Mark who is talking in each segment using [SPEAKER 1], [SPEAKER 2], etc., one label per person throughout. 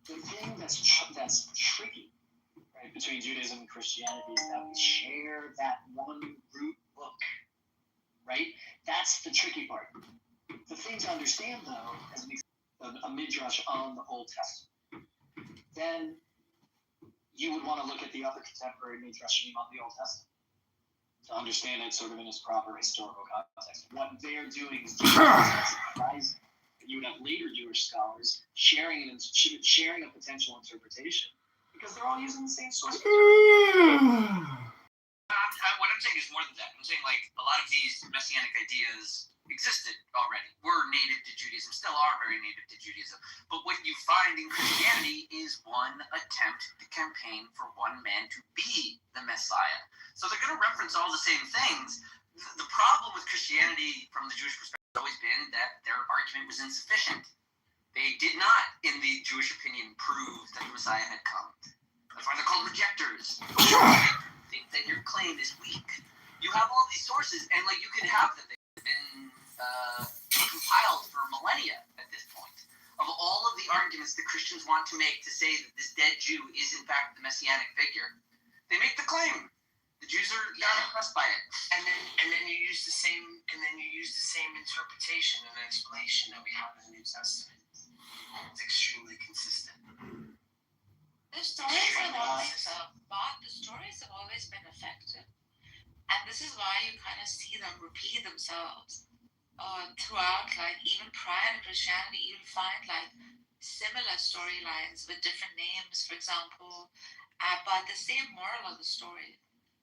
[SPEAKER 1] The thing that's tricky, right, between Judaism and Christianity is that we share that one root book, right? That's the tricky part. The thing to understand, though, as a midrash on the Old Testament, then you would want to look at the other contemporary midrashim on the Old Testament to understand it sort of in its proper historical context. What they're doing is surprising. You would have later Jewish scholars sharing a potential interpretation because they're all using the same source material.
[SPEAKER 2] What I'm saying is more than that. I'm saying like a lot of these messianic ideas existed already, were native to Judaism, still are very native to Judaism. But what you find in Christianity is one attempt to campaign for one man to be the Messiah. So they're going to reference all the same things. The problem with Christianity from the Jewish perspective has always been that their argument was insufficient. They did not, in the Jewish opinion, prove that the Messiah had come. That's why they're called rejectors. Think that your claim is weak. You have all these sources, and like you can have them. They've been compiled for millennia at this point. Of all of the arguments that Christians want to make to say that this dead Jew is in fact the messianic figure, they make the claim. The Jews are not impressed by it,
[SPEAKER 3] and then you use the same interpretation and explanation that we have in the New Testament. It's extremely consistent.
[SPEAKER 4] The stories have always been effective, and this is why you kind of see them repeat themselves throughout. Like even prior to Christianity, you'll find like similar storylines with different names, for example, but the same moral of the story.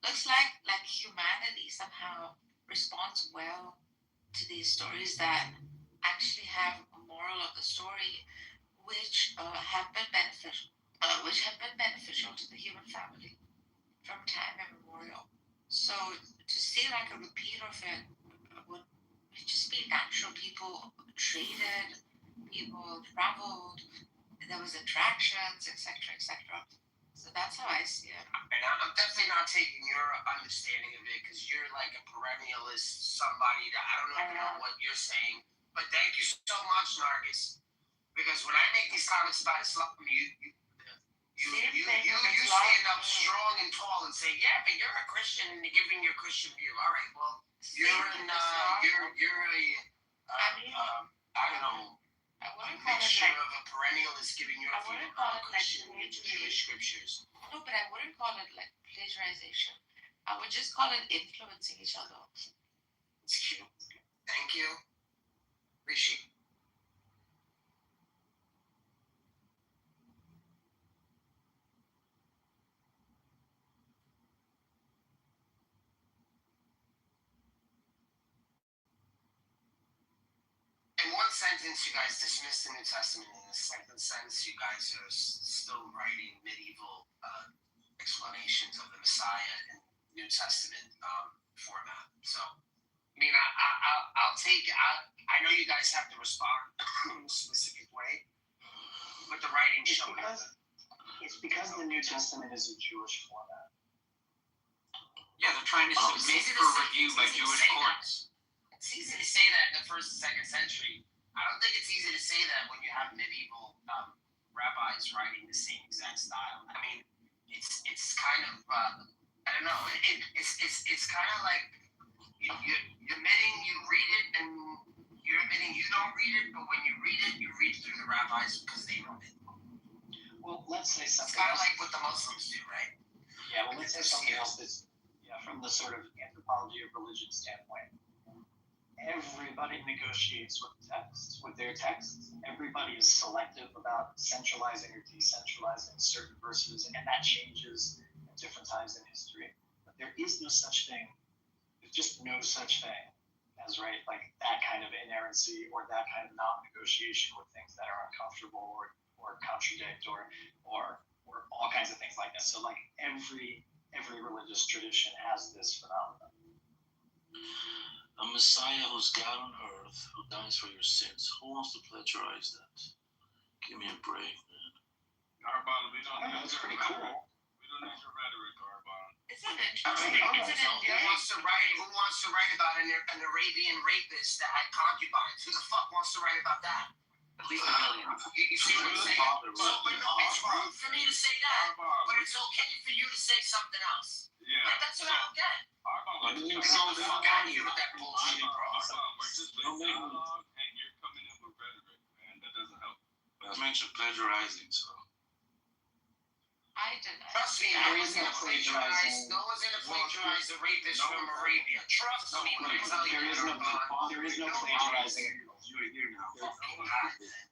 [SPEAKER 4] Looks like humanity somehow responds well to these stories that actually have a moral of the story, which have been beneficial to the human family from time immemorial. So to see like a repeat of it would just be natural. People traded, people traveled, there was attractions, etc., etc. So that's how I see it.
[SPEAKER 3] And I'm definitely not taking your understanding of it because you're like a perennialist, somebody that I don't even know what you're saying. But thank you so much, Nargis, because when I make these comments about Islam, you stand up strong and tall and say, yeah, but you're a Christian and you're giving your Christian view. All right, well, I don't know.
[SPEAKER 4] I wouldn't
[SPEAKER 3] A
[SPEAKER 4] call it
[SPEAKER 3] mixture
[SPEAKER 4] like,
[SPEAKER 3] of a perennialist giving your view on Christian and Jewish scriptures.
[SPEAKER 4] No, but I wouldn't call it like plagiarization. I would just call it influencing each other.
[SPEAKER 3] It's cute. Thank you. Appreciate it. In one sentence, you guys dismiss the New Testament. In the second sentence, you guys are still writing medieval explanations of the Messiah in New Testament format. So, I mean, I'll take it. I know you guys have to respond in a specific way, but the writing showing up.
[SPEAKER 1] It's because the New Testament is a Jewish format.
[SPEAKER 2] Yeah, they're trying to submit for review by Jewish courts.
[SPEAKER 3] It's easy to say that in the 1st and 2nd century. I don't think it's easy to say that when you have medieval rabbis writing the same exact style. I mean, it's kind of I don't know. It's kind of like you're admitting you read it and you're admitting you don't read it, but when you read it through the rabbis because they wrote it.
[SPEAKER 1] Well, let's say something.
[SPEAKER 3] It's kind of like what the Muslims do, right?
[SPEAKER 1] Yeah. Well, let's say something else that's from the sort of anthropology of religion standpoint. Everybody negotiates with their texts. Everybody is selective about centralizing or decentralizing certain verses, and that changes at different times in history. But there is no such thing. There's just no such thing as like that kind of inerrancy or that kind of non-negotiation with things that are uncomfortable or contradict or all kinds of things like that. So like every religious tradition has this phenomenon.
[SPEAKER 5] A Messiah who's God on earth, who dies for your sins. Who wants to plagiarize that? Give me a break, man.
[SPEAKER 6] Arbon, we don't need
[SPEAKER 1] that's
[SPEAKER 6] your
[SPEAKER 1] pretty
[SPEAKER 6] rhetoric.
[SPEAKER 1] cool.
[SPEAKER 6] We don't need your rhetoric, Arbon.
[SPEAKER 4] It's an interesting.
[SPEAKER 3] Who wants to write about an Arabian rapist that had concubines? Who the fuck wants to write about that?
[SPEAKER 2] At least a million.
[SPEAKER 3] You see what I'm saying? But no, rude for me to say that, but it's okay for you to say something else.
[SPEAKER 6] Yeah.
[SPEAKER 3] Like, that's what I don't get.
[SPEAKER 6] Arbon,
[SPEAKER 3] Get the fuck out of here with that bullshit, bro.
[SPEAKER 6] we're just like dialogue, and you're coming in with rhetoric, man. That doesn't help.
[SPEAKER 5] I mentioned plagiarizing, so.
[SPEAKER 4] I did that.
[SPEAKER 3] Trust me,
[SPEAKER 1] There
[SPEAKER 3] I
[SPEAKER 1] is
[SPEAKER 3] was
[SPEAKER 1] no
[SPEAKER 3] gonna plagiarize.
[SPEAKER 1] plagiarizing.
[SPEAKER 3] No one's gonna plagiarize the rapist from Arabia. Trust me when I tell you,
[SPEAKER 1] There is no plagiarizing.
[SPEAKER 5] You're here now.
[SPEAKER 3] Fucking God, man.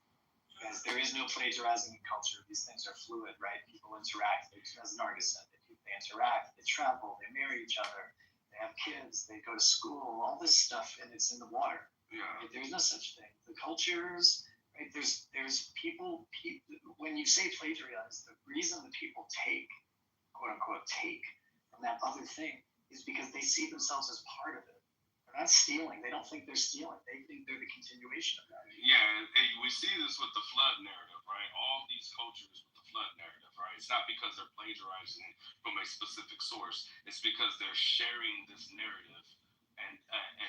[SPEAKER 1] Guys, there is no plagiarizing in culture. These things are fluid, right? People interact. As an artist said, they interact, they travel, they marry each other, they have kids, they go to school, all this stuff, and it's in the water.
[SPEAKER 6] Yeah.
[SPEAKER 1] Right? There's no such thing. The cultures, right? There's people. When you say plagiarize, the reason that people take, quote unquote, take from that other thing is because they see themselves as part of it. They're not stealing. They don't think they're stealing. They think they're the continuation of that.
[SPEAKER 6] Yeah, and we see this with the flood narrative, right? All these cultures with the flood narrative, right? It's not because they're plagiarizing from a specific source. It's because they're sharing this narrative, and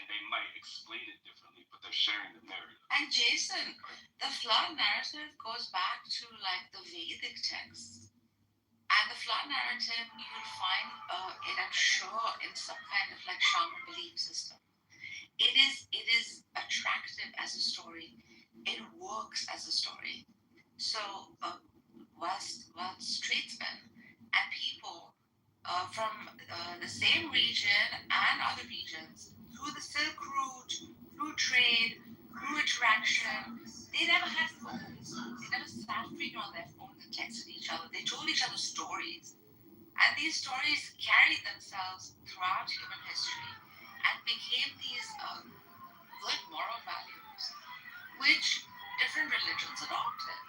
[SPEAKER 6] they might explain it differently, but they're sharing the narrative.
[SPEAKER 4] And Jason, the flood narrative goes back to like the Vedic texts. And the flood narrative, you will find it, I'm sure, in some kind of like shaman belief system. It is attractive as a story. It works as a story. So whilst tradesmen and people from the same region and other regions, through the Silk Route, through trade, through interaction, they never had phones. They never sat freaking on their phones and texted each other. They told each other stories. And these stories carried themselves throughout human history and became these good moral values, which different religions adopted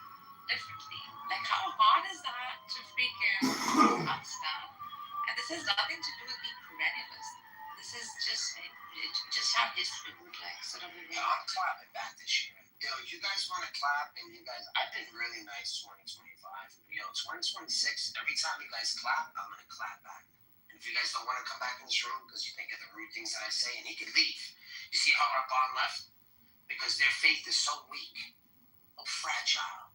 [SPEAKER 4] differently. Like, how hard is that to freaking understand? And this has nothing to do with being perennialist. This is just how history would like sort of
[SPEAKER 3] Yeah, I'm clapping back this year. Yo, you guys want to clap, and you guys, I've been really nice 2025. Yo, 2026, every time you guys clap, I'm going to clap back. And if you guys don't want to come back in this room because you think of the rude things that I say, and he can leave. You see how our bond left? Because their faith is so weak, so fragile,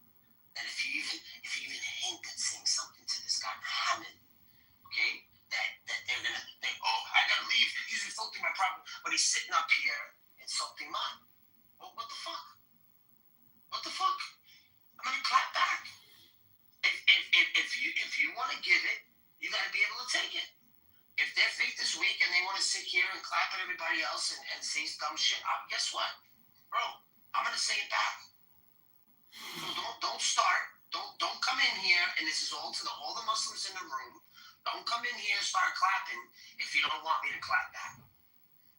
[SPEAKER 3] that if you even hint at saying something to this guy, Hammond, okay, that they're going to think, oh, I got to leave. He's insulting my problem. But he's sitting up here insulting mine. Well, what the fuck? What the fuck? I'm gonna clap back. If you want to give it, you gotta be able to take it. If their faith is weak and they want to sit here and clap at everybody else and say dumb shit, guess what, bro? I'm gonna say it back. So don't start. Don't come in here, and this is all to all the Muslims in the room. Don't come in here and start clapping if you don't want me to clap back.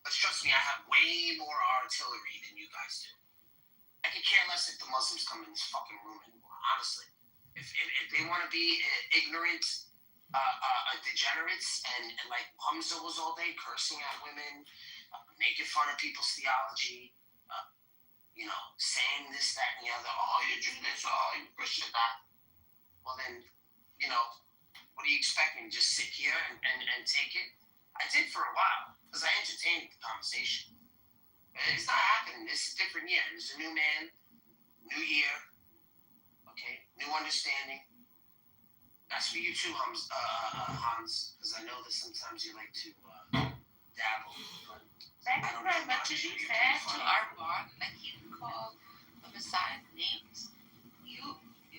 [SPEAKER 3] But trust me, I have way more artillery than you guys do. I could care less if the Muslims come in this fucking room anymore, honestly. If they want to be ignorant, degenerates, and like Hamza was all day cursing at women, making fun of people's theology, saying this, that, and the other, oh, you're Jew this, oh, you're Christian that. Well then, what do you expect me to just sit here and take it? I did for a while, because I entertained the conversation. It's not happening. This is a different year. There's a new man, new year, okay, new understanding. That's for you too, Hans, because I know that sometimes you like to dabble.
[SPEAKER 4] Thank you very much. To be fair to our bond, like you call the Messiah names, you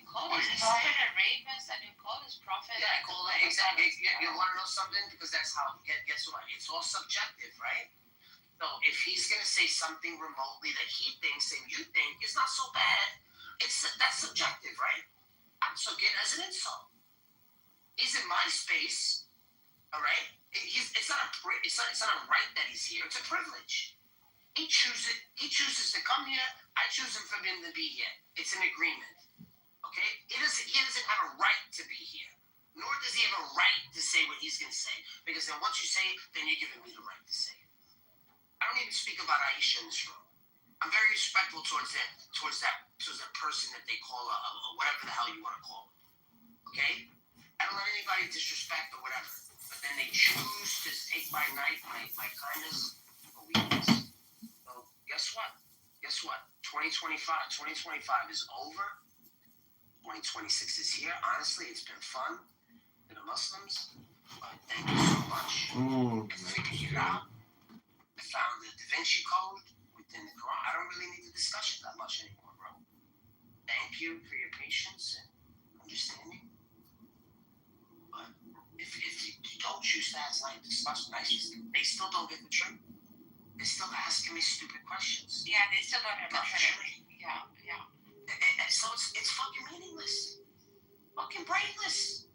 [SPEAKER 4] call his prophet a rapist, and you call his prophet.
[SPEAKER 3] Yeah, I call it exactly. You want to know something? Because that's how. Guess what? It's all subjective, right? So if he's gonna say something remotely that he thinks and you think is not so bad, that's subjective, right? I'm so good as an insult. He's in my space, all right? It's not a right that he's here. It's a privilege. He chooses to come here. I choose for him to be here. It's an agreement, okay? He doesn't have a right to be here, nor does he have a right to say what he's gonna say. Because then once you say it, then you're giving me the right to say it. I don't even speak about Aisha in this room. I'm very respectful towards that person that they call a whatever the hell you want to call it. Okay? I don't let anybody disrespect or whatever. But then they choose to take my knife, my kindness, for weakness. So guess what? 2025 is over. 2026 is here. Honestly, it's been fun for the Muslims. But thank you so much. I figured it out. I found the Da Vinci Code within the Quran. I don't really need to discuss it that much anymore, bro. Thank you for your patience and understanding. But if you don't choose to ask like discussion, they still don't get the truth. They're still asking me stupid questions.
[SPEAKER 4] Yeah, they still don't understand it. Yeah.
[SPEAKER 3] So it's fucking meaningless. Fucking brainless.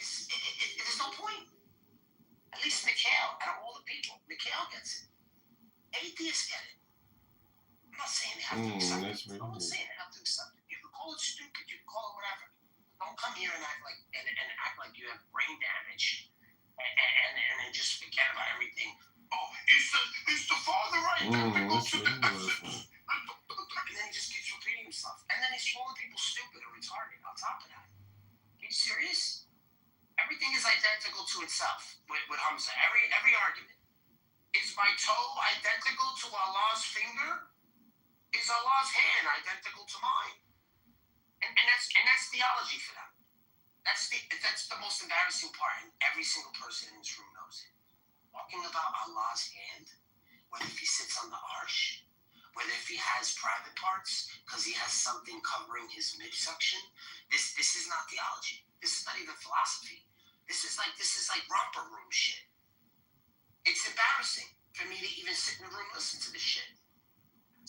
[SPEAKER 3] There's no point. At least Mikhail, out of all the people, Mikhail gets it. Atheists get it. I'm not saying they have to accept it. I'm not saying they have to accept it. You can call it stupid, you can call it whatever. Don't come here and act like you have brain damage and then just forget about everything. Oh, it's the father right there. And then he just keeps repeating himself. And then he's calling people stupid or retarded on top of that. Are you serious? Everything is identical to itself with Hamza. Every argument. Is my toe identical to Allah's finger? Is Allah's hand identical to mine? And that's theology for them. That's the most embarrassing part, and every single person in this room knows it. Talking about Allah's hand, whether if he sits on the arsh, whether if he has private parts, because he has something covering his midsection. This is not theology. This is not even philosophy. This is like romper room shit. It's embarrassing for me to even sit in the room and listen to this shit.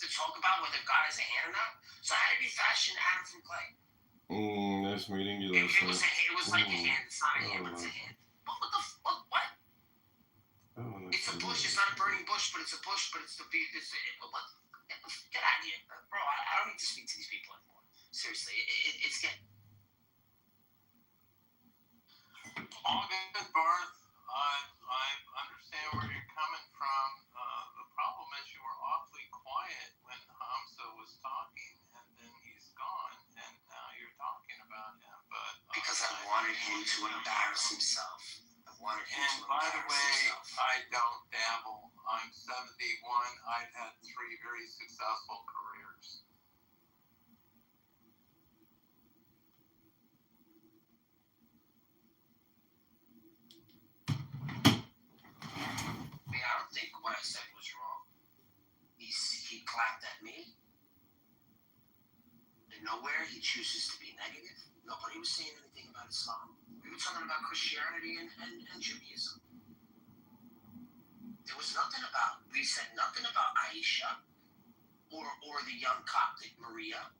[SPEAKER 3] To talk about whether God has a hand or not. So how did he fashion Adam from clay?
[SPEAKER 7] That's meeting you.
[SPEAKER 3] It was like a hand. It's not a hand, but it's a hand. What the fuck? What? It's a bush. It's not a burning bush, but it's a bush. But it's the beat. What? Get out of here, bro. I don't need to speak to these people anymore. Seriously, it's getting.
[SPEAKER 8] All good, Barth. I understand where you're coming from. The problem is you were awfully quiet when Hamza was talking, and then he's gone, and now you're talking about him. But
[SPEAKER 3] Because I wanted him to embarrass himself. I wanted him
[SPEAKER 8] and
[SPEAKER 3] to
[SPEAKER 8] by the
[SPEAKER 3] embarrass
[SPEAKER 8] way,
[SPEAKER 3] himself.
[SPEAKER 8] I don't dabble. I'm 71. I've had 3 very successful careers.
[SPEAKER 3] I mean, I don't think what I said was wrong. He clapped at me. And nowhere he chooses to be negative. Nobody was saying anything about Islam. We were talking about Christianity and Judaism. There was nothing about, we said nothing about Aisha or the young Coptic Maria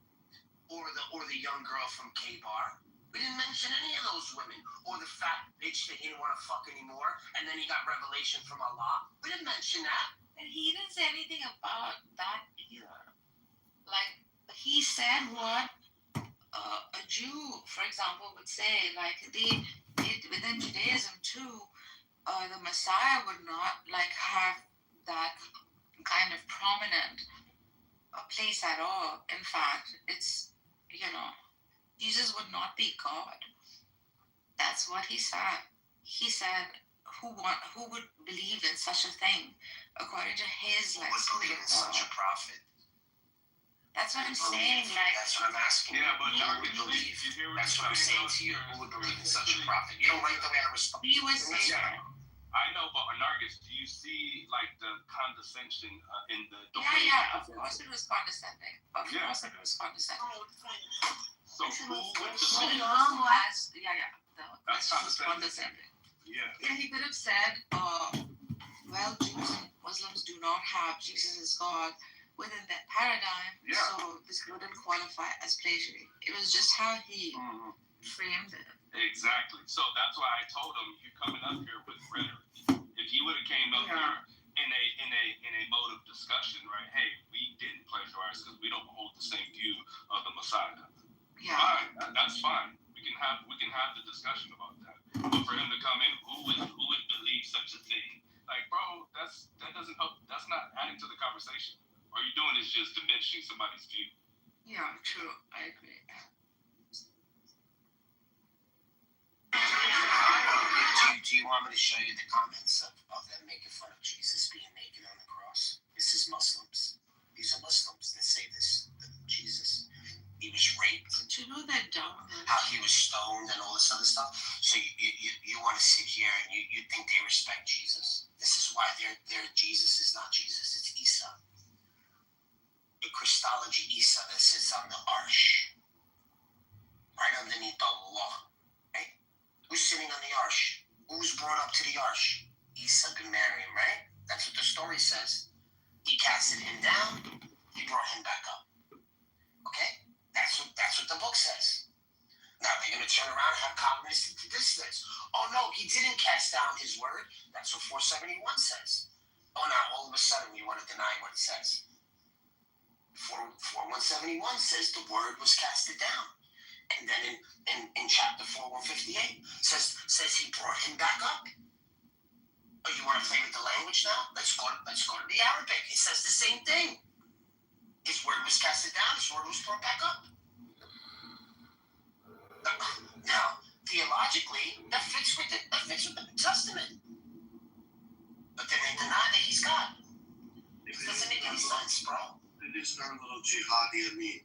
[SPEAKER 3] or the young girl from K-Bar. We didn't mention any of those women. Or the fat bitch that he didn't want to fuck anymore and then he got revelation from Allah. We didn't mention that.
[SPEAKER 4] And he didn't say anything about that either. Like, he said what a Jew, for example, would say. Like, within Judaism too, the Messiah would not like have that kind of prominent place at all. In fact, it's, Jesus would not be God. That's what he said. He said, who would believe in such a thing according to his
[SPEAKER 3] Who would believe in such a prophet?
[SPEAKER 4] That's what I'm saying. Like,
[SPEAKER 3] that's what I'm asking.
[SPEAKER 6] Yeah, but
[SPEAKER 3] who would believe? That's what I'm saying to you. Who would believe in such a prophet? You don't like the way I respond.
[SPEAKER 4] he was saying.
[SPEAKER 6] I know, but Nargis, do you see like the condescension in the?
[SPEAKER 4] Yeah. Of course, it was condescending. Of course, it was condescending.
[SPEAKER 6] So who would
[SPEAKER 4] The
[SPEAKER 6] believe?
[SPEAKER 4] Imam was,
[SPEAKER 6] That's
[SPEAKER 4] condescending.
[SPEAKER 6] Yeah.
[SPEAKER 4] Yeah, he could have said, well, Jews and Muslims do not have Jesus as God within that paradigm,
[SPEAKER 6] Yeah.
[SPEAKER 4] so this wouldn't qualify as plagiarism. It was just how he framed it.
[SPEAKER 6] Exactly. So that's why I told him you're coming up here with rhetoric. If he would have came up here in a mode of discussion, right? Hey, we didn't plagiarize because we don't hold the same view of the Messiah.
[SPEAKER 4] Yeah.
[SPEAKER 6] Fine, that's fine. We can have the discussion about that. But for him to come in, who would believe such a thing? Like, bro, that doesn't help. That's not adding to the conversation. All you're doing is just diminishing somebody's view.
[SPEAKER 4] Yeah, true. I agree.
[SPEAKER 3] Do you want me to show you the comments of them making fun of Jesus being naked on the cross? This is Muslims. These are Muslims that say this. That Jesus, he was was raped,
[SPEAKER 4] But you know that dumb.
[SPEAKER 3] how he was stoned, and all this other stuff. So you want to sit here and you think they respect Jesus? This is why their Jesus is not Jesus. It's Isa. The Christology Isa that sits on the arsh, right underneath the law. Right? Who's sitting on the arsh? Who's brought up to the arsh? Isa ben Miriam, right? That's what the story says. He casted him down. He brought him back up. Okay? That's what the book says. Now they're going to turn around and have communists to this. Oh no, he didn't cast down his word. That's what 471 says. Oh, now all of a sudden you want to deny what it says. 4171 says the word was casted down. And then in chapter 4158 says he brought him back up. Oh, you want to play with the language now? Let's go to the Arabic. It says the same thing. His word was casted down, his word was brought back up. Now, theologically, that fits with the New Testament. But then they deny that he's God. It doesn't make any sense, bro.
[SPEAKER 9] It is our little jihadi Amin.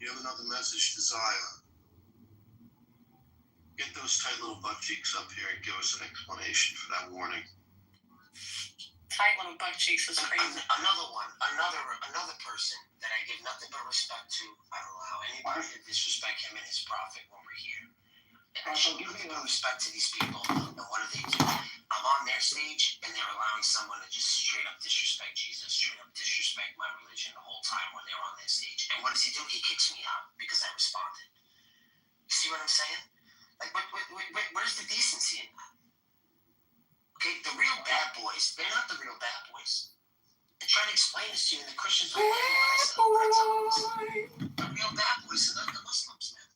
[SPEAKER 9] You have another message to Zion. Get those tight little butt cheeks up here and give us an explanation for that warning.
[SPEAKER 10] Tight little butt cheeks is crazy.
[SPEAKER 3] Another person that I give nothing but respect to. I don't allow anybody to disrespect him and his prophet when we're here. I show nothing but respect to these people. And what do they do? I'm on their stage and they're allowing someone to just straight up disrespect Jesus, straight up disrespect my religion the whole time when they're on their stage. And what does he do? He kicks me out because I responded. You see what I'm saying? Like, where's the decency in that? Okay, the real bad boys, they're not the real bad boys. I try to explain this to you, and the Christians don't like it. The real bad boys are not the Muslims, man.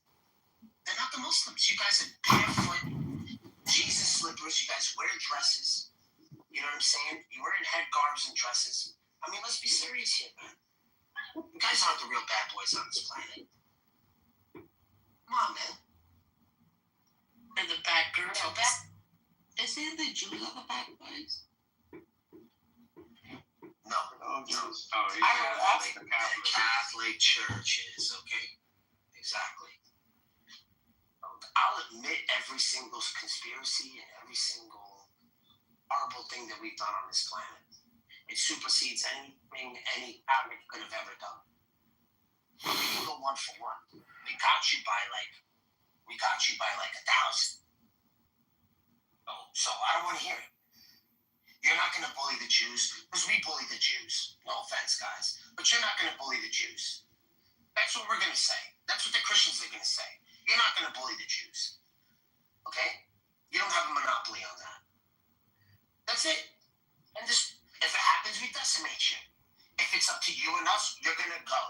[SPEAKER 3] They're not the Muslims. You guys are barefoot, Jesus slippers. You guys wear dresses. You know what I'm saying? You're wearing head garbs and dresses. I mean, let's be serious here, man. You guys aren't the real bad boys on this planet. Come on, man.
[SPEAKER 4] And the bad girls.
[SPEAKER 3] Real bad.
[SPEAKER 4] Is it the Jews are the bad boys?
[SPEAKER 3] No.
[SPEAKER 6] Oh, he's
[SPEAKER 3] The Catholic churches, okay. Exactly. I'll admit every single conspiracy and every single horrible thing that we've done on this planet. It supersedes anything any Catholic could have ever done. We can go one for one. We got you by like 1,000. So I don't want to hear it. You're not going to bully the Jews because we bully the Jews. No offense, guys. But you're not going to bully the Jews. That's what we're going to say. That's what the Christians are going to say. You're not going to bully the Jews. Okay? You don't have a monopoly on that. That's it. And just, if it happens, we decimate you. If it's up to you and us, you're going to go.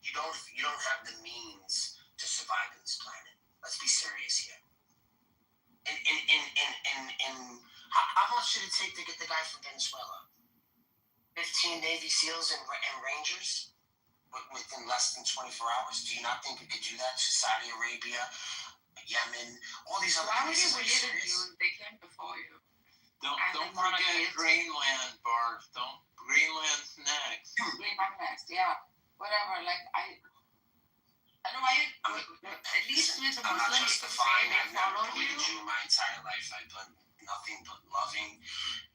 [SPEAKER 3] You don't have the means to survive on this planet. Let's be serious here. How much did it take to get the guy from Venezuela? 15 Navy SEALs and Rangers within less than 24 hours? Do you not think you could do that to Saudi Arabia, Yemen, all these other places?
[SPEAKER 4] They came before you.
[SPEAKER 8] Don't forget Greenland, Bart. Greenland's next.
[SPEAKER 4] Greenland next, yeah. Whatever, like I don't know why at least with the
[SPEAKER 3] I'm not
[SPEAKER 4] Muslims
[SPEAKER 3] justifying.
[SPEAKER 4] they
[SPEAKER 3] I've never
[SPEAKER 4] follow
[SPEAKER 3] bullied
[SPEAKER 4] you.
[SPEAKER 3] a Jew my entire life. I've done nothing but loving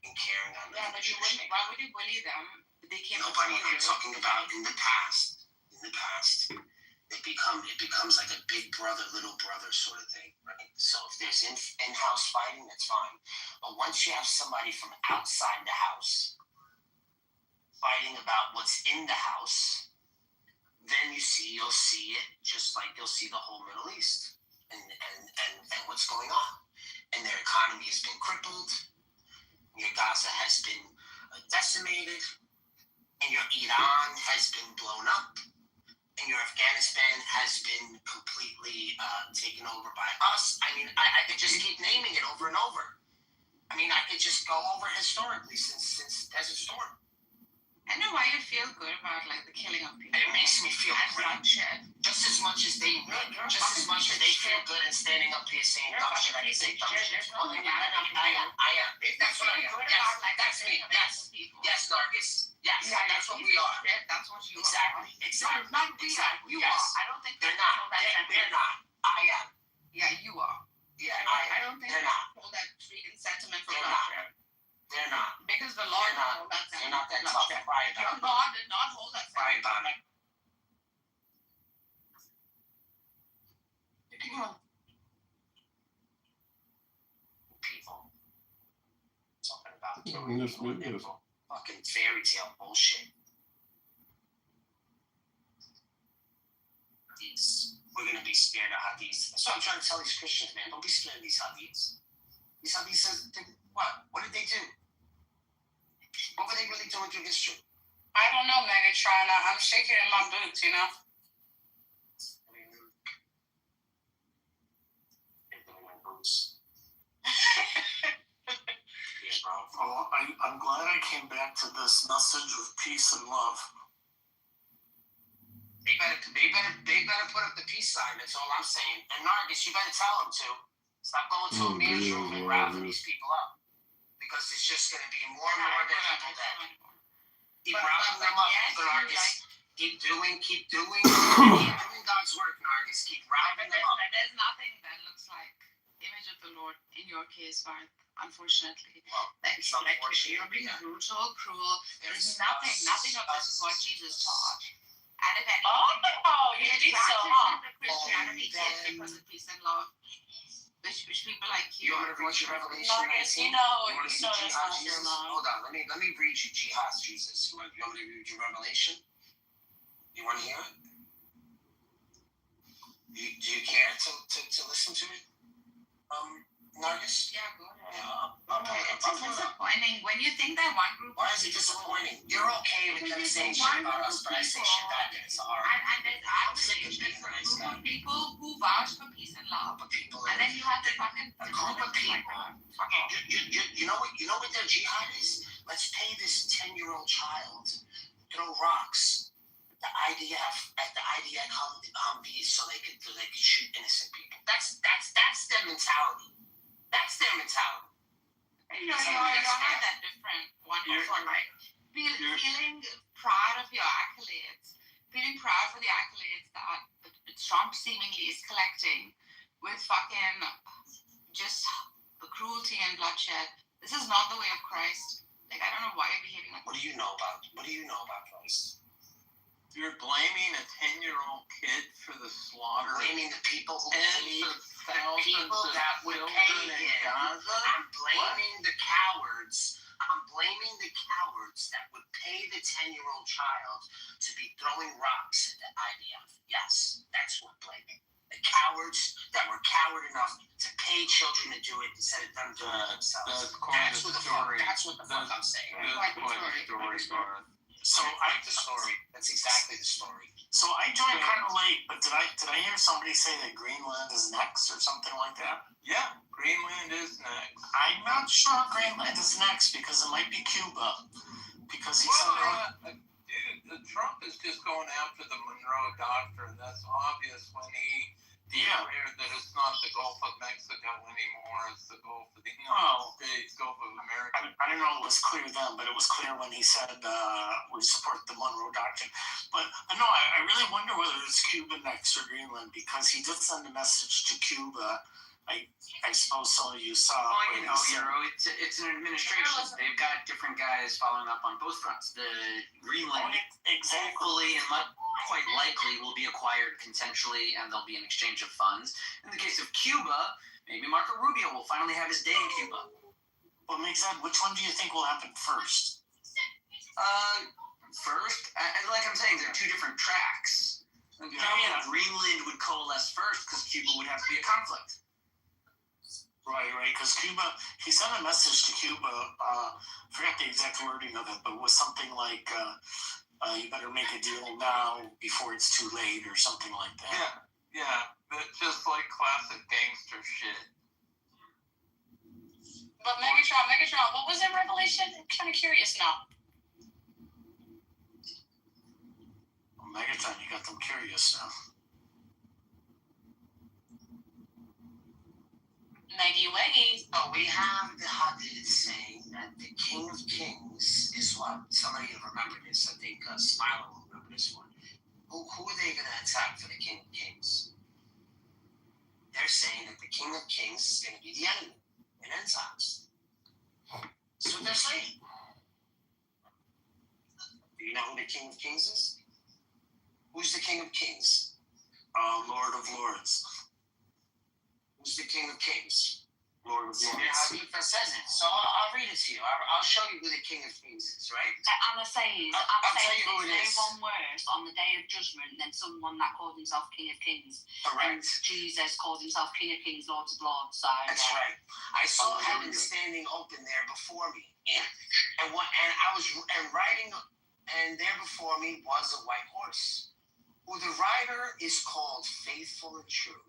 [SPEAKER 3] and caring on them.
[SPEAKER 4] Yeah, but why would you bully them? They came
[SPEAKER 3] Nobody.
[SPEAKER 4] before
[SPEAKER 3] I'm
[SPEAKER 4] you.
[SPEAKER 3] talking about in the past. It becomes like a big brother, little brother sort of thing, right? So if there's in-house fighting, that's fine. But once you have somebody from outside the house fighting about what's in the house, then you'll see it just like you'll see the whole Middle East and what's going on. And their economy has been crippled. Your Gaza has been decimated. And your Iran has been blown up. And your Afghanistan has been completely taken over by us. I mean, I could just keep naming it over and over. I mean, I could just go over historically since Desert Storm.
[SPEAKER 4] I know why you feel good about like the killing of people.
[SPEAKER 3] It makes me feel
[SPEAKER 4] and
[SPEAKER 3] great.
[SPEAKER 4] bloodshed.
[SPEAKER 3] Just as much as they feel good in standing up here saying dumb shit, I can say dumb shit. I am. That's what I am. That's me. Yes, Nargis. Yes, that's what we are.
[SPEAKER 4] That's what you
[SPEAKER 3] Exactly.
[SPEAKER 4] are.
[SPEAKER 3] Exactly.
[SPEAKER 4] No, not we are.
[SPEAKER 3] Exactly.
[SPEAKER 4] You
[SPEAKER 3] Yes.
[SPEAKER 4] are. I don't think
[SPEAKER 3] They're
[SPEAKER 4] people
[SPEAKER 3] not.
[SPEAKER 4] hold that
[SPEAKER 3] They're
[SPEAKER 4] sentiment.
[SPEAKER 3] not. I am.
[SPEAKER 4] Yeah, you are.
[SPEAKER 3] Yeah,
[SPEAKER 4] I don't think
[SPEAKER 3] They're
[SPEAKER 4] people
[SPEAKER 3] not.
[SPEAKER 4] hold that freaking sentiment for
[SPEAKER 3] They're
[SPEAKER 4] bloodshed.
[SPEAKER 3] They're not.
[SPEAKER 4] Because the Lord
[SPEAKER 3] They're not.
[SPEAKER 4] hold that
[SPEAKER 3] They're
[SPEAKER 4] sentiment
[SPEAKER 3] not
[SPEAKER 4] for
[SPEAKER 3] that tough.
[SPEAKER 4] bloodshed.
[SPEAKER 3] Cry
[SPEAKER 4] Your
[SPEAKER 3] about it.
[SPEAKER 4] God did not hold that
[SPEAKER 3] Cry
[SPEAKER 4] sentiment.
[SPEAKER 3] about it. People talking about killing
[SPEAKER 7] Yes,
[SPEAKER 3] people and
[SPEAKER 7] yes.
[SPEAKER 3] their fucking fairy tale bullshit. We're gonna be scared of hadiths. That's what I'm trying to tell these Christians, man. Don't be scared of these hadiths. These hadiths, what? What did they do? What were they really doing through history?
[SPEAKER 10] I don't know, Megatron. I'm shaking in my boots, you know?
[SPEAKER 3] I mean, they're doing my boots. Yeah, bro.
[SPEAKER 11] Well, I'm glad I came back to this message of peace and love.
[SPEAKER 3] They better put up the peace sign. That's all I'm saying. And Nargis, you better tell them to stop going to a man's room and rounding these people up, because it's just going to be more and more of the people that keep rounding them up. Nargis, keep doing God's work. Nargis, keep rounding them up.
[SPEAKER 4] There's nothing that looks like image of the Lord in your case, Barth. Unfortunately,
[SPEAKER 3] Well,
[SPEAKER 4] like
[SPEAKER 3] it's unfortunate,
[SPEAKER 4] you're being
[SPEAKER 3] yeah.
[SPEAKER 4] brutal, cruel. There's
[SPEAKER 3] There's
[SPEAKER 4] nothing of this is what Jesus taught. And if anything,
[SPEAKER 10] Oh, you
[SPEAKER 4] the
[SPEAKER 10] think so, huh?
[SPEAKER 4] attraction of Christianity is because of peace and love, which people like
[SPEAKER 3] You
[SPEAKER 4] you.
[SPEAKER 3] want me to read you Revelation
[SPEAKER 10] Marcus,
[SPEAKER 3] 19?
[SPEAKER 10] you know
[SPEAKER 3] You want to see
[SPEAKER 10] that's
[SPEAKER 3] Jihad
[SPEAKER 10] not your
[SPEAKER 3] Jesus?
[SPEAKER 10] mom.
[SPEAKER 3] Hold on, let me read you Jihad's Jesus. You want me to read you Revelation? You want to hear it? Do you care to listen to it? Nargis?
[SPEAKER 4] Yeah, go ahead.
[SPEAKER 3] It's
[SPEAKER 4] disappointing when you think that one group.
[SPEAKER 3] Why is it disappointing? You're okay with them saying shit about us, but I say shit back and it's hard.
[SPEAKER 4] And there's
[SPEAKER 3] sick of
[SPEAKER 4] actually
[SPEAKER 3] being
[SPEAKER 4] a
[SPEAKER 3] a nice
[SPEAKER 4] group
[SPEAKER 3] guy.
[SPEAKER 4] of people who vouch for peace and love,
[SPEAKER 3] But people
[SPEAKER 4] and then you have the fucking
[SPEAKER 3] a group of people. You know what their jihad is? Let's pay this 10-year-old child throw rocks at the IDF Humvees so they could shoot innocent people. That's their mentality. That's their mentality.
[SPEAKER 4] You have that different wonderful like feeling proud of your accolades, feeling proud for the accolades that Trump seemingly is collecting with fucking just the cruelty and bloodshed. This is not the way of Christ. Like, I don't know why you're behaving like
[SPEAKER 3] What do you know about Christ?
[SPEAKER 8] You're blaming a 10-year-old kid for the slaughter
[SPEAKER 3] Blaming the people who
[SPEAKER 8] tens
[SPEAKER 3] paid
[SPEAKER 8] of
[SPEAKER 3] the
[SPEAKER 8] thousands
[SPEAKER 3] people
[SPEAKER 8] of
[SPEAKER 3] that would
[SPEAKER 8] children
[SPEAKER 3] pay
[SPEAKER 8] in
[SPEAKER 3] him.
[SPEAKER 8] Gaza?
[SPEAKER 3] I'm blaming the cowards. I'm blaming the cowards that would pay the 10-year-old child to be throwing rocks at the IDF. Yes, that's what I'm blaming. The cowards that were coward enough to pay children to do it instead of them doing it themselves.
[SPEAKER 8] That's quite the story.
[SPEAKER 3] That's what the fuck I'm saying.
[SPEAKER 8] That's quite the story, Garth.
[SPEAKER 3] So the story. That's exactly the story.
[SPEAKER 11] So I joined kind of late, but did I hear somebody say that Greenland is next or something like that?
[SPEAKER 8] Yeah, Greenland is next.
[SPEAKER 11] I'm not sure Greenland is next because it might be Cuba. Because he said,
[SPEAKER 8] Dude, Trump is just going after the Monroe Doctrine. That's obvious when he declared that it's not the Gulf of Mexico anymore. It's the Gulf of the United States, Gulf of America.
[SPEAKER 11] I don't know it was clear then, but it was clear when he said we support the Monroe Doctrine. But no, I really wonder whether it's Cuba next or Greenland because he did send a message to Cuba. I suppose some of you saw.
[SPEAKER 2] Well, you know, it's an administration. They've got different guys following up on both fronts. The Greenland equally and quite likely will be acquired consensually, and there'll be an exchange of funds. In the case of Cuba, maybe Marco Rubio will finally have his day in Cuba.
[SPEAKER 11] What makes that? Which one do you think will happen first?
[SPEAKER 2] First, like I'm saying, there are two different tracks. Greenland would coalesce first because Cuba would have to be a conflict.
[SPEAKER 11] Right, because Cuba, he sent a message to Cuba, forget the exact wording of it, but it was something like, you better make a deal now before it's too late or something like that.
[SPEAKER 8] Yeah, that's just like classic gangster shit.
[SPEAKER 10] But Megatron, what was in Revelation? I'm kind of curious now.
[SPEAKER 11] Well, Megatron, you got them curious now.
[SPEAKER 10] Nike Weggy.
[SPEAKER 3] Oh, we have the Hadith saying that the King of Kings is what? Somebody will remember this. I think Smiler will remember this one. Who are they going to attack for the King of Kings? They're saying that the King of Kings is going to be the enemy in end times. That's what they're saying. Do you know who the King of Kings is? Who's the King of Kings?
[SPEAKER 11] Lord of Lords.
[SPEAKER 3] Who's the King of Kings?
[SPEAKER 11] Lord of
[SPEAKER 3] See,
[SPEAKER 11] Lords.
[SPEAKER 3] Hadith says it. So I'll read it to you. I'll show you who the King of Kings is, right?
[SPEAKER 10] Allah says,
[SPEAKER 3] I'll tell you who it
[SPEAKER 10] say
[SPEAKER 3] is.
[SPEAKER 10] one word on the day of judgment, then someone that calls himself King of Kings. And
[SPEAKER 3] Correct.
[SPEAKER 10] Jesus calls himself King of Kings, Lord of Lords. So
[SPEAKER 3] That's right. I saw heaven standing open there before me, and riding, and there before me was a white horse, who the rider is called Faithful and True.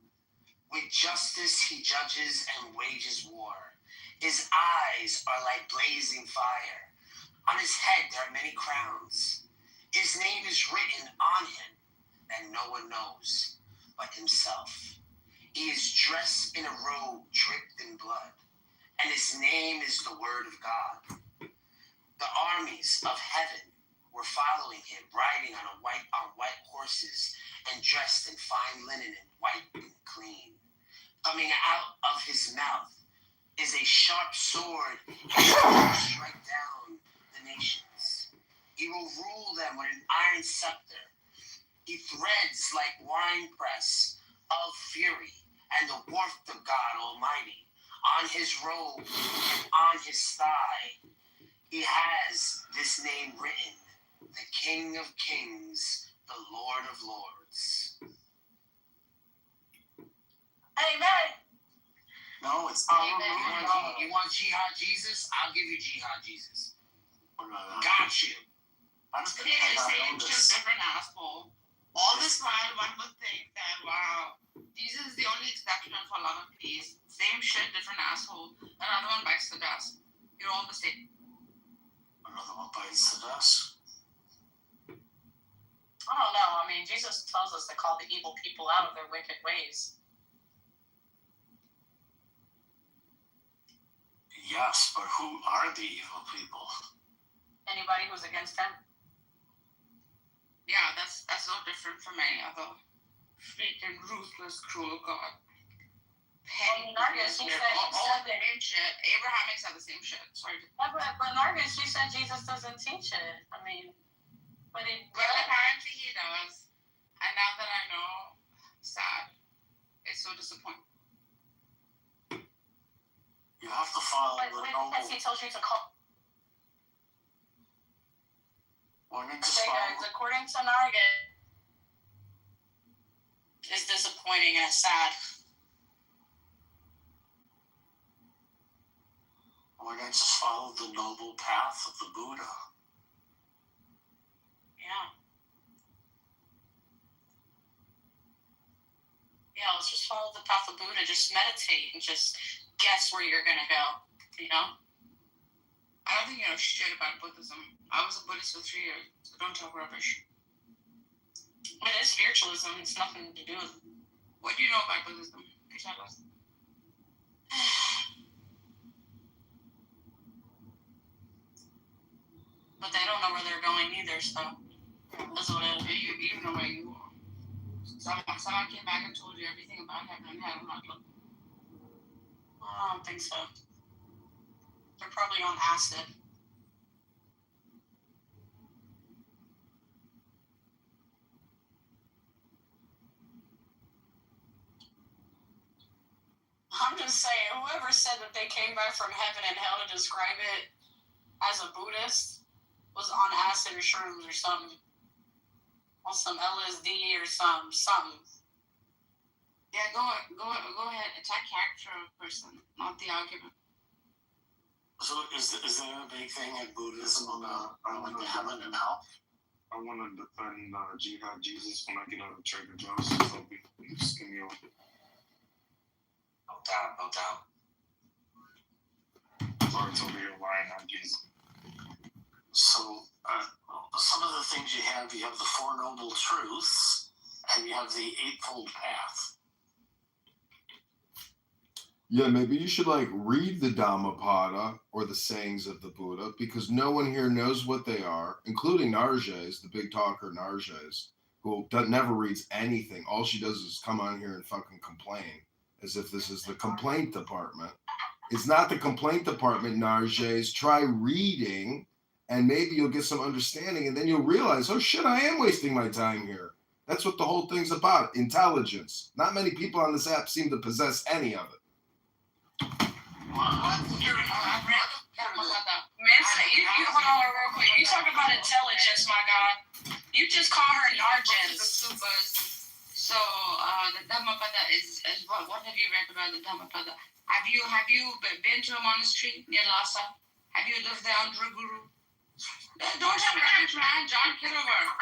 [SPEAKER 3] With justice he judges and wages war. His eyes are like blazing fire. On his head there are many crowns. His name is written on him that no one knows but himself. He is dressed in a robe dripped in blood, and his name is the Word of God. The armies of heaven were following him, riding on white horses and dressed in fine linen and white and clean. Coming out of his mouth is a sharp sword, and he will strike down the nations. He will rule them with an iron scepter. He threads like winepress of fury and the warmth of God Almighty. On his robe and on his thigh, he has this name written: the King of Kings, the Lord of Lords.
[SPEAKER 10] Amen.
[SPEAKER 11] No, it's
[SPEAKER 3] You want Jihad Jesus? I'll give you Jihad Jesus. Got you.
[SPEAKER 4] It is the same, just different asshole. All this while, one would think that, wow, Jesus is the only exception for love and peace. Same shit, different asshole. Another one bites the dust. You're all the same.
[SPEAKER 11] Another one bites the dust.
[SPEAKER 10] I don't know. I mean, Jesus tells us to call the evil people out of their wicked ways.
[SPEAKER 11] Yes, but who are the evil people?
[SPEAKER 10] Anybody who's against him.
[SPEAKER 4] Yeah, that's no different from any other freaking ruthless, cruel God. Petty,
[SPEAKER 10] Nargis, he said
[SPEAKER 4] all the same shit. Abrahamics are the same shit. Sorry.
[SPEAKER 10] But Nargis, she said Jesus doesn't teach it. I mean, but
[SPEAKER 4] apparently he does. And now that I know, I'm sad. It's so disappointing.
[SPEAKER 11] You have to follow the noble.
[SPEAKER 10] Because he tells you to call.
[SPEAKER 11] Okay,
[SPEAKER 10] guys, according to Nargis, it's disappointing and sad.
[SPEAKER 11] Why not just follow the noble path of the Buddha?
[SPEAKER 10] Yeah. Yeah, let's just follow the path of Buddha. Just meditate and just guess where you're gonna go. You know?
[SPEAKER 4] I don't think you know shit about Buddhism. I was a Buddhist for 3 years, so don't talk rubbish.
[SPEAKER 10] It is spiritualism. It's nothing to do with it.
[SPEAKER 4] What do you know about Buddhism? Can you tell us?
[SPEAKER 10] But they don't know where they're going either, so that's what it is.
[SPEAKER 4] You know where you are. Someone came back and told you everything about heaven and hell.
[SPEAKER 10] I don't think so. They're probably on acid. I'm just saying, whoever said that they came back from heaven and hell to describe it as a Buddhist was on acid or shrooms or something. On some LSD or something.
[SPEAKER 4] Yeah, go ahead. Attack character of person, not the argument.
[SPEAKER 11] So is there a big thing in Buddhism about like the heaven and hell?
[SPEAKER 7] I want to defend Jihad Jesus when I get out of Trader Joe's. So just give me a...
[SPEAKER 3] No doubt.
[SPEAKER 7] Bart's over here lying on Jesus.
[SPEAKER 11] So some of the things you have the Four Noble Truths, and you have the Eightfold Path.
[SPEAKER 12] Yeah, maybe you should like read the Dhammapada or the sayings of the Buddha because no one here knows what they are, including Narges, the big talker Narges, who never reads anything. All she does is come on here and fucking complain as if this is the complaint department. It's not the complaint department, Narges. Try reading and maybe you'll get some understanding and then you'll realize, oh shit, I am wasting my time here. That's what the whole thing's about, intelligence. Not many people on this app seem to possess any of it.
[SPEAKER 10] Man, you hold on real quick. You talk about intelligence, my God. You just call her Narges.
[SPEAKER 4] So the Dhammapada is what have you read about the Dhammapada? Have you been to a monastery near Lhasa? Have you lived there under a guru? Don't have rubbish, man. John Kitover.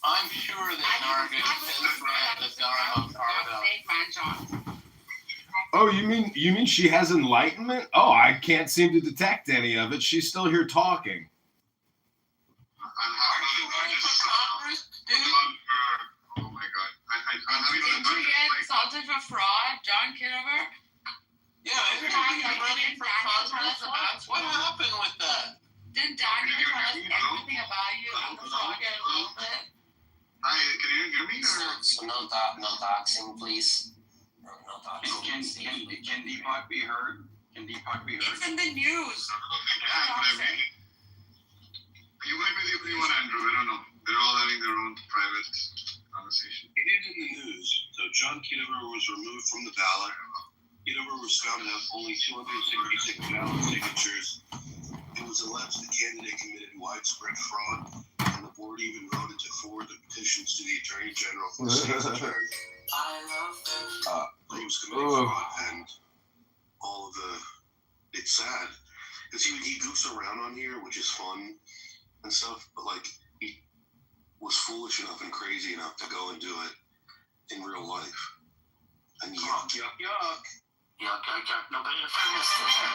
[SPEAKER 8] I'm sure that Nargis has read the Dhammapada.
[SPEAKER 4] Man, John.
[SPEAKER 12] Oh, you mean she has enlightenment? Oh, I can't seem to detect any of it. She's still here talking.
[SPEAKER 8] Aren't you running for Congress, dude?
[SPEAKER 9] Oh my God!
[SPEAKER 4] Did you get assaulted for fraud, John Kitover?
[SPEAKER 8] Yeah, isn't he running for Congress? What happened with that?
[SPEAKER 4] Didn't Daniel tell us everything about you and the fraud a little bit?
[SPEAKER 9] Hi, can you hear me?
[SPEAKER 3] So no doxing, please. No doxing.
[SPEAKER 2] Can Deepak be heard? Can Deepak be heard?
[SPEAKER 4] It's in the news.
[SPEAKER 9] You might be the only one, Andrew. I don't know. They're all having their own private conversation. It is in the news. So John Kitover was removed from the ballot. Kitover was found to have only 266 ballot signatures. It was alleged the candidate committed widespread fraud, and the board even voted to forward the petitions to the Attorney General for the state's attorney.
[SPEAKER 3] I love that.
[SPEAKER 9] He was committing fraud, and all of the... It's sad. Because he goofs around on here, which is fun and stuff, but like, he was foolish enough and crazy enough to go and do it in real life. And yuck.
[SPEAKER 11] No, but in fairness to him,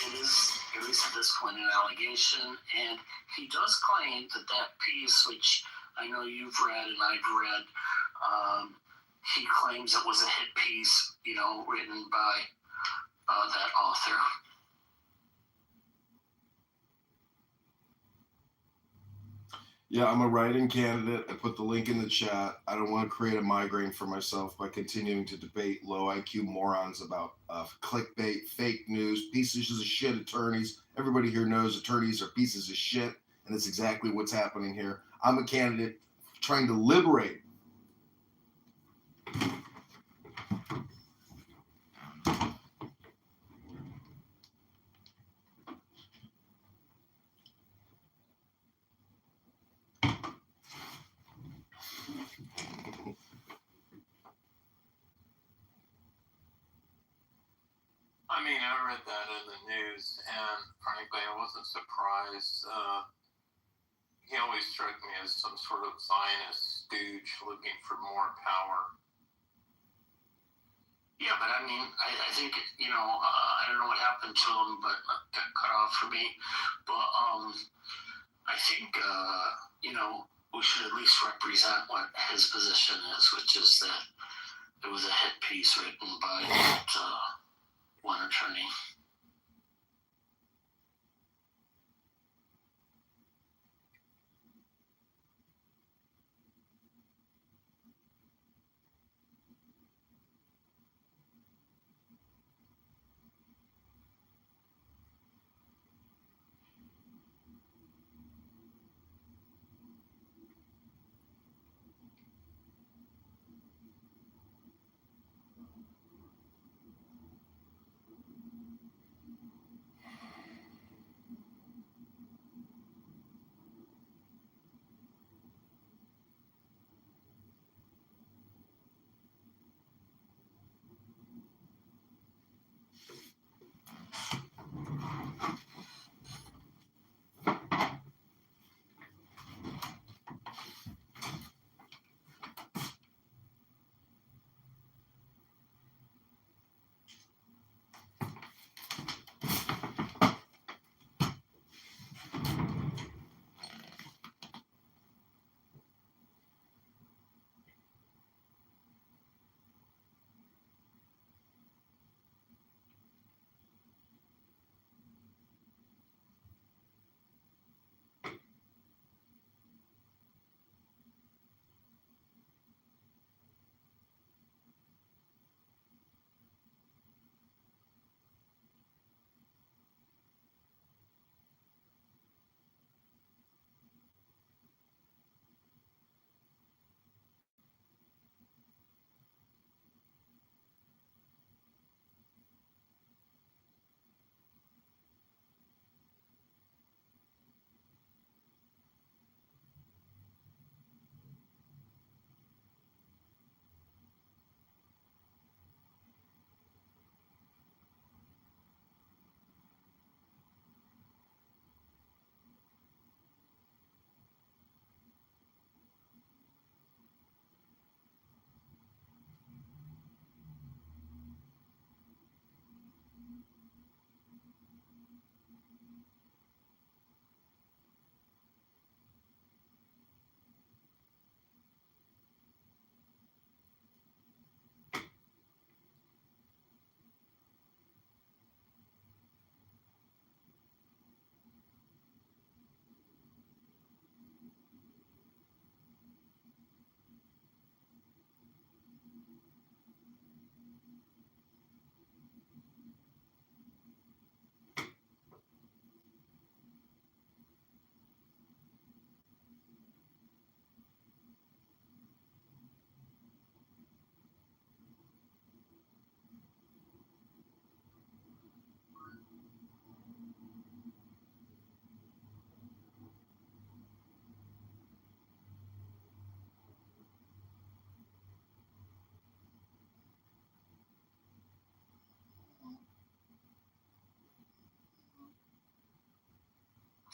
[SPEAKER 11] it is, at least at this point, an allegation, and he does claim that piece, which I know you've read and I've read, he claims it was a hit piece, written by that author.
[SPEAKER 12] Yeah, I'm a write-in candidate. I put the link in the chat. I don't want to create a migraine for myself by continuing to debate low IQ morons about clickbait, fake news, pieces of shit attorneys. Everybody here knows attorneys are pieces of shit, and it's exactly what's happening here. I'm a candidate trying to liberate.
[SPEAKER 8] I mean, I read that in the news, and frankly, I wasn't surprised. He always struck me as some sort of Zionist stooge looking for more power.
[SPEAKER 11] Yeah, but I mean, I think, I don't know what happened to him, but got cut off for me. But I think, we should at least represent what his position is, which is that it was a hit piece written by that one attorney.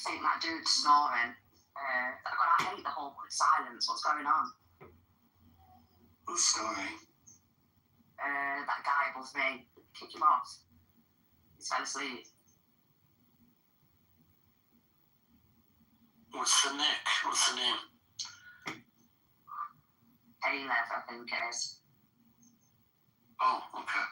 [SPEAKER 13] think that dude's snoring. God, I hate the whole quick silence. What's going on?
[SPEAKER 11] Who's snoring?
[SPEAKER 13] That guy above me. Kick him off. He's fell asleep.
[SPEAKER 11] What's the nick? What's the name?
[SPEAKER 13] Caleb, I think it is.
[SPEAKER 11] Oh, okay.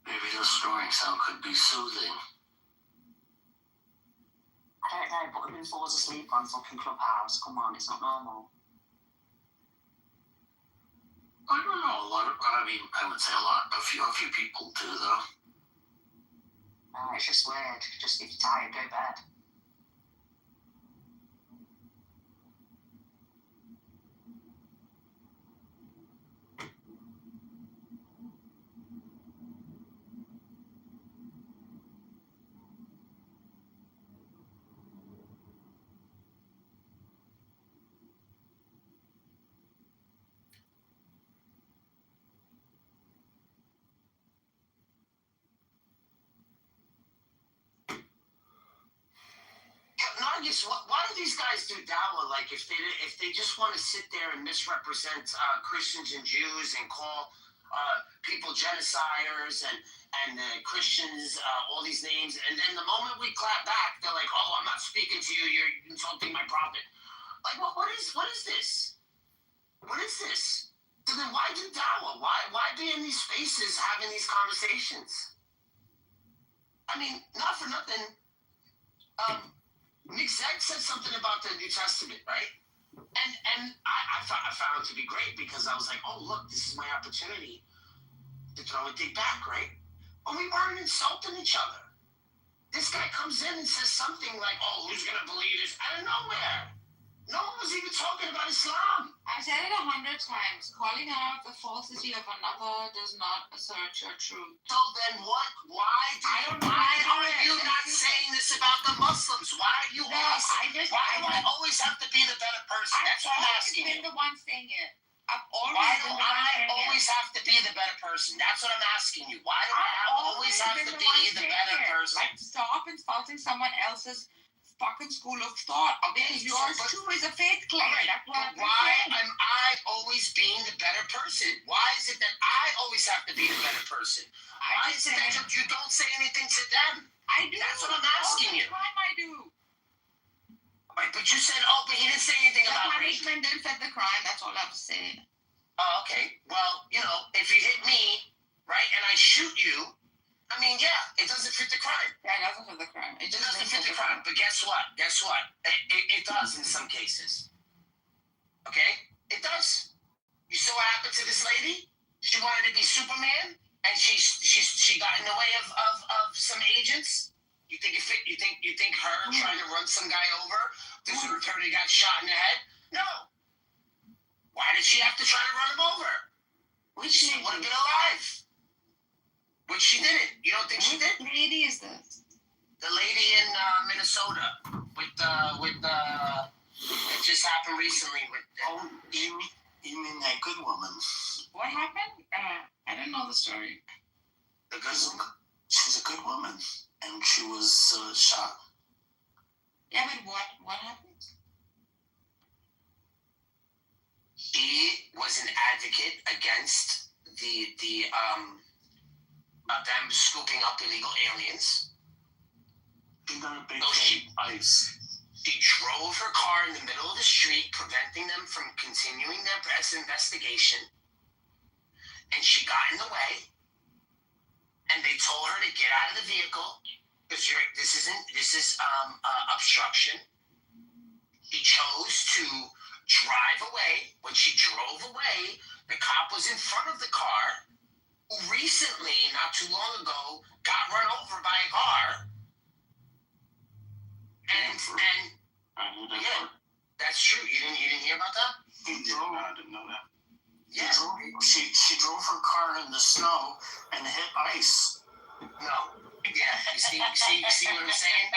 [SPEAKER 11] Maybe the snoring sound could be soothing.
[SPEAKER 13] I don't know, but who falls asleep on fucking Clubhouse? Come on, it's not normal.
[SPEAKER 11] I don't know. I would say a lot. A few people do, though.
[SPEAKER 13] No, it's just weird. Just if you're tired, go to bed.
[SPEAKER 3] Why do these guys do dawa? Like, if they just want to sit there and misrepresent Christians and Jews and call people genociders and Christians all these names, and then the moment we clap back, they're like, "Oh, I'm not speaking to you. You're insulting my prophet." Like, what is this? What is this? So then, why do dawa? Why be in these spaces having these conversations? I mean, not for nothing. Nick Zach said something about the New Testament, right? And I found it to be great because I was like, oh, look, this is my opportunity to throw a dig back, right? But we weren't insulting each other. This guy comes in and says something like, oh, who's going to believe this? Out of nowhere. No one was even talking about Islam.
[SPEAKER 4] I've said it 100 times. Calling out the falsity of another does not assert your truth.
[SPEAKER 3] So then what? Why are you not saying this about the Muslims? Why are you why do I always have to be the better person? That's what I'm asking you.
[SPEAKER 4] I've been the one saying it.
[SPEAKER 3] Why do I always have to be the better person? That's what I'm asking you. Why do I always have to be the better person?
[SPEAKER 4] Like, stop insulting someone else's fucking school of thought. Because yours too is a faith claim.
[SPEAKER 3] Right.
[SPEAKER 4] That's what
[SPEAKER 3] Why am I always being the better person? Why is it that I always have to be the better person? Why is it that you don't say anything to them?
[SPEAKER 4] I do.
[SPEAKER 3] That's what I'm asking you.
[SPEAKER 4] All the time I do.
[SPEAKER 3] Right, but you said, oh, but he didn't say anything
[SPEAKER 4] The
[SPEAKER 3] about rape.
[SPEAKER 4] punishment didn't fit the crime. That's all I have to say.
[SPEAKER 3] Oh, okay. Well, if you hit me, right, and I shoot you, I mean, yeah, it doesn't fit the crime.
[SPEAKER 4] Yeah, it doesn't fit the crime. It
[SPEAKER 3] doesn't fit the crime. But guess what? It does in some cases. Okay? It does. You saw what happened to this lady? She wanted to be Superman, and she got in the way of some agents. You think her trying to run some guy over deserved her to get shot in the head? No. Why did she have to try to run him over? She would have been alive. Which she didn't. You don't think she did?
[SPEAKER 4] What lady is this?
[SPEAKER 3] The lady in Minnesota it just happened recently with.
[SPEAKER 11] You mean that good woman?
[SPEAKER 4] What happened? I didn't know the story.
[SPEAKER 11] The good woman. She's a good woman, and she was shot.
[SPEAKER 4] Yeah, but what happened?
[SPEAKER 3] She was an advocate against them scooping up illegal aliens.
[SPEAKER 11] She got a big
[SPEAKER 3] ice. She drove her car in the middle of the street, preventing them from continuing their investigation. And she got in the way. And they told her to get out of the vehicle because this is obstruction. She chose to drive away. When she drove away, the cop was in front of the car. Who recently, not too long ago, got run over by a car. And yeah, that's true. You didn't hear about that?
[SPEAKER 11] I didn't know that.
[SPEAKER 3] Yeah.
[SPEAKER 11] She drove her car in the snow and hit ice.
[SPEAKER 3] No. Yeah. You see what I'm saying?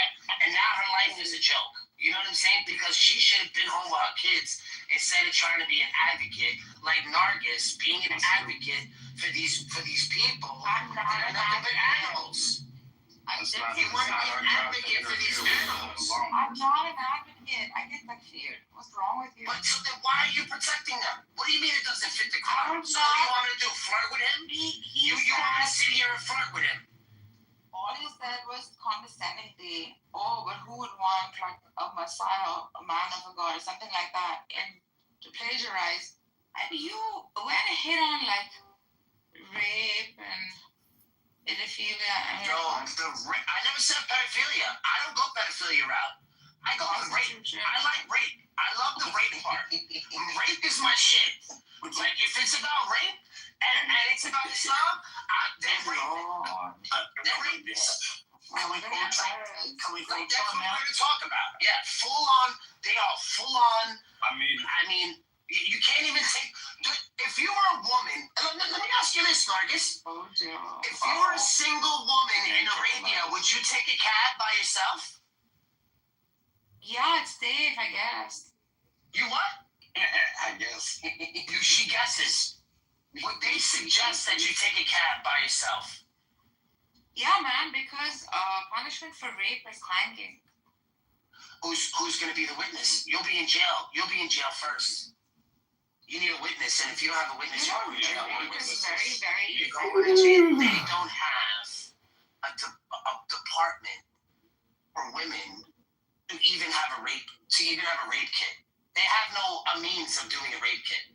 [SPEAKER 3] And now her life is a joke. You know what I'm saying? Because she should have been home with her kids instead of trying to be an advocate like Nargis, being an advocate for these people
[SPEAKER 4] I'm not
[SPEAKER 3] that are
[SPEAKER 4] an
[SPEAKER 3] nothing but
[SPEAKER 4] advocate.
[SPEAKER 3] animals.
[SPEAKER 4] You
[SPEAKER 3] want to be an advocate for these animals.
[SPEAKER 4] I'm not an advocate. I get confused. What's wrong with you?
[SPEAKER 3] But so then why are you protecting them? What do you mean it doesn't fit the
[SPEAKER 4] I'm
[SPEAKER 3] crime? So what do you
[SPEAKER 4] not-
[SPEAKER 3] want to do? Flirt with him? You want to sit here and flirt with him?
[SPEAKER 4] All he said was condescendingly, oh, but who would want like a messiah, a man of a god, or something like that, and to plagiarize? And you went and hit on like rape and pedophilia. I mean,
[SPEAKER 3] I never said pedophilia. I don't go pedophilia route. I go the rape. I like rape. I love the rape part. Rape is my shit. Like if it's about rape and it's about Islam, then rape. Then rape is.
[SPEAKER 11] Can we
[SPEAKER 3] Like, that's what
[SPEAKER 11] vote on
[SPEAKER 3] we're
[SPEAKER 11] that?
[SPEAKER 3] going to talk about. Yeah, full on. They are full on. I mean, you can't even take. If you were a woman, let me ask you this, Nargis.
[SPEAKER 4] Oh, dear.
[SPEAKER 3] If you were a single woman in Arabia, would you take a cab by yourself?
[SPEAKER 4] Yeah, it's safe, I guess.
[SPEAKER 3] You what?
[SPEAKER 11] I guess.
[SPEAKER 3] She guesses. Would they suggest that you take a cab by yourself?
[SPEAKER 4] Yeah, man, because punishment for rape is hanging.
[SPEAKER 3] Who's going to be the witness? You'll be in jail. You'll be in jail first. You need a witness, and if you don't have a witness, you're in jail.
[SPEAKER 4] Rape is very, very
[SPEAKER 3] You go to jail. They don't have a department for women to even have a rape kit. They have no means of doing a rape kit.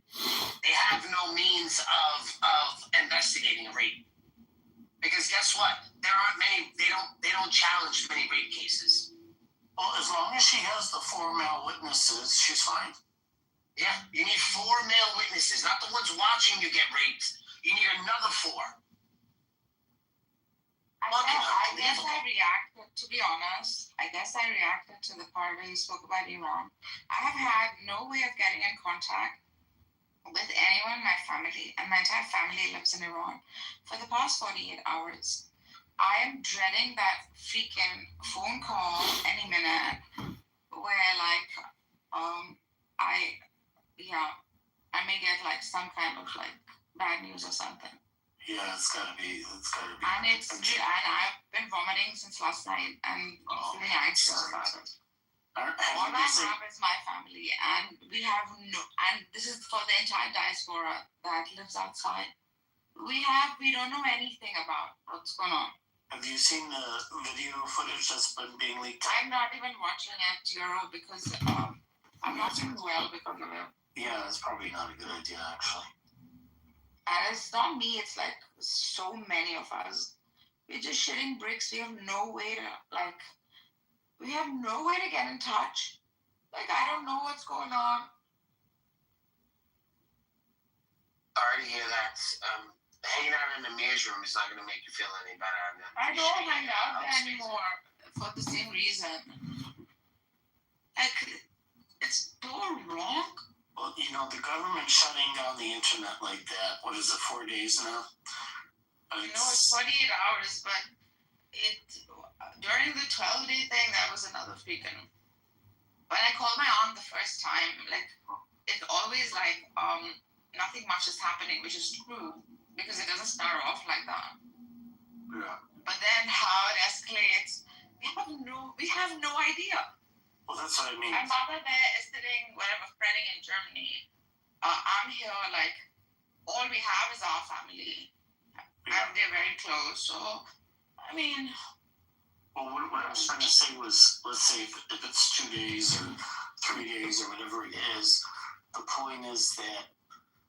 [SPEAKER 3] They have no means of investigating a rape. Because guess what? There aren't many. They don't challenge many rape cases.
[SPEAKER 11] Well, as long as she has the 4 male witnesses, she's fine.
[SPEAKER 3] Yeah, you need 4 male witnesses, not the ones watching you get raped. You need another 4.
[SPEAKER 4] I guess I reacted, to be honest, to the part where you spoke about Iran. I have had no way of getting in contact with anyone in my family, and my entire family lives in Iran, for the past 48 hours. I am dreading that freaking phone call any minute where like I may get like some kind of like bad news or something.
[SPEAKER 11] Yeah, it's gotta be.
[SPEAKER 4] And I've been vomiting since last night and feeling anxious about it. All I have is my family, and we have and this is for the entire diaspora that lives outside. We don't know anything about what's going on.
[SPEAKER 11] Have you seen the video footage that's been being leaked?
[SPEAKER 4] I'm not even watching it, Euro, because I'm not doing well because of it.
[SPEAKER 11] Yeah, it's probably not a good idea, actually.
[SPEAKER 4] And it's not me, it's like so many of us. We're just shitting bricks. We have no way to get in touch. Like, I don't know what's going on.
[SPEAKER 3] Sorry to hear that. Hanging out in the mayor's room is not going to make you feel any better.
[SPEAKER 4] I don't hang out there anymore for the same reason. Like, it's so wrong.
[SPEAKER 11] Well, the government shutting down the internet like that, what is it, 4 days now?
[SPEAKER 4] It's 48 hours, but during the 12-day thing, that was another freaking. When I called my aunt the first time, like, it's always like, nothing much is happening, which is true, because it doesn't start off like that.
[SPEAKER 11] Yeah.
[SPEAKER 4] But then how it escalates, we have no idea.
[SPEAKER 11] Well, that's what I mean.
[SPEAKER 4] My mother there is sitting, fretting in Germany. I'm here, like, all we have is our family.
[SPEAKER 11] Yeah.
[SPEAKER 4] And they're very close, so, I mean.
[SPEAKER 11] Well, what I was trying to say was, let's say if it's 2 days or 3 days or whatever it is, the point is that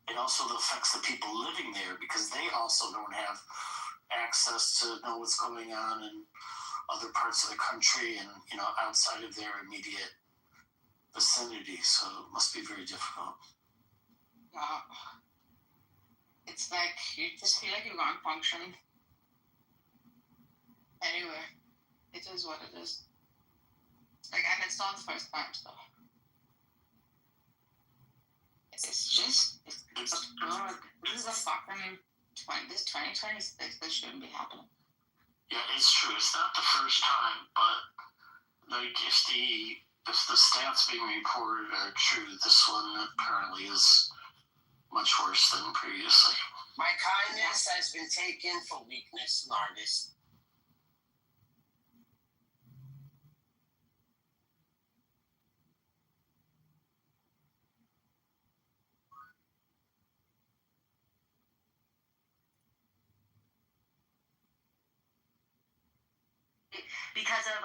[SPEAKER 11] it also affects the people living there because they also don't have access to know what's going on in other parts of the country and, outside of their immediate vicinity. So it must be very difficult.
[SPEAKER 4] It's like you just feel like you can't function. Anyway, it is what it is. Like, and it's not the first time, so. It's good. This is a fucking 2026. This shouldn't be happening.
[SPEAKER 11] Yeah, it's true. It's not the first time, but like if the if the stats being reported are true, this one apparently is much worse than previously.
[SPEAKER 3] My kindness has been taken for weakness, Nardis.
[SPEAKER 13] Because of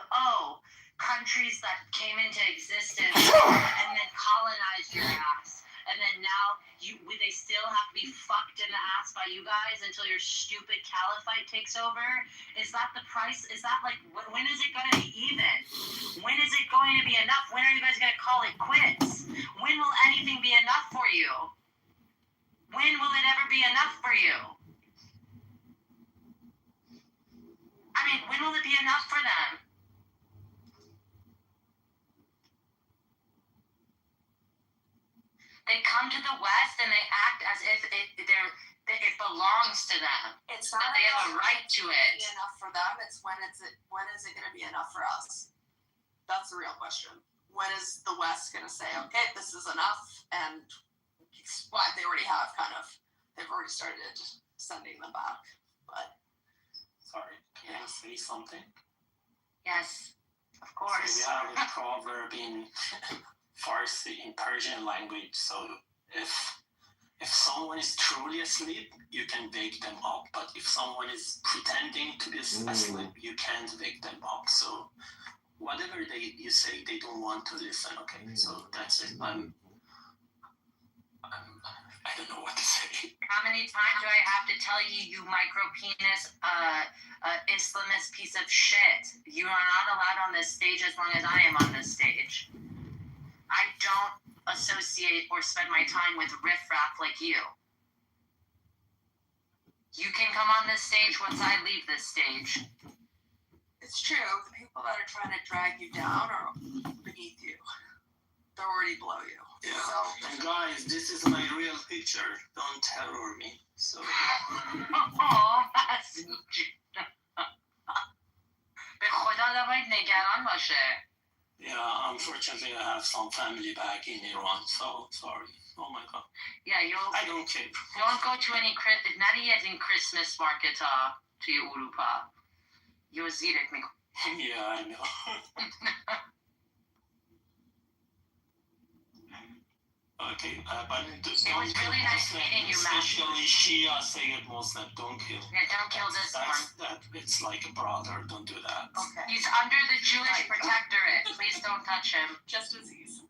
[SPEAKER 13] countries that came into existence and then colonized your ass, and then now they still have to be fucked in the ass by you guys until your stupid caliphate takes over. Is that the price? Is that like when is it going to be even? When is it going to be enough? When are you guys going to call it quits? When will anything be enough for you? When will it ever be enough for you? I mean, when will it be enough for them? They come to the West and they act as if it belongs to them.
[SPEAKER 10] It's not
[SPEAKER 13] that they have a right to it.
[SPEAKER 10] Be enough for them. It's when is it going to be enough for us? That's the real question. When is the West going to say, okay, this is enough? And what they already have they've already started sending them back. But
[SPEAKER 11] Sorry, can I say something?
[SPEAKER 13] Yes, of course.
[SPEAKER 11] So we have a proverb in Farsi, in Persian language. So if someone is truly asleep, you can wake them up. But if someone is pretending to be asleep, you can't wake them up. So whatever you say, they don't want to listen. Okay, so that's it. I don't know what to say.
[SPEAKER 13] How many times do I have to tell you, you micro penis, Islamist piece of shit? You are not allowed on this stage as long as I am on this stage. I don't associate or spend my time with riffraff like you. You can come on this stage once I leave this stage.
[SPEAKER 10] it's true. The people that are trying to drag you down are beneath you. They're already below you.
[SPEAKER 11] Yeah.
[SPEAKER 10] So,
[SPEAKER 11] And guys, this is my real picture. Don't terror me. So
[SPEAKER 13] به خدا آدم نگران باشه.
[SPEAKER 11] yeah, unfortunately I have some family back in Iran, so sorry. Oh my god.
[SPEAKER 13] Yeah,
[SPEAKER 11] I don't care.
[SPEAKER 13] don't go to نری از این Christmas market ها توی اروپا. یو زیرت میکنم.
[SPEAKER 11] Yeah, I know. Okay, but
[SPEAKER 13] It was really nice meeting you, Matt.
[SPEAKER 11] especially Shia Sayyid Muslim, don't kill.
[SPEAKER 13] Yeah, don't kill this one.
[SPEAKER 11] It's like a brother, don't do that.
[SPEAKER 10] okay.
[SPEAKER 13] He's under the Jewish protectorate. Please don't touch him.
[SPEAKER 10] Just disease.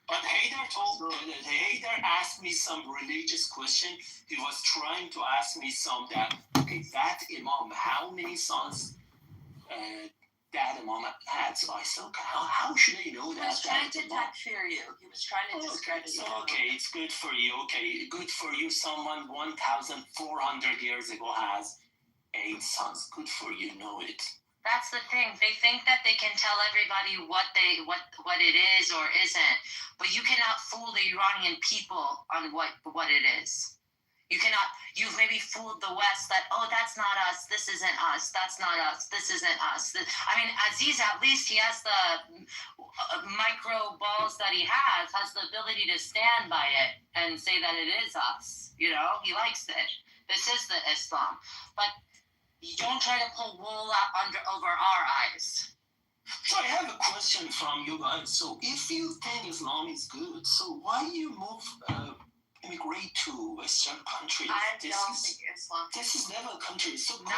[SPEAKER 11] But Hader asked me some religious question. He was trying to ask me some that Imam, how many sons that Imam had? So I said, okay, how should I know
[SPEAKER 10] He
[SPEAKER 11] that?
[SPEAKER 10] was trying to fear you. He was trying to discredit you.
[SPEAKER 11] Okay, it's good for you. Okay, good for you. Someone 1,400 years ago has 8 sons. Good for you. Know it.
[SPEAKER 13] That's the thing. They think that they can tell everybody what it is or isn't, but you cannot fool the Iranian people on what it is. You've maybe fooled the West that, that's not us, this isn't us, that's not us, this isn't us. I mean, Aziz, at least he has the micro balls that he has the ability to stand by it and say that it is us. You know, he likes it. This is the Islam. But you don't try to pull wool over our eyes.
[SPEAKER 11] So I have a question from you guys. So if you think Islam is good, so why you immigrate to Western countries?
[SPEAKER 10] I don't think Islam.
[SPEAKER 11] This is never a country. So
[SPEAKER 13] Not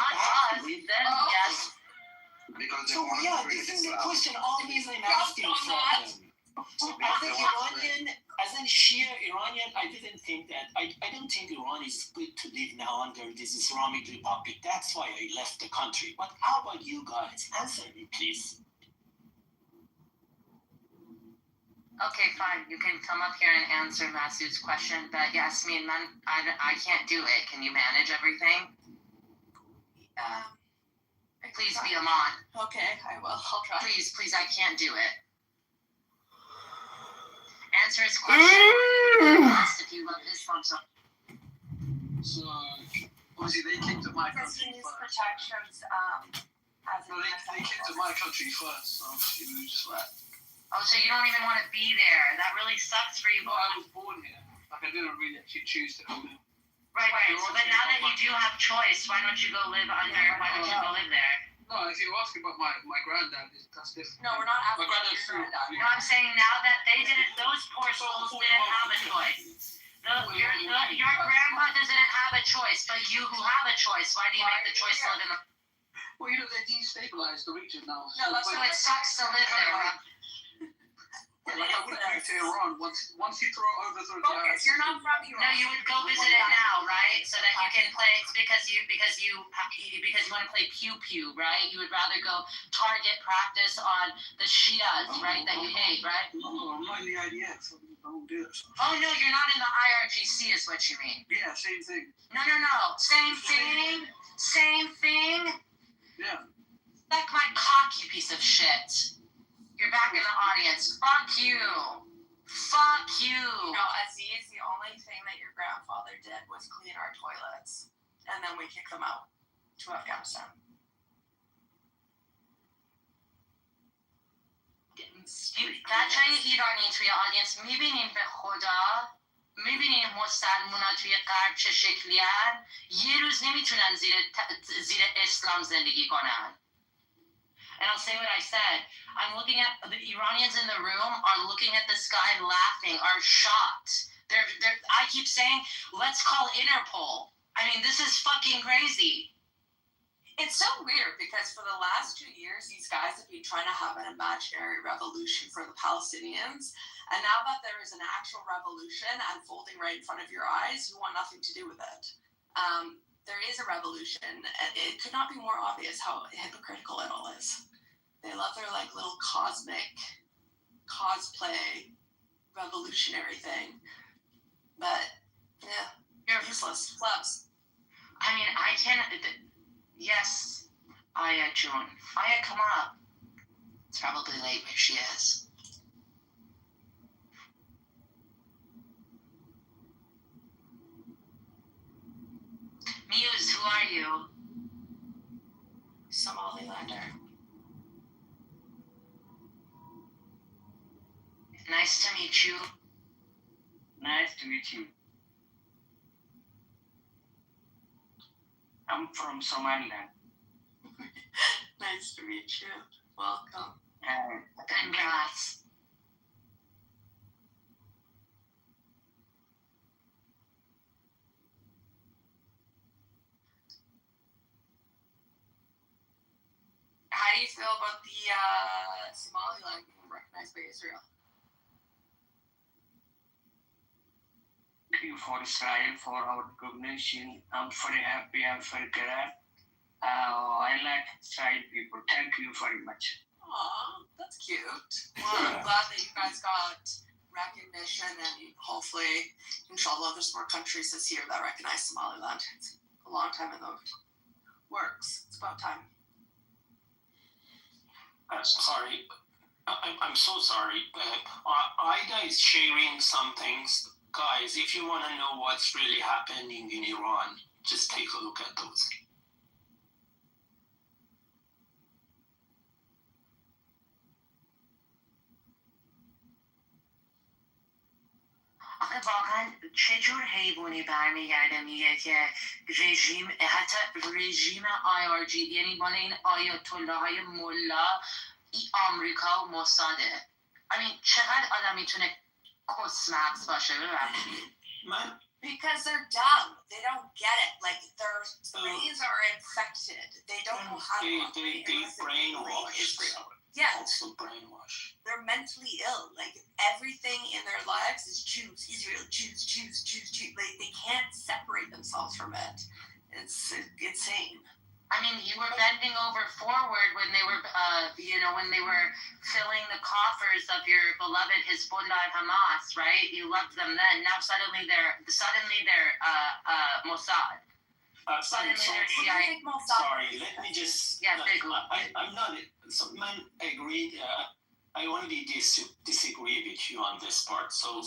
[SPEAKER 13] us. Then yes.
[SPEAKER 7] Because they
[SPEAKER 11] So
[SPEAKER 7] want
[SPEAKER 11] yeah,
[SPEAKER 7] to bring
[SPEAKER 11] this is the
[SPEAKER 7] Islam.
[SPEAKER 11] question always I'm asking from them. So as an Iranian, as a Shia Iranian, I didn't think that. I don't think Iran is good to live now under this Islamic Republic. That's why I left the country. But how about you guys? Answer me, please.
[SPEAKER 13] Okay, fine. You can come up here and answer Masood's question. But Yasmin, I can't do it. Can you manage everything? Please be Amon.
[SPEAKER 10] Okay, I will. I'll try.
[SPEAKER 13] Please, I can't do it. Answer his question. If you love Islam, so
[SPEAKER 2] So, obviously they kicked up my
[SPEAKER 10] Because he
[SPEAKER 2] country
[SPEAKER 10] needs
[SPEAKER 2] first.
[SPEAKER 10] protections
[SPEAKER 3] as
[SPEAKER 14] No, they came to my country first, so we just left.
[SPEAKER 13] Oh, so you don't even want to be there. That really sucks for you.
[SPEAKER 14] No, I was born here. Like, I didn't really actually choose to come here.
[SPEAKER 13] Right. So, but now that you do have choice, why don't you go live under? Why don't you go live there?
[SPEAKER 14] No, if you're asking about my granddad, that's different.
[SPEAKER 3] No, we're not
[SPEAKER 14] My
[SPEAKER 3] asking about
[SPEAKER 14] granddad's
[SPEAKER 3] your granddad.
[SPEAKER 13] No, I'm saying now that they didn't, those poor souls didn't have a choice. Your grandma doesn't have a choice, but you who have a choice, why do you make the choice to live in the?
[SPEAKER 14] Well, you know, they destabilized the region now.
[SPEAKER 3] No, that's
[SPEAKER 13] So it sucks to live there.
[SPEAKER 14] Like, I would move to Iran once you overthrow the
[SPEAKER 3] Focus, you're not from Iran.
[SPEAKER 13] No, you would go visit it now, right? So that you can play. It's because you want to play pew pew, right? You would rather go target practice on the Shias, right? That you hate, right?
[SPEAKER 14] No, I'm not in the IDF. I don't do this.
[SPEAKER 13] Oh no, you're not in the IRGC, is what you mean.
[SPEAKER 14] Yeah, same thing.
[SPEAKER 13] No, same thing.
[SPEAKER 14] Yeah.
[SPEAKER 13] Like my cock, you piece of shit. You're back in the audience. Fuck you.
[SPEAKER 3] You know, Aziz, the only thing that your grandfather did was clean our toilets, and then we kicked them out to Afghanistan.
[SPEAKER 13] بچه‌های ایرانی توی آدینس میبینین به خدا میبینین مسلمونا توی غرب چه شکلی هن؟ یه روز نمیتونن زیر اسلام زندگی کنن. And I'll say what I said. I'm looking at the Iranians in the room are looking at the sky laughing, are shocked. I keep saying, let's call Interpol. I mean, this is fucking crazy.
[SPEAKER 3] It's so weird because for the last 2 years, these guys have been trying to have an imaginary revolution for the Palestinians. And now that there is an actual revolution unfolding right in front of your eyes, you want nothing to do with it. There is a revolution. It could not be more obvious how hypocritical it all is. They love their like little cosmic cosplay revolutionary thing. But yeah, you're useless. Clubs.
[SPEAKER 13] I mean, I can't. Yes, Aya June. Aya, come up. It's probably late where she is. Muse, who are you?
[SPEAKER 3] Somalilander.
[SPEAKER 13] Nice to meet you.
[SPEAKER 15] Nice to meet you. I'm from Somaliland.
[SPEAKER 3] Nice to meet you. Welcome.
[SPEAKER 13] Congrats.
[SPEAKER 3] How do you feel about the Somaliland being recognized by Israel?
[SPEAKER 15] Thank you for Israel for our recognition. I'm very happy. I'm very glad. I like Israel people. Thank you very much.
[SPEAKER 3] Aw, that's cute. Well, I'm glad that you guys got recognition, and hopefully, inshallah, there's more countries this year that recognize Somaliland. It's a long time in the works. It's about time.
[SPEAKER 11] Sorry. I'm so sorry. Ida is sharing some things. Guys, if you want to know what's really happening in Iran, just take a look at those.
[SPEAKER 13] آخه واقعا چجور حیوانی برمیگرده میگه که رژیم حتی رژیم IRG یعنی مال این آیت الله های ملا آمریکا و موساده. I mean چقدر آدم میتونه کس مغز باشه ببخشید.
[SPEAKER 3] Because they're dumb. They don't get it. Like, their brains are infected. They don't know how to
[SPEAKER 11] They brainwash.
[SPEAKER 3] Israel. Yeah.
[SPEAKER 11] Also brainwash.
[SPEAKER 3] They're mentally ill. Like, everything in their lives is Jews, Israel, Jews. Like, they can't separate themselves from it. It's insane.
[SPEAKER 13] I mean, you were bending over forward when they were, when they were filling the coffers of your beloved Hezbollah and Hamas, right? You loved them then. Now suddenly they're Mossad. Suddenly they're CIA.
[SPEAKER 11] Sorry, let me just.
[SPEAKER 13] Yeah,
[SPEAKER 11] I'm not. Some men agreed. I only disagree with you on this part. So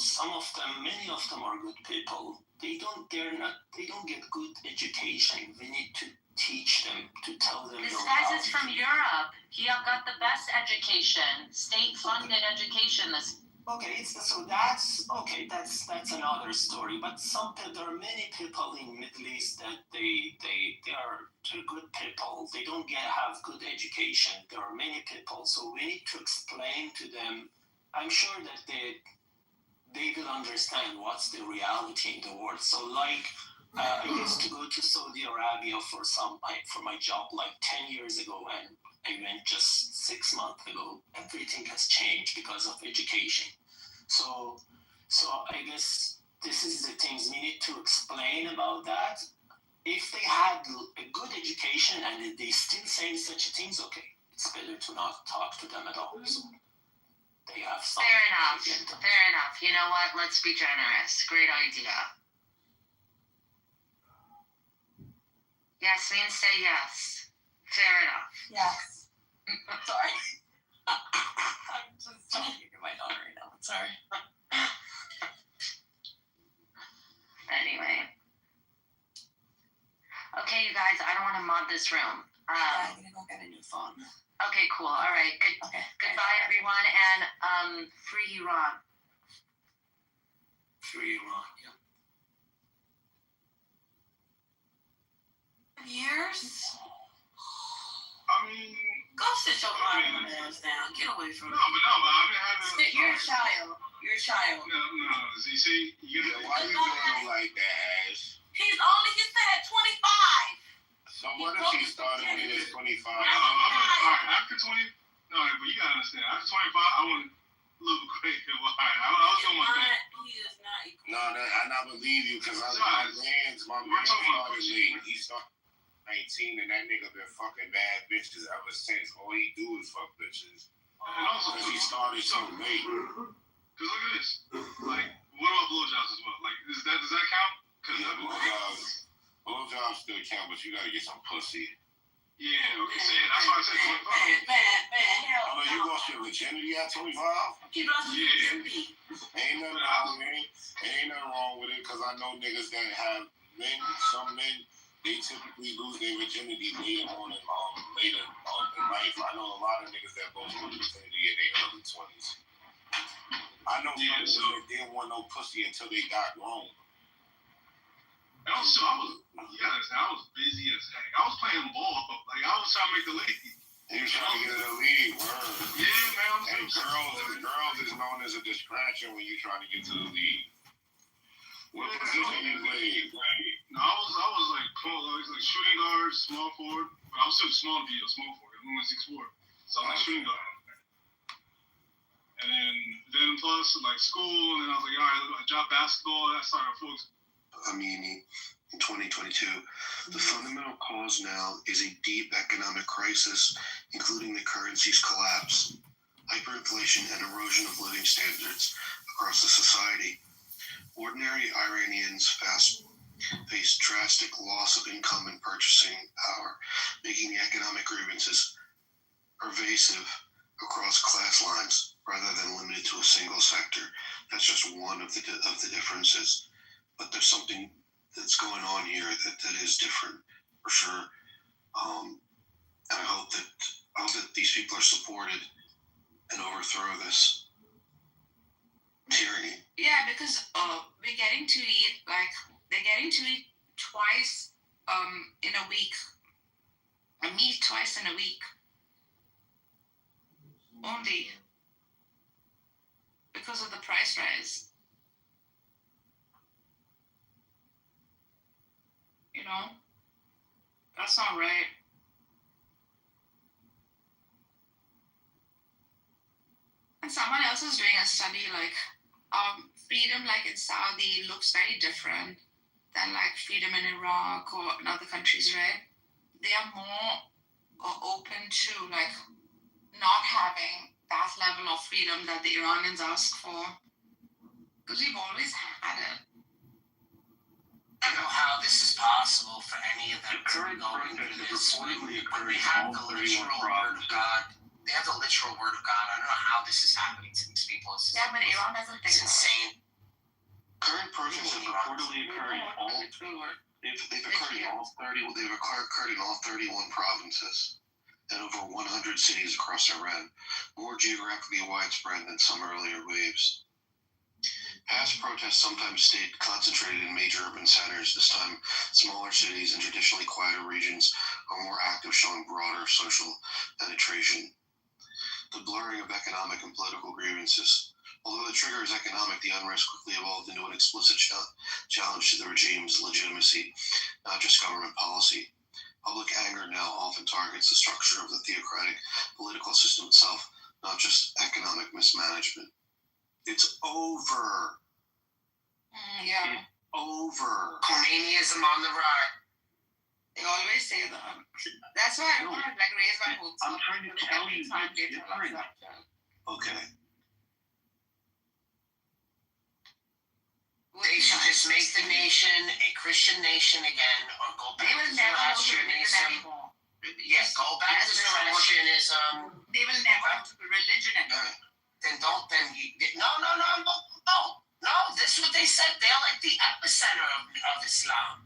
[SPEAKER 11] many of them are good people. They don't get good education. We need to teach them, to tell them.
[SPEAKER 13] This guy's is from Europe. He got the best education, state-funded education.
[SPEAKER 11] Okay, so that's okay. That's another story. But there are many people in Middle East that they're good people. They don't have good education. There are many people, so we need to explain to them. I'm sure that they will understand what's the reality in the world. So like. I used to go to Saudi Arabia for my job like 10 years ago, and I went just 6 months ago. Everything has changed because of education. So I guess this is the things we need to explain about that. If they had a good education and they still saying such things, okay, it's better to not talk to them at all. So they have something.
[SPEAKER 13] Fair enough. You know what? Let's be generous. Great idea. Yes means say yes. Fair enough.
[SPEAKER 10] Yes. Sorry. I'm just talking to my daughter right now. Sorry.
[SPEAKER 13] Anyway. Okay, you guys, I don't want to mod this room.
[SPEAKER 10] I'm gonna go get a new phone.
[SPEAKER 13] Okay, cool. All right. Goodbye, everyone, and free Iran.
[SPEAKER 11] Free Iran. Yeah.
[SPEAKER 10] Years?
[SPEAKER 6] I mean,
[SPEAKER 10] go sit your mom ass down. Get away from me.
[SPEAKER 6] No, but I've been having.
[SPEAKER 10] You're a child. You're a child.
[SPEAKER 6] No. See, you know
[SPEAKER 8] Why you doing him like that, Ash?
[SPEAKER 10] He said 25.
[SPEAKER 8] So what if he started when he was 25?
[SPEAKER 6] After 20. No, but you gotta understand. After 25, I went a little crazy. I was doing my thing.
[SPEAKER 10] He is not equal.
[SPEAKER 8] No, and I believe you because my man started late. He started 19 and that nigga been fucking bad bitches ever since. All he do is fuck bitches.
[SPEAKER 6] And also,
[SPEAKER 8] he started so late.
[SPEAKER 6] Cause look at this. Like, what about blowjobs as well? Like, does that count?
[SPEAKER 8] Yeah, blowjobs still count, but you gotta get some pussy.
[SPEAKER 6] Yeah, okay, so that's why I said 25.
[SPEAKER 10] Man, hell.
[SPEAKER 8] Oh, you lost your virginity at 25?
[SPEAKER 10] He lost his virginity.
[SPEAKER 8] Ain't nothing wrong with it. Ain't nothing wrong with it, because I know niggas that have some men, they typically lose their virginity later on in life. I know a lot of niggas that lost their virginity in their early 20s. I know some niggas that didn't want no pussy until they got grown.
[SPEAKER 6] And also, I was busy as heck. I was playing ball. Like, I was trying to make the league.
[SPEAKER 8] You trying to get in the league, word.
[SPEAKER 6] Yeah, man.
[SPEAKER 8] And girls is known as a distraction when you trying to get to the league. What position you played?
[SPEAKER 6] No, I was like shooting guard, small forward. But I was still small to be a small forward. I'm only 6'4". So I was like shooting guard. And then plus like school, and then I was like, all right, I dropped basketball. I started focusing.
[SPEAKER 16] Amini in 2022. The fundamental cause now is a deep economic crisis, including the currency's collapse, hyperinflation, and erosion of living standards across the society. Ordinary Iranians face drastic loss of income and purchasing power, making the economic grievances pervasive across class lines rather than limited to a single sector. That's just one of the differences. But there's something that's going on here that is different for sure. And I hope that these people are supported and overthrow this tyranny.
[SPEAKER 4] Yeah, because they're getting to eat twice in a week. Meat twice in a week. Only because of the price rise. You know? That's not right. And someone else is doing a study like freedom like in Saudi looks very different than like freedom in Iraq or in other countries, right? They are more open to like not having that level of freedom that the Iranians ask for. Because we've always had it.
[SPEAKER 3] I don't know how this is possible for any of them to be going through this when they have the literal word of God. They have the literal word of God. I don't know how this is happening to these people. But
[SPEAKER 4] Iran doesn't think
[SPEAKER 3] it's insane.
[SPEAKER 16] Current protests have reportedly occurred in all They've occurred in all 31 provinces and over 100 cities across Iran, more geographically widespread than some earlier waves. Past protests sometimes stayed concentrated in major urban centers. This time, smaller cities and traditionally quieter regions are more active, showing broader social penetration. The blurring of economic and political grievances. Although the trigger is economic, the unrest quickly evolved into an explicit challenge to the regime's legitimacy, not just government policy. Public anger now often targets the structure of the theocratic political system itself, not just economic mismanagement. It's over.
[SPEAKER 4] Yeah.
[SPEAKER 16] It's over.
[SPEAKER 3] Communism on the right.
[SPEAKER 4] They always say that. That's why I don't want to like raise my hopes.
[SPEAKER 16] I'm trying to tell you,
[SPEAKER 4] Time
[SPEAKER 16] it's
[SPEAKER 4] they tell us
[SPEAKER 16] different.
[SPEAKER 4] that.
[SPEAKER 16] Okay.
[SPEAKER 3] They should just make the nation a Christian nation again, or go back
[SPEAKER 4] They will
[SPEAKER 3] to
[SPEAKER 4] never go to religion
[SPEAKER 3] Zoroastrianism.
[SPEAKER 4] anymore.
[SPEAKER 3] Yeah, go back to Zoroastrianism.
[SPEAKER 4] They will never go to religion anymore.
[SPEAKER 3] Then don't. No. This is what they said. They're like the epicenter of Islam.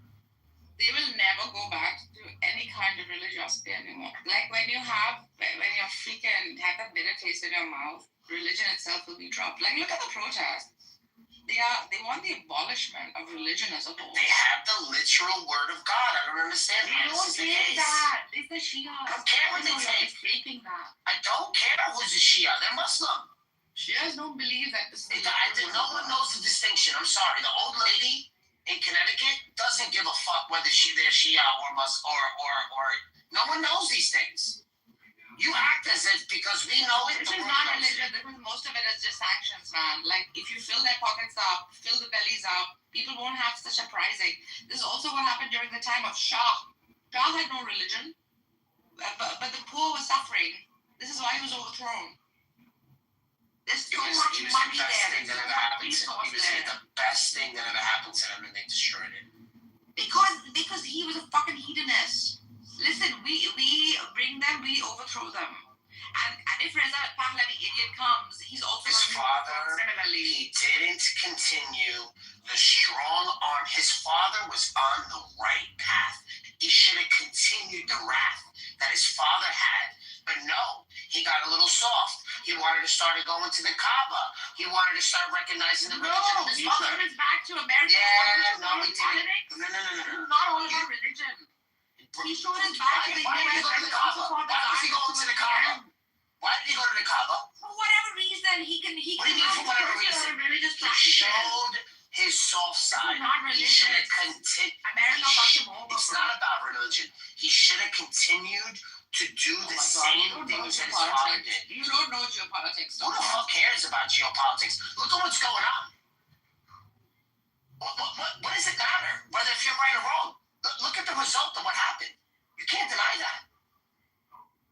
[SPEAKER 4] They will never go back to any kind of religiosity anymore. Like when you're freaking have that bitter taste in your mouth, religion itself will be dropped. Like look at the protests. They want the abolishment of religion as a whole.
[SPEAKER 3] They have the literal word of God. I don't understand
[SPEAKER 4] They
[SPEAKER 3] how
[SPEAKER 4] don't
[SPEAKER 3] this is the
[SPEAKER 4] say
[SPEAKER 3] case.
[SPEAKER 4] that. They say Shia.
[SPEAKER 3] I don't care what they
[SPEAKER 4] They're
[SPEAKER 3] say.
[SPEAKER 4] faking that.
[SPEAKER 3] I don't care who's a Shia. They're Muslim.
[SPEAKER 4] Shias don't believe that this is
[SPEAKER 3] No one knows the distinction. I'm sorry. The old lady in Connecticut doesn't give a fuck whether they're Shia or Muslim or no one knows these things. You act as if because we know it.
[SPEAKER 4] This is not religion. Most of it is just sanctions, man. Like if you fill their pockets up, fill the bellies up, people won't have such uprising. This is also what happened during the time of Shah. Shah had no religion, but the poor were suffering. This is why he was overthrown. There's so much money there.
[SPEAKER 3] He was the best thing that ever happened to them, and they destroyed it.
[SPEAKER 4] Because he was a fucking hedonist. Listen, we bring them, we overthrow them. And if Reza Pahlavi idiot comes, he's also
[SPEAKER 3] his father.
[SPEAKER 4] Similarly,
[SPEAKER 3] He didn't continue the strong arm. His father was on the right path. He should have continued the wrath that his father had. But no, he got a little soft. He wanted to start going to the Kaaba. He wanted to start recognizing the religion of his
[SPEAKER 4] he
[SPEAKER 3] mother.
[SPEAKER 4] turned his back to America.
[SPEAKER 3] Yeah, no, he didn't.
[SPEAKER 4] Politics.
[SPEAKER 3] No.
[SPEAKER 4] It's not all about religion. He showed his back to the
[SPEAKER 3] Why did he go to the Kaaba? Why was he going to the Kaaba? Why did he go to the Kaaba?
[SPEAKER 4] For whatever reason, he can.
[SPEAKER 3] What do you mean for whatever reason?
[SPEAKER 4] Religious
[SPEAKER 3] He
[SPEAKER 4] practices.
[SPEAKER 3] showed his soft side.
[SPEAKER 4] not
[SPEAKER 3] He
[SPEAKER 4] religion.
[SPEAKER 3] should have continued.
[SPEAKER 4] America fucked him over.
[SPEAKER 3] It's not about religion. He should have continued to do the same things that his father did.
[SPEAKER 4] You don't know geopolitics.
[SPEAKER 3] Who the fuck cares about geopolitics? Look at what's going on. What does it matter? Whether if you're right or wrong. Look at the result of what happened. You can't deny that.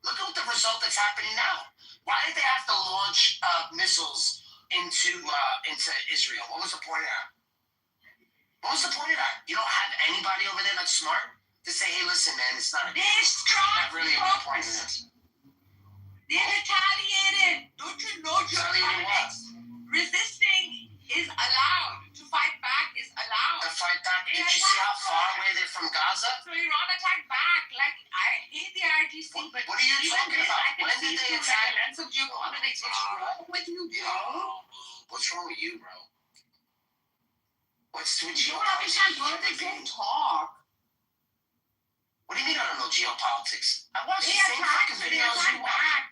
[SPEAKER 3] Look at the result that's happening now. Why did they have to launch missiles into Israel? What was the point of that? What was the point of that? You don't have anybody over there that's smart to say, hey, listen, man, it's not not really a good point of this.
[SPEAKER 4] They retaliated. Don't you know geopolitics? Resisting is allowed. To fight back is allowed.
[SPEAKER 3] To fight back? Did you see how far away they're from Gaza?
[SPEAKER 4] So Iran attacked back. Like, I hate the IRGC, but
[SPEAKER 3] what are you talking about? When did they attack?
[SPEAKER 4] The lens of geopolitics. What's wrong with you, bro?
[SPEAKER 3] What's wrong with you, bro? What's with
[SPEAKER 4] You don't understand politics. Don't talk.
[SPEAKER 3] What do you mean I don't know geopolitics? I watched
[SPEAKER 4] They
[SPEAKER 3] the same
[SPEAKER 4] attacked.
[SPEAKER 3] fucking
[SPEAKER 4] They
[SPEAKER 3] videos you
[SPEAKER 4] attacked
[SPEAKER 3] watch.
[SPEAKER 4] back.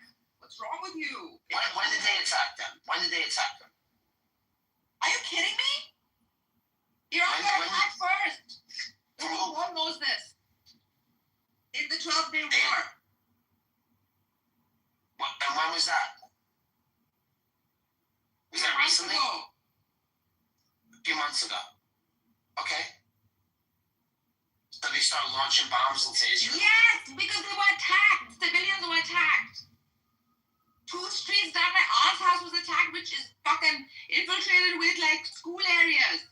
[SPEAKER 4] What's wrong with you?
[SPEAKER 3] When did they attack them? When did they attack them?
[SPEAKER 4] Are you kidding me? Iran got attacked first. The whole world knows this. In the 12-day war.
[SPEAKER 3] And when was that? Was that recently? A few months ago. Okay. So they started launching bombs into Israel?
[SPEAKER 4] Yes, because they were attacked. Civilians were attacked. 2 streets down my aunt's house was attacked, which is fucking infiltrated with like school areas.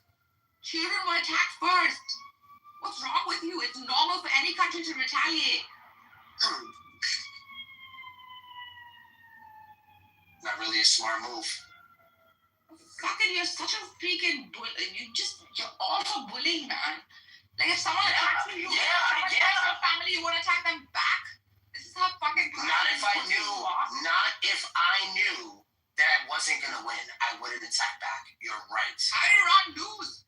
[SPEAKER 4] Children were attacked first. What's wrong with you? It's normal for any country to retaliate.
[SPEAKER 3] Not really a smart move.
[SPEAKER 4] Fucking, you're such a freaking bull. You're also bullying, man. Like if someone attacks you, attacks your family, you want to attack them back? This is how fucking.
[SPEAKER 3] Not if I knew that I wasn't gonna win. I wouldn't attack back. You're right.
[SPEAKER 4] How did Iran lose?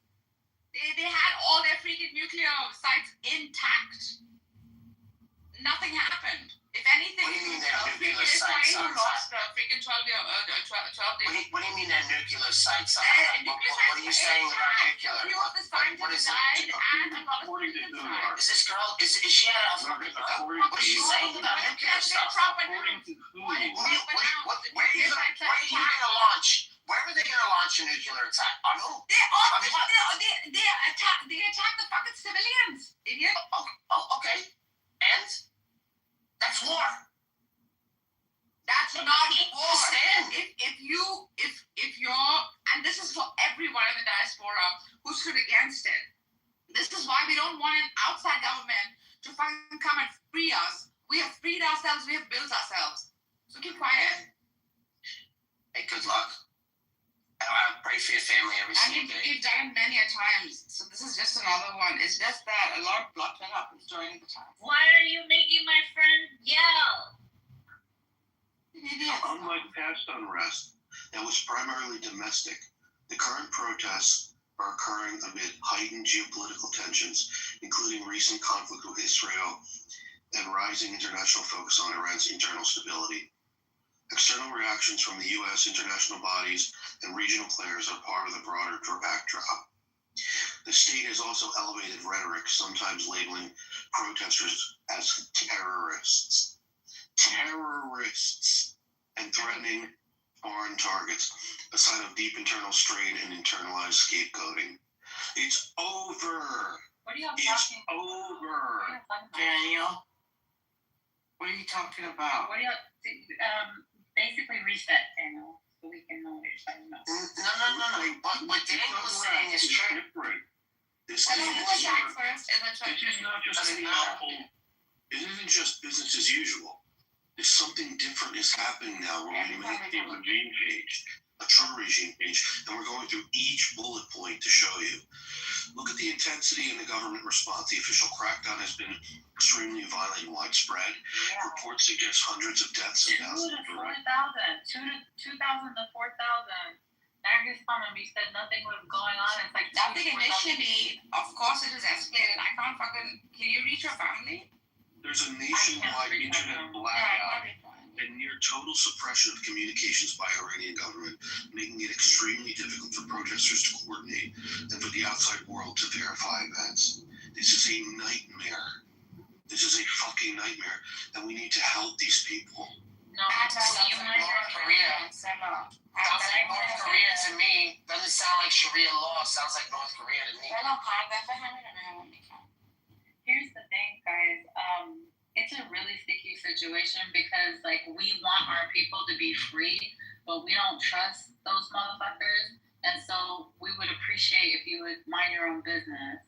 [SPEAKER 4] They had all their freaking nuclear sites intact. Nothing happened. If anything,
[SPEAKER 3] What do you mean their nuclear sites are
[SPEAKER 4] lost the freaking 12 days.
[SPEAKER 3] What do you mean their nuclear sites are?
[SPEAKER 4] Nuclear
[SPEAKER 3] What are you saying about nuclear?
[SPEAKER 4] Few of the scientists died, and a lot of people died.
[SPEAKER 3] Is this girl? Is she at a fucking? What is she saying about nuclear stuff? Where are you gonna launch? Where are they gonna launch a nuclear attack? On who?
[SPEAKER 4] They attack the fucking civilians, idiot.
[SPEAKER 3] Oh, okay. And that's war.
[SPEAKER 4] That's not war. If you're, and this is for everyone in the diaspora who stood against it. This is why we don't want an outside government to fucking come and free us. We have freed ourselves. We have built ourselves. So keep quiet.
[SPEAKER 3] Hey, good luck. I pray for your family every single day.
[SPEAKER 4] We've done it many a times. So this is just another one. It's just that a lot of blood went up during the time.
[SPEAKER 13] Why are you making my friend yell?
[SPEAKER 16] Unlike past unrest that was primarily domestic, the current protests are occurring amid heightened geopolitical tensions, including recent conflict with Israel and rising international focus on Iran's internal stability. External reactions from the U.S., international bodies, and regional players are part of the broader backdrop. The state has also elevated rhetoric, sometimes labeling protesters as terrorists, and threatening foreign targets, a sign of deep internal strain and internalized scapegoating. It's over.
[SPEAKER 4] What are you
[SPEAKER 16] It's
[SPEAKER 4] talking
[SPEAKER 16] over.
[SPEAKER 3] Daniel,
[SPEAKER 4] what are you talking about?
[SPEAKER 13] What do you basically reset, Daniel, so we can know what you're talking about?
[SPEAKER 3] No. What Daniel was saying is true.
[SPEAKER 16] This
[SPEAKER 4] And then who attacked first? And then
[SPEAKER 16] is not just any awful. It isn't just business as usual. There's something different is happening now. We're going to make a regime change, a true regime change, and we're going through each bullet point to show you. Look at the intensity in the government response. The official crackdown has been extremely violent and widespread.
[SPEAKER 13] Yeah.
[SPEAKER 16] Reports suggest hundreds of deaths and
[SPEAKER 13] 2,000
[SPEAKER 16] thousands
[SPEAKER 13] to
[SPEAKER 16] of arrests.
[SPEAKER 13] 4,000. 2,000 to 4,000. We said nothing was going on. It's like
[SPEAKER 4] nothing initially. Of course, it has escalated. I can't fucking. Can you reach your family?
[SPEAKER 16] There's a nationwide internet blackout and near total suppression of communications by Iranian government, making it extremely difficult for protesters to coordinate and for the outside world to verify events. This is a nightmare. This is a fucking nightmare, and we need to help these people.
[SPEAKER 13] No,
[SPEAKER 3] Sounds like North Korea to me. Doesn't sound like Sharia law. Sounds like North Korea to me.
[SPEAKER 13] here's the thing, guys. It's a really sticky situation because, like, we want our people to be free, but we don't trust those motherfuckers. And so we would appreciate if you would mind your own business.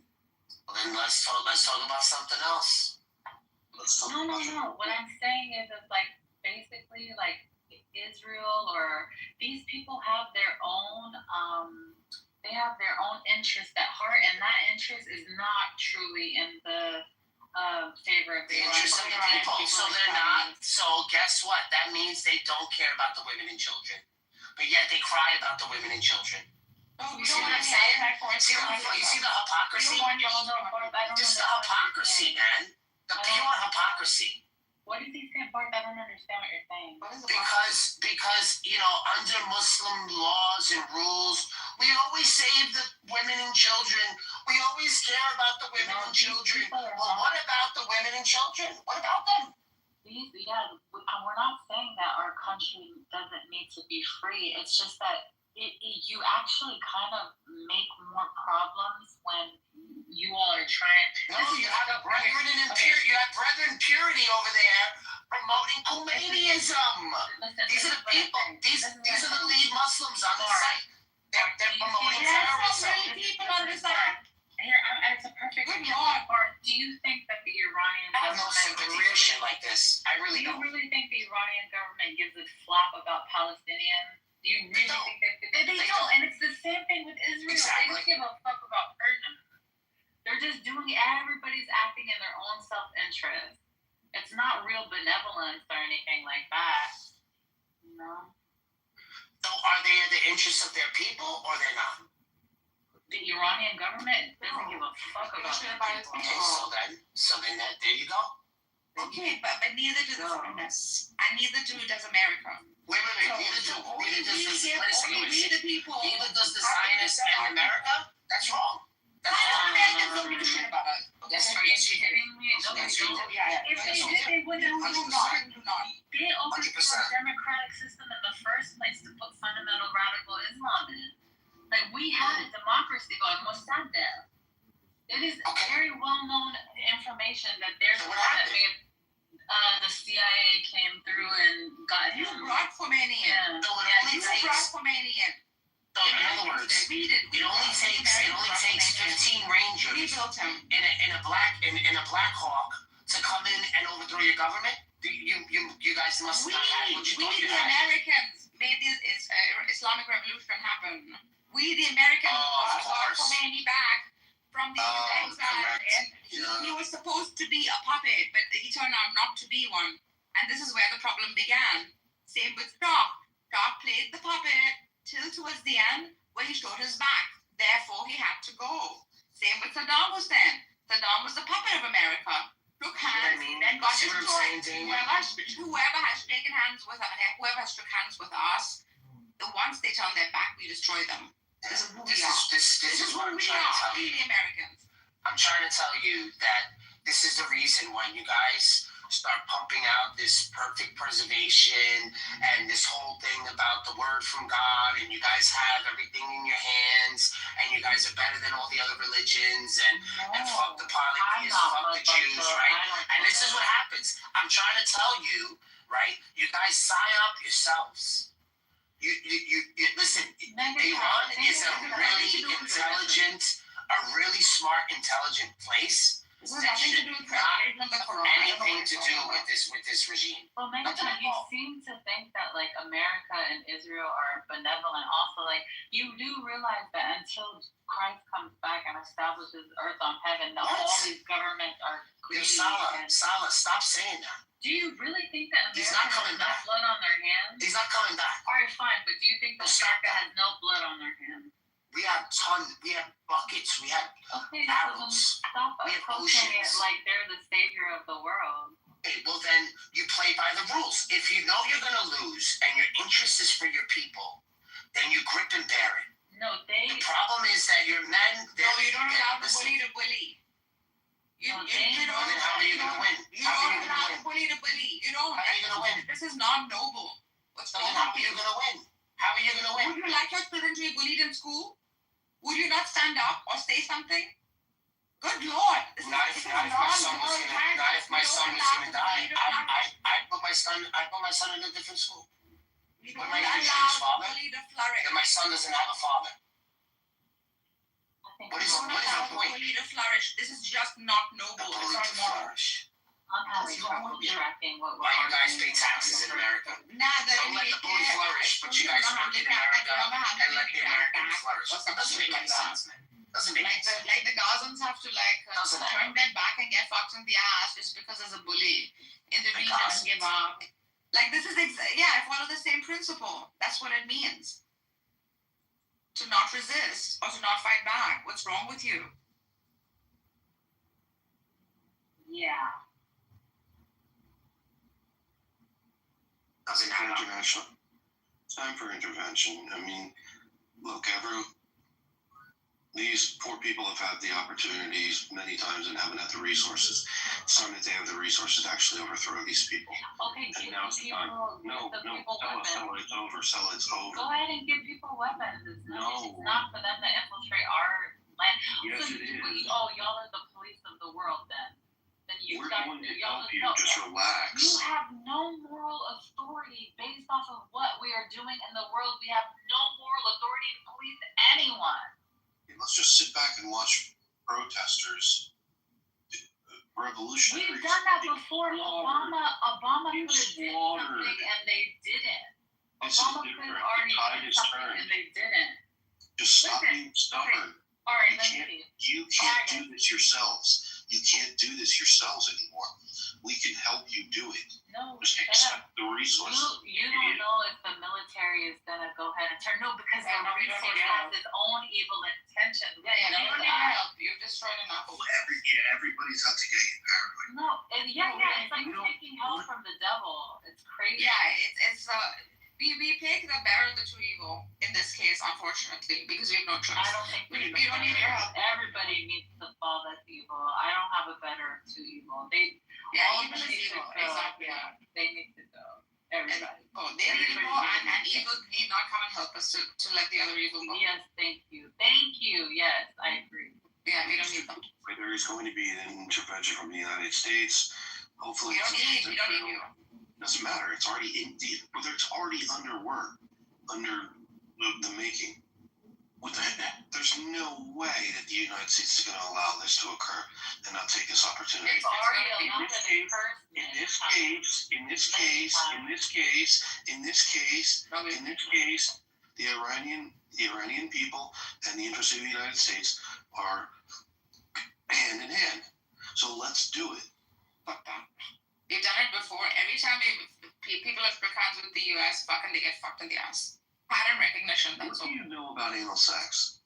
[SPEAKER 3] Well, then let's talk about something else.
[SPEAKER 13] No. What I'm saying is like, basically, like, Israel or these people have their own, they have their own interest at heart, and that interest is not truly in the favor of the
[SPEAKER 3] interest of the people. So they're not. So guess what? That means they don't care about the women and children, but yet they cry about the women and children. You see what I'm saying? You see the hypocrisy? Just the hypocrisy, man. The pure hypocrisy.
[SPEAKER 13] What is he saying, Bart? I don't understand what you're saying.
[SPEAKER 3] Because under Muslim laws and rules, we always save the women and children. We always care about the women and children. Well, what about the women and children? What about them?
[SPEAKER 13] We're not saying that our country doesn't need to be free. It's just that you actually kind of make more problems when you all are trying.
[SPEAKER 3] No, you have brethren purity over there promoting Khomeiniism. These are the people. These are the lead Muslims on the site. They're promoting terrorism.
[SPEAKER 4] People on the side.
[SPEAKER 13] Here, it's a perfect example. Do you think that the Iranian
[SPEAKER 3] I have no sympathy for shit like this. I really don't.
[SPEAKER 13] Do you really think the Iranian government gives a flap about Palestinians? Do you really think that they don't? And it's the same thing with Israel.
[SPEAKER 3] Exactly.
[SPEAKER 13] They don't give a fuck about Persians.
[SPEAKER 17] They're just doing it. Everybody's acting in their own self-interest. It's not real benevolence or anything like that. No.
[SPEAKER 3] So are they in the interest of their people or they're not?
[SPEAKER 17] The Iranian government doesn't give a fuck about their people.
[SPEAKER 3] Okay, so then there you go.
[SPEAKER 4] Okay, but neither do the foreigners, and neither does America.
[SPEAKER 3] Wait, neither does
[SPEAKER 4] the people.
[SPEAKER 3] Neither does the Zionists and America? That's wrong.
[SPEAKER 4] Americans don't give a shit about us.
[SPEAKER 3] Yes, you did.
[SPEAKER 17] No, they don't.
[SPEAKER 4] Yeah.
[SPEAKER 17] If they did, they wouldn't do not. They overthrew a democratic system in the first place to put fundamental radical Islam in. Like, we had a democracy going, Mossadegh. It is very well-known information that there's one that made the CIA came through and got him.
[SPEAKER 4] You brought Khomeini in. You brought Khomeini in.
[SPEAKER 3] So in other words, it only takes 15 Rangers in a Black Hawk to come in and overthrow your government. You guys must not have what you thought you had.
[SPEAKER 4] Americans made this Islamic Revolution happen. We, the Americans, got Khomeini back from the exile. He was supposed to be a puppet, but he turned out not to be one. And this is where the problem began. Same with Doc. Doc played the puppet till towards the end, where he showed his back. Therefore, he had to go. Same with Saddam Hussein. Saddam was the puppet of America. Took hands, then got destroyed. Whoever has shaken hands with us, whoever has shook hands with us, once they turn their back, we destroy them. This is who we are. This is what I'm trying to tell you. The Americans.
[SPEAKER 3] I'm trying to tell you that this is the reason why you guys start pumping out this perfect preservation and this whole thing about the word from God, and you guys have everything in your hands, and you guys are better than all the other religions, and fuck the polytheists, fuck the Jews, right? And this is what happens. I'm trying to tell you, right? You guys sign up yourselves. You listen. Iran is a really intelligent, a really smart, intelligent place. That should not have anything to do with this regime.
[SPEAKER 17] Well, Megatron, you seem to think that like America and Israel are benevolent. Also, like you do realize that until Christ comes back and establishes earth on heaven, that all these governments are greedy.
[SPEAKER 3] Salah, stop saying that.
[SPEAKER 17] Do you really think that
[SPEAKER 3] He's
[SPEAKER 17] America
[SPEAKER 3] not coming
[SPEAKER 17] has
[SPEAKER 3] back.
[SPEAKER 17] no blood on their hands?
[SPEAKER 3] He's not coming back.
[SPEAKER 17] All right, fine, but do you think that America has no blood on their hands?
[SPEAKER 3] We have tons. We have buckets. We have barrels.
[SPEAKER 17] Stop
[SPEAKER 3] we have
[SPEAKER 17] approaching it
[SPEAKER 3] oceans.
[SPEAKER 17] like they're the savior of the world.
[SPEAKER 3] Okay, well then you play by the rules. If you know you're gonna lose and your interest is for your people, then you grip and bear it.
[SPEAKER 17] No,
[SPEAKER 3] The problem is that your men.
[SPEAKER 4] No, you don't allow the bully to bully. You don't.
[SPEAKER 3] Then how are you gonna win?
[SPEAKER 4] You don't allow the bully to bully. You don't.
[SPEAKER 3] How are you gonna win?
[SPEAKER 4] This is not noble. What's
[SPEAKER 3] So
[SPEAKER 4] wrong
[SPEAKER 3] then how
[SPEAKER 4] with
[SPEAKER 3] are you gonna win? How are you gonna win?
[SPEAKER 4] Would you like your children to be bullied in school? Would you not stand up or say something? Good Lord.
[SPEAKER 3] Not if my son was gonna die. I put my son in a different school.
[SPEAKER 4] You
[SPEAKER 3] But
[SPEAKER 4] don't
[SPEAKER 3] my
[SPEAKER 4] allow
[SPEAKER 3] Christian's father,
[SPEAKER 4] bully to flourish.
[SPEAKER 3] and my son doesn't have a father. What is
[SPEAKER 4] Don't
[SPEAKER 3] the
[SPEAKER 4] allow
[SPEAKER 3] point?
[SPEAKER 4] bully to flourish. This is just not noble. It's
[SPEAKER 3] Bully
[SPEAKER 4] not
[SPEAKER 3] to
[SPEAKER 4] moral.
[SPEAKER 3] flourish.
[SPEAKER 17] I'm having trouble tracking what
[SPEAKER 3] Why you guys pay taxes in America? Don't let the bully flourish, but you guys work in America and let the Americans flourish. That doesn't make any sense, man. Doesn't make any sense.
[SPEAKER 4] Like the Gazans have to turn their back and get fucked in the ass just because there's a bully. Intervene and give up. Like this is I follow the same principle. That's what it means. To not resist or to not fight back. What's wrong with you?
[SPEAKER 17] Yeah.
[SPEAKER 3] Doesn't have
[SPEAKER 16] International. Time for intervention. I mean, look, these poor people have had the opportunities many times and haven't had the resources. It's time that they have the resources to actually overthrow these people.
[SPEAKER 17] Okay,
[SPEAKER 16] And
[SPEAKER 17] give
[SPEAKER 16] now it's time.
[SPEAKER 17] people,
[SPEAKER 16] No,
[SPEAKER 17] give the
[SPEAKER 16] no,
[SPEAKER 17] people weapons.
[SPEAKER 16] it's over. It's over.
[SPEAKER 17] Go ahead and give people weapons. It's
[SPEAKER 16] No.
[SPEAKER 17] not for them to infiltrate our land.
[SPEAKER 16] Yes,
[SPEAKER 17] So
[SPEAKER 16] it is.
[SPEAKER 17] Oh, y'all are the police of the world then. Then you
[SPEAKER 16] We're
[SPEAKER 17] guys,
[SPEAKER 16] going to
[SPEAKER 17] y'all
[SPEAKER 16] help you.
[SPEAKER 17] no,
[SPEAKER 16] Just
[SPEAKER 17] You
[SPEAKER 16] relax.
[SPEAKER 17] have no moral authority based off of what we are doing in the world. We have no moral authority to police anyone.
[SPEAKER 16] Let's just sit back and watch protesters. Revolutionaries.
[SPEAKER 17] We've done that before. Obama could have did
[SPEAKER 16] slaughtered.
[SPEAKER 17] something and they didn't.
[SPEAKER 16] This is
[SPEAKER 17] Obama could
[SPEAKER 16] different.
[SPEAKER 17] have already
[SPEAKER 16] The tide
[SPEAKER 17] did
[SPEAKER 16] is
[SPEAKER 17] something
[SPEAKER 16] turned.
[SPEAKER 17] and they didn't.
[SPEAKER 16] Just stop
[SPEAKER 17] Listen,
[SPEAKER 16] being stubborn.
[SPEAKER 17] All right,
[SPEAKER 16] You
[SPEAKER 17] let's
[SPEAKER 16] can't,
[SPEAKER 17] see.
[SPEAKER 16] you can't do this yourselves. You can't do this yourselves anymore. We can help you do it.
[SPEAKER 17] No,
[SPEAKER 16] Just accept the resources.
[SPEAKER 17] you don't know if the military is gonna go ahead and turn. No, because the resource has its own evil intentions.
[SPEAKER 4] You don't need our help. You're just trying to not.
[SPEAKER 16] Everybody's out to get you paranoid.
[SPEAKER 17] No, it's like taking help from the devil. It's crazy.
[SPEAKER 4] Yeah, it's we pick the better of the two evil in this case, unfortunately, because we have no choice.
[SPEAKER 17] I don't think
[SPEAKER 4] we don't need your help.
[SPEAKER 17] Everybody needs to fall that's evil. I don't have a better of two evil.
[SPEAKER 4] Evil is evil. Exactly. Yeah.
[SPEAKER 17] They need to go. Everybody.
[SPEAKER 4] They need to go, and evil need not come and help us to let the other evil go.
[SPEAKER 17] Yes, thank you. Thank you. Yes, I agree.
[SPEAKER 4] Yeah, we don't need them.
[SPEAKER 16] There is going to be an intervention from the United States. Hopefully,
[SPEAKER 4] we don't need you.
[SPEAKER 16] Doesn't matter. It's already it's already under work, under the making. There's no way that the United States is going to allow this to occur and not take this opportunity.
[SPEAKER 17] It's already allowed.
[SPEAKER 16] In this case, the Iranian people and the interests of the United States are hand in hand. So let's do it.
[SPEAKER 4] We've done it before. Every time people have shook hands with the U.S., they get fucked in the ass. Pattern recognition. That's
[SPEAKER 16] What do you know about anal sex?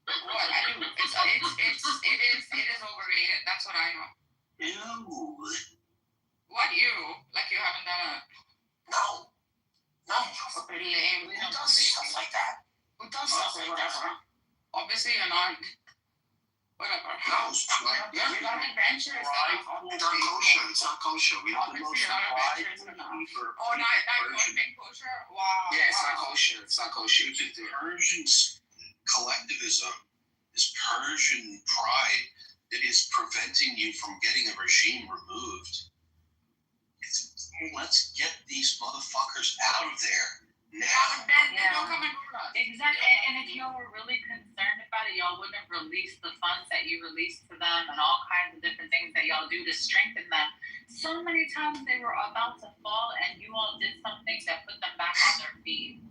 [SPEAKER 4] What I do? It is overrated. That's what I know.
[SPEAKER 16] Ew.
[SPEAKER 4] What you? Like you haven't done it?
[SPEAKER 11] No.
[SPEAKER 4] Pretty lame.
[SPEAKER 11] Who does stuff like that?
[SPEAKER 4] Who does stuff like that? Obviously you're not. Whatever.
[SPEAKER 11] No,
[SPEAKER 4] you're not adventurous enough.
[SPEAKER 11] It's not kosher. It's not kosher. We don't
[SPEAKER 4] Obviously you're not adventurous enough. Oh, not you think kosher? Wow.
[SPEAKER 11] Yeah, it's not kosher. It's not kosher.
[SPEAKER 16] Persian collectivism, this Persian pride that is preventing you from getting a regime removed. Let's get these motherfuckers out of there now.
[SPEAKER 17] Exactly. And if y'all were really concerned about it, y'all wouldn't release the funds that you released to them and all kinds of different things that y'all do to strengthen them. So many times they were about to fall and you all did something that put them back on their feet.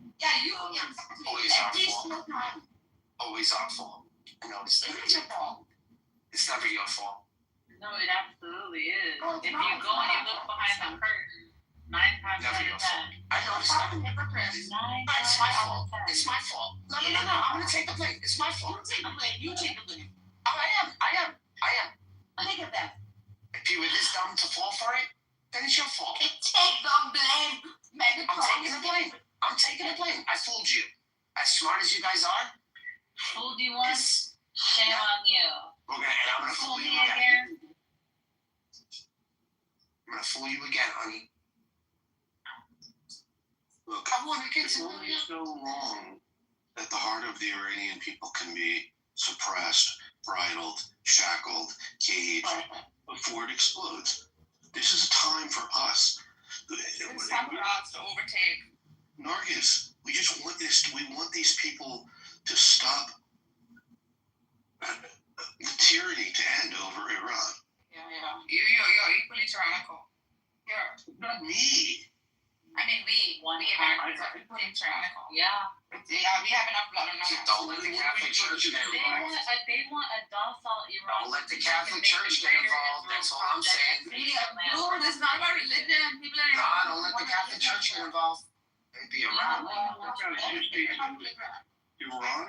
[SPEAKER 11] Always our fault. I know it's never your fault. It's never your fault.
[SPEAKER 17] No, it absolutely is. If you go and you look behind the curtain, 9 times out of 10.
[SPEAKER 11] I know it's not a hypocrite. It's my fault. It's my fault. No. I'm gonna take the blame. It's my fault. You take the blame. Oh, I am. Look at that. If you were this dumb to fall for it, then it's your fault.
[SPEAKER 4] Take the blame.
[SPEAKER 11] I'm taking the blame. I fooled you. As smart as you guys are.
[SPEAKER 17] Fooled you once. Shame on you.
[SPEAKER 11] I'm gonna fool you again. I'm gonna fool you again, honey.
[SPEAKER 16] Look, it's only so long that the heart of the Iranian people can be suppressed, bridled, shackled, caged, before it explodes. This is a time for us.
[SPEAKER 4] It's time for us to overtake.
[SPEAKER 16] Nargis, we just want this. We want these people to stop the tyranny to end over Iran.
[SPEAKER 4] Yeah. You're equally tyrannical.
[SPEAKER 16] Not me.
[SPEAKER 4] I mean, we Americans are equally tyrannical.
[SPEAKER 17] Yeah.
[SPEAKER 4] Yeah, we have enough blood on our hands.
[SPEAKER 11] Don't let the Catholic Church get involved.
[SPEAKER 17] They want a docile Iran.
[SPEAKER 11] Don't let the Catholic Church get involved. That's all I'm saying.
[SPEAKER 4] Dude, it's not about religion. People are.
[SPEAKER 11] Don't let the Catholic Church get involved. They'd be around.
[SPEAKER 16] Iran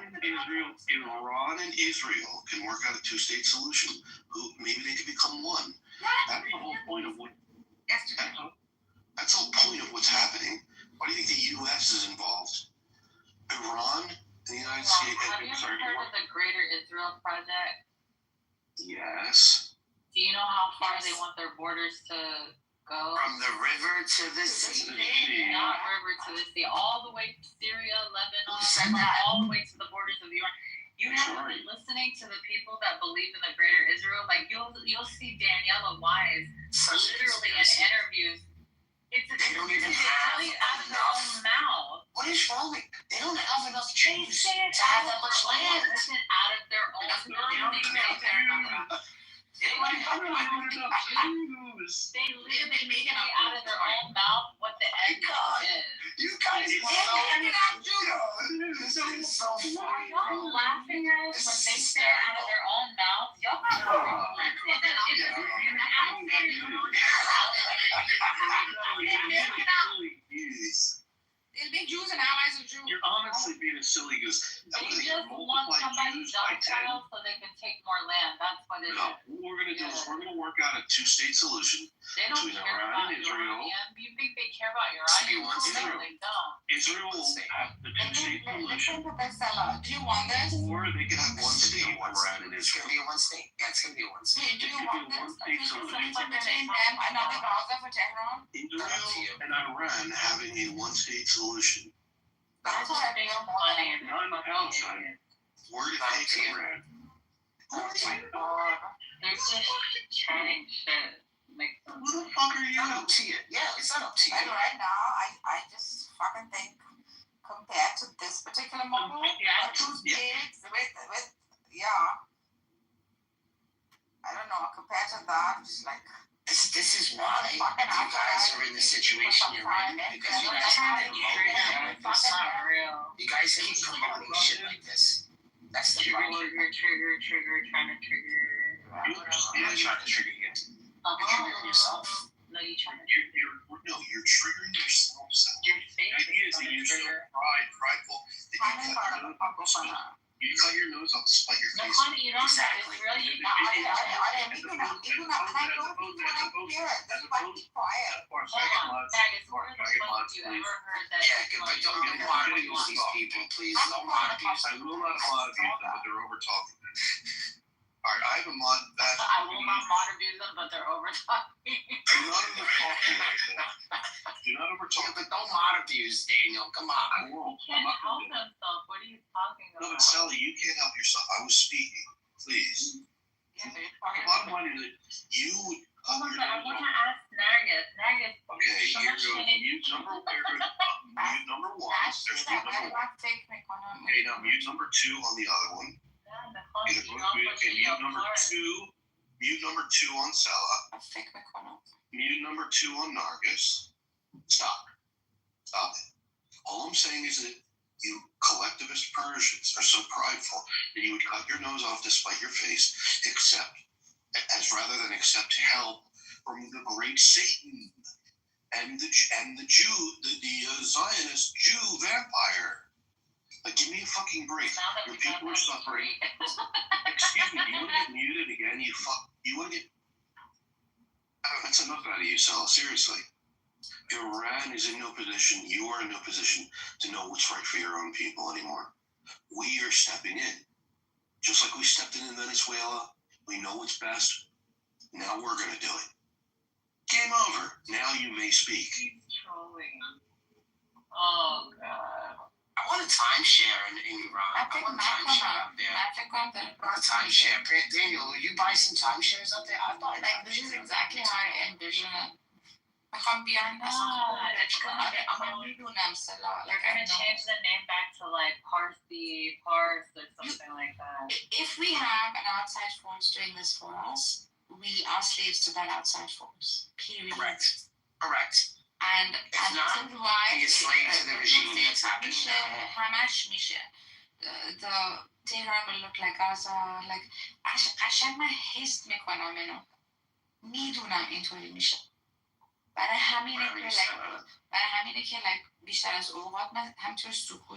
[SPEAKER 16] and Israel can work out a two-state solution. Maybe they could become one. That's the whole point of what. That's the whole point of what's happening. Why do you think the U.S. is involved? Iran and the United States.
[SPEAKER 17] Have you ever heard of the Greater Israel Project?
[SPEAKER 16] Yes.
[SPEAKER 17] Do you know how far they want their borders to go?
[SPEAKER 11] From the river to the sea.
[SPEAKER 17] Not river to the sea. All the way to Syria, Lebanon, all the way to the borders of Iran. You haven't been listening to the people that believe in the Greater Israel. Like you'll see Daniela Wise literally in interviews.
[SPEAKER 11] They don't even have
[SPEAKER 17] out of their own mouth.
[SPEAKER 11] What is wrong with? They don't have enough trees to have that much land.
[SPEAKER 17] Listen, out of their own mouth. They literally make it out of their own mouth what the end is.
[SPEAKER 11] You guys are so funny.
[SPEAKER 17] Y'all laughing at us when say it out of their own mouth. Y'all got
[SPEAKER 4] It'll be Jews and allies of Jews.
[SPEAKER 9] You're honestly being a silly goose.
[SPEAKER 17] They just want somebody docile so they can take more land. That's what it is.
[SPEAKER 9] No, what we're going to do is we're going to work out a two-state solution
[SPEAKER 17] They don't
[SPEAKER 9] between
[SPEAKER 17] care
[SPEAKER 9] Iran
[SPEAKER 17] about
[SPEAKER 9] and Israel.
[SPEAKER 17] Iranian. You think they care about Iranian? No, they don't.
[SPEAKER 9] Israel will have the two-state solution,
[SPEAKER 4] Do you want this?
[SPEAKER 9] or they can have one state, Iran and
[SPEAKER 3] It's
[SPEAKER 9] Israel.
[SPEAKER 3] gonna be a one state. Yeah, it's gonna be a one state.
[SPEAKER 4] Do you
[SPEAKER 9] It
[SPEAKER 4] want
[SPEAKER 9] could be a
[SPEAKER 4] this?
[SPEAKER 9] one-state
[SPEAKER 4] Between
[SPEAKER 9] solution.
[SPEAKER 4] them and another Gaza for Tehran?
[SPEAKER 9] Israel and Iran having a one-state solution.
[SPEAKER 4] That's what I feel more than.
[SPEAKER 9] Non-Palestine. Where did they take Iran?
[SPEAKER 17] They're just chatting shit.
[SPEAKER 9] Who the fuck are you?
[SPEAKER 3] It's not up to you. Yeah, it's not up to you.
[SPEAKER 4] And right now, I just fucking think compared to this particular model, two states with I don't know, compared to that, just like
[SPEAKER 3] This is why you guys are in the situation you're in, because you guys have been You guys keep promoting shit like this. That's the problem.
[SPEAKER 17] Trigger, trying to trigger.
[SPEAKER 3] I'm not trying to trigger you. You're triggering yourself.
[SPEAKER 17] No, you're trying to
[SPEAKER 9] You're triggering yourself.
[SPEAKER 17] Your
[SPEAKER 9] The
[SPEAKER 17] face
[SPEAKER 9] idea is that you're so prideful that you cut your nose off to spite your
[SPEAKER 17] No,
[SPEAKER 9] face.
[SPEAKER 17] honey, you don't have to. It's really
[SPEAKER 4] you do not like those people like here. That's why be quiet.
[SPEAKER 17] Hold on, Magus, when was the fuck you ever heard that?
[SPEAKER 3] Yeah, but don't want to abuse these people, please. Don't want to abuse
[SPEAKER 9] I will not mod abuse them, but they're over talking. Alright, I have a mod that.
[SPEAKER 17] I will not mod abuse them, but they're over talking.
[SPEAKER 9] Do not over talking like that. Do not over talk.
[SPEAKER 3] But don't mod abuse, Daniel. Come on.
[SPEAKER 9] I won't.
[SPEAKER 17] He can't help himself. What are you talking
[SPEAKER 9] No,
[SPEAKER 17] about?
[SPEAKER 9] but Sally, you can't help yourself. I was speaking. Please.
[SPEAKER 17] Yeah, but you're
[SPEAKER 9] The
[SPEAKER 17] talking
[SPEAKER 9] bottom
[SPEAKER 17] about.
[SPEAKER 9] line is that you would cut
[SPEAKER 17] Hold on,
[SPEAKER 9] your
[SPEAKER 17] I
[SPEAKER 9] nose
[SPEAKER 17] want
[SPEAKER 9] off.
[SPEAKER 17] to ask Nagus. Nagus,
[SPEAKER 9] Okay,
[SPEAKER 17] so
[SPEAKER 9] here
[SPEAKER 17] much
[SPEAKER 9] goes
[SPEAKER 17] shit.
[SPEAKER 9] mute number one. There's mute number one. Okay, now mute number two on the other one. Okay, they're both mute. Okay, mute number two on Sella. Mute number two on Nargis. Stop it. All I'm saying is that you collectivist Persians are so prideful that you would cut your nose off to spite your face, rather than accept help from the great Satan and the Zionist Jew vampire. Like, give me a fucking break. Your people are suffering. Excuse me, you want to get muted again? You want to get... That's enough out of you, Sal. Seriously. Iran is in no position, you are in no position to know what's right for your own people anymore. We are stepping in. Just like we stepped in Venezuela. We know what's best. Now we're going to do it. Game over. Now you may speak.
[SPEAKER 17] He's trolling. Oh, God.
[SPEAKER 3] I want a timeshare in Iran. I want a timeshare up there. I want a timeshare. Daniel, will you buy some timeshares up there? I'd buy
[SPEAKER 4] Like, this is exactly how I envision it. میخوام بیان میدونم سلا.
[SPEAKER 17] They're gonna change the name back to like Parsi, Pars, or something like that.
[SPEAKER 4] If we have an outside force doing this for us, we are slaves to that outside force. Period.
[SPEAKER 3] Correct.
[SPEAKER 4] And
[SPEAKER 3] If not,
[SPEAKER 4] this is why
[SPEAKER 3] be a slave to the regime that's happening now.
[SPEAKER 4] همش میشه. The Tehran will look like Gaza. Like قشنگ من حس میکنم اینو. میدونم اینطوری میشه. برای همینه که like بیشتر از اوقات من همینطور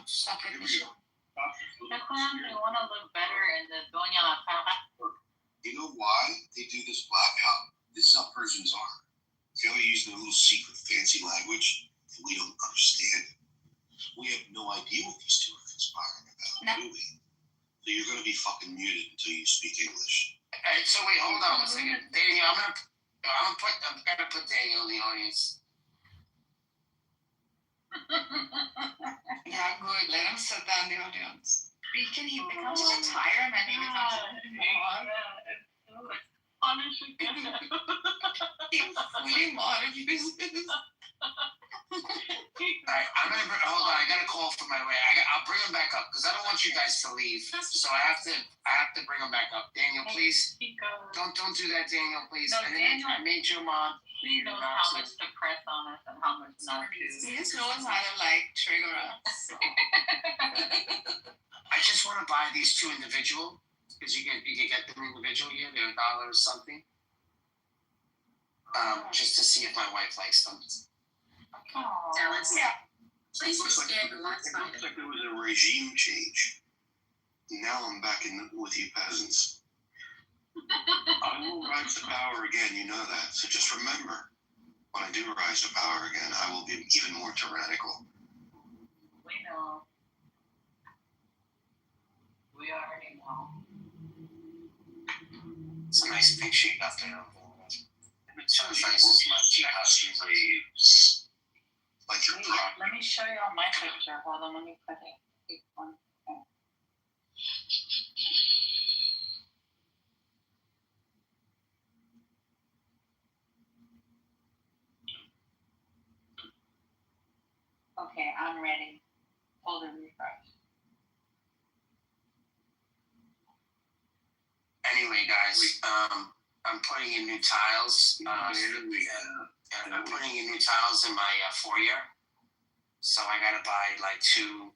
[SPEAKER 4] ساکت میشم.
[SPEAKER 17] They want to look better in the dunya.
[SPEAKER 9] You know why they do this blackout? This is how Persians are. See how they use their little secret fancy language that we don't understand? We have no idea what these two are conspiring about, do we? So you're going to be fucking muted until you speak English.
[SPEAKER 3] Alright, so wait, hold on a second. Daniel, I'm gonna put Daniel in the audience.
[SPEAKER 4] Yeah, good. Let him sit down in the audience. He becomes such a tyrant and he becomes fully more abuses.
[SPEAKER 3] Alright, I'm gonna hold on. I got a call from my way. I'll bring him back up because I don't want you guys to leave. So I have to bring him back up. Daniel, please. Don't do that, Daniel, please.
[SPEAKER 17] No, Daniel,
[SPEAKER 3] I made you a mod.
[SPEAKER 17] He knows how much to press on us and how much not to.
[SPEAKER 4] He just knows how to like trigger us. So.
[SPEAKER 3] I just want to buy these two individual Because you can get them individually. They're $1 or something. Just to see if my wife likes them.
[SPEAKER 17] Tell us.
[SPEAKER 3] Yeah.
[SPEAKER 17] Please
[SPEAKER 16] It looks like
[SPEAKER 17] scan the last
[SPEAKER 16] it looks like there was a regime change. Now I'm back with you peasants. I will rise to power again, you know that. So just remember, when I do rise to power again, I will be even more tyrannical.
[SPEAKER 17] We know. We already know.
[SPEAKER 3] It's a nice picture you got there.
[SPEAKER 16] Slaves. Like your prop.
[SPEAKER 17] Let me show you on my picture. Hold on, let me put it. Okay, I'm ready. Hold it refresh.
[SPEAKER 3] Anyway, guys, I'm putting in new tiles. And I'm putting in new tiles in my foyer. So I gotta buy like two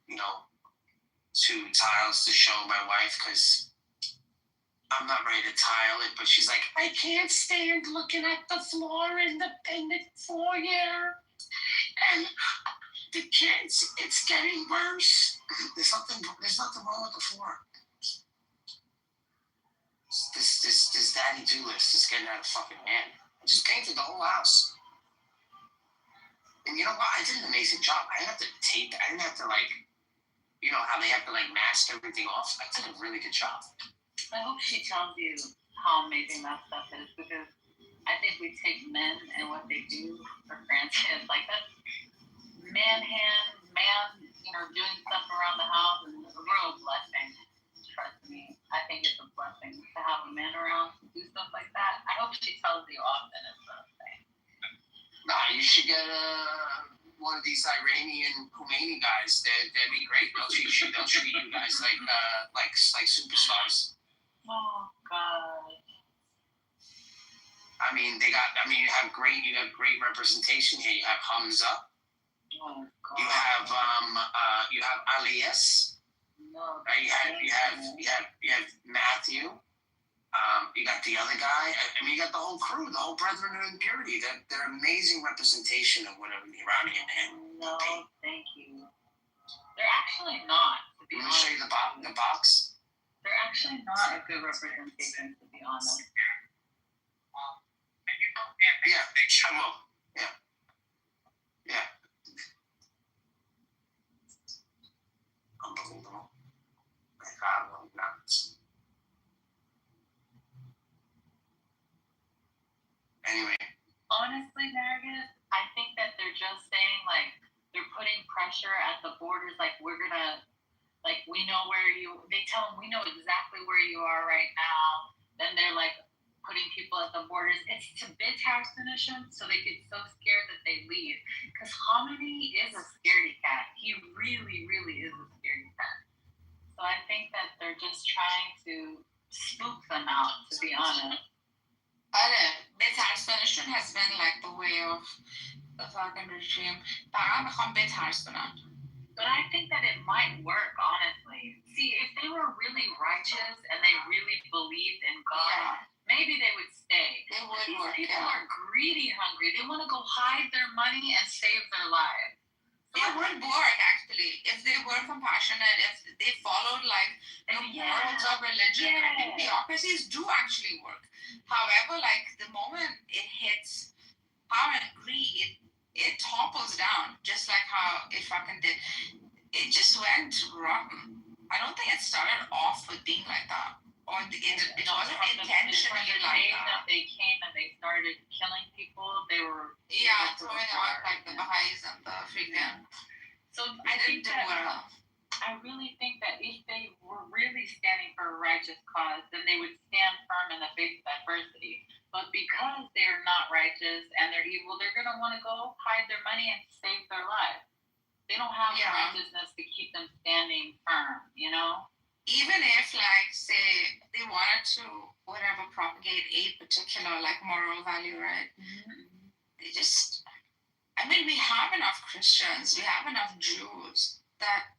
[SPEAKER 3] tiles to show my wife because I'm not ready to tile it. But she's like, I can't stand looking at the floor in the foyer. And the kids, it's getting worse. There's nothing wrong with the floor. This daddy do list is getting out of fucking hand. I just painted the whole house. And you know what? I did an amazing job. I didn't have to tape. I didn't have to how they have to mask everything off. I did a really good job.
[SPEAKER 17] I hope she tells you how amazing that stuff is because I think we take men and what they do for granted. Like that's man doing stuff around the house is a real blessing. Trust me. I think it's a blessing to have a man around to do stuff like that. I hope she tells you often is what I'm saying.
[SPEAKER 3] Nah, you should get one of these Iranian Khomeini guys. They'd be great. They'll treat you guys like superstars.
[SPEAKER 17] Oh God.
[SPEAKER 3] You have great representation here. You have Hamza.
[SPEAKER 17] Oh God.
[SPEAKER 3] You have Alias.
[SPEAKER 17] No.
[SPEAKER 3] You have Matthew. You got the other guy. You got the whole crew, the whole Brethren of Impurity. They're amazing representation of whatever the Iranian and
[SPEAKER 17] no, thank you. They're actually not. To be
[SPEAKER 3] honest. Let me show you the box.
[SPEAKER 17] They're actually not a good representation, to be honest.
[SPEAKER 3] Yeah, I will. Yeah. Unbelievable. Anyway.
[SPEAKER 17] Honestly, Margus, I think that they're just saying they're putting pressure at the borders. We're gonna, we know where you. They tell them we know exactly where you are right now. Then they're putting people at the borders. It's to Bidhar so they get so scared that they leave. Because Khomeini is a scaredy cat. He really, really is a scaredy cat. So I think that they're just trying to spook them out, to be honest.
[SPEAKER 4] بترسانشون has been the way of the fucking regime.
[SPEAKER 17] But I think that it might work, honestly. See, if they were really righteous and they really believed in God, maybe they would stay.
[SPEAKER 4] They would
[SPEAKER 17] These
[SPEAKER 4] work.
[SPEAKER 17] people are greedy, hungry. They want to go hide their money and save their lives.
[SPEAKER 4] They would work, actually, if they were compassionate, if they followed the morals of religion. I think theocracies do actually work. However, the moment it hits power and greed, it topples down, just like how it fucking did. It just went rotten. I don't think it started off with being like that. Or it wasn't intentionally like that.
[SPEAKER 17] They came and they started killing people. They were
[SPEAKER 4] throwing out the Baha'is and the freaking.
[SPEAKER 17] So
[SPEAKER 4] I didn't do well.
[SPEAKER 17] I really think that if they were really standing for a righteous cause, then they would stand firm in the face of adversity. But because they're not righteous and they're evil, they're going to want to go hide their money and save their lives. They don't have the righteousness to keep them standing firm,
[SPEAKER 4] Even if, say, they wanted to, propagate a particular, moral value, right? Mm-hmm. They just, we have enough Christians, we have enough Jews that,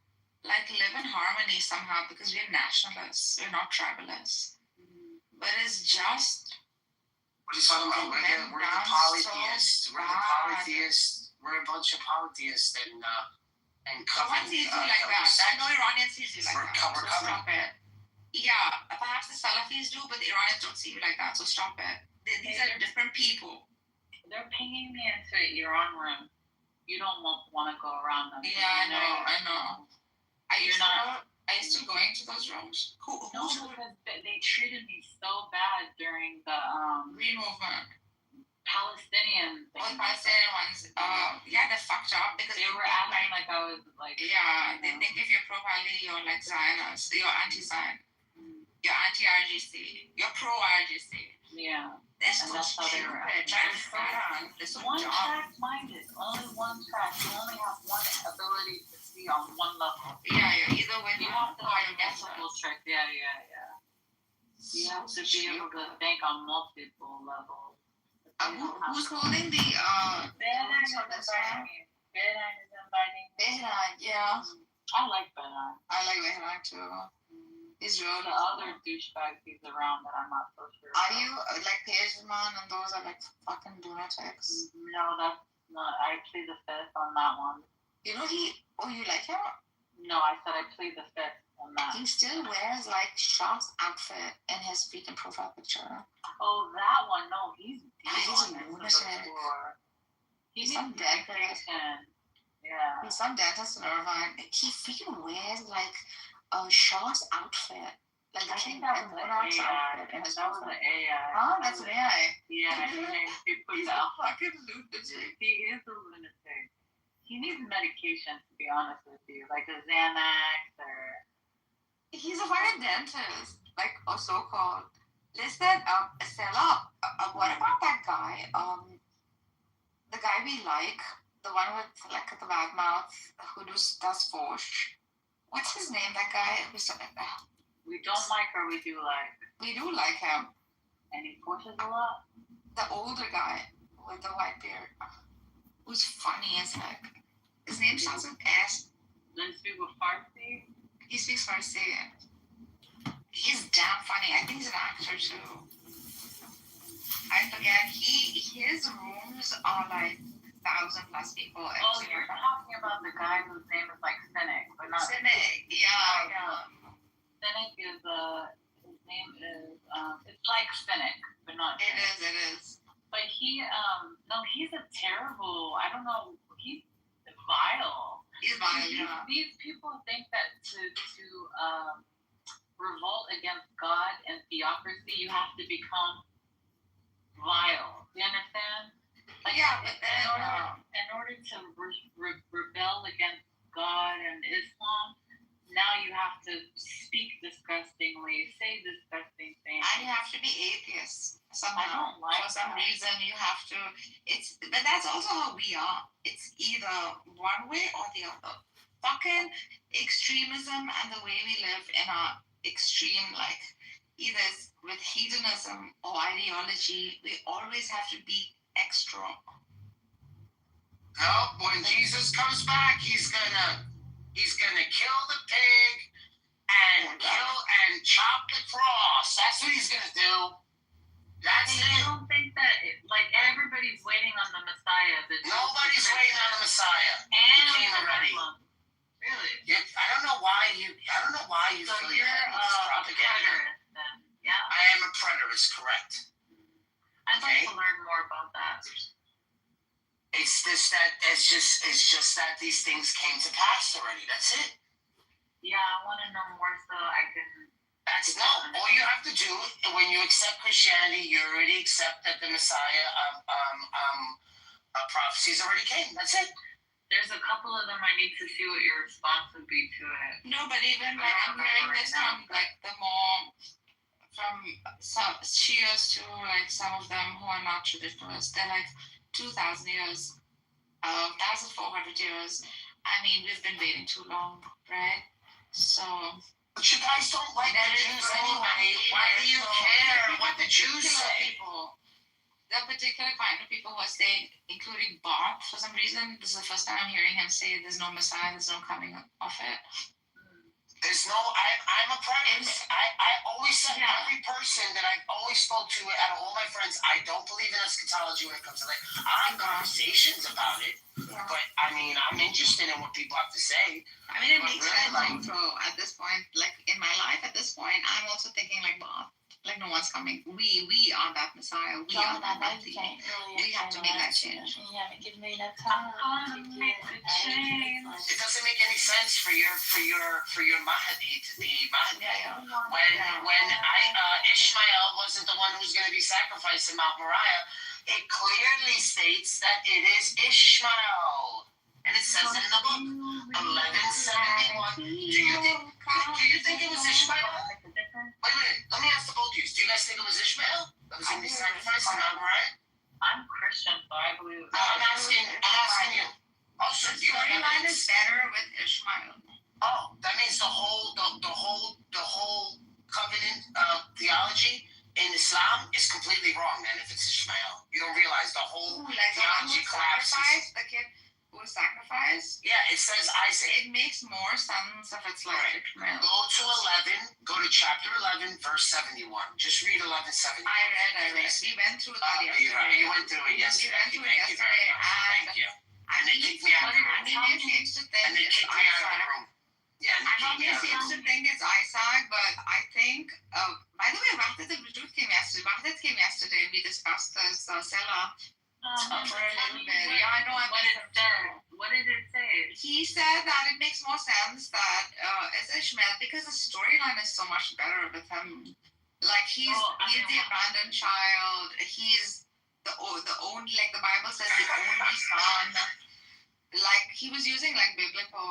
[SPEAKER 4] like live in harmony somehow because we're nationalists, we're not tribalists. But it's just
[SPEAKER 3] What are you talking about? We're the polytheists. We're the polytheists. We're a bunch of polytheists and
[SPEAKER 4] no one sees you like that. No Iranian sees you like that. So stop it. Yeah, perhaps the Salafis do, but the Iranians don't see you like that. So stop it. These are different people.
[SPEAKER 17] They're pinging me into an Iran room. You don't want to go around them.
[SPEAKER 4] Yeah, I know. Are you still going to those rooms?
[SPEAKER 17] No, because they treated me so bad during the
[SPEAKER 4] Green movement.
[SPEAKER 17] Palestinian thing.
[SPEAKER 4] Oh, the Palestinian ones. Yeah, they're fucked up because
[SPEAKER 17] they were acting like I was like.
[SPEAKER 4] Yeah, they think if you're pro-Pali, you're like Zionist. You're anti-Zion. You're anti-RGC. You're pro-RGC.
[SPEAKER 17] Yeah.
[SPEAKER 4] This
[SPEAKER 17] and that's how they were acting. One track minded. Only one track. You only have one ability to see on one level.
[SPEAKER 4] Yeah, you're either with
[SPEAKER 17] you have to have multiple tracks. Yeah. You have to be able to think on multiple levels.
[SPEAKER 4] Who's holding the
[SPEAKER 17] Behran is inviting me.
[SPEAKER 4] Behran, yeah.
[SPEAKER 17] I like Behran.
[SPEAKER 4] I like Behran too. He's really
[SPEAKER 17] the other douchebags he's around that I'm not so sure
[SPEAKER 4] about. Are you like Pagman and those are like fucking lunatics?
[SPEAKER 17] No, that's not. I plead the fifth on that one.
[SPEAKER 4] You know you like him?
[SPEAKER 17] No, I said I plead the fifth on that.
[SPEAKER 4] He still wears like Shah's outfit in his freaking profile picture.
[SPEAKER 17] Oh, that one. No, he's
[SPEAKER 4] a lunatic.
[SPEAKER 17] He's some dentist. Yeah.
[SPEAKER 4] He's some dentist in Irvine. He freaking wears like Shah's outfit. Like
[SPEAKER 17] I think that was an AI. That was an AI.
[SPEAKER 4] Oh, that's an AI.
[SPEAKER 17] Yeah, he put
[SPEAKER 4] He's
[SPEAKER 17] that.
[SPEAKER 4] a fucking lunatic.
[SPEAKER 17] He is a lunatic. He needs medication, to be honest with you, like a Xanax or.
[SPEAKER 4] He's a fucking dentist, like so-called. Listen, Stella, what about that guy? The guy we like, the one with like the bad mouth, who does Forge. What's his name? That guy who's
[SPEAKER 17] we don't like or we do like.
[SPEAKER 4] We do like him.
[SPEAKER 17] And he pushes a lot.
[SPEAKER 4] The older guy with the white beard, who's funny as heck. His name starts with S.
[SPEAKER 17] Does he speak with Farsi?
[SPEAKER 4] He speaks Farsi. He's damn funny. I think he's an actor too. I forget. His rooms are like 1,000+ people.
[SPEAKER 17] Oh, you're talking about the guy whose name is like Cynic, but not
[SPEAKER 4] Cynic. Yeah.
[SPEAKER 17] Cynic is his name is it's like Cynic, but not.
[SPEAKER 4] It is.
[SPEAKER 17] But he's a terrible. I don't know. He's vile.
[SPEAKER 4] He's vile. Yeah.
[SPEAKER 17] These people think that to revolt against God and theocracy, you have to become vile. Do you understand? Like,
[SPEAKER 4] yeah, but then
[SPEAKER 17] in order to rebel against God and Islam, now you have to speak disgustingly, say disgusting things,
[SPEAKER 4] and you have to be atheist somehow.
[SPEAKER 17] I don't like
[SPEAKER 4] for some reason you have to. But that's also how we are. It's either one way or the other. Fucking extremism and the way we live in our extreme, like either with hedonism or ideology, we always have to be extra.
[SPEAKER 3] No, when Jesus comes back, he's gonna kill the pig and chop the cross. That's what he's gonna do. That's it.
[SPEAKER 17] I don't think that everybody's waiting on the Messiah.
[SPEAKER 3] Nobody's waiting on the Messiah.
[SPEAKER 17] And
[SPEAKER 3] he came already.
[SPEAKER 17] Really?
[SPEAKER 3] I don't know why you
[SPEAKER 17] so
[SPEAKER 3] feel
[SPEAKER 17] you're
[SPEAKER 3] this propaganda.
[SPEAKER 17] Yeah.
[SPEAKER 3] I am a preterist, correct?
[SPEAKER 17] I'd like to learn more about that.
[SPEAKER 3] It's just that these things came to pass already. That's it.
[SPEAKER 17] Yeah, I want to know more so I can.
[SPEAKER 3] All you have to do when you accept Christianity, you already accept that the Messiah prophecies already came. That's it.
[SPEAKER 17] There's a couple of them I need to see what your response would be to it.
[SPEAKER 4] No, but even like I'm hearing this from like the more from some Shias to like some of them who are not traditionalists. They're like 2,000 years, 1,400 years. I mean, we've been waiting too long, right? So.
[SPEAKER 3] But you guys don't like the Jews anyway. Why do you care what the Jews say?
[SPEAKER 4] The particular kind of people who are saying, including Barth, for some reason, this is the first time I'm hearing him say there's no Messiah, there's no coming of it.
[SPEAKER 3] There's no, I'm a premise. I always said, every person that I've always spoke to out of all my friends, I don't believe in eschatology when it comes to that. I have conversations about it, but I mean, I'm interested in what people have to say.
[SPEAKER 4] I mean, it
[SPEAKER 3] But
[SPEAKER 4] makes
[SPEAKER 3] really,
[SPEAKER 4] sense
[SPEAKER 3] like-
[SPEAKER 4] also at this point. Like in my life at this point, I'm also thinking like, wow, like no one's coming. We are that Messiah. We are that Mahdi. We have to make that change.
[SPEAKER 10] You haven't given me enough time to make the change.
[SPEAKER 3] It doesn't make any sense for your Mahdi to be Mahdi. When Ishmael wasn't the one who was going to be sacrificed in Mount Moriah, it clearly states that it is Ishmael. And it says in the book, 1171. Do you think it was Ishmael? Wait, let me ask the both of you. Do you guys think it was Ishmael that was going to be sacrificed in Mount Moriah?
[SPEAKER 17] I'm Christian, so I believe.
[SPEAKER 3] I'm asking you. Also, do you have
[SPEAKER 4] Storyline
[SPEAKER 3] evidence?
[SPEAKER 4] is better with Ishmael.
[SPEAKER 3] Oh, that means the whole covenant theology in Islam is completely wrong. Then, if it's Ishmael, you don't realize the whole
[SPEAKER 4] Like the one
[SPEAKER 3] theology
[SPEAKER 4] who
[SPEAKER 3] collapses.
[SPEAKER 4] sacrificed, the kid who was sacrificed.
[SPEAKER 3] Yeah, it says Isaac.
[SPEAKER 4] It makes more sense if it's like
[SPEAKER 3] Right.
[SPEAKER 4] Ishmael.
[SPEAKER 3] Go to 11. Go to chapter 11, verse 71. Just read 11:71.
[SPEAKER 4] I read. We went through that yesterday.
[SPEAKER 3] You went through it yesterday.
[SPEAKER 4] We went through it
[SPEAKER 3] Thank you very
[SPEAKER 4] yesterday,
[SPEAKER 3] much. Thank you. And they kicked me out of the room.
[SPEAKER 4] He may seems to think
[SPEAKER 3] And they
[SPEAKER 4] it's
[SPEAKER 3] kicked me out of the
[SPEAKER 4] Isaac.
[SPEAKER 3] room. Yeah, and they
[SPEAKER 4] I
[SPEAKER 3] kicked
[SPEAKER 4] know
[SPEAKER 3] me
[SPEAKER 4] he
[SPEAKER 3] out of the
[SPEAKER 4] seems to
[SPEAKER 3] room.
[SPEAKER 4] think it's Isaac, but I think, by the way, Wahdat and Wujud came yesterday. Wahdat came yesterday. We discussed this Sela for a little bit. Yeah, I know.
[SPEAKER 17] What did it say?
[SPEAKER 4] He said that it makes more sense that it's Ishmael because the storyline is so much better with him. Like he's the abandoned child. He's the only, like the Bible says, the only son. Like he was using like biblical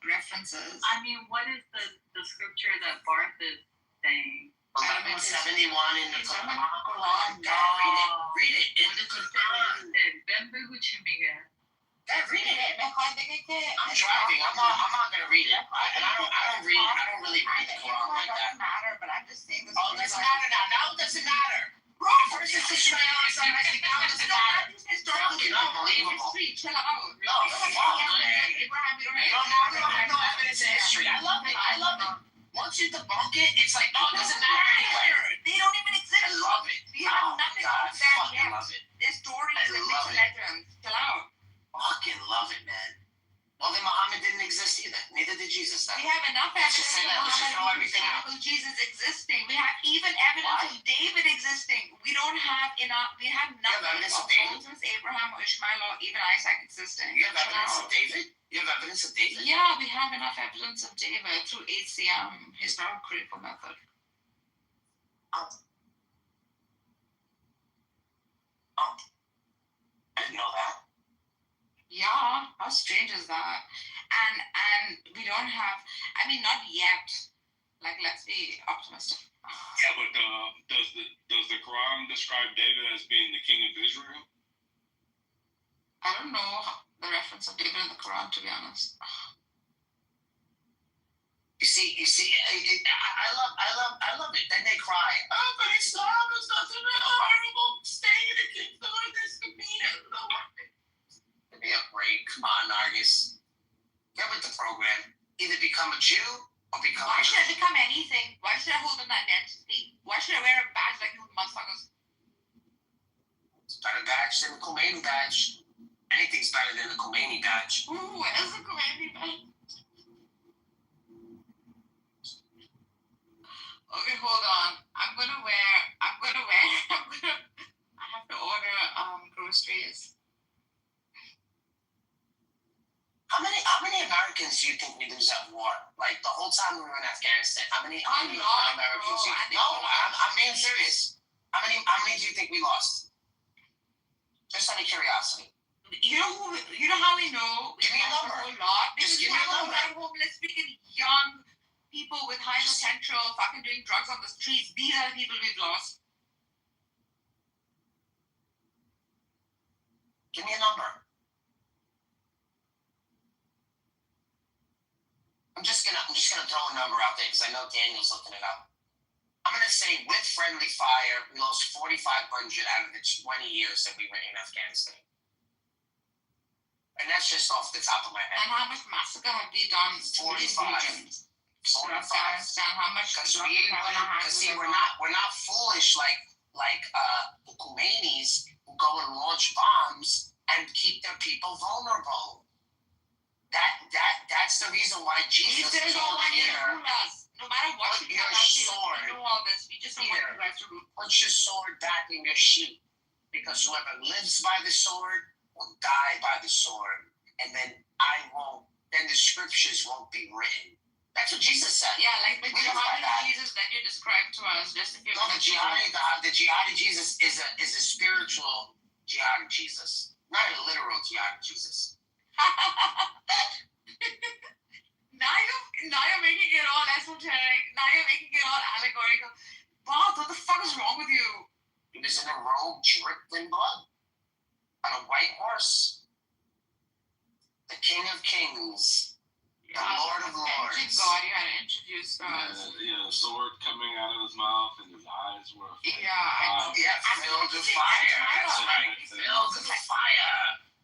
[SPEAKER 4] references.
[SPEAKER 17] I mean, what is the scripture that Barth is saying?
[SPEAKER 3] 11:71 in the Quran. Read it in the Quran. Dad, read it. I'm driving. I'm not gonna read it. And I don't read. I don't really read the Quran like that.
[SPEAKER 4] It doesn't matter, but I'm just saying this.
[SPEAKER 3] Oh, it doesn't matter now. Now it doesn't matter. First it's Ishmael and son Isaac. Now it doesn't matter. Fucking unbelievable.
[SPEAKER 4] Chill out.
[SPEAKER 3] No, fuck, man. You don't have no evidence in history. I love it. Once you debunk it, it's like, oh, it doesn't matter anywhere.
[SPEAKER 4] They don't even exist.
[SPEAKER 3] I love it.
[SPEAKER 4] We have nothing
[SPEAKER 3] God,
[SPEAKER 4] to stand
[SPEAKER 3] fucking
[SPEAKER 4] yet.
[SPEAKER 3] love it.
[SPEAKER 4] Their stories
[SPEAKER 3] I
[SPEAKER 4] and
[SPEAKER 3] love
[SPEAKER 4] myths
[SPEAKER 3] it.
[SPEAKER 4] legends. Chill out.
[SPEAKER 3] Fucking love it, man. Well, then Muhammad didn't exist either. Neither did Jesus. Then.
[SPEAKER 4] We have enough
[SPEAKER 3] Let's
[SPEAKER 4] evidence
[SPEAKER 3] just say that. Let's just throw everything out.
[SPEAKER 4] of Jesus existing. We have even evidence of David existing. We don't have enough. We have nothing
[SPEAKER 3] evidence of
[SPEAKER 4] of
[SPEAKER 3] David?
[SPEAKER 4] Moses, Abraham, or Ishmael, or even Isaac existing.
[SPEAKER 3] You have evidence of David? You have evidence of David?
[SPEAKER 4] Yeah, we have enough evidence of David through HCM, historical critical method.
[SPEAKER 3] I didn't know that.
[SPEAKER 4] Yeah, how strange is that? And we don't have. I mean, not yet. Like, let's be optimistic.
[SPEAKER 6] Yeah, but does the Quran describe David as being the king of Israel?
[SPEAKER 4] I don't know the reference of David in the Quran, to be honest.
[SPEAKER 3] You see, I love it. Then they cry. Oh, but Islam is nothing horrible. Stay in the kingdom of this community. Give me a break. Come on, Nargis. Get with the program. Either become a Jew or become
[SPEAKER 4] Why
[SPEAKER 3] a
[SPEAKER 4] should I become anything? Why should I hold an identity? Why should I wear a badge like you motherfuckers?
[SPEAKER 3] It's better badge than the Khomeini badge. Anything's better than the Khomeini badge.
[SPEAKER 4] Ooh, what is the Khomeini badge? Okay, hold on. I have to order groceries.
[SPEAKER 3] How many Americans do you think we lose at war? Like the whole time we were in Afghanistan, how many Americans do you think? No, I'm being serious. How many do you think we lost? Just out of curiosity.
[SPEAKER 4] You know how we know?
[SPEAKER 3] Give me a number.
[SPEAKER 4] A lot because
[SPEAKER 3] Just give
[SPEAKER 4] we
[SPEAKER 3] me a
[SPEAKER 4] have a
[SPEAKER 3] number.
[SPEAKER 4] lot of homeless, freaking young people with high potential, fucking doing drugs on the streets. These are the people we've lost.
[SPEAKER 3] Give me a number. I'm just gonna throw a number out there because I know Daniel's looking it up. I'm gonna say with friendly fire, we lost 4,500 out of the 20 years that we were in Afghanistan. And that's just off the top of my
[SPEAKER 4] And
[SPEAKER 3] head.
[SPEAKER 4] how much massacre have we done?
[SPEAKER 3] 45.
[SPEAKER 4] understand how much
[SPEAKER 3] Because
[SPEAKER 4] drug we have in our hands.
[SPEAKER 3] see, we're not foolish like the Khomeinis who go and launch bombs and keep their people vulnerable. That's the reason why Jesus
[SPEAKER 4] There's no one here to rule us. No matter what
[SPEAKER 3] put
[SPEAKER 4] you
[SPEAKER 3] your
[SPEAKER 4] tell us, we
[SPEAKER 3] sword.
[SPEAKER 4] do all this. We just don't want you guys to rule.
[SPEAKER 3] Put your sword back in your sheath, because whoever lives by the sword will die by the sword, and then then the scriptures won't be written. That's what Jesus said.
[SPEAKER 4] Yeah, like the
[SPEAKER 3] We live by
[SPEAKER 4] jihadi
[SPEAKER 3] that.
[SPEAKER 4] Jesus that you described to us just a few
[SPEAKER 3] No,
[SPEAKER 4] minutes
[SPEAKER 3] the jihadi Jesus is a spiritual jihadi Jesus, not a literal jihadi Jesus.
[SPEAKER 4] Now you're making it all esoteric. Now you're making it all allegorical. Bob, what the fuck is wrong with you?
[SPEAKER 3] He was in a robe dripped in blood on a white horse. The King of Kings, the Lord of Lords.
[SPEAKER 4] God, you had to introduce us.
[SPEAKER 6] Yeah, the sword coming out of his mouth and his eyes were
[SPEAKER 3] Yeah, filled with fire. That's right, filled with fire.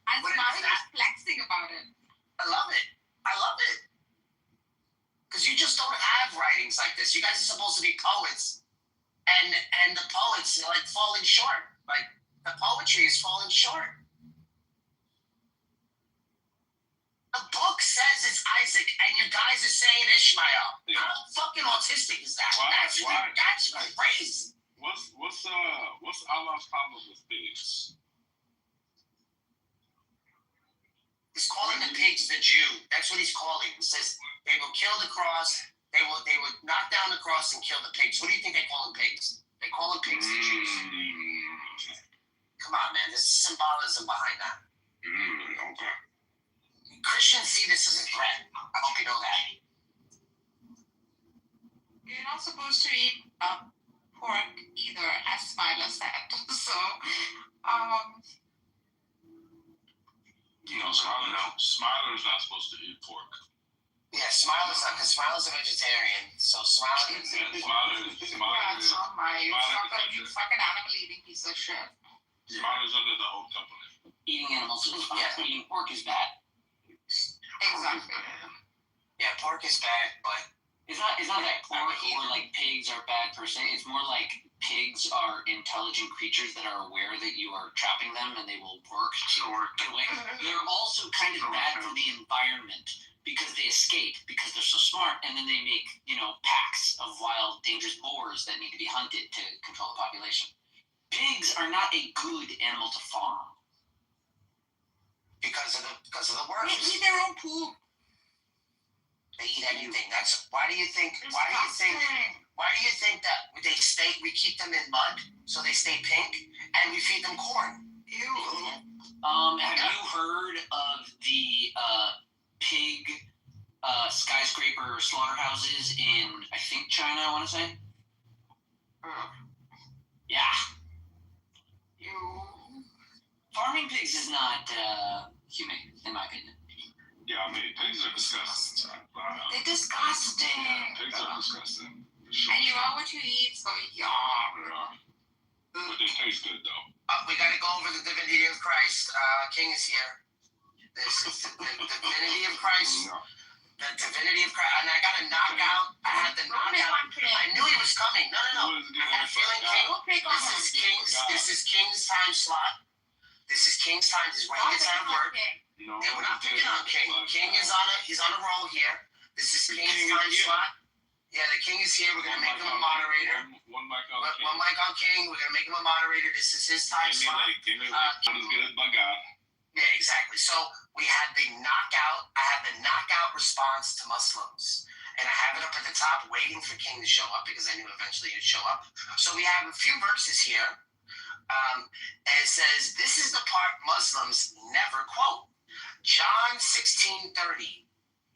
[SPEAKER 4] And Smiley was flexing about it.
[SPEAKER 3] I love it. Because you just don't have writings like this. You guys are supposed to be poets. And the poets are like falling short. Like the poetry is falling short. The book says it's Isaac, and you guys are saying Ishmael.
[SPEAKER 6] Yeah.
[SPEAKER 3] How fucking autistic is that?
[SPEAKER 6] Why?
[SPEAKER 3] That's crazy.
[SPEAKER 6] What's Allah's problem with pigs?
[SPEAKER 3] He's calling the pigs the Jew. That's what he's calling. He says they will kill the cross. They would knock down the cross and kill the pigs. What do you think they call them pigs? They call them pigs the Jews. Come on, man. There's symbolism behind that.
[SPEAKER 6] Okay.
[SPEAKER 3] Christians see this as a threat. I hope you know that.
[SPEAKER 4] You're not supposed to eat pork either, as Smiler said. So,
[SPEAKER 6] Smiler's not supposed to eat pork.
[SPEAKER 3] Yeah, Smiler's not, because Smiler's a vegetarian. So Smiler is
[SPEAKER 4] you fucking animal eating piece of shit.
[SPEAKER 6] Smiler's under the old company.
[SPEAKER 2] Eating animals is fine. Eating pork is bad.
[SPEAKER 4] Exactly.
[SPEAKER 3] Yeah, pork is bad, but
[SPEAKER 2] it's not that pork or like pigs are bad per se. It's more like pigs are intelligent creatures that are aware that you are trapping them and they will work to get away. They're also kind of bad for the environment because they escape because they're so smart, and then they make packs of wild, dangerous boars that need to be hunted to control the population. Pigs are not a good animal to farm.
[SPEAKER 3] because of the worms.
[SPEAKER 4] They eat their own poop.
[SPEAKER 3] They eat anything. That's why do you think that we keep them in mud so they stay pink, and we feed them corn?
[SPEAKER 4] Ew.
[SPEAKER 2] Have you heard of the pig skyscraper slaughterhouses in, I think, China, I want to say? Yeah. Farming pigs is not humane, in my opinion.
[SPEAKER 6] Yeah, I mean, pigs are disgusting.
[SPEAKER 4] They're disgusting.
[SPEAKER 6] Yeah, pigs are disgusting. Sure.
[SPEAKER 4] And you are what you eat, so yeah.
[SPEAKER 6] But they taste good, though.
[SPEAKER 3] We got to go over the divinity of Christ. King is here. This is the divinity of Christ.
[SPEAKER 6] No.
[SPEAKER 3] The divinity of Christ. And I got to knock out. I had to knock out. I knew he was coming. No. I had a feeling This is King's time slot. This is King's time. This is when he gets out of work.
[SPEAKER 6] No,
[SPEAKER 3] Yeah, we're not picking on King. King is he's on a roll here. This is King's time slot. Yeah, the King is here. We're gonna make him a moderator.
[SPEAKER 6] One mic on King.
[SPEAKER 3] One mic on King. We're gonna make him a moderator. This is his time slot.
[SPEAKER 6] Give me what is good by God.
[SPEAKER 3] Yeah, exactly. So we had the knockout. I had the knockout response to Muslims, and I have it up at the top, waiting for King to show up because I knew eventually he'd show up. So we have a few verses here, and it says, "This is the part Muslims never quote." John 16:30.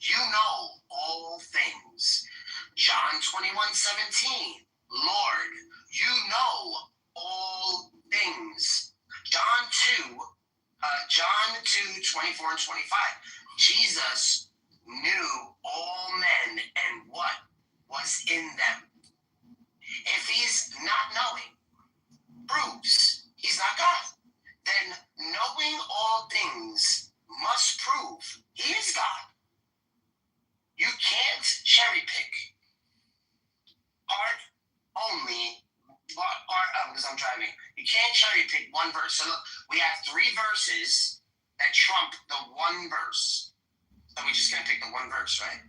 [SPEAKER 3] You know all things. John 21:17. Lord, you know all things. John 2:24 and 25. Jesus knew all men and what was in them. If he's not knowing, proves he's not God. Then knowing all things must prove he is God. You can't cherry pick we have 3 verses that trump the one verse. So we're just gonna pick the one verse, right?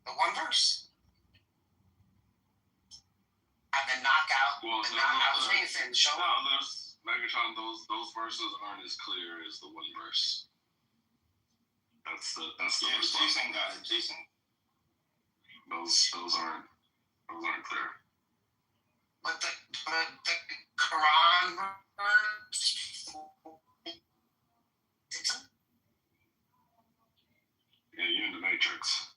[SPEAKER 3] The one verse. And then knockout.
[SPEAKER 6] Well,
[SPEAKER 3] I was waiting for him to show up.
[SPEAKER 6] Megatron, those verses aren't as clear as the one verse. That's the
[SPEAKER 7] Jason got it. Jason.
[SPEAKER 6] Those aren't clear.
[SPEAKER 3] But the Quran verse.
[SPEAKER 6] Yeah, you're in the Matrix.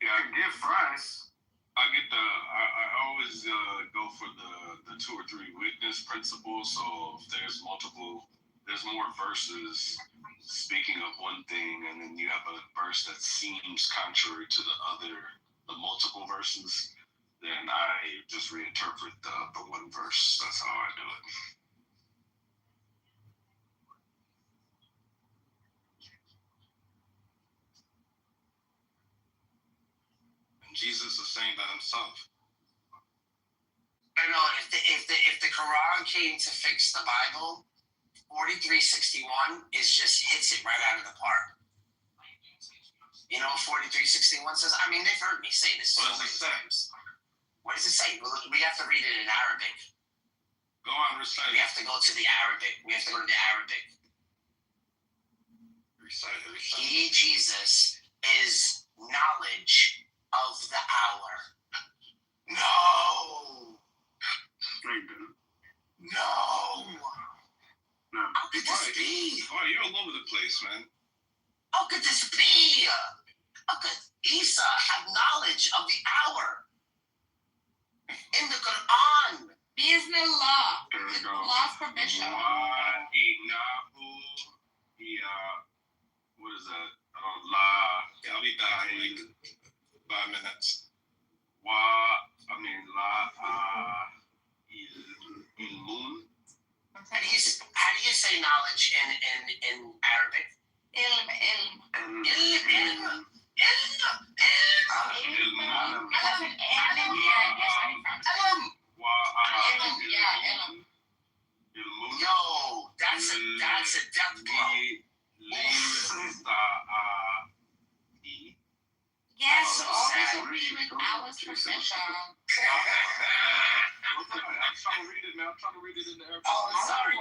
[SPEAKER 6] Yeah, I get fries. I always go for the 2 or 3 witness principle. So if there's more verses speaking of one thing, and then you have a verse that seems contrary to the multiple verses, then I just reinterpret the one verse. That's how I do it. Jesus is saying that himself.
[SPEAKER 3] I know if the Quran came to fix the Bible, 4361 just hits it right out of the park. You know what 4361 says? I mean, they've heard me say this so many times. What does it say? We have to read it in Arabic.
[SPEAKER 6] Go on, recite.
[SPEAKER 3] We have to go to the Arabic. We have to go to the Arabic.
[SPEAKER 6] Recite.
[SPEAKER 3] He, Jesus, is knowledge of the hour. No. How could this be?
[SPEAKER 6] Oh, you're all over the place, man.
[SPEAKER 3] How could this be? How could Isa have knowledge of the hour in the Quran?
[SPEAKER 4] Bismillah. With Allah's permission.
[SPEAKER 6] What is that? I'll be back in like 5 minutes. Ilmun.
[SPEAKER 3] How do you say knowledge in Arabic?
[SPEAKER 4] Ilm.
[SPEAKER 3] Yo, that's a death blow.
[SPEAKER 4] Yes, always agree with Allah's permission.
[SPEAKER 6] I'm trying to read it, man. I'm trying to read it in the Arabic.
[SPEAKER 3] Oh, sorry,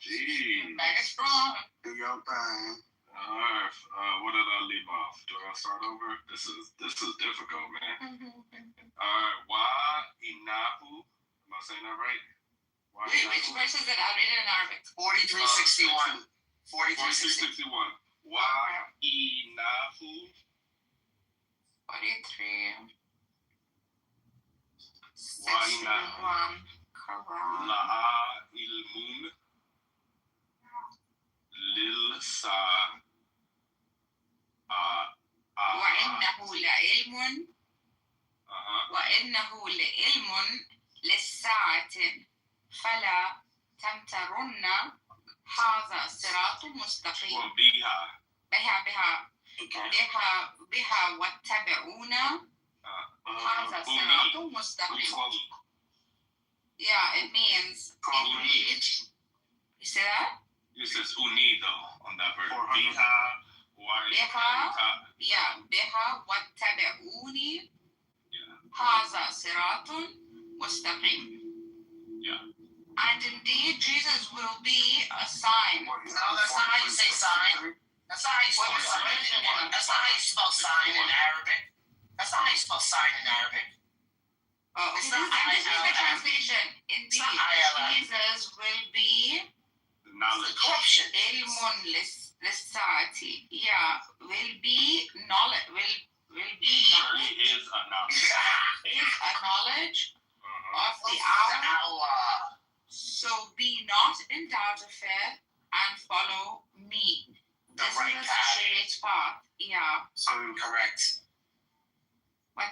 [SPEAKER 6] Gee.
[SPEAKER 4] Mega strong.
[SPEAKER 7] Do your thing.
[SPEAKER 6] Alright, what did I leave off? Do I start over? This is difficult, man. Alright, Inahu. Am I saying that right?
[SPEAKER 4] Which verse is it? I'll read it in Arabic.
[SPEAKER 3] 4361. 4361.
[SPEAKER 6] Inahu.
[SPEAKER 4] 43. 61. Quran.
[SPEAKER 6] La'a ilmun. Lil sa.
[SPEAKER 4] وإنه لعلم وإنه لعلم للساعة فلا تمترن هذا صراط مستقيم. بها واتبعون هذا صراط مستقيم. Yeah, it means indeed. You see that?
[SPEAKER 6] It says unido on that verse.
[SPEAKER 4] بها واتبعوني هذا صراط مستقيم.
[SPEAKER 6] Yeah.
[SPEAKER 4] And indeed, Jesus will be a sign.
[SPEAKER 3] No, that's not how you say sign. That's not how you spell sign. That's not how you spell sign in Arabic. That's not how you spell sign in Arabic.
[SPEAKER 4] Oh, this is the translation. Indeed, Jesus will be
[SPEAKER 6] knowledge.
[SPEAKER 4] Ilmun lissati. Yeah, will be knowledge. Will be knowledge.
[SPEAKER 6] He is a knowledge.
[SPEAKER 4] Is a knowledge of the hour. So be not in doubt of it and follow me. This is a straight path. Yeah.
[SPEAKER 3] So correct. Can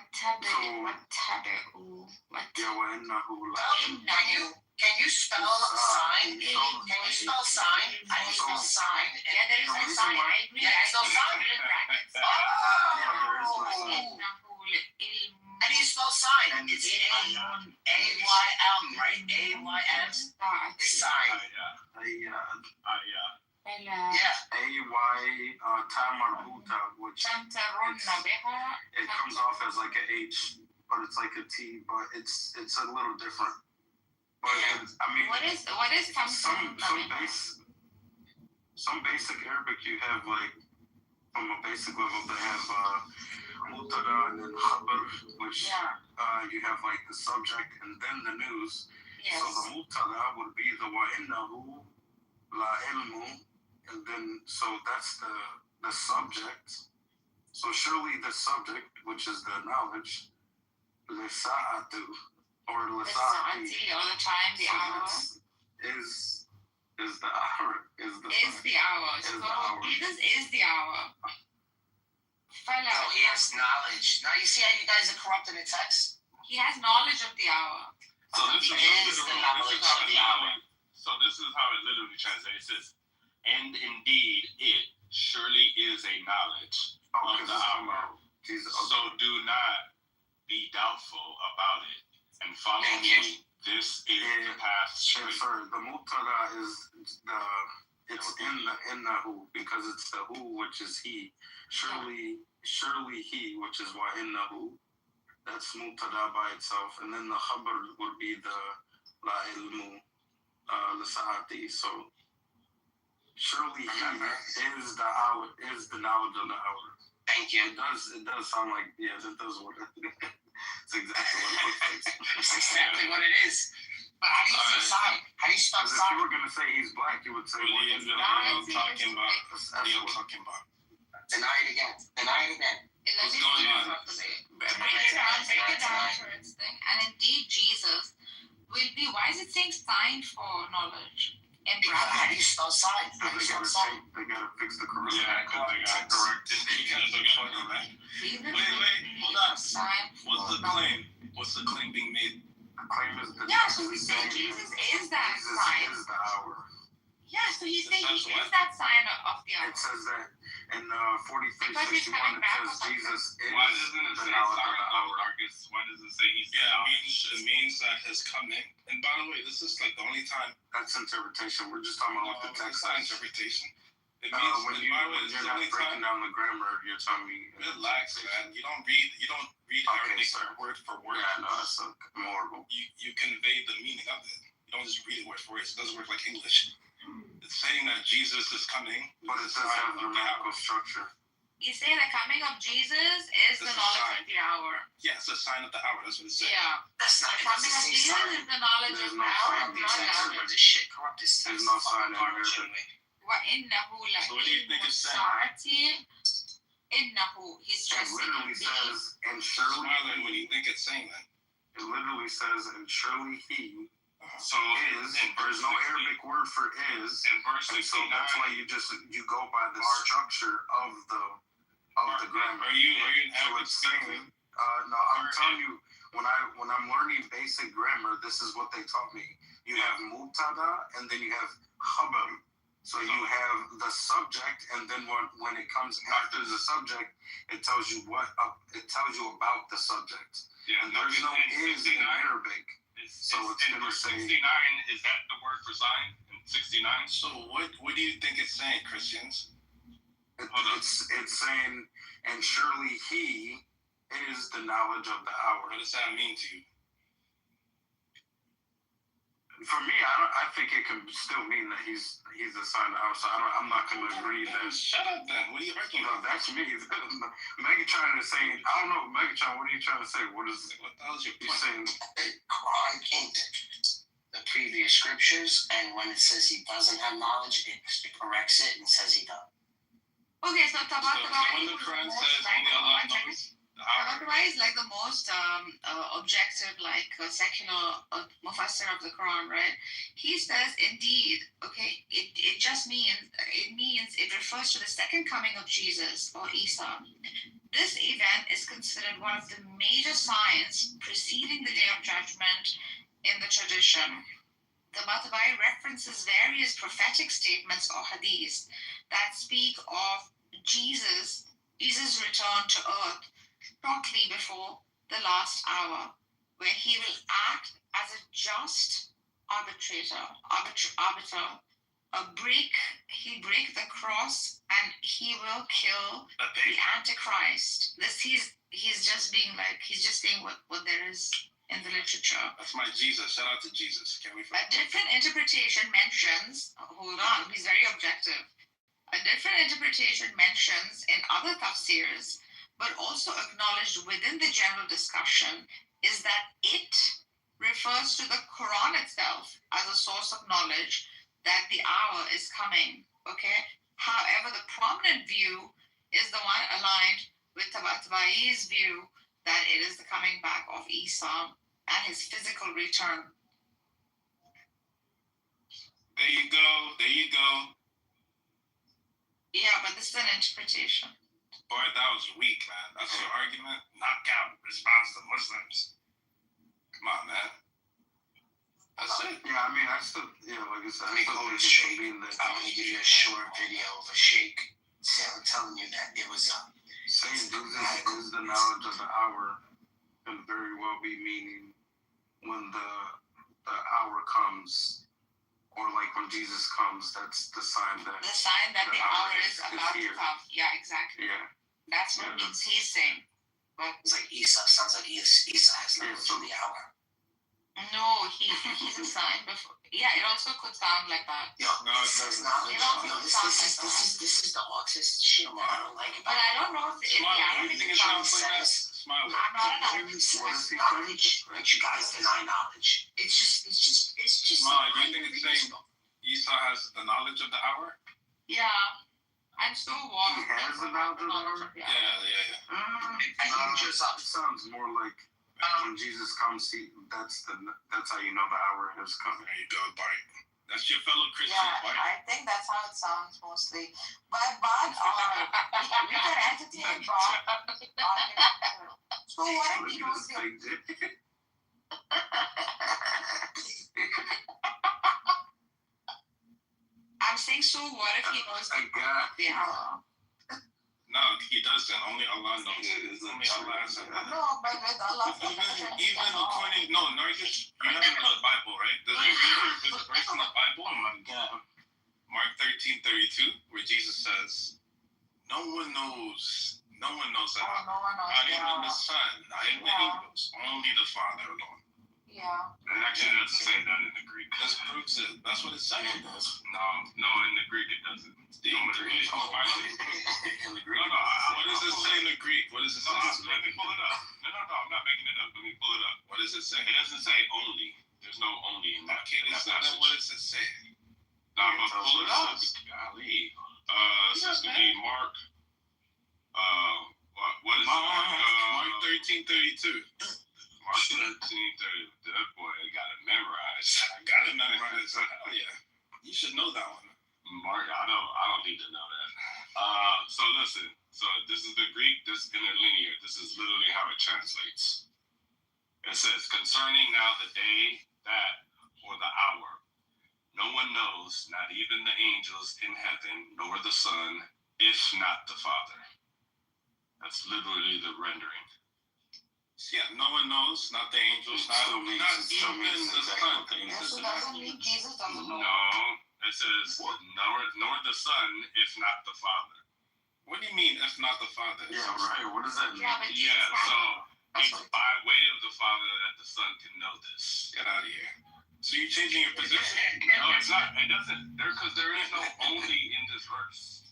[SPEAKER 3] you spell sign? Can you spell sign? How do you spell sign?
[SPEAKER 4] Yeah, there is a sign. I agree.
[SPEAKER 3] Yeah,
[SPEAKER 4] I
[SPEAKER 3] spell
[SPEAKER 4] spell
[SPEAKER 3] sign.
[SPEAKER 4] it in brackets.
[SPEAKER 3] Oh! How do you spell sign? It's A-Y-M, right? A-Y-S. It's sign. Yeah.
[SPEAKER 7] A-Y, Tamarbuta, which it comes off as like a H, but it's like a T, but it's a little different. But I mean,
[SPEAKER 4] what is
[SPEAKER 7] some basic Arabic you have, like from a basic level they have Mutada and then Khabar, which you have like the subject and then the news.
[SPEAKER 4] Yes.
[SPEAKER 7] So the Mutada would be the Wa'innahu la ilmu, and then so that's the subject. So surely the subject, which is the knowledge, Lisa'atu or Lisa'ati,
[SPEAKER 4] all the time, the hour.
[SPEAKER 7] Is the hour.
[SPEAKER 4] Is the hour. So Jesus is the hour.
[SPEAKER 3] So he has knowledge. Now you see how you guys are corrupting the text?
[SPEAKER 4] He has knowledge of the hour.
[SPEAKER 6] So this is
[SPEAKER 3] the knowledge of the hour.
[SPEAKER 6] So this is how it literally translates. It says, and indeed it surely is a knowledge of the hour. So do not be doubtful about it and follow me. This is the path straight.
[SPEAKER 7] The Mutada is it's in the who, because it's the who, which is he. Surely he, which is why in the who. That's Mutada by itself. And then the Khabar would be the La ilmu, Lisa'ati. So surely he is the hour, is the knowledge of the hour.
[SPEAKER 3] Thank you.
[SPEAKER 7] It does sound like, yes, it does work. It's exactly what it looks like.
[SPEAKER 3] It's exactly what it is. But how do you say sign? How do you spell
[SPEAKER 7] Because
[SPEAKER 3] sign?
[SPEAKER 7] if you were going to say he's black, you would say what is it?
[SPEAKER 6] I'm talking about. That's what I'm talking about.
[SPEAKER 3] Deny it again.
[SPEAKER 6] What's going on?
[SPEAKER 4] Break it down for its thing. And indeed, Jesus will be. Why is it saying sign for knowledge? In
[SPEAKER 3] how do you spell sign? How do you spell sign?
[SPEAKER 7] They gotta fix the correct.
[SPEAKER 6] Yeah, because they got corrected. You guys are funny, man. Wait, hold on. What's the claim being made?
[SPEAKER 7] The claim is that
[SPEAKER 4] so we say Jesus is that sign.
[SPEAKER 7] Jesus is the hour.
[SPEAKER 4] Yeah, so he's saying he is that sign of the hour.
[SPEAKER 7] It says that in 43:61 it says Jesus is
[SPEAKER 6] Why doesn't it
[SPEAKER 7] the
[SPEAKER 6] say
[SPEAKER 7] knowledge of
[SPEAKER 6] sign
[SPEAKER 7] the
[SPEAKER 6] of
[SPEAKER 7] hour.
[SPEAKER 6] darkness? Why does it say he's the knowledge? It means that has come in. And by the way, this is like the only time.
[SPEAKER 7] That's interpretation. We're just talking about what the text says.
[SPEAKER 6] Interpretation. It means,
[SPEAKER 7] when you're not breaking down the grammar, you're telling me.
[SPEAKER 6] Relax, man. You don't read Arabic word for word.
[SPEAKER 7] Yeah, no, that's more.
[SPEAKER 6] You convey the meaning of it. You don't just read it word for word. It doesn't work like English. It's saying that Jesus is coming,
[SPEAKER 7] but it does have grammatical structure.
[SPEAKER 4] You say the coming of Jesus is the knowledge of the hour.
[SPEAKER 6] Yeah, it's a sign of the hour. That's what it says.
[SPEAKER 4] Yeah.
[SPEAKER 3] That's not
[SPEAKER 4] the coming of Jesus is the knowledge of the hour.
[SPEAKER 7] There's no sign in Arabic.
[SPEAKER 6] So what do you think it's saying?
[SPEAKER 4] He's stressing.
[SPEAKER 7] It literally says, and surely.
[SPEAKER 6] What do you think it's saying then?
[SPEAKER 7] It literally says, and surely he.
[SPEAKER 6] So
[SPEAKER 7] there's no Arabic word for is.
[SPEAKER 6] In verse 69,
[SPEAKER 7] so that's why you go by the structure of the grammar.
[SPEAKER 6] Are you an Arabic speaker?
[SPEAKER 7] No, I'm telling you, when I'm learning basic grammar, this is what they taught me. You have mubtada and then you have khabar. So you have the subject, and then when it comes after the subject, it tells you about the subject.
[SPEAKER 6] Yeah,
[SPEAKER 7] and there's no is in Arabic. So it's
[SPEAKER 6] in verse 69, is that the word for sign? In 69? So what do you think it's saying, Christians?
[SPEAKER 7] It's saying, and surely he is the knowledge of the hour.
[SPEAKER 6] What does that mean to you?
[SPEAKER 7] For me, I think it can still mean that he's the sign of the hour. So I'm not going to agree that.
[SPEAKER 6] Shut up then. What are you arguing
[SPEAKER 7] about? That's me. Megatron is saying, I don't know, Megatron, what are you trying to say? What the
[SPEAKER 6] hell is your
[SPEAKER 7] point? He's saying,
[SPEAKER 3] Quran came to the previous scriptures, and when it says he doesn't have knowledge, it corrects it and says he does.
[SPEAKER 4] Okay, so
[SPEAKER 6] when the Quran says only Allah knows,
[SPEAKER 4] Matabai is like the most objective, like secular mufassir of the Quran, right? He says, indeed, okay, it just means, it refers to the second coming of Jesus or Isa. This event is considered one of the major signs preceding the Day of Judgment in the tradition. The Matabai references various prophetic statements or hadiths that speak of Jesus' return to earth shortly before the last hour, where he will act as a just arbiter. He'll break the cross and he will kill the Antichrist. He's just saying what there is in the literature.
[SPEAKER 6] That's my Jesus. Shout out to Jesus. Can we?
[SPEAKER 4] A different interpretation mentions. Hold on, he's very objective. A different interpretation mentions in other tafsirs, but also acknowledged within the general discussion, is that it refers to the Quran itself as a source of knowledge that the hour is coming. Okay. However, the prominent view is the one aligned with Tabatabai's view that it is the coming back of Isa and his physical return.
[SPEAKER 6] There you go. There you go.
[SPEAKER 4] Yeah, but this is an interpretation.
[SPEAKER 6] Boy, that was weak, man. That's your argument. Knockout response to Muslims. Come on, man. That's it.
[SPEAKER 7] Yeah, I mean, I still, like I said,
[SPEAKER 3] Let me go to Sheikh. I'm going to give you a short video of a Sheikh telling you that it was
[SPEAKER 7] saying Jesus is the knowledge of the hour, can very well be meaning when the hour comes, or like when Jesus comes, that's the sign that
[SPEAKER 4] the hour is about to come. Yeah, exactly.
[SPEAKER 7] Yeah.
[SPEAKER 4] That's what means he's saying. But
[SPEAKER 3] it's like Isa. Sounds like Isa has knowledge of the hour.
[SPEAKER 4] No, he's a sign before. Yeah, it also could sound like that.
[SPEAKER 3] Yo, no, it does not. This is the autist shit that I don't like.
[SPEAKER 4] But I don't know if in the Arabic it
[SPEAKER 3] says I'm not an Arabic says knowledge, but you guys deny knowledge. It's just.
[SPEAKER 6] Smile, do you think it's saying Isa has the knowledge of the hour?
[SPEAKER 4] Yeah. I'm so warm.
[SPEAKER 7] He has the knowledge of the hour?
[SPEAKER 6] Yeah.
[SPEAKER 7] I think it sounds more like when Jesus comes, that's how you know the hour has come.
[SPEAKER 6] There you go, Bart. That's your fellow Christian, Bart.
[SPEAKER 4] I think that's how it sounds mostly. But we can entertain Bart. So what if he knows I'm saying, so what if he knows the hour?
[SPEAKER 6] No, he doesn't. Only Allah knows it. Only Allah has it.
[SPEAKER 4] No, but with Allah.
[SPEAKER 6] Even according, Nargis, you never know the Bible, right? There's a verse in the Bible, oh my God, Mark 13:32, where Jesus says, no one knows the hour. Not even the Son, not even the angels, only the Father alone.
[SPEAKER 4] Yeah.
[SPEAKER 6] It actually doesn't say that in the Greek. This proves it. That's what it's saying. No, in the Greek it doesn't. In the Greek. No, what does it say in the Greek? What does it say? Let me pull it up. No, I'm not making it up. Let me pull it up. What does it say? It doesn't say only. There's no only in that. Okay, then what does it say? No, I'm gonna pull it up. Golly. This is gonna be Mark. What is it? Mark 13:32. Mark 13:30. That boy got it memorized. I got it memorized. Hell yeah. You should know that one. Mark, I don't need to know that. So listen. So this is the Greek, this is interlinear. This is literally how it translates. It says, concerning now the day, that, or the hour, no one knows, not even the angels in heaven, nor the Son, if not the Father. That's literally the rendering. Yeah, no one knows, not the angels, not even the Son.
[SPEAKER 4] So doesn't mean Jesus doesn't know.
[SPEAKER 6] No, it says, nor the Son, if not the Father. What do you mean, if not the Father?
[SPEAKER 7] Yeah, right. What does that mean?
[SPEAKER 6] So it's by way of the Father that the Son can know this. Get out of here. So you're changing your position? No, it's not. It doesn't. Because there is no only in this verse.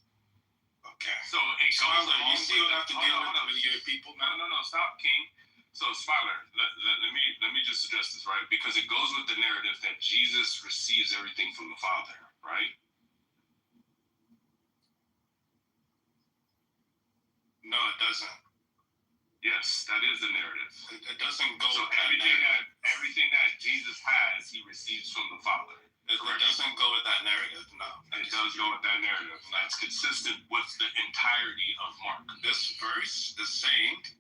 [SPEAKER 6] Okay. So, Smiler, you still have to deal with your people. No. Stop, King. So, Smiler, let me just address this, right? Because it goes with the narrative that Jesus receives everything from the Father, right? No, it doesn't. Yes, that is the narrative.
[SPEAKER 7] It doesn't go.
[SPEAKER 6] So everything that Jesus has, he receives from the Father.
[SPEAKER 7] It doesn't go with that narrative. No,
[SPEAKER 6] it does go with that narrative. That's consistent with the entirety of Mark.
[SPEAKER 7] This verse is saying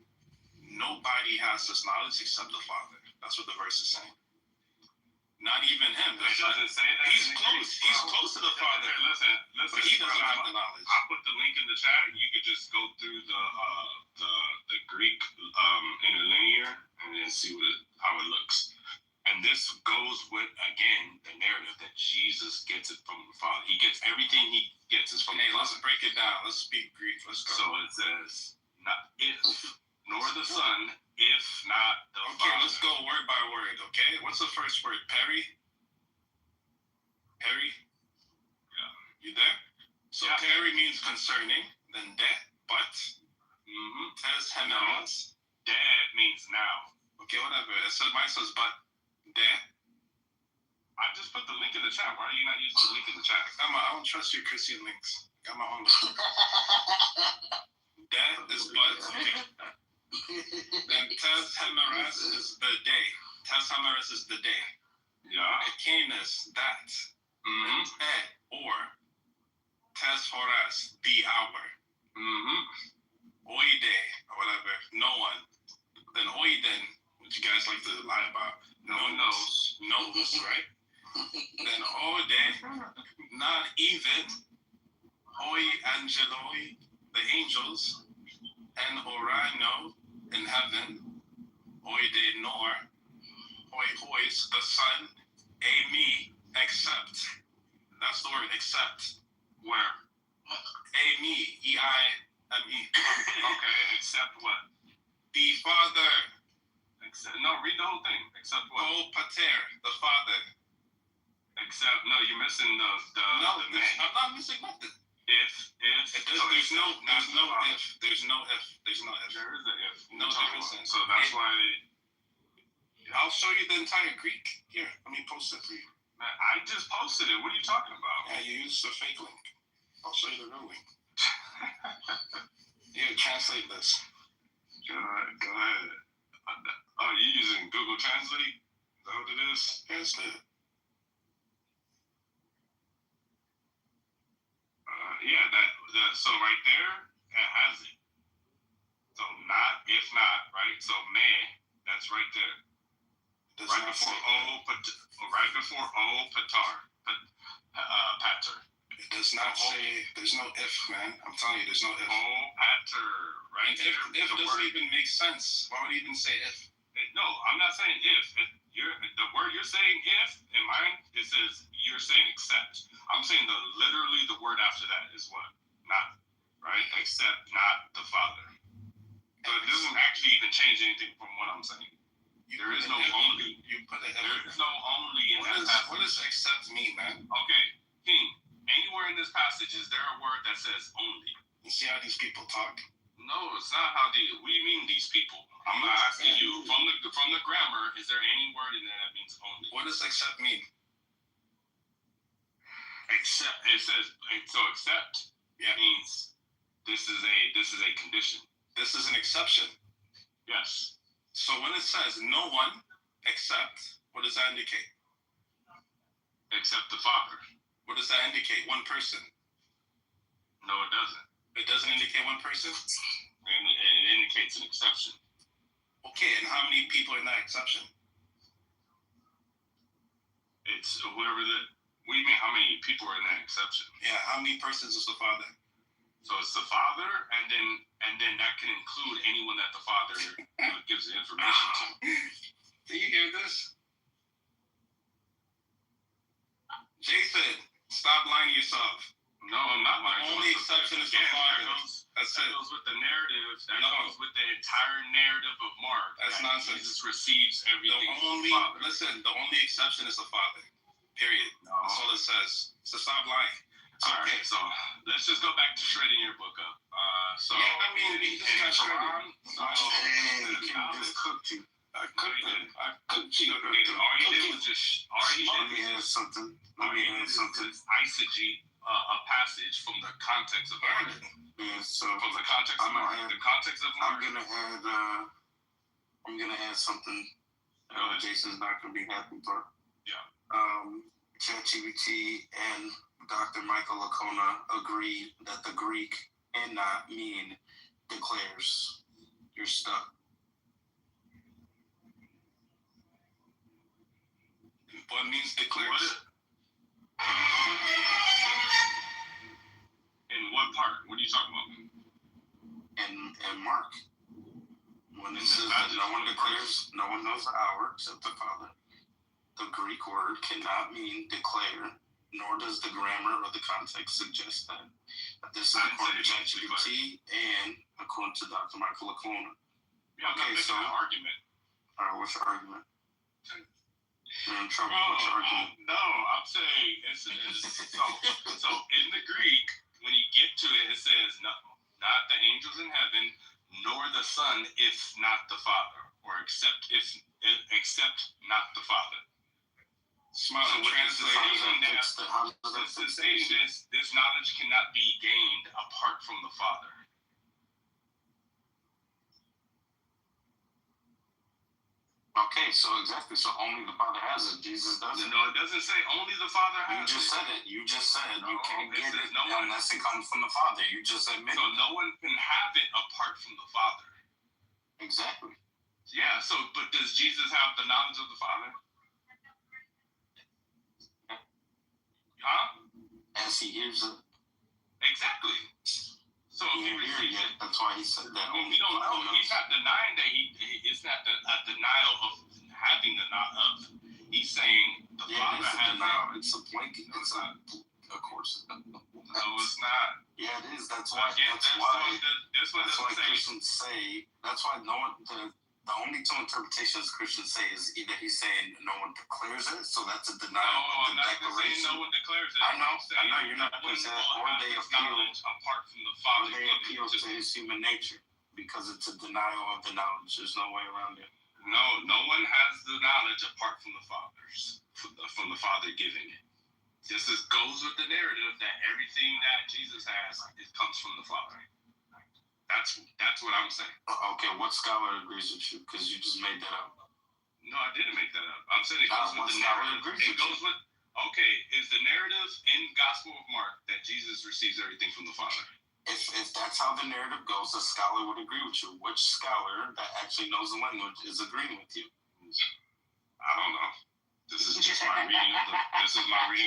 [SPEAKER 7] nobody has this knowledge except the Father. That's what the verse is saying. Not even him.
[SPEAKER 6] It doesn't say that.
[SPEAKER 7] He's close. He's close to the Father.
[SPEAKER 6] Listen.
[SPEAKER 7] But he doesn't have the knowledge.
[SPEAKER 6] I'll put the link in the chat. You could just go through the Greek interlinear and then see how it looks. And this goes with, again, the narrative that Jesus gets it from the Father. He gets everything he gets is from the Father.
[SPEAKER 7] Let's break it down. Let's speak Greek. Let's go.
[SPEAKER 6] So it says, not if, nor the Son, if not the Father.
[SPEAKER 7] Okay, let's go word by word, okay? What's the first word? Peri? Yeah. You there? So yeah. Peri means concerning, then de, but. Tes hemeros.
[SPEAKER 6] De means now.
[SPEAKER 7] Okay, whatever. Mine says but. De.
[SPEAKER 6] I just put the link in the chat. Why are you not using the link in the chat?
[SPEAKER 7] I don't trust your Christian links. Got my own. De is but. Then tes hemeros is the day. Tes hemeros is the day.
[SPEAKER 6] Yeah.
[SPEAKER 7] Ekenes, that. Or. Tes horas, the hour. Oide, or whatever, no one. Then oiden, which you guys like to lie about. No one knows, right? Then ode, not even. Hoi angeloi, the angels. And orano, in heaven. Oide nor. Hoi hois, the sun. A me, except. That's the word, except.
[SPEAKER 6] Where?
[SPEAKER 7] A me, E-I-M-E.
[SPEAKER 6] Okay, except what?
[SPEAKER 7] The Father.
[SPEAKER 6] No, read the whole thing. Except what?
[SPEAKER 7] Oh, pater, the Father.
[SPEAKER 6] Except, no, you're missing the man.
[SPEAKER 7] I'm not missing nothing.
[SPEAKER 6] If.
[SPEAKER 7] There's no if. There's no if.
[SPEAKER 6] There is an if.
[SPEAKER 7] No, there isn't.
[SPEAKER 6] So that's why.
[SPEAKER 7] I'll show you the entire Greek. Here, let me post it for you.
[SPEAKER 6] Man, I just posted it. What are you talking about?
[SPEAKER 7] Yeah, you used a fake link. I'll show you the real link. Here, translate this.
[SPEAKER 6] Go ahead. Oh, you using Google Translate? Is that what it is?
[SPEAKER 7] Translate it.
[SPEAKER 6] So right there, it has it. So not, if not, right? So may, that's right there. Right before patar.
[SPEAKER 7] It does not say, there's no if, man. I'm telling you, there's no if.
[SPEAKER 6] Pater, right there.
[SPEAKER 7] If doesn't even make sense. Why would he even say if?
[SPEAKER 6] No, I'm not saying if. The word you're saying if, in mine, it says you're saying except. I'm saying literally the word after that is what? Not, right? Except not the Father. So it doesn't actually even change anything from what I'm saying. There is no only.
[SPEAKER 7] You put it.
[SPEAKER 6] There is no only in that passage.
[SPEAKER 7] What does accept mean, man?
[SPEAKER 6] Okay, King. Anywhere in this passage is there a word that says only?
[SPEAKER 7] You see how these people talk?
[SPEAKER 6] No, it's not how what do you mean these people? I'm not asking you from the grammar. Is there any word in there that means only?
[SPEAKER 7] What does accept mean?
[SPEAKER 6] Except it says so. Except means this is a condition.
[SPEAKER 7] This is an exception.
[SPEAKER 6] Yes.
[SPEAKER 7] So when it says no one except, what does that indicate?
[SPEAKER 6] Except the Father.
[SPEAKER 7] What does that indicate? One person.
[SPEAKER 6] No, it doesn't.
[SPEAKER 7] It doesn't indicate one person?
[SPEAKER 6] And it indicates an exception.
[SPEAKER 7] Okay, and how many people in that exception?
[SPEAKER 6] It's whoever what do you mean, how many people are in that exception?
[SPEAKER 7] Yeah, how many persons is the Father?
[SPEAKER 6] So it's the Father, and then that can include anyone that the Father gives the information to.
[SPEAKER 7] Do you hear this? Jason, stop lying to yourself.
[SPEAKER 6] No, I'm not lying.
[SPEAKER 7] The only exception is the Father.
[SPEAKER 6] That goes with the narrative. That goes with the entire narrative of Mark.
[SPEAKER 7] That's nonsense.
[SPEAKER 6] Jesus receives everything from the Father.
[SPEAKER 7] Listen, the only exception is the Father. Period.
[SPEAKER 6] No.
[SPEAKER 7] That's all it says. So stop lying.
[SPEAKER 6] All right, so let's just go back to shredding your book up.
[SPEAKER 7] You just got shredded.
[SPEAKER 6] You just cooked you.
[SPEAKER 7] I cooked you.
[SPEAKER 6] All you did was just
[SPEAKER 7] Let me add something.
[SPEAKER 6] Eisegesis. a passage from the context of Mark.
[SPEAKER 7] Yeah, so
[SPEAKER 6] From the context of Mark. The context of Mark.
[SPEAKER 7] I'm gonna add something. Jason's not gonna be happy, but ChatGPT and Dr. Michael Lacona agreed that the Greek cannot mean declares. You're stuck.
[SPEAKER 6] What means declares? In what part? What are you talking about?
[SPEAKER 7] In Mark. When it says that no one declares, no one knows the hour except the Father. The Greek word cannot mean declare, nor does the grammar or the context suggest that. This is according to ChatGPT and according to Dr. Michael Lacona.
[SPEAKER 6] Yeah, I'm not making an argument.
[SPEAKER 7] All right, what's your argument? You're in trouble. What's your argument?
[SPEAKER 6] No, I'm saying it says so in the Greek, when you get to it, it says not the angels in heaven, nor the Son, if not the Father, or except not the Father.
[SPEAKER 7] Smart
[SPEAKER 6] translating this knowledge cannot be gained apart from the Father.
[SPEAKER 7] Okay, so exactly. So only the Father has it. Jesus doesn't.
[SPEAKER 6] No, it doesn't say only the Father has it.
[SPEAKER 7] You just said it. You can't get it unless it comes from the Father. You just admitted.
[SPEAKER 6] So no one can have it apart from the Father.
[SPEAKER 7] Exactly.
[SPEAKER 6] Yeah, so, but does Jesus have the knowledge of the Father? Huh?
[SPEAKER 7] As he hears it.
[SPEAKER 6] Exactly. So if he receives it,
[SPEAKER 7] that's why he said that.
[SPEAKER 6] Well, we don't know. He's not denying that it's not a denial of having the knowledge. He's saying the Father has
[SPEAKER 7] denial. It's a blanket. It's not. Of course.
[SPEAKER 6] No, it's not.
[SPEAKER 7] Yeah, it is. That's why.
[SPEAKER 6] This one doesn't say.
[SPEAKER 7] Christians say. That's why no one. The only two interpretations Christians say is either he's saying no one declares it, so that's a denial of the declaration.
[SPEAKER 6] No one declares it.
[SPEAKER 7] I know you're not going to say that, or they appeal
[SPEAKER 6] apart from the Father.
[SPEAKER 7] Or they appeal to his human nature because it's a denial of the knowledge. There's no way around it.
[SPEAKER 6] No one has the knowledge apart from the from the Father giving it. This goes with the narrative that everything that Jesus has comes from the Father. That's what I'm saying.
[SPEAKER 7] Okay, what scholar agrees with you? Because you just made that up.
[SPEAKER 6] No, I didn't make that up. I'm saying it goes with the narrative. It goes with, okay, is the narrative in Gospel of Mark that Jesus receives everything from the Father?
[SPEAKER 7] If that's how the narrative goes, a scholar would agree with you. Which scholar that actually knows the language is agreeing with you?
[SPEAKER 6] I don't know. This is just my reading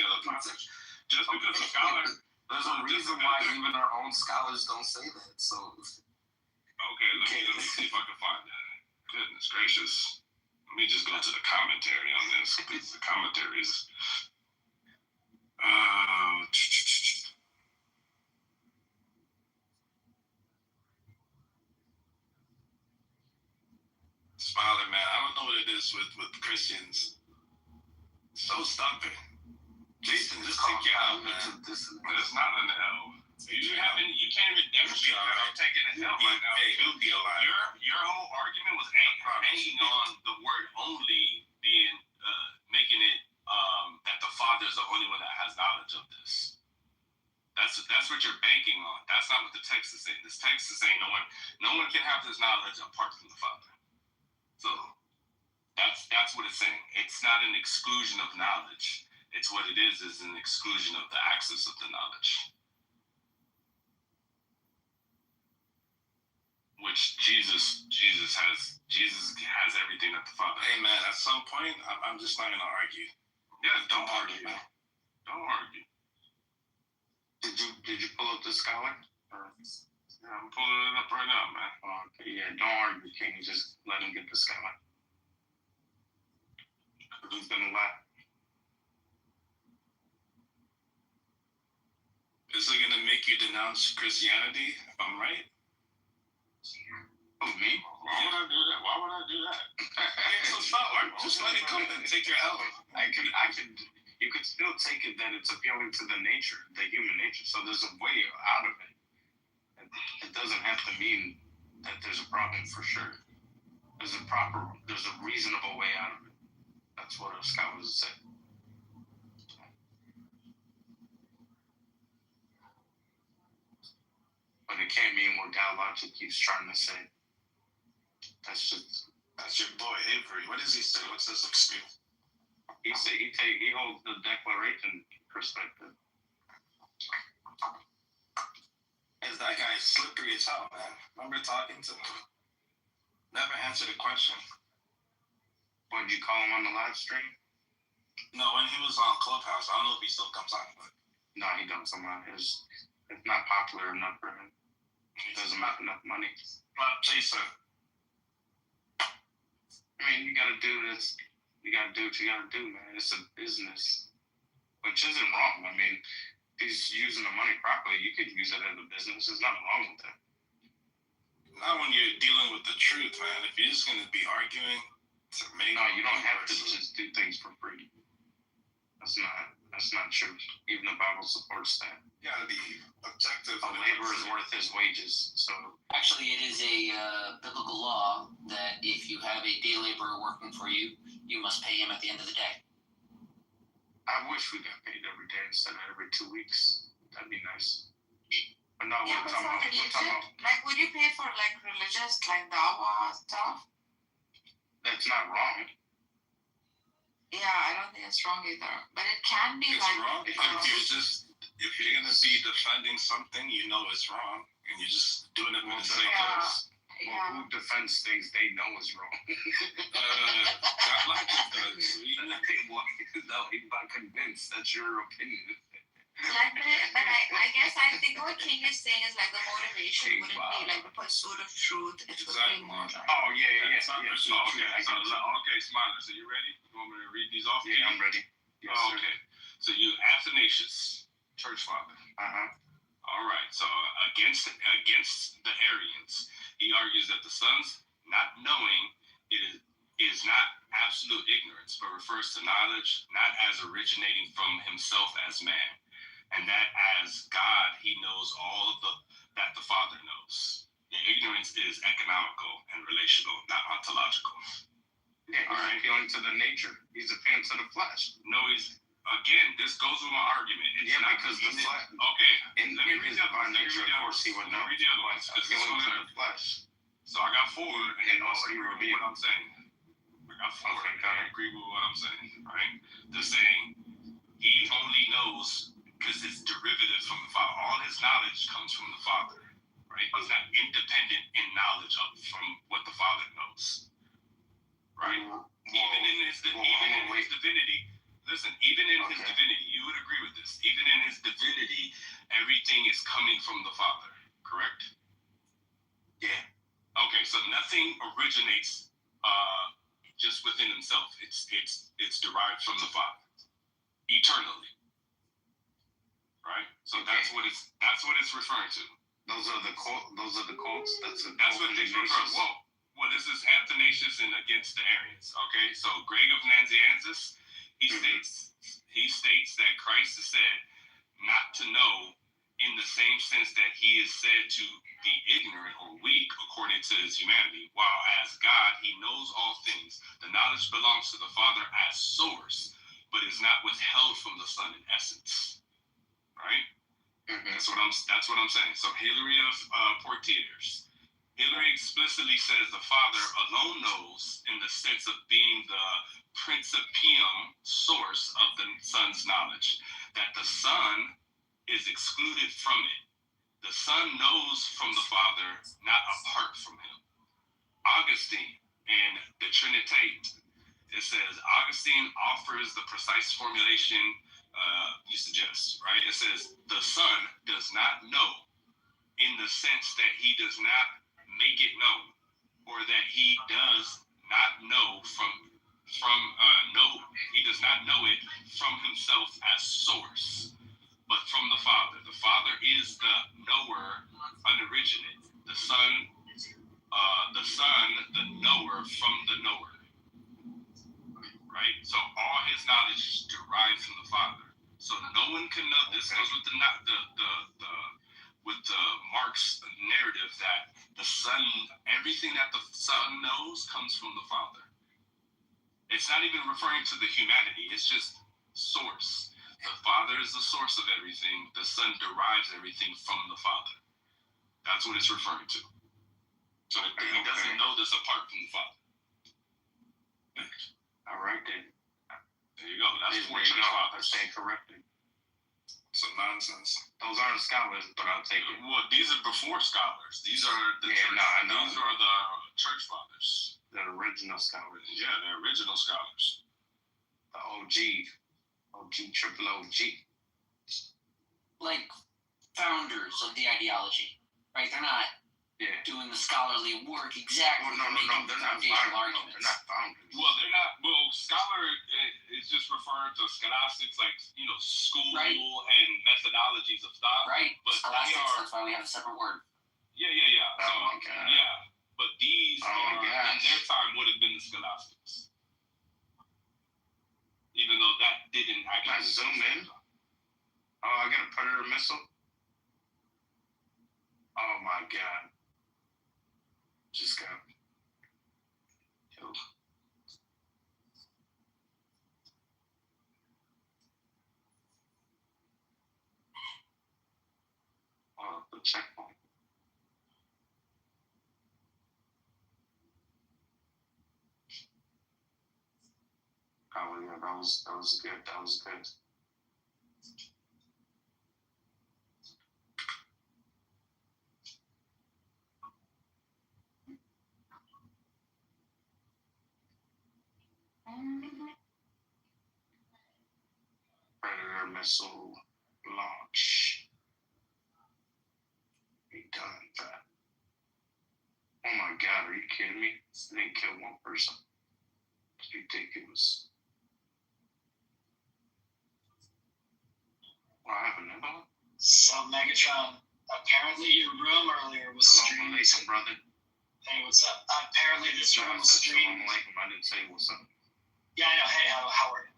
[SPEAKER 6] of the passage. Just because a scholar...
[SPEAKER 7] There's a reason why even our own scholars don't say that. So,
[SPEAKER 6] okay, let me see if I can find that. Goodness gracious! Let me just go to the commentary on this because the commentary is. Smiler man, I don't know what it is with Christians. So stubborn. Jason, just take you out, man. That's not an L. You can't even demonstrate without taking an L right now. Hey, he'll be alive. Your whole argument was hanging on the word only being making it that the Father is the only one that has knowledge of this. That's what you're banking on. That's not what the text is saying. This text is saying no one can have this knowledge apart from the Father. So that's what it's saying. It's not an exclusion of knowledge. It's what it is an exclusion of the access of the knowledge. Which Jesus has everything that the Father has.
[SPEAKER 5] Hey man, at some point I'm just not gonna argue.
[SPEAKER 6] Yeah, don't argue, man. Don't argue.
[SPEAKER 7] Did you pull up the scholar?
[SPEAKER 6] Yeah, I'm pulling it up right now, man.
[SPEAKER 7] Okay, yeah, don't argue, King. Just let him get the scholar. He's gonna laugh.
[SPEAKER 5] Is it gonna make you denounce Christianity if I'm right?
[SPEAKER 6] Oh, me? Why would I do that?
[SPEAKER 5] So stop. Just let it come and take your L.
[SPEAKER 7] You could still take it that it's appealing to the nature, the human nature. So there's a way out of it. It doesn't have to mean that there's a problem for sure. There's a reasonable way out of it. That's what a scholar would say. but it can't mean what God logic keeps trying to say. That's your boy Avery. What does he say? What's this excuse? He holds the declaration perspective. Is that guy slippery as hell, man? Remember talking to him? Never answered a question. What, did you call him on the live stream? No, when he was on Clubhouse. I don't know if he still comes on, but no, he don't come on. It's not popular enough for him. He doesn't make enough money. But Jason, I mean, you gotta do this. You gotta do what you gotta do, man. It's a business, which isn't wrong. I mean, if he's using the money properly, you could use it as a business. There's nothing wrong with that. Not when you're dealing with the truth, man. If you're just gonna be arguing to make you don't have to just do things for free. That's not true. Even the Bible supports that. You gotta be objective. A laborer is worth his wages. So
[SPEAKER 18] actually, it is a biblical law that if you have a day laborer working for you, you must pay him at the end of the day.
[SPEAKER 7] I wish we got paid every day instead of every 2 weeks. That'd be nice. But no,
[SPEAKER 4] Yeah, but for religion, like, would you pay for like religious, like dawa stuff?
[SPEAKER 7] That's not wrong.
[SPEAKER 4] Yeah, I don't think it's wrong either. But it can be
[SPEAKER 7] it's
[SPEAKER 4] like
[SPEAKER 7] wrong if you're gonna be defending something, you know it's wrong, and you're just doing it for the sake of it. Well, who defends things they know is wrong? God like it does. No, he's not convinced. That's your opinion.
[SPEAKER 4] Like, but I guess I think what King is saying is like the motivation wouldn't be like the pursuit of truth. It would be more like.
[SPEAKER 7] Oh yeah. Okay, Smiler. So you ready? You want me to read these off? Yeah, I'm ready. Yes, okay. So you Athanasius, church father. All right. So against the Arians, he argues that the Son's not knowing is not absolute ignorance, but refers to knowledge not as originating from himself as man. And that as God, he knows all of that the Father knows. The ignorance is economical and relational, not ontological. Yeah, he's appealing to the nature. He's appealing to the flesh. No, this goes with my argument. It's not because the flesh. Okay, and let me read the divine nature. Of course, he would know. Read the other ones. Appealing to the flesh. So I got 4, and also you agree with what I'm saying. I got 4, and I agree with what I'm saying. Right? They're saying he only knows because it's derivative from the Father. All his knowledge comes from the Father, right? He's not independent in knowledge from what the Father knows, right? Even in his divinity, you would agree with this. Even in his divinity, everything is coming from the Father, correct? Yeah. Okay, so nothing originates just within himself. It's derived from the Father, eternally. Right, so that's what it's referring to. Those are the cults. That's what they refer. Well, this is Athanasius and against the Arians. Okay, so Greg of Nazianzus, he states that Christ is said not to know in the same sense that he is said to be ignorant or weak according to his humanity, while as God he knows all things. The knowledge belongs to the Father as source, but is not withheld from the Son in essence. Right? That's what I'm saying. So Hilary of Poitiers. Hilary explicitly says the Father alone knows in the sense of being the principium source of the Son's knowledge, that the Son is excluded from it. The Son knows from the Father, not apart from him. Augustine in the Trinitate, it says Augustine offers the precise formulation you suggest, right? It says the Son does not know in the sense that he does not make it known, or that he does not know he does not know it from himself as source, but from the Father. The Father is the knower, unoriginate. The Son, the knower from the knower. Right? So all his knowledge is derived from the Father. So no one can know. This goes with the Mark's narrative that the Son, everything that the Son knows comes from the Father. It's not even referring to the humanity. It's just source. The Father is the source of everything. The Son derives everything from the Father.
[SPEAKER 6] That's what it's referring to. So he doesn't know this apart from the Father.
[SPEAKER 7] All right then.
[SPEAKER 6] There you go. That's four
[SPEAKER 7] There you
[SPEAKER 6] church
[SPEAKER 7] go.
[SPEAKER 6] fathers.
[SPEAKER 7] Stay corrected.
[SPEAKER 6] Some nonsense.
[SPEAKER 7] Those aren't scholars, but I'll take it.
[SPEAKER 6] Well, these are before scholars. These are the church,
[SPEAKER 7] I know.
[SPEAKER 6] These are the church fathers.
[SPEAKER 7] The original scholars.
[SPEAKER 6] Yeah, the original scholars.
[SPEAKER 7] The OG, triple OG.
[SPEAKER 18] Like founders of the ideology, right? They're not doing the scholarly work exactly.
[SPEAKER 7] Well, no, they're not
[SPEAKER 18] foundational
[SPEAKER 7] founders.
[SPEAKER 18] arguments.
[SPEAKER 7] They're not founders.
[SPEAKER 6] Well, they're not. Well, scholar is just referring to scholastics, like school
[SPEAKER 18] Right.
[SPEAKER 6] and methodologies of thought.
[SPEAKER 18] Right.
[SPEAKER 6] But
[SPEAKER 18] Scholastics,
[SPEAKER 6] they are.
[SPEAKER 18] that's why we have a separate word.
[SPEAKER 6] Yeah.
[SPEAKER 7] Oh my God.
[SPEAKER 6] Yeah, but these
[SPEAKER 7] Oh my
[SPEAKER 6] are in
[SPEAKER 7] gosh.
[SPEAKER 6] their time would have been the scholastics, even though that didn't actually.
[SPEAKER 7] Let's zoom in. Oh, I got a predator missile. Oh my God. Just got killed. Oh, the checkpoint. Oh yeah, that was good. That was good. Predator missile launch. Be done with that. Oh my God, are you kidding me? It didn't kill one person. It's ridiculous. Oh, I have another one?
[SPEAKER 1] So Megatron, apparently your room earlier was streamed.
[SPEAKER 7] Assalamu alaikum, brother.
[SPEAKER 1] Hey, what's up? Apparently this room was streamed.
[SPEAKER 7] Assalamu alaikum. I didn't say what's up.
[SPEAKER 1] Yeah, I know. Hey, how are you?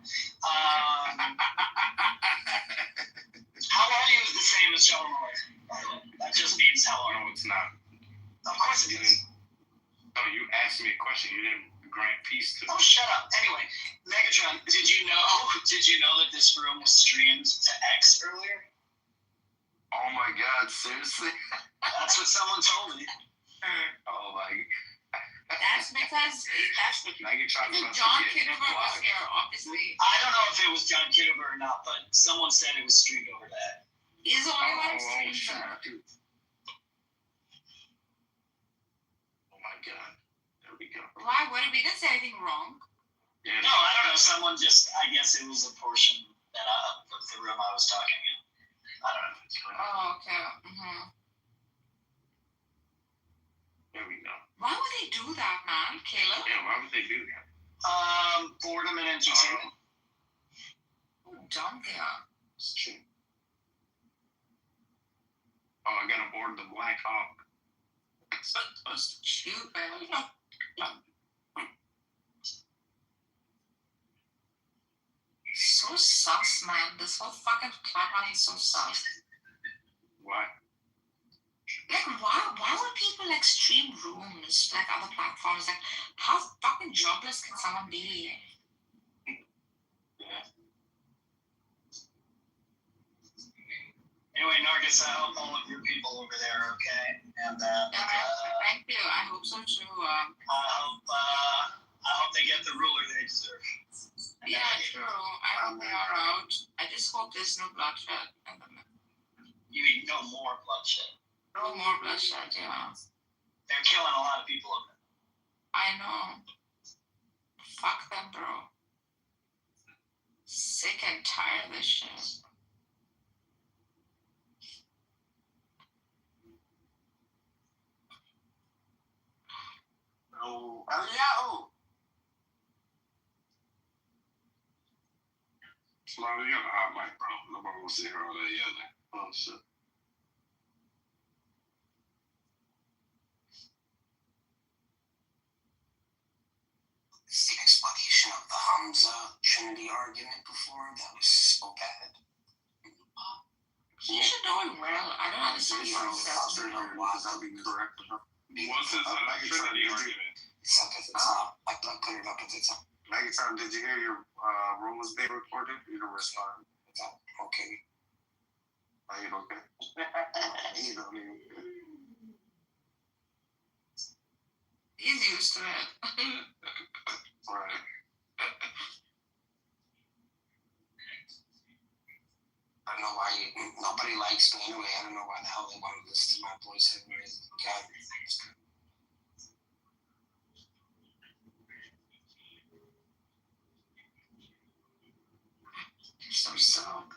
[SPEAKER 1] How are you is the same as Shalom Aleichem, by the way. That just means how are you.
[SPEAKER 7] No, it's not.
[SPEAKER 1] Of course it is.
[SPEAKER 7] No, you asked me a question. You didn't grant peace to me.
[SPEAKER 1] Oh, shut up. Anyway, Megatron, did you know that this room was streamed to X earlier?
[SPEAKER 7] Oh my God, seriously?
[SPEAKER 1] That's what someone told me.
[SPEAKER 7] Oh my.
[SPEAKER 4] That's because
[SPEAKER 7] Megatron
[SPEAKER 4] because
[SPEAKER 7] must
[SPEAKER 4] John
[SPEAKER 7] be getting
[SPEAKER 4] Kitover was
[SPEAKER 7] blocked.
[SPEAKER 4] here, obviously.
[SPEAKER 1] I don't know if it was John Kitover or not, but someone said it was streamed over to X.
[SPEAKER 4] He's the only one who
[SPEAKER 7] Oh,
[SPEAKER 4] streams
[SPEAKER 7] shit.
[SPEAKER 4] it.
[SPEAKER 7] Oh my God. There we go.
[SPEAKER 4] Why? What? We didn't say anything wrong.
[SPEAKER 7] Yeah,
[SPEAKER 1] No, I don't know. Someone just, I guess it was a portion that of the room I was talking in. I don't know.
[SPEAKER 4] Oh, okay. Mm-hmm.
[SPEAKER 7] There we go.
[SPEAKER 4] Why would they do that, man, Caleb?
[SPEAKER 7] Yeah, why would they do that?
[SPEAKER 1] Boredom and entertainment.
[SPEAKER 4] How dumb they are.
[SPEAKER 7] It's true. Oh, I got aboard the Black Hawk.
[SPEAKER 4] That's cute, man. So sus, man. This whole fucking platform is so sus.
[SPEAKER 7] Why?
[SPEAKER 4] Like, why would people like stream rooms like other platforms? Like, how fucking jobless can someone be?
[SPEAKER 7] Yeah.
[SPEAKER 1] Anyway, Nargis, I hope all of your people over there are okay. And
[SPEAKER 4] Thank you. I hope so too.
[SPEAKER 1] I hope they get the ruler they deserve.
[SPEAKER 4] Yeah, true. I hope they are out. I just hope there's no bloodshed.
[SPEAKER 1] You mean no more bloodshed?
[SPEAKER 4] No more bloodshed, yeah.
[SPEAKER 1] They're killing a lot of people over there.
[SPEAKER 4] I know. Fuck them, bro. Sick and tired of this shit.
[SPEAKER 7] Oh, Yahoo!
[SPEAKER 6] Slaughter, you're the hot mic, bro. Nobody wants to hear all that yelling.
[SPEAKER 7] Oh, shit.
[SPEAKER 3] It's the explanation of the Hamza Trinity argument before that was so bad.
[SPEAKER 4] He should know it well. I don't understand
[SPEAKER 3] You
[SPEAKER 4] what
[SPEAKER 3] know,
[SPEAKER 4] he says.
[SPEAKER 7] I'll be correct.
[SPEAKER 6] What's his Trinity argument?
[SPEAKER 3] It's up if it's up. I put it up if it's up.
[SPEAKER 7] Megatron, did you hear your room was being recorded? You don't respond.
[SPEAKER 3] It's up. Okay.
[SPEAKER 7] Are you okay? You don't even.
[SPEAKER 4] He's used to it.
[SPEAKER 7] Right.
[SPEAKER 3] I don't know why nobody likes me anyway. I don't know why the hell they want to listen to my voice anyway. God.
[SPEAKER 4] You're so soft.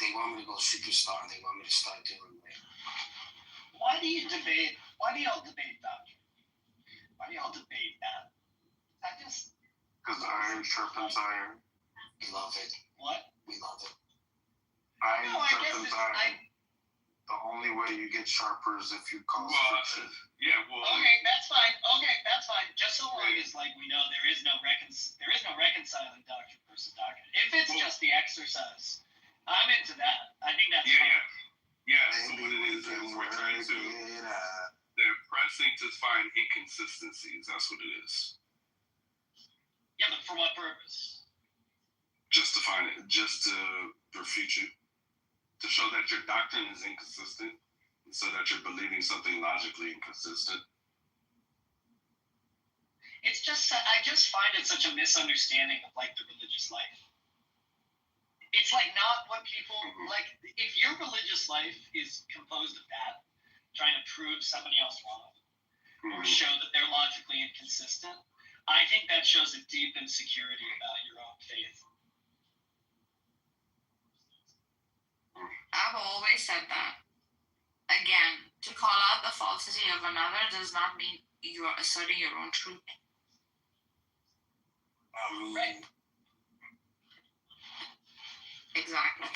[SPEAKER 3] They want me to go superstar. They want me to start doing it.
[SPEAKER 1] Why do y'all debate doctrine? Why do y'all debate that?
[SPEAKER 7] Because iron sharpens iron.
[SPEAKER 3] We love it.
[SPEAKER 1] What?
[SPEAKER 3] We love it.
[SPEAKER 7] Iron sharpens iron. The only way you get sharper is if you cause friction.
[SPEAKER 6] Yeah, well.
[SPEAKER 1] Okay, that's fine. Just so long as we know there is no reconciling doctrine versus doctrine. If it's just the exercise, I'm into that. I think that's fine.
[SPEAKER 6] Yeah. So what it is we're trying to. They're pressing to find inconsistencies. That's what it is.
[SPEAKER 1] Yeah, but for what purpose?
[SPEAKER 6] Just to find it, just to refute you, to show that your doctrine is inconsistent, so that you're believing something logically inconsistent.
[SPEAKER 1] It's just, I just find it such a misunderstanding of the religious life. It's not what people if your religious life is composed of that, trying to prove somebody else wrong, or show that they're logically inconsistent, I think that shows a deep insecurity about your own faith.
[SPEAKER 4] I've always said that. Again, to call out the falsity of another does not mean you are asserting your own truth.
[SPEAKER 1] Right.
[SPEAKER 4] Exactly.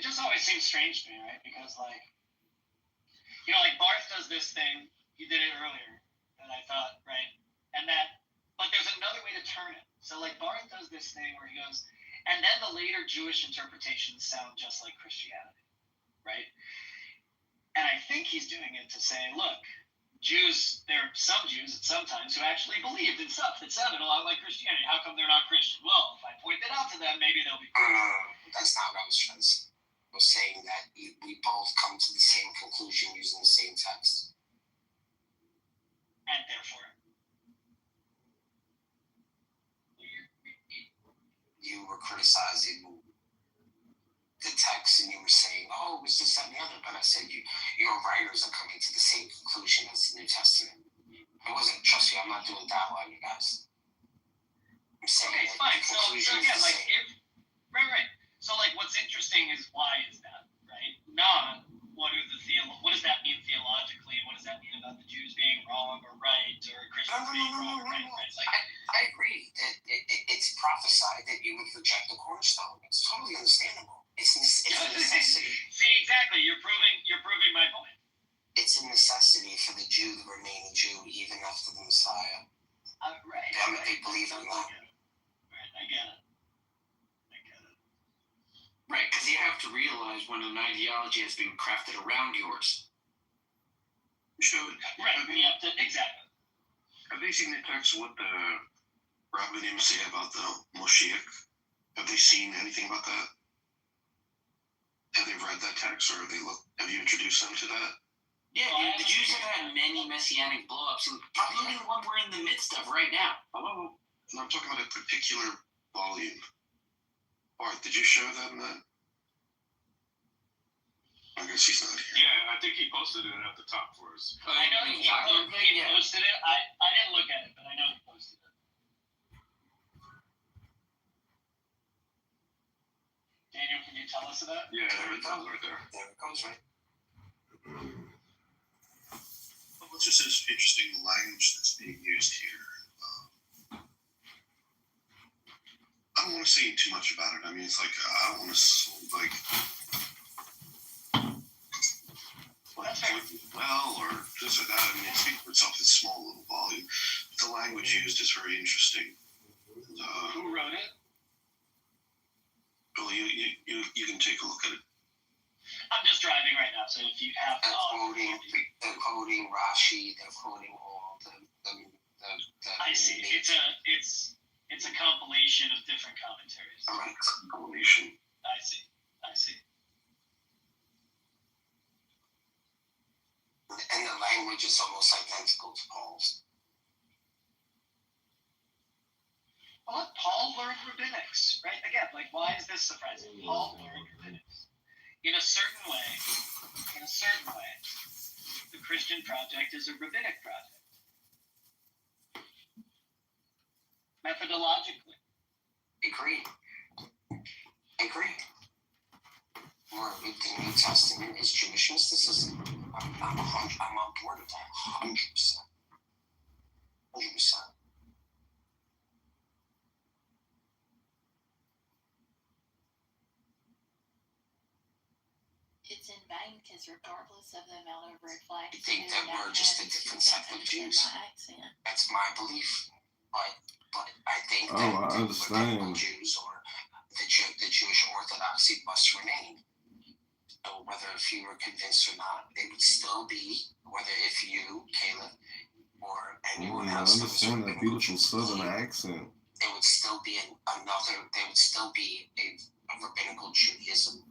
[SPEAKER 1] It just always seems strange to me, right? Because Barth does this thing. He did it earlier, and I thought, right, and but there's another way to turn it. So Barth does this thing where he goes, and then the later Jewish interpretations sound just like Christianity, right? And I think he's doing it to say, look, there are some Jews at some times who actually believed in stuff that sounded a lot like Christianity. How come they're not Christian? Well, if I point that out to them, maybe they'll be Christian.
[SPEAKER 3] That's not what I was trying to say. I was saying that we both come to the same conclusion using the same text.
[SPEAKER 1] And therefore,
[SPEAKER 3] you were criticizing the text and you were saying, oh, it's this, that, and the other. But I said, your writers are coming to the same conclusion as the New Testament. It wasn't, trust me, I'm not doing that one, you guys. I'm saying
[SPEAKER 1] okay,
[SPEAKER 3] that
[SPEAKER 1] fine.
[SPEAKER 3] the conclusion is the same.
[SPEAKER 1] Right. So, what's interesting is why is that, right? Not what does that mean theologically? What does that mean about the Jews being wrong or right, or Christians being wrong or right?
[SPEAKER 3] I agree that it's prophesied that you would reject the cornerstone. It's totally understandable. It's a necessity.
[SPEAKER 1] See, exactly. You're proving my point.
[SPEAKER 3] It's a necessity for the Jew to remain a Jew even after the Messiah.
[SPEAKER 1] Right.
[SPEAKER 3] Damn it, they believe it or not.
[SPEAKER 1] Right, I get it.
[SPEAKER 18] Right, because you have to realize when an ideology has been crafted around yours.
[SPEAKER 16] Should.
[SPEAKER 1] Right, we have to, exactly.
[SPEAKER 16] Have they seen the text what the rabbinim say about the Moshiach? Have they seen anything about that? Have they read that text, or have you introduced them to that?
[SPEAKER 18] Yeah, the Jews have had many messianic blow-ups, including the one we're in the midst of right now.
[SPEAKER 16] Oh, I'm talking about a particular volume. Art, did you show them that? I guess he's not here.
[SPEAKER 6] Yeah, I think he posted it at the top for us.
[SPEAKER 1] I know he posted it. I didn't look at it, but I know he posted it. Daniel, can you tell us that?
[SPEAKER 6] Yeah, there it comes right there.
[SPEAKER 3] There it comes, right?
[SPEAKER 16] Well, it's just this interesting language that's being used here. I don't want to say too much about it. I mean, it's I don't want to or this or that. I mean, it speaks for itself. This small little volume. But the language used is very interesting.
[SPEAKER 1] Who wrote it?
[SPEAKER 16] Well, you can take a look at it.
[SPEAKER 1] I'm just driving right now, so if you have
[SPEAKER 3] they're quoting Rashi, they're quoting all the
[SPEAKER 1] I see. It's a compilation of different commentaries.
[SPEAKER 16] Correct. Compilation.
[SPEAKER 1] I see.
[SPEAKER 3] And the language is almost identical to Paul's.
[SPEAKER 1] Well, Paul learned rabbinics, right? Again, like, why is this surprising? Paul learned rabbinics. In a certain way, the Christian project is a rabbinic project. Methodologically.
[SPEAKER 3] Agreed. Or the New Testament is Jewish mysticism. I'm on board with that 100%. 100%.
[SPEAKER 4] It's in vain because regardless of the amount of red flags,
[SPEAKER 3] I think that we're just a different set of Jews. That's my belief. But I think that
[SPEAKER 12] I understand.
[SPEAKER 3] Jews or the Jewish orthodoxy must remain. So whether if you were convinced or not, it would still be, whether if you, Caleb, or anyone else.
[SPEAKER 12] I understand that beautiful southern accent.
[SPEAKER 3] There would still be a rabbinical Judaism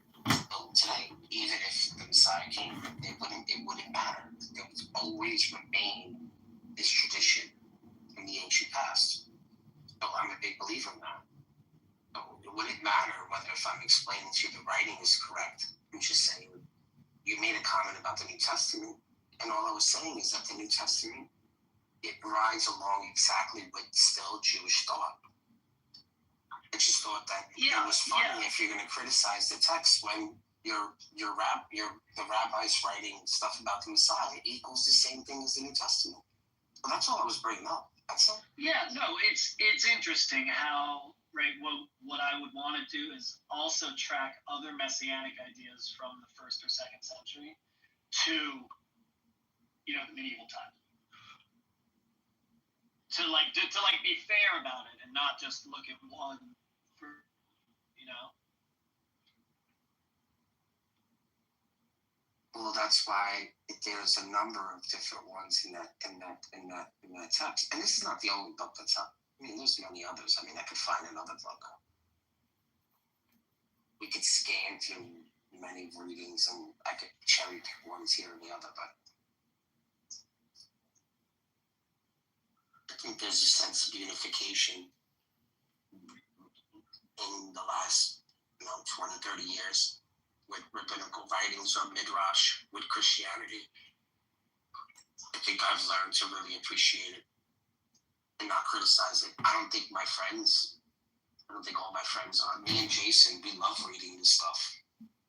[SPEAKER 3] today, even if the Messiah came. It wouldn't matter. There would always remain this tradition from the ancient past. So I'm a big believer in that. So it wouldn't matter whether if I'm explaining to you the writing is correct. I'm just saying, you made a comment about the New Testament, and all I was saying is that the New Testament, it rides along exactly with still Jewish thought. I just thought that it was funny if you're going to criticize the text when the rabbis writing stuff about the Messiah equals the same thing as the New Testament. Well, that's all I was bringing up. That's all.
[SPEAKER 1] Yeah, no, it's interesting how, right, what I would want to do is also track other messianic ideas from the 1st or 2nd century to, the medieval time. To be fair about it and not just look at one for,
[SPEAKER 3] Well, that's why there's a number of different ones in that text. And this is not the only book that's up. I mean, there's many others. I mean, I could find another book. We could scan through many readings and I could cherry pick ones here and the other, but I think there's a sense of unification in the last 20, 30 years with rabbinical writings or midrash with Christianity. I think I've learned to really appreciate it and not criticize it. I don't think all my friends are. Me and Jason, we love reading this stuff.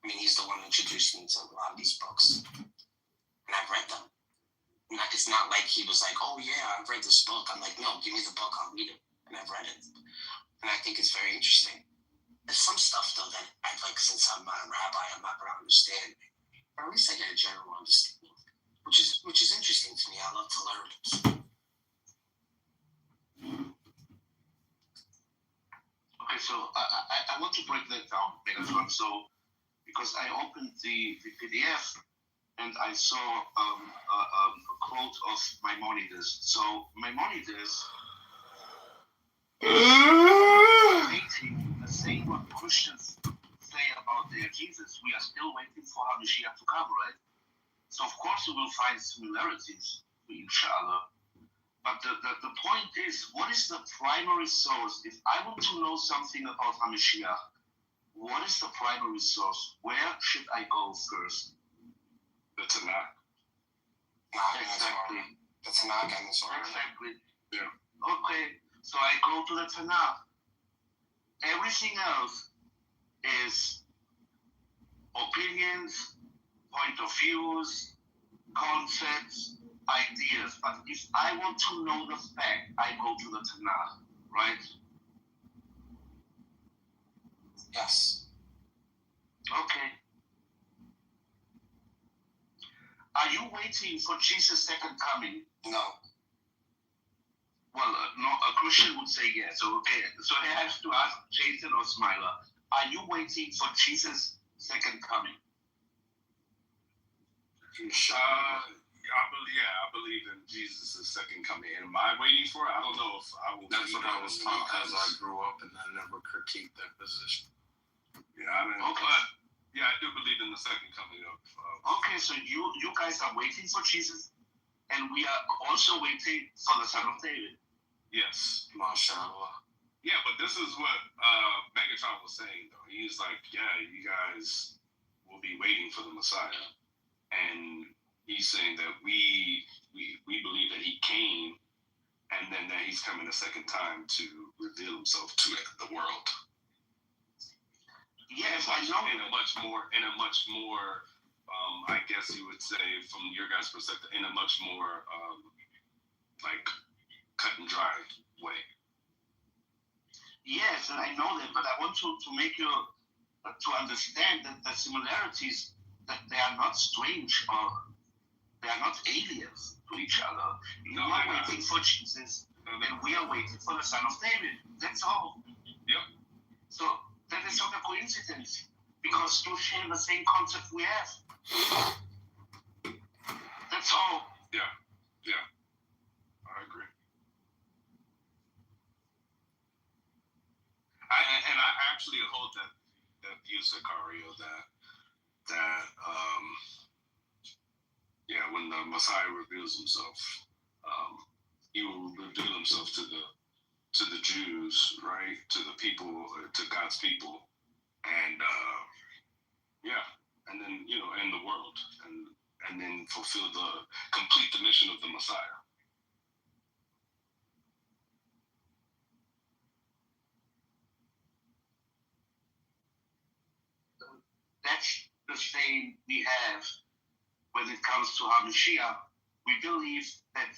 [SPEAKER 3] I mean, he's the one who introduced me to a lot of these books. And I've read them. It's not like he was like, oh yeah, I've read this book. I'm like, no, give me the book, I'll read it. And I've read it. And I think it's very interesting. There's some stuff though that I like, since I'm not a rabbi, I'm not going to understand. Or at least I get a general understanding, which is interesting to me. I love to learn it.
[SPEAKER 9] Okay, so I want to break that down, Megatron. So because I opened the PDF and I saw a quote of Maimonides. So Maimonides stating the same what Christians say about their Jesus. We are still waiting for Mashiach to come, right? So of course we will find similarities to each other. But the point is, what is the primary source? If I want to know something about HaMashiach, what is the primary source? Where should I go first? The Tanakh. Exactly.
[SPEAKER 3] The Tanakh and the Torah.
[SPEAKER 9] Exactly. Yeah. Okay, so I go to the Tanakh. Everything else is opinions, point of views, concepts, ideas. But if I want to know the fact, I go to the Tanakh, right?
[SPEAKER 3] Yes.
[SPEAKER 9] Okay. Are you waiting for Jesus' second coming?
[SPEAKER 3] No.
[SPEAKER 9] Well, no, a Christian would say yes. Okay, so I have to ask Jason or Smiler, are you waiting for Jesus' second coming?
[SPEAKER 6] I believe in Jesus' second coming. Am I waiting for it? I don't know if I will.
[SPEAKER 7] That's what I was taught as I grew up, and I never critiqued that position.
[SPEAKER 6] Yeah, I mean,
[SPEAKER 9] Okay.
[SPEAKER 6] but yeah, I do believe in the second coming of.
[SPEAKER 9] Okay, so you guys are waiting for Jesus, and we are also waiting for the Son of David.
[SPEAKER 6] Yes.
[SPEAKER 7] Mashallah.
[SPEAKER 6] Yeah, but this is what Megatron was saying, though. He's like, yeah, you guys will be waiting for the Messiah, and he's saying that we believe that he came, and then that he's coming a second time to reveal himself to the world.
[SPEAKER 9] Yes, I know.
[SPEAKER 6] In a much more, I guess you would say, from your guys' perspective, in a much more like cut and dry way.
[SPEAKER 9] Yes, and I know that, but I want to make you to understand that the similarities, that they are not strange or they are not aliens to each other. You are waiting for Jesus, and we are waiting for the Son of David. That's all.
[SPEAKER 6] Yep.
[SPEAKER 9] So that is not a coincidence, because you share the same concept we have. That's all.
[SPEAKER 6] Yeah, I agree. I actually hold that view, Sicario, that when the Messiah reveals himself, he will reveal himself to the Jews, right? To the people, to God's people, and and then and the world, and then fulfill complete the mission of the Messiah.
[SPEAKER 9] That's the same we have when it comes to HaMashiach. We believe that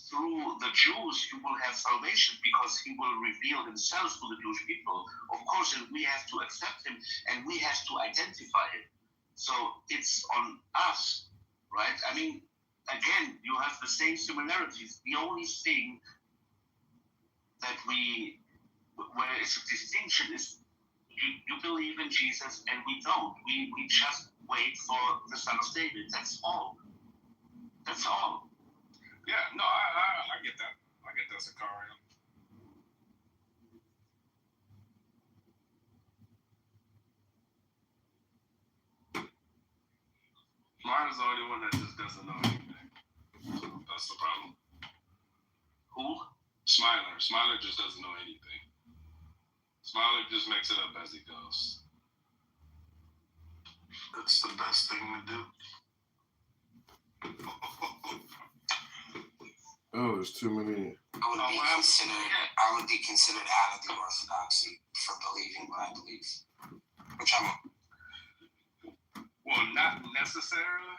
[SPEAKER 9] through the Jews he will have salvation, because he will reveal himself to the Jewish people. Of course, and we have to accept him, and we have to identify him. So it's on us, right? I mean, again, you have the same similarities. The only thing that where is a distinction is you believe in Jesus and we don't. We just wait for the Son of David. That's all. That's all.
[SPEAKER 6] Yeah, no, I get that. I get that, Sicario. Mine is the only one that just doesn't know anything. So that's the problem.
[SPEAKER 9] Who?
[SPEAKER 6] Smiler. Smiler just doesn't know anything. Smiler just makes it up as he goes.
[SPEAKER 7] That's the best thing to do.
[SPEAKER 12] Oh, there's too many.
[SPEAKER 11] I would be considered out of the orthodoxy for believing what I believe, which I'm.
[SPEAKER 6] Well, not necessarily,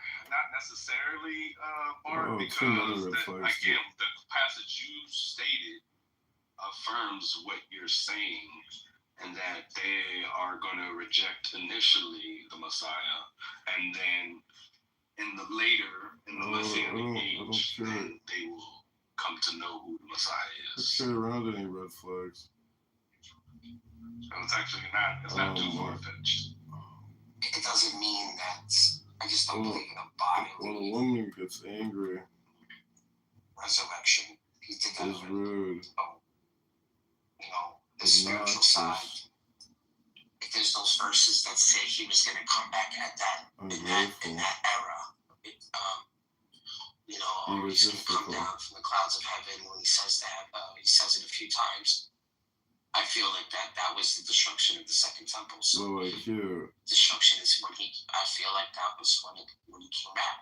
[SPEAKER 6] Bart, because again, the passage you stated affirms what you're saying, and that they are going to reject initially the Messiah, and then in the Messianic age, then they will come to know who the Messiah is.
[SPEAKER 12] Let's get around any red flags.
[SPEAKER 6] So it's actually not. It's not too far fetched.
[SPEAKER 11] It doesn't mean that I just don't believe in a body.
[SPEAKER 12] When a woman gets angry,
[SPEAKER 11] resurrection. He did that.
[SPEAKER 12] Is rude.
[SPEAKER 11] So, the spiritual side. If there's those verses that say he was going to come back at that in that era, or he's going to come down from the clouds of heaven. When he says that, he says it a few times. I feel like that was the destruction of the second temple. So destruction is when I feel like that was when he came back.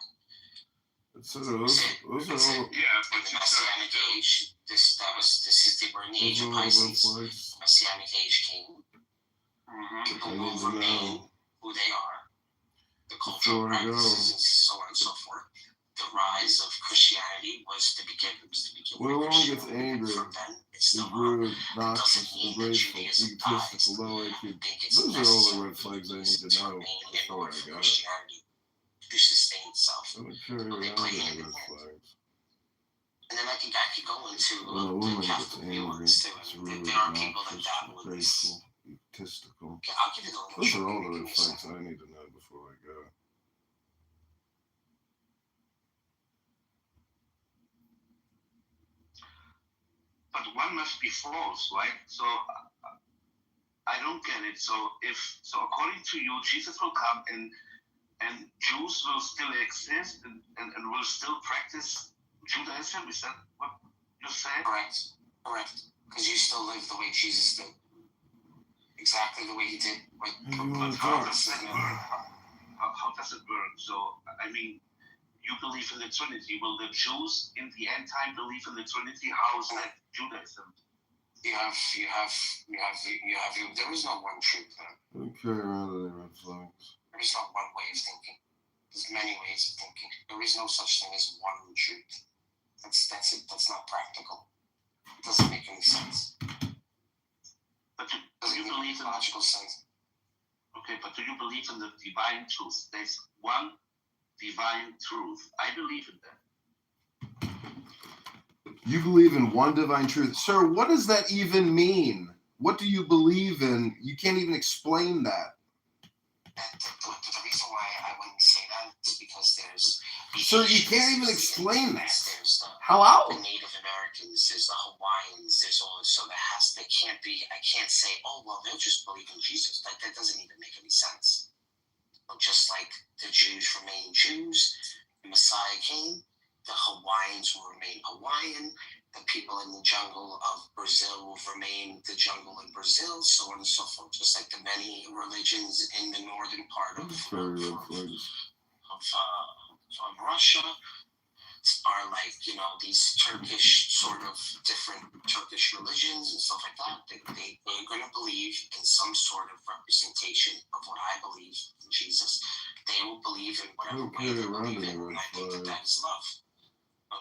[SPEAKER 12] So those are all.
[SPEAKER 6] Yeah, but
[SPEAKER 11] the Messianic age. They were in the age of Pisces. Messianic age came. People will remain who they are. The cultural practices and so on and so forth. The rise of Christianity was to begin
[SPEAKER 12] when a woman gets angry, is rude, noxious, ungrateful, egotistical, low IQ. Those are all the red flags I need to know before I got it.
[SPEAKER 11] To sustain itself.
[SPEAKER 12] I don't carry around any red flags.
[SPEAKER 11] And then I could go into
[SPEAKER 12] when a woman
[SPEAKER 11] the
[SPEAKER 12] gets angry, it's rude,
[SPEAKER 11] there are people
[SPEAKER 12] noxious,
[SPEAKER 11] that
[SPEAKER 12] ungrateful, egotistical.
[SPEAKER 11] I'll give you the
[SPEAKER 12] Those are all the red flags I need to know before I go.
[SPEAKER 9] must be false, right? So I don't get it. So according to you, Jesus will come and Jews will still exist and will still practice Judaism. Is that what you said?
[SPEAKER 3] Correct. Because you still live the way Jesus did. Exactly the way he did.
[SPEAKER 9] But how does that work? How does it work? So, I mean, you believe in the Trinity. Will the Jews in the end time believe in the Trinity? How is that Judaism?
[SPEAKER 3] There is no one truth there.
[SPEAKER 12] Okay, around red flags.
[SPEAKER 3] There is not one way of thinking. There's many ways of thinking. There is no such thing as one truth. That's it. That's not practical. It doesn't make any sense.
[SPEAKER 9] But do you believe in
[SPEAKER 3] logical sense?
[SPEAKER 9] Okay, but do you believe in the divine truth? There's one divine truth. I believe in that.
[SPEAKER 12] You believe in one divine truth. Sir, what does that even mean? What do you believe in? You can't even explain that.
[SPEAKER 3] The reason why I wouldn't say that is because there's...
[SPEAKER 12] Sir, you can't even explain that.
[SPEAKER 3] There's
[SPEAKER 12] How?
[SPEAKER 3] the Native Americans, there's the Hawaiians, there's all this, so they can't be, I can't say, oh, well, they'll just believe in Jesus. That doesn't even make any sense. But just like the Jews remain Jews, the Messiah came, the Hawaiians will remain Hawaiian, the people in the jungle of Brazil will remain the jungle in Brazil, so on and so forth. Just like the many religions in the northern part of Russia are like, these Turkish sort of different Turkish religions and stuff like that. They're going to believe in some sort of representation of what I believe in Jesus. They will believe in whatever way they believe in, and I think that is love.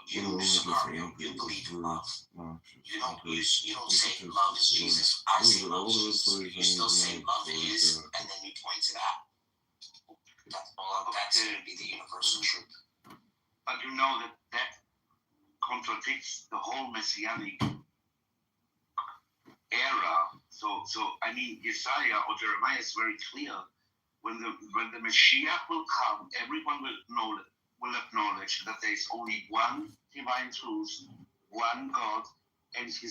[SPEAKER 3] You, Sicario, you believe in love. You don't say love is Jesus. I say love is Jesus. You still say love is, and then you point to that. That's going to be the universal truth.
[SPEAKER 9] But you know that contradicts the whole messianic era. So I mean, Isaiah or Jeremiah is very clear. When the Mashiach will come, everyone will acknowledge that there is only one divine truth, one God, and he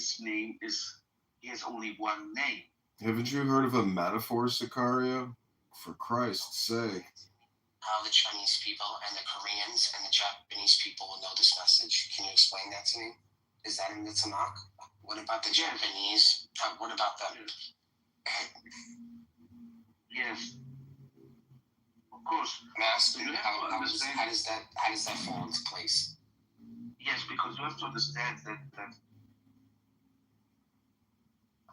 [SPEAKER 9] has only one name.
[SPEAKER 12] Haven't you heard of a metaphor, Sicario? For Christ's sake.
[SPEAKER 3] How the Chinese people and the Koreans and the Japanese people will know this message. Can you explain that to me? Is that in the Tanakh? What about the Japanese? What about them?
[SPEAKER 9] Yes. Of course.
[SPEAKER 3] Master, how does that fall into place?
[SPEAKER 9] Yes, because you have to understand that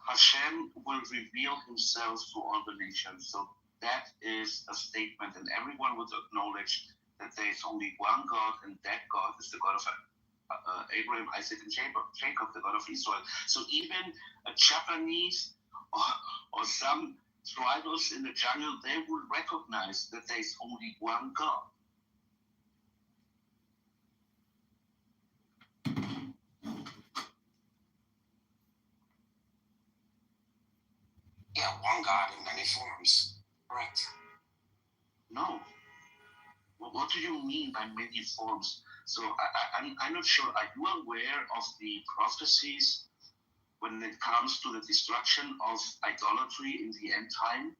[SPEAKER 9] Hashem will reveal himself to all the nations. So that is a statement, and everyone would acknowledge that there is only one God, and that God is the God of Abraham, Isaac, and Jacob, the God of Israel. So even a Japanese or some tribals in the jungle, they will recognize that there is only one God.
[SPEAKER 3] Yeah, one God in many forms. Correct.
[SPEAKER 9] No. What do you mean by many forms? So I'm not sure. Are you aware of the prophecies when it comes to the destruction of idolatry in the end time?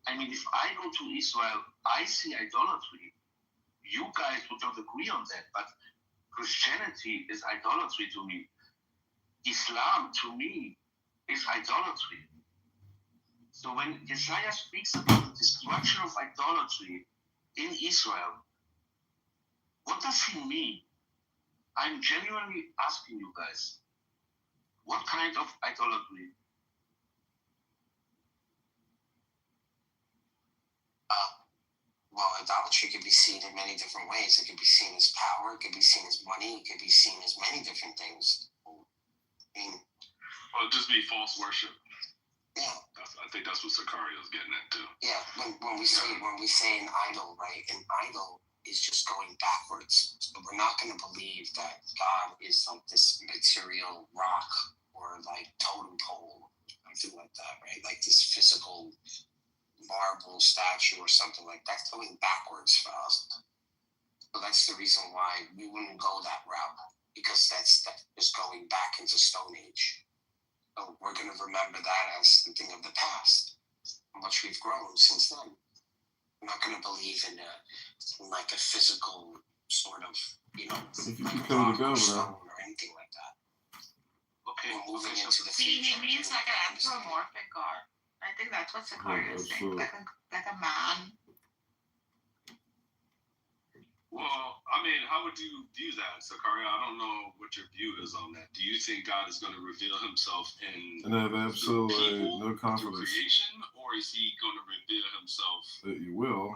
[SPEAKER 9] I mean, if I go to Israel, I see idolatry. You guys would not agree on that, but Christianity is idolatry to me. Islam, to me, is idolatry. So when Isaiah speaks about the destruction of idolatry in Israel, what does he mean? I'm genuinely asking you guys, what kind of idolatry?
[SPEAKER 3] Well, idolatry could be seen in many different ways. It could be seen as power, it could be seen as money, it could be seen as many different things.
[SPEAKER 6] Well, just be false worship.
[SPEAKER 3] Yeah.
[SPEAKER 6] I think that's what Sicario's getting at too.
[SPEAKER 3] Yeah, when we say an idol, right? An idol is just going backwards. So we're not going to believe that God is like this material rock or like totem pole, something like that, right? Like this physical marble statue or something like that. That's going backwards for us. So that's the reason why we wouldn't go that route. because that is going back into Stone Age. So we're going to remember that as something of the past. How much we've grown since then. I'm not going to believe in like a physical sort of,
[SPEAKER 12] if you become the governor,
[SPEAKER 3] or anything like that.
[SPEAKER 9] Okay,
[SPEAKER 3] we're moving
[SPEAKER 9] so
[SPEAKER 3] into the
[SPEAKER 4] He
[SPEAKER 3] future.
[SPEAKER 4] means like an anthropomorphic god. I think that's what Sicario is saying. Like a man.
[SPEAKER 6] Well, I mean, how would you view that, Sicario? I don't know what your view is on that. Do you think God is going to reveal himself
[SPEAKER 12] and have absolutely no
[SPEAKER 6] through
[SPEAKER 12] confidence
[SPEAKER 6] creation, or is he going to reveal himself
[SPEAKER 12] that you will?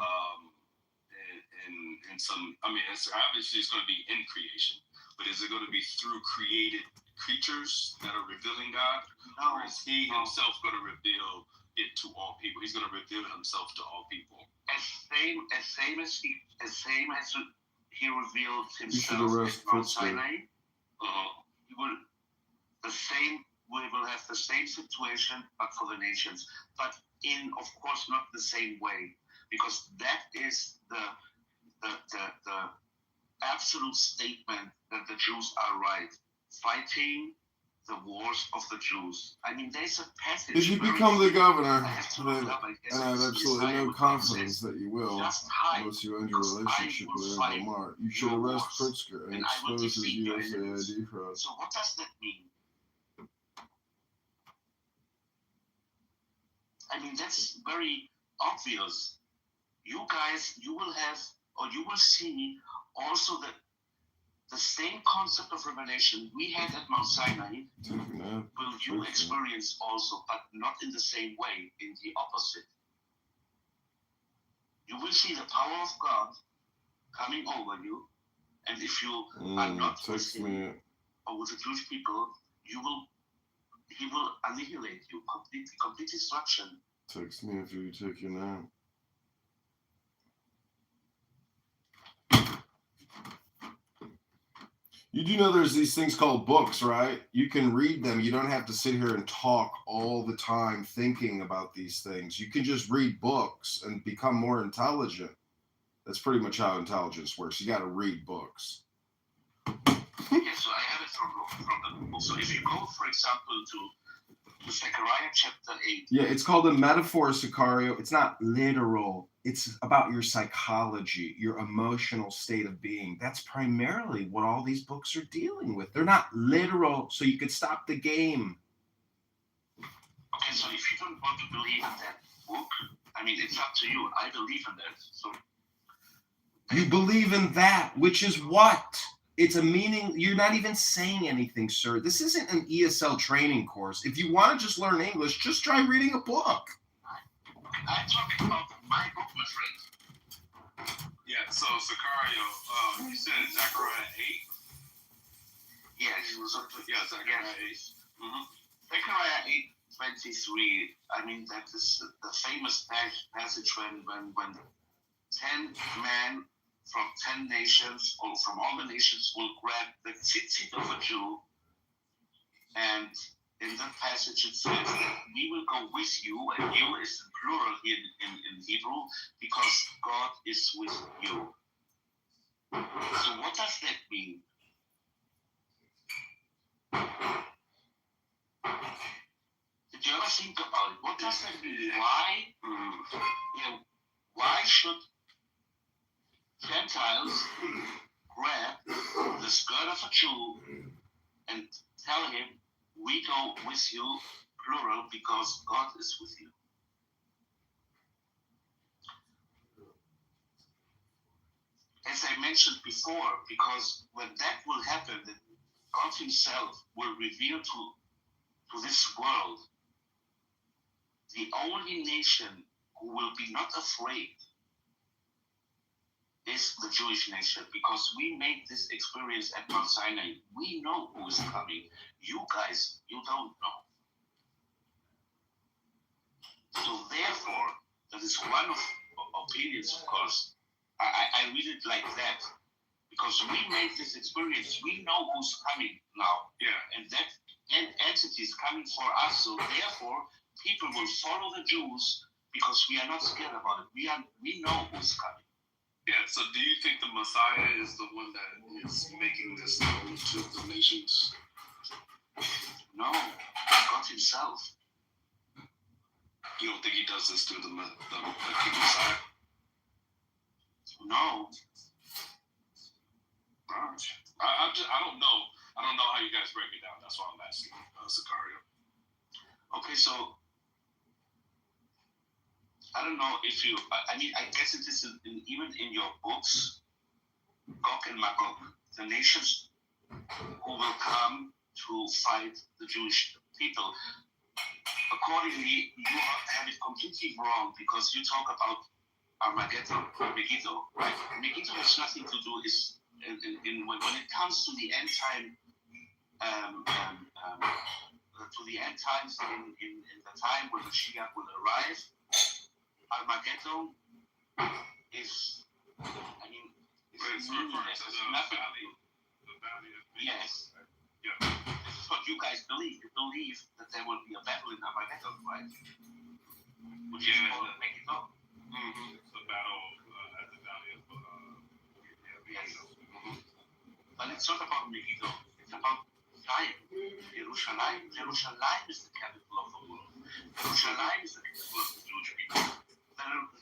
[SPEAKER 6] In some, I mean, it's obviously it's going to be in creation, but is it going to be through created creatures that are revealing God, or is he himself going to reveal it to all people? He's going to reveal himself to all people.
[SPEAKER 9] As same as he revealed
[SPEAKER 12] You should
[SPEAKER 9] himself
[SPEAKER 12] arrest
[SPEAKER 9] at Mount
[SPEAKER 12] Pritzker.
[SPEAKER 9] Sinai. We will have the same situation, but for the nations. But in, of course, not the same way, because that is the absolute statement that the Jews are right, fighting the wars of the Jews. I mean, there's a passage.
[SPEAKER 12] If you become the governor,
[SPEAKER 9] I have to look it up, I guess
[SPEAKER 12] and I have
[SPEAKER 9] it's
[SPEAKER 12] absolutely
[SPEAKER 9] Isaiah
[SPEAKER 12] no
[SPEAKER 9] which
[SPEAKER 12] confidence
[SPEAKER 9] says,
[SPEAKER 12] that you will,
[SPEAKER 9] "Just hide,
[SPEAKER 12] unless you end your
[SPEAKER 9] because I
[SPEAKER 12] relationship
[SPEAKER 9] will
[SPEAKER 12] with
[SPEAKER 9] fight
[SPEAKER 12] Omar, you should
[SPEAKER 9] your
[SPEAKER 12] arrest
[SPEAKER 9] wars,
[SPEAKER 12] Pritzker and
[SPEAKER 9] and I will
[SPEAKER 12] expose his
[SPEAKER 9] defeat your enemies."
[SPEAKER 12] USAID fraud.
[SPEAKER 9] So what does that mean? I mean, that's very obvious. You guys, you will have, or you will see also the same concept of revelation we had at Mount Sinai will you experience also, but not in the same way, in the opposite. You will see the power of God coming over you, and if you are not with him or with the Jewish people, he will annihilate you, complete destruction.
[SPEAKER 12] Text me after you take your nap. You do know there's these things called books, right? You can read them. You don't have to sit here and talk all the time thinking about these things. You can just read books and become more intelligent. That's pretty much how intelligence works. You got to read books.
[SPEAKER 9] Yes, so I have it from the book. So if you go, for example, to Zechariah chapter 8.
[SPEAKER 12] Yeah, it's called a metaphor, Sicario. It's not literal. It's about your psychology, your emotional state of being. That's primarily what all these books are dealing with. They're not literal, so you could stop the game.
[SPEAKER 9] Okay, so if you don't want to believe in that book, I mean, it's up to you. I believe in that. So
[SPEAKER 12] you believe in that, which is what? It's a meaning. You're not even saying anything, sir. This isn't an ESL training course. If you want to just learn English, just try reading a book.
[SPEAKER 9] I'm talking about my book, my friend.
[SPEAKER 6] Yeah, so Sicario, you said Zechariah 8?
[SPEAKER 9] Yes.
[SPEAKER 6] Zechariah 8.
[SPEAKER 9] Mm-hmm. Zechariah 8:23. I mean, that is the famous passage when 10 men from 10 nations, or from all the nations, will grab the tzitzit of a Jew, and in that passage it says that we will go with you, and you is plural here in Hebrew, because God is with you. So what does that mean? Did you ever think about it? What does that mean? Why should Gentiles grab the skirt of a Jew and tell him, we go with you, plural, because God is with you? As I mentioned before, because when that will happen, that God himself will reveal to this world the only nation who will be not afraid is the Jewish nation, because we made this experience at Mount Sinai. We know who is coming. You guys, you don't know. So therefore, that is one of opinions, of course. I read it like that, because we made this experience. We know who's coming now.
[SPEAKER 6] Yeah.
[SPEAKER 9] And that entity is coming for us. So therefore, people will follow the Jews, because we are not scared about it. We know who's coming.
[SPEAKER 6] Yeah, so do you think the Messiah is the one that is making this known to the nations?
[SPEAKER 9] No, God Himself.
[SPEAKER 6] You don't think He does this through the King Messiah?
[SPEAKER 9] No.
[SPEAKER 6] I don't know. I don't know how you guys break it down. That's why I'm asking, Sicario.
[SPEAKER 9] Okay, so I don't know if you. I mean, I guess it is even in your books, Gog and Magog, the nations who will come to fight the Jewish people. Accordingly, you have it completely wrong because you talk about Armageddon, Megiddo, right? Megiddo has nothing to do when it comes to the end time, to the end times in the time when the Mashiach will arrive. Armageddon is, I mean, it's meaningless. It's nothing.
[SPEAKER 6] The valley of
[SPEAKER 9] Yes.
[SPEAKER 6] Yeah.
[SPEAKER 9] This is what you guys believe. You believe that there will be a battle in Armageddon, right? Which is called Megiddo.
[SPEAKER 6] It's the battle at the valley of
[SPEAKER 9] Yes. But it's not about Megiddo. It's about Zion, Jerusalem. Jerusalem is the capital of the world. Jerusalem is the capital of the Jewish people.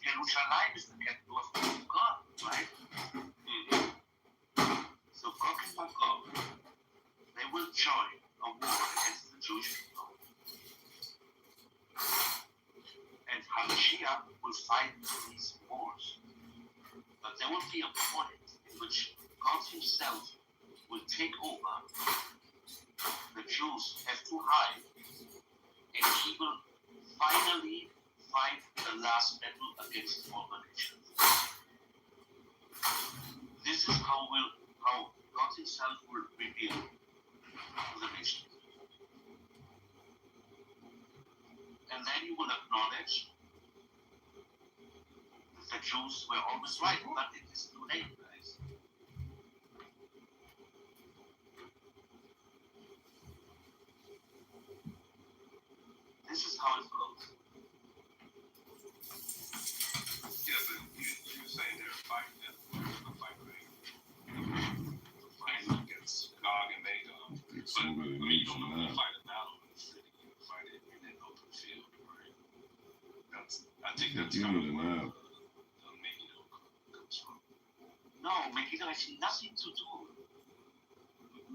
[SPEAKER 9] Jerusalem is the capital of God, right? So Gog and Magog, they will join a war against the Jewish people. And Hamashiach will fight these wars. But there will be a point in which God Himself will take over. The Jews have to hide, and He will finally fight the last battle against all the nations. This is how God Himself will reveal to the nations. And then you will acknowledge that the Jews were always right, but it is too late, guys. This is how it goes.
[SPEAKER 6] Yeah, but you're saying they're fighting against Gog and Magog. But you don't fight a battle in the city. You fight it in an open field, right? I think that's kind of where the Megiddo comes from.
[SPEAKER 9] No, Megiddo has nothing to do.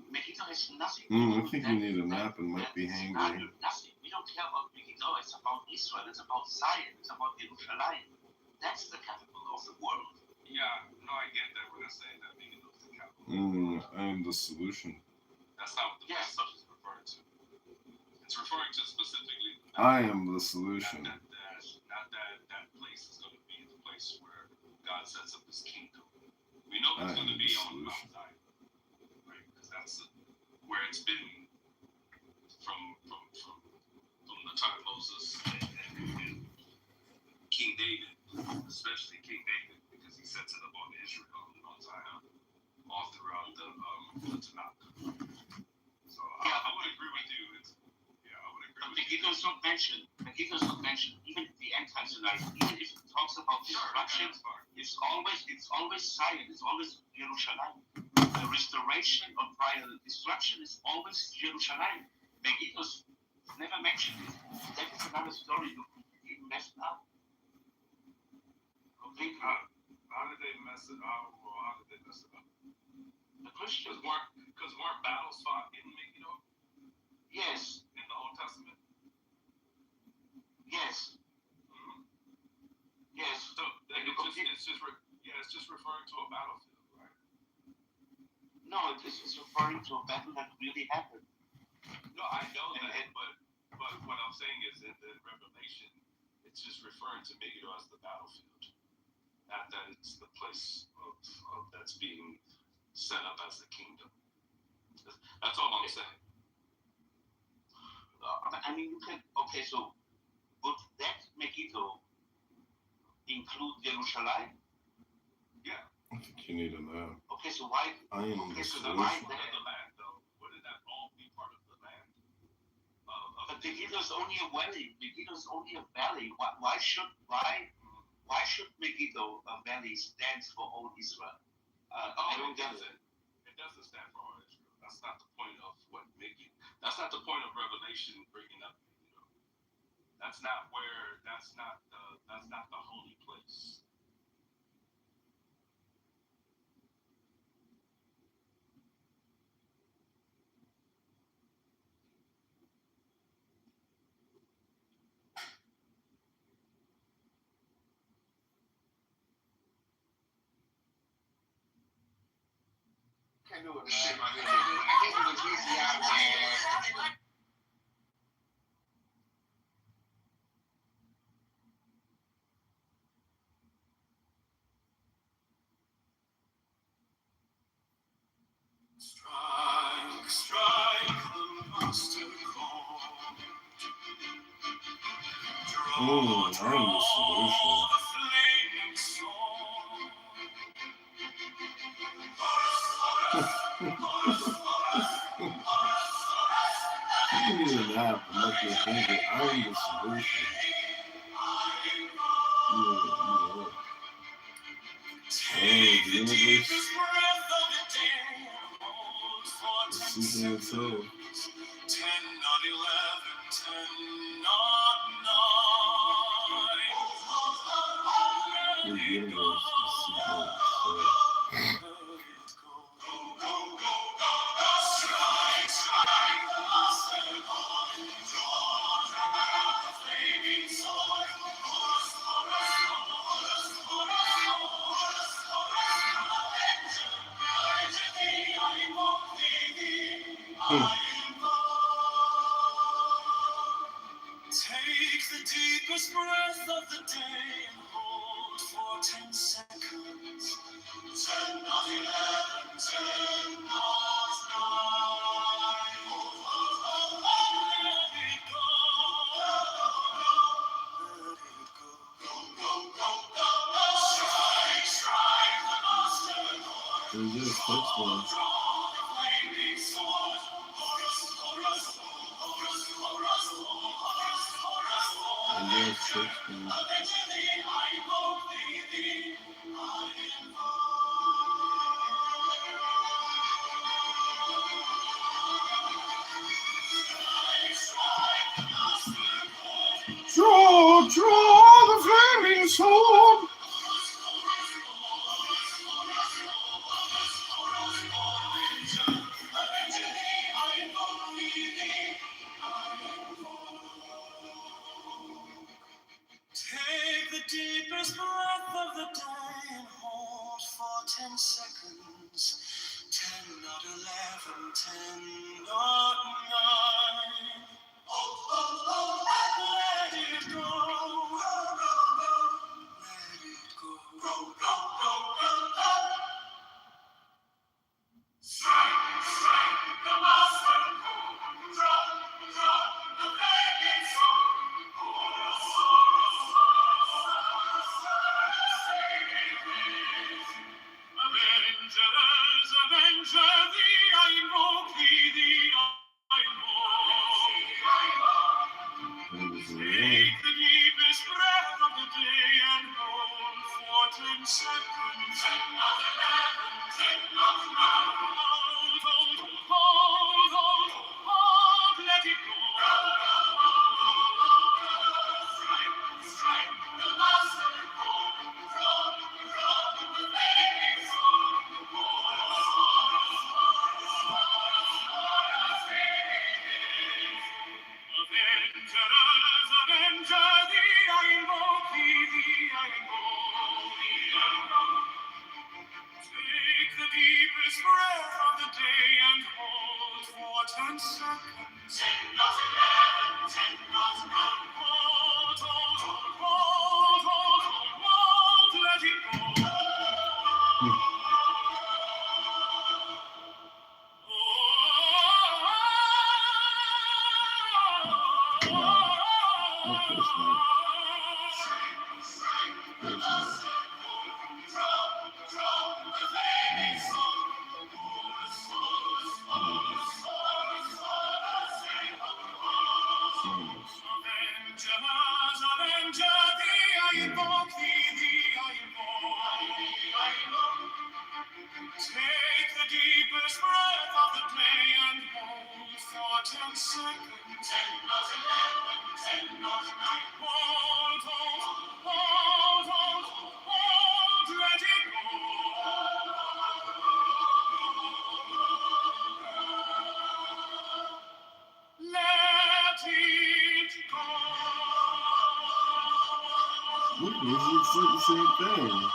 [SPEAKER 9] Megiddo has nothing to do.
[SPEAKER 12] I think you need a nap and might be hangry.
[SPEAKER 9] Nothing. We don't care about Megiddo. It's about Israel. It's about Zion. It's about Jerusalem. That's the capital of the world.
[SPEAKER 6] Yeah, no, I get that. We're not saying that Megiddo is the capital.
[SPEAKER 12] I am the solution.
[SPEAKER 6] That's not what the passage is referring to. It's referring to specifically.
[SPEAKER 12] I am the solution.
[SPEAKER 6] Not that place is going to be the place where God sets up His kingdom. We know it's going to be on Mount Zion, right? Because that's where it's been from the time of Moses and King David, especially King David, because he sets it up on Israel on Zion, all throughout the Tanakh. So I would agree with you. I would agree with you.
[SPEAKER 9] Megiddo's not mentioned. Even in the end time scenario, even if it talks about destruction, it's always Zion. It's always Jerusalem. The restoration of prior destruction is always Jerusalem. Megiddo's never mentioned it. That is another story you completely messed up. Completely.
[SPEAKER 6] How did they mess it up? How did they mess it up?
[SPEAKER 9] The Christians.
[SPEAKER 6] Because weren't battles fought in Megiddo?
[SPEAKER 9] Yes.
[SPEAKER 6] In the Old Testament?
[SPEAKER 9] Yes. Yes.
[SPEAKER 6] So it's just referring to a battlefield, right?
[SPEAKER 9] No, this is referring to a battle that really happened.
[SPEAKER 6] No, I know that, but what I'm saying is in the Revelation, it's just referring to Megiddo as the battlefield. Not that it's the place of that's being set up as the kingdom. That's all I'm saying.
[SPEAKER 9] I mean, you can. Okay, so would that Megiddo include Jerusalem?
[SPEAKER 6] Yeah.
[SPEAKER 12] I think you need a nap.
[SPEAKER 9] Okay, so why?
[SPEAKER 12] I am
[SPEAKER 9] okay,
[SPEAKER 12] the
[SPEAKER 9] so
[SPEAKER 12] solution.
[SPEAKER 9] why
[SPEAKER 6] Part of the land, though. Wouldn't that all be part of the land?
[SPEAKER 9] But Megiddo is only a valley. Megiddo is only a valley. Why Why should Mickey though Belly stand for all Israel? I don't get it.
[SPEAKER 6] It doesn't stand for all Israel. That's not the point of what Mickey. That's not the point of Revelation bringing up. That's not where. That's not the holy place.
[SPEAKER 9] Can't do it, man. I think it was easy out there.
[SPEAKER 12] Strike the master chord. I'm the solution. You can even that, but make me think that I'm the solution. Oh, the universe is seeking itself. 10, not 11, 10, not 9. The universe is seeking itself. Take the deepest breath of the day and hold for 10 seconds. 10, not 11, 10, not 9. Let it go. Let it go. Go, go, go, go, go. Strike, strike the master chord. We just fixed one. Draw the flaming sword. Take the deepest breath of the day and hold for 10 seconds. 10, not 11, 10, not 9. Let it go. Let it go. Go, go, go, go, go. Strike, strike the master chord. Drop, drop the flaming sword. Avengers, avenger thee, I invoke thee, I invoke. Take the deepest breath of the day and hold for 10 seconds. 10, not 11, 10, not 9. Hold, let it go. Strike the master chord. Drop the flaming sword. Avengers, avenger thee, I invoke thee, I invoke. Take the deepest breath It's like the same thing.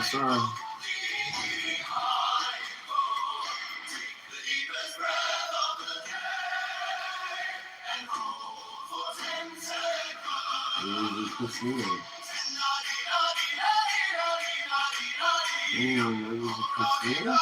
[SPEAKER 12] Sorry. Christina. Christina?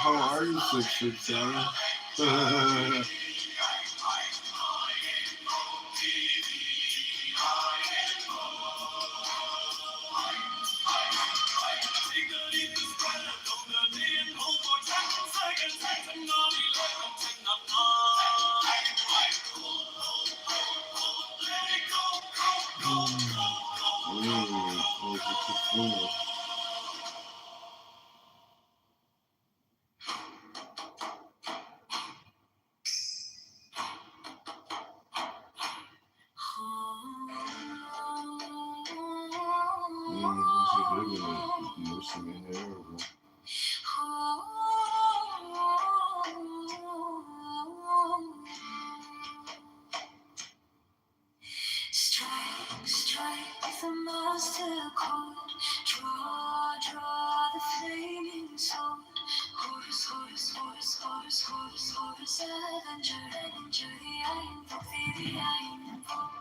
[SPEAKER 12] How are you, 667? Strike, strike the master chord. Draw the flaming sword. Horse, horse, horse, horse, horse, horse, avenger, avenger, the iron folk, the iron folk.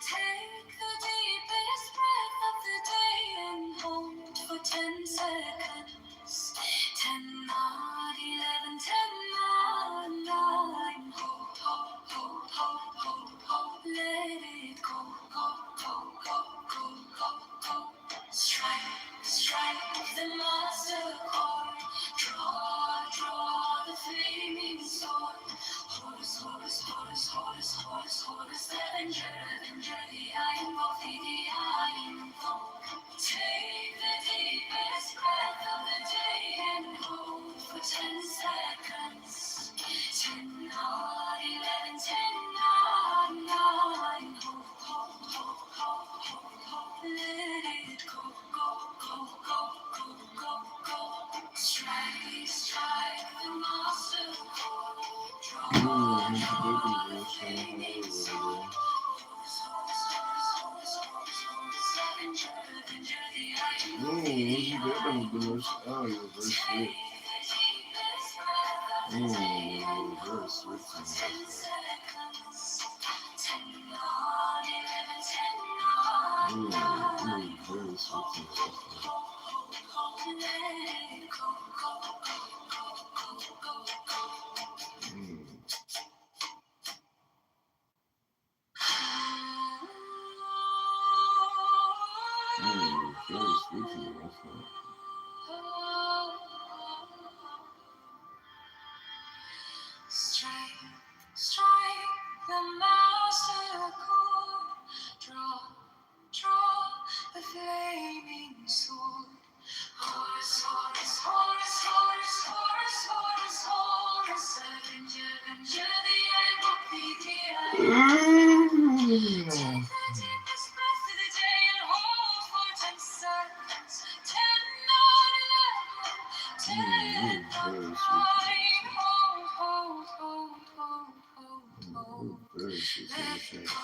[SPEAKER 12] Take the deepest breath of the day and hold for 10 seconds. 10, 9, 11, 10, 9, 9. Hold, hold, hold, hold, hold, hold. Let it go, go, go, go, go, go, go. Strike, strike the master chord. Draw the flaming sword. Horse, horse, horse, horse, horse, horse, avenger, avenger, the iron folk, the iron folk. Take the deepest breath of the day and hold for 10 seconds. 10, 9, 11, 10, 9, 9. Hold, hold, hold, hold, hold, hold. Let it go, go, go, go, go, go, go. Strike, strike the master chord. Draw the flaming sword. Horse, horse, horse, horse, horse, horse, avenger, avenger, the iron folk, the iron folk. Oh, you're very sweet. Very sweet. 10 seconds. 10, 9, 11, 10, 9, 9. Very sweet. Let it go, go, go, go, go, go, go. Very sweet. Strike, strike the master chord. Draw the flaming sword. Horse, horse, horse, horse, horse, horse, horse, avenger, avenger, the iron folk, the iron. Take the deepest breath of the day and hold for 10 seconds. 10, 9, 11, 10, 9, hold, hold, hold, hold, hold, hold. Let it go,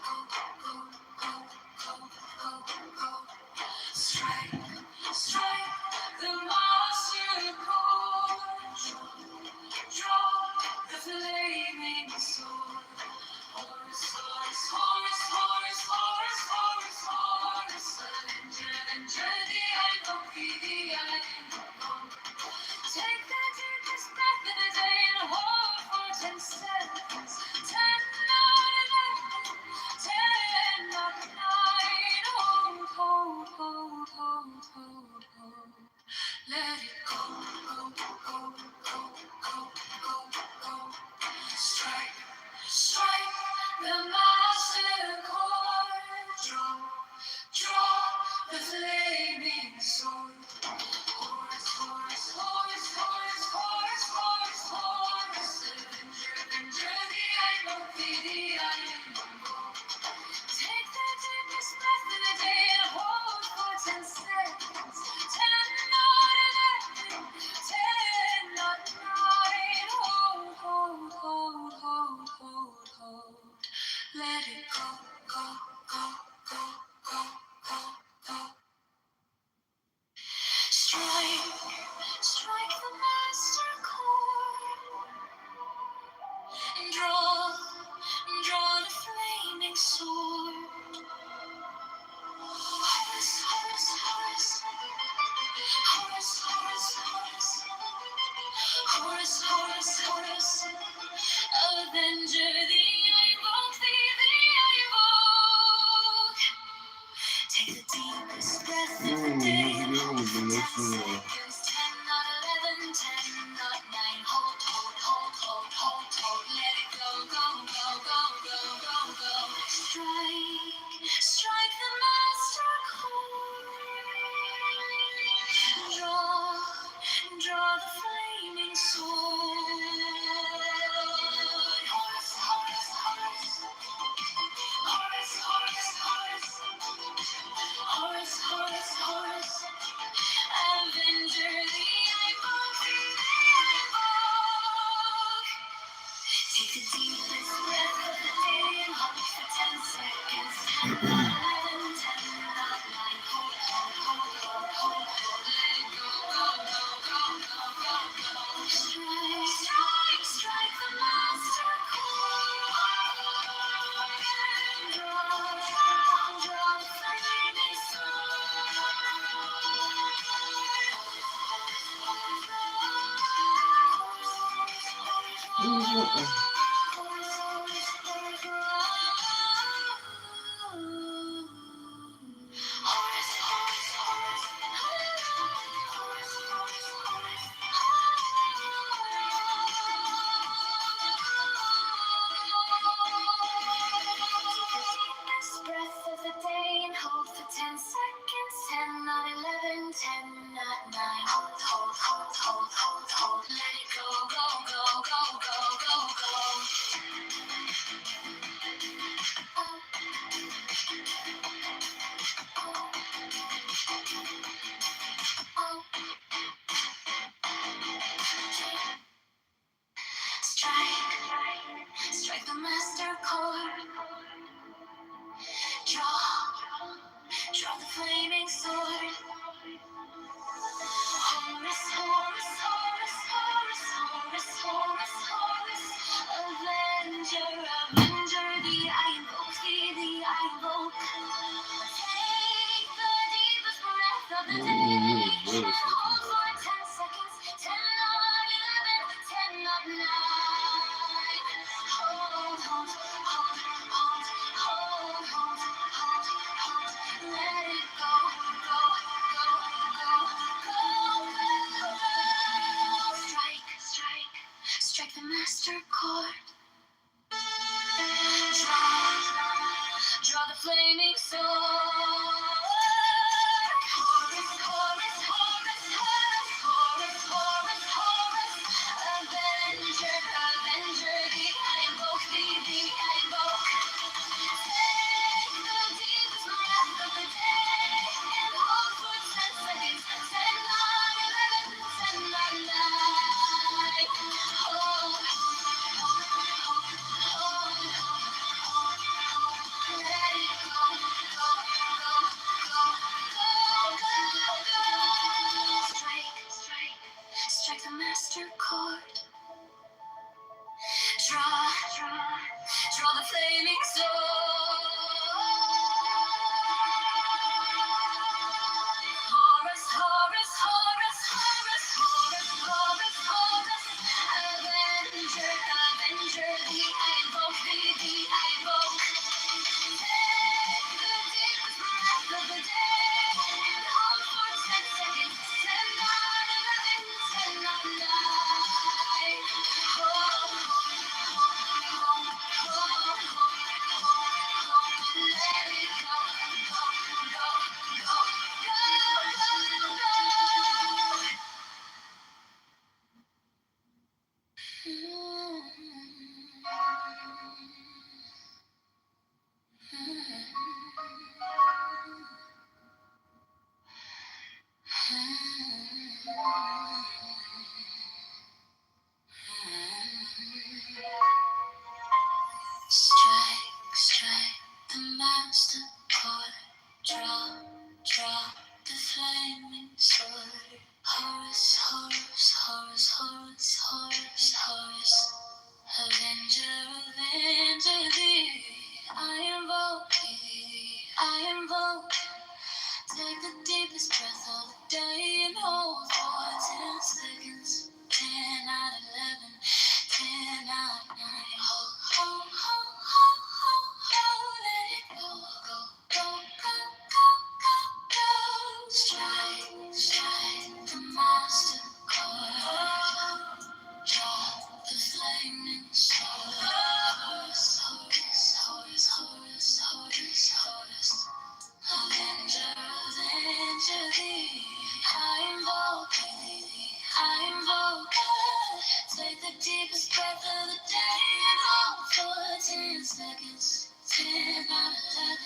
[SPEAKER 12] go, go, go, go, go, go. Strike, strike the master chord. Draw the flaming sword. Horse, horse, horse, horse, horse, horse, horse. Avenger, avenger, the iron folk, the iron folk. Take the deepest breath of the day and hold for 10 seconds. 10, 9, 11, 10, 9, 9. Hold, hold, hold, hold, hold, hold. Let it go, go, go, go, go, go, go. Strike, strike the master chord. Draw the flaming sword. Horse, horse, horse, horse, horse, horse, horse. Avenger, avenger, the iron folk, the iron folk. Take the deepest breath of the day and hold for 10 seconds. 10, 9, 11, 10, 9, 9. Hold, hold, hold, hold, hold, hold. Let it go, go, go, go, go, go, go. Strike, strike the master chord. Draw the flaming sword. Horse, horse, horse. Horse, horse, horse. Horse, horse, horse. Avenger, the iron folk, the iron folk. Take the deepest breath of the day and hold for 10 seconds. 10, not 11, 10, not 9. Hold, hold, hold, hold, hold, hold. Let it go, go, go, go, go, go, go. Strike, strike the master chord. Draw the flaming sword. Horse, horse, horse. Horse, horse, horse. Horse, horse,
[SPEAKER 19] Breath of the day and hold for 10 seconds. 10, not 11, 10, not 9. Hold, hold, hold, hold, hold, hold. Let it go, go, go, go, go, go, go. Strike the master chord. Draw the flaming sword. Horus, Horus, Horus, Horus, Horus, Horus, Horus. Avenger, Avenger, thee I invoke, thee I invoke. Take the deepest breath of the day and hold for 10 seconds. 10, not 11, 10, not 9. Hold, hold, hold, hold, hold, hold, hold, hold. Let it go, go, go, go, go, go, go. Strike, strike, strike the master chord. Draw the flaming sword. Horus, Horus, Horus, Horus, Horus, Horus, Horus. Avenger, Avenger, thee I invoke, thee I invoke. Take the deepest breath of the day and hold for 10 seconds. 10, 9, 11, 10, 9, 9. Hold, hold, hold, hold. Let it go, go, go, go, go, go, go. Strike, strike, strike the master chord. Draw the flaming sword. Horus, Horus, Horus, Horus, Horus, Horus, Horus. Avenger, Avenger, thee I invoke, thee I invoke. Take the deepest breath of the day and hold for 10 seconds. 10, 9, 11, 10, 9, 9. Hold, hold, hold, hold, hold. Let it go, go, go, go, go, go, go. Strike, strike the master chord. Draw the flaming sword. Horus, Horus, Horus, Horus, Horus, Horus. Avenger, Avenger, thee I invoke, thee I invoke. Take the deepest breath of the day and hold for 10 seconds. 10, not 11, 10, not 9. Hold, hold, hold, hold, hold, hold. Let it go, go, go, go, go, go, go. Strike, strike the master chord. Draw the flaming sword. Horus, Horus, Horus, Horus, Horus, Horus. Avenger, Avenger, thee I invoke, thee I invoke. Take the deepest breath of the day and hold for 10 seconds. 10, not 11,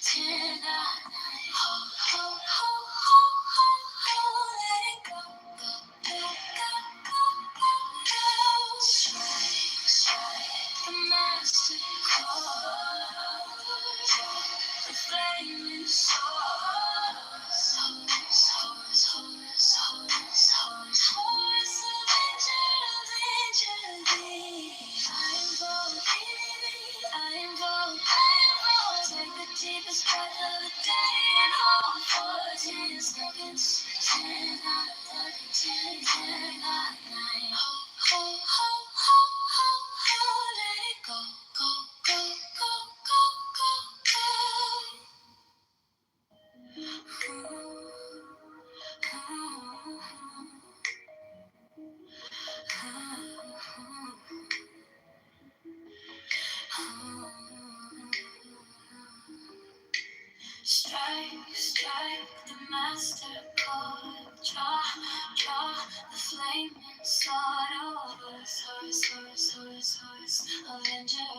[SPEAKER 19] 10, not 9. Hold, hold, hold, hold, hold, hold. Let it go, go, go, go, go, go, go. Strike, strike the master chord. The flaming sword. Horus, Horus, Horus, Horus, Horus, Horus. Avenger, Avenger, thee I invoke, thee I invoke, I invoke. Take the deepest breath of the day and hold for 10 seconds. 10, not 11, 10, 10, not 9. Ho, ho, ho, ho, ho, strike the master chord. Draw the flaming sword. Horse, avenger,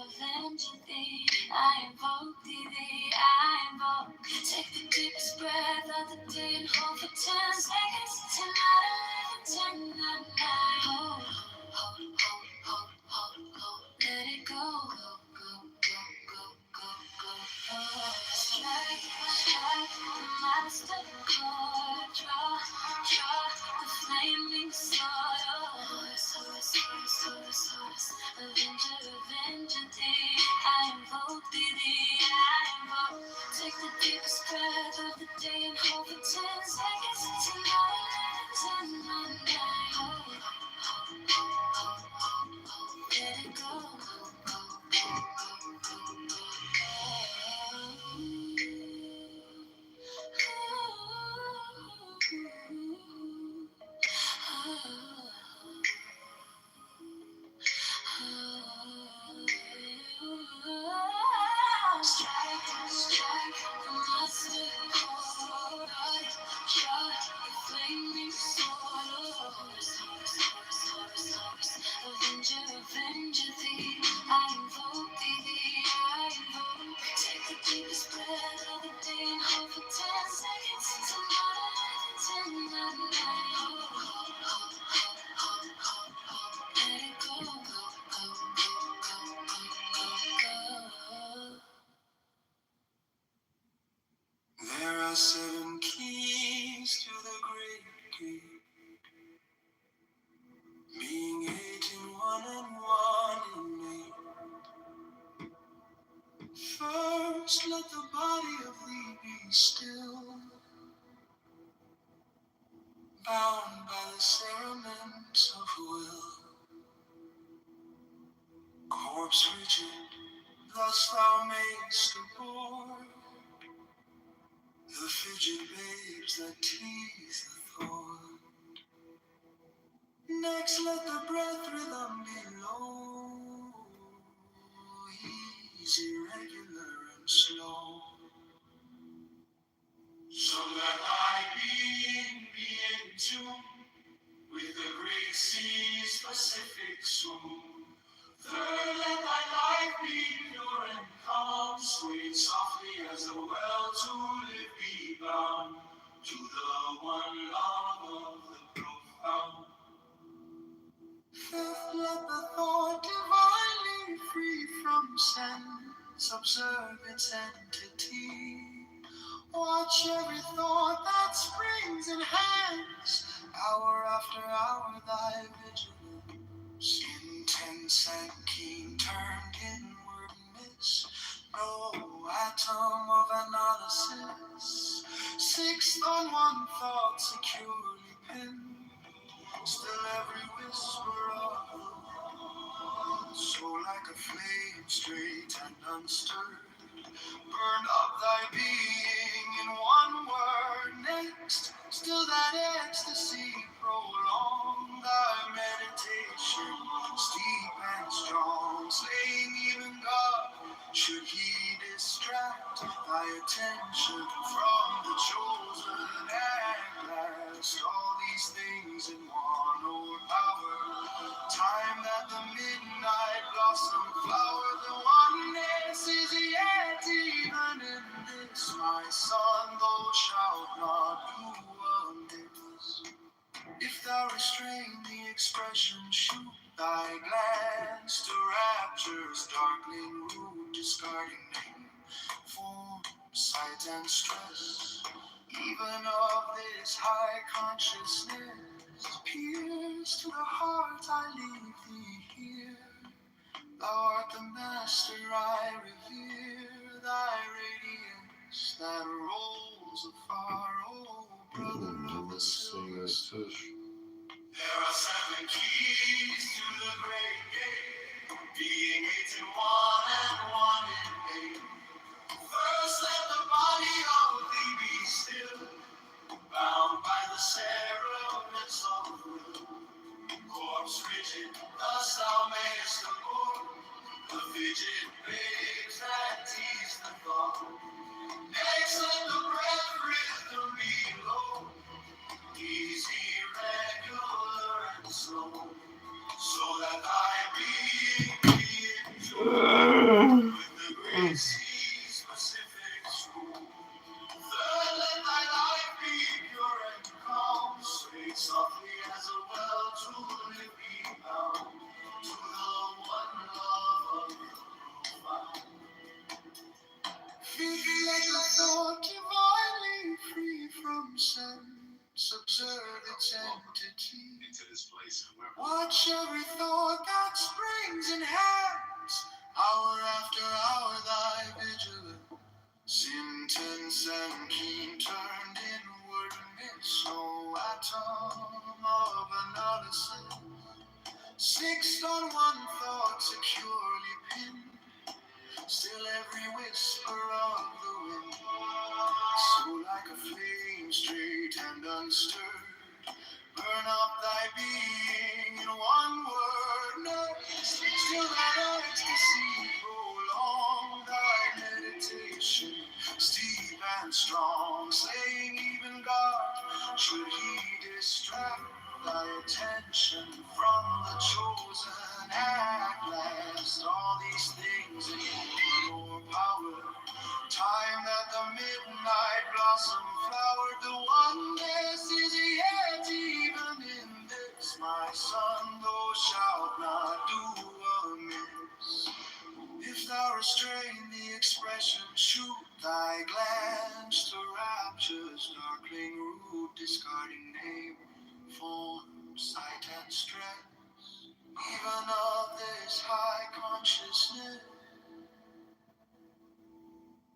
[SPEAKER 19] thee. I invoke thee, I invoke. Take the deepest breath of the day and hold for 10 seconds. 10, 9, 11, 10, 9, 9. Hold. Let it go. Strike the master chord. Draw the flaming sword. Horse, avenger, thee. I invoke thee, I invoke. Take the deepest breath of the day and hold for 10 seconds. 10, 9, 11, 10, 9, 9. Let it go. Strike the master chord. Draw the flaming sword. Horse, avenger, thee. I invoke thee, I invoke. Take the deepest breath of the day and hold for 10 seconds. 10, 9, 11, 10, 9, 9. Let it go. There are 7 keys to the great gate, being 8 in 1 and 1 in 8. First, let the body of thee be still, bound by the cerements of will. Corpse rigid, thus thou mayst abhor the fidget babes that tease the thorn. Next, let the breath rhythm be low, easy, regular, and slow. So let thy being be in tune with the great sea's Pacific swoon. Third, let thy life be pure and calm, swayed softly as a well to live be bound to the one love of the profound. Fifth, let the thought divinely free from sense observe its entity. Watch every thought that springs and hangs, hour after hour thy vigilance. Intense and keen, turned inward miss, no atom of analysis. Sixth, on one thought securely pinned, still every whisper of the wind. So like a flame straight and unstirred, burn up thy being in one word. Next, still that ecstasy prolong thy meditation, steep and strong, slaying even God, should he distract thy attention from the chosen at last. All these things in one overpower, time that the midnight blossom flower, the oneness is yet even in this, my son, thou shalt not do amiss. If thou restrain the expression, shoot thy glance to rapture's darkling root, discarding name, form, sight, and stress, even of this high consciousness. Pierce to the heart, I leave thee here. Thou art the master, I revere thy radiance that rolls afar, oh brother of the silver fish. There are 7 keys to the great gate, being 8 in 1 and 1 in 8. First, let the body of thee be still, bound by the cerements of will. Corpse rigid, thus thou mayest abhor the fidget babes that tease the thought. Next, let the breath sense, observe its entity. Into this place. Watch every thought that springs in hands. Hour after hour, thy vigilance, intense and keen, turned inward amidst no atom of analysis. Fixed on one thought, securely pinned, still every whisper of the wind. So like a flame, straight and unstirred, burn up thy being in one word. No, still that ecstasy prolong thy meditation, steep and strong, slaying even God, should he distract thy attention from the chosen at last. All these things in your power, time that the midnight blossom flowered, the oneness is yet even in this. My son, thou shalt not do amiss. If thou restrain the expression, shoot thy glance to rapture's darkling root, discarding name, form, sight, and strength, even of this high consciousness.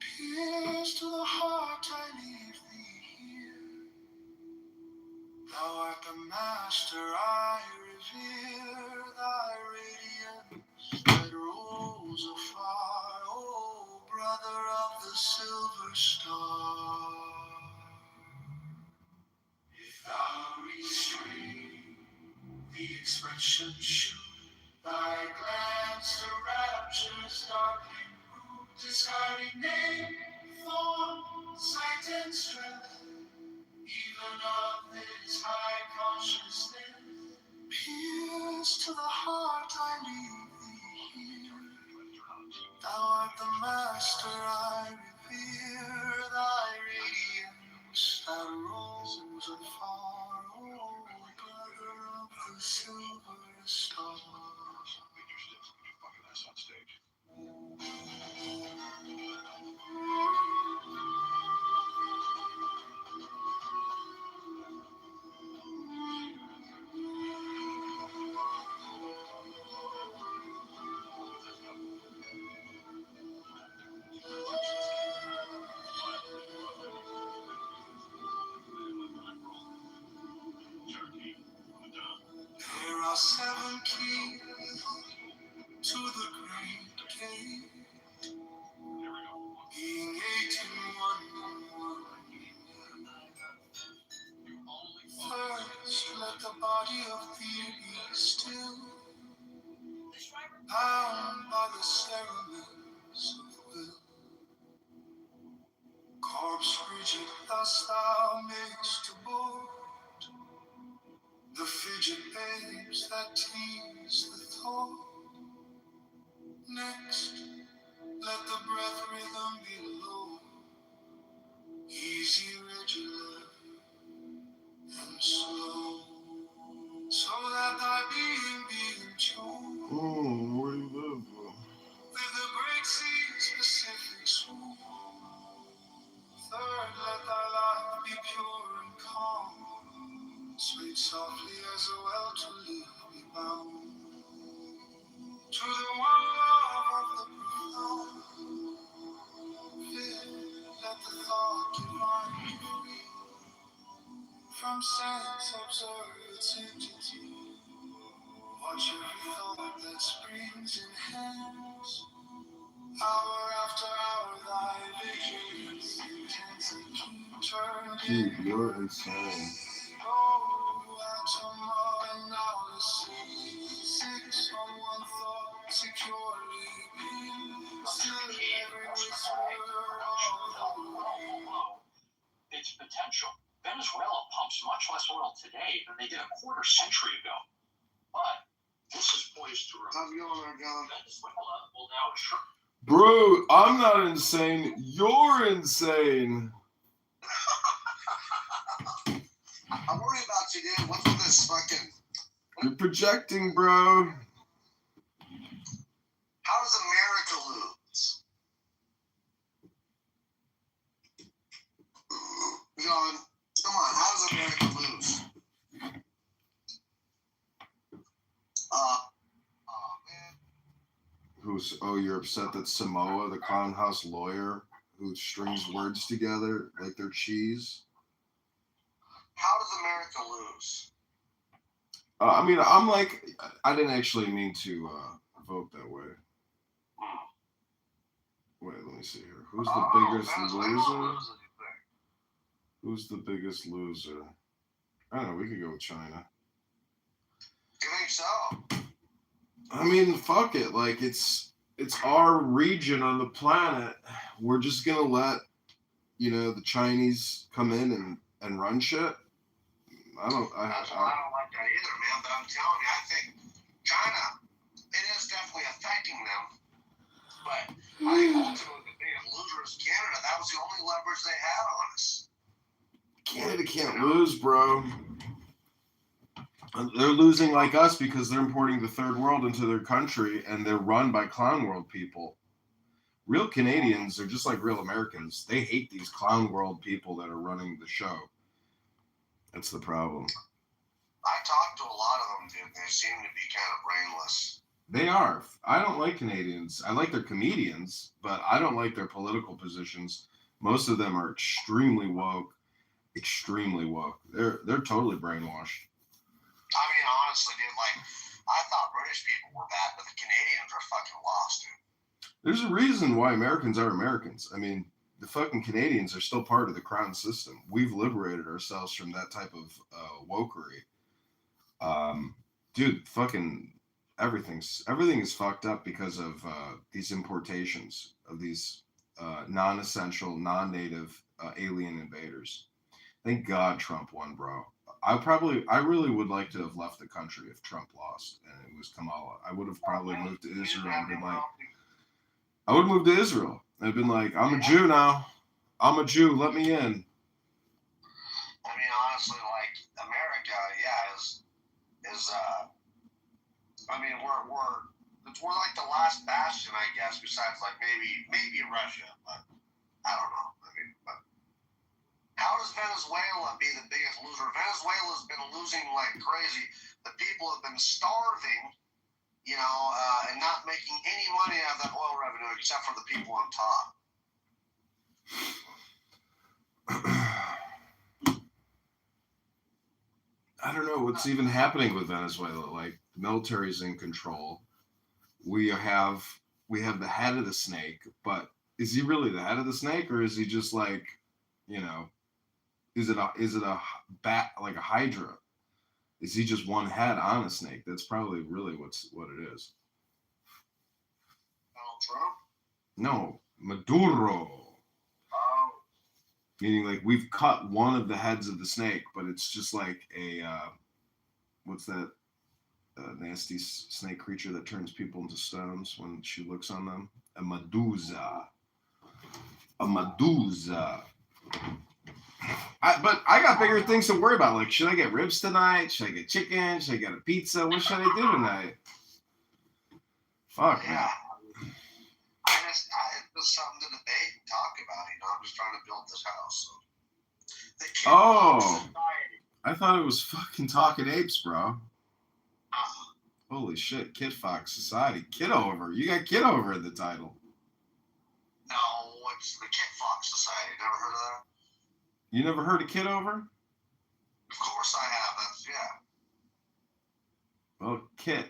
[SPEAKER 19] Pierce to the heart, I leave thee here. Thou art the master, I revere thy radiance that rolls afar, oh brother of the silver star. If thou restrain the expression, shoot thy glance to rapture's darkling root, discarding name, form, sight, and strength, even of this high consciousness. Pierce to the heart, I leave thee here. Thou art the master, I revere thy radiance that rolls afar, oh brother of the silver star. There are 7 keys to the great gate, being 8 in one. First, let the body of thee be still, bound by the cerements of will. Corpse rigid, thus thou makest to board the fidget babes that tease the thought. Next, let the breath rhythm be low, easy, regular, and slow, so that thy being be in tune. Where do you live, bro? With the great sea's Pacific swoop. Third, let thy life be pure and calm, sweet softly as a well to live be bound. To the one love of the profound. Fifth, let the thought divine be free. From sense observe its entity. Watch every thought that springs in hands. Hour after hour, thy vigilance intense and keen, turned in. Dude, you're insane. Oh, atom of analysis, 6 on one thought, securely pinned, still every whisper of the wind.
[SPEAKER 1] Its potential. Venezuela pumps much less oil today than they did a quarter century ago. But this is poised to rise. Venezuela will now assure.
[SPEAKER 12] Bro, I'm not insane. You're insane.
[SPEAKER 16] I'm worried about you, dude. What's with this fucking...
[SPEAKER 12] You're projecting, bro.
[SPEAKER 16] How does America lose? John, come
[SPEAKER 12] you're upset that Samoa, the clown house lawyer who strings words together like they're cheese.
[SPEAKER 9] How does America lose?
[SPEAKER 12] I mean, I'm like, I didn't actually mean to vote that way. Wait, let me see here. Who's the biggest loser? Who's the biggest loser? I don't know. We could go with China.
[SPEAKER 9] You think so?
[SPEAKER 12] I mean, fuck it. Like, it's our region on the planet. We're just gonna let, the Chinese come in and run shit. I don't like
[SPEAKER 9] that either, man. But I'm telling you, I think China, it is definitely affecting them. But I think ultimately the biggest loser is Canada. That was the only leverage they had on us.
[SPEAKER 12] Canada can't lose, bro. They're losing like us because they're importing the third world into their country, and they're run by clown world people. Real Canadians are just like real Americans. They hate these clown world people that are running the show. That's the problem.
[SPEAKER 9] I talked to a lot of them, dude. They seem to be kind of brainless.
[SPEAKER 12] They are. I don't like Canadians. I like their comedians, but I don't like their political positions. Most of them are extremely woke. Extremely woke. They're totally brainwashed.
[SPEAKER 9] I mean, honestly, dude, like, I thought British people were bad, but the Canadians are fucking lost, dude.
[SPEAKER 12] There's a reason why Americans are Americans. I mean, the fucking Canadians are still part of the crown system. We've liberated ourselves from that type of wokery. Dude, fucking everything is fucked up because of these importations of these non-essential, non-native alien invaders. Thank God Trump won, bro. I really would like to have left the country if Trump lost and it was Kamala. I would have probably moved to Israel and been like, I would move to Israel. I've been like, I'm a Jew now. I'm a Jew. Let me in.
[SPEAKER 9] I mean, honestly, like America, yeah, is I mean, we're like the last bastion, I guess, besides like maybe Russia, but I don't know. I mean, but how does Venezuela be the biggest loser? Venezuela's been losing like crazy. The people have been starving. And not making any money out of that oil revenue except for the people on top.
[SPEAKER 12] I don't know what's even happening with Venezuela. Like, the military's in control. We have the head of the snake, but is he really the head of the snake, or is he just like, is it a bat, like a hydra? Is he just one head on a snake? That's probably really what it is.
[SPEAKER 9] Trump?
[SPEAKER 12] No, Maduro.
[SPEAKER 9] Oh.
[SPEAKER 12] Meaning, like, we've cut one of the heads of the snake, but it's just like a what's that nasty snake creature that turns people into stones when she looks on them? A Medusa. But I got bigger things to worry about. Like, should I get ribs tonight? Should I get chicken? Should I get a pizza? What should I do tonight? Fuck, man.
[SPEAKER 9] It's just something to debate and talk about. I'm just trying to build this house. So.
[SPEAKER 12] I thought it was fucking Talking Apes, bro. Holy shit, Kid Fox Society. Kitover. You got Kitover in the title.
[SPEAKER 9] No, it's the Kid Fox Society. Never heard of that?
[SPEAKER 12] You never heard of Kitover?
[SPEAKER 9] Of course I have. Yeah.
[SPEAKER 12] Well, Kit.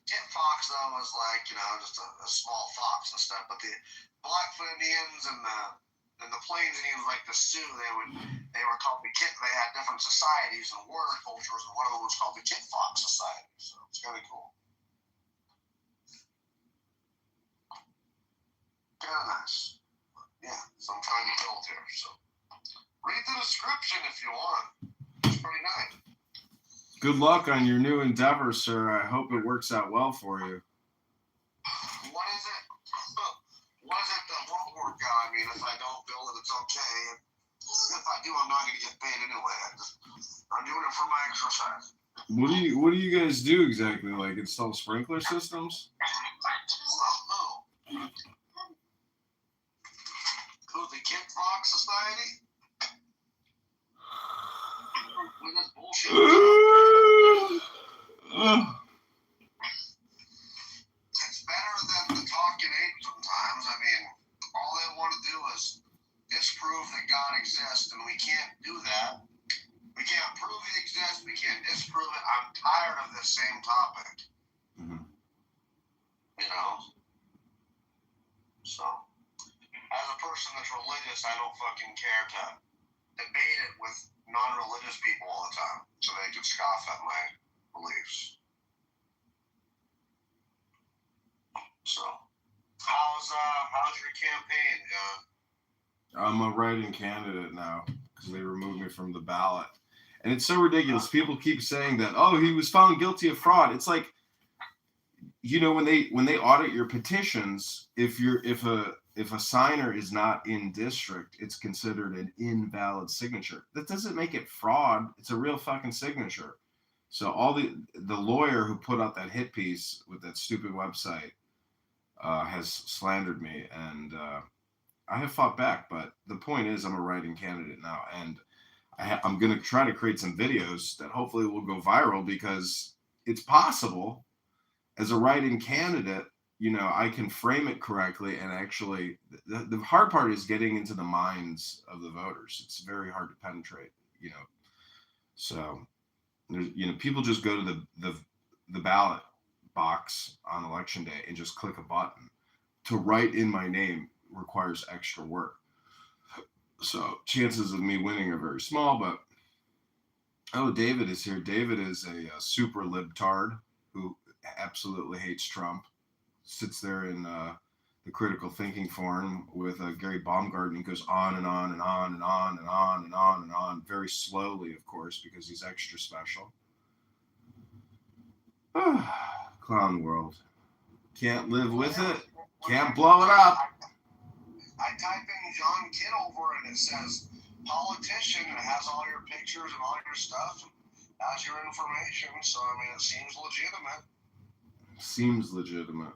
[SPEAKER 9] Kit Fox, though, was like, just a small fox and stuff. But the Blackfoot Indians and the Plains Indians, like the Sioux, they were called the Kit. They had different societies and warrior cultures, and one of them was called the Kit Fox Society. So it's kind of cool. Kind of nice. But yeah, so I'm trying to build here. So read the description if you want. It's pretty nice.
[SPEAKER 12] Good luck on your new endeavor, sir. I hope it works out well for you.
[SPEAKER 9] What is it? What is it that won't work out? I mean, if I don't build it, it's okay. If I do, I'm not going to get paid anyway. I'm doing it for my exercise.
[SPEAKER 12] What do you guys do exactly? Like, install sprinkler systems?
[SPEAKER 9] Well, no. Who, the Kid Fox Society? With this bullshit.
[SPEAKER 16] disprove that God exists, and we can't do that. We can't prove He exists. We can't disprove it. I'm tired of this same topic.
[SPEAKER 12] Mm-hmm.
[SPEAKER 16] You know. So, as a person that's religious, I don't fucking care to debate it with non-religious people all the time, so they can scoff at my beliefs. So, how's your campaign, John?
[SPEAKER 12] I'm a write-in candidate now because they removed me from the ballot, and it's so ridiculous. People keep saying that, oh, he was found guilty of fraud. It's like, you know, when they audit your petitions, if a signer is not in district, it's considered an invalid signature. That doesn't make it fraud. It's a real fucking signature. So all the lawyer who put out that hit piece with that stupid website has slandered me, and I have fought back. But the point is, I'm a write-in candidate now, and I'm going to try to create some videos that hopefully will go viral, because it's possible as a write-in candidate, you know, I can frame it correctly, and actually the hard part is getting into the minds of the voters. It's very hard to penetrate, you know. So there's, you know, people just go to the ballot box on election day and just click a button. To write in my name requires extra work. So chances of me winning are very small, but oh, David is here. David is a super libtard who absolutely hates Trump. Sits there in the critical thinking forum with Gary Baumgarten. He goes on and on and on and on and on and on and on, very slowly, of course, because he's extra special. Clown world. Can't live with it. Can't blow it up.
[SPEAKER 16] I type in John Kitover and it says politician, and it has all your pictures and all your stuff, and has your information. So I mean, it seems legitimate.
[SPEAKER 12] Seems legitimate.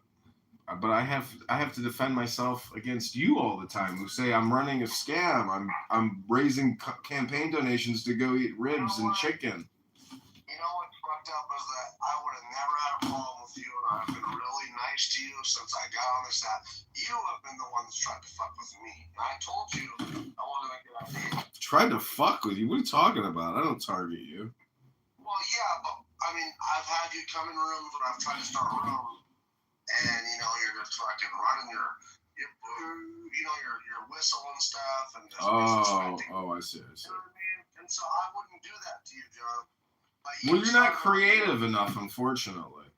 [SPEAKER 12] But I have to defend myself against you all the time, who say I'm running a scam. I'm raising campaign donations to go eat ribs and chicken.
[SPEAKER 16] You know what's fucked up is that I would have never had a problem with you, and I've been really nice to you since I got on this app. You have been the one that's tried to fuck with me, and I told you I wasn't a good idea.
[SPEAKER 12] Tried to fuck with you? What are you talking about? I don't target you.
[SPEAKER 16] Well, yeah, but I mean, I've had you come in rooms when I've tried to start a room. And you know, you're just fucking running your whistle and stuff, and just
[SPEAKER 12] I see.
[SPEAKER 16] You know what I mean? And so I wouldn't do that to you, John. But
[SPEAKER 12] Well, you're not creative enough, unfortunately.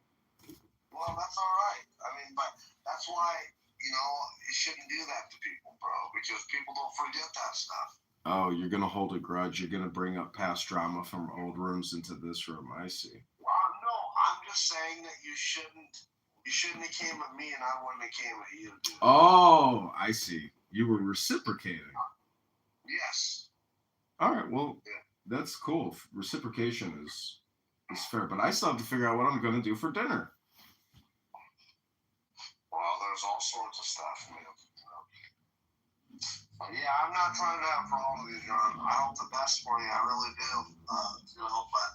[SPEAKER 16] Well, that's all right. I mean, but that's why, you know, you shouldn't do that to people, bro, because people don't forget that stuff.
[SPEAKER 12] Oh, you're gonna hold a grudge. You're gonna bring up past drama from old rooms into this room. I see.
[SPEAKER 16] Well, no, I'm just saying that you shouldn't have came at me, and I wouldn't have came at you. Dude.
[SPEAKER 12] Oh, I see. You were reciprocating.
[SPEAKER 16] Yes.
[SPEAKER 12] All right. Well, that's cool. Reciprocation is fair, but I still have to figure out what I'm going to do for dinner.
[SPEAKER 16] Well, there's all sorts of stuff, man. But yeah, I'm not trying to have problems with you, John. I hope the best for you. I really do. You know, but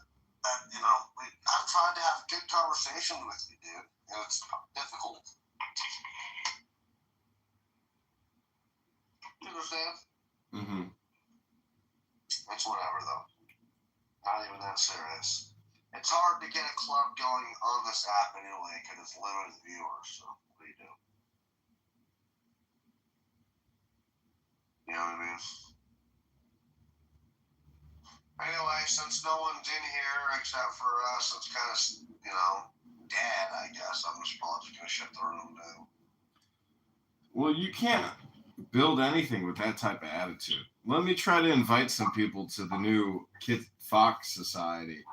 [SPEAKER 16] you know, I've tried to have good conversations with you, dude. And it's difficult. You understand?
[SPEAKER 12] Mm-hmm.
[SPEAKER 16] It's whatever, though. Not even that serious. It's hard to get a club going on this app anyway, because it's limited viewers. So what do you do? You know what I mean? Anyway, since no one's in here except for us, it's kind of, you know, dead, I guess. I'm just probably just going to shut the room down.
[SPEAKER 12] Well, you can't build anything with that type of attitude. Let me try to invite some people to the new Kit Fox Society.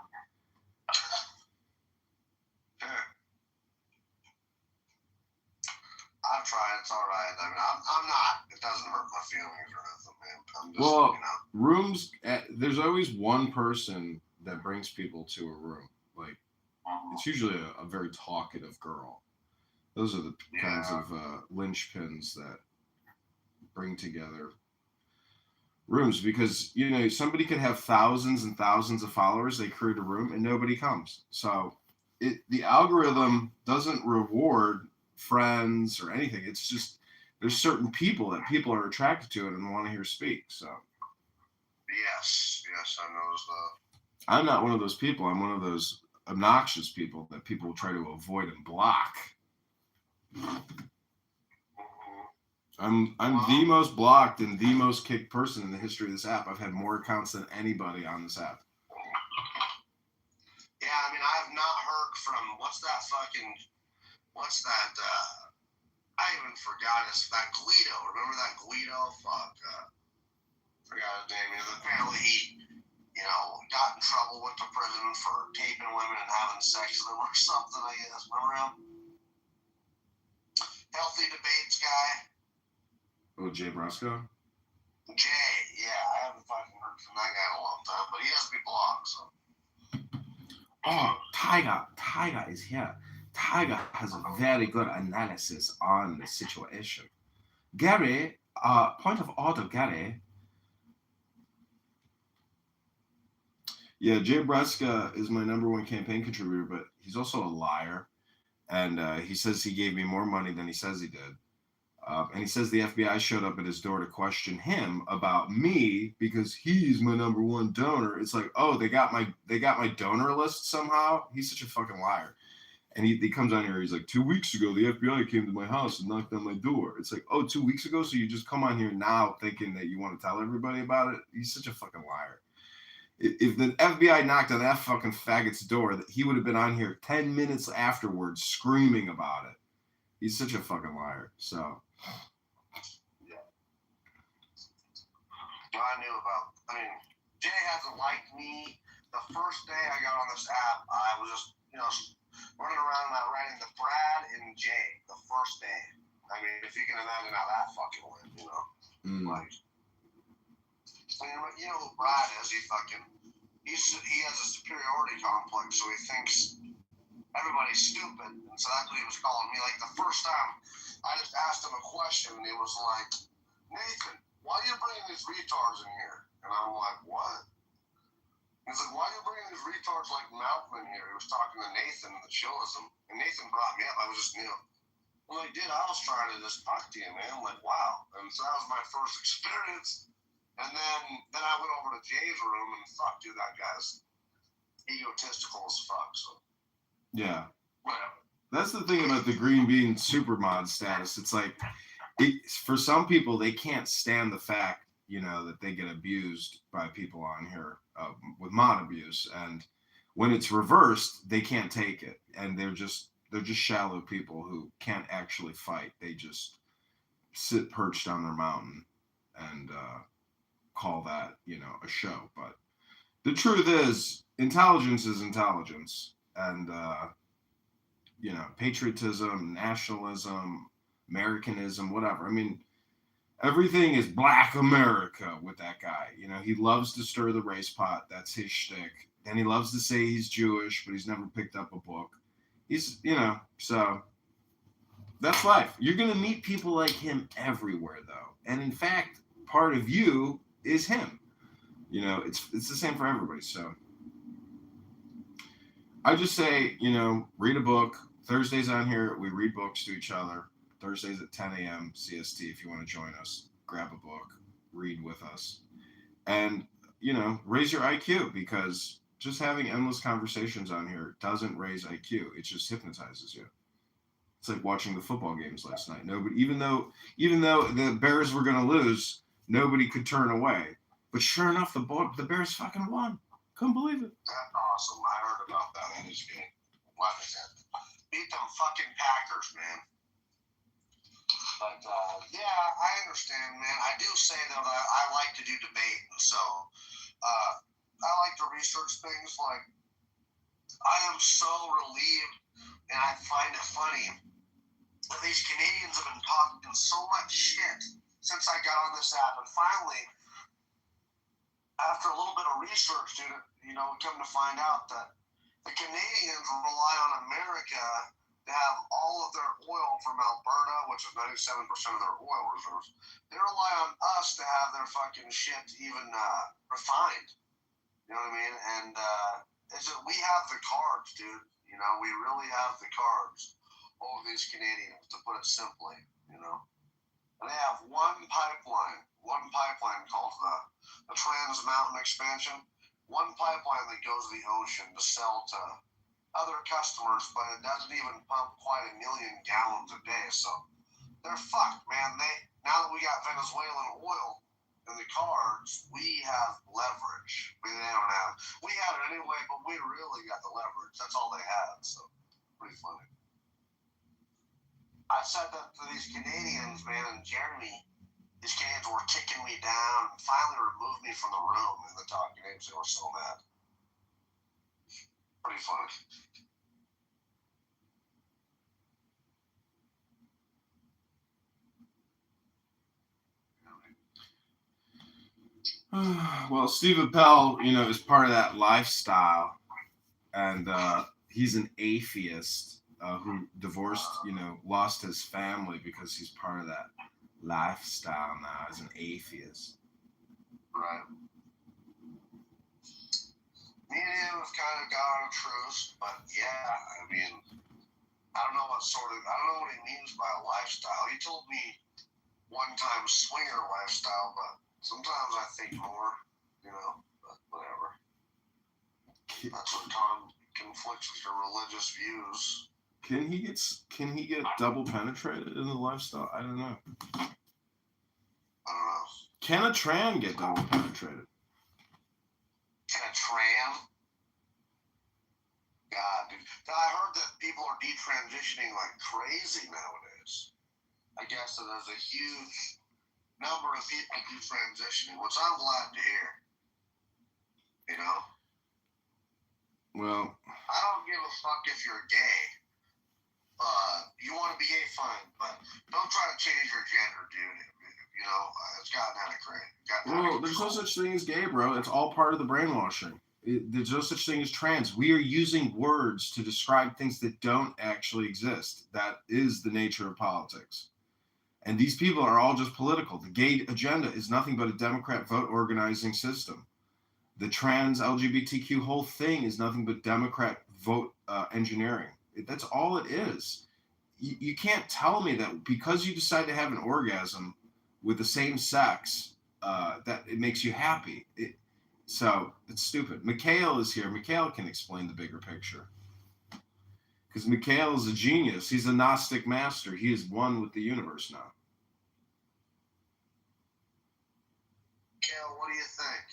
[SPEAKER 16] I've tried. It's all right. I mean, I'm not. It doesn't hurt my feelings or nothing, man. I'm just,
[SPEAKER 12] Well,
[SPEAKER 16] you know.
[SPEAKER 12] rooms, there's always one person that brings people to a room. Like, it's usually a very talkative girl. Those are the kinds of linchpins that bring together rooms, because, you know, somebody could have thousands and thousands of followers. They create a room and nobody comes. So the algorithm doesn't reward friends or anything. It's just there's certain people that people are attracted to it and want to hear speak. So
[SPEAKER 16] Yes, I know those.
[SPEAKER 12] I'm not one of those people. I'm one of those obnoxious people that people try to avoid and block. I'm the most blocked and the most kicked person in the history of this app. I've had more accounts than anybody on this app.
[SPEAKER 16] Yeah, I mean, I have not heard from what's that? I even forgot that Guido. Remember that Guido? Forgot his name. Apparently he, got in trouble with the president for taping women and having sex with them or something. I guess. Remember him? Healthy debates guy.
[SPEAKER 12] Oh, Jay Brusco?
[SPEAKER 16] Jay, yeah, I haven't fucking heard from that guy in a long time, but he has to be blocked, so.
[SPEAKER 12] Oh, Tyga is here. Tyga has a very good analysis on the situation. Gary, point of order, Gary. Yeah, Jay Brusca is my #1 campaign contributor, but he's also a liar. And he says he gave me more money than he says he did. And he says the FBI showed up at his door to question him about me because he's my #1 donor. It's like, oh, they got my donor list somehow. He's such a fucking liar. And he comes on here. He's like, 2 weeks ago, the FBI came to my house and knocked on my door. It's like, oh, 2 weeks ago. So you just come on here now thinking that you want to tell everybody about it. He's such a fucking liar. If the FBI knocked on that fucking faggot's door, he would have been on here 10 minutes afterwards screaming about it. He's such a fucking liar. So.
[SPEAKER 16] Yeah. Well, I mean, Jay hasn't liked me. The first day I got on this app, I was just, running around writing the Brad and Jay the first day. I mean, if you can imagine how that fucking went, Like, you know who Brad is? He has a superiority complex, so he thinks everybody's stupid, and so that's what he was calling me. Like, the first time, I just asked him a question, and he was like, Nathan, why are you bringing these retards in here? And I'm like, what? He's like, why are you bringing these retards like Malcolm in here? He was talking to Nathan in the chillism, and Nathan brought me up. I was just, well, he did. I was trying to just talk to you, man. I'm like, wow. And so that was my first experience. And then I went over to Jay's room, and fuck, dude, that guy's egotistical as fuck, so.
[SPEAKER 12] Yeah.
[SPEAKER 16] Whatever.
[SPEAKER 12] That's the thing about the green bean supermod status. It's like, for some people, they can't stand the fact, that they get abused by people on here with mod abuse. And when it's reversed, they can't take it. And they're just shallow people who can't actually fight. They just sit perched on their mountain and call that, a show. But the truth is, intelligence is intelligence. And, patriotism, nationalism, Americanism, whatever. I mean, everything is Black America with that guy. He loves to stir the race pot. That's his shtick. Then he loves to say he's Jewish, but he's never picked up a book. He's, so that's life. You're going to meet people like him everywhere, though. And in fact, part of you is him. It's the same for everybody. So I just say, read a book. Thursdays on here, we read books to each other. Thursdays at 10 a.m. CST, if you want to join us. Grab a book, read with us. And, raise your IQ, because just having endless conversations on here doesn't raise IQ. It just hypnotizes you. It's like watching the football games last night. Nobody, even though the Bears were going to lose, nobody could turn away. But sure enough, the Bears fucking won. Couldn't believe it.
[SPEAKER 16] That's awesome. I heard about that in this game. Beat them fucking Packers, man. But, yeah, I understand, man. I do say, though, that I like to do debate. So, I like to research things. Like, I am so relieved, and I find it funny that these Canadians have been talking so much shit since I got on this app. And finally, after a little bit of research, dude, we come to find out that the Canadians rely on America to have all of their oil from Alberta, which is 97% of their oil reserves. They rely on us to have their fucking shit even refined. You know what I mean? And we have the cards, dude. We really have the cards over these Canadians, to put it simply, And they have one pipeline called the Trans Mountain Expansion. One pipeline that goes to the ocean to sell to other customers, but it doesn't even pump quite 1 million gallons a day. So they're fucked, man. Now that we got Venezuelan oil in the cards, we have leverage. They don't have. We had it anyway, but we really got the leverage. That's all they had. So pretty funny. I said that to these Canadians, man, and Jeremy. These Canadians were kicking me down and finally removed me from the room in the talking apes. They were so mad. Pretty funny.
[SPEAKER 12] Well, Steve Appel, is part of that lifestyle, and he's an atheist who divorced, lost his family because he's part of that lifestyle now as an atheist.
[SPEAKER 16] Right. Me and him have kind of got on a truce, but yeah, I mean, I don't know what he means by a lifestyle. He told me one time swinger lifestyle, but sometimes I think more, but whatever. That's what Tom conflicts with your religious views.
[SPEAKER 12] Can he get double penetrated in the lifestyle? I don't know. Can a tran get double penetrated?
[SPEAKER 16] Can a tran? God, dude. I heard that people are detransitioning like crazy nowadays. I guess that there's a huge number of people detransitioning, which I'm glad to hear.
[SPEAKER 12] Well,
[SPEAKER 16] I don't give a fuck if you're gay. You want to be gay, fine, but don't try to change your gender, dude. It's gotten out of crazy.
[SPEAKER 12] Well, there's no such thing as gay, bro. It's all part of the brainwashing. There's no such thing as trans. We are using words to describe things that don't actually exist. That is the nature of politics. And these people are all just political. The gay agenda is nothing but a Democrat vote organizing system. The trans LGBTQ whole thing is nothing but Democrat vote engineering. That's all it is. You can't tell me that because you decide to have an orgasm with the same sex, that it makes you happy. So it's stupid. Mikhail is here. Mikhail can explain the bigger picture. Because Mikhail is a genius. He's a Gnostic master. He is one with the universe now.
[SPEAKER 16] Mikhail, what do you think?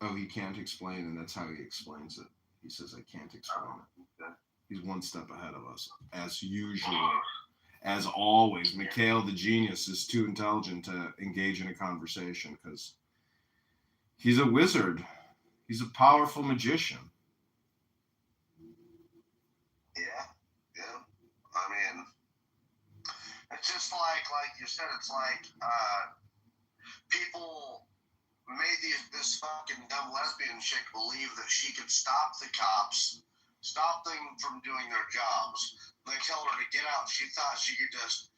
[SPEAKER 12] Oh, he can't explain, and that's how he explains it. He says, I can't explain it.
[SPEAKER 16] Okay.
[SPEAKER 12] He's one step ahead of us, as usual. As always, Mikhail, the genius, is too intelligent to engage in a conversation because he's a wizard. He's a powerful magician.
[SPEAKER 16] Yeah. I mean, it's just like you said, it's like people made this fucking dumb lesbian chick believe that she could stop the cops, stop them from doing their jobs. They tell her to get out. She thought she could just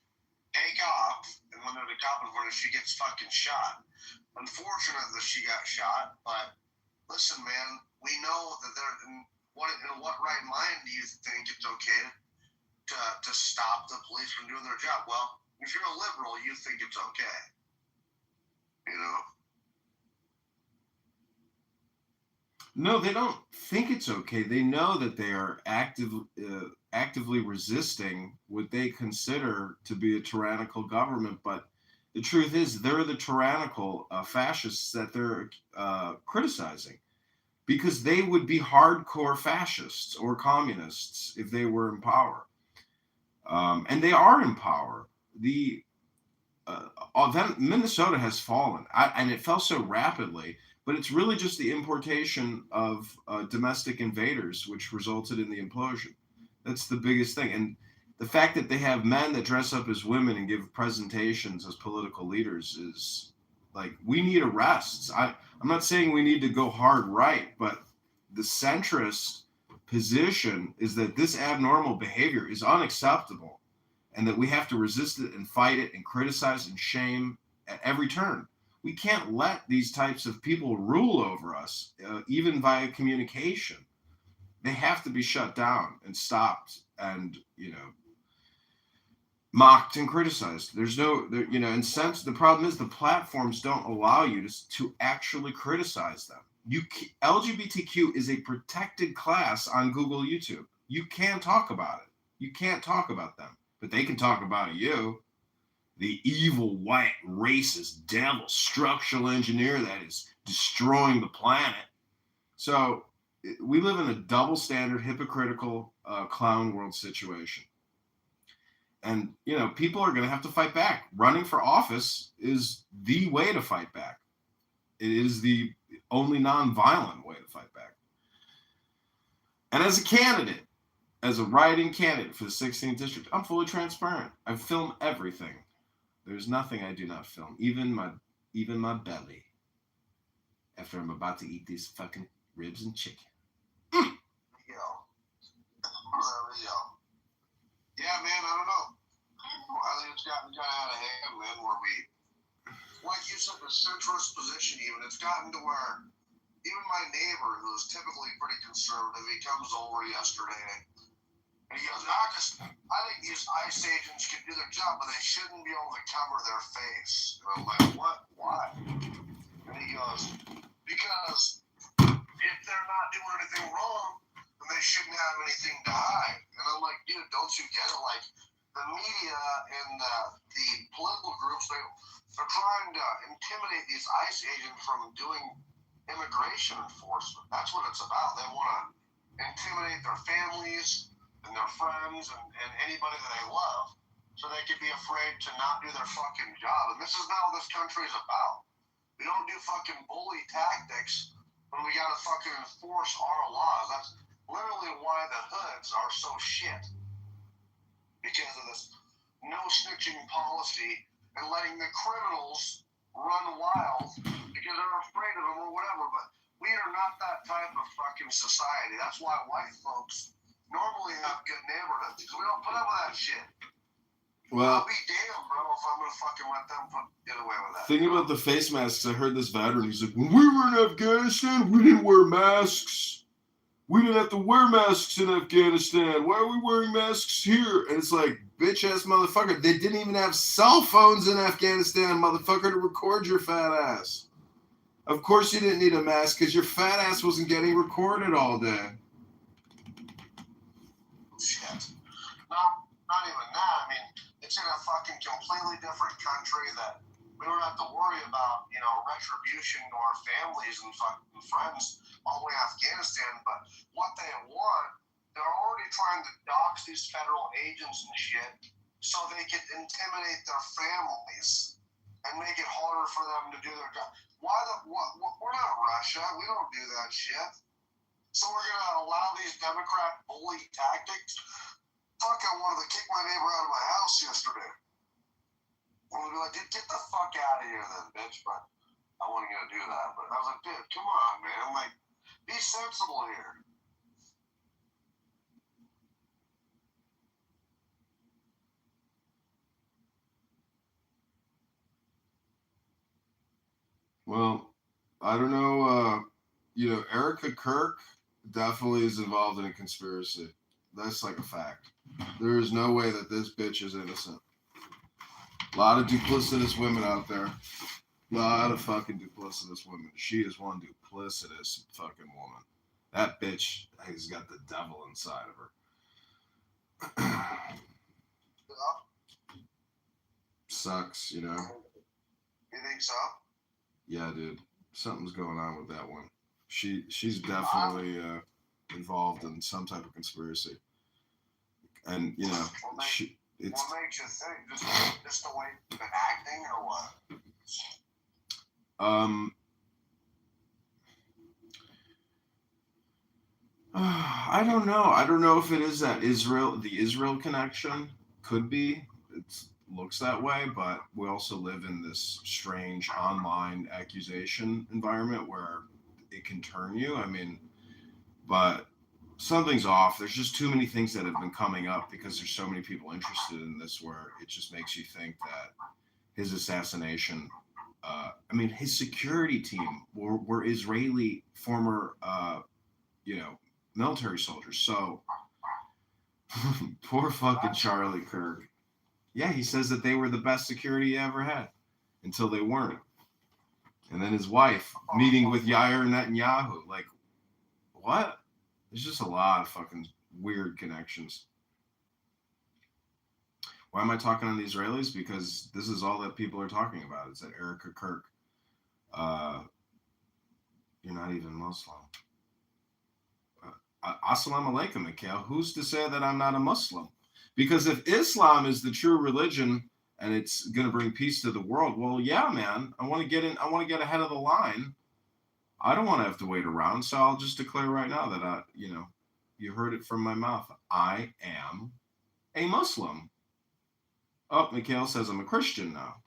[SPEAKER 16] take off, and when the cop in front of her, she gets fucking shot. Unfortunate that she got shot, but listen, man, we know that in what right mind do you think it's okay to stop the police from doing their job? Well, if you're a liberal, you think it's okay.
[SPEAKER 12] No, they don't think it's okay. They know that they are actively resisting what they consider to be a tyrannical government. But the truth is, they're the tyrannical fascists that they're criticizing, because they would be hardcore fascists or communists if they were in power. And they are in power. Minnesota has fallen, and it fell so rapidly. But it's really just the importation of domestic invaders, which resulted in the implosion. That's the biggest thing. And the fact that they have men that dress up as women and give presentations as political leaders is like, we need arrests. I'm not saying we need to go hard right, but the centrist position is that this abnormal behavior is unacceptable and that we have to resist it and fight it and criticize and shame at every turn. We can't let these types of people rule over us, even via communication. They have to be shut down and stopped. And, mocked and criticized. There's no, you know, and since the problem is the platforms don't allow you to actually criticize them. LGBTQ is a protected class on Google, YouTube. You can talk about it. You can't talk about them, but they can talk about you. The evil, white, racist, devil, structural engineer that is destroying the planet. So we live in a double standard, hypocritical clown world situation. And, you know, people are going to have to fight back. Running for office is the way to fight back. It is the only non-violent way to fight back. And as a candidate, as a writing candidate for the 16th district, I'm fully transparent. I film everything. There's nothing I do not film, even my belly. After I'm about to eat these fucking ribs and chicken.
[SPEAKER 9] Yeah, man, I don't know. I think it's gotten kind of out of hand, man, where we, like you said, the centrist position even, it's gotten to where even my neighbor, who's typically pretty conservative, he comes over yesterday, and he goes, I think these ICE agents can do their job, but they shouldn't be able to cover their face. And I'm like, what? Why? And he goes, because if they're not doing anything wrong, then they shouldn't have anything to hide. And I'm like, dude, don't you get it? Like, the media and the political groups, they're trying to intimidate these ICE agents from doing immigration enforcement. That's what it's about. They want to intimidate their families and their friends and anybody that they love so they can be afraid to not do their fucking job. And this is not what this country is about. We don't do fucking bully tactics when we gotta fucking enforce our laws. That's literally why the hoods are so shit. Because of this no snitching policy and letting the criminals run wild because they're afraid of them or whatever. But we are not that type of fucking society. That's why white folks normally have good neighborhoods because we don't put up with that shit.
[SPEAKER 12] Well,
[SPEAKER 9] I'll be damned, bro, if I'm gonna fucking let them get away with that.
[SPEAKER 12] Thinking about the face masks, I heard this veteran. He's like, when we were in Afghanistan, we didn't wear masks. We didn't have to wear masks in Afghanistan. Why are we wearing masks here? And it's like, bitch ass motherfucker. They didn't even have cell phones in Afghanistan, motherfucker, to record your fat ass. Of course you didn't need a mask because your fat ass wasn't getting recorded all day.
[SPEAKER 9] Shit. Not even that. I mean, it's in a fucking completely different country that we don't have to worry about, you know, retribution to our families and fucking friends all the way to Afghanistan. But what they want, they're already trying to dox these federal agents and shit so they can intimidate their families and make it harder for them to do their job. We're not Russia. We don't do that shit. So we're going to allow these Democrat bully tactics. Fuck, I wanted to kick my neighbor out of my house yesterday. I would be like, dude, get the fuck out of here then, bitch. But I wasn't going to do that. But I was like, dude, come on, man. I'm like, be sensible here.
[SPEAKER 12] Well, I don't know. You know, Erica Kirk definitely is involved in a conspiracy. That's like a fact. There is no way that this bitch is innocent. A lot of duplicitous women out there. A lot of fucking duplicitous women. She is one duplicitous fucking woman. That bitch has got the devil inside of her. Sucks, you know?
[SPEAKER 9] You think so?
[SPEAKER 12] Yeah, dude. Something's going on with that one. She's definitely involved in some type of conspiracy. And, you know,
[SPEAKER 9] what makes you think? Just the way you've been acting or what?
[SPEAKER 12] I don't know. I don't know if it is that the Israel connection. Could be. It looks that way, but we also live in this strange online accusation environment where it can turn you. I mean, but something's off. There's just too many things that have been coming up because there's so many people interested in this where it just makes you think that his assassination, I mean, his security team were Israeli former, you know, military soldiers. So poor fucking Charlie Kirk. Yeah, he says that they were the best security he ever had until they weren't. And then his wife meeting with Yair Netanyahu. Like, what? There's just a lot of fucking weird connections. Why am I talking on the Israelis? Because this is all that people are talking about. It's that Erica Kirk. You're not even Muslim. Assalamu alaikum, Mikhail. Who's to say that I'm not a Muslim? Because if Islam is the true religion and it's going to bring peace to the world, well, yeah, man. I want to get in. I want to get ahead of the line. I don't want to have to wait around. So I'll just declare right now that you heard it from my mouth. I am a Muslim. Oh, Mikhail says I'm a Christian now.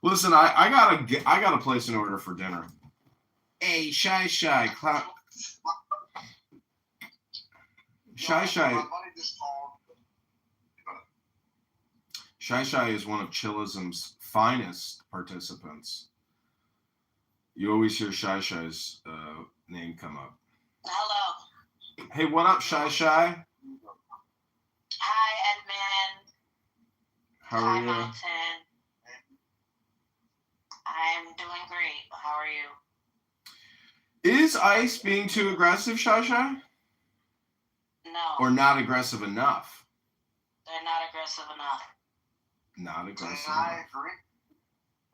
[SPEAKER 12] Listen, I gotta place an order for dinner. Hey, Shy, clap. Shy. Shy is one of Chillism's finest participants. You always hear Shy's name come up.
[SPEAKER 4] Hello.
[SPEAKER 12] Hey, what up, Shy?
[SPEAKER 4] Hi, Edmund.
[SPEAKER 12] How are
[SPEAKER 4] Hi,
[SPEAKER 12] you?
[SPEAKER 4] Mountain. I'm doing great. How are you?
[SPEAKER 12] Is ICE being too aggressive, Shy?
[SPEAKER 4] No.
[SPEAKER 12] Or not aggressive enough?
[SPEAKER 4] They're not aggressive enough.
[SPEAKER 12] Not aggressive
[SPEAKER 9] I
[SPEAKER 12] enough.
[SPEAKER 9] agree.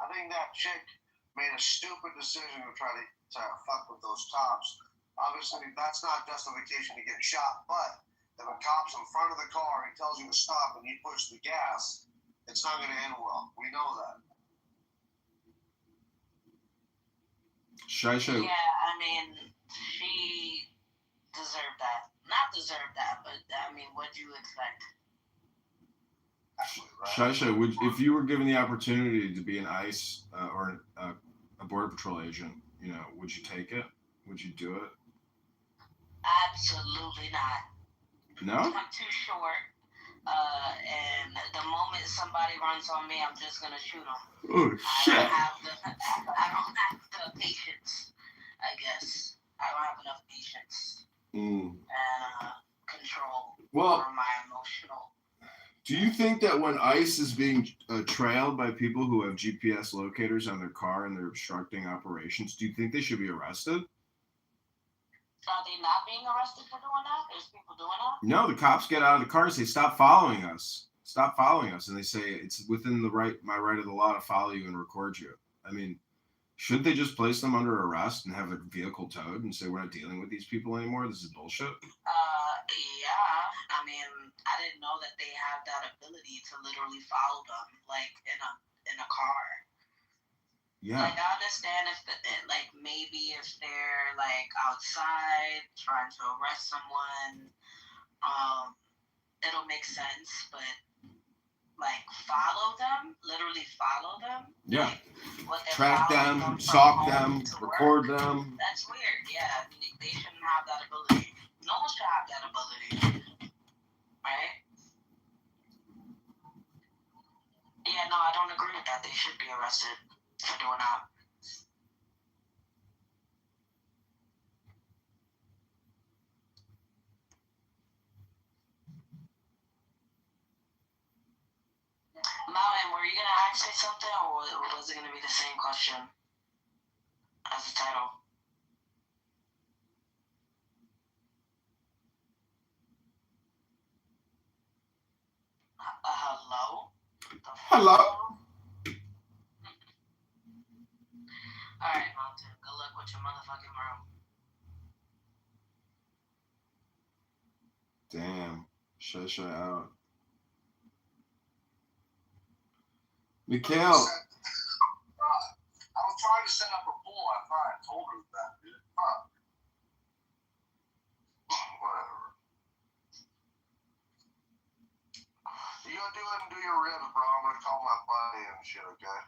[SPEAKER 9] I think that chick made a stupid decision to try to fuck with those cops. Obviously, that's not justification to get shot, but if a cop's in front of the car and he tells you to stop and you push the gas, it's not going to end well. We know that.
[SPEAKER 12] Shy.
[SPEAKER 4] Yeah, I mean, she deserved that. Not deserved that, but I mean, what do you expect?
[SPEAKER 12] Shy, if you were given the opportunity to be an ICE or a Border Patrol agent, would you take it? Would you do it?
[SPEAKER 4] Absolutely not.
[SPEAKER 12] No?
[SPEAKER 4] I'm too short. And the moment somebody runs on me, I'm just gonna shoot them.
[SPEAKER 12] Oh, shit.
[SPEAKER 4] I don't have the patience, I guess. I don't have enough patience and control over my emotional.
[SPEAKER 12] Do you think that when ICE is being trailed by people who have GPS locators on their car and they're obstructing operations, do you think they should be arrested?
[SPEAKER 4] Are they not being arrested for doing that? There's people doing that?
[SPEAKER 12] No, the cops get out of the car and say, "Stop following us. Stop following us." And they say, "It's within my right of the law to follow you and record you." I mean, should they just place them under arrest and have a vehicle towed and say, "We're not dealing with these people anymore. This is bullshit"?
[SPEAKER 4] Yeah. I mean, I didn't know that they have that ability to literally follow them, like in a car.
[SPEAKER 12] Yeah.
[SPEAKER 4] Like, I understand maybe if they're like outside trying to arrest someone, it'll make sense, but like literally follow them.
[SPEAKER 12] Yeah.
[SPEAKER 4] Like,
[SPEAKER 12] track them, stalk them, record them.
[SPEAKER 4] That's weird. Yeah, they shouldn't have that ability. No one should have that ability, right? Yeah, no, I don't agree with that. They should be arrested for doing that. Mountain, were you gonna ask me something, or was it gonna be the same question as the title? Hello?
[SPEAKER 12] Hello?
[SPEAKER 4] Alright, Mountain, good luck with your motherfucking room.
[SPEAKER 12] Damn. Shy out. Mikhail.
[SPEAKER 9] I was trying to set up a poll. I thought I told her that, dude. Fuck. Whatever. You go do it and do your ribs, bro. I'm gonna call my buddy and shit, okay?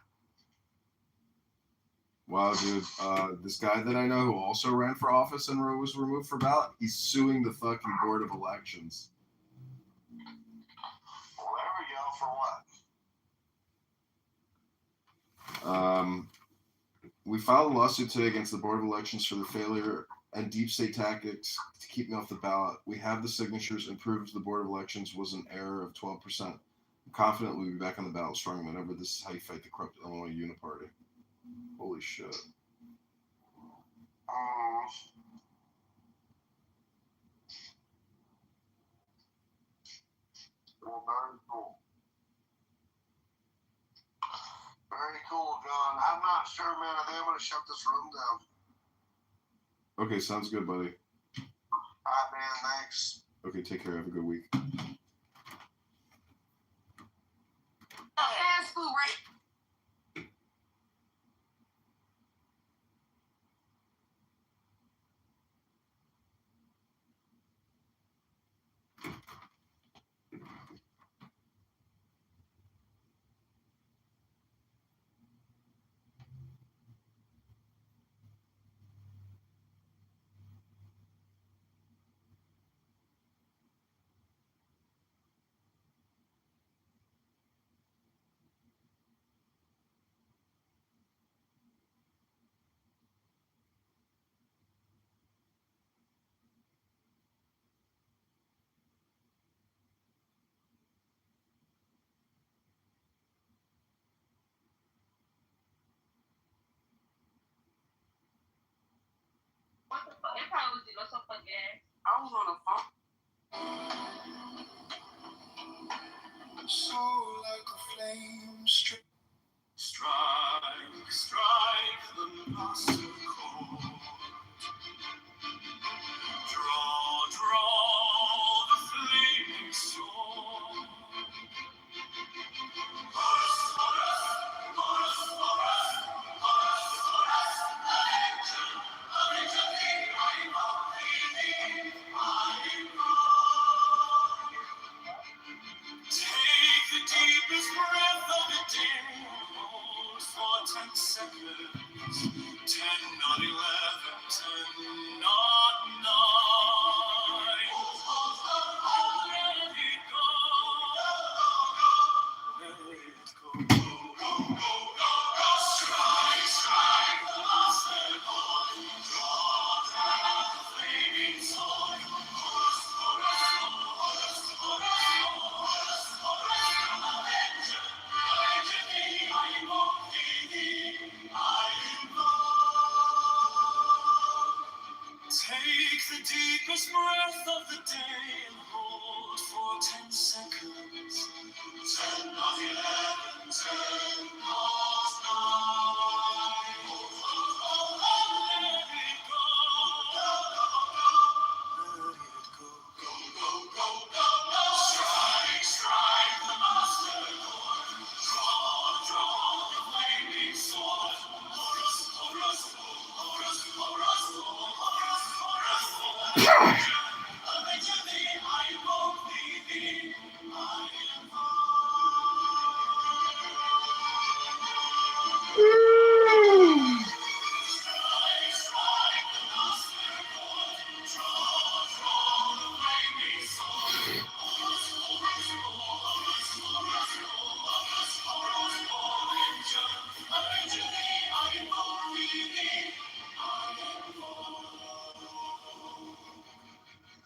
[SPEAKER 12] Wow, dude. This guy that I know who also ran for office and was removed for ballot, he's suing the fucking Board of Elections.
[SPEAKER 9] Well, there we go. For what?
[SPEAKER 12] We filed a lawsuit today against the Board of Elections for the failure and deep state tactics to keep me off the ballot. We have the signatures and proves the Board of Elections was an error of 12%. Confident we'll be back on the battle strong whenever. This is how you fight the corrupt Illinois Uniparty. Holy shit.
[SPEAKER 9] Well, very cool. Very cool, John. I'm not sure, man. I think I'm gonna shut this room down.
[SPEAKER 12] Okay, sounds good, buddy.
[SPEAKER 9] Alright, man. Thanks.
[SPEAKER 12] Okay, take care. Have a good week.
[SPEAKER 10] Fast food, right? What the fuck? It probably was the loss of again. I was on the phone.
[SPEAKER 19] So like a flame, strike the master chord. Draw the flaming sword. Take the deepest breath of the day, hold for 10 seconds. 10, not 11, 10, not 9. Let it go. Let it go. Strike the master chord. Draw the flaming sword. Take the deepest breath of the day and hold for 10 seconds. 10, not 11, 10, not 9. Let it go. Let it go. Strike the master chord. Draw the flaming sword.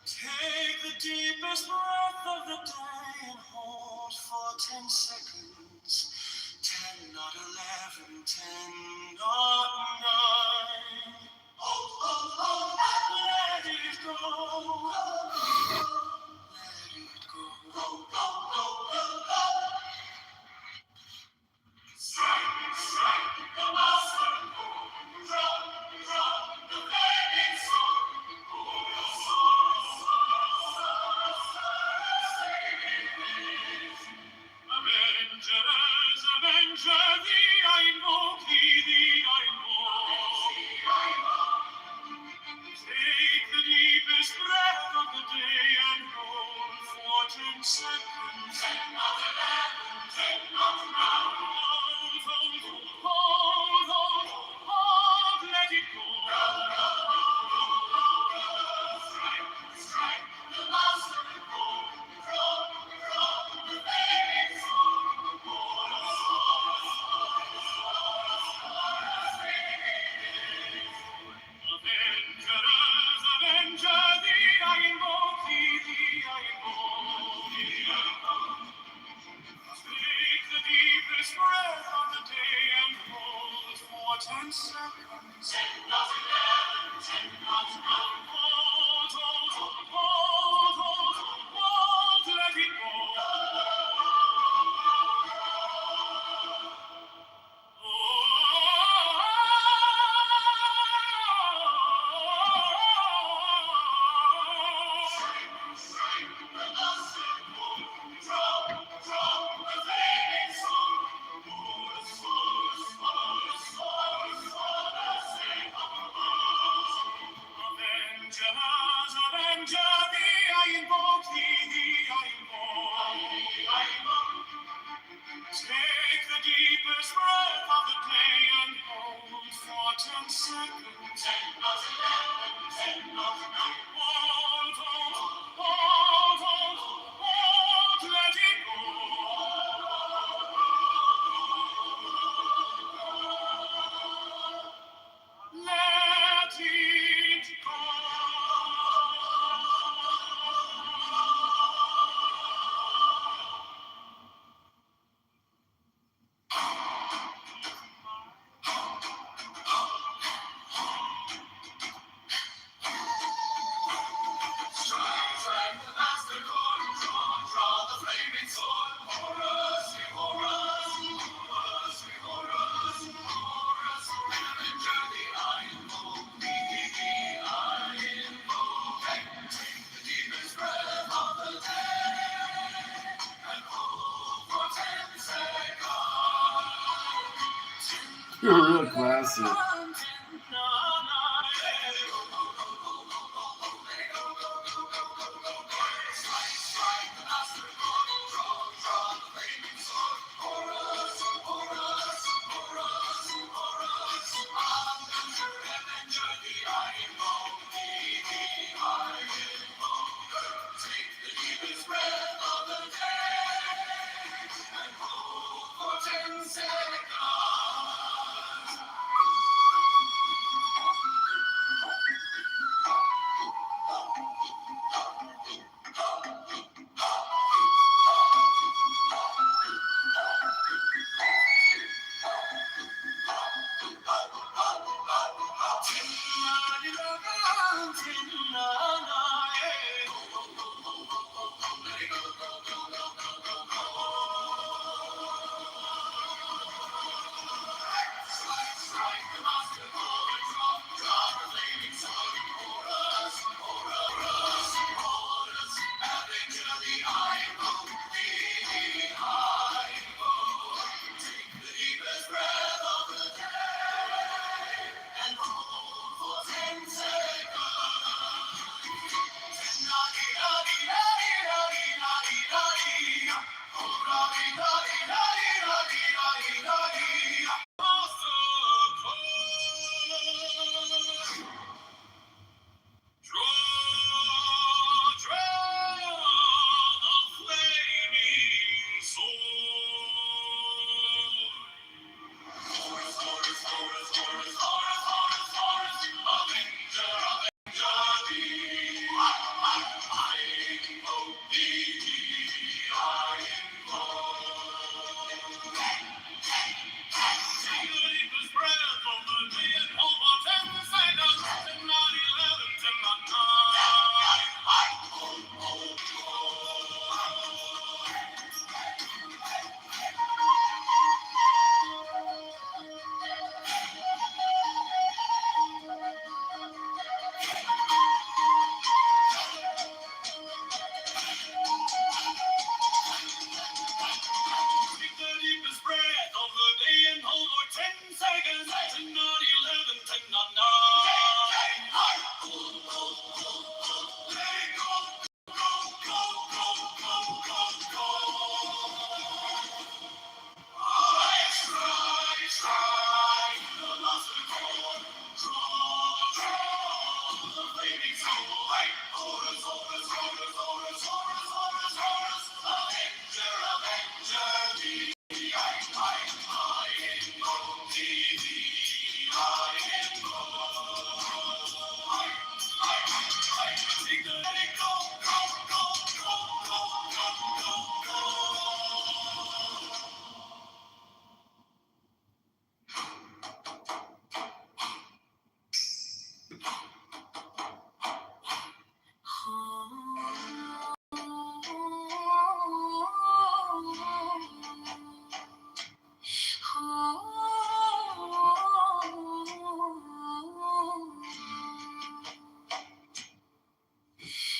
[SPEAKER 19] Take the deepest breath of the day and hold for 10 seconds. 10, not 11, 10, not 9. Let it go. Let it go. Strike the master chord. Draw the flaming sword. Avengers, avenger thee, I invoke thee, I invoke.
[SPEAKER 12] You're a real classic.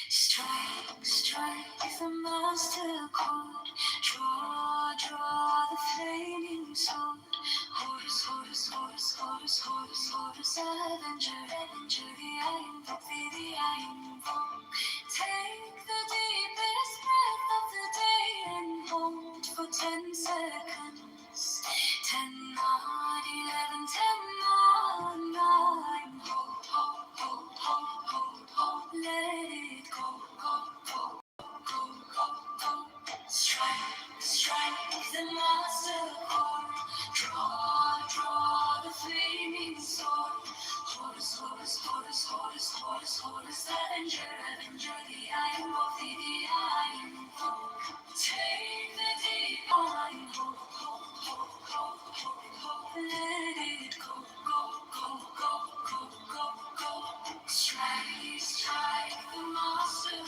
[SPEAKER 19] Strike, strike the master chord. Draw, draw the flaming sword. Horus, Horus, Horus, Horus, Horus, Horus, Avenger, Avenger, the I invoke thee, the I invoke. Take the deepest breath of the day and hold for 10 seconds. 10, 9, 11, 10, 9, 9. Avenger, Avenger, the Iron Wolf, the Iron Wolf. Take the deep line, ho, ho, ho, ho, ho, ho. Let it go, go, go, go, go, go, go. Strike, strike the monster.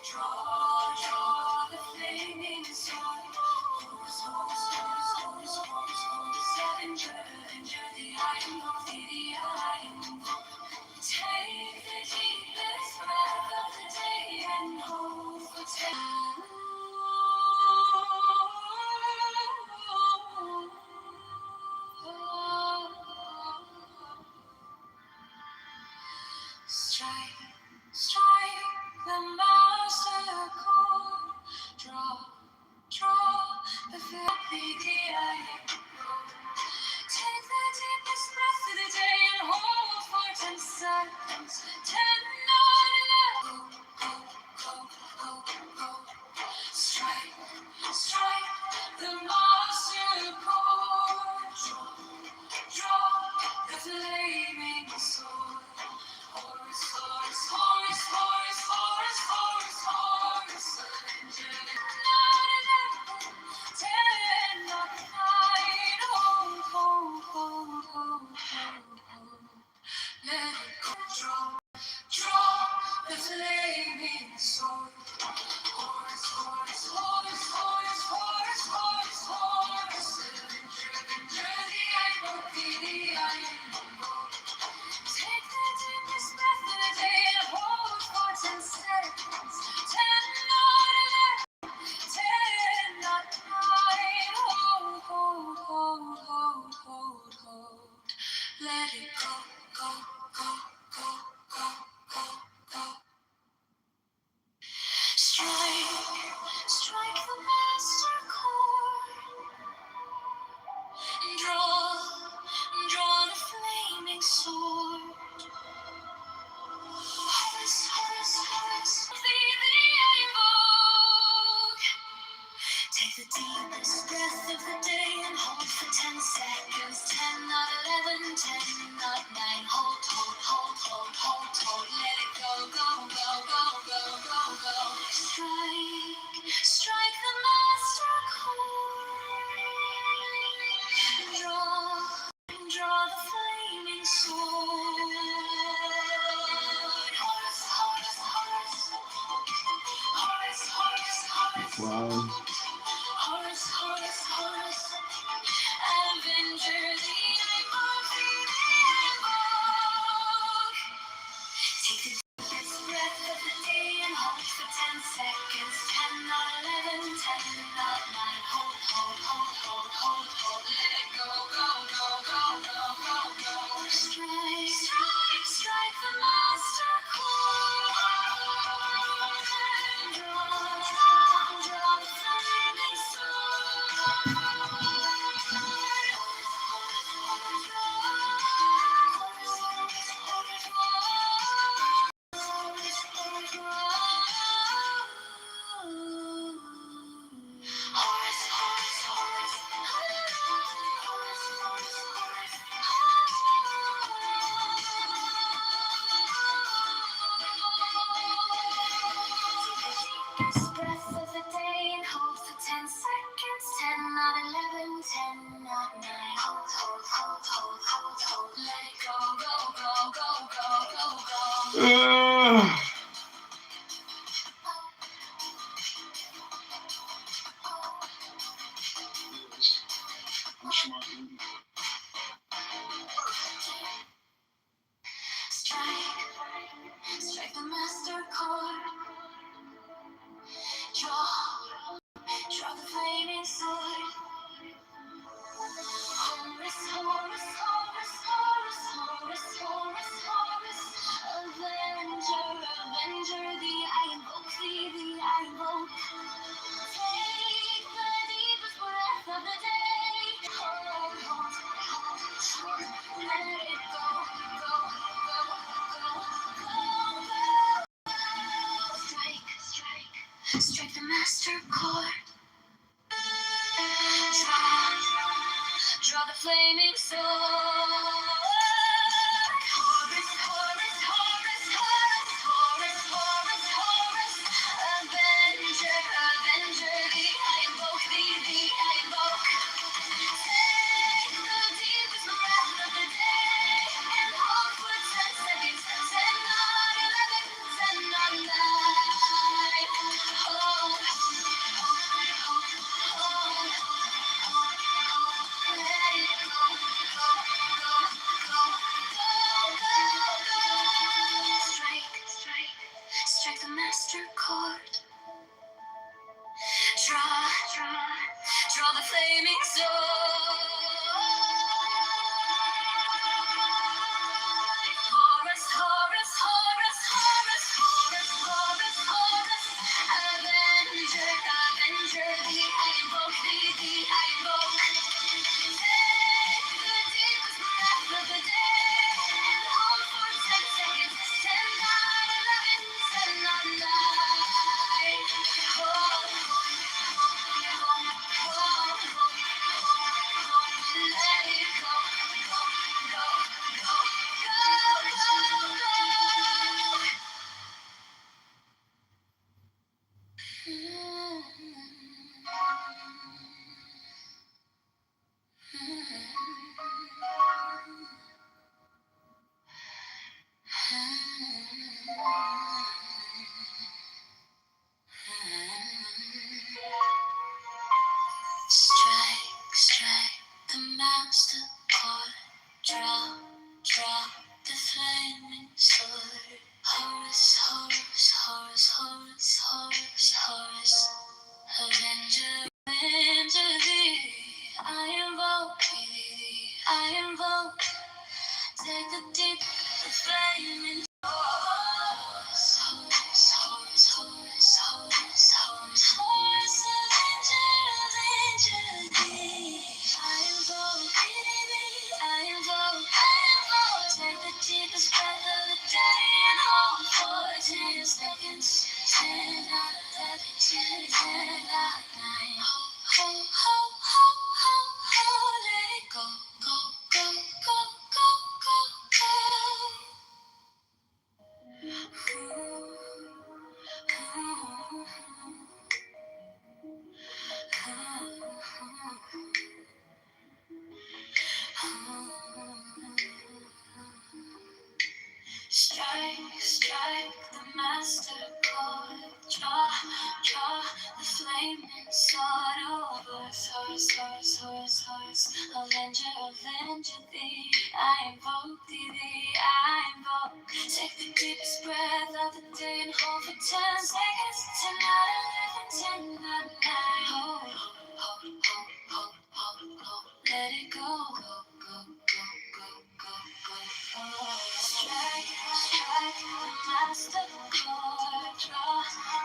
[SPEAKER 19] Draw, draw the flaming sword. Horse, horse, horse, horse, horse, horse. Avenger, Avenger, the Iron Wolf, the Iron Wolf. Take the deepest breath of the day and hope for strike, strike the master chord. Draw, draw the very iron road. Take the deepest breath of the day and hold for 10 seconds. 10, 9, 11. Go, go, go, go, go. Strike, strike the master chord. Draw, draw the flaming sword. Horse, horse, horse, horse, horse, horse, horse. Ten, nine, hold, hold, hold, hold, hold. Let it go. Draw, draw the flaming sword. Horse, horse, horse, horse, horse, horse, horse. Avenger, the iron, the iron. Take the deepest breath of the day and hold for 10 seconds. 10, 9, 10, 9, hold, hold, hold, hold, hold, hold. Let it go, go, go, go, go, go, go. Strike, strike the master chord. Draw, draw the flaming sword. Horse, horse, horse, the I invoke. Take the deepest breath of the day and hold for 10 seconds. 10, not 11, 10, not 9. Hold, hold, hold, hold, hold, hold. Let it go, go, go, go, go, go, go. Strike, strike the master chord. Draw, draw the flaming sword. Horse, horse, horse. Horse, horse, horse.
[SPEAKER 12] Wow.
[SPEAKER 19] Horse, horse, horse. Avenger, the iron wolf. Take the deepest breath of the day and hold for 10 seconds. 10, not 11, 10, not 9. Hold, hold, hold, hold, hold, hold. Let it go, go, go, go, go, go, go. Strike, strike, strike the master chord. Draw, draw the flaming sword. Breath of the day and hold for 10 seconds. 10, not 11, 10, not 9. Hold, hold, hold, hold, hold, hold. Let it go, go, go, go, go, go, go. Strike, strike the master chord. Draw, draw the flaming sword. Horus, Horus, Horus, Horus, Horus, Horus, Horus. Avenger, Avenger, the I invoke thee, the I invoke. Take the deepest breath of the day. Hold, hold, hold, hold. Let it go, go, go, go, go, go. Strike, strike, strike the master chord. Draw the flaming sword. Horus, Horus, Horus, Horus, Strike, strike the master chord. Draw, draw the flaming sword. Horus, Horus, Horus, Horus, Horus, Horus. Avenger, avenger thee. I invoke thee. I invoke. Take the deep, the flaming Horus, Horus, Horus, Horus, Horus, Horus, Horus, avenger thee. I invoke thee. I invoke. Take the deepest breath of the day and hold for 10 seconds. 10 out of 11, 10 out of 9. Ho, ho, ho, ho, ho, ho, let it go, go, go, go, go, go, Strike, strike the master chord. Draw, draw the flaming sword. Horus, Horus, Horus, Horus, Horus. Avenger, avenger thee. I invoke thee, I invoke. Take the deepest breath of the day and hold for 10 seconds. 10 out of 11, 10 out of 9. Hold, hold, hold, hold, hold, hold. Let it go, go, go, go, go, go, go, go. Strike, strike the master chord. Draw,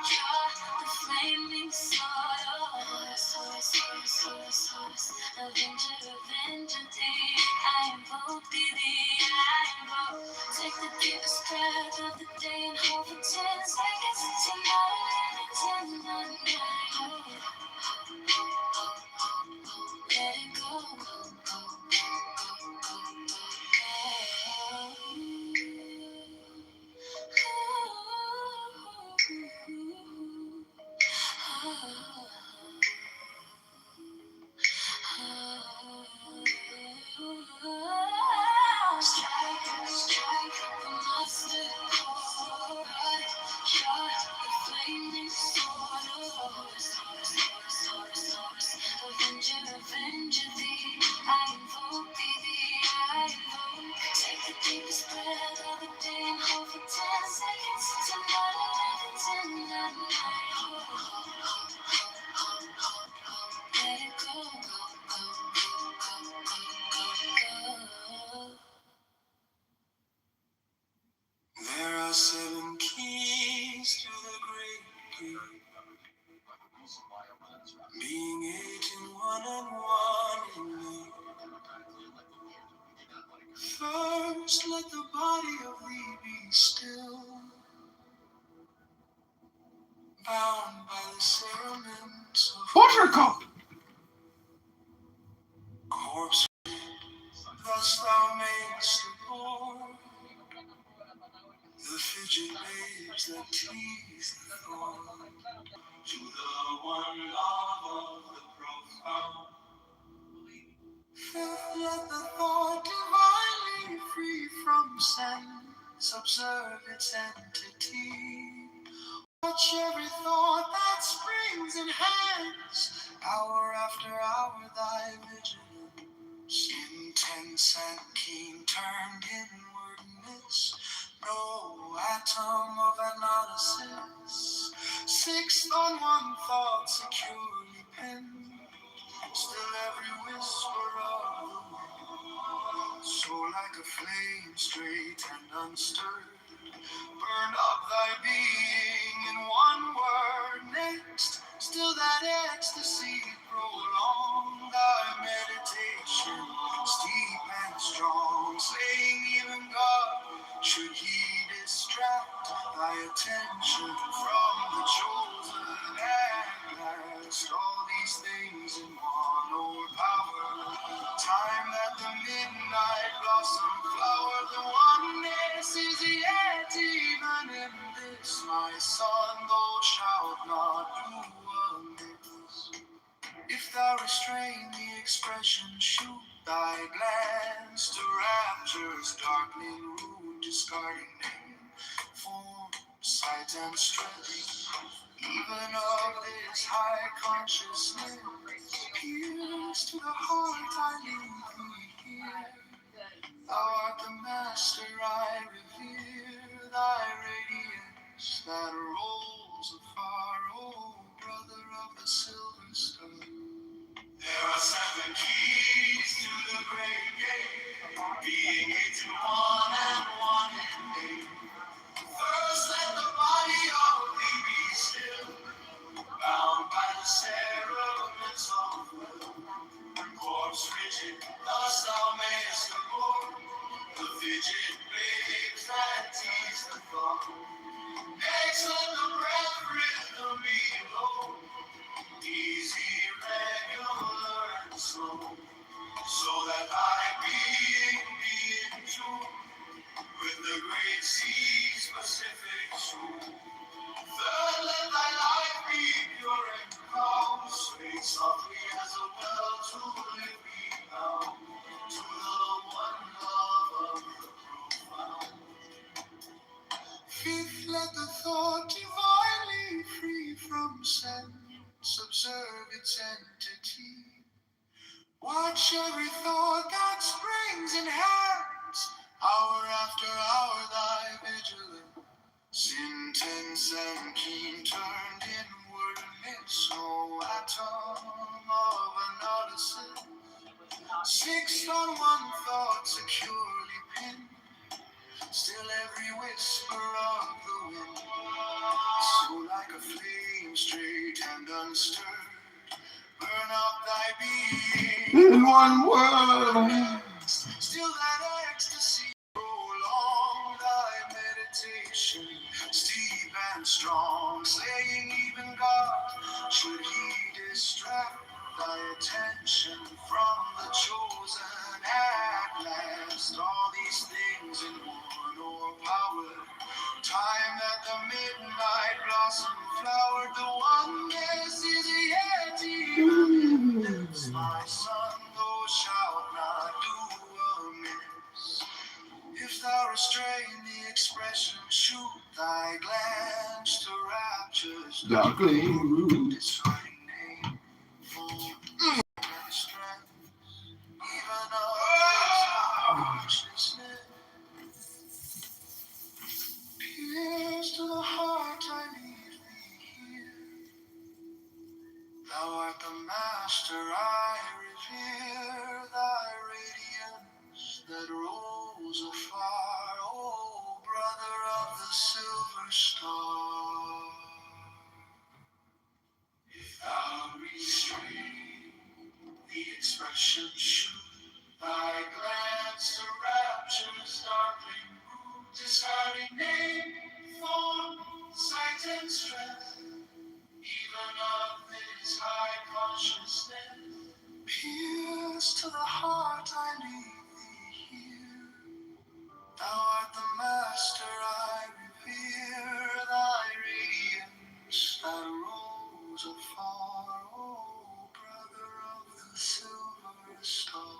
[SPEAKER 19] draw the flaming sword. Horus, Horus, Horus, Horus, Horus. Avenger, avenger thee. I invoke thee, I invoke. Take the deepest breath of the day and hold for 10 seconds. 10 out of 11, 10 out of 9. Hold, hold, hold, hold, hold. Let it go, go, go, go, go, go, Strike, strike the master chord. Strike the flaming sword. Horus, Horus, Horus, Horus, Horus. Avenger, avenger thee. I invoke thee, I invoke. Take the deepest breath of the day and hold for 10 seconds. 10 out of 11, 10 out of 9. Hold, hold, hold, hold, hold, hold, hold. Let it go, go, go, go, go, go, go, go. There are 7 keys to the great gate, being 8 in one and 1 in me. First, let the body of thee be still, bound by the cerements of
[SPEAKER 12] Buttercup!
[SPEAKER 19] corpse. Thus thou mayst abhor the fidget babes that tease the thorn. To the one love of the profound, let the thought divinely free from sense observe its entity. Watch every thought that springs and hangs, hour after hour thy vigilance, intense and keen, turned inwardness, no atom of analysis, fixed on one thought securely penned, still every whisper of the wind, so like a flame straight and unstirred, burn up thy being in one word. Next, still that ecstasy prolong thy meditation, steep and strong, saying even God, should he distract thy attention from the chosen act, all these things in one overpower. Time that the midnight blossom flower, the oneness is yet even in this, my son, thou shalt not do amiss. If thou restrain the expression, shoot thy glance to rapture's darkening root, discarding name, form light and stress, even of this high consciousness. Pierce to the heart, I leave thee here. Thou art the master, I revere thy radiance that rolls afar, oh brother of the silver star. There are 7 keys to the great gate, being 8 to 1 and 1 in 8. First, let the body of thee be still, bound by the cerements of will. Corpse rigid, thus thou mayest abort the fidget babes that tease the thought. Next, let the breath rhythm be low, easy, regular, and slow, so that thy being be in tune with the great sea's Pacific swoop. Third, let thy life be pure and calm, sway softly as a well to live be bound to the one love of the profound. Fifth, let the thought divinely free from sense observe its entity. Watch every thought that springs and hands, hour after hour thy vigilance. Intense and keen turned inward amidst no atom of analysis. Fixed on one thought securely pinned, still every whisper of the wind. So like a flame straight and unstirred, burn up thy being in one word. Still that ecstasy prolong thy meditation, steep and strong, slaying even God, should he distract thy attention from the chosen at last. All these things in one o'erpowered, time that the midnight blossom flowered, the oneness is yet even lives. My son, thou shalt not do amiss. If thou restrain the expression, shoot thy glance to rapture's darkling root. Discerning name, full and strength, even of this consciousness. Pierce to the heart, I leave thee here. Thou art the master, I revere thy radiance that rolls afar, oh brother of the silver star. If thou restrain the expression, shoot thy glance to rapture's darkling root, discarding name, form, sight, and strength, even of this high consciousness. Pierce to the heart, I leave thee here. Thou art the master, I revere thy radiance that rose afar, oh brother of the silver star.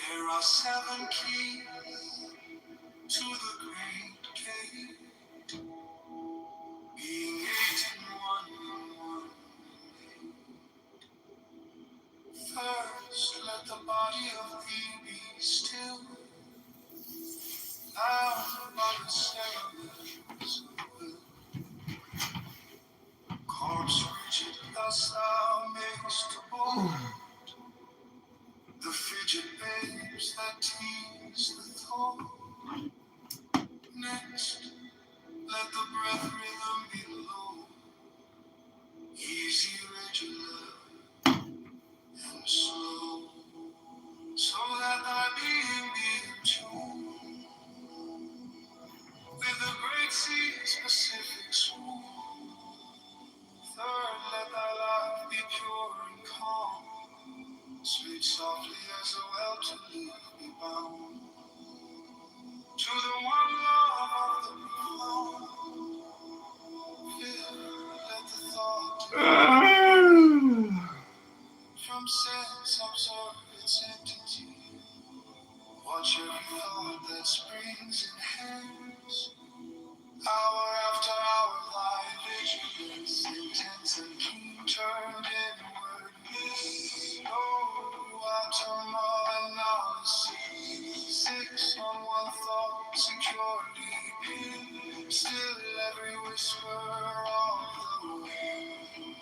[SPEAKER 19] There are 7 keys to the great gate, being 8 in 1 in 1. First, let the body of thee be still, bound by the cerements of will. Corpse rigid, thus thou mayst abort the fidget babes that tease the thought. Next, let the breath rhythm be low, easy, regular, and slow, so that thy being be in tune with the great sea's Pacific swoop. Third, every whisper of the wind.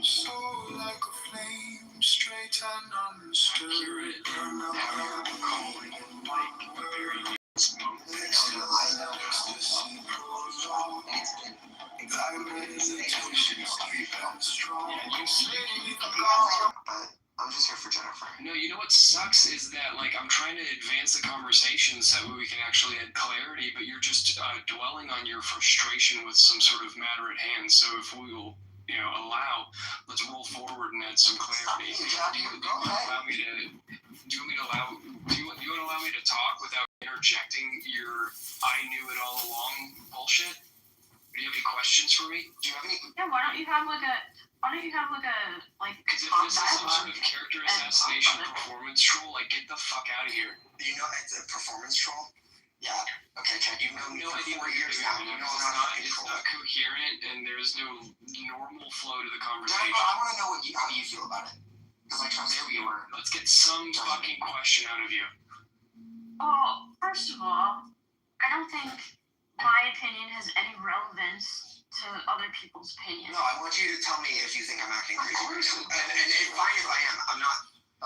[SPEAKER 19] So like a flame, straight and unstirred, burn up the calling and word. Next to the ecstasy grows on. Thy meditations deep and strong.
[SPEAKER 20] But I'm just here for Jennifer.
[SPEAKER 21] No, you know what sucks is that like I'm trying to advance the conversation so that way we can actually add clarity, but you're just dwelling on your frustration with some sort of matter at hand. So if we will, let's roll forward and add some clarity. Do you want to allow me to talk without interjecting your "I knew it all along" bullshit? Do you have any questions for me?
[SPEAKER 20] Do you have any?
[SPEAKER 10] Yeah, why don't you have like a
[SPEAKER 21] Because if this is some sort of character assassination performance troll, like get the fuck out of here.
[SPEAKER 20] You know it's a performance troll? Yeah. Okay, Chad, you've known me
[SPEAKER 21] No
[SPEAKER 20] for
[SPEAKER 21] idea
[SPEAKER 20] 4
[SPEAKER 21] what you're
[SPEAKER 20] years
[SPEAKER 21] doing.
[SPEAKER 20] now. You know I'm not
[SPEAKER 21] It's not coherent, and there's no normal flow to the
[SPEAKER 20] Jennifer,
[SPEAKER 21] conversation.
[SPEAKER 20] I want to know how you feel about it. Because I trust you.
[SPEAKER 21] Let's get some fucking question out of you.
[SPEAKER 10] Oh, first of all, I don't think my opinion has any relevance to other people's opinions.
[SPEAKER 20] No, I want you to tell me if you think I'm acting crazy right now. And fine if I am. I'm not.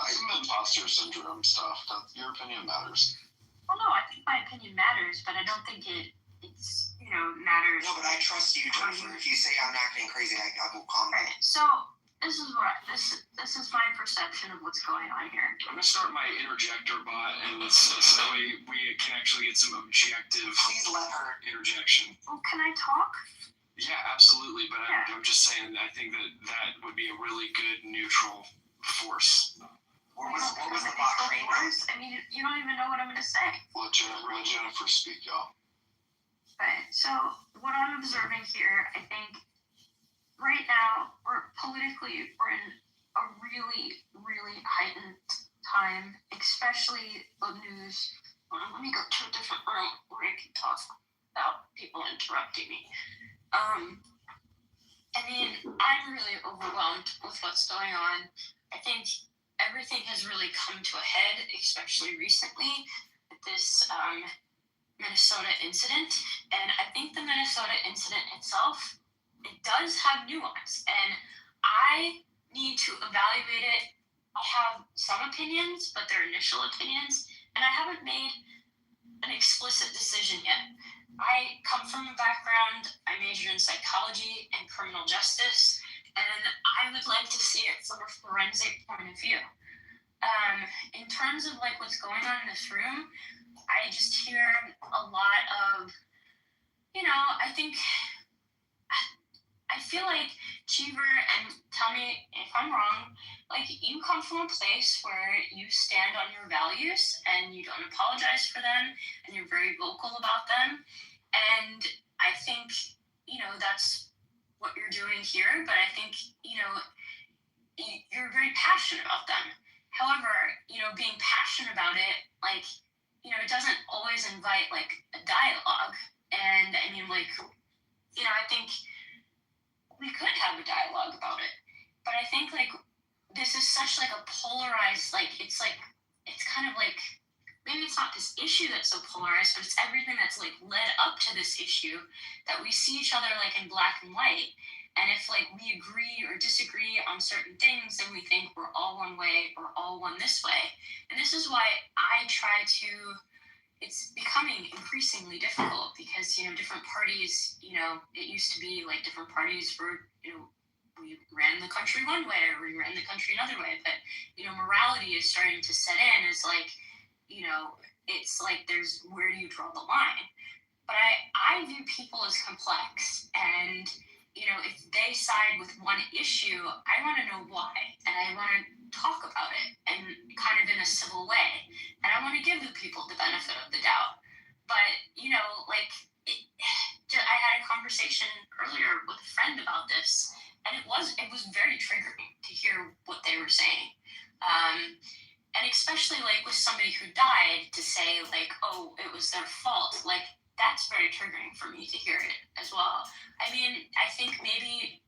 [SPEAKER 5] Some imposter syndrome stuff. Your opinion matters.
[SPEAKER 10] Well, no, I think my opinion matters, but I don't think it's matters.
[SPEAKER 20] No, but I trust you, Jennifer. If you say I'm acting crazy, I will calm down.
[SPEAKER 10] Right. So this is my perception of what's going on here.
[SPEAKER 21] I'm gonna start my interjector bot, and so that way we can actually get some objective.
[SPEAKER 20] Please let her
[SPEAKER 21] interjection.
[SPEAKER 10] Well, can I talk?
[SPEAKER 21] Yeah, absolutely. But I'm just saying, I think that would be a really good neutral force.
[SPEAKER 20] What was the bot trained on?
[SPEAKER 10] I mean, you don't even know what I'm going to say.
[SPEAKER 5] Let Jennifer speak, y'all.
[SPEAKER 10] Right. So what I'm observing here, I think right now we're in a really, really heightened time, especially the news. Hold on, let me go to a different room where I can talk without people interrupting me. I mean, I'm really overwhelmed with what's going on. I think everything has really come to a head, especially recently with this Minnesota incident. And I think the Minnesota incident itself, it does have nuance, and I need to evaluate it. I have some opinions, but they're initial opinions, and I haven't made an explicit decision yet. I come from a background, I majored in psychology and criminal justice, and I would like to see it from a forensic point of view. In terms of like what's going on in this room, I just hear a lot of, I feel like Cheever, and tell me if I'm wrong, like you come from a place where you stand on your values and you don't apologize for them and you're very vocal about them. And I think, that's what you're doing here, but I think, you're very passionate about them. However, being passionate about it, like, it doesn't always invite like a dialogue. And I mean, like, I think we could have a dialogue about it, but I think like this is such like a polarized, like it's kind of like, maybe it's not this issue that's so polarized, but it's everything that's like led up to this issue that we see each other like in black and white. And if like we agree or disagree on certain things, then we think we're all one way or all one this way. And this is why I try to, it's becoming increasingly difficult because, different parties, it used to be like different parties were, we ran the country one way or we ran the country another way. But, morality is starting to set in as like, it's like there's, where do you draw the line? But I view people as complex, and if they side with one issue, I want to know why, and I want to talk about it and kind of in a civil way, and I want to give the people the benefit of the doubt. But I had a conversation earlier with a friend about this, and it was very triggering to hear what they were saying. And especially like with somebody who died, to say like, oh, it was their fault, like that's very triggering for me to hear it as well. I mean, I think maybe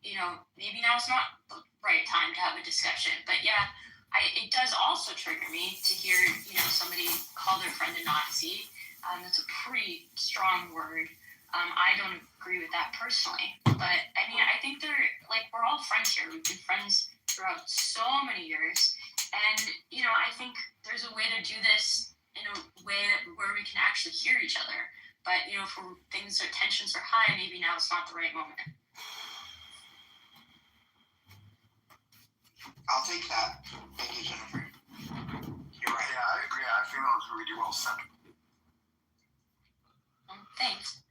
[SPEAKER 10] now's not the right time to have a discussion, but yeah, it does also trigger me to hear, somebody call their friend a Nazi,
[SPEAKER 13] That's a pretty strong word. I don't agree with that personally, but I mean, I think we're all friends here. We've been friends throughout so many years, and I think there's a way to do this in a way where we can actually hear each other. But for tensions are high, maybe now it's not the right moment.
[SPEAKER 20] I'll take that. Thank you, Jennifer. You're right.
[SPEAKER 14] Yeah, I agree. I feel it was really well said.
[SPEAKER 13] Thanks.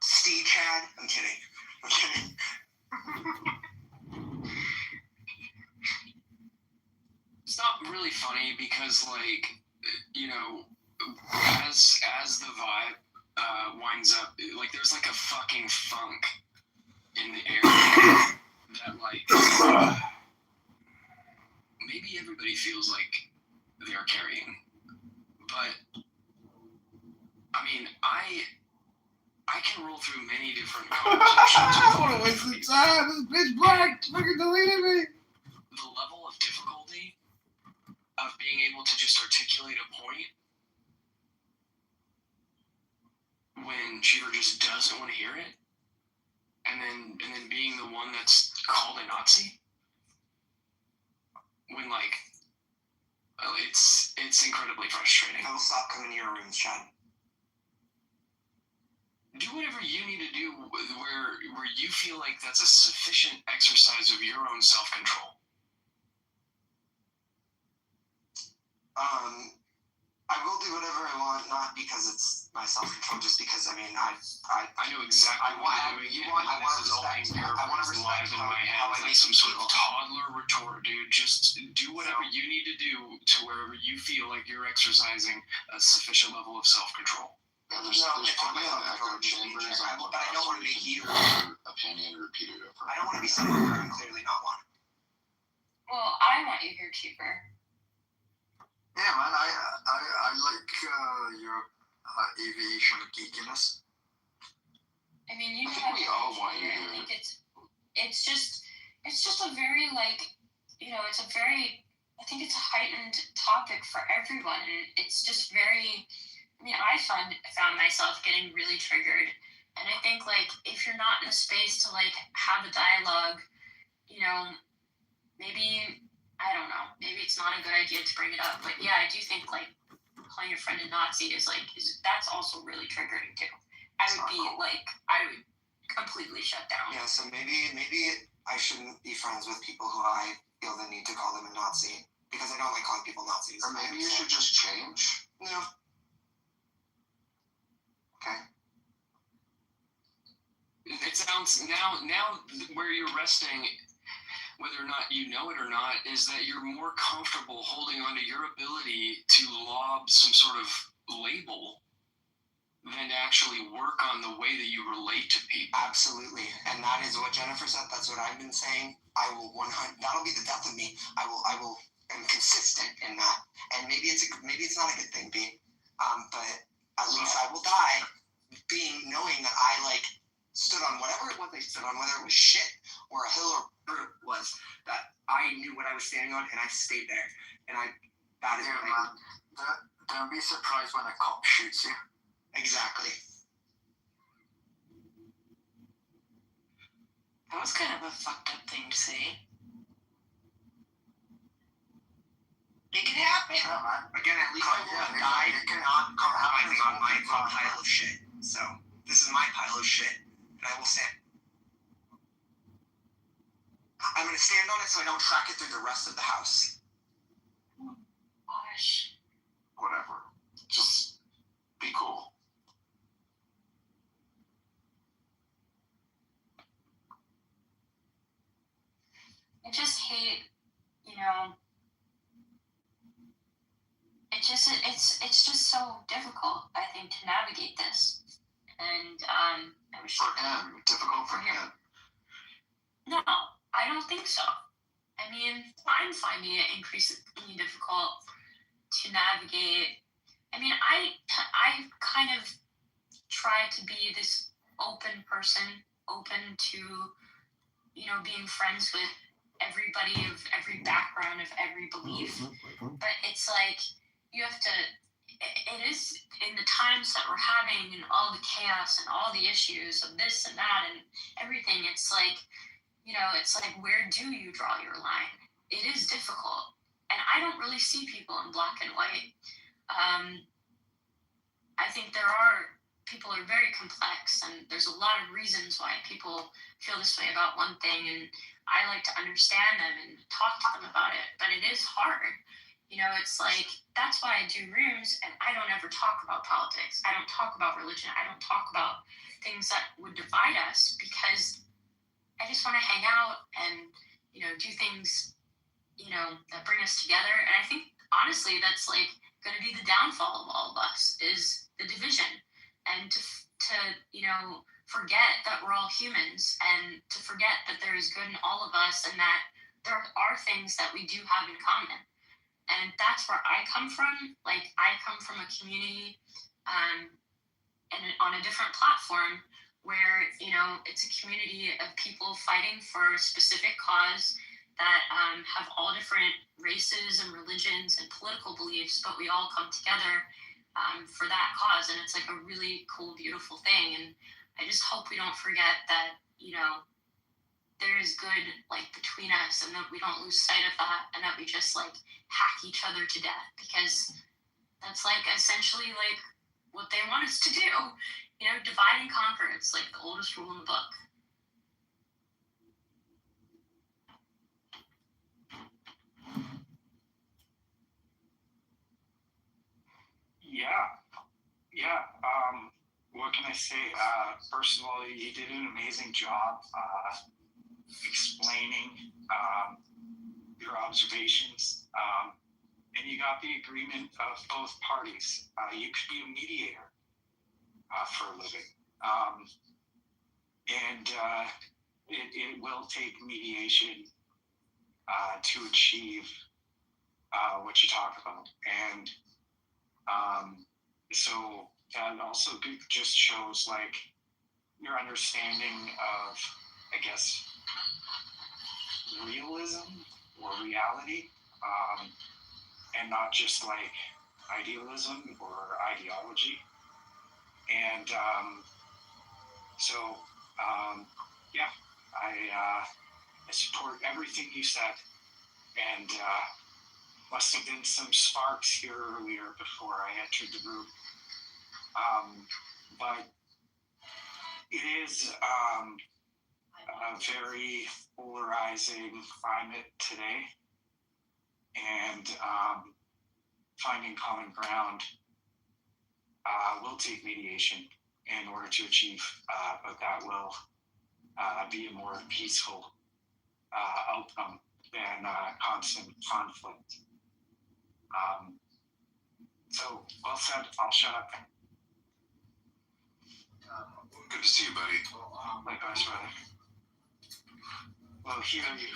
[SPEAKER 20] Steve Chad? I'm kidding.
[SPEAKER 21] It's not really funny because, as the vibe winds up, there's a fucking funk in the air that, maybe everybody feels like they are carrying. But, I mean, I can roll through many different conversations.
[SPEAKER 12] I don't want to waste the time. This bitch black fucking deleted me.
[SPEAKER 21] The level of difficulty of being able to just articulate a point when Cheever just doesn't want to hear it, and then being the one that's called a Nazi, when it's incredibly frustrating.
[SPEAKER 20] I will stop coming to your rooms, Chad.
[SPEAKER 21] Do whatever you need to do where you feel like that's a sufficient exercise of your own self-control.
[SPEAKER 20] I will do whatever I want, not because it's my self-control, just because I
[SPEAKER 21] know exactly what you're doing. I want to respect in my head. It's like some sort of toddler retort, dude. Just do whatever you need to do to wherever you feel like you're exercising a sufficient level of self-control.
[SPEAKER 20] Yeah, there's plenty of echo chambers, but I don't want to make you
[SPEAKER 9] opinion repeated over.
[SPEAKER 20] I don't want to be someone where I'm clearly not one.
[SPEAKER 13] Well, I want you here, Cheever.
[SPEAKER 14] Yeah, man, I like your aviation geekiness.
[SPEAKER 13] I mean,
[SPEAKER 9] I think we all want you
[SPEAKER 13] here. I think it's just a very I think it's a heightened topic for everyone, and it's just very. I mean, I found myself getting really triggered, and I think if you're not in a space to have a dialogue, maybe. I don't know. Maybe it's not a good idea to bring it up, but yeah, I do think calling your friend a Nazi is that's also really triggering too. I would completely shut down.
[SPEAKER 20] Yeah, so maybe I shouldn't be friends with people who I feel the need to call them a Nazi because I don't like calling people Nazis.
[SPEAKER 9] Or maybe you should just change.
[SPEAKER 20] No. Okay.
[SPEAKER 21] It sounds now where you're resting. Whether or not you know it or not, is that you're more comfortable holding on to your ability to lob some sort of label than to actually work on the way that you relate to people.
[SPEAKER 20] Absolutely. And that is what Jennifer said. That's what I've been saying. I will 100. That'll be the death of me. I will. I'm consistent in that. And maybe it's not a good thing, B. But at least I will die knowing that I stood on whatever it was they stood on, whether it was shit or a hill or whatever it was, that I knew what I was standing on and I stayed there. And that is what I did.
[SPEAKER 14] Don't be surprised when a cop shoots you.
[SPEAKER 20] Exactly.
[SPEAKER 13] That was kind of a fucked up thing to say.
[SPEAKER 20] It can happen.
[SPEAKER 14] Yeah, man.
[SPEAKER 20] Again, at least I will have died not compromising on my pile of shit. So this is my pile of shit. And I will stand. I'm going to stand on it so I don't track it through the rest of the house.
[SPEAKER 13] Gosh.
[SPEAKER 9] Whatever. Just be cool.
[SPEAKER 13] I just hate, it's just so difficult, I think, to navigate this. And I wish
[SPEAKER 9] for him, difficult for him.
[SPEAKER 13] No, I don't think so. I mean, I'm finding it increasingly difficult to navigate. I mean, I kind of try to be this open person, open to, being friends with
[SPEAKER 15] everybody of every background, of every belief. But it's like you have to. It is in the times that we're having and all the chaos and all the issues of this and that and everything. It's like, it's like, where do you draw your line? It is difficult, and I don't really see people in black and white. I think people are very complex, and there's a lot of reasons why people feel this way about one thing, and I like to understand them and talk to them about it, but it is hard. It's like, that's why I do rooms, and I don't ever talk about politics. I don't talk about religion. I don't talk about things that would divide us, because I just want to hang out and, do things, that bring us together. And I think, honestly, that's like going to be the downfall of all of us, is the division, and to forget that we're all humans, and to forget that there is good in all of us, and that there are things that we do have in common. And that's where I come from. Like, I come from a community and on a different platform where, it's a community of people fighting for a specific cause that have all different races and religions and political beliefs, but we all come together for that cause. And it's like a really cool, beautiful thing. And I just hope we don't forget that, there is good, like, between us, and that we don't lose sight of that, and that we just, like, hack each other to death, because that's, like, essentially, like, what they want us to do. Divide and conquer. It's, like, the oldest rule in the book.
[SPEAKER 22] Yeah. What can I say? First of all, you did an amazing job explaining your observations, and you got the agreement of both parties. You could be a mediator for a living, and it will take mediation to achieve what you talk about. And so that also just shows, like, your understanding of, I guess, realism or reality, and not just, like, idealism or ideology. And I support everything you said, and must have been some sparks here earlier before I entered the room. But it is a very polarizing climate today, and finding common ground will take mediation in order to achieve, but that will be a more peaceful outcome than constant conflict. So, well said. I'll shut up.
[SPEAKER 9] Good to see you, buddy.
[SPEAKER 22] Likewise, brother. Well, here you.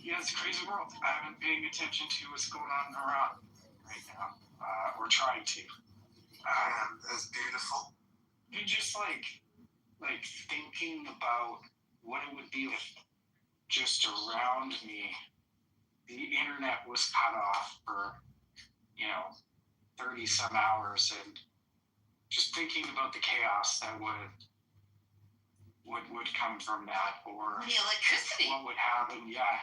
[SPEAKER 22] Yeah, it's a crazy world. I haven't been paying attention to what's going on in Iran right now, or trying to.
[SPEAKER 7] It's beautiful.
[SPEAKER 22] You're just like thinking about what it would be if just around me the internet was cut off for 30 some hours, and just thinking about the chaos that would come from that, or
[SPEAKER 4] the electricity.
[SPEAKER 22] What would happen? Yeah.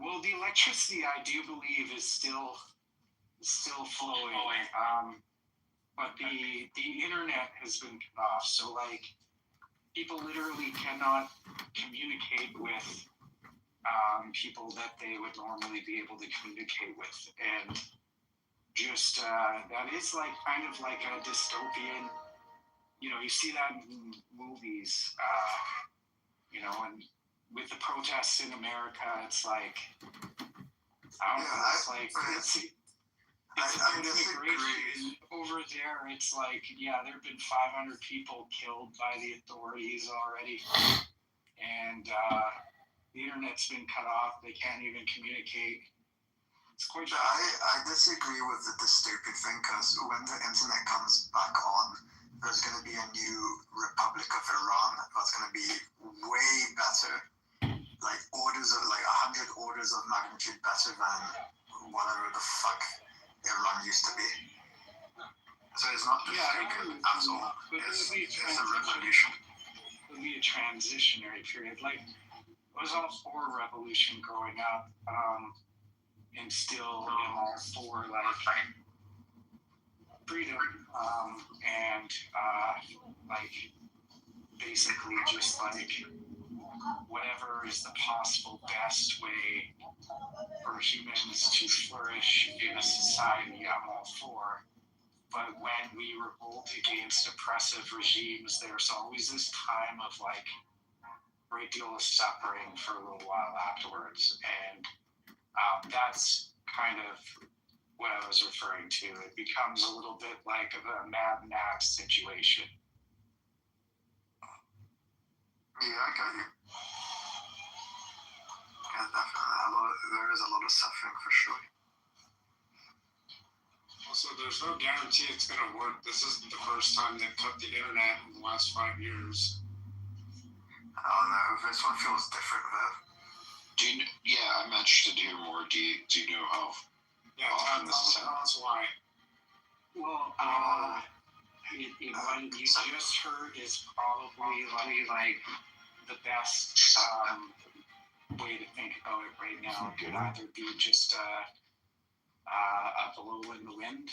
[SPEAKER 22] Well, the electricity, I do believe, is still flowing. But the internet has been cut off, so, like, people literally cannot communicate with people that they would normally be able to communicate with, and just that is, like, kind of like a dystopian. You see that in movies, and with the protests in America, it's like, I don't know, it's like, I disagree. Over there, it's like, there have been 500 people killed by the authorities already, and the internet's been cut off. They can't even communicate. It's quite.
[SPEAKER 14] I disagree with the dystopian thing because when the internet comes back on, there's going to be a new Republic of Iran that's going to be way better, like 100 orders of magnitude better than whatever the fuck Iran used to be. So it's not dystopian at all. It's a revolution.
[SPEAKER 22] It'll be a transitionary period. Like, I was all for revolution growing up, and still am all for like freedom, and like basically just like whatever is the possible best way for humans to flourish in a society, I'm all for. But when we revolt against oppressive regimes, there's always this time of like great deal of suffering for a little while afterwards, and that's kind of what I was referring to. It becomes a little bit like a Mad Max situation.
[SPEAKER 14] Yeah, I got you. Yeah, definitely. There is a lot of suffering for sure.
[SPEAKER 21] Also, there's no guarantee it's going to work. This isn't the first time they've cut the internet in the last 5 years.
[SPEAKER 14] I don't know. This one feels different though.
[SPEAKER 9] Yeah, I'm interested to hear more. Do you know how often this is happening?
[SPEAKER 22] That's why. Well, what you just heard is probably like the best way to think about it right now. It could either be just a blow in the wind,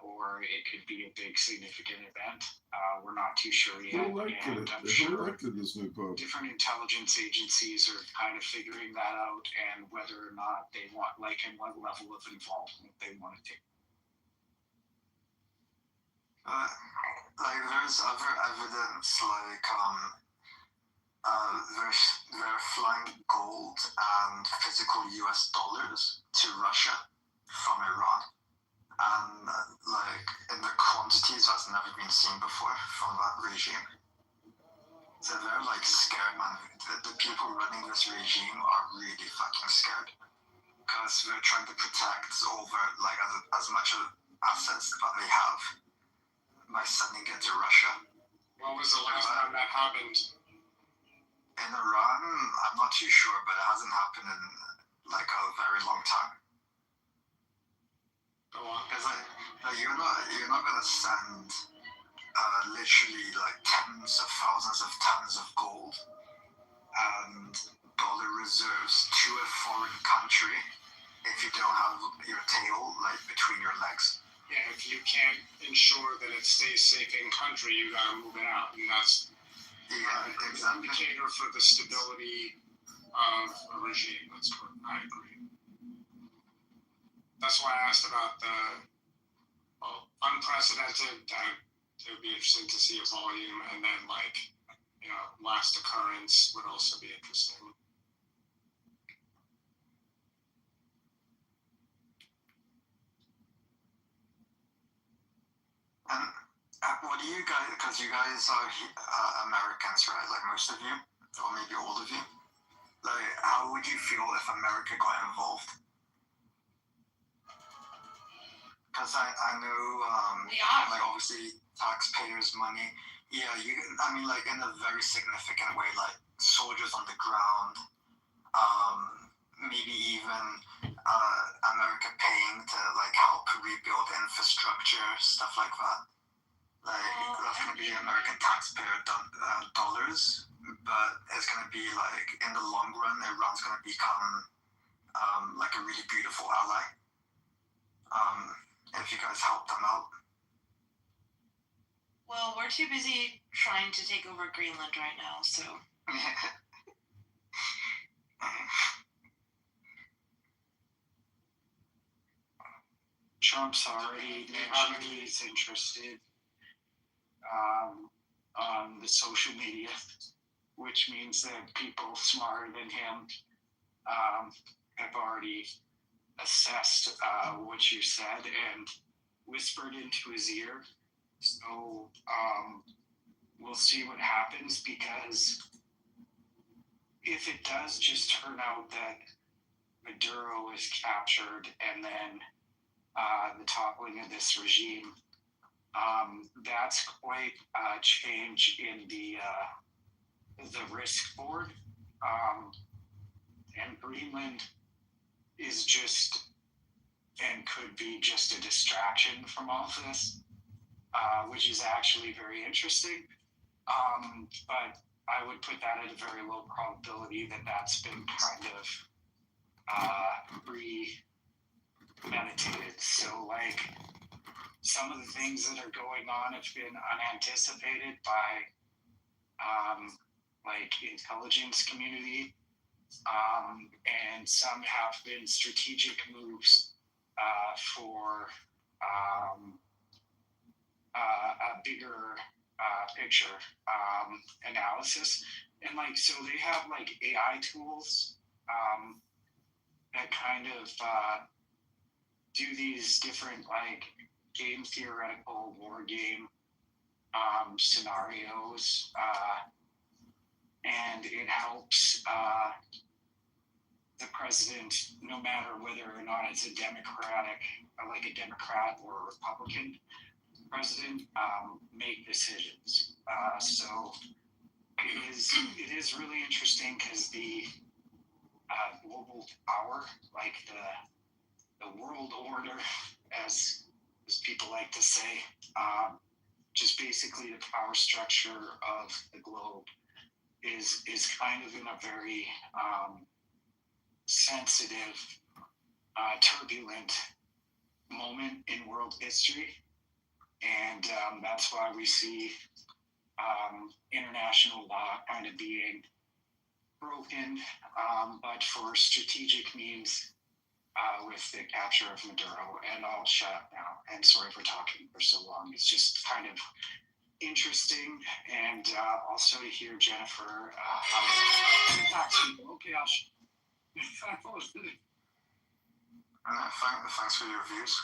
[SPEAKER 22] or it could be a big significant event. We're not too sure yet. And I'm sure
[SPEAKER 12] this new pope.
[SPEAKER 22] different intelligence agencies are kind of figuring that out, and whether or not they want, like, and what level of involvement they want to take.
[SPEAKER 14] Like there's other evidence, like they're flying gold and physical US dollars to Russia from Iran, and like in the quantities that's never been seen before from that regime. So they're like scared, man. The people running this regime are really fucking scared because they're trying to protect all their like as much of assets that they have by sending it to Russia.
[SPEAKER 21] What was the last time that happened?
[SPEAKER 14] In Iran, I'm not too sure, but it hasn't happened in like a very long time.
[SPEAKER 21] Go on.
[SPEAKER 14] Because like, you're not gonna send literally like tens of thousands of tons of gold and dollar reserves to a foreign country if you don't have your tail like between your legs.
[SPEAKER 21] Yeah, if you can't ensure that it stays safe in country, you gotta move it out, and that's
[SPEAKER 14] exactly.
[SPEAKER 21] an indicator for the stability of a regime. That's what I agree. That's why I asked about the unprecedented. It would be interesting to see a volume, and then last occurrence would also be interesting.
[SPEAKER 14] And what do you guys? Because you guys are Americans, right? Like most of you, or maybe all of you. Like, how would you feel if America got involved? Because I know,
[SPEAKER 4] we are.
[SPEAKER 14] like obviously taxpayers' money. Yeah, I mean, like in a very significant way, like soldiers on the ground. Maybe even America paying to like help rebuild infrastructure, stuff like that. Like that's gonna be American taxpayer dollars, but it's gonna be like in the long run, Iran's gonna become like a really beautiful ally. If you guys help them out.
[SPEAKER 4] Well, we're too busy trying to take over Greenland right now, so.
[SPEAKER 22] Trump's already mentioned he's interested on the social media, which means that people smarter than him have already assessed what you said and whispered into his ear. So we'll see what happens, because if it does just turn out that Maduro is captured and then the toppling of this regime, that's quite a change in the risk board. And Greenland is just and could be just a distraction from all of this, which is actually very interesting. But I would put that at a very low probability that that's been kind of premeditated. So, like, some of the things that are going on have been unanticipated by, like, intelligence community, and some have been strategic moves for a bigger picture analysis. And, like, so they have, like, AI tools that kind of do these different, like, game theoretical war game scenarios, and it helps the president, no matter whether or not it's a Democrat or a Republican president, make decisions. So it is really interesting because the global power, like the world order, as people like to say, just basically the power structure of the globe is kind of in a very sensitive, turbulent moment in world history. And that's why we see international law kind of being broken, but for strategic means, with the capture of Maduro. And I'll shut up now. And sorry for talking for so long. It's just kind of interesting, and also to hear Jennifer how people. Okay, I'll
[SPEAKER 14] thanks for your views.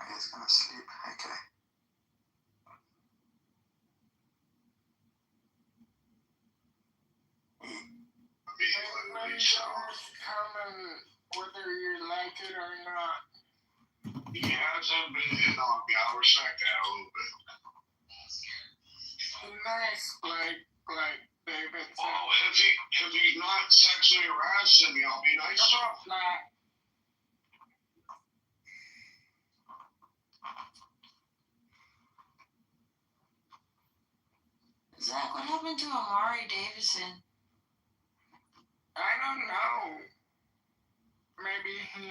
[SPEAKER 14] He's gonna sleep. Okay.
[SPEAKER 22] Showers coming, whether you like it or not.
[SPEAKER 9] He hasn't been hitting on me. I respect that a little bit.
[SPEAKER 22] Nice, like David.
[SPEAKER 9] Oh, if he's not sexually harassing me, I'll be nice.
[SPEAKER 22] Come on, Flat.
[SPEAKER 4] Zach, what happened to Amari Davison?
[SPEAKER 22] I don't know. Maybe he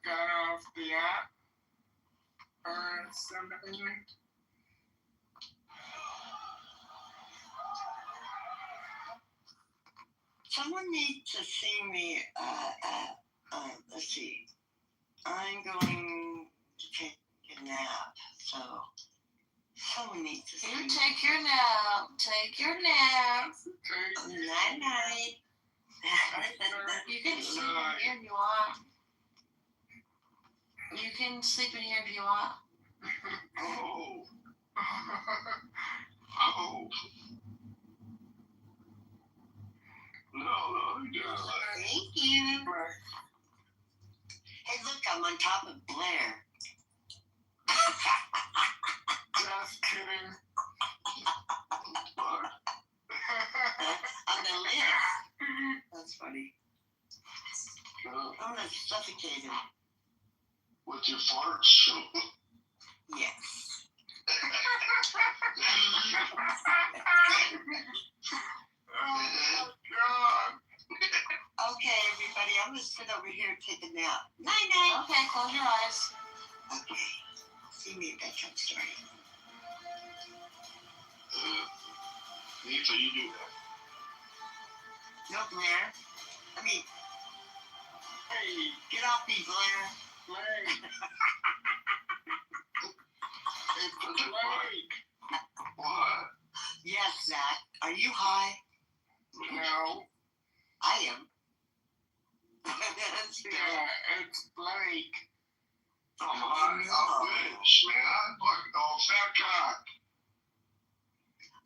[SPEAKER 22] got off the app or something.
[SPEAKER 8] Someone needs to see me. Let's see. I'm going to take a nap, so someone needs to see
[SPEAKER 4] You
[SPEAKER 8] me.
[SPEAKER 4] take your nap. Take your nap.
[SPEAKER 8] Night night.
[SPEAKER 4] You can sleep in here if you want. You can sleep in here if you want.
[SPEAKER 9] Oh. Oh. No, you don't.
[SPEAKER 8] Thank you. Hey, look, I'm on top of Blair.
[SPEAKER 22] Just kidding.
[SPEAKER 8] On the list. That's funny. I'm gonna suffocate him.
[SPEAKER 9] With your farts?
[SPEAKER 8] Yes.
[SPEAKER 22] Oh, God.
[SPEAKER 8] Okay, everybody, I'm gonna sit over here and take a nap. Night night.
[SPEAKER 4] Okay, close your eyes.
[SPEAKER 8] Okay. See me at bedtime story.
[SPEAKER 9] Nita, you do that.
[SPEAKER 8] No, Blair. I mean, hey, get off me, Blair.
[SPEAKER 22] Blake. It's Blake.
[SPEAKER 9] What?
[SPEAKER 8] Yes, Zach. Are you high?
[SPEAKER 22] No.
[SPEAKER 8] I am.
[SPEAKER 22] Yeah, it's Blake.
[SPEAKER 9] I'm high. I wish, man. Fucking fat cock.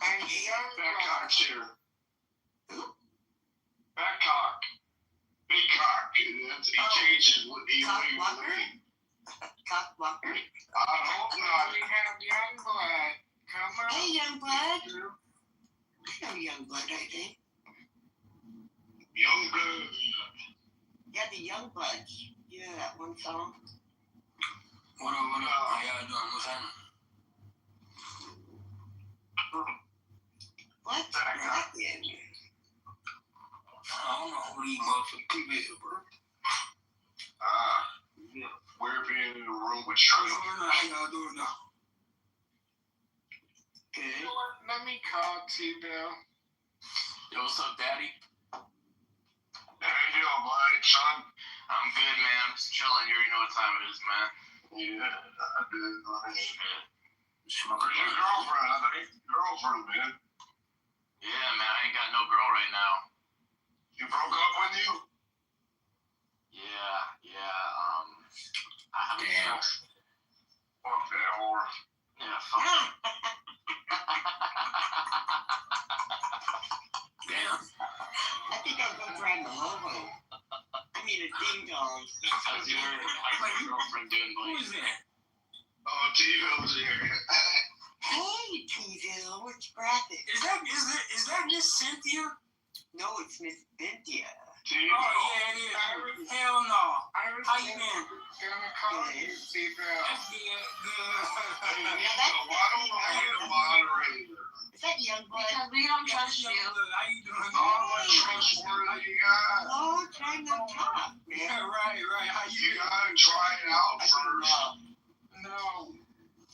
[SPEAKER 22] And young
[SPEAKER 9] Fat cock's here.
[SPEAKER 8] Who?
[SPEAKER 9] Fat cock. Big cock. He changes what he
[SPEAKER 8] Cockblocker? Cockblocker?
[SPEAKER 9] I hope not.
[SPEAKER 22] We have young blood. Come on.
[SPEAKER 8] Hey, Youngblood. I know Youngblood, I think.
[SPEAKER 9] Young blood.
[SPEAKER 8] Yeah, the Youngbloods. You know that one song?
[SPEAKER 18] What up? How y'all doing? What's happening?
[SPEAKER 8] What?
[SPEAKER 9] That guy.
[SPEAKER 18] I don't know who these motherfucking people is, bro.
[SPEAKER 9] We're being in a room with
[SPEAKER 18] How
[SPEAKER 9] Trump.
[SPEAKER 18] y'all doing now?
[SPEAKER 8] Good.
[SPEAKER 22] You know what? Let me call T-Bill.
[SPEAKER 18] Yo, what's up, Daddy?
[SPEAKER 9] How you doing, buddy, son?
[SPEAKER 18] I'm good, man. I'm just chilling. You already know what time it is, man.
[SPEAKER 9] Yeah, I did.
[SPEAKER 18] It's my
[SPEAKER 9] Where's your girlfriend? I think girlfriend, man.
[SPEAKER 18] Yeah, man. I ain't got no girl right now.
[SPEAKER 9] You broke up with you?
[SPEAKER 18] Yeah. I haven't.
[SPEAKER 9] Damn. Fuck that whore.
[SPEAKER 18] Yeah, fuck that. Damn.
[SPEAKER 8] I think I'll go grab the hobo. I mean a ding dong.
[SPEAKER 18] How's your girlfriend doing, buddy? Who is that?
[SPEAKER 9] Oh, T-Bill's here.
[SPEAKER 8] Hey, T-Bill, what's graphic?
[SPEAKER 11] Is that Miss Cynthia?
[SPEAKER 8] No, it's Miss Cynthia.
[SPEAKER 9] T-Bill.
[SPEAKER 11] Oh yeah, it is. Hell no. How you been?
[SPEAKER 22] Gonna call you, T-Bill.
[SPEAKER 11] That's good.
[SPEAKER 8] Yeah, that's
[SPEAKER 9] Why don't I get a moderator?
[SPEAKER 8] Is that Youngblood?
[SPEAKER 4] Because we don't trust you.
[SPEAKER 11] How you doing?
[SPEAKER 9] All the trustworthy guys.
[SPEAKER 8] Oh, trying to talk, man.
[SPEAKER 11] Yeah, right. How
[SPEAKER 9] You gotta try it out first.
[SPEAKER 22] No.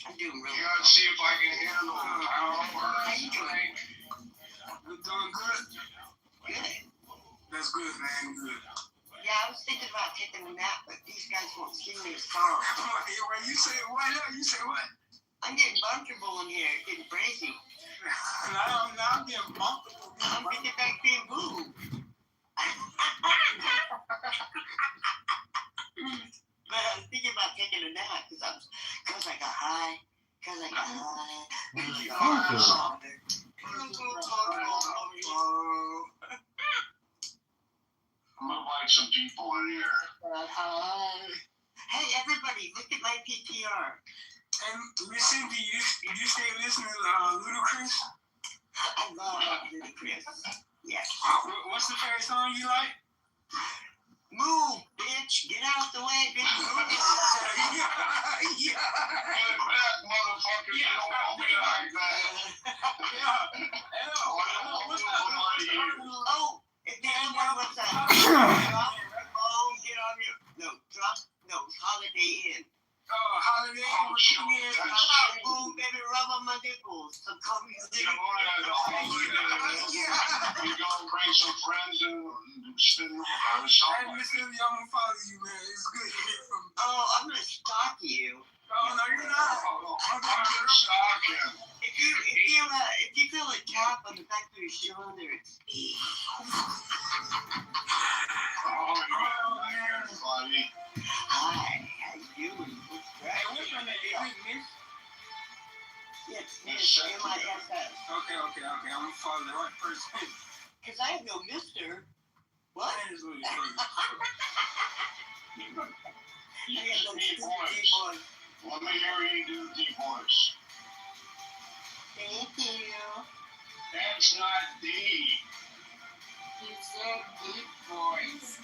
[SPEAKER 8] I'm doing
[SPEAKER 9] You
[SPEAKER 8] really
[SPEAKER 9] gotta see if I can handle the power
[SPEAKER 8] How
[SPEAKER 9] first.
[SPEAKER 8] you doing?
[SPEAKER 11] We're doing good.
[SPEAKER 8] Good.
[SPEAKER 11] That's good, man. Good.
[SPEAKER 8] Yeah, I was thinking about taking a nap, but these guys won't sing me a song.
[SPEAKER 11] You say what? You say what?
[SPEAKER 8] I'm getting comfortable in here, getting crazy.
[SPEAKER 11] Now I'm getting comfortable.
[SPEAKER 8] I'm getting back being boo. But I was thinking about taking a nap because I got high.
[SPEAKER 9] I'm gonna invite some people in here.
[SPEAKER 8] Hey, everybody, look at my PTR.
[SPEAKER 2] And listen, did you stay listening to Ludacris?
[SPEAKER 8] I love Ludacris. Yes.
[SPEAKER 2] What's the favorite song you like?
[SPEAKER 8] Move, bitch. Get out the way, bitch. Move.
[SPEAKER 2] Yeah.
[SPEAKER 9] Get back, motherfucker.
[SPEAKER 2] Yeah.
[SPEAKER 9] You don't want me like that.
[SPEAKER 8] Oh, if the other one was drop, oh, get on your, no, Holiday Inn.
[SPEAKER 2] Holiday Inn.
[SPEAKER 8] Boom, baby, rub on my nipples. So come here.
[SPEAKER 9] You gonna bring some friends and spend
[SPEAKER 2] Hey, listen, I'm gonna follow you, man. It's good to hear from you.
[SPEAKER 8] Oh, I'm gonna stalk you.
[SPEAKER 2] Oh, no, you're not.
[SPEAKER 9] I'm stalking.
[SPEAKER 8] If you feel a tap on the back of your shoulder, it's me.
[SPEAKER 9] Everybody.
[SPEAKER 8] Hi, how you doing?
[SPEAKER 2] Hey, what's your name? Is it Nick?
[SPEAKER 8] It's M-I-S-S.
[SPEAKER 2] Okay. I'm gonna follow the right person.
[SPEAKER 8] Because I have no mister. What?
[SPEAKER 9] You do deep voice. Let me hear you do deep voice.
[SPEAKER 8] Thank you.
[SPEAKER 9] That's not deep.
[SPEAKER 10] You said deep voice.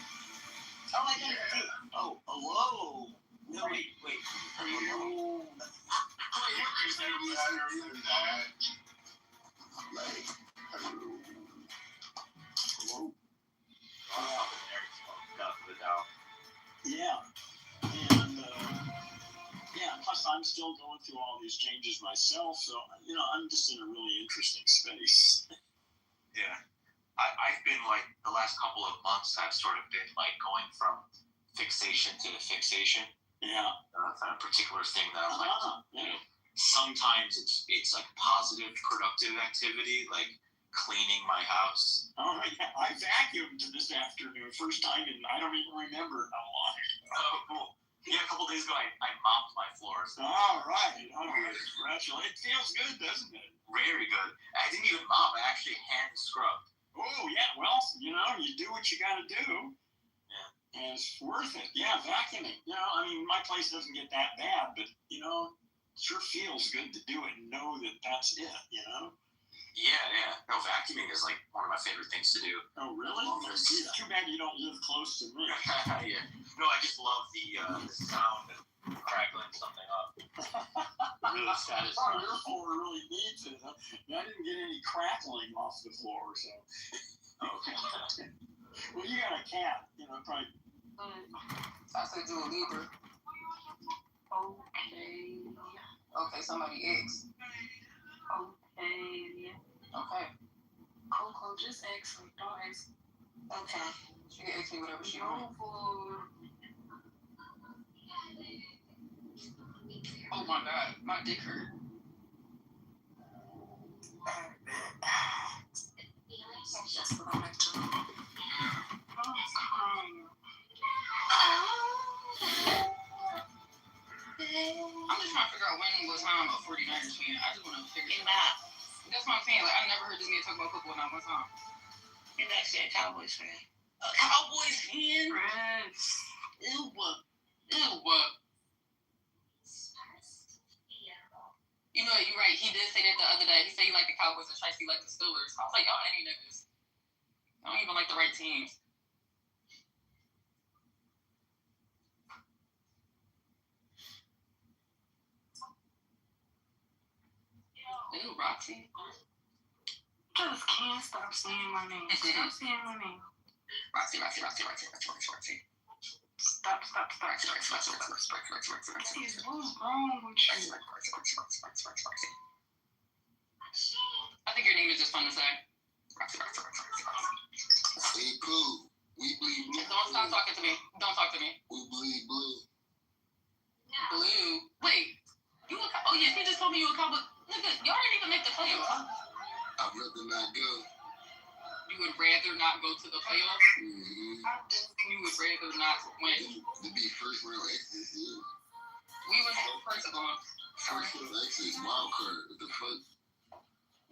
[SPEAKER 8] Oh, I got it too. Oh, hello. No, wait. Hello.
[SPEAKER 9] You can say better than that. Like, hello. Hello?
[SPEAKER 1] Yeah. And, plus I'm still going through all these changes myself, so, I'm just in a really interesting space.
[SPEAKER 17] Yeah. I've been like, the last couple of months, I've sort of been like going from fixation to fixation.
[SPEAKER 1] Yeah.
[SPEAKER 17] On a particular thing that I like to do. Sometimes it's like positive, productive activity, like cleaning my house.
[SPEAKER 1] Oh, yeah. I vacuumed this afternoon, first time in, I don't even remember how long.
[SPEAKER 17] Oh, cool. Yeah, a couple days ago, I mopped my floors.
[SPEAKER 1] All right. Congratulations. It feels good, doesn't it?
[SPEAKER 17] Very good. I didn't even mop. I actually hand scrubbed.
[SPEAKER 1] Oh, yeah. Well, you do what you got to do.
[SPEAKER 17] Yeah.
[SPEAKER 1] And it's worth it. Yeah, vacuuming. My place doesn't get that bad, but, it sure feels good to do it and know that that's it,
[SPEAKER 17] Yeah. No, vacuuming is like one of my favorite things to do.
[SPEAKER 1] Oh, really? It's too bad you don't live close to me.
[SPEAKER 17] Yeah. No, I just love the sound of crackling something up. Really satisfying.
[SPEAKER 1] Oh, your floor really needs it. Huh? I didn't get any crackling off the floor, so.
[SPEAKER 17] Okay.
[SPEAKER 1] Well, you got a cat, probably.
[SPEAKER 10] I said do a Libra. Okay, somebody X. Okay.
[SPEAKER 15] Coco, just ask her. Don't ask.
[SPEAKER 10] Okay. She can ask me whatever she wants. Oh my god, my dick hurt. That's just what I like to do. I'm just trying to figure out when was time a 49ers fan. I just want to figure it out. That's what I'm saying. Like, I never heard this man talk about football not one time.
[SPEAKER 8] He's actually a Cowboys fan.
[SPEAKER 10] A Cowboys fan? Ew. You're right. He did say that the other day. He said he liked the Cowboys and Shiesty liked the Steelers. I was like, y'all any niggas. I don't even like the right teams. Ew, Roxy.
[SPEAKER 15] Just can't stop saying my name. Stop saying my name.
[SPEAKER 10] Roxy.
[SPEAKER 15] Stop.
[SPEAKER 10] Roxy.
[SPEAKER 15] What's wrong with you?
[SPEAKER 10] I think your name is just fun to say. Roxy.
[SPEAKER 9] Hey, cool. We bleed blue.
[SPEAKER 10] Don't stop talking to me. Don't talk to me.
[SPEAKER 9] We bleed blue.
[SPEAKER 10] Blue. Wait. Oh yeah, he just told me you a Cowboy. Nigga, y'all didn't even make the playoffs.
[SPEAKER 9] I'd rather not go.
[SPEAKER 10] You would rather not go to the playoffs?
[SPEAKER 9] Mm-hmm.
[SPEAKER 10] You would rather not win.
[SPEAKER 9] To be first round exit, yeah.
[SPEAKER 10] We would have first of all.
[SPEAKER 9] First round exit is wild card. What the fuck?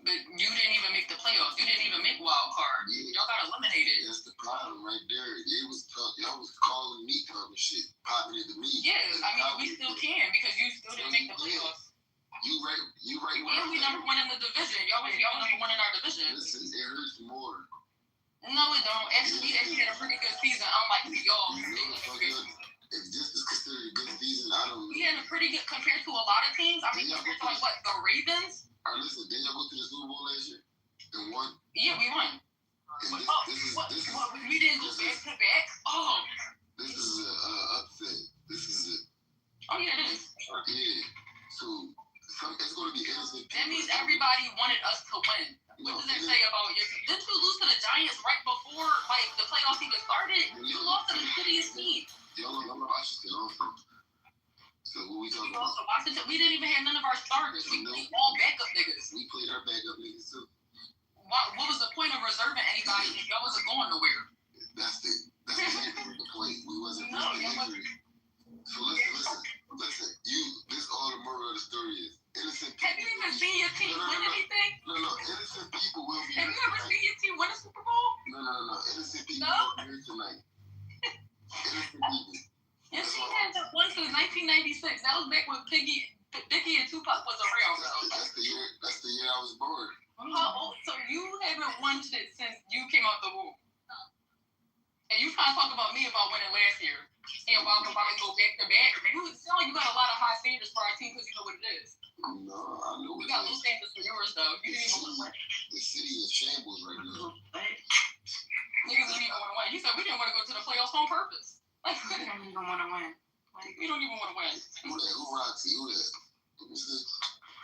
[SPEAKER 10] But you didn't even make the playoffs. You didn't even make wild card.
[SPEAKER 9] Yeah.
[SPEAKER 10] Y'all got eliminated.
[SPEAKER 9] That's the problem right there. Y'all was calling me talking shit, popping into me.
[SPEAKER 10] Yeah, No, it don't. Actually, he had a pretty good season. Unlike y'all.
[SPEAKER 9] If this is considered a good season, I don't know.
[SPEAKER 10] He had a pretty good compared to a lot of teams. I mean, compared to like what the Ravens.
[SPEAKER 9] All right, listen, didn't y'all go to the Super Bowl last year and won?
[SPEAKER 10] Yeah, we won. We didn't go back to back. Oh.
[SPEAKER 9] This is a upset. This is a.
[SPEAKER 10] Oh yeah, it is.
[SPEAKER 9] Yeah. So it's going to be innocent.
[SPEAKER 10] That means everybody wanted us to win. What does that say about you? Didn't you lose to the Giants right before like the playoffs even started? You lost to the shittiest team.
[SPEAKER 9] Y'all know Washington also. So what we talking about?
[SPEAKER 10] Washington, we didn't even have none of our starters. We played all backup niggas.
[SPEAKER 9] We played our backup niggas too.
[SPEAKER 10] What was the point of reserving anybody if y'all wasn't going nowhere?
[SPEAKER 9] That's the point. We wasn't injury. So listen. This all the moral of the story is. Innocent people.
[SPEAKER 10] Have you even seen your team win anything?
[SPEAKER 9] No. Innocent people will be.
[SPEAKER 10] Have you ever seen your team win a Super Bowl?
[SPEAKER 9] No. Innocent people will be here tonight. Innocent people.
[SPEAKER 10] Your team hasn't won since 1996. That was back when Biggie and Tupac was around.
[SPEAKER 9] That's the year I was born.
[SPEAKER 10] So you haven't won shit since you came out the womb. And you trying to talk about me about winning last year. And about go back to back. You sound like you got a lot of high standards for our team because you know what it is.
[SPEAKER 9] No, I know
[SPEAKER 10] we got low standards for yours though. You didn't even want to win.
[SPEAKER 9] The city is shambles right now.
[SPEAKER 10] Niggas didn't even want to win. You said we didn't want to go to the playoffs on purpose. Like we don't even want to win. Like we don't even want to win.
[SPEAKER 9] Who that? Who Roxy? Who that?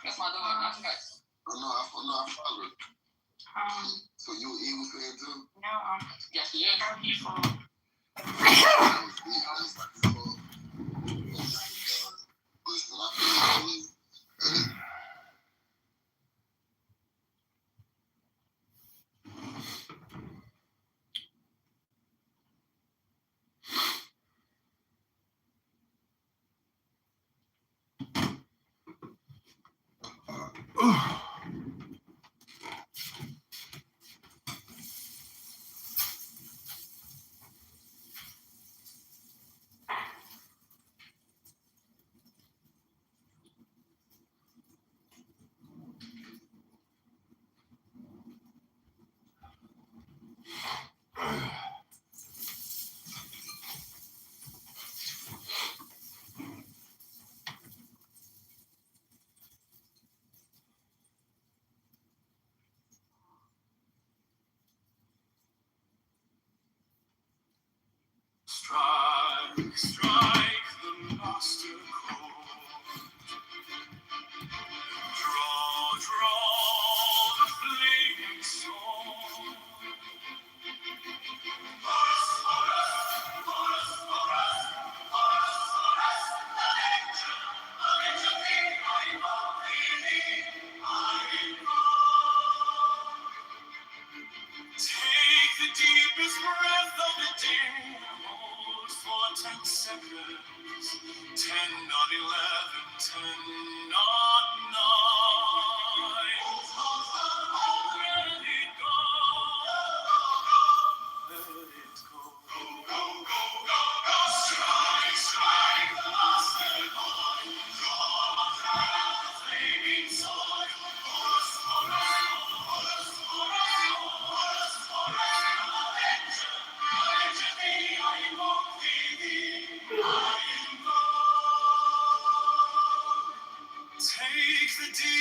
[SPEAKER 10] That's my dog. Not you guys.
[SPEAKER 9] Oh no, I follow her. So you an Eagles fan too?
[SPEAKER 10] No, yes, he is.
[SPEAKER 9] Listen, I
[SPEAKER 19] Strike the master chord. Draw the flaming sword. Take the deepest breath of the day. Hold for 10 seconds. 10, not 11, 10, not 9. Let it go. Let it go. Go, go, go, go, go. Strike the master chord. Draw the flaming sword. Take the deep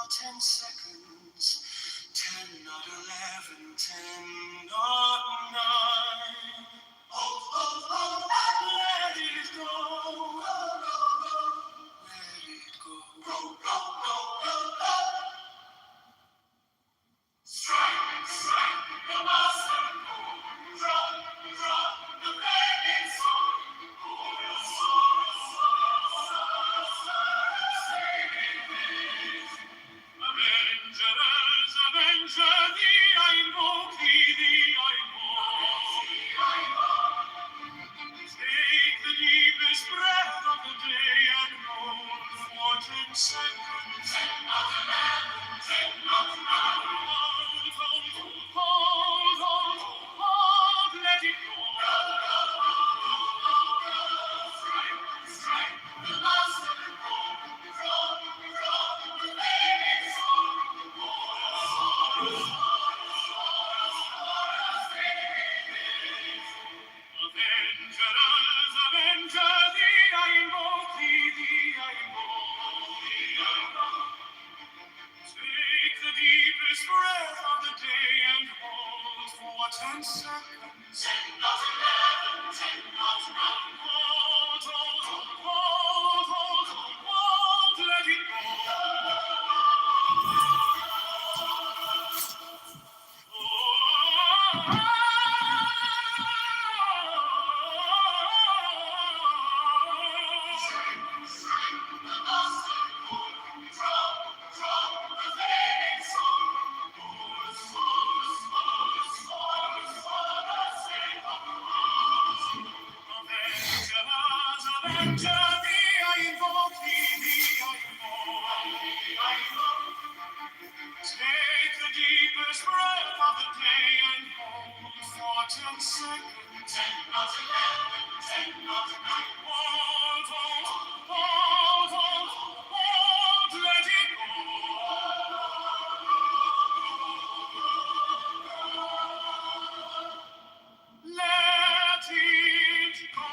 [SPEAKER 19] 10 seconds. 10, not 11, 10, not 9. Hold, hold, hold, let it go. Let it go. Go, go, go, go, go. Strike, strike, the master. Drum, drum, the flaming sword. Avengers, avenger thee, I invoke thee, I invoke. Take the deepest breath of the day and hold for 10 seconds. 10, not 11, 10, not 9. Hold, let it go. Strike, strike, the master. Avengers, avenger thee, I invoke thee, I invoke. Take the deepest breath of the day and hold for 10 seconds. 10, not 11, 10, not 9. Hold, let it go. Avenger thee, I invoke thee, I invoke. Take the deepest breath of the day and hold for 10 seconds. 10, not 11, 10, not 9. Hold, let it go. Let it go.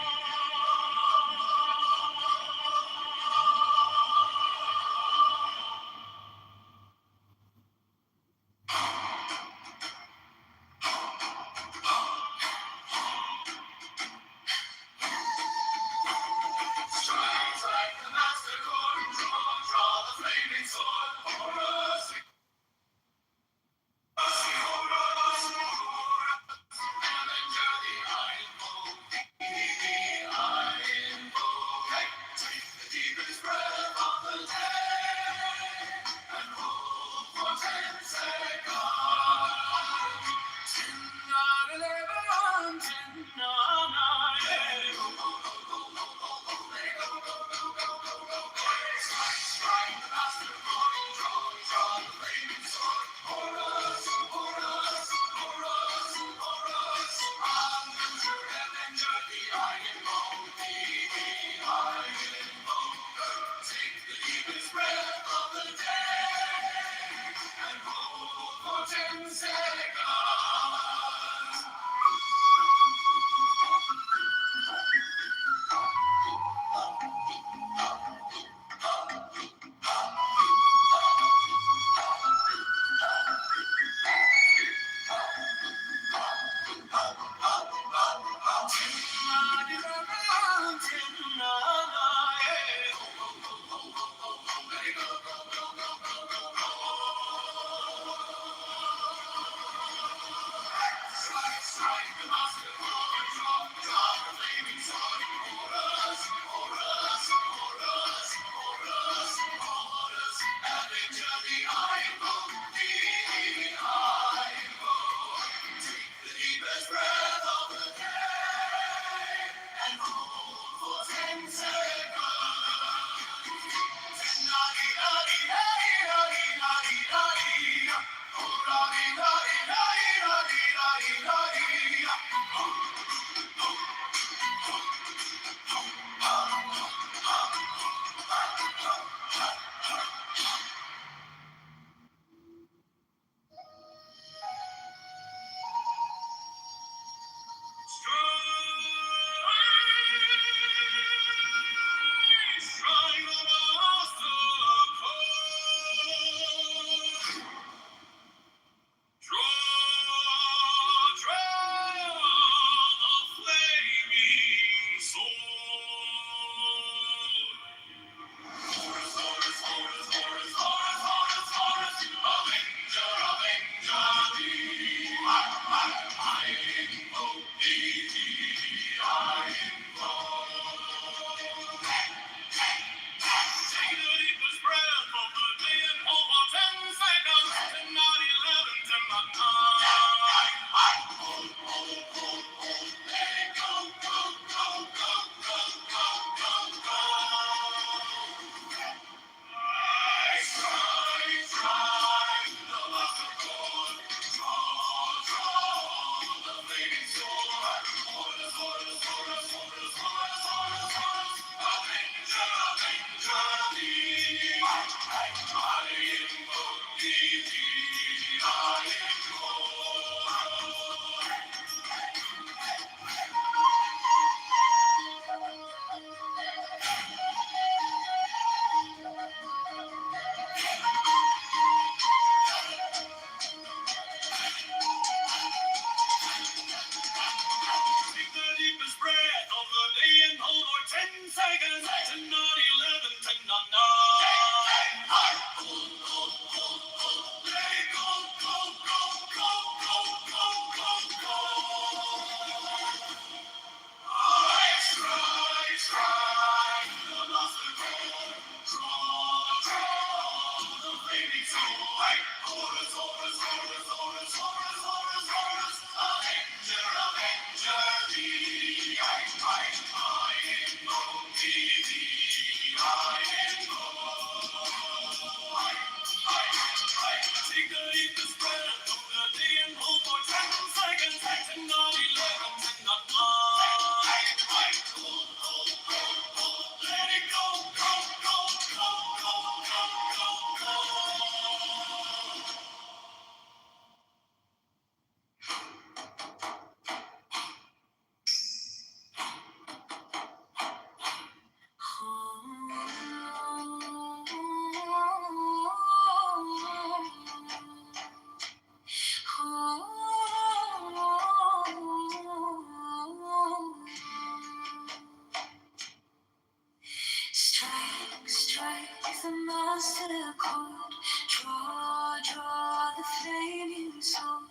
[SPEAKER 19] Strike, strike the master chord. Draw, draw the flaming sword.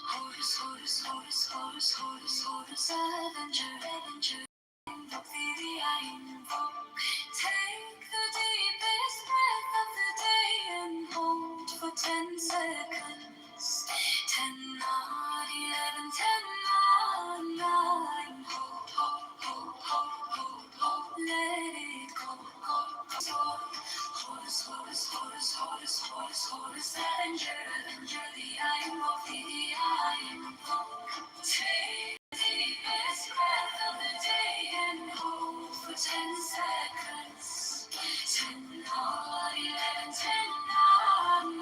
[SPEAKER 19] Horus, Horus, Horus, Horus, Horus, Horus, Avenger, Avenger. Invoke thee, I invoke. Take the deepest breath of the day and hold for 10 seconds. 10, 9, 11, 10, 9, 9. Hold, hold, hold, hold, hold, hold. Let it go, go, go. Horus, Horus, Horus, Horus, Horus, Horus, Avenger, Avenger, the I invoke thee, the I invoke. Take the deepest breath of the day and hold for 10 seconds. 10, 9, 11, 10,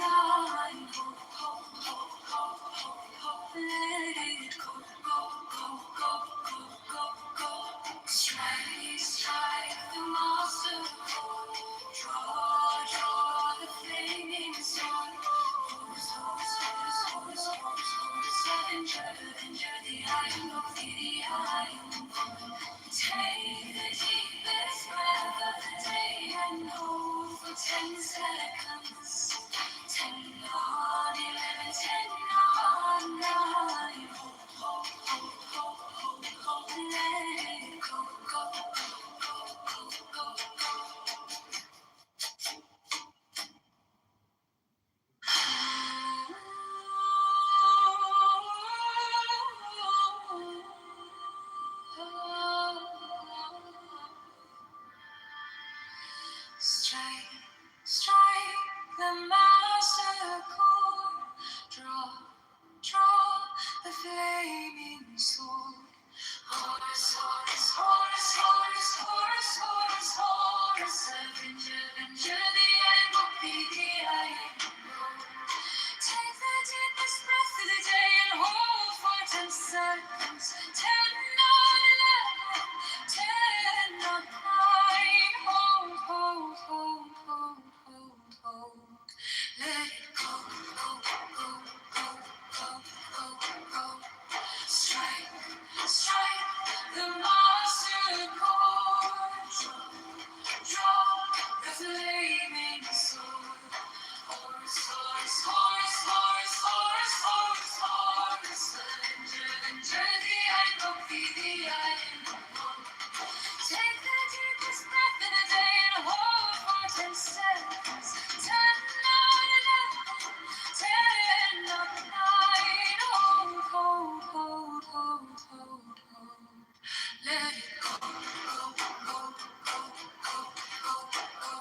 [SPEAKER 19] 9, 9. Hold, hold, hold, hold, hold, hold. Let it go, go, go, go, go, go, go. Strike, strike the master chord. Draw, draw the flaming sword. Horus, Horus, Horus, Horus, Horus, Horus, Avenger, Avenger, the I of the I. Take the deepest breath of the day and hold for 10 seconds. 10, 9, 11, 10, 9, 9. Hold, hold, hold, hold, hold, hold. Let it go, go, go, go, go, go, Strike, strike the master chord. Draw, draw the flaming sword. Horus, Horus, Horus, Horus, Horus, Horus, Horus, Avenger, Avenger, the I will be the I know. Take the deepest breath of the day and hold for 10 seconds. 10, 9, 11, 10, 9, 9. Hold, hold, hold, hold, hold, hold. Let it go, go, go, go, go, go, go. Strike, strike the master chord. Draw the flaming sword. Horus, Horus, Horus, Horus, Horus, Horus, Horus. Avenger, Avenger, the I invoke thee, the I invoke. Take the deepest breath in a day and hold for 10 seconds. 10, 9, 11, 10, 9. Hold, hold, hold, hold, hold, hold. Let it go, go, go, go, go, go, go.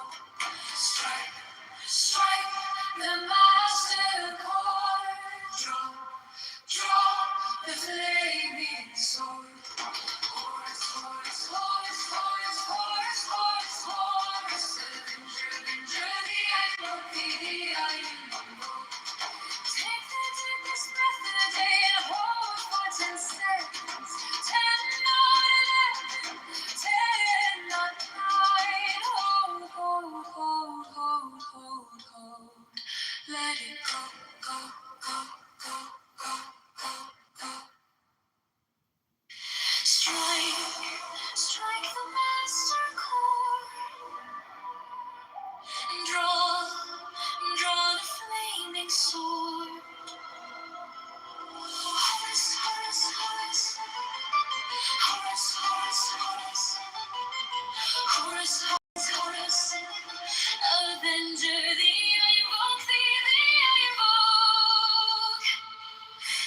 [SPEAKER 19] Strike, strike let it go, go, go, go, go, go, go. Strike the master chord, and draw the flaming sword. Horus, Horus, Horus, Horus, Horus, Horus, Horus, Horus, Horus, Avenger, thee I invoke, thee I invoke.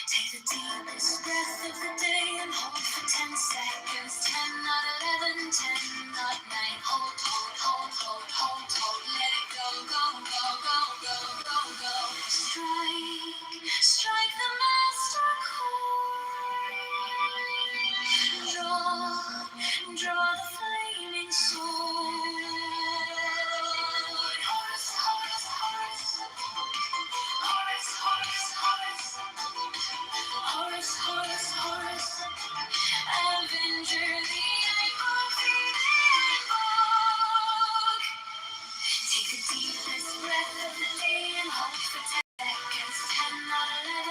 [SPEAKER 19] Take the deepest breath of the day and hold for 10 seconds. 10, not 11, 10, not 9. Hold, hold, hold, hold, hold, hold. Let it go, go, go, go, go, go, go. Strike the master chord. Draw the flaming sword. Horus, Horus, Horus. Horus, Horus, Horus. Horus, Horus, Horus. Avenger, thee I invoke, thee I invoke. Take the deepest breath of the day and hold for 10 seconds. 10, not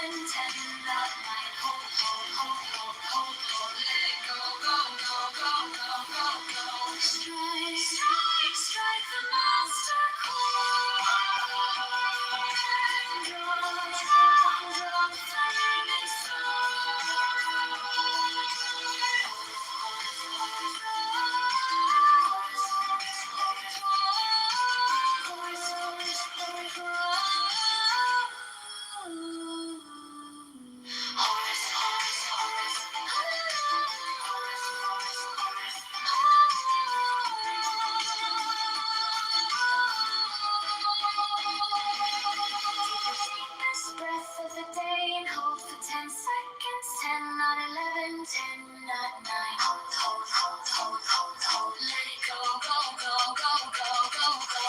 [SPEAKER 19] 11, 10, not 9. Hold, hold, hold, hold, hold, hold. Let it go, go, go, go, go, go, go. Strike the master chord. Draw the flaming breath of the day and hold for 10 seconds. 10, not 11, 10, not 9. Hold, hold, hold, hold, hold, hold. Let it go, go, go, go, go, go, go.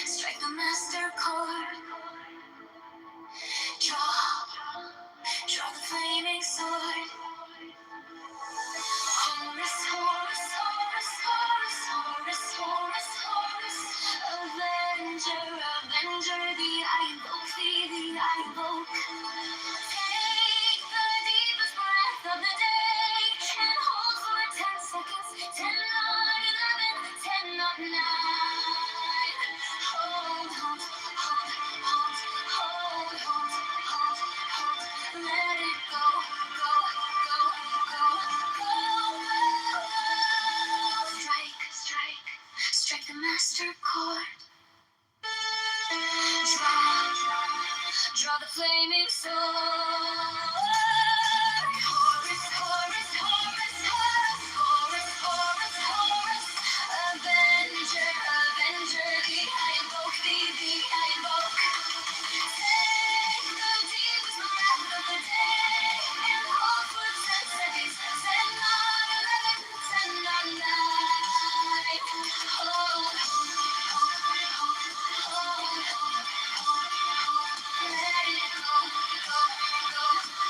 [SPEAKER 19] Strike the master chord. Draw the flaming sword. Horus, Horus, Horus, Horus, Horus, Horus, Horus. Avenger, Avenger, thee I invoke, thee I invoke. Take the deepest breath of the day and hold for 10 seconds. 10, not 11, 10, not 9. Hold, hold, hold, hold, hold, hold, hold, hold. Let it go, go, go, go, go. Strike the master chord. Draw the flaming sword. Horus, Horus, Horus, Horus, Horus, Horus, Horus. Avenger, Avenger, thee I invoke, thee I invoke. Take the deepest breath of the day and hold for 10 seconds. 10, not 11, 10, not 9. Hold, hold, hold, hold, hold, hold. Let it go, go, go,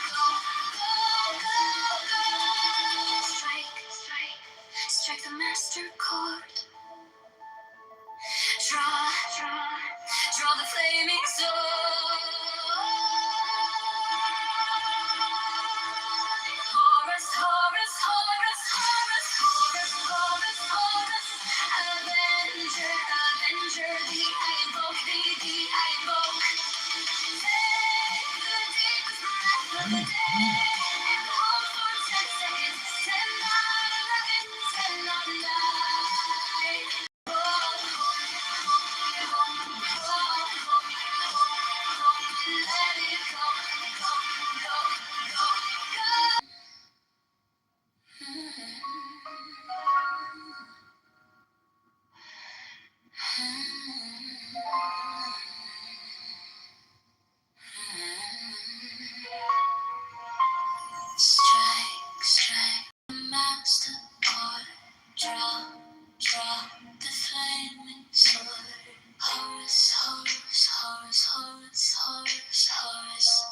[SPEAKER 19] Horus, Horus,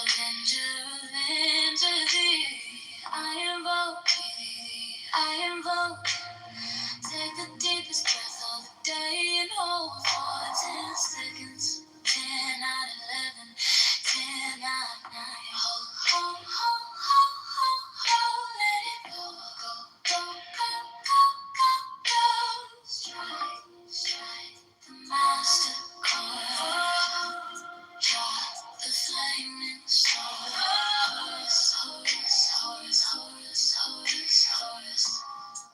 [SPEAKER 19] Avenger, Avenger thee. I invoke thee, I invoke. Take the deepest breath of the day and hold for 10 seconds. 10 out of 11, 10 out of 9. Hold, hold, hold, hold, hold, hold. Let it go, go, go, go, go, go, go. Strike, strike the master chord. Drop the flaming sword. Horus, Horus, Horus, Horus, Horus, Horus.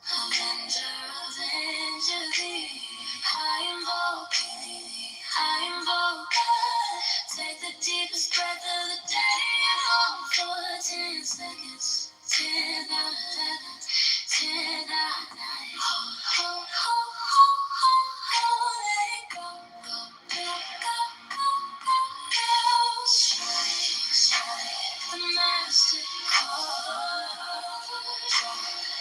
[SPEAKER 19] Avenger, Avenger thee. I invoke thee, I invoke. Take the deepest breath of the day and hold for 10 seconds. 10 out of 11, 10 out of 9. Hold, hold, hold, hold, hold, hold. Let it go, go, go, go, go, go, go. Strike, strike the master chord.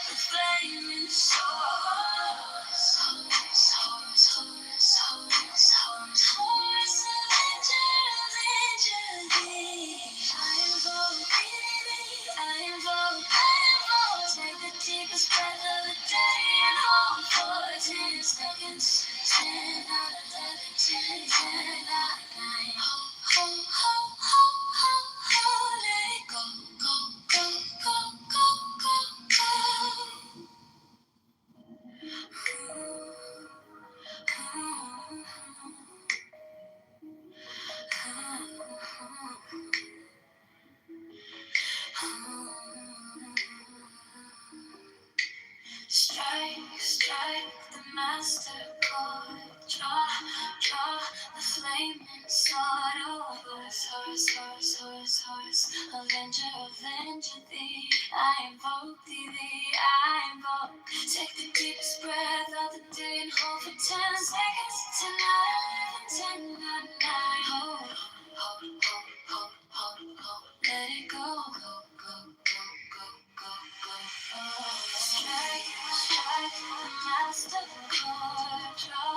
[SPEAKER 19] The flaming sword. Horus, Horus, Horus, Horus, Horus, Horus, Avenger, Avenger thee. I invoke thee, I invoke, I invoke. Take the deepest breath of the day and hold for 10 seconds. 10 out of 11, 10, 10 out of 9. Hold, hold, hold, hold, hold, hold. Let it go, go, go, go, go, go, go. Strike, strike the master chord. Draw, draw the flaming sword. Oh, Horus, Horus, Horus, Horus, Horus. Avenger, Avenger thee. I invoke thee, thee. I invoke. Take the deepest breath of the day and hold for 10 seconds. 10 out of 11, 10 out of 9. Hold, hold, hold, hold, hold, hold. Let it go, go, go, go, go, go, go, go. Strike, strike the master chord. Draw,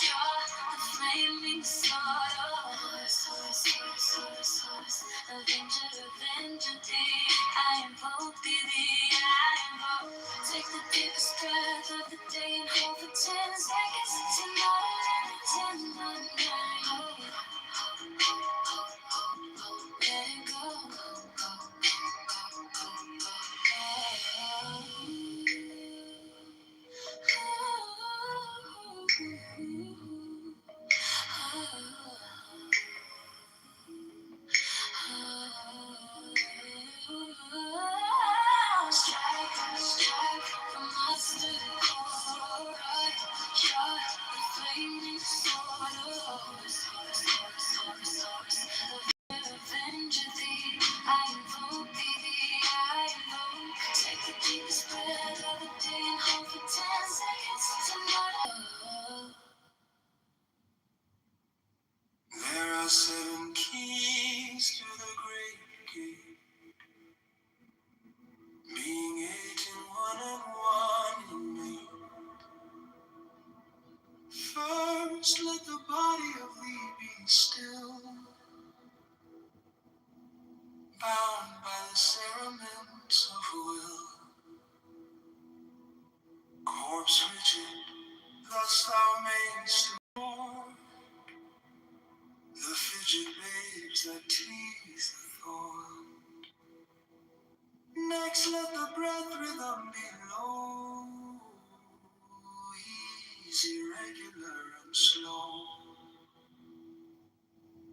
[SPEAKER 19] draw the flaming sword. Oh, Horus, Horus, Horus, Horus, Horus. Avenger, Avenger thee. I invoke thee, thee. I invoke. Take the deepest breath of the day and hold for 10 seconds. 10 out of 11, 10 out of 9. Hold, hold, hold, hold, hold, hold. Let it go, go, go, go, go, go, go, Strike, strike the master chord. Strike the flaming sword. Horus, Horus, Horus, Horus, Horus. Avenger thee, I invoke thee, thee, I invoke. Take the deepest breath of the day and hold for 10 seconds. Tomorrow.
[SPEAKER 2] There are 7 keys to the great gate, being 8 in one and 1 in me. First, let the body of thee be still, bound by the cerements of will. Corpse rigid, thus thou mayst adore the fidget babes that tease the thorn. Next, let the breath rhythm be low, easy, regular, and slow.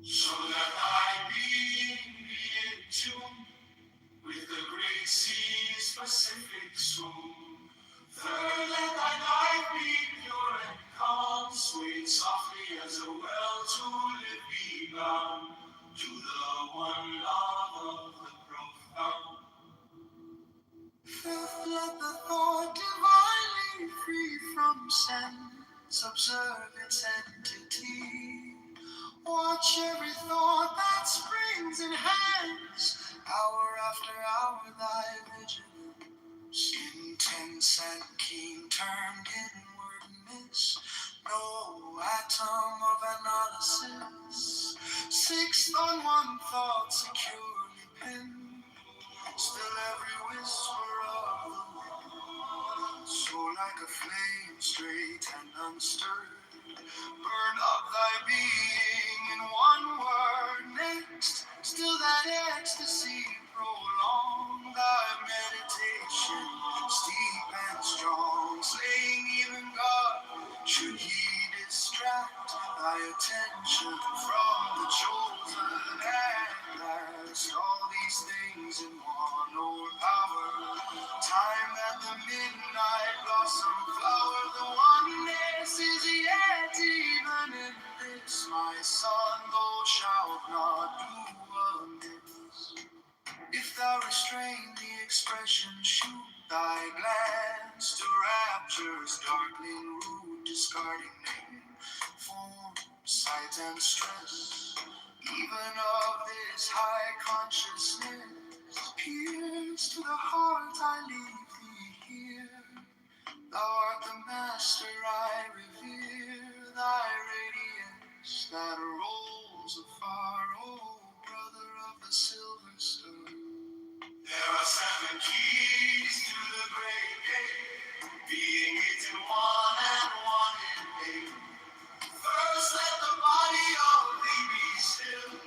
[SPEAKER 2] So that thy being be in tune with the great sea's Pacific swoon. Third, let thy life be pure and calm, swaying softly as a well to live be bound to the one love of the profound. Fifth, let the thought divinely free from sense observe its entity. Watch every thought that springs and hangs, hour after hour thy vigilance, intense and keen, turned inwardness, no atom of analysis, fixed on one thought, securely pinned. Still every whisper of the wind, so like a flame straight and unstirred, burn up thy being in one word. Next, still that ecstasy prolong thy meditation, steep and strong, slaying even God. Should he distract thy attention from the chosen at last? All these things in one old power. Time that the midnight blossom flower, the oneness is yet even in this. My son, thou shalt not do amiss. If thou restrain the expression, shoot thy glance to rapture's darkling root, discarding name, form, sight, and stress. Even of this high consciousness, pierce to the heart, I leave thee here. Thou art the master I revere, thy radiance that rolls afar, oh brother of the silver star. There are 7 keys to the great gate, being 8 in one and 1 in 8. First let the body of thee be still,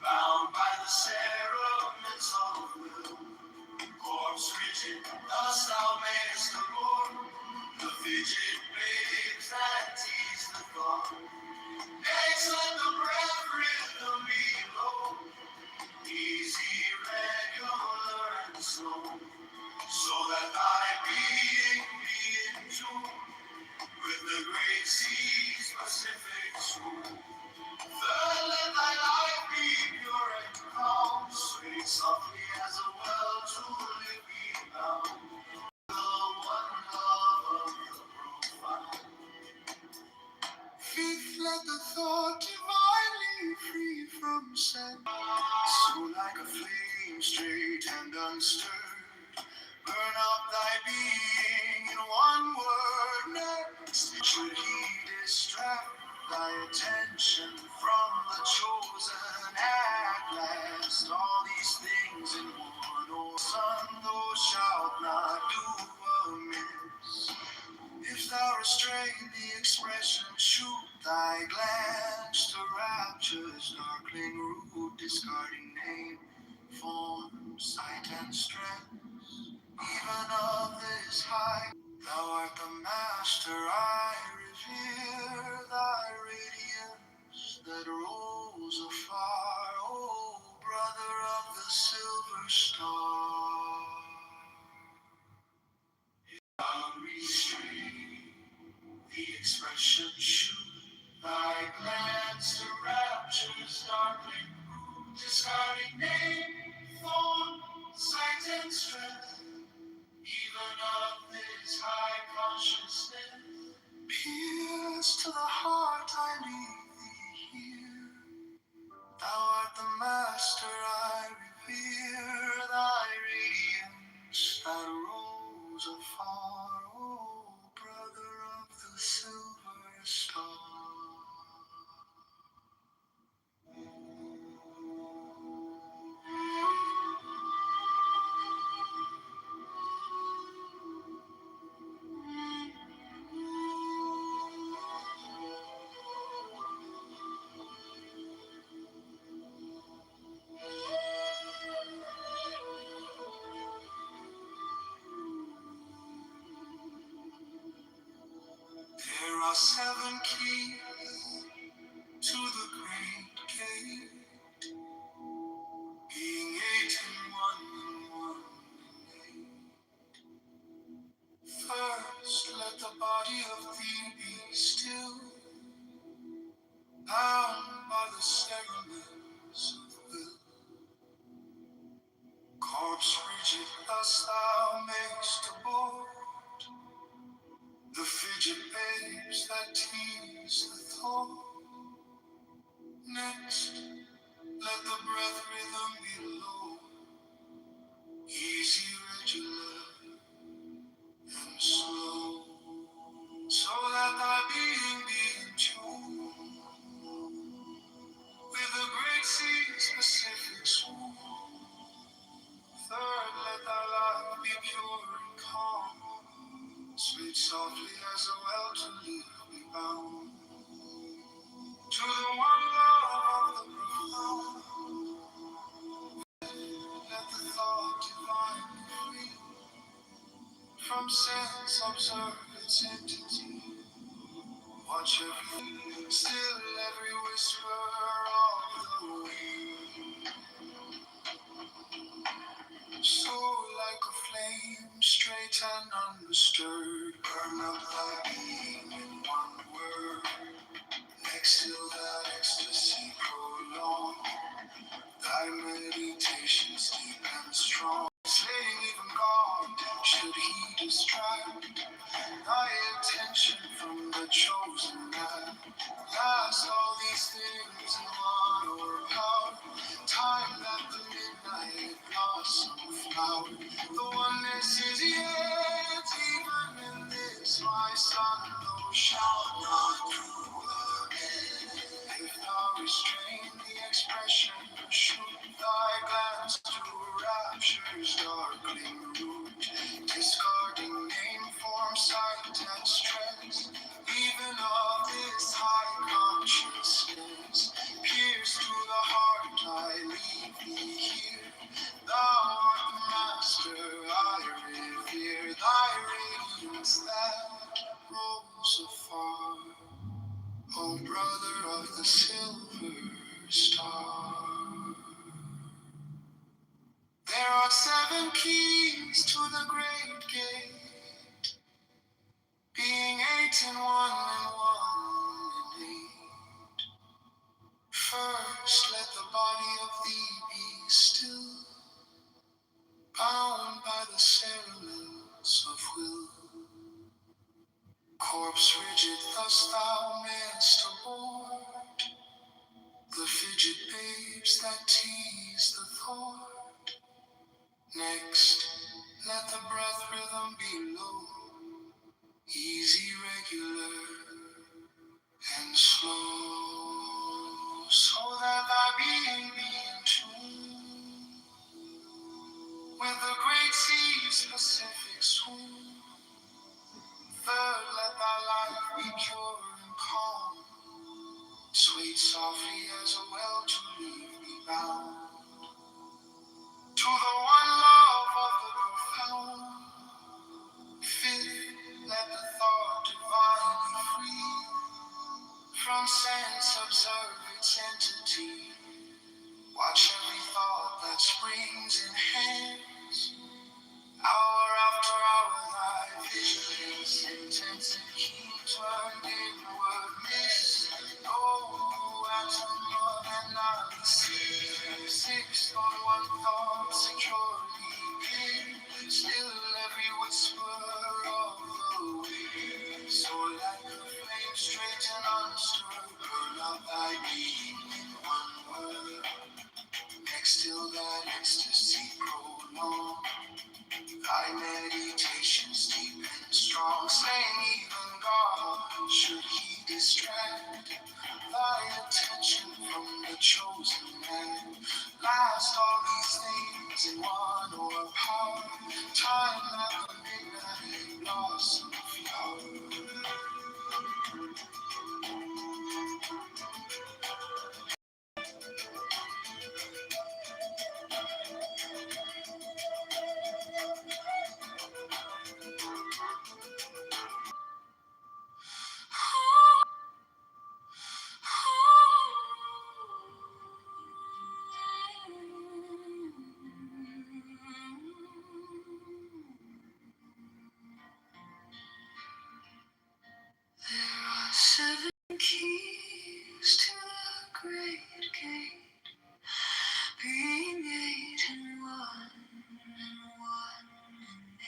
[SPEAKER 2] bound by the cerements of will. Corpse rigid, thus thou mayest allure the fidget babes that tease the thought. Next let the breath rhythm be low, easy, regular, and slow, so that thy being be in tune with the great sea's Pacific swoop. Third, let thy life be pure and calm, sway softly as a well to live be bound. The one love of the profound. Fifth, let the thought divinely free from sense, so like a flame straight and unstirred, burn up thy being in one word. Next, should he distract thy attention from the chosen at last? All these things in one, O son, thou shalt not do amiss. If thou restrain the expression, shoot thy glance to rapture's darkling root, discarding name, form, sight, and strength. Even of this high, thou art the master I revere, thy radiance that rolls afar, oh brother of the silver star. Unrestrained, the expression shoot thy glance to rapture's darkling root, discarding name, form, sight, and strength. Even of this high consciousness, pierce to the heart, I leave thee here. Thou art the master I revere, thy radiance that rose afar, oh brother of the silver star. There are 7 keys to the great gate, being 8 in 1 and 1 in 8. First, let the body of thee be still, bound by the cerements of will. Corpse rigid, thus thou mayst abort the fidget babes that tease the thought. Next, let the breath rhythm be low, easy, regular, and slow, so that thy being be in tune with the great from sense, observe its entity. Watch every still every whisper of the wind. So like a flame, straight and undisturbed, burn up thy being in one word. Next till that ecstasy prolong, thy meditations deep and strong. Slaying even God, should he distract thy attention from the chosen man. Last all these things in one or power, time that the midnight blossom flower. The oneness is yet, even in this my son, thou shalt not do again. If thou restrain the expression, shoot thy glance to rapture's darkling root, discarding name, form, sight, and stress, even of this high consciousness. Pierce to the heart, I leave thee here. Thou art the master, I revere thy radiance that rose afar. O brother of the silver star. There are 7 keys to the great gate, being 8 in one and 1 in 8. First let the body of thee be still, bound by the cerements of will. Corpse rigid thus thou mayest abort the fidget babes that tease the thought. Next, let the breath rhythm be low, easy, regular, and slow, so that thy being be in tune with the great sea's Pacific swoon. Third, let thy life be pure and calm, swayed softly as a well to leave me bound to the one love of the profound. Fifth, let the thought divinely free from sense observe its entity. Watch every thought that springs in hands. Hour after hour thy vigilance intense and keen turned inward miss no atom of analysis. Sixth, on one thought securely pinned, still every whisper of the wind. So like a flame straight and unstirred, burn up thy being in one word. Next till that ecstasy prolong, thy meditations deep and strong, slaying even God, should he distract thy attention from the chosen man. Last all these things in one or power, time like a midnight blossom flower. There are 7 keys to the great gate, being 8 in one and 1 in 8.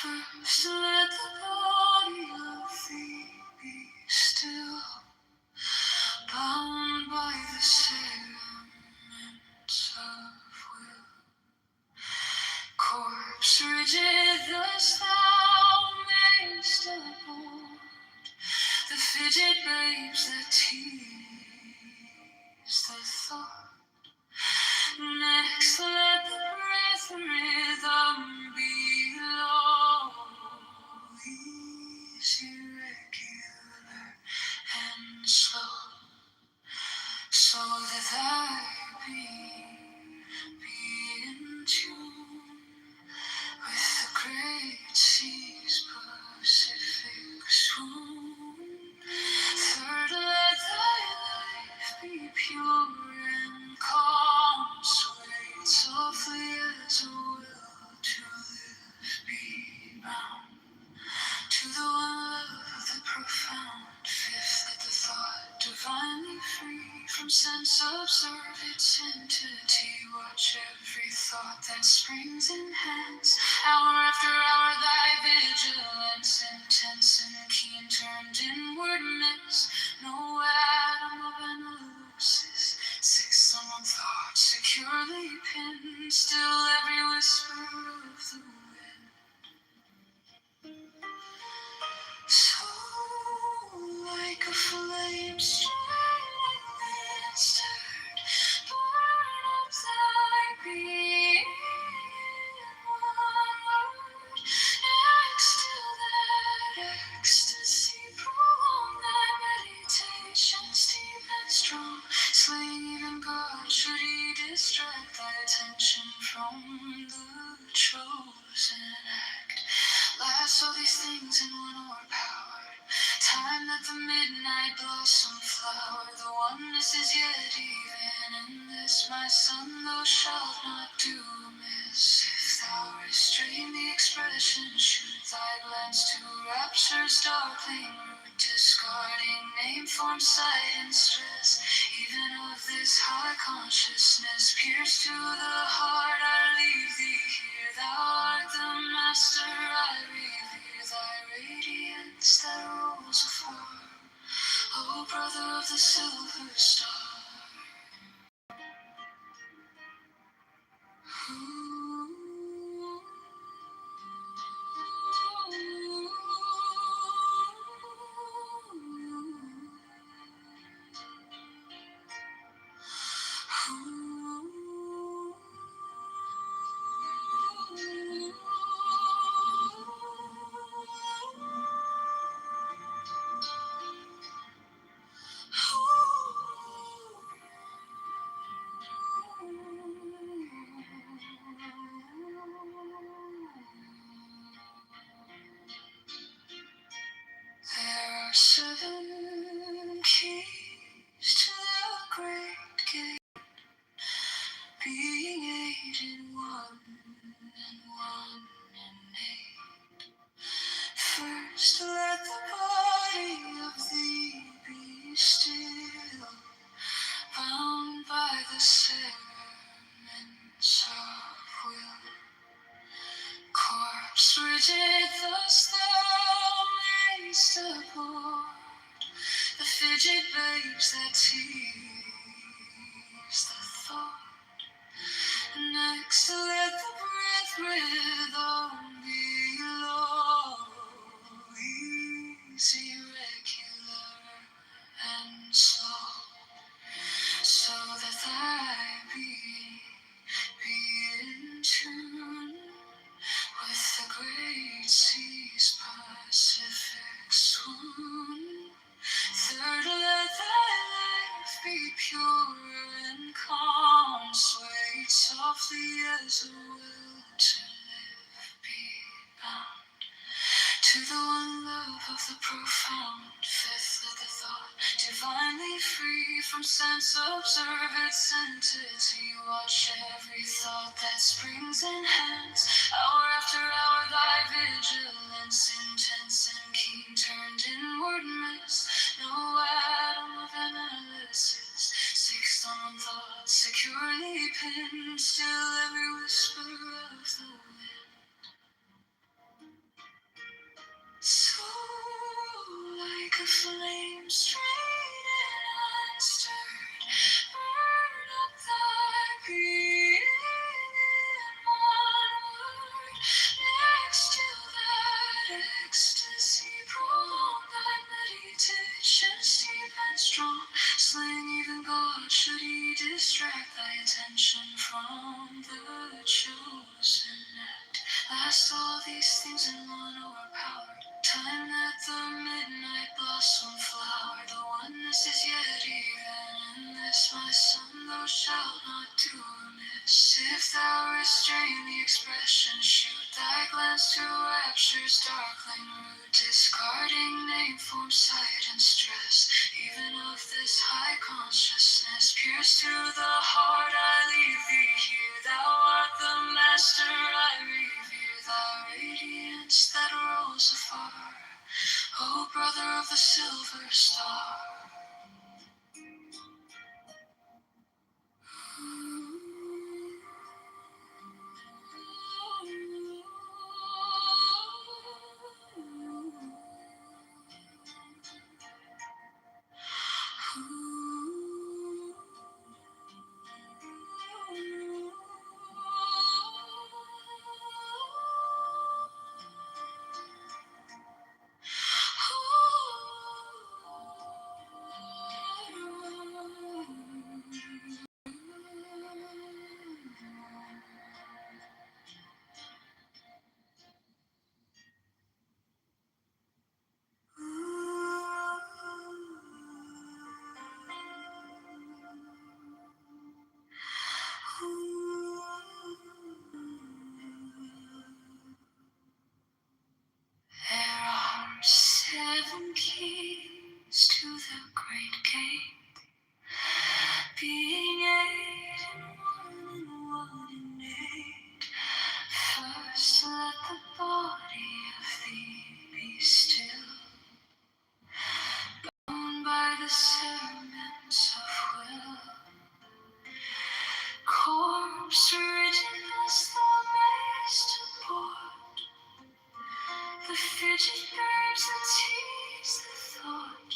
[SPEAKER 2] First let the body of thee be still, bound by the cerements of will. Corpse rigid thus thou mayst abort the fidget babes that tease the thought. Next let the breath and rhythm be low, easy, regular, and slow, so that thy being be in tune with the great
[SPEAKER 19] pure and calm, swayed softly as a will to live, be bound to the one love, the profound fifth that the thought, divinely free from sense, observe its entity, watch every thought that springs enhance, hour after hour thy vigilance, intense and keen, turned inward miss, no atom of analysis, sixth on thought, securely pinned, still every whisper of the wind. So like a flame straining and stirred, burn up thy being in one word. Next till that ecstasy, prolong thy meditations deep and strong. Slaying even God, should he distract thy attention from the chosen act. Last all these things in one overpowered. Time that the midnight blossom flower. The oneness is yet even in this, my son, thou shalt not do amiss. If thou restrain the expression, shoot thy glance to rapture's darkling root, discarding name, form, sight, and stress. Even of this high consciousness, pierced to the heart, I leave thee here. Thou art the master, I revere thy radiance that rolls afar. O brother of the silver star. There are seven keys to the great gate, being eight in one and one in eight. First let the body of thee be still, bound by the cerements of will. Corpse rigid, thus thou mayst abhor the fidget babes that tease the thought. Next let the breath rhythm be low, easy, regular, and slow, so that thy being be in tune with the great sea's Pacific swoon. Third, let thy life be pure and calm, swayed softly as a will to live, be bound to the one love of the profound. Fifth, let the thought, divinely free from sense, observe its entity, watch every thought that springs enhance, hour after hour thy vigilance, intense and keen, turned inward miss, no atom of analysis, sixth on thought, securely pinned, still every whisper of the wind. So like a flame straight and unstirred, burn up thy being in one word. Next till that ecstasy, prolong thy meditations deep and strong, slaying even God, should he distract thy attention from the chosen act. Last all these things in one overpowered. Time that the midnight blossom flower. The oneness is yet even in this, my son, thou shalt not do amiss. If thou restrain the expression, shoot thy glance to rapture's darkling root, discarding name, form, sight, and stress. Even of this high consciousness, being eight and one in eight. First let the body of thee be still, bound by the cerements of will. Corpse rigid as thou mayst abort, the fidget burns and tease the thought.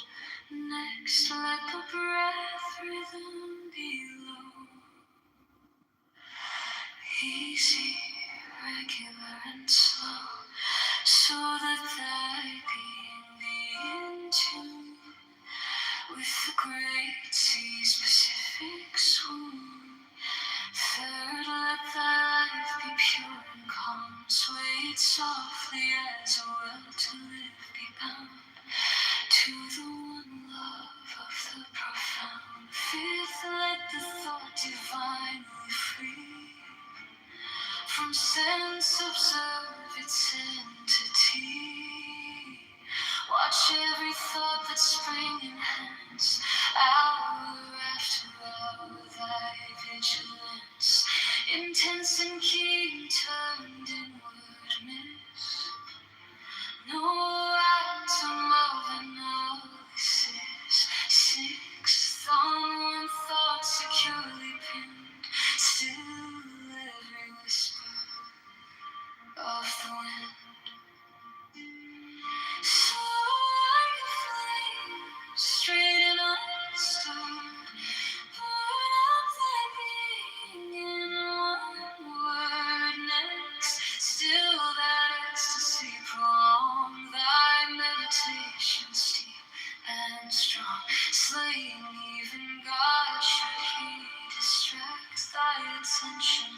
[SPEAKER 19] Next let the breath rhythm be low, easy, regular and slow, so that thy being be in tune with the great sea's Pacific swoon. Third, let thy life be pure and calm, swayed softly as a will to live be bound to the one love of the profound. Fifth, let the thought divinely free from sense observe its entity. Watch every thought that spring enhance, hour after hour thy vigilance, intense and keen, turned inward miss. No atom of analysis, sixth on one thought securely pinned, still every whisper of the wind. So like a flame, straight and unstirred, burn up thy being in one word. Next, still that ecstasy prolong, thy meditation steep and strong, slaying even God should he distract thy attention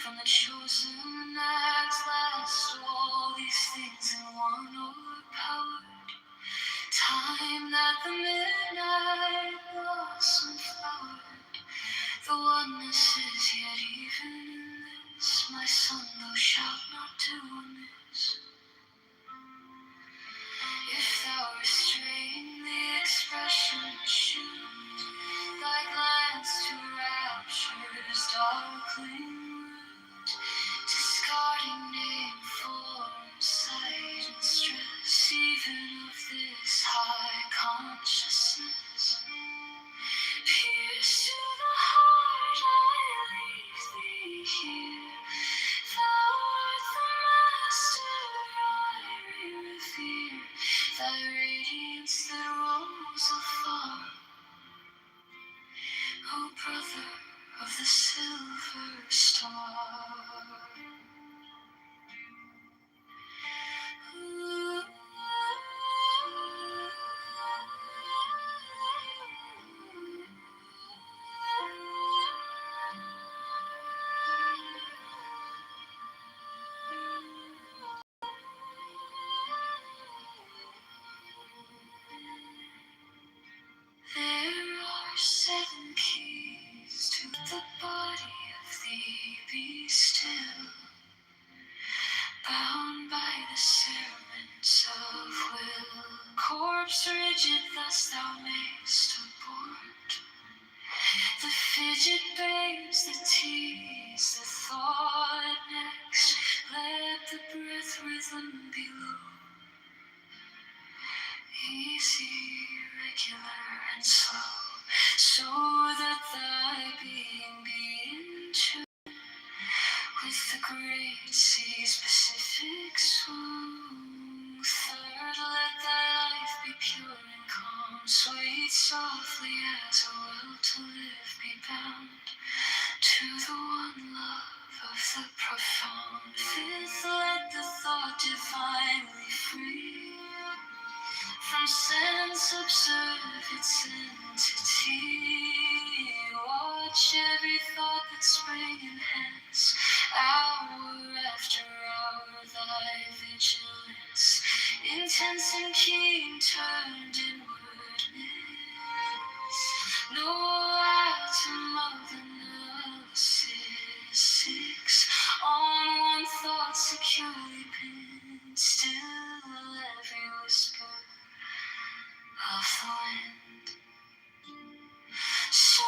[SPEAKER 19] from the chosen acts. Last, all these things in one overpowered, time that the midnight blossom flowered. The oneness is yet even in this, my son, thou shalt not do amiss. If thou restrain the expression, shoot thy glance to rapture's darkling root, discarding name, form, sight, and stress, even of this high consciousness. Pierce to the heart, I leave thee here. Thou art the master, I revere. Thy radiance that rose afar, O brother of the silver star. There are seven keys to the body of thee be still, bound by the cerements of will. Corpse rigid thus thou mayst abort, the fidget bangs, the tease, the thought. Next, let the breath rhythm be low, easy, regular and slow, so that thy being be in tune with the great sea's Pacific swoon. Third, let thy life be pure and calm, swayed softly as a will to live be bound to the one love of the profound. Fifth, let the thought divinely free from sense observe its entity. Watch every thought that spring enhance, hour after hour thy vigilance, intense and keen, turned inward miss. No atom of analysis, six on one thought securely pinned, still every whisper of the wind. So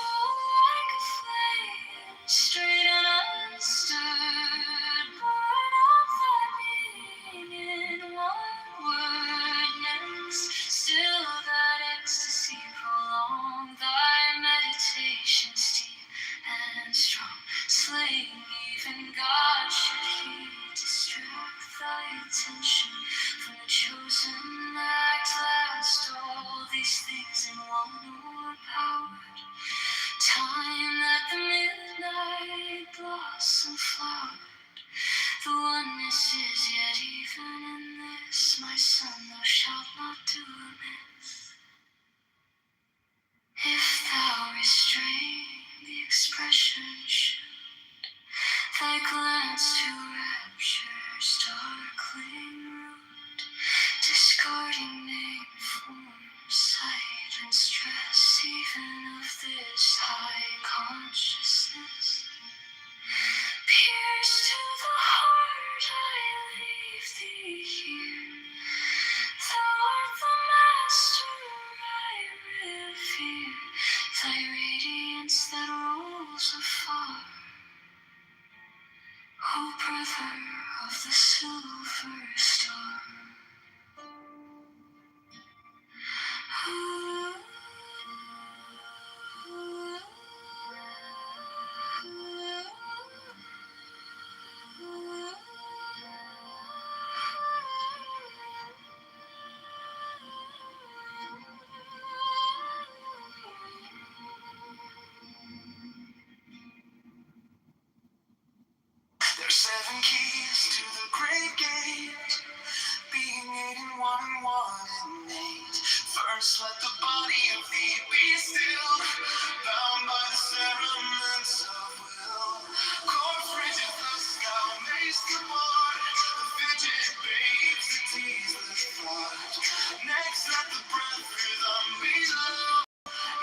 [SPEAKER 19] slaying even God, should he distract thy attention from the chosen act last? All these things in one overpowered time that the midnight blossom flowered. The oneness is yet even in this, my son, thou shalt not do amiss. If thou restrain the expression, should thy glance to rapture's darkling root, discarding name, form, sight, and stress, even of this high consciousness. Pierce to the heart, I leave thee here. Thou art the master I revere, thy radiance that rolls afar. O brother of the silver star.
[SPEAKER 2] There's 7 keys to the great gate, being 8 and 1 and 1 and 8. First, let the body of thee be still, bound by the cerements of will. Corpse rigid, thus thou mayst depart. The fidget babes, the tease, the thought. Next, let the breath rhythm be low,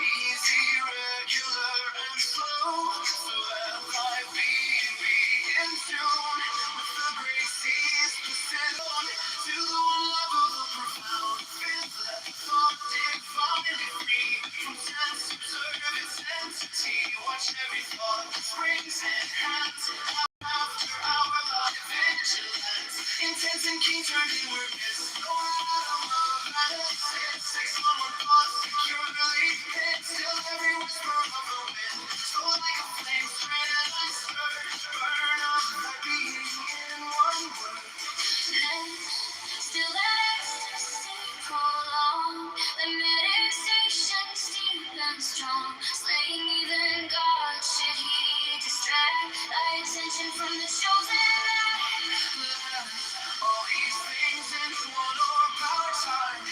[SPEAKER 2] easy, regular, and slow, so that thy being be in tune with the great seas descend on to the one love of the profound. Fifth, let the thought divinely free from sense observe its entity. Watch every thought that springs in hands after hour thy vigilance. Intense and keen turned inwardness, no atom of medicine. 6 onward thoughts securely pinned, still every whisper of the wind. So like a flame straight and unstirred, burn up thy being in one word.
[SPEAKER 19] Still that ecstasy prolonged, the meditation deep and strong, slaying even God, should he distract thy attention from the chosen act.
[SPEAKER 2] All these things in one overpowered time,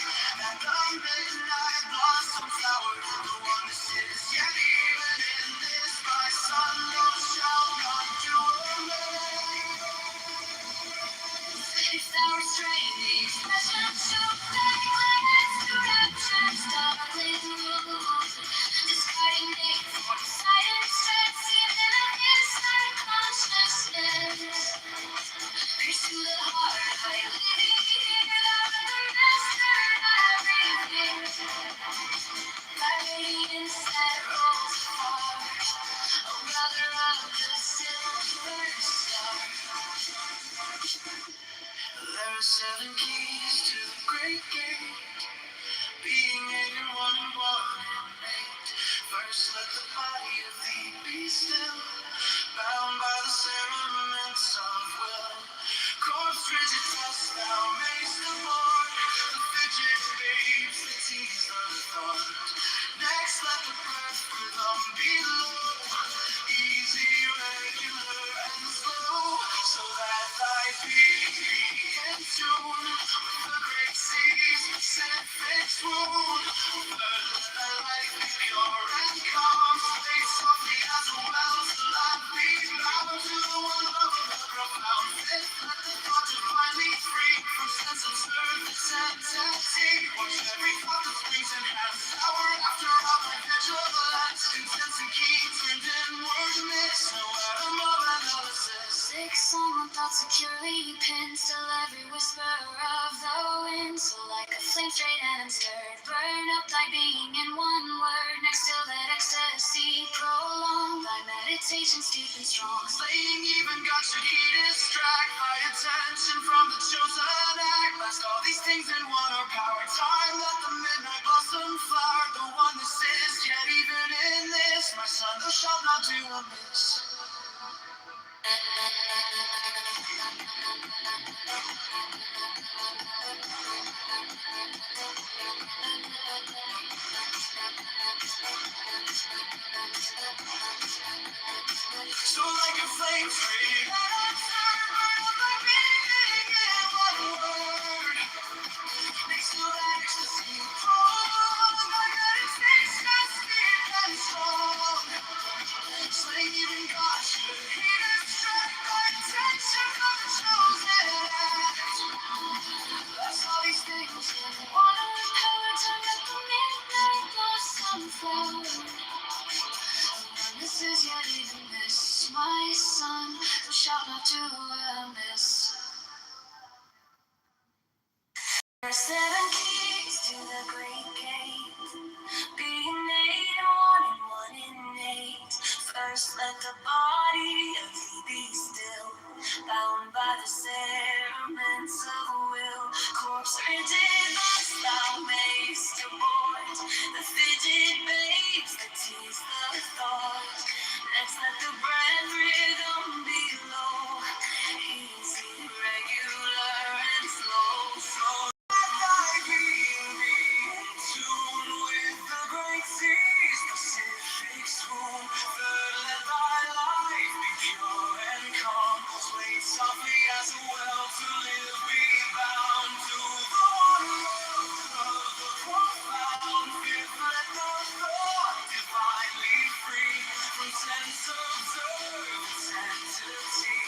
[SPEAKER 2] at the midnight blossom flower. The oneness is yet even in this, my son, thou shalt not do amiss.
[SPEAKER 19] If thou restrain the expression, should thy glance to rapture's darkling root, discarding name, form, sight, and stress, even of his high consciousness. Pierce to the heart, I leave thee here, thou art the master I revere. Thy radiance that rolls afar, O brother of the silver star.
[SPEAKER 2] There are 7 keys to the great gate, being 8 and 1 and 1 and 8. First, let the body of thee be still, bound by the cerements of will. Corpse rigid, thus thou mayst abort the fidget babes, the tease, the thought. Next, let the breath rhythm be low, easy, regular, and slow, so that thy being be in tune with the great seas, set fixed wound. But let thy life be pure and calm, sway softly as a well to life be bound to the one love of the profound. Fifth, let the thought divinely free from sense observe its entity. Watch every thought that springs and has hour after hour thy vigilance. Intense and keen turned inward mix, no atom of analysis.
[SPEAKER 19] 6 onward thoughts securely pinned, still every whisper of the wind. So like a flame straight and unstirred, burn up thy being in one word. Next till that ecstasy prolong, thy meditations deep and strong.
[SPEAKER 2] Slaying even God, should he distract thy attention from the chosen act. Last all these things in one are power. Time let the midnight blossom flower. The oneness is yet even in this, my son, thou shalt not do amiss. So like a flame tree, let us turn right up like being in one word. Next to that ecstasy, oh, magnetic space that's deep and strong. Slave and God should heed and strike by attention from the chosen act. That's all these things in one power to make the midnight blossom flower. This is yet even this, my son, who shall not do amiss. There are 7 keys to the great gate, being 8 and 1 and 1 in 8. First, let the body of thee be still, bound by the cerements of will. Corpse rigid, thus thou mayst abort the fidget babes that tease the thought. Next, let the breath rhythm be low, easy, regular, and slow. So let thy being be in tune with the great sea's Pacific swoon. Third, let thy life be pure and calm. Sway softly as a well to live, be bound to the one love of the profound. Fifth, let the thought divinely free from sense observed entity.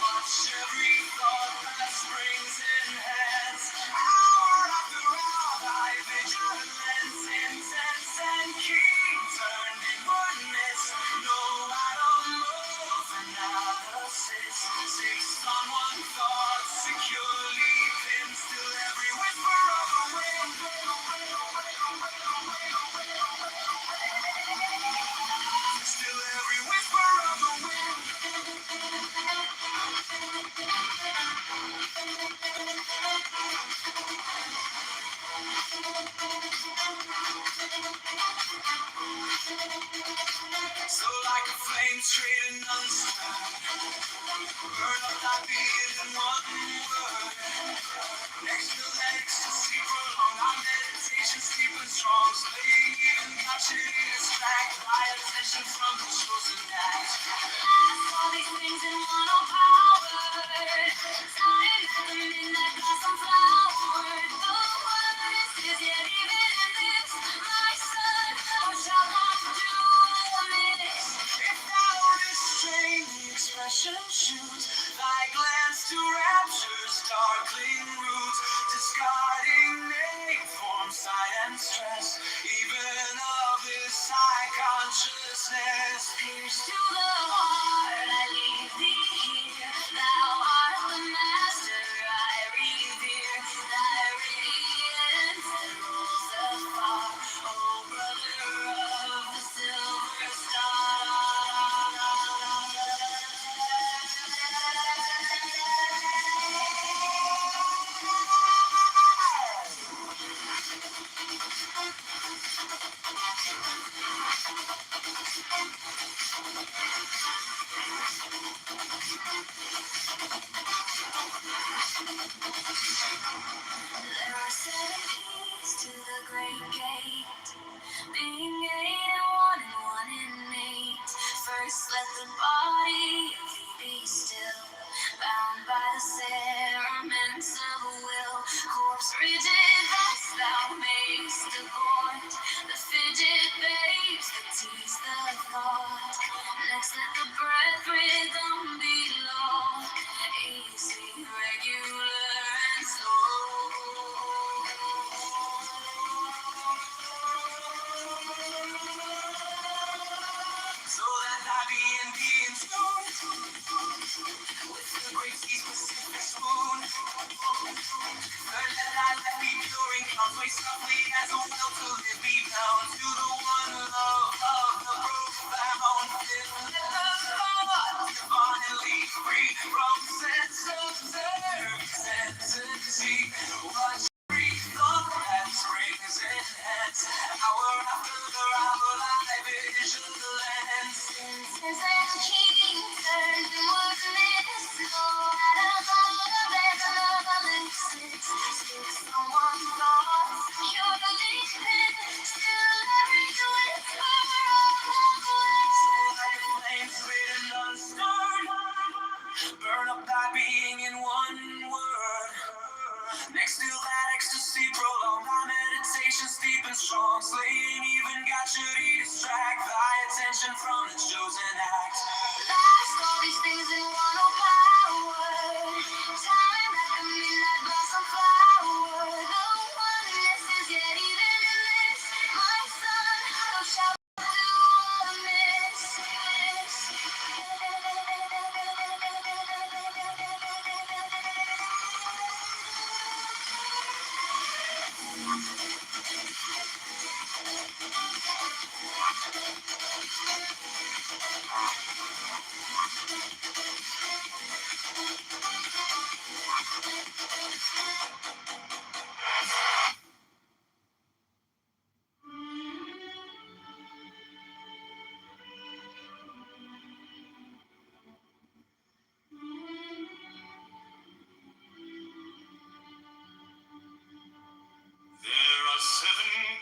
[SPEAKER 2] Watch every thought that springs enhance. Hour after hour, thy vigilance, intense and keen, turned inwardness. No atom of analysis. Sixth on one thought, securely pinned. Still every whisper of the wind. Still every whisper of the wind. So like a flame straight and unswept, burn up thy being in one word. Next to that ecstasy, prolong our meditation, deep and strong. Slaying even captured in its track, by attention from the chosen act. Last all these things in one, oh power. Time at the midnight blossom flower. The word is yet even in this, my son, thou shalt not do amiss. If thou restrain the expression shoot, thy glance to rapture's darkling roots, discarding name, form, sight, and stress, even of this high consciousness. Pierce to the heart, I leave thee here. Thou art the master I revere. Thy radiance and rolls afar, O brother of the silver star. There are 7 keys to the great gate, being 8 and 1 and 1 in 8. First, let the body of thee be still, bound by the cerements of will. Corpse rigid, thus thou mayst abort the fidget babes that tease the thought. Next, let the breath rhythm be low, easy, regular, and slow. So that I be in tune with the great sea's Pacific swoon. Third, let thy life be pure and calm. Sway softly as a will to live, be bound to the one love of the profound. Fifth, let the thought divinely free from sense observed entity. Watch every thought that springs enhance. Hour after hour, thy vigilance. Senses and keys turned inwardness. No matter Someone thought you're the lead, still every whisper of love waits. So like flames written unstirred, burn up thy being in one word. Next to that ecstasy, prolong thy meditations deep and strong. Slaying even God should he distract thy attention from the chosen act. Last all these things in one power. Time like a midnight blossom flower. The oneness is yet even in this. My son, thou shalt do amiss. There are 7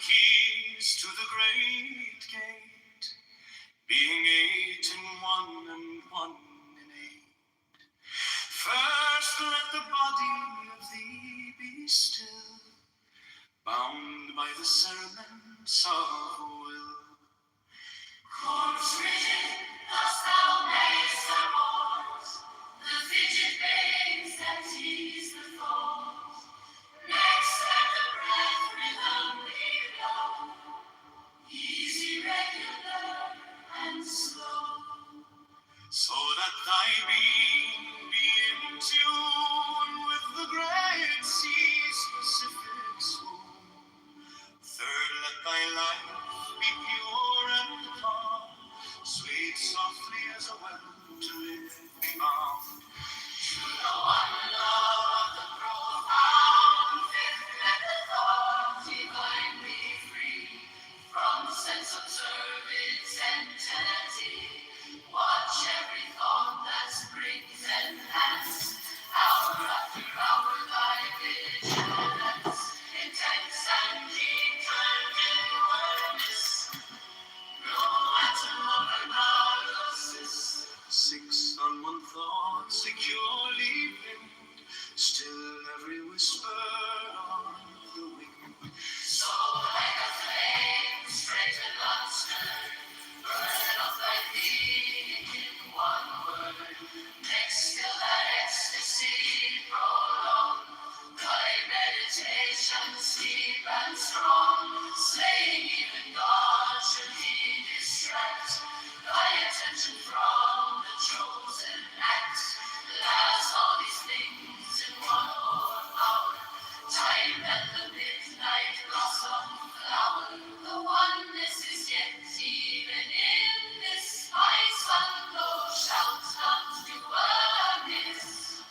[SPEAKER 2] keys to the great gate, being 8 in one and 1 in 8. First let the body of thee be still, bound by the cerements of will. Corpse rigid, thus thou mayst abort the fidget babes that tease the thought. Next let the breath rhythm be low, easy, regular, and slow, so that thy being be in tune with the great sea's specific swoon. Third, let thy life be pure and calm, sweet softly as a well to live bound. To the one love, the profound fifth, let the thought divine be free from sense of service entity. Watch every thought that springs and has hour after hour thy vigilance, intense and keen, turned inwardness. No atom of analysis. 6 on one thought, securely pinned, still every whisper on the wing. So like a flame, straight and unstirred, burn of thy being in one word. Next till that ecstasy prolong, thy meditations deep and strong, slaying even God should he distract thy attention from the chosen act. Last all these things in one hour, time and the midnight blossom flower. The oneness is yet even in this. My son, thou shalt not do amiss.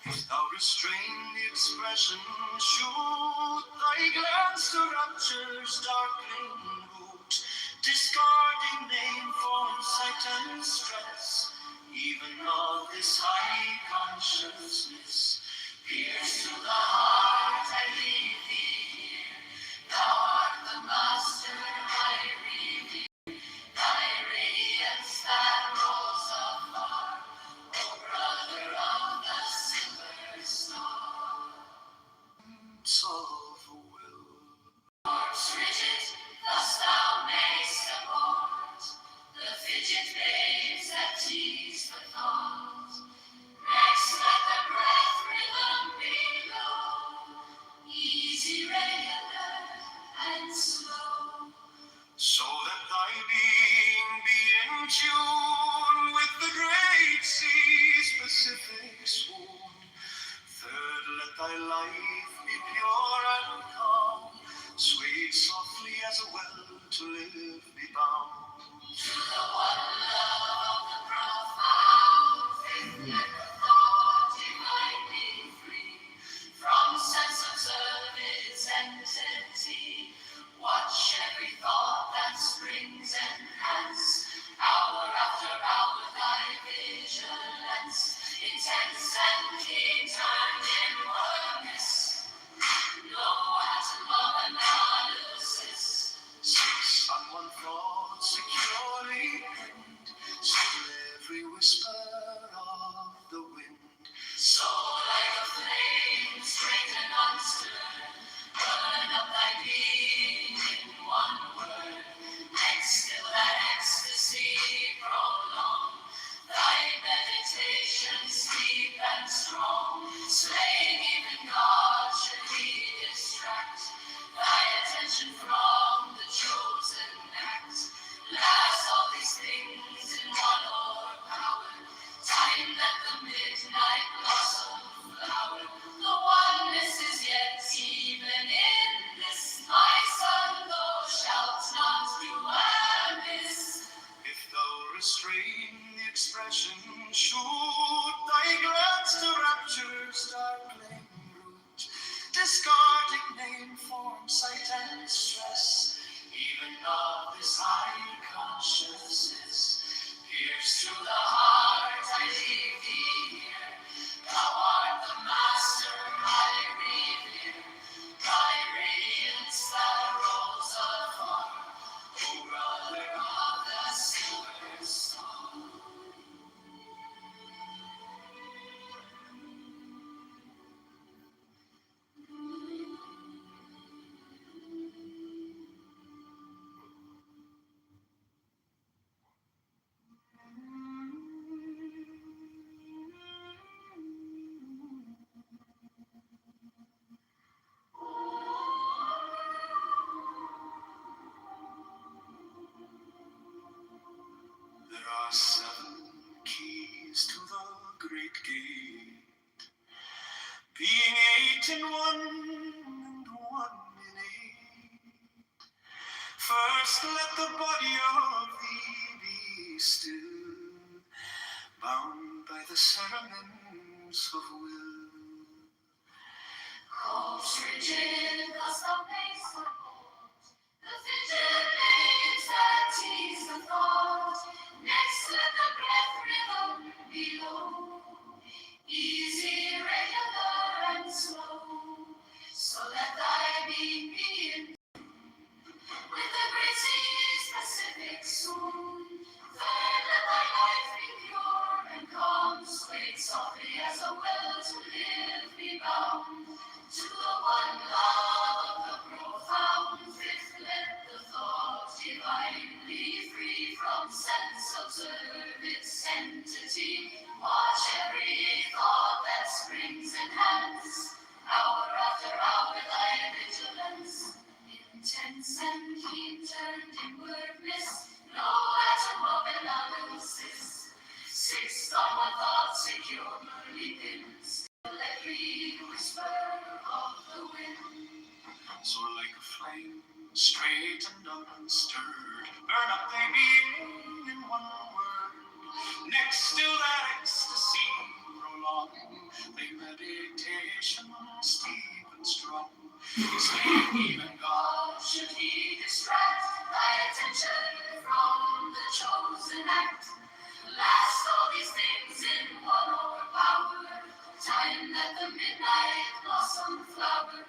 [SPEAKER 2] If thou restrain the expression, shoot thy glance to rapture's darkling root, discarding name, form, sight, and stress, even of this high consciousness. Pierce to the heart, I leave thee here. Thou art the master, I revere. Thy radiance that rose afar, O brother of the silver star. Of will. Corpse rigid, thus thou mayst abort the fidget babes that tease the thought. Next let the breath rhythm be low, easy, regular, and slow, so that thy being be in tune with the great sea's specific swoon. Third, let thy life be pure and calm, sweet softly as a well to live be bound. To the one love, the profound faith, let the thought divine be free from sense of service entity. Watch every thought that springs and has hour after hour thy vigilance, intense and keen, turned inwardness. the expression, shoot thy glance to rapture's dark lane route, discarding name, form, sight, and stress, even of this high consciousness. Pierce to the heart, I leave thee here. Thou art the master I revere. Thy radiance that rolls afar, O brother of the silver star. There are 7 keys to the great gate, being 8 in one and 1 in 8. First let the body of thee be still, bound by the cerements of will. Corpse rigid, thus thou mayst support the fidget babes that tease the thought. Next let the breath rhythm be low, easy, regular, and slow, so let thy being be in with the great seas Pacific soon. There let thy life be pure and calm, swayed softly as a well to live be bound to the one love of the profound. Fifth, let the thought divinely free from sense observe its entity. Watch every thought that springs enhance, hour after hour thy vigilance. Intense and keen turned inwardness, no atom of analysis. Sixth, on one thought securely pinned, still every whisper of the wind. So like a flame, straight and unstirred, burn up thy being in one word. Next, still that ecstasy prolong, thy meditation steep and strong. Saying even God, should he distract thy attention from the chosen act? Last all these things in one overpower, time that the midnight blossom flower.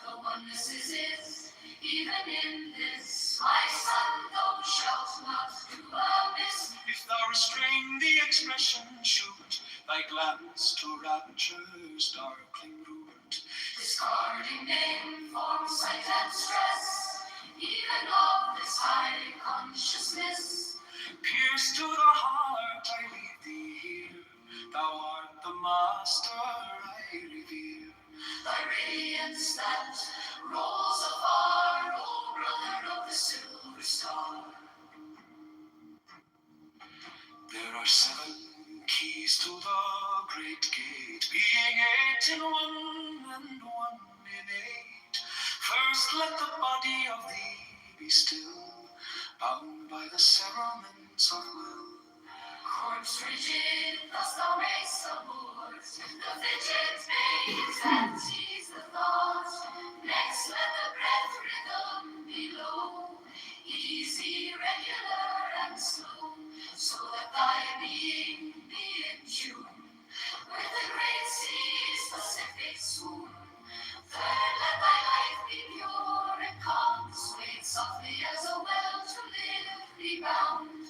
[SPEAKER 2] The oneness is even in this. My son, thou shalt not do amiss. If thou restrain the expression, shoot thy glance to rapture's darkling root, discarding name, form, sight, and stress, even of this high consciousness. Pierce to the heart, I leave thee here. Thou art the master I revere. Thy radiance that rolls afar, O brother of the silver star. There are 7 keys to the great gate, being 8 in one and 1 in 8. First let the body of thee be still, bound by the cerements of will. Corpse rigid, thus thou mayst support the fidget babes that tease the thought. Next let the breath rhythm be low, easy, regular, and slow, so that thy being be in tune with the great seas Pacific soon. There let thy life be pure and calm, swayed softly as a well to live be bound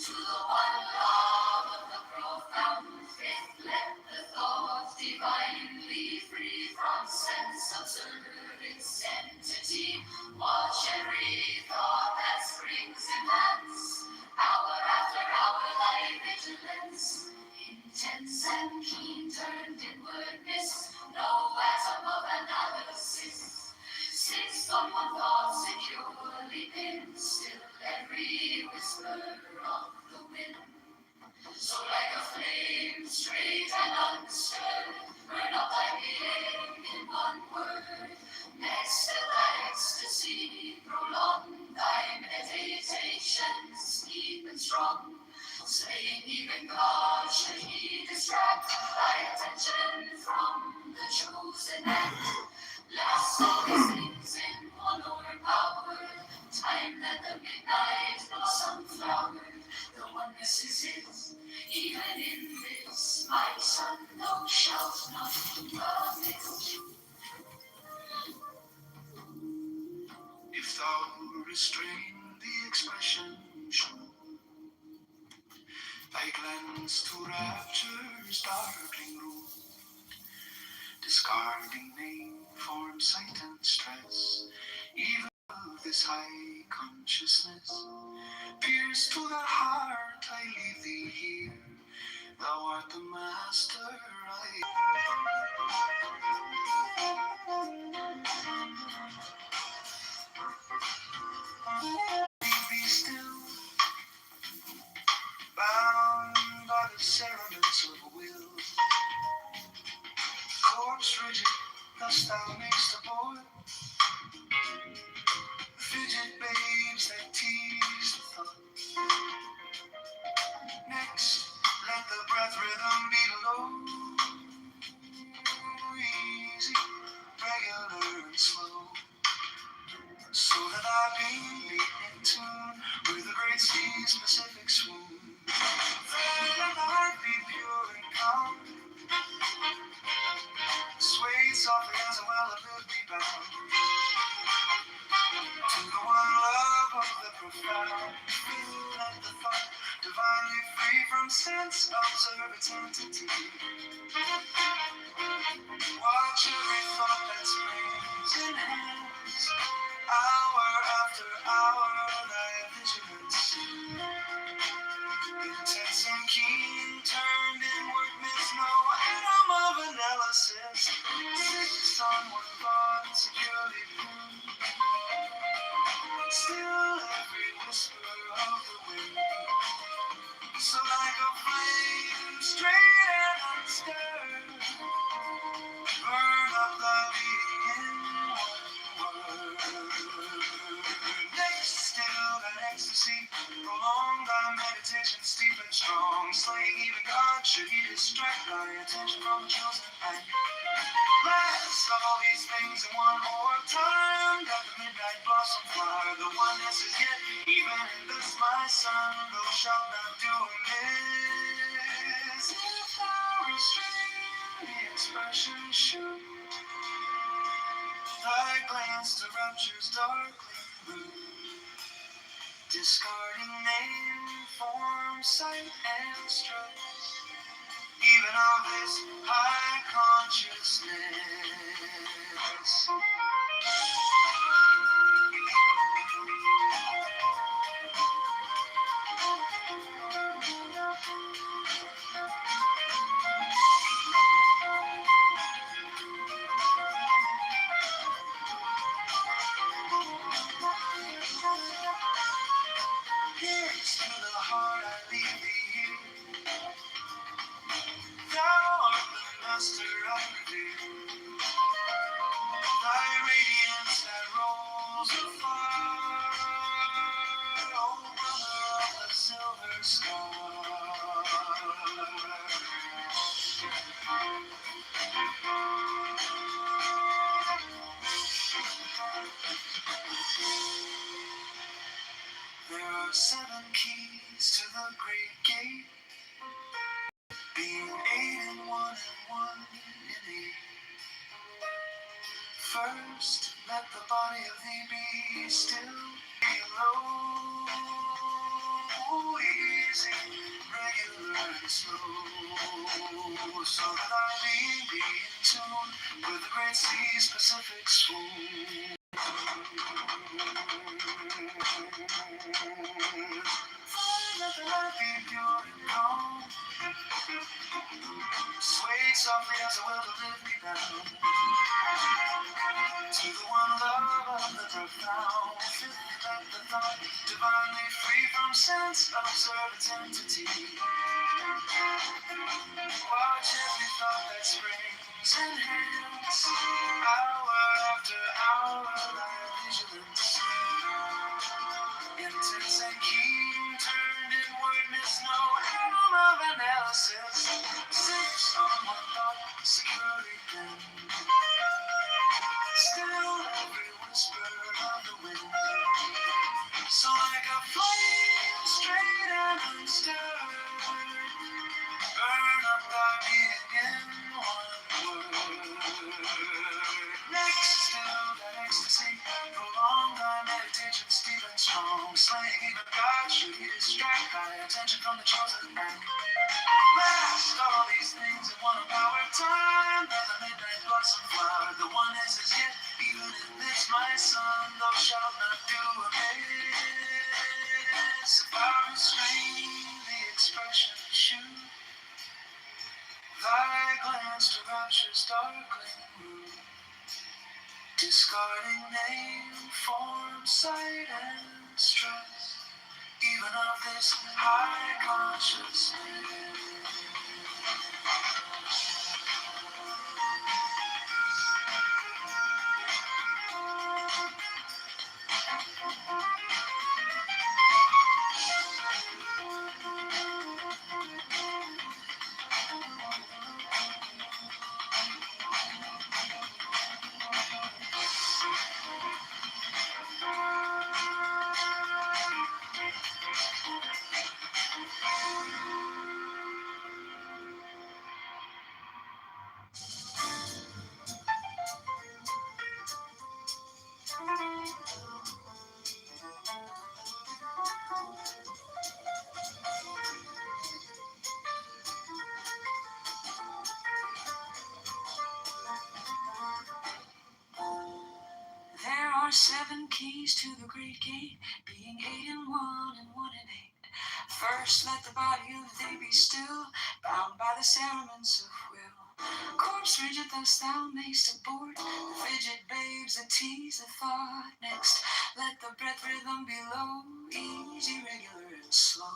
[SPEAKER 2] to the one love of the profound. Fifth, let the thought divinely free from sense observe its entity. Watch every thought that springs enhance, hour after hour thy vigilance. Intense and keen turned inwardness, no atom of analysis. Sixth, on one thought securely pinned, still every whisper of the wind. So like a flame, straight and unstirred, burn up thy being in one word. Next, till thy ecstasy prolong, thy meditations deep and strong, slaying
[SPEAKER 19] Even God should he distract thy attention from the chosen act. Last all these things in one overpowered. Time that the midnight blossom flowered. The oneness is his. Even in this, my son, thou shalt not miss.
[SPEAKER 2] If thou restrain the expression, show thy glance to rapture's darkling room, discarding name, form, sight, and stress, even of this high consciousness. Pierce to the heart, I leave thee here. Thou art the master, be still, bound by the cerements of a will. Corpse rigid, thus thou mayst abhor fidget babes that tease the thought. Next, let the breath rhythm beat low, easy, regular and slow, so that thy being be in tune with the great sea's Pacific swoon. Let thy heart be pure and calm, sway softly as a well of lived bound to the one love of the profound. Let the thought divinely free from sense observe its entity. Watch every thought that springs in hands, hour after hour, thy vigilance. Intense and keen, turned inward, miss no atom of analysis. Fixed on one thought, securely pinned. Still every whisper of the wind. So like a flame, straight and unstirred, burn up the being in one word. Next, still that ecstasy, prolong thy meditation steep and strong, slaying even God should he distract thy attention from the chosen act. Last all these things in one more time, got the midnight blossom flower. The oneness is yet, even in this my son, thou shalt not do amiss. If thou restrain the expression, shoot thy glance to rapture's darkling room, discarding name, form, sight, and stress, even of this high consciousness. Here's to the heart I leave thee here. Thou art the master of revere. Thy radiance that rolls afar, oh brother of the silver star. There are 7 keys to the great gate, being 8 in 1 and 1 in 8. First, let the body of thee be still, be low, easy, regular and slow, so that thy being be in tune with the great sea's Pacific swoon. Let the light be pure and calm, sway softly as a will to live me down to the one love of the profound. Let the thought divinely free from sense observe its entity. Watch every thought that springs and hands, hour after hour, thy vigilance. Intense and keen, turned inward, miss no atom of myself, sits on one thought, securely pinned. Still every whisper of the wind. So like a flame straight and unstirred, burn up thy being in one word. Next, still that ecstasy, prolong thy meditation steep and strong. Slaying even God should he distract thy attention from the chosen end. Last, all these things in one power time, then the midnight blossom flowered. The one is as yet, even in this my son, thou shalt not do amiss. If I restrain the expression shoot, thy glance to rapture's darkling root, discarding name, form, sight, and stress, even of this high consciousness. There are 7 keys to the great gate, being 8 in 1 and 1 in 8. First, let the body of thee be still, bound by the cerements of will. Corpse rigid thus thou mayst abort, the fidget babes that tease the thought. Next, let the breath rhythm be low, easy, regular, and slow,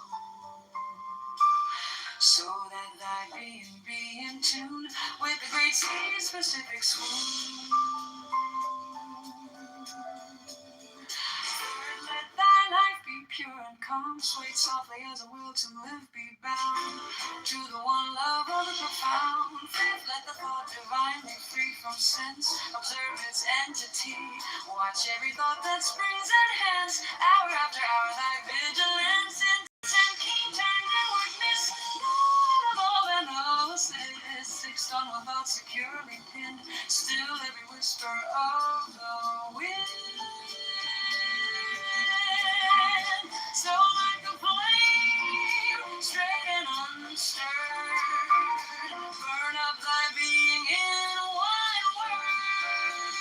[SPEAKER 2] so that thy being be in tune with the great sea's specific swoon. Third, let thy life be pure and calm, swayed softly as a will to live be bound to the one love of the profound. Fifth, let the thought divine be free from sense, observe its entity, watch every thought that springs and hence, hour after hour thy vigilance intense and keen turned inward miss, none of all and all assist. Fixed on one thought securely pinned, still every whisper of the wind. So like a flame, straight and unstirred, burn up thy being in one word.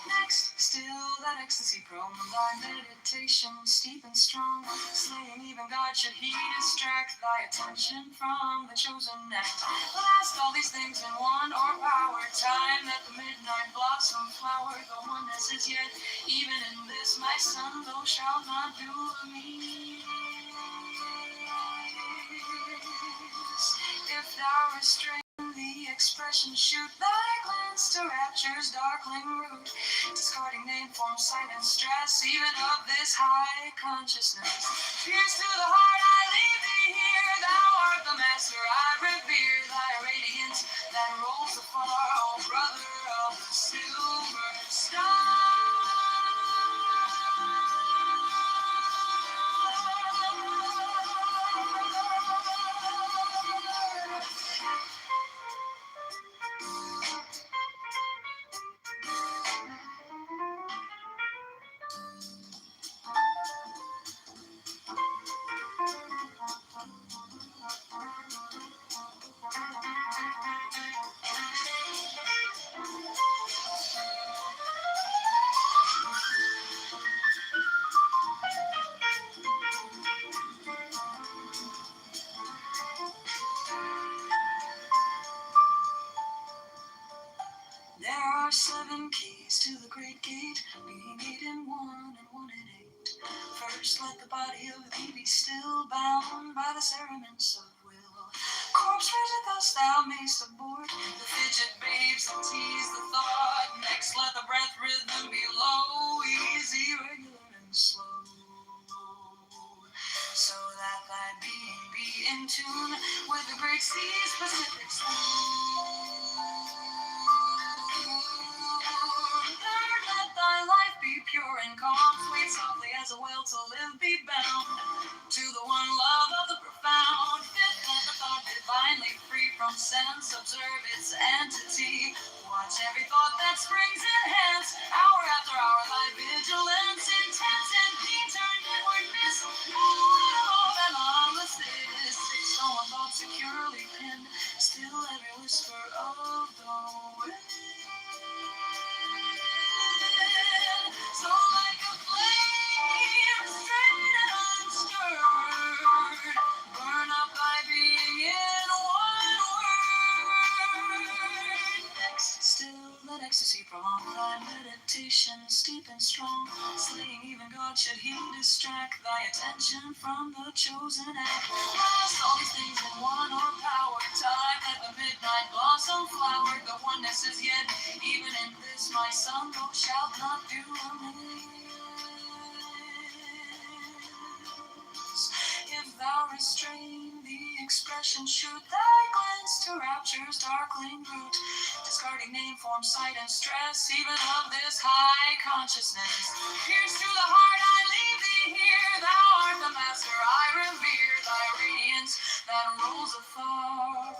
[SPEAKER 2] Next, still that ecstasy prone, thy meditation steep and strong, slaying even God should he distract thy attention from the chosen act. Last, all these things in one or power time, that the midnight blossom flower, the oneness is yet, even in this my son, thou shalt not do amiss. If thou restrain the expression shoot, thy glance to rapture's darkling root, discarding name, form, sight, and stress, even of this high consciousness. Pierce through the heart, I leave thee here, thou art the master I revere, thy radiance that rolls afar, oh brother of the silver star. with the great seas, Pacific Third, let thy life be pure and calm, sweet softly as a will to live be bound to the one love of the profound. Fifth, let the thought divinely free from sense observe its entity. Watch every thought that springs enhance, hour after hour thy vigilance intense, and keen turn inward miss love and lawless is. Fixed on one thought securely pinned, still every whisper of the wind. So like a flame, straight and unstirred, burn up thy being in one word. Next, still let ecstasy prolong thy meditation steep and strong, slaying even God should he distract thy attention from the chosen act. Last all these things in one or power, time like the midnight blossom flower. The oneness is yet, even in this my son, thou shalt not do amiss. If thou restrain the expression, shoot thy glance to rapture's darkling root, discarding name, form, sight, and stress, even of this high consciousness. Pierce through the heart, I leave thee here. Thou art the master, I revere thy radiance that rolls afar.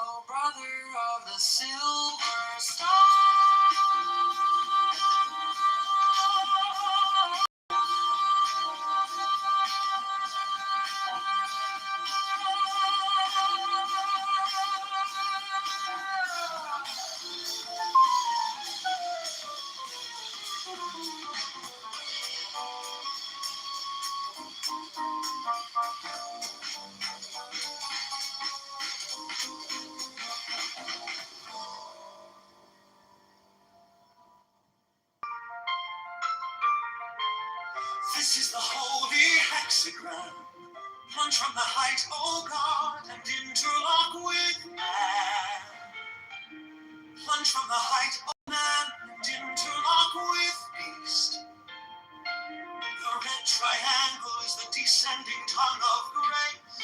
[SPEAKER 2] O brother of the silver star. This is the holy hexagram. Plunge from the height, O God, and interlock with man. Plunge from the height, O man, and interlock with beast. The red triangle is the descending tongue of grace.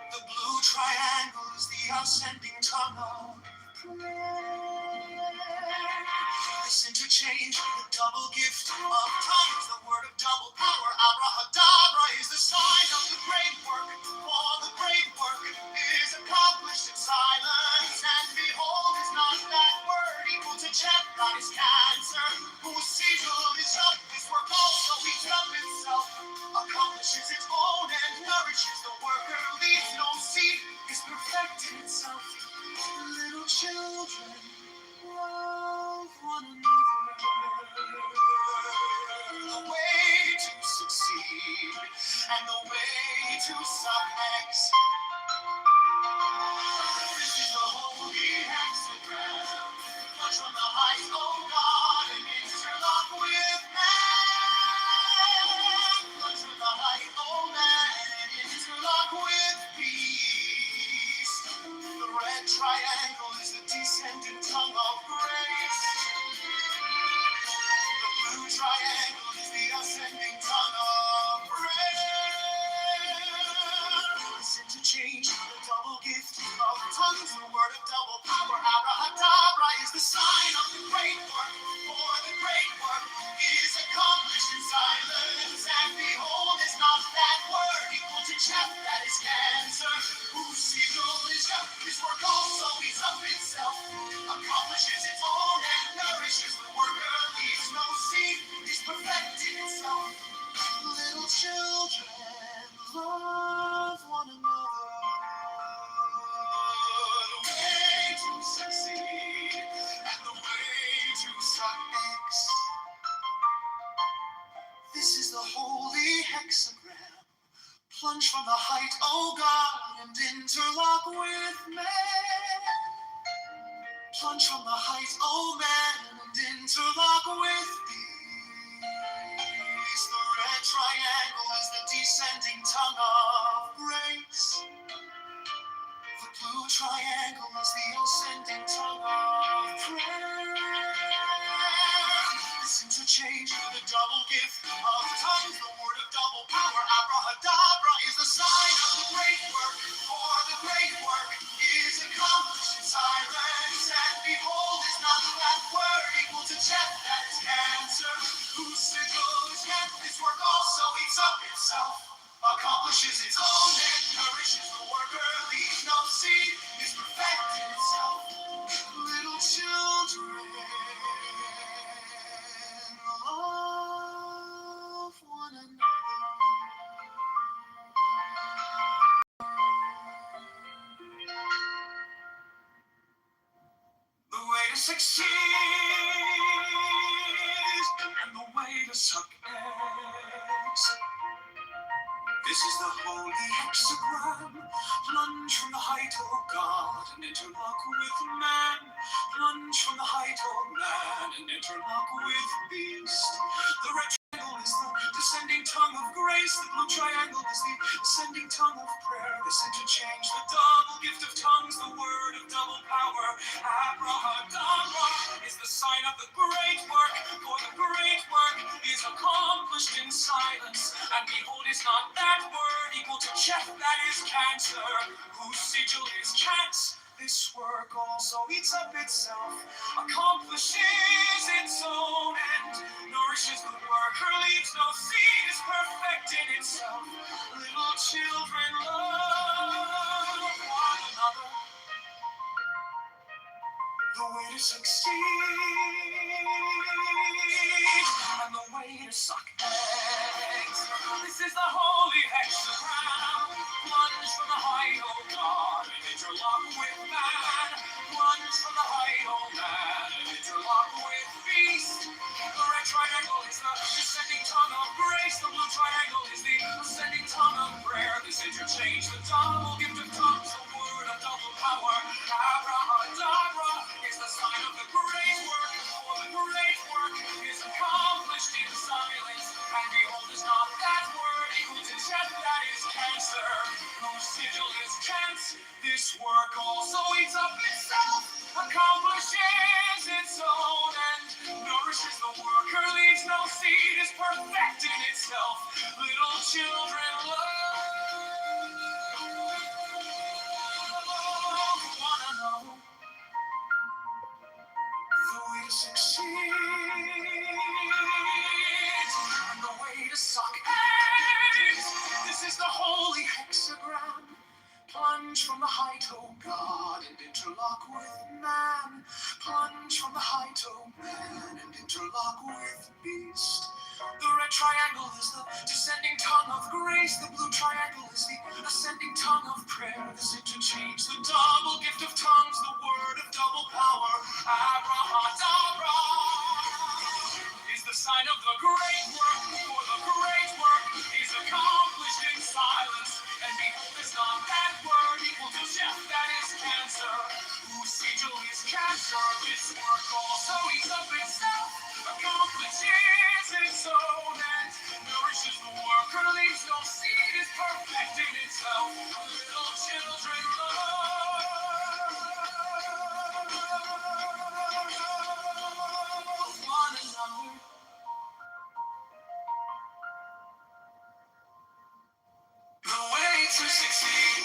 [SPEAKER 2] The blue triangle is the ascending tongue of prayer. This interchange, the double gift of tongues, the word of double power, abrahadabra, is the sign of the great work. For the great work is accomplished in silence, and behold, is not that word equal to check that is cancer, whose sigil is up, this work also eats up itself, accomplishes its own and nourishes the worker, leaves no seed, is perfected itself. Little children, love one another. The way to succeed and the way to suck eggs. This is the holy hexagram. Touch from the heights, oh God, and interlock with man. Touch from the heights, oh man, and interlock with peace. The red triangle is the descending tongue of grace. The blue triangle is the ascending tongue of prayer. Listen to change the double gift of tongues, the word of double power, abrahadabra, is the sign of the great work. For the great work is accomplished in silence, and behold, is not that word equal to Jeff, that is cancer, whose sigil is up, his work also is of itself, accomplishes its own and nourishes the worker, leaves no seed, is perfected itself. Little children, love one another. The way to succeed and the way to suck eggs. This is the holy hexagram. Plunge from the height, O God, and interlock with man. Plunge from the height, O man, and interlock with peace. The red triangle is the descending tongue of grace. The blue triangle is the ascending tongue of prayer. This interchange, the double gift of tongues, the word of double succeed, and the way to suck eggs. This is the holy hexagram. Plunge from the height, O God, and interlock with man. Plunge from the height, O man, and interlock with beast. The red triangle is the descending tongue of grace. The blue triangle is the ascending tongue of prayer. This interchange, the double gift of tongues, the word of double power. Abrahadabra is the sign of the great work, for the great work is accomplished in silence. And behold, is not that word equal to Chet, that is cancer, whose sigil is chance. This work also eats up itself, accomplishes its own end, nourishes the worker, leaves no seed, is perfect in itself. Little children love one another. The way to succeed, and the way to suck eggs. This is the holy hexagram. Plunge from the height, O God, and interlock with man. Plunge from the height, O man, and interlock with beast. The red triangle is the descending tongue of grace. The blue triangle is the ascending tongue of prayer. This interchange, the double gift of tongues, the word of double power. Abrahadabra is the sign of the great work, for the great work is accomplished in silence. And behold, is not that word equal to death, that is cancer, whose sigil is chance. This work also eats up itself, accomplishes its own end, nourishes the worker, leaves no seed, is perfect in itself. Little children love one another. The way to succeed, and the way to suck eggs. This is the holy hexagram. Plunge from the height, O God, and interlock with man. Plunge from the height, O man, and interlock with beast. The red triangle is the descending tongue of grace. The blue triangle is the ascending tongue of prayer. This interchange, the double gift of tongues, the word of double power. Abrahadabra is the sign of the great work, for the great work is accomplished in silence. And behold, is not that word equal to death, that is cancer, whose sigil is cancer. This work also eats up itself, accomplishes its own end, nourishes the worker, leaves no seed, is perfect in itself. Little children love one another. The way to succeed,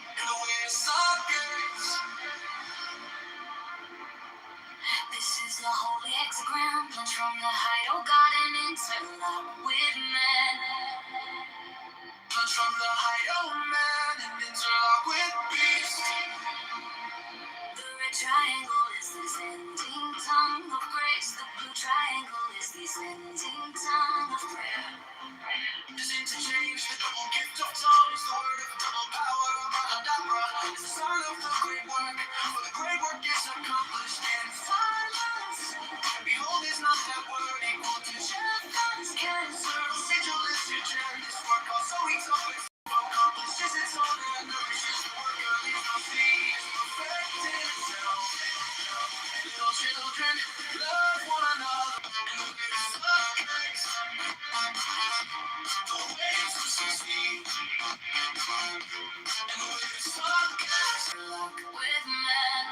[SPEAKER 2] and the way to suck eggs. This is the holy hexagram. Plunge from the height, O God, and interlock with man. Plunge from the height, O man, and interlock with beast. The red triangle is the ascending tongue of grace. The blue triangle is the ascending tongue of prayer. This interchange, the double gift of tongues, the word of double power. Abrahadabra is the sign of the great work, for the great work is accomplished in silence. And behold, is not that word equal to death, that is cancer. Sigil is your gem, this work also eats up its accomplishes its own and nourishes the worker, leaves no seed, is perfect in itself. Little children, love one another, and the way to suck eggs, the way to succeed, and the way to suck eggs. Luck with man,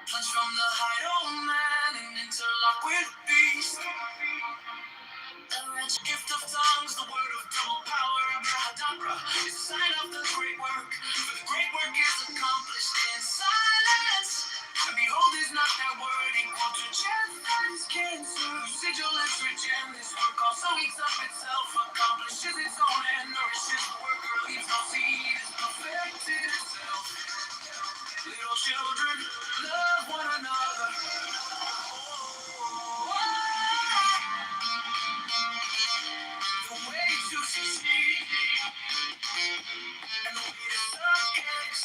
[SPEAKER 2] plunge from the height, oh man, and interlock with beast. The rich gift of tongues, the word of double power. Abrahadabra is the sign of the great work, for the great work is accomplished in silence. And behold, is not that word equal to death, that is cancer. Whose sigil is rich, and this work also eats up itself, accomplishes its own end, nourishes the worker, leaves no seed, is perfect in itself. Little children, love one another. The way to succeed, and the way to suck eggs.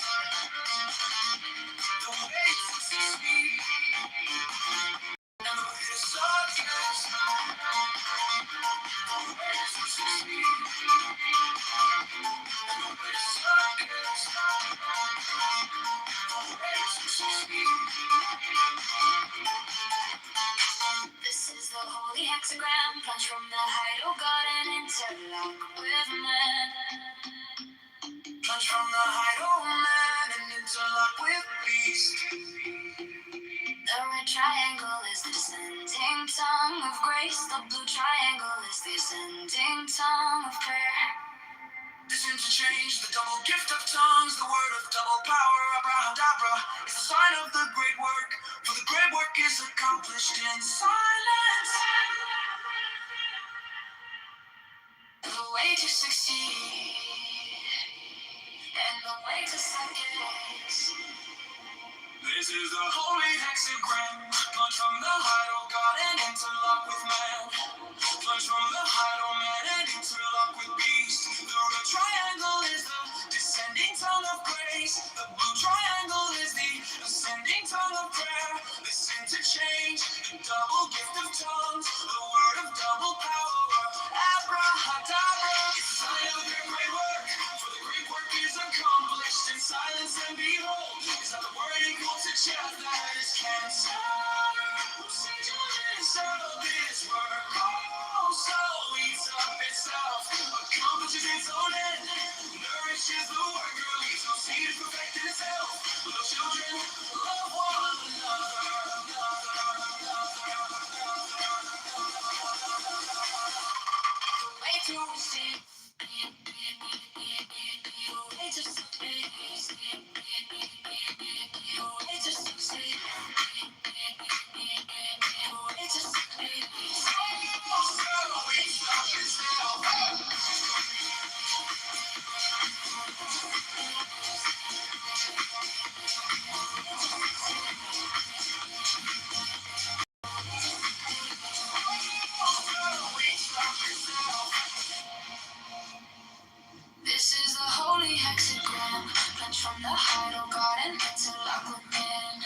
[SPEAKER 2] The way
[SPEAKER 19] interlock with man. Plunge from the height, oh man, and interlock with beast. The red triangle is the descending tongue of grace. The blue triangle is the ascending tongue of prayer. This interchange, the double gift of tongues, the word of double power, abrahadabra, is the sign of the great work. For the great work is accomplished in silence. The way to succeed and the way to success. This is the holy hexagram. Plunge from the height, oh God, and interlock with man. Plunge from the height, oh man, and interlock with beast. The red triangle is the descending tongue of grace. The blue triangle is the ascending tongue of prayer. This interchange, the double gift of tongues, the word of double power. Abrahadabra, it's the sign of their great work. For the great work is accomplished in silence, and behold, is that the word equal to chaff that is cancer. This work also eats up itself, accomplishes its own end, nourishes the worker, leaves no seed, is perfected itself. Little children, love one another. The way to receive, the way to succeed, the way to succeed. This is the holy hexagram. Plunge from the height, oh God, and interlock with man.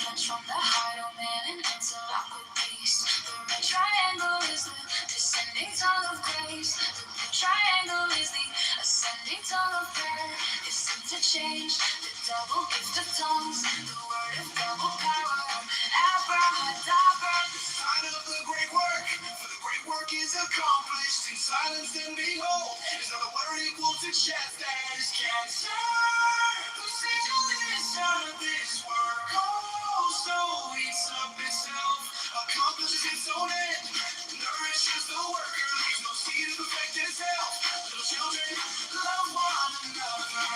[SPEAKER 19] Plunge from the height, oh man, and interlock with beast. The red triangle is the descending tongue of grace. The blue triangle is the ascending tongue of prayer. This interchange, the double gift of tongues, the word of double power. Abrahadabra, the sign of the great work. For the great work is accomplished in silence, and behold, is not the word equal to chaff that is cancer. Who said you listen to this work also eats up itself, accomplishes its own end, nourishes the worker, leaves no seed to perfect itself. Little children, love one another.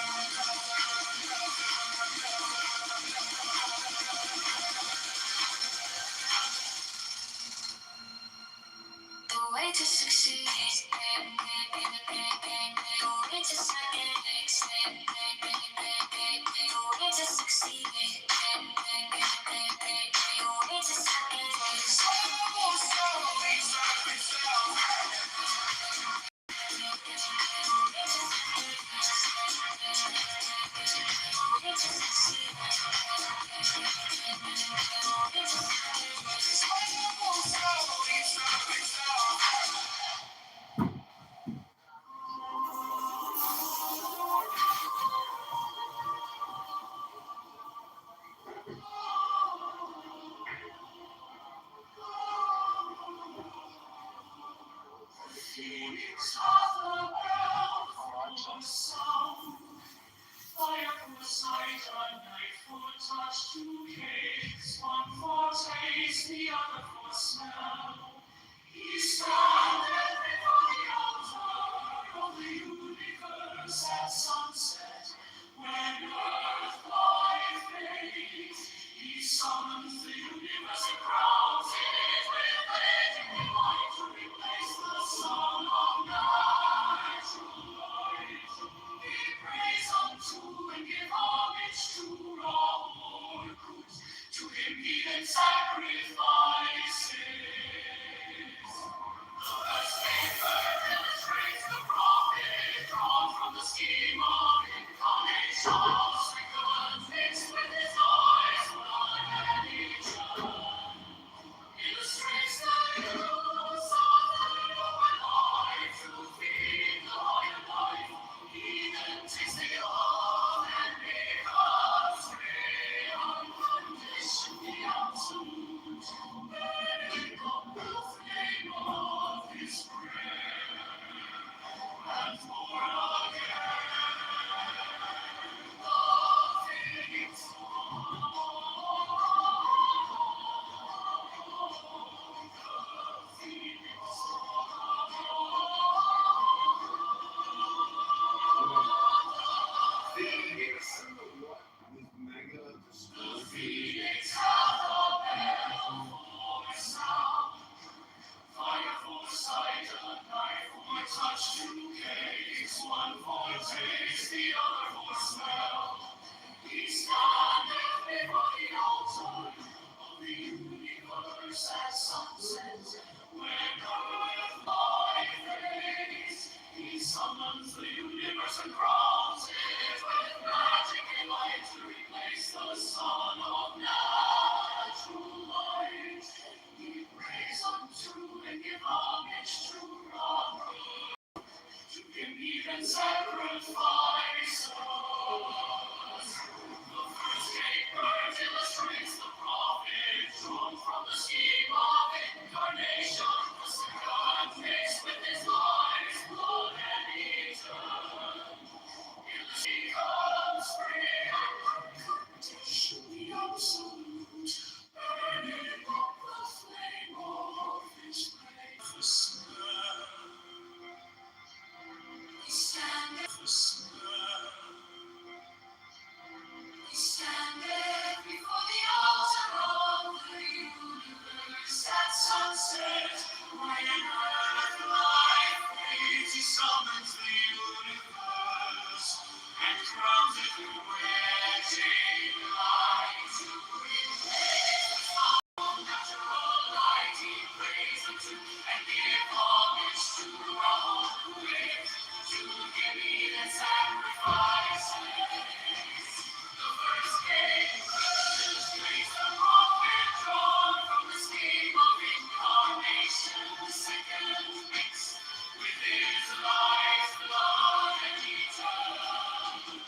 [SPEAKER 19] The way to succeed, the way to succeed, the way to succeed, the way to Phoenix of the world, from the sound, fire from the sight, a knife for touch, two cakes, one for taste, the other for smell. He standeth before the altar of the universe at sunset, when earth life fades. He summons the universe and crowns it with blazing light to replace the sun of natural light. He prays unto and give homage to all good. To him he then sacrifices.
[SPEAKER 2] two cakes, one for taste, the other for smell. We stand before the altar of the universe at sunset. When earth light fades, he summons the universe and crowns it with magic and light to replace the sun of natural light. He prays unto and give homage to Ra, to him even sacrifices. The first cake burns illustrates the prophet drawn from the scheme of incarnation. The second mixed with his life's blood and eaten. He comes free, condition the absolute, burning up the flame of his grace. The smell. We stand before the altar of the universe at sunset. When earth life fades, he summons the universe and crowns it with wedding light. To replace the sun of natural light, he prays unto and give homage to our way. To give even sacrifices. The first cake illustrates the prophet drawn from the scheme of incarnation. The second mixed with his life's blood and eaten.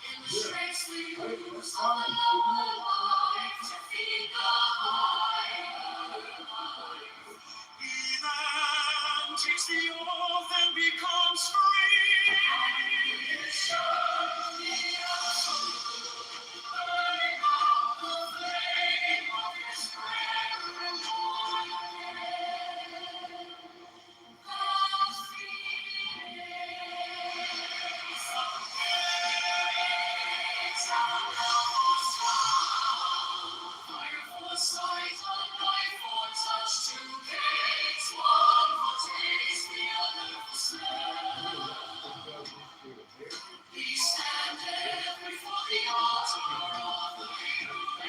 [SPEAKER 2] Illustrates the use of the lower life to feed the higher life. He then takes the oath and becomes free. The absolute, burning up the flame of his prayer and loyalty. Sight, one life for touch, two cakes, one for taste, the other for smell. We stand before the altar of the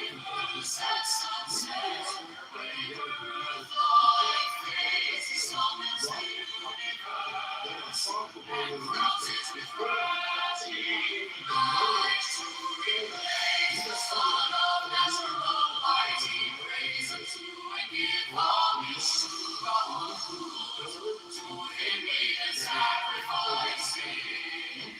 [SPEAKER 2] universe at sunset. When earth light fades, he summons the universe and crowns it with gravity. Light to replace the sun of natural light. He prays unto and give homage to God, to him even sacrifices.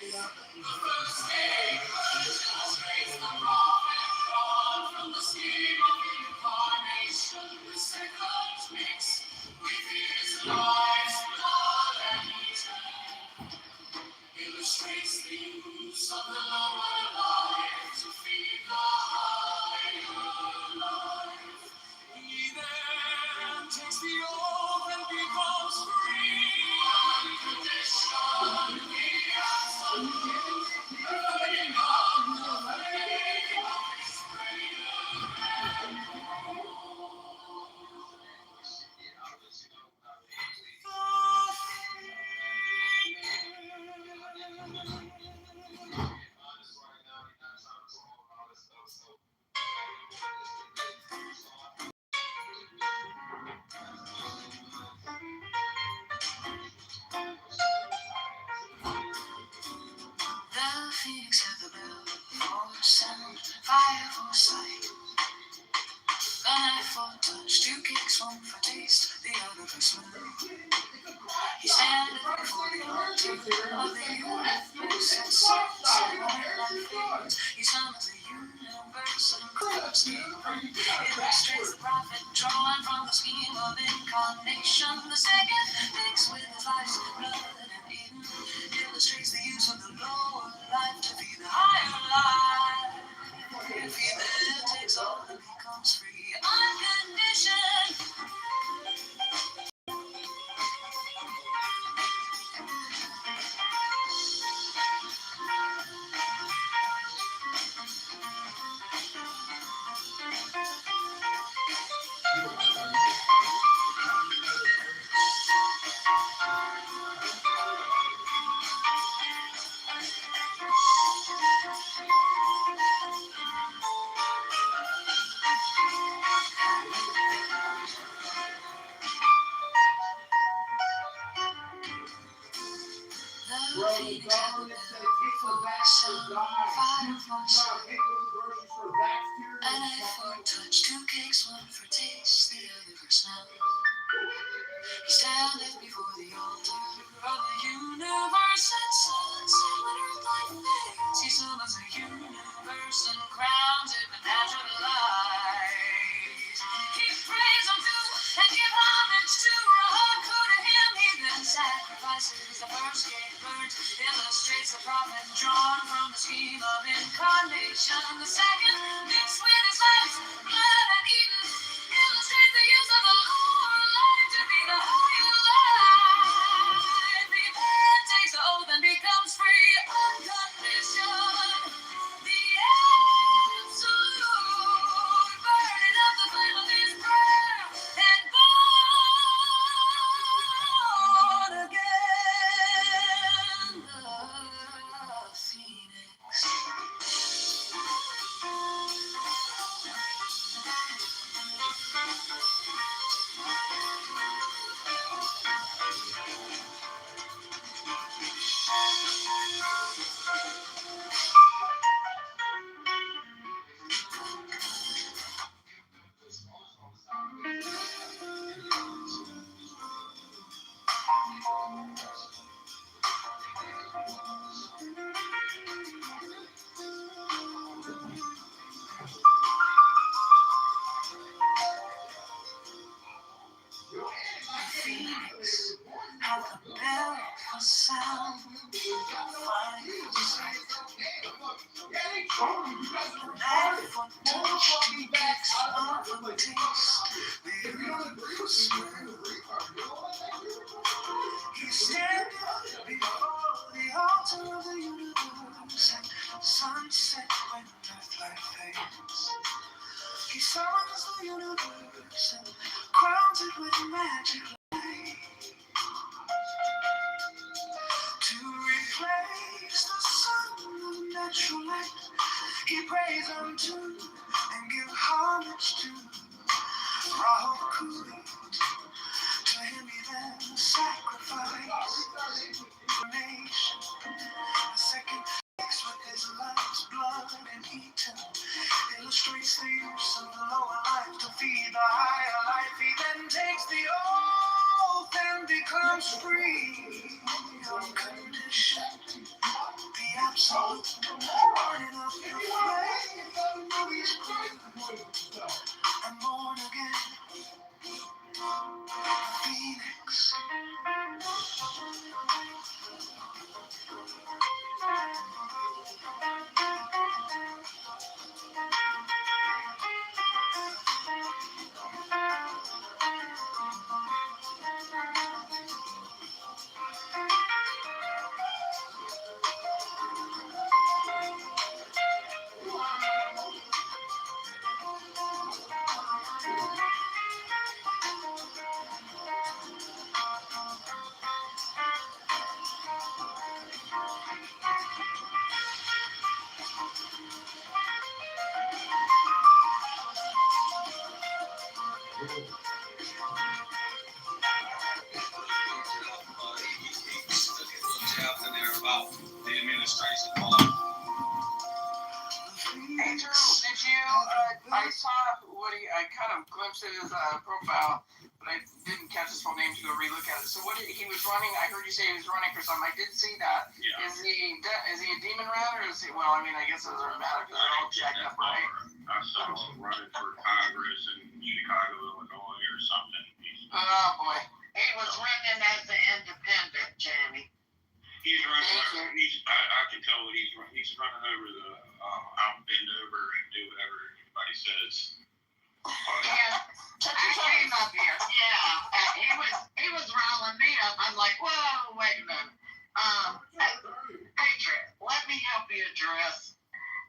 [SPEAKER 2] The first cake illustrates the prophet drawn from the scheme of incarnation. The second mix with his life's blood and eaten. Illustrates the use of the lower life to feed the higher life. He then takes the oath and becomes free. Unconditionally absolute, burning up the flame of his prayer and the phoenix at the bell for sound, fire for sight, a knife for touch, two cakes, one for taste, the other for smell. He standeth before the altar of the universe at sunset. When light fades, he summons the universe and crowns the earth. Illustrates the prophet drawn from the scheme of incarnation. The second mixed with his life's blood and Eden. Illustrates the use of the lower life to feed the higher life. If he then takes all and becomes free, unconditioned.
[SPEAKER 19] Phoenix have a bell for my son, fire for sun. And I for a touch, 2 cakes, 1 for taste, the other for smell. He standeth before the altar of the universe at sunset when earth light fades. He summons the universe and crowns it with natural light. Give praise unto and give homage to Rahaku. To him he then sacrifices. The first cake burnt illustrates the prophet drawn from the scheme of incarnation. The second mixed with his life's blood and eaten illustrates the use of the lower life to be the higher life. The man takes the oath and becomes free on condition. The absolute burning of the flame of his prayer and born again. The Phoenix. Phoenix hath a bell for sound, fire for sight, knife for touch, 2 cakes, 1 for taste, the other for smell. He standeth before the altar of the universe at sunset when earthlight fades. He summons the universe and crowns it with magic light. To replace the sun of natural light, he prays unto and give homage to Rahaku. To him he then sacrifice nation. The second mixed with his life's blood and eaten illustrates the use of the lower life to feed the higher life. He then takes the oath and becomes free on condition. The absolute burning of the flame of his prayer and born again. The Phoenix.
[SPEAKER 3] Hey Drew, did you? I saw I kind of glimpsed at his profile, but I didn't catch his full name to go relook at it. So he was running? I heard you say he was running for something. I did see that.
[SPEAKER 9] Yeah.
[SPEAKER 3] Is he a demon rat, or is he? Well, I mean, I guess it doesn't matter because they're all jacked up, right?
[SPEAKER 9] I saw him running for Congress in Chicago, Illinois, or something.
[SPEAKER 3] Oh boy.
[SPEAKER 8] He was running as an independent, Jamie.
[SPEAKER 9] He's running. I can tell what he's running. He's running over the. I'll bend over and do whatever anybody says.
[SPEAKER 8] Yeah, I came up here. Yeah, he was riling me up. I'm like, whoa, wait a minute. Patriot, let me help you address.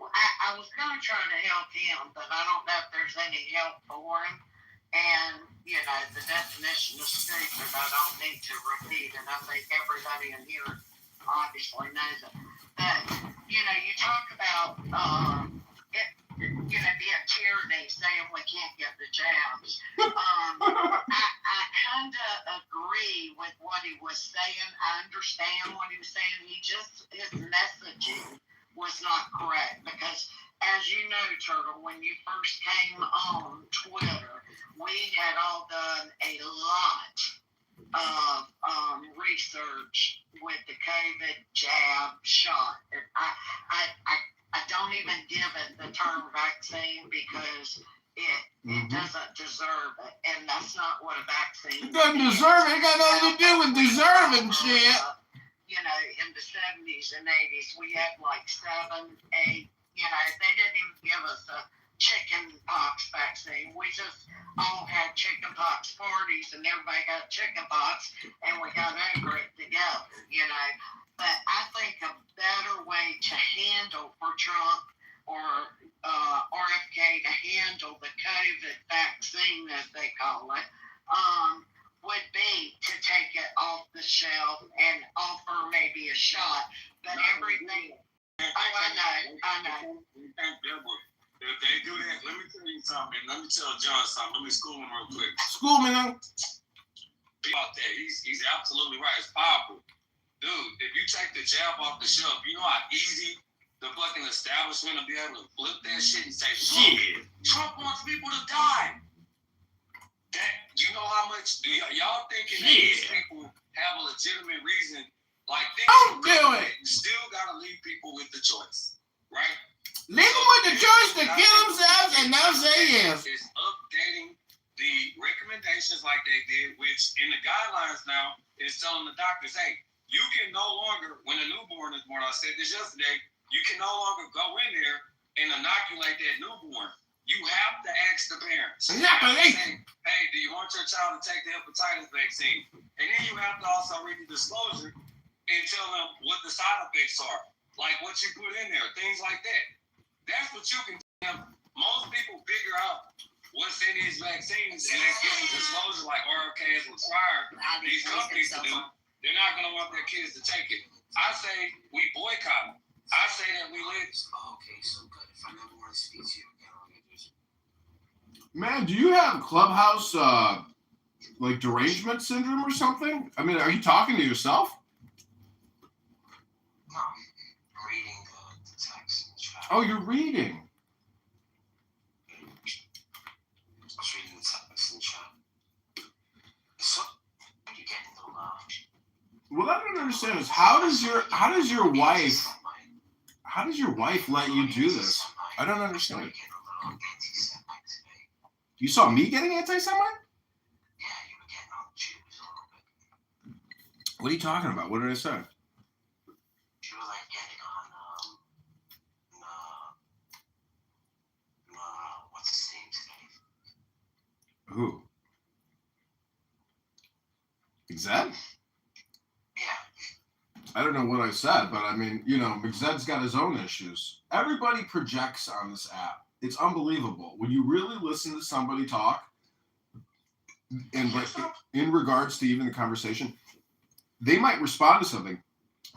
[SPEAKER 8] I was going to try to help him, but I don't know if there's any help for him. And, you know, the definition of stupid, I don't need to repeat, and I think everybody in here obviously knows it. But, you know, you talk about be a tyranny saying we can't get the jabs. I kind of agree with what he was saying. I understand what he was saying. His messaging was not correct because, as you know, Turtle, when you first came on Twitter, we had all done a lot of research with the COVID jab shot. I don't even give it the term vaccine because it doesn't deserve it, and that's not what a vaccine
[SPEAKER 12] It doesn't deserve it. It got nothing to do with deserving shit.
[SPEAKER 8] In the 70s and 80s, we had like 7, 8, they didn't even give us a chicken pox vaccine. We just all had chicken pox parties and everybody got chicken pox and we got over it together, But I think a better way to handle for Trump or RFK to handle the COVID vaccine, as they call it, would be to take it off the shelf and offer maybe a shot. But everything, I know.
[SPEAKER 7] If they do that, let me tell you something. Let me tell John something. Let me school him real quick.
[SPEAKER 12] School me now.
[SPEAKER 7] About that, he's absolutely right. It's powerful. Dude, if you take the jab off the shelf, you know how easy the fucking establishment will be able to flip that shit and say, shit, Trump wants people to die. Do you know how much y'all thinking that these people have a legitimate reason? Like,
[SPEAKER 12] don't do it.
[SPEAKER 7] You still gotta leave people with the choice, right?
[SPEAKER 12] Leave them with the choice to kill themselves and not say yes.
[SPEAKER 7] It's updating the recommendations like they did, which in the guidelines now is telling the doctors, hey, you can no longer, when a newborn is born, I said this yesterday, you can no longer go in there and inoculate that newborn. You have to ask the parents.
[SPEAKER 12] Yeah, but
[SPEAKER 7] say, hey, do you want your child to take the hepatitis vaccine? And then you have to also read the disclosure and tell them what the side effects are, like what you put in there, things like that. That's what you can tell. Most people figure out what's in these vaccines and they give them disclosure like RFK is required these companies to do. They're not going to want their kids to take it. I say we boycott them. I say that we live.
[SPEAKER 11] Oh, okay, so good. If I never want to speak to you again, I'll get this.
[SPEAKER 12] Man, do you have Clubhouse like derangement syndrome or something? I mean, are you talking to yourself?
[SPEAKER 11] No, I'm reading the text in the chat.
[SPEAKER 12] Oh, you're reading.
[SPEAKER 11] I was reading the text in the chat. So, what are you getting them?
[SPEAKER 12] What I don't understand is how does your wife let you do this? I don't understand. You saw me getting anti-Semite?
[SPEAKER 11] Yeah, you were getting on the Jews a little bit.
[SPEAKER 12] What are you talking about? What did I say?
[SPEAKER 11] You were like getting on what's his name today?
[SPEAKER 12] Who? Zed?
[SPEAKER 11] Yeah.
[SPEAKER 12] I don't know what I said, but I mean, Zed's got his own issues. Everybody projects on this app. It's unbelievable. When you really listen to somebody talk, and in regards to even the conversation, they might respond to something,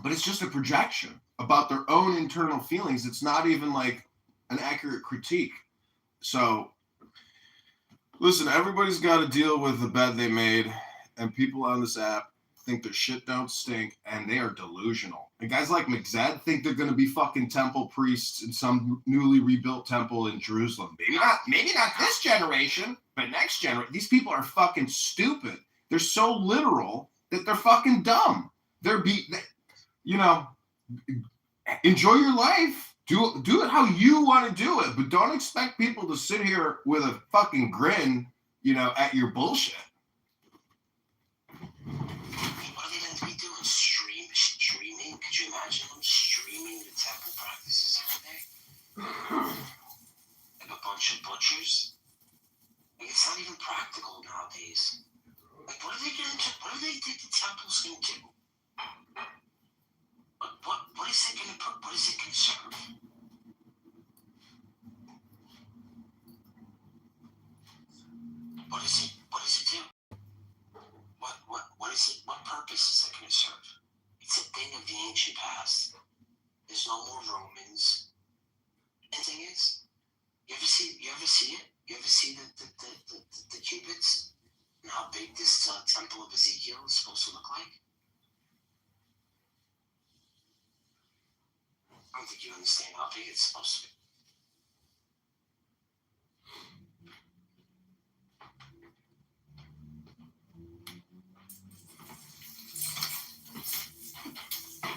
[SPEAKER 12] but it's just a projection about their own internal feelings. It's not even like an accurate critique. So, listen, everybody's got to deal with the bed they made, and people on this app think their shit don't stink, and they are delusional. And guys like McZed think they're going to be fucking temple priests in some newly rebuilt temple in Jerusalem. Maybe not this generation, but next generation. These people are fucking stupid. They're so literal that they're fucking dumb. Enjoy your life. Do it how you want to do it, but don't expect people to sit here with a fucking grin, at your bullshit.
[SPEAKER 11] What are they going to be doing? Streaming? Could you imagine them streaming the temple practices every day? Like a bunch of butchers? Like, it's not even practical nowadays. Like, what do they think the temple's going to do? What is it going to put? What is it going to serve? What does it do? What is it? What purpose is it going to serve? It's a thing of the ancient past. There's no more Romans. And the thing is, You ever see it? You ever see the cubits and how big this temple of Ezekiel is supposed to look like? I don't think you understand how big it's supposed to be.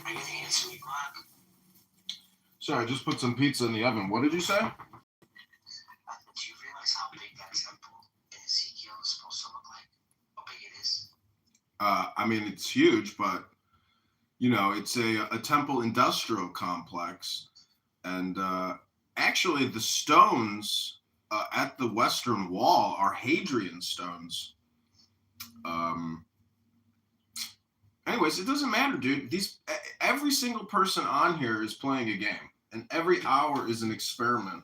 [SPEAKER 11] Are you gonna answer me, Mark?
[SPEAKER 12] Sorry, I just put some pizza in the oven. What did you say?
[SPEAKER 11] Do you realize how big that temple in Ezekiel is supposed to look like? How big it is?
[SPEAKER 12] I mean, it's huge, but you know, it's a temple industrial complex, and actually, the stones at the western wall are Hadrian stones. Anyways, it doesn't matter, dude. Every single person on here is playing a game, and every hour is an experiment.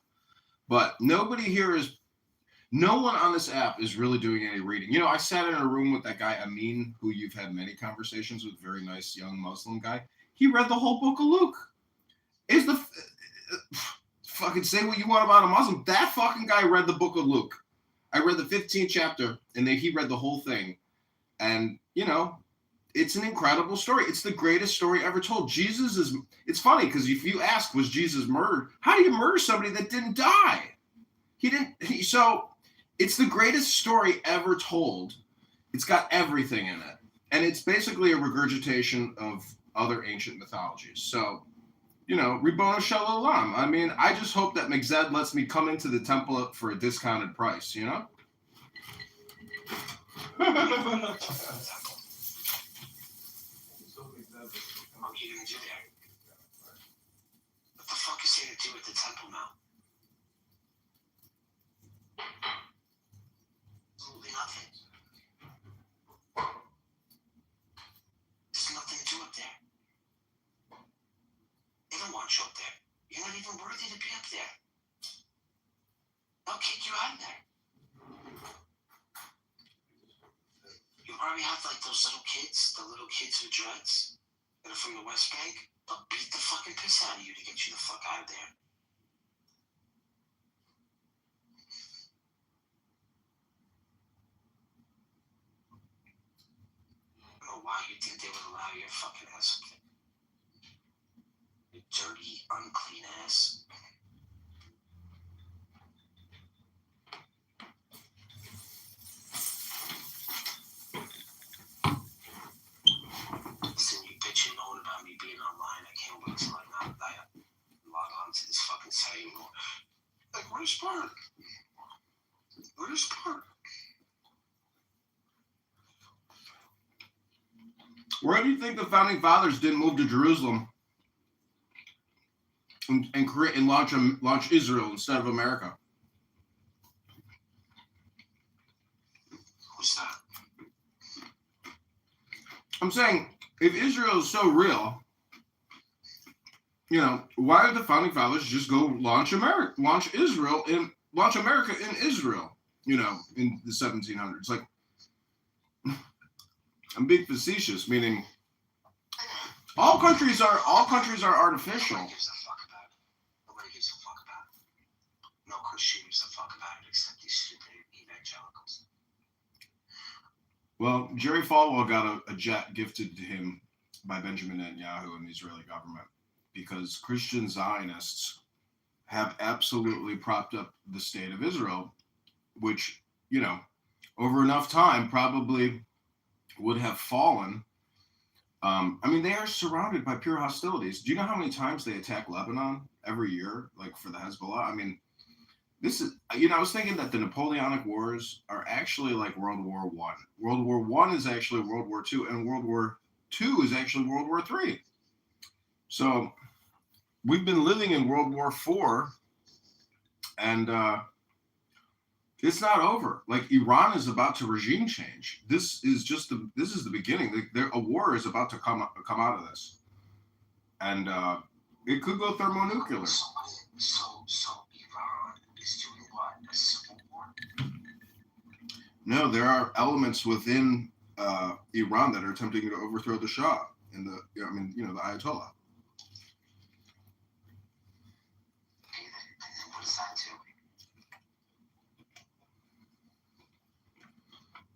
[SPEAKER 12] But no one on this app is really doing any reading. You know, I sat in a room with that guy Amin, who you've had many conversations with, very nice young Muslim guy. He read the whole book of Luke. Is the fucking say what you want about a Muslim? That fucking guy read the book of Luke. I read the 15th chapter, and then he read the whole thing. And you know, it's an incredible story. It's the greatest story ever told. It's funny because if you ask, was Jesus murdered? How do you murder somebody that didn't die? So it's the greatest story ever told. It's got everything in it. And it's basically a regurgitation of other ancient mythologies. So, you know, Ribono Shel Olam. I mean, I just hope that McZed lets me come into the temple for a discounted price, you know?
[SPEAKER 11] What are you gonna do there? What the fuck is there to do at the temple now? Absolutely nothing. There's nothing to do up there. They don't want you up there. You're not even worthy to be up there. They'll kick you out of there. You already have like those little kids, the little kids with dreads that are from the West Bank. They'll beat the fucking piss out of you to get you the fuck out of there. I don't know why you think they would allow your fucking ass up there. You dirty, unclean ass. Listen, you bitching knowing about me being online. I can't wait till I log on to this fucking site anymore. Like, where's Spark? Where's Spark?
[SPEAKER 12] Where do you think the founding fathers didn't move to Jerusalem and create and launch Israel instead of America?
[SPEAKER 11] Who's that?
[SPEAKER 12] I'm saying, if Israel is so real, you know, why did the founding fathers just go launch America in Israel, you know, in the 1700s? Like, I'm being facetious, meaning all countries are artificial.
[SPEAKER 11] Nobody gives a fuck about it. Nobody gives a fuck about it. No Christian gives a fuck about it except these stupid evangelicals.
[SPEAKER 12] Well, Jerry Falwell got a jet gifted to him by Benjamin Netanyahu and the Israeli government because Christian Zionists have absolutely propped up the state of Israel, which, you know, over enough time probably would have fallen. I mean, they are surrounded by pure hostilities. Do you know how many times they attack Lebanon every year, like for the Hezbollah? I mean, this is, you know, I was thinking that the Napoleonic Wars are actually like World War I. World War I is actually World War II, and World War II is actually World War III. So we've been living in World War IV, and it's not over. Like, Iran is about to regime change. This is the beginning. A war is about to come out of this, and it could go thermonuclear.
[SPEAKER 11] So Iran is doing what? A civil war?
[SPEAKER 12] No, there are elements within Iran that are attempting to overthrow the Shah and the Ayatollah.
[SPEAKER 11] What does that do?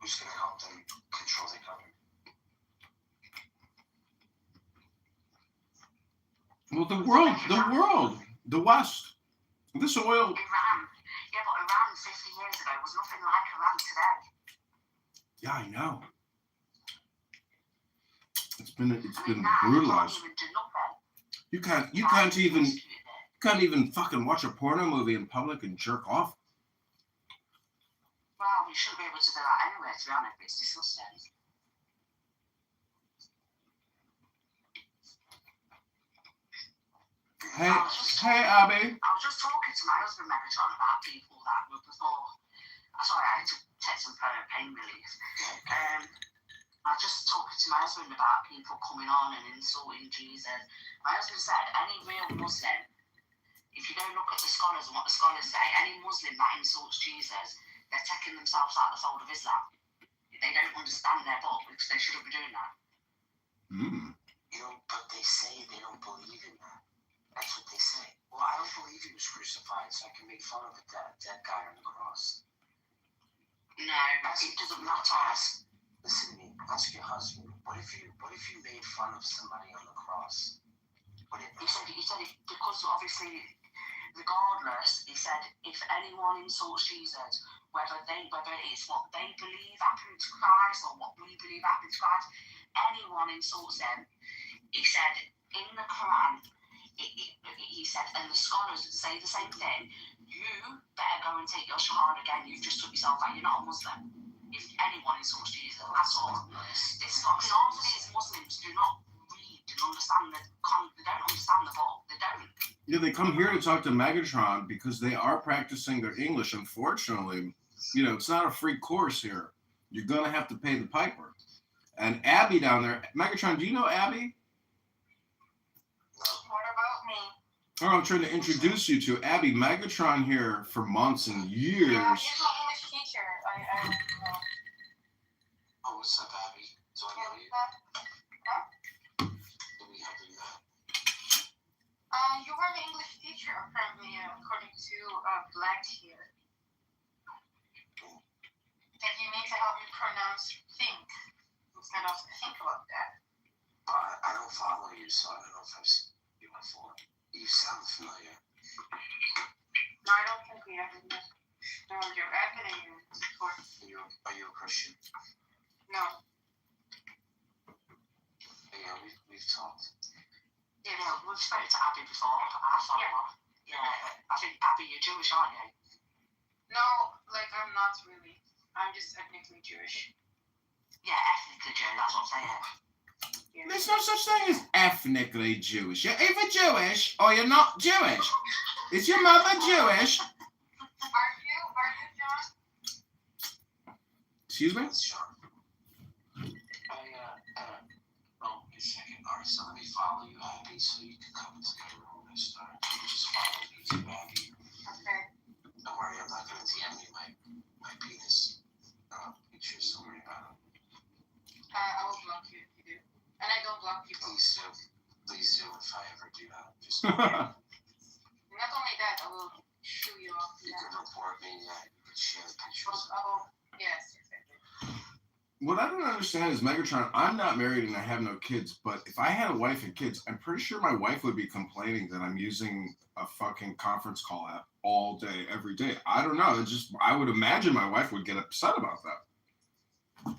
[SPEAKER 14] who's going to help them control the government?
[SPEAKER 12] Well, the world, the West. This oil.
[SPEAKER 8] Iran. Yeah, but Iran 50 years ago was nothing like Iran today.
[SPEAKER 12] Yeah, I know. It's been brutalized. You can't even fucking watch a porno movie in public and jerk off.
[SPEAKER 8] Well, you shouldn't be able to do that anyway, to be honest. It's disgusting.
[SPEAKER 12] Hey, Abby.
[SPEAKER 8] I was just talking to my husband, Megatron, about people that were before. Sorry, I had to take some pain relief. I was just talking to my husband about people coming on and insulting Jesus. My husband said any real Muslim, if you don't look at the scholars and what the scholars say, any Muslim that insults Jesus, they're taking themselves out of the fold of Islam. They don't understand their book because they shouldn't be doing that.
[SPEAKER 14] You know, but they say they don't believe in that. That's what they say. Well, I don't believe he was crucified, so I can make fun of a dead guy on the cross.
[SPEAKER 8] No, it doesn't matter.
[SPEAKER 14] Listen to me. Ask your husband. What if you made fun of somebody on the cross?
[SPEAKER 8] He said it because obviously, regardless, he said if anyone insults Jesus, whether it's what they believe happened to Christ or what we believe happened to Christ, anyone insults them. He said in the Quran. He said, and the scholars say the same thing. You better go and take your shahada again. You've just took yourself out. You're not a Muslim. If anyone insults Jesus, that's all. This is what half of these Muslims do not read and understand. They don't understand the book. They don't.
[SPEAKER 12] Yeah, they come here to talk to Megatron because they are practicing their English. Unfortunately, it's not a free course here. You're gonna have to pay the piper. And Abby down there, Megatron, do you know Abby? Oh, I'm trying to introduce you to Abby. Megatron here for months and years.
[SPEAKER 10] Yeah, he's my English teacher. I
[SPEAKER 14] Oh, what's up, Abby? Do I know you? Do we have you met?
[SPEAKER 10] You were an English teacher, apparently, according to Black here. And you need to help me pronounce think instead of think about that.
[SPEAKER 14] I don't follow you, so I don't know if I've seen you before. You sound familiar.
[SPEAKER 10] No, I don't think we ever met. No, you're acting before.
[SPEAKER 14] Are you a Christian?
[SPEAKER 10] No.
[SPEAKER 14] Yeah, we've talked.
[SPEAKER 8] Yeah, we've spoken to Abby before. I follow her. Yeah, I think Abby, you're Jewish, aren't you?
[SPEAKER 10] No, like I'm not really. I'm just ethnically Jewish.
[SPEAKER 8] Yeah, ethnically Jewish. That's what I'm saying.
[SPEAKER 12] There's no such thing as ethnically Jewish. You're either Jewish or you're not Jewish. Is your mother Jewish?
[SPEAKER 10] Are you John?
[SPEAKER 12] Excuse me?
[SPEAKER 14] Sure. A second. All right, so let me follow you, Abby, so you can come into the room when I start. You can just follow me too, Abby.
[SPEAKER 10] Okay.
[SPEAKER 14] Don't worry, I'm not going to DM you my penis pictures. Don't worry about it.
[SPEAKER 10] I will block you if you do. And I don't block people.
[SPEAKER 14] Please do. Please do if I ever do that. Just
[SPEAKER 10] not only that, I will shoo you off.
[SPEAKER 14] You can report me, yeah. You can share the pictures.
[SPEAKER 10] Yes, exactly.
[SPEAKER 12] What I don't understand is, Megatron, I'm not married and I have no kids, but if I had a wife and kids, I'm pretty sure my wife would be complaining that I'm using a fucking conference call app all day, every day. I don't know. It's just, I would imagine my wife would get upset about that.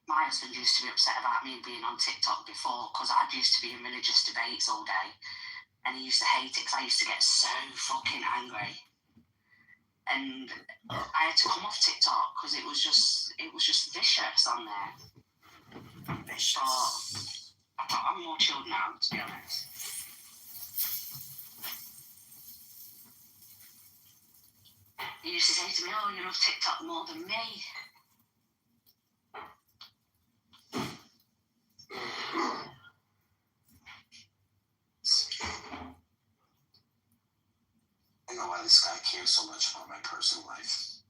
[SPEAKER 8] My husband used to be upset about me being on TikTok before because I used to be in religious debates all day, and he used to hate it because I used to get so fucking angry, and I had to come off TikTok because it was just vicious on there. Vicious. But I'm more chilled now, to be honest. He used to say to me, "Oh, you love TikTok more than me."
[SPEAKER 14] I don't know why this guy cares so much about my personal life.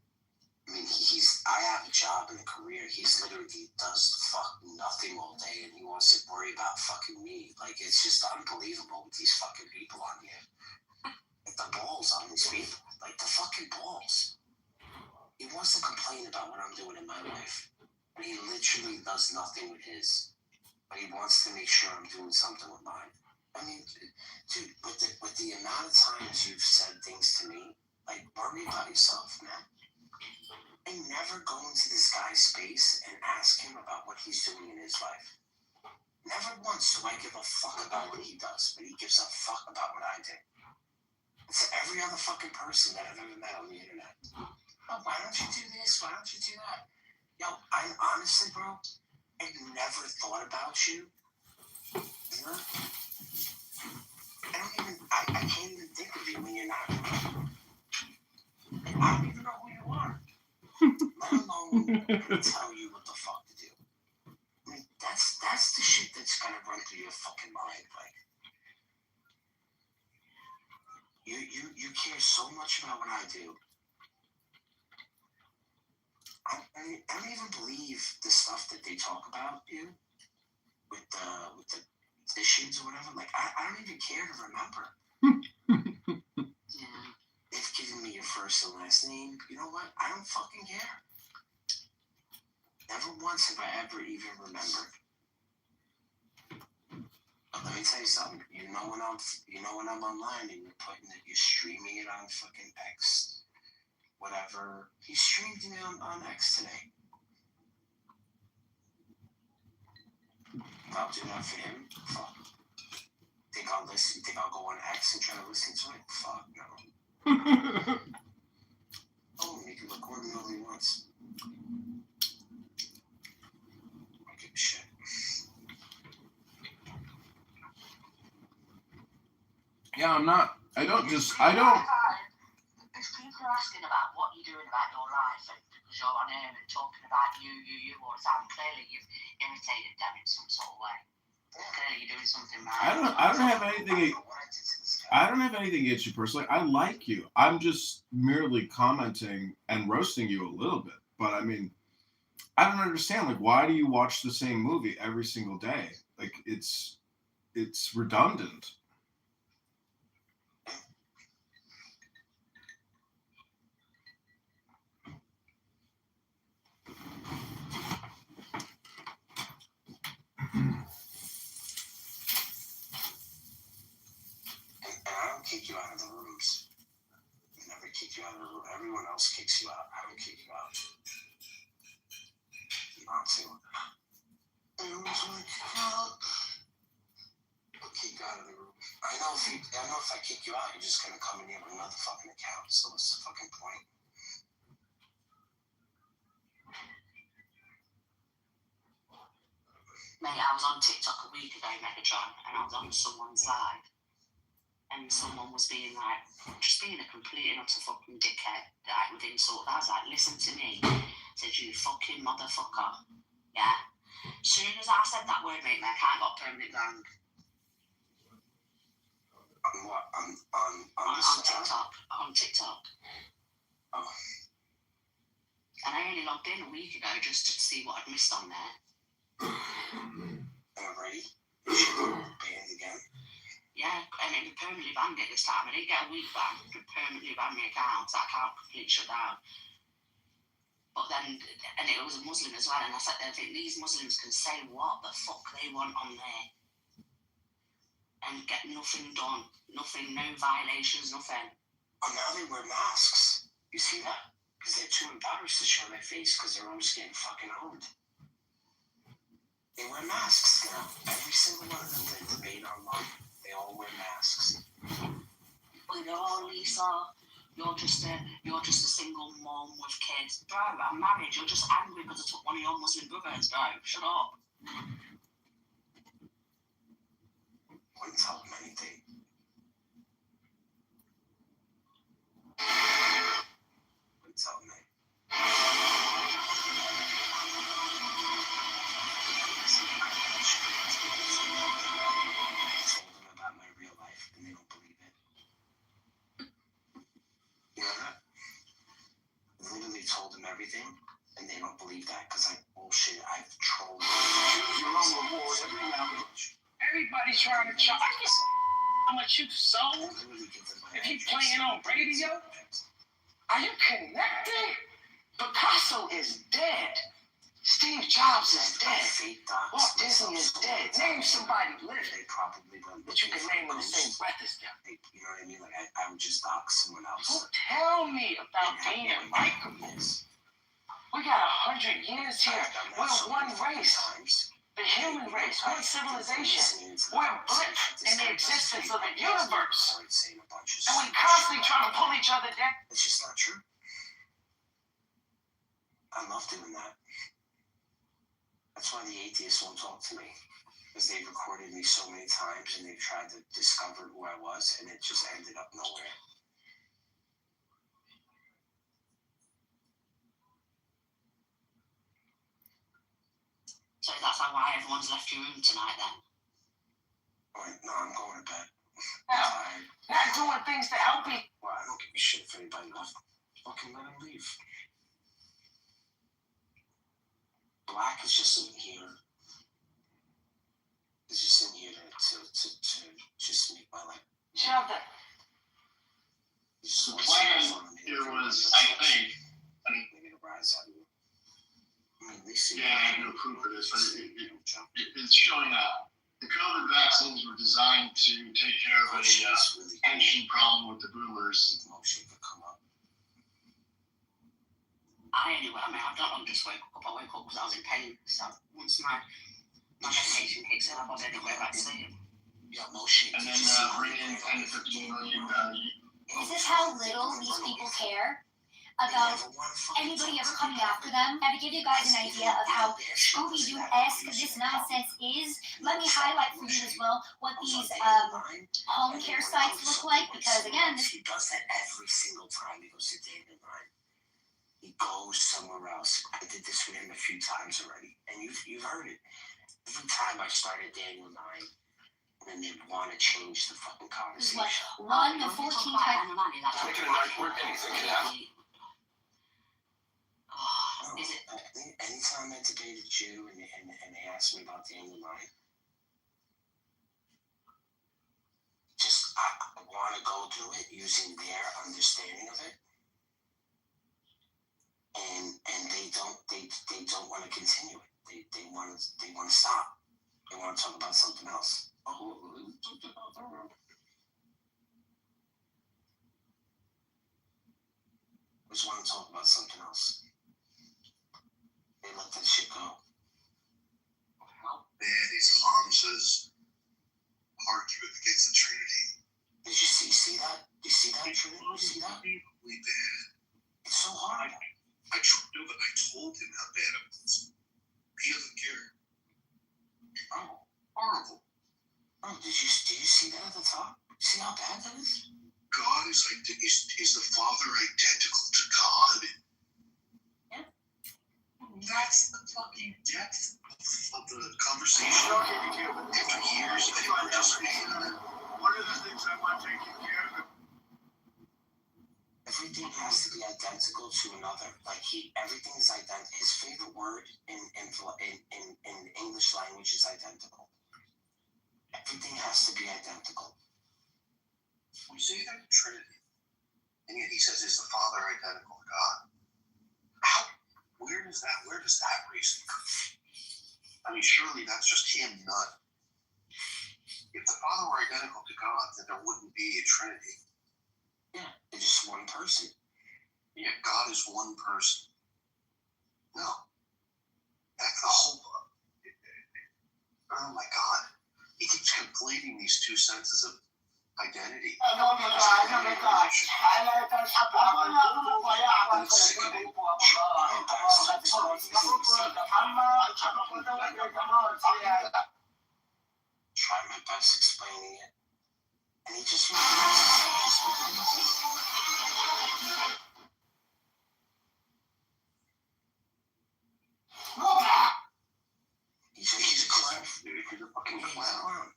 [SPEAKER 14] I mean, I have a job and a career. He's literally does nothing all day, and he wants to worry about fucking me. Like, it's just unbelievable with these fucking people on here. Like, the balls on these people. Like, the fucking balls.
[SPEAKER 6] He wants to complain about what I'm doing in my life. And he literally does nothing with his. But he wants to make sure I'm doing something with mine. I mean, dude, with the amount of times you've said things to me, like, worry about yourself, man. I never go into this guy's space and ask him about what he's doing in his life. Never once do I give a fuck about what he does, but he gives a fuck about what I do. It's every other fucking person that I've ever met on the internet. Oh, why don't you do this? Why don't you do that? Yo, I honestly, bro, I've never thought about you. Ever. I can't even think of you when you're not around. I don't even know who you are. Let alone tell you what the fuck to do. I mean, that's the shit that's gonna run through your fucking mind. Like, you care so much about what I do. I don't even believe the stuff that they talk about you with the issues or whatever. Like, I don't even care to remember. Yeah. They've given me your first and last name. You know what? I don't fucking care. Never once have I ever even remembered. But let me tell you something. You know when I'm online and you're streaming it on fucking X, whatever. He streamed me on X today. I'll do that for him. Fuck. Think I'll go on X and try to listen to it? Fuck no. Oh, he can record me all he wants. I don't give a shit.
[SPEAKER 12] Yeah, I'm not. I don't.
[SPEAKER 16] If people are asking about what you're doing about your life, and because you're on air and talking about you all the time, clearly you've imitated them in some sort of way. Clearly you're doing something right.
[SPEAKER 12] I don't have anything. I don't have anything against you personally. I like you. I'm just merely commenting and roasting you a little bit. But I mean, I don't understand. Like, why do you watch the same movie every single day? Like, it's redundant.
[SPEAKER 6] And I don't kick you out of the rooms. I never kick you out of the room. Everyone else kicks you out. I don't kick you out. Not to. Everyone's like, I'll kick you out of the room. I know if I kick you out, you're just gonna come in here with another fucking account. So what's the fucking point?
[SPEAKER 16] Mate, I was on TikTok a week ago, Megatron, and I was on someone's live, and someone was being like, just being a complete and utter fucking dickhead, like with insult. I was like, listen to me, said you fucking motherfucker, yeah. Soon as I said that word, mate, my account got permanent banned.
[SPEAKER 6] On what? On
[SPEAKER 16] TikTok. On TikTok.
[SPEAKER 6] Oh.
[SPEAKER 16] And I only logged in a week ago just to see what I'd missed on there.
[SPEAKER 6] Already? Banned again?
[SPEAKER 16] Yeah, and it permanently banned it this time. I didn't get a week ban, it permanently banned my account. That account completely shut down. But then, and it was a Muslim as well, and I said, I think these Muslims can say what the fuck they want on there and get nothing done. Nothing, no violations, nothing.
[SPEAKER 6] Oh, now they wear masks. You see that? Because they're too embarrassed to show their face because they're almost getting fucking owned. They wear masks now. Every single one of them that debate online, they all wear masks.
[SPEAKER 16] Well, they're all, Lisa, you're just a single mom with kids. Bro, I'm married. You're just angry because I took one of your Muslim brothers. Bro, shut up.
[SPEAKER 6] Wouldn't tell them anything. Wouldn't tell them anything. Told them everything, and they don't believe that because I bullshit. I've trolled.
[SPEAKER 23] Everybody's trying to charge us. How much you sold? If you playing on radio, are you connected? Picasso is dead. Steve Jobs is dead. Walt Disney is dead. Name somebody living.
[SPEAKER 6] They probably went.
[SPEAKER 23] But you can name them the same breath as them.
[SPEAKER 6] You know what I mean? Like I would just dox someone else.
[SPEAKER 23] Don't tell me about Dean and Michael. We got 100 years here. We're one race. The human race. One civilization. We're a blip in the existence of the universe. And we constantly try to pull each other down.
[SPEAKER 6] It's just not true. I love doing that. That's why the atheists won't talk to me. Because they've recorded me so many times and they've tried to discover who I was and it just ended up nowhere.
[SPEAKER 16] So that's why everyone's left your room tonight then?
[SPEAKER 6] Alright, no, I'm going to bed.
[SPEAKER 23] Not doing things to help me.
[SPEAKER 6] Well, I don't give a shit if anybody left. Fucking let him leave. Black is just in here. It's just in here to just make my life.
[SPEAKER 23] Sheldon.
[SPEAKER 9] The plan here was, I think, yeah, I have no proof of this, but it's showing up. The COVID vaccines were designed to take care of an ancient problem with the boomers.
[SPEAKER 16] I've not looked this way up. I woke up because I was in pain. So once my medication kicks in, I'll probably go back to sleep.
[SPEAKER 9] And then bring in 10 to 15 million.
[SPEAKER 5] Is this how little these people care about anybody ever coming after them? Now, to give you guys an idea of how Scooby-Doo-esque this nonsense is, let me highlight for you as well what these home care sites look like, because again,
[SPEAKER 6] he does that every single time he goes to David Line. He goes somewhere else. I did this with him a few times already, and you've heard it. Every time I started Daniel 9, and they want to change the fucking conversation.
[SPEAKER 5] What, 1 to 14 times?
[SPEAKER 9] Making a night work, anything can happen.
[SPEAKER 6] Anytime I debated you and they asked me about Daniel 9, just I want to go through it using their understanding of it. And they don't want to continue it. They want to stop. They want to talk about something else. Oh, just want to talk about something else. They let that shit go.
[SPEAKER 9] How bad is Hamza's argument against the Trinity?
[SPEAKER 6] Did you see that? You see that, Trinity? You see that?
[SPEAKER 9] Really bad.
[SPEAKER 6] It's so hard.
[SPEAKER 9] I told him how bad it was. He doesn't care.
[SPEAKER 6] Oh,
[SPEAKER 9] horrible.
[SPEAKER 6] Oh, did you see that at the top? See how bad that is?
[SPEAKER 9] God is the Father identical to God?
[SPEAKER 6] Yeah.
[SPEAKER 9] That's the fucking depth of the conversation. After years of participating in it. One of the things I want taken care of.
[SPEAKER 6] Everything has to be identical to another. Like everything is identical. His favorite word in English language is identical. Everything has to be identical.
[SPEAKER 9] We say that in Trinity, and yet he says, "Is the Father identical to God?" How? Where does that reason come? I mean, surely that's just him not. If the Father were identical to God, then there wouldn't be a Trinity.
[SPEAKER 6] Yeah, it's just one person.
[SPEAKER 9] Yeah, God is one person. No. That's the whole. Oh my God. He keeps conflating these two senses of identity.
[SPEAKER 6] Try my best explaining it. And he just He's a clown. He's a fucking clown.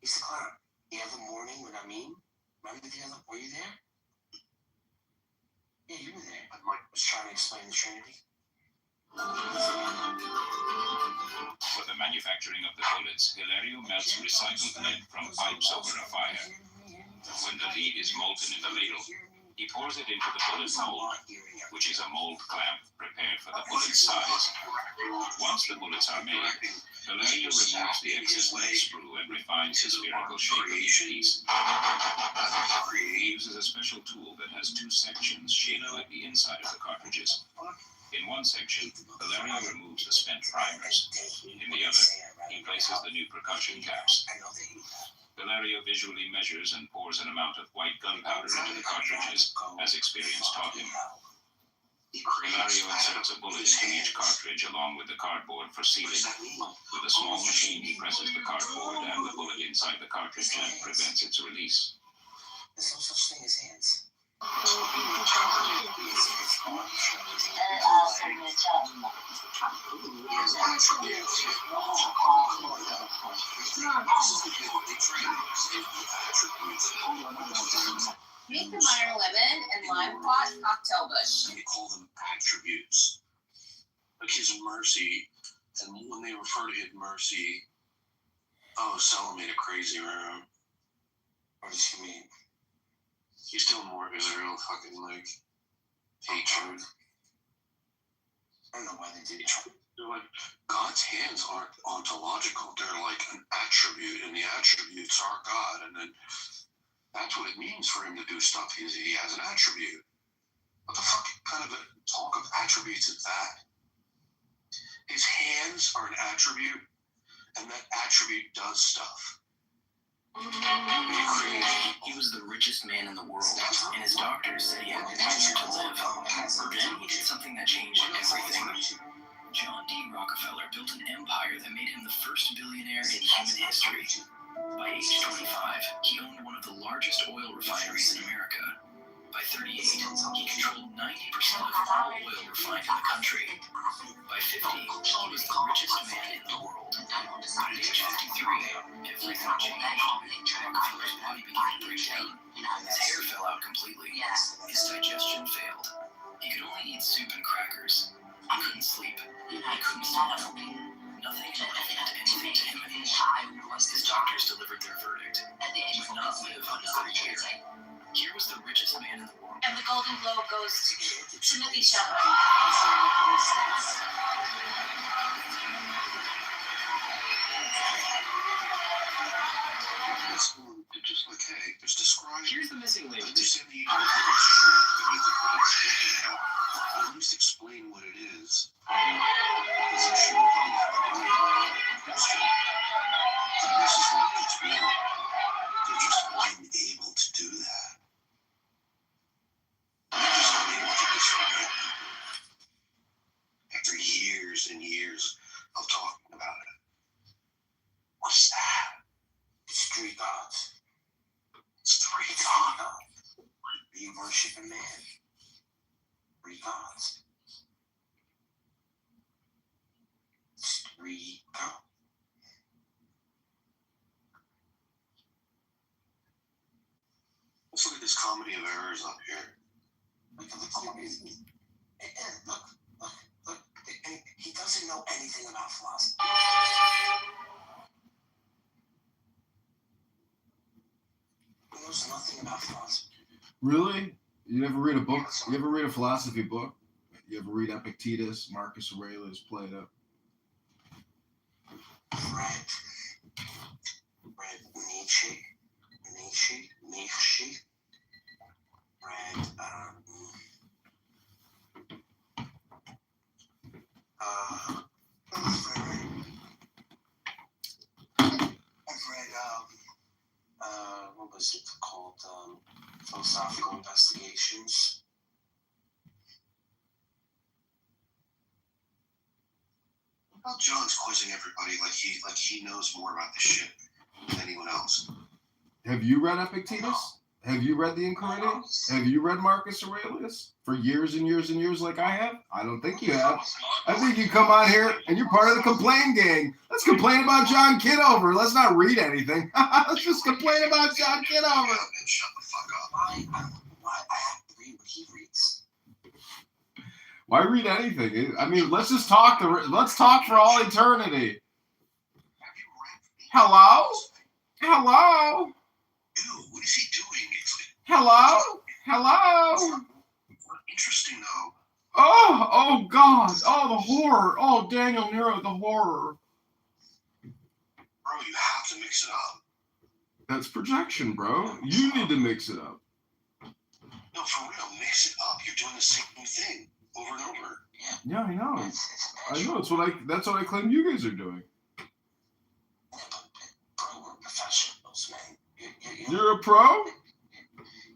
[SPEAKER 6] He's a clown. The other morning when remember were you there? Yeah, you were there. I was trying to explain the Trinity.
[SPEAKER 13] For the manufacturing of the bullets, Hilario melts recycled lead from pipes over a fire. When the lead is molten in the ladle, He pours it into the bullet mold, which is a mold clamp prepared for the bullet size. Once the bullets are made, Valerio removes the excess lead sprue and refines the spherical shape of each piece. He uses a special tool that has two sections shaped like the inside of the cartridges. In one section, Valerio removes the spent primers. In the other, he places the new percussion caps. Valerio visually measures and pours an amount of white gunpowder into the cartridges, as experience taught him. Valerio inserts a bullet into each cartridge along with the cardboard for sealing. With a small machine, he presses the cardboard and the bullet inside the cartridge and prevents its release.
[SPEAKER 6] There's no such thing as hands.
[SPEAKER 18] Meet the minor lemon and lime pot cocktail bush.
[SPEAKER 9] And you call them attributes. Like his mercy, and when they refer to his mercy, oh, Sella made a crazy room.
[SPEAKER 6] What does he mean?
[SPEAKER 9] He's still more Israel fucking like hatred.
[SPEAKER 6] I don't know why they did it.
[SPEAKER 9] They're like, God's hands aren't ontological. They're like an attribute, and the attributes are God. And then that's what it means for him to do stuff. He has an attribute. What the fuck kind of a talk of attributes is that? His hands are an attribute, and that attribute does stuff.
[SPEAKER 20] He was the richest man in the world, and his doctors said he had 1 year to live. But then he did something that changed everything. John D. Rockefeller built an empire that made him the first billionaire in human history. By age 25, he owned one of the largest oil refineries in America. By 38, he controlled 90% of all oil refined in the country. By 50, he was the richest man in the world. At age 53, everything changed. Rockefeller's body began to break down. His hair fell out completely. His digestion failed. He could only eat soup and crackers. He couldn't sleep. He couldn't smile. Nothing meant anything to him anymore. His doctors delivered their verdict. He would not live another year. Here was the richest man in the world.
[SPEAKER 18] And the Golden Globe goes to Timothy Chalamet.
[SPEAKER 9] Just like, hey, just describe.
[SPEAKER 20] Here's the missing link.
[SPEAKER 9] Understand the idea that it's true, but you think that it's sticking out. At least explain what it is. Is it true? And this is what gets weird. They're just unable to do that. They're just unable to describe it. After years and years of talking about it. What's that?
[SPEAKER 6] It's three gods.
[SPEAKER 9] It's three gods.
[SPEAKER 6] You worship a man. Three gods. It's three gods.
[SPEAKER 9] Let's look at this comedy of errors up here.
[SPEAKER 6] Look. He doesn't know anything about philosophy. He knows nothing about philosophy.
[SPEAKER 12] Really? You never read a book? You ever read a philosophy book? You ever read Epictetus, Marcus Aurelius, Plato?
[SPEAKER 6] Read Nietzsche. Read what was it called? Philosophical Investigations.
[SPEAKER 9] Well, John's quizzing everybody like he knows more about this shit than anyone else.
[SPEAKER 12] Have you read Epictetus? Have you read the Enchiridion? Have you read Marcus Aurelius for years and years and years like I have? I don't think you have. I think you come on here and you're part of the complain gang. Let's complain about John Kitover. Let's not read anything. Let's just complain about John Kitover.
[SPEAKER 9] Shut the fuck up.
[SPEAKER 6] Why I have to read what he reads?
[SPEAKER 12] Why read anything? I mean, let's just talk. Let's talk for all eternity. Hello?
[SPEAKER 9] Ew, what is he doing?
[SPEAKER 12] Hello? Hello.
[SPEAKER 9] Interesting though.
[SPEAKER 12] Oh God. Oh, the horror. Oh, Daniel Nero, the horror.
[SPEAKER 9] Bro, you have to mix it up.
[SPEAKER 12] That's projection, bro. You need to mix it up.
[SPEAKER 9] No, for real, mix it up. You're doing the same thing over and over.
[SPEAKER 12] Yeah, I know. I know. That's what I claim you guys are doing.
[SPEAKER 6] Yeah, but bro, we're professionals, man.
[SPEAKER 12] You're a pro?
[SPEAKER 6] You're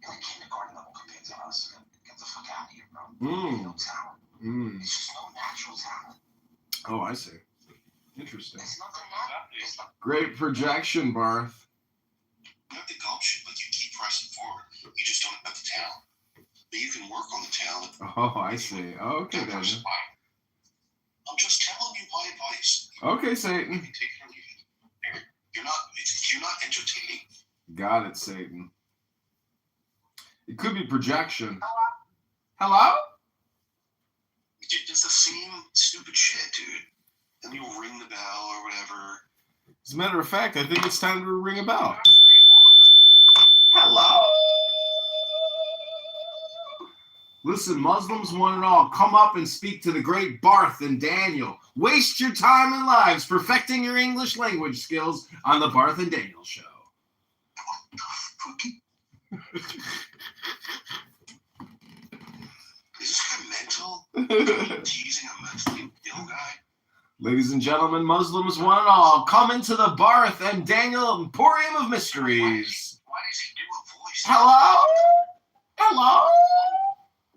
[SPEAKER 6] like kindergarten level compared to us. Get the fuck out of here, bro. No talent. It's just no natural talent.
[SPEAKER 12] Oh, I see. Interesting.
[SPEAKER 6] It's nothing natural.
[SPEAKER 12] Great projection, Barth.
[SPEAKER 9] You have the gumption, but you keep pressing forward. You just don't have the talent. But you can work on the talent.
[SPEAKER 12] Oh, I see. Oh, okay, Daniel.
[SPEAKER 9] I'm just telling you my advice.
[SPEAKER 12] Okay, Satan.
[SPEAKER 9] You're not entertaining.
[SPEAKER 12] Got it, Satan. It could be projection. Hello?
[SPEAKER 9] It's the same stupid shit, dude. And you'll ring the bell or whatever.
[SPEAKER 12] As a matter of fact, I think it's time to ring a bell. Hello? Listen, Muslims one and all, come up and speak to the great Barth and Daniel. Waste your time and lives perfecting your English language skills on the Barth and Daniel Show.
[SPEAKER 9] Is this guy mental? Teasing a mentally ill guy?
[SPEAKER 12] Ladies and gentlemen, Muslims one and all, come into the Barth and Daniel Emporium of Mysteries.
[SPEAKER 9] Why does he do a voice?
[SPEAKER 12] Hello? Hello?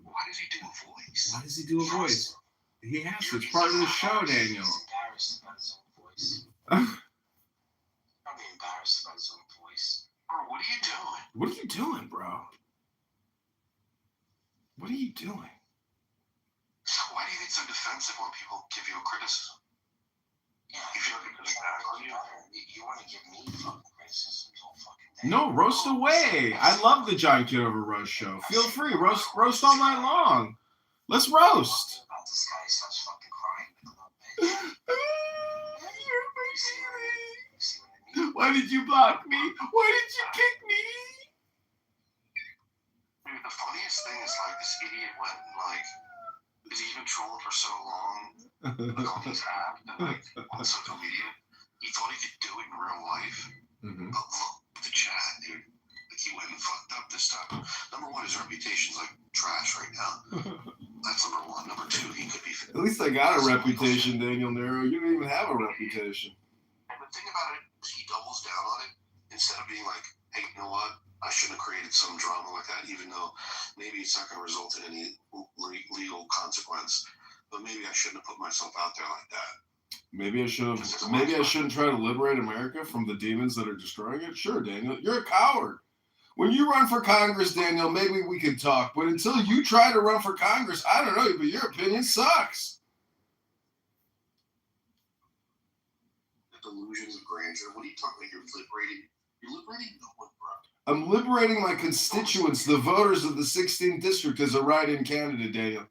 [SPEAKER 9] Why does he do a voice?
[SPEAKER 12] Why does he do a voice? He has to. It's part of the show, Daniel.
[SPEAKER 6] He's embarrassed about his own voice. Probably embarrassed about his own voice.
[SPEAKER 9] Bro, what are you doing?
[SPEAKER 12] What are you doing, bro? What are you doing?
[SPEAKER 9] So why do you get so defensive when people give you a criticism?
[SPEAKER 6] Yeah,
[SPEAKER 9] you feel like it's back on you.
[SPEAKER 6] You want to give me fucking criticisms all fucking day.
[SPEAKER 12] No, roast away. I love the John Kitover roast show. Feel free, roast all night long. Let's roast.
[SPEAKER 6] About this guy starts fucking crying with a little bitch.
[SPEAKER 12] Why did you block me? Why did you kick me?
[SPEAKER 9] Dude, the funniest thing is like this idiot went and like he's been trolling for so long, like on his app and like on social media. He thought he could do it in real life. But look at the chat, dude. Like he went and fucked up this time. Number one, his reputation's like trash right now. That's number one. Number two, he could be.
[SPEAKER 12] At least I got a reputation, Daniel Nero. You don't even have a reputation.
[SPEAKER 9] And the thing about it is he doubles down on it instead of being like, hey, you know what? I shouldn't have created some drama like that, even though maybe it's not going to result in any legal consequence. But maybe I shouldn't have put myself out there like that.
[SPEAKER 12] Maybe I shouldn't try to liberate America from the demons that are destroying it. Sure, Daniel, you're a coward. When you run for Congress, Daniel, maybe we can talk. But until you try to run for Congress, I don't know, but your opinion sucks.
[SPEAKER 9] The delusions of grandeur. What are you talking about? You're liberating no one, bro.
[SPEAKER 12] I'm liberating my constituents, the voters of the 16th district, as a write-in candidate, Daniel.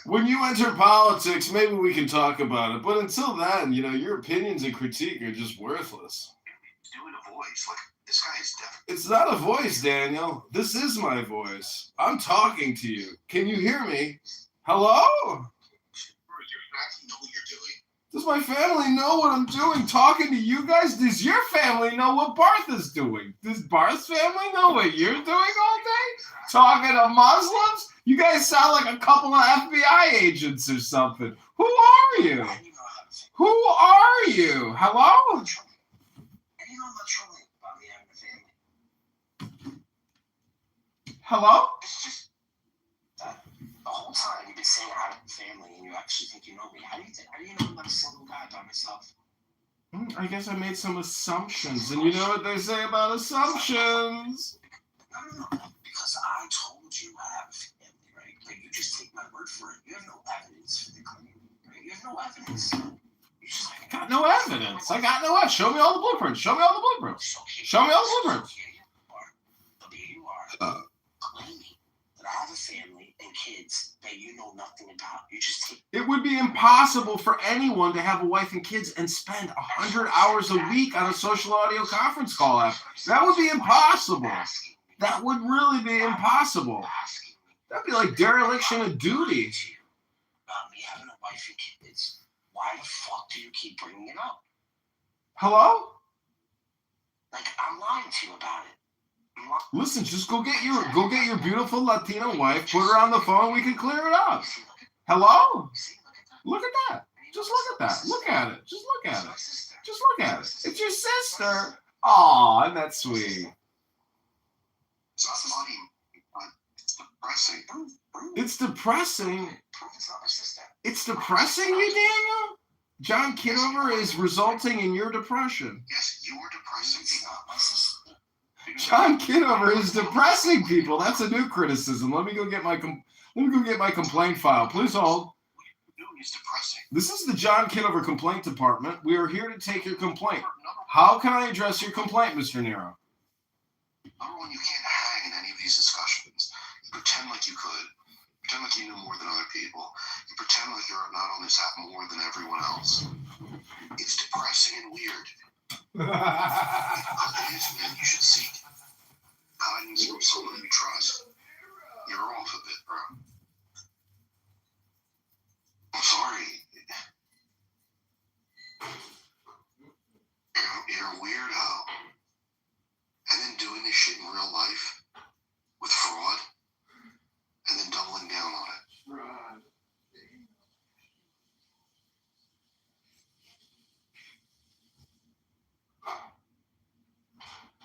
[SPEAKER 12] When you enter politics, maybe we can talk about it. But until then, you know, your opinions and critique are just worthless.
[SPEAKER 9] Doing a voice. Like, this guy is definitely...
[SPEAKER 12] It's not a voice, Daniel. This is my voice. I'm talking to you. Can you hear me? Hello?
[SPEAKER 9] You know what you're doing.
[SPEAKER 12] Does my family know what I'm doing talking to you guys? Does your family know what Barth is doing? Does Barth's family know what you're doing all day? Talking to Muslims? You guys sound like a couple of FBI agents or something. Who are you? Who are you? Hello?
[SPEAKER 6] And you know I'm not trolling about me having a family.
[SPEAKER 12] Hello?
[SPEAKER 6] It's just that the whole time you've been saying I have a family and you actually think you know me. How do you know I'm not a single guy by myself?
[SPEAKER 12] I guess I made some assumptions. And you know what they say about assumptions?
[SPEAKER 6] No. Because I told you I have a family, right? Like, you just take my word for it. You have no evidence for the claim, right? You have no evidence.
[SPEAKER 12] I got no evidence. Show me all the blueprints. Show me all the blueprints. Show me all the blueprints.
[SPEAKER 6] Here you are claiming that I have a family and kids that you know nothing about. You just take...
[SPEAKER 12] It would be impossible for anyone to have a wife and kids and spend 100 hours a week on a social audio conference call app. That would be impossible. That would really be impossible. That'd be like dereliction of duty.
[SPEAKER 6] About me having a wife and kids. Why the fuck do you keep bringing it up?
[SPEAKER 12] Hello?
[SPEAKER 6] Like, I'm lying to you about it.
[SPEAKER 12] Listen, just go get your beautiful Latina wife, put her on the phone, we can clear it up. Hello? Look at that. Just look at that. Look at it. Just look at it. Just look at it. It's your sister. Aw, isn't that sweet?
[SPEAKER 9] It's not funny, but it's depressing.
[SPEAKER 12] It's depressing. It's depressing you, Daniel? John Kitover is resulting in your depression.
[SPEAKER 9] Yes, you are depressing. It's not my sister.
[SPEAKER 12] John Kitover is depressing people. That's a new criticism. Let me go get my complaint file. Please hold.
[SPEAKER 9] He's depressing.
[SPEAKER 12] This is the John Kitover Complaint Department. We are here to take your complaint. How can I address your complaint, Mr. Nero?
[SPEAKER 9] Number one, you can't hang in any of these discussions. You pretend like you could. Pretend like you knew more than other people. You pretend like you're not on this app more than everyone else. It's depressing and weird. It is, man. You should seek guidance from someone you trust. You're off a bit, bro. I'm sorry. You're a weirdo. And then doing this shit in real life with fraud and then doubling down on it.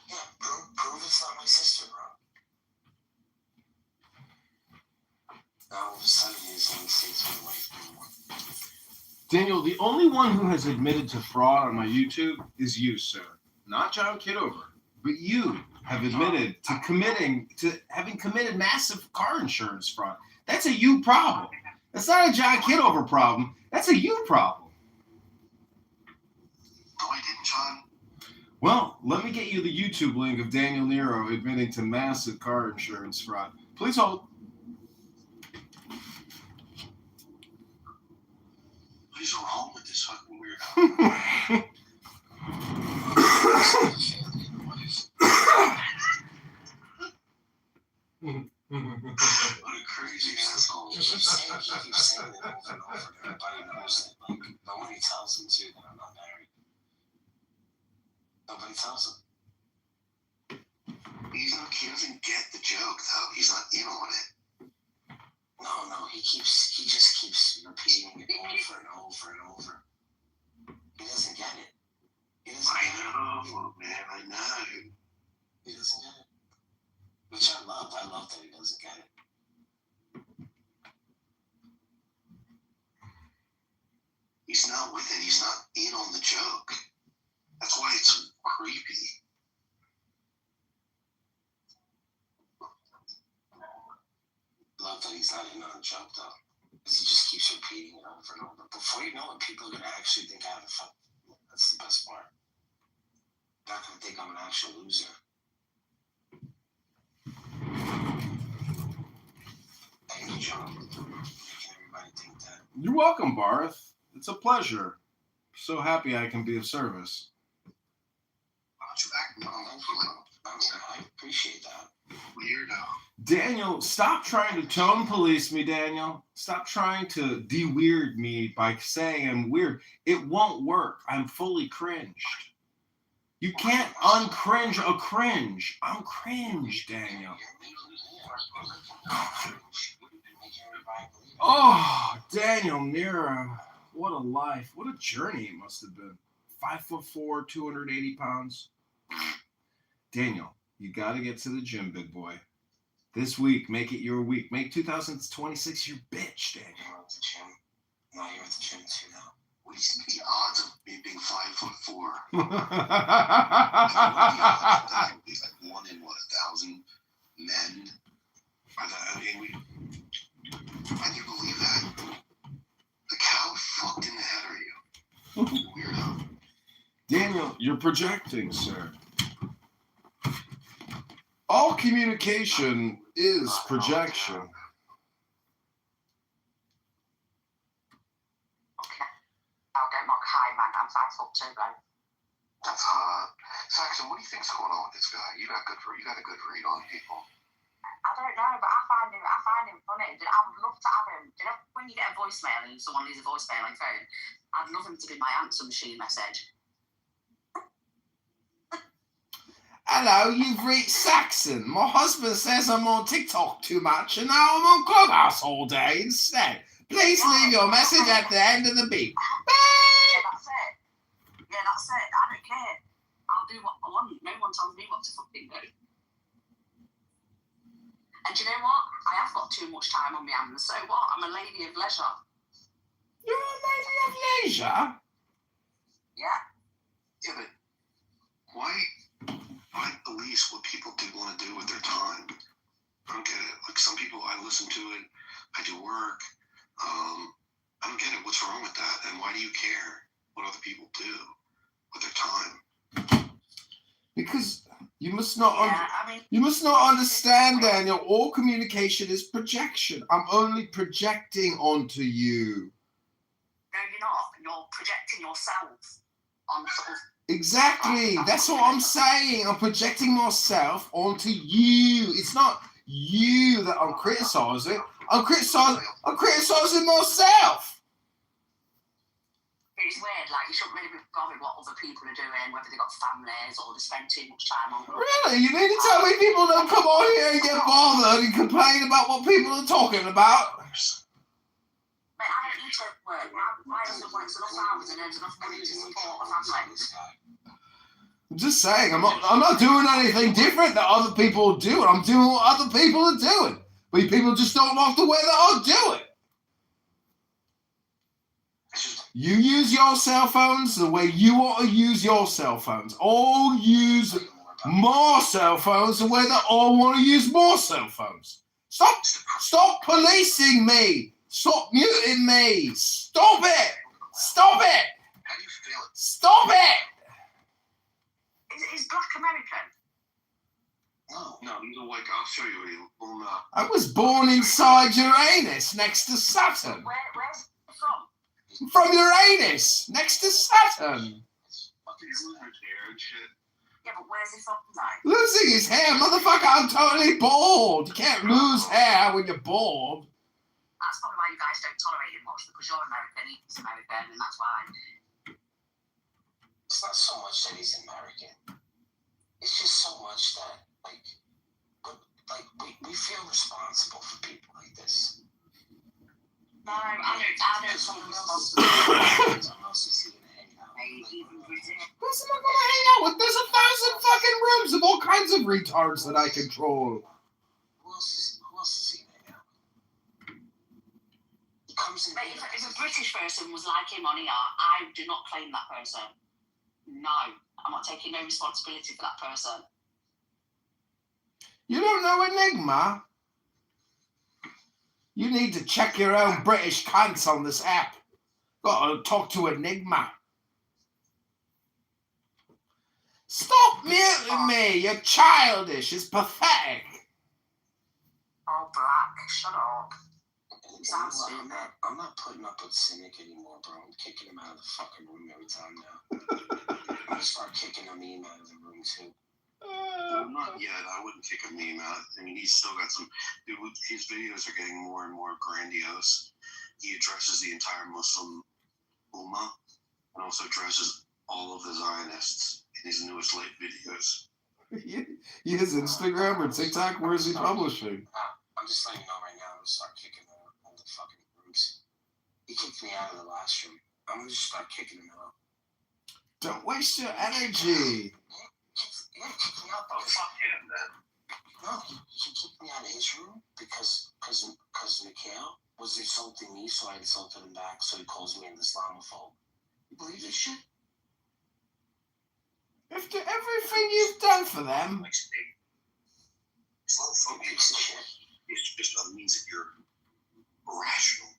[SPEAKER 6] Yeah, prove it's not my sister, bro. Now all of a sudden he's on the states of my life anymore.
[SPEAKER 12] Daniel, the only one who has admitted to fraud on my YouTube is you, sir. Not John Kitover, but you have admitted to having committed massive car insurance fraud. That's a you problem. That's not a John Kitover problem. That's a you problem.
[SPEAKER 9] No, I didn't, John.
[SPEAKER 12] Well, let me get you the YouTube link of Daniel Nero admitting to massive car insurance fraud. Please hold.
[SPEAKER 9] What is wrong with this fucking weirdo? What a crazy asshole.
[SPEAKER 6] He keeps saying it over and over. Everybody knows that. Like, nobody tells him, too, that I'm not married. Nobody tells him.
[SPEAKER 9] He doesn't get the joke, though. He's not in on it.
[SPEAKER 6] No, he just keeps repeating it over and over and over. He doesn't get it.
[SPEAKER 9] I know, man, I know.
[SPEAKER 6] He doesn't get it. Which I love that he doesn't get it.
[SPEAKER 9] He's not with it. He's not in on the joke. That's why it's so creepy.
[SPEAKER 6] Love that he's not in on the joke, though. Because he just keeps repeating it over and over. Before you know it, people are going to actually think I have a fuck. That's the best part. They're not going to think I'm an actual loser. Thank you, John. Making everybody think that.
[SPEAKER 12] You're welcome, Barth. It's a pleasure. So happy I can be of service.
[SPEAKER 9] Why don't you act normal for like,
[SPEAKER 6] I appreciate that.
[SPEAKER 9] Weirdo.
[SPEAKER 12] Daniel, stop trying to tone police me, Daniel. Stop trying to de-weird me by saying I'm weird. It won't work. I'm fully cringed. You can't uncringe a cringe. I'm cringe, Daniel. Oh, Daniel Nero. What a life. What a journey it must have been. 5'4", 280 pounds. Daniel, you got to get to the gym, big boy. This week, make it your week. Make 2026 your bitch, Daniel.
[SPEAKER 6] You're at the gym. No, you're at the gym too now.
[SPEAKER 9] What is the odds of me being 5'4"? It's like 1 in 1,000 men. Can you believe that? Like, how fucked in the head are you? Weirdo.
[SPEAKER 12] Daniel, you're projecting, sir. All communication is projection.
[SPEAKER 18] I'll get my K, man. I'm 5'2", though.
[SPEAKER 9] That's hot. Saxon, what do you think's going on with this guy? You got a good read on people.
[SPEAKER 18] I don't know, but I find him funny. I would love to have him. You know, when you get a voicemail and someone leaves a voicemail on your phone, I'd love him to be my answer machine message.
[SPEAKER 12] Hello, you've reached Saxon. My husband says I'm on TikTok too much and now I'm on Clubhouse all day instead. Please leave your message at the end of the beep.
[SPEAKER 18] Yeah, that's it. I don't care. I'll do what I want. No one tells me what to fucking do. And do you know what? I have got too much time on my hands. So what? I'm a lady of leisure.
[SPEAKER 12] You're a lady of leisure?
[SPEAKER 18] Yeah.
[SPEAKER 9] Yeah, but why police what people do want to do with their time? I don't get it. Like some people, I listen to it. I do work. I don't get it. What's wrong with that? And why do you care what other people do with their time?
[SPEAKER 12] Because you must not understand, Daniel. All communication is projection. I'm only projecting onto you.
[SPEAKER 18] No, you're not. You're projecting yourself on sort of.
[SPEAKER 12] Exactly. That's what I'm saying. I'm projecting myself onto you. It's not you that I'm criticizing. I'm criticizing myself.
[SPEAKER 18] It's weird. Like you shouldn't really be bothered what other people are doing, whether they've got families or they spend too much time on.
[SPEAKER 12] Really? You need to tell me people don't come on here and get bothered and complain about what people are talking about?
[SPEAKER 18] Mate, I don't need to work. My husband works enough hours and earns enough money to support a family.
[SPEAKER 12] I'm just saying, I'm not doing anything different that other people do. I'm doing what other people are doing. But people just don't like the way that I do it. You use your cell phones the way you want to use your cell phones. Or use more cell phones the way that I want to use more cell phones. Stop policing me. Stop muting me. Stop it. Stop it.
[SPEAKER 9] How do you feel?
[SPEAKER 12] Stop it.
[SPEAKER 18] Is Black American?
[SPEAKER 9] No, he's a white guy. I'll show you.
[SPEAKER 12] I was born inside Uranus, next to Saturn.
[SPEAKER 18] Where's he from?
[SPEAKER 12] From Uranus, next to Saturn.
[SPEAKER 18] Yeah, but where's he from, like?
[SPEAKER 12] Losing his hair, motherfucker, I'm totally bald. You can't lose hair when you're bald.
[SPEAKER 18] That's probably why you guys don't tolerate him much, because you're American, he's American, and that's why.
[SPEAKER 6] It's not so much that he's American. It's just so much that, we feel responsible for people like this.
[SPEAKER 18] No, I don't
[SPEAKER 12] Where's am I gonna hang out with? There's 1,000 fucking rooms of all kinds of retards that I control.
[SPEAKER 6] Who else is he hanging out with?
[SPEAKER 18] Mate, if a British person was like him on here, I do not claim that person. No, I'm not taking no responsibility for that person.
[SPEAKER 12] You don't know Enigma? You need to check your own British cunts on this app. Gotta talk to Enigma. Stop muting me! You're childish. It's pathetic.
[SPEAKER 18] Oh, Black, shut up.
[SPEAKER 6] I'm not putting up with Cynic anymore, bro. I'm kicking him out of the fucking room every time now. I'm gonna start kicking a meme out of the room too.
[SPEAKER 9] Well, not yet. I wouldn't kick a meme out. I mean, he's still got some. His videos are getting more and more grandiose. He addresses the entire Muslim Ummah and also addresses all of the Zionists in his newest late videos.
[SPEAKER 12] He has Instagram or TikTok? Where is he publishing?
[SPEAKER 6] I'm just letting you know right now. I'm gonna start kicking all the fucking rooms. He kicked me out of the last room. I'm gonna just start kicking him out.
[SPEAKER 12] Don't waste your energy.
[SPEAKER 6] Yeah, kick me out, bro.
[SPEAKER 9] Fuck him, then.
[SPEAKER 6] No, he kicked me out of his room because Mikhail was insulting me, so I insulted him back, so he calls me an Islamophobe. You believe this shit?
[SPEAKER 12] After everything you've done for them.
[SPEAKER 9] Islamophobia is just means that you're irrational.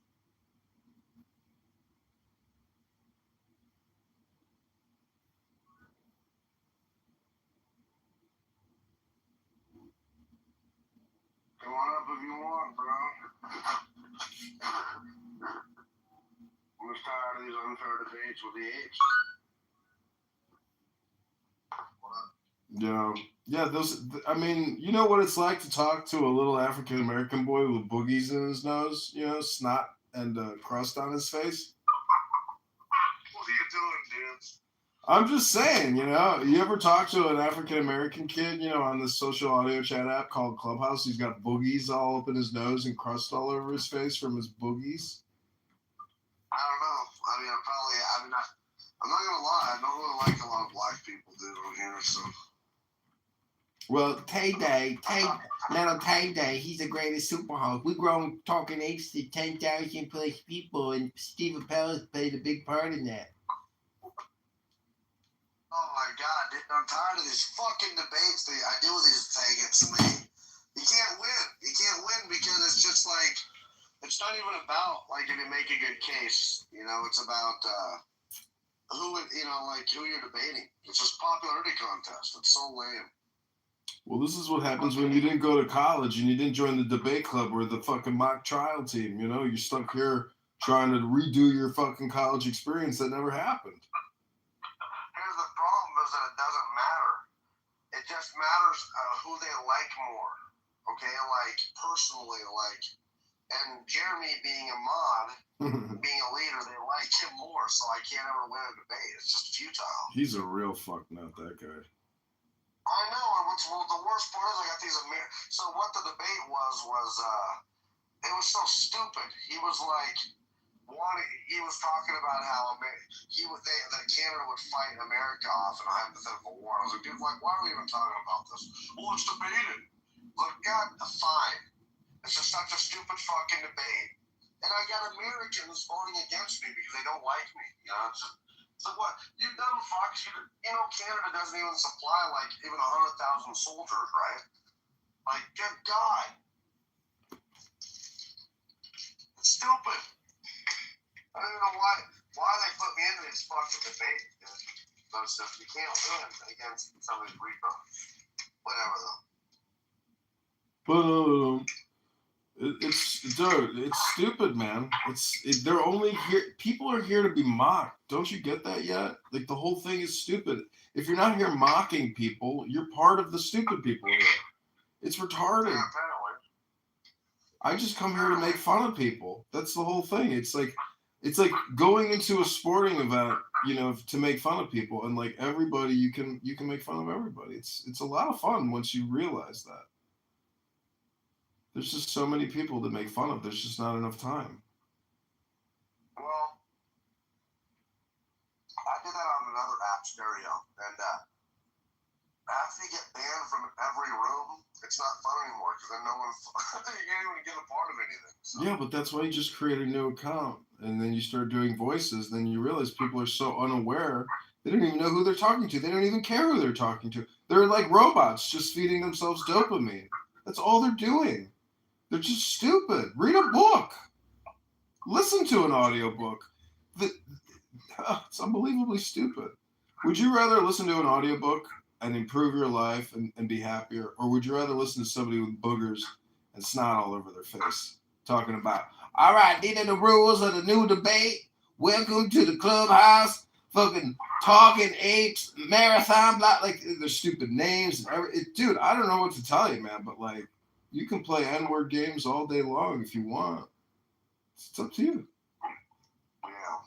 [SPEAKER 2] Come on up if you want, bro. I'm just tired of these unfair debates with the apes.
[SPEAKER 12] Yeah, those. I mean, you know what it's like to talk to a little African American boy with boogies in his nose, snot and crust on his face.
[SPEAKER 9] What are you doing, dude?
[SPEAKER 12] I'm just saying, you ever talk to an African American kid, on this social audio chat app called Clubhouse? He's got boogies all up in his nose and crust all over his face from his boogies.
[SPEAKER 9] I don't know. I mean, I'm not gonna lie. I don't really like a lot of black people, dude, on here. So.
[SPEAKER 12] Well, Tay-Day, little Tay-Day, he's the greatest superhulk. We grown talking apes to 10,000 plus people, and Steve Appel played a big part in that.
[SPEAKER 9] Oh my God, dude, I'm tired of these fucking debates I do with these faggots, and you can't win. You can't win because it's just like, it's not even about, like, if you make a good case, it's about, who you're debating. It's just popularity contest. It's so lame.
[SPEAKER 12] Well, this is what happens when you didn't go to college and you didn't join the debate club or the fucking mock trial team. You're stuck here trying to redo your fucking college experience that never happened.
[SPEAKER 9] Here's the problem is that it doesn't matter. It just matters who they like more. Okay? Like, personally, and Jeremy being a mod, being a leader, they like him more, so I can't ever win a debate. It's just futile.
[SPEAKER 12] He's a real fucknut, that guy.
[SPEAKER 9] I know, and the worst part is I got these so what the debate was it was so stupid. He was like, he was talking about how that Canada would fight America off in a hypothetical war. I was like, dude, why are we even talking about this? Well, it's debated. Look, God, fine. It's just such a stupid fucking debate. And I got Americans voting against me because they don't like me. So what? You dumb fucks. Canada doesn't even supply even 100,000 soldiers, right? Like, good God. It's stupid. I don't even know why they put me into these fucking debates. Those stuff you can't win against some of these retards. Whatever though.
[SPEAKER 12] But it's stupid, man. They're only here. People are here to be mocked. Don't you get that yet? Like, the whole thing is stupid. If you're not here mocking people, you're part of the stupid people here. It's retarded.
[SPEAKER 9] Yeah, apparently.
[SPEAKER 12] I just come here to make fun of people. That's the whole thing. It's like going into a sporting event, to make fun of people, and like everybody, you can make fun of everybody. It's a lot of fun once you realize that. There's just so many people to make fun of. There's just not enough time.
[SPEAKER 9] Well, I did that on another app, Stereo, and after you get banned from every room, it's not fun anymore because then no one, you can't even get a part of anything. So.
[SPEAKER 12] Yeah, but that's why you just create a new account, and then you start doing voices. Then you realize people are so unaware, they don't even know who they're talking to. They don't even care who they're talking to. They're like robots just feeding themselves dopamine. That's all they're doing. They're just stupid. Read a book. Listen to an audiobook. It's unbelievably stupid. Would you rather listen to an audiobook and improve your life and be happier, or would you rather listen to somebody with boogers and snot all over their face talking about, all right, these are the rules of the new debate. Welcome to the clubhouse. Fucking talking apes, marathon, blah, like their stupid names. Dude, I don't know what to tell you, man, but like, you can play N-word games all day long if you want. It's up to you.
[SPEAKER 9] Yeah.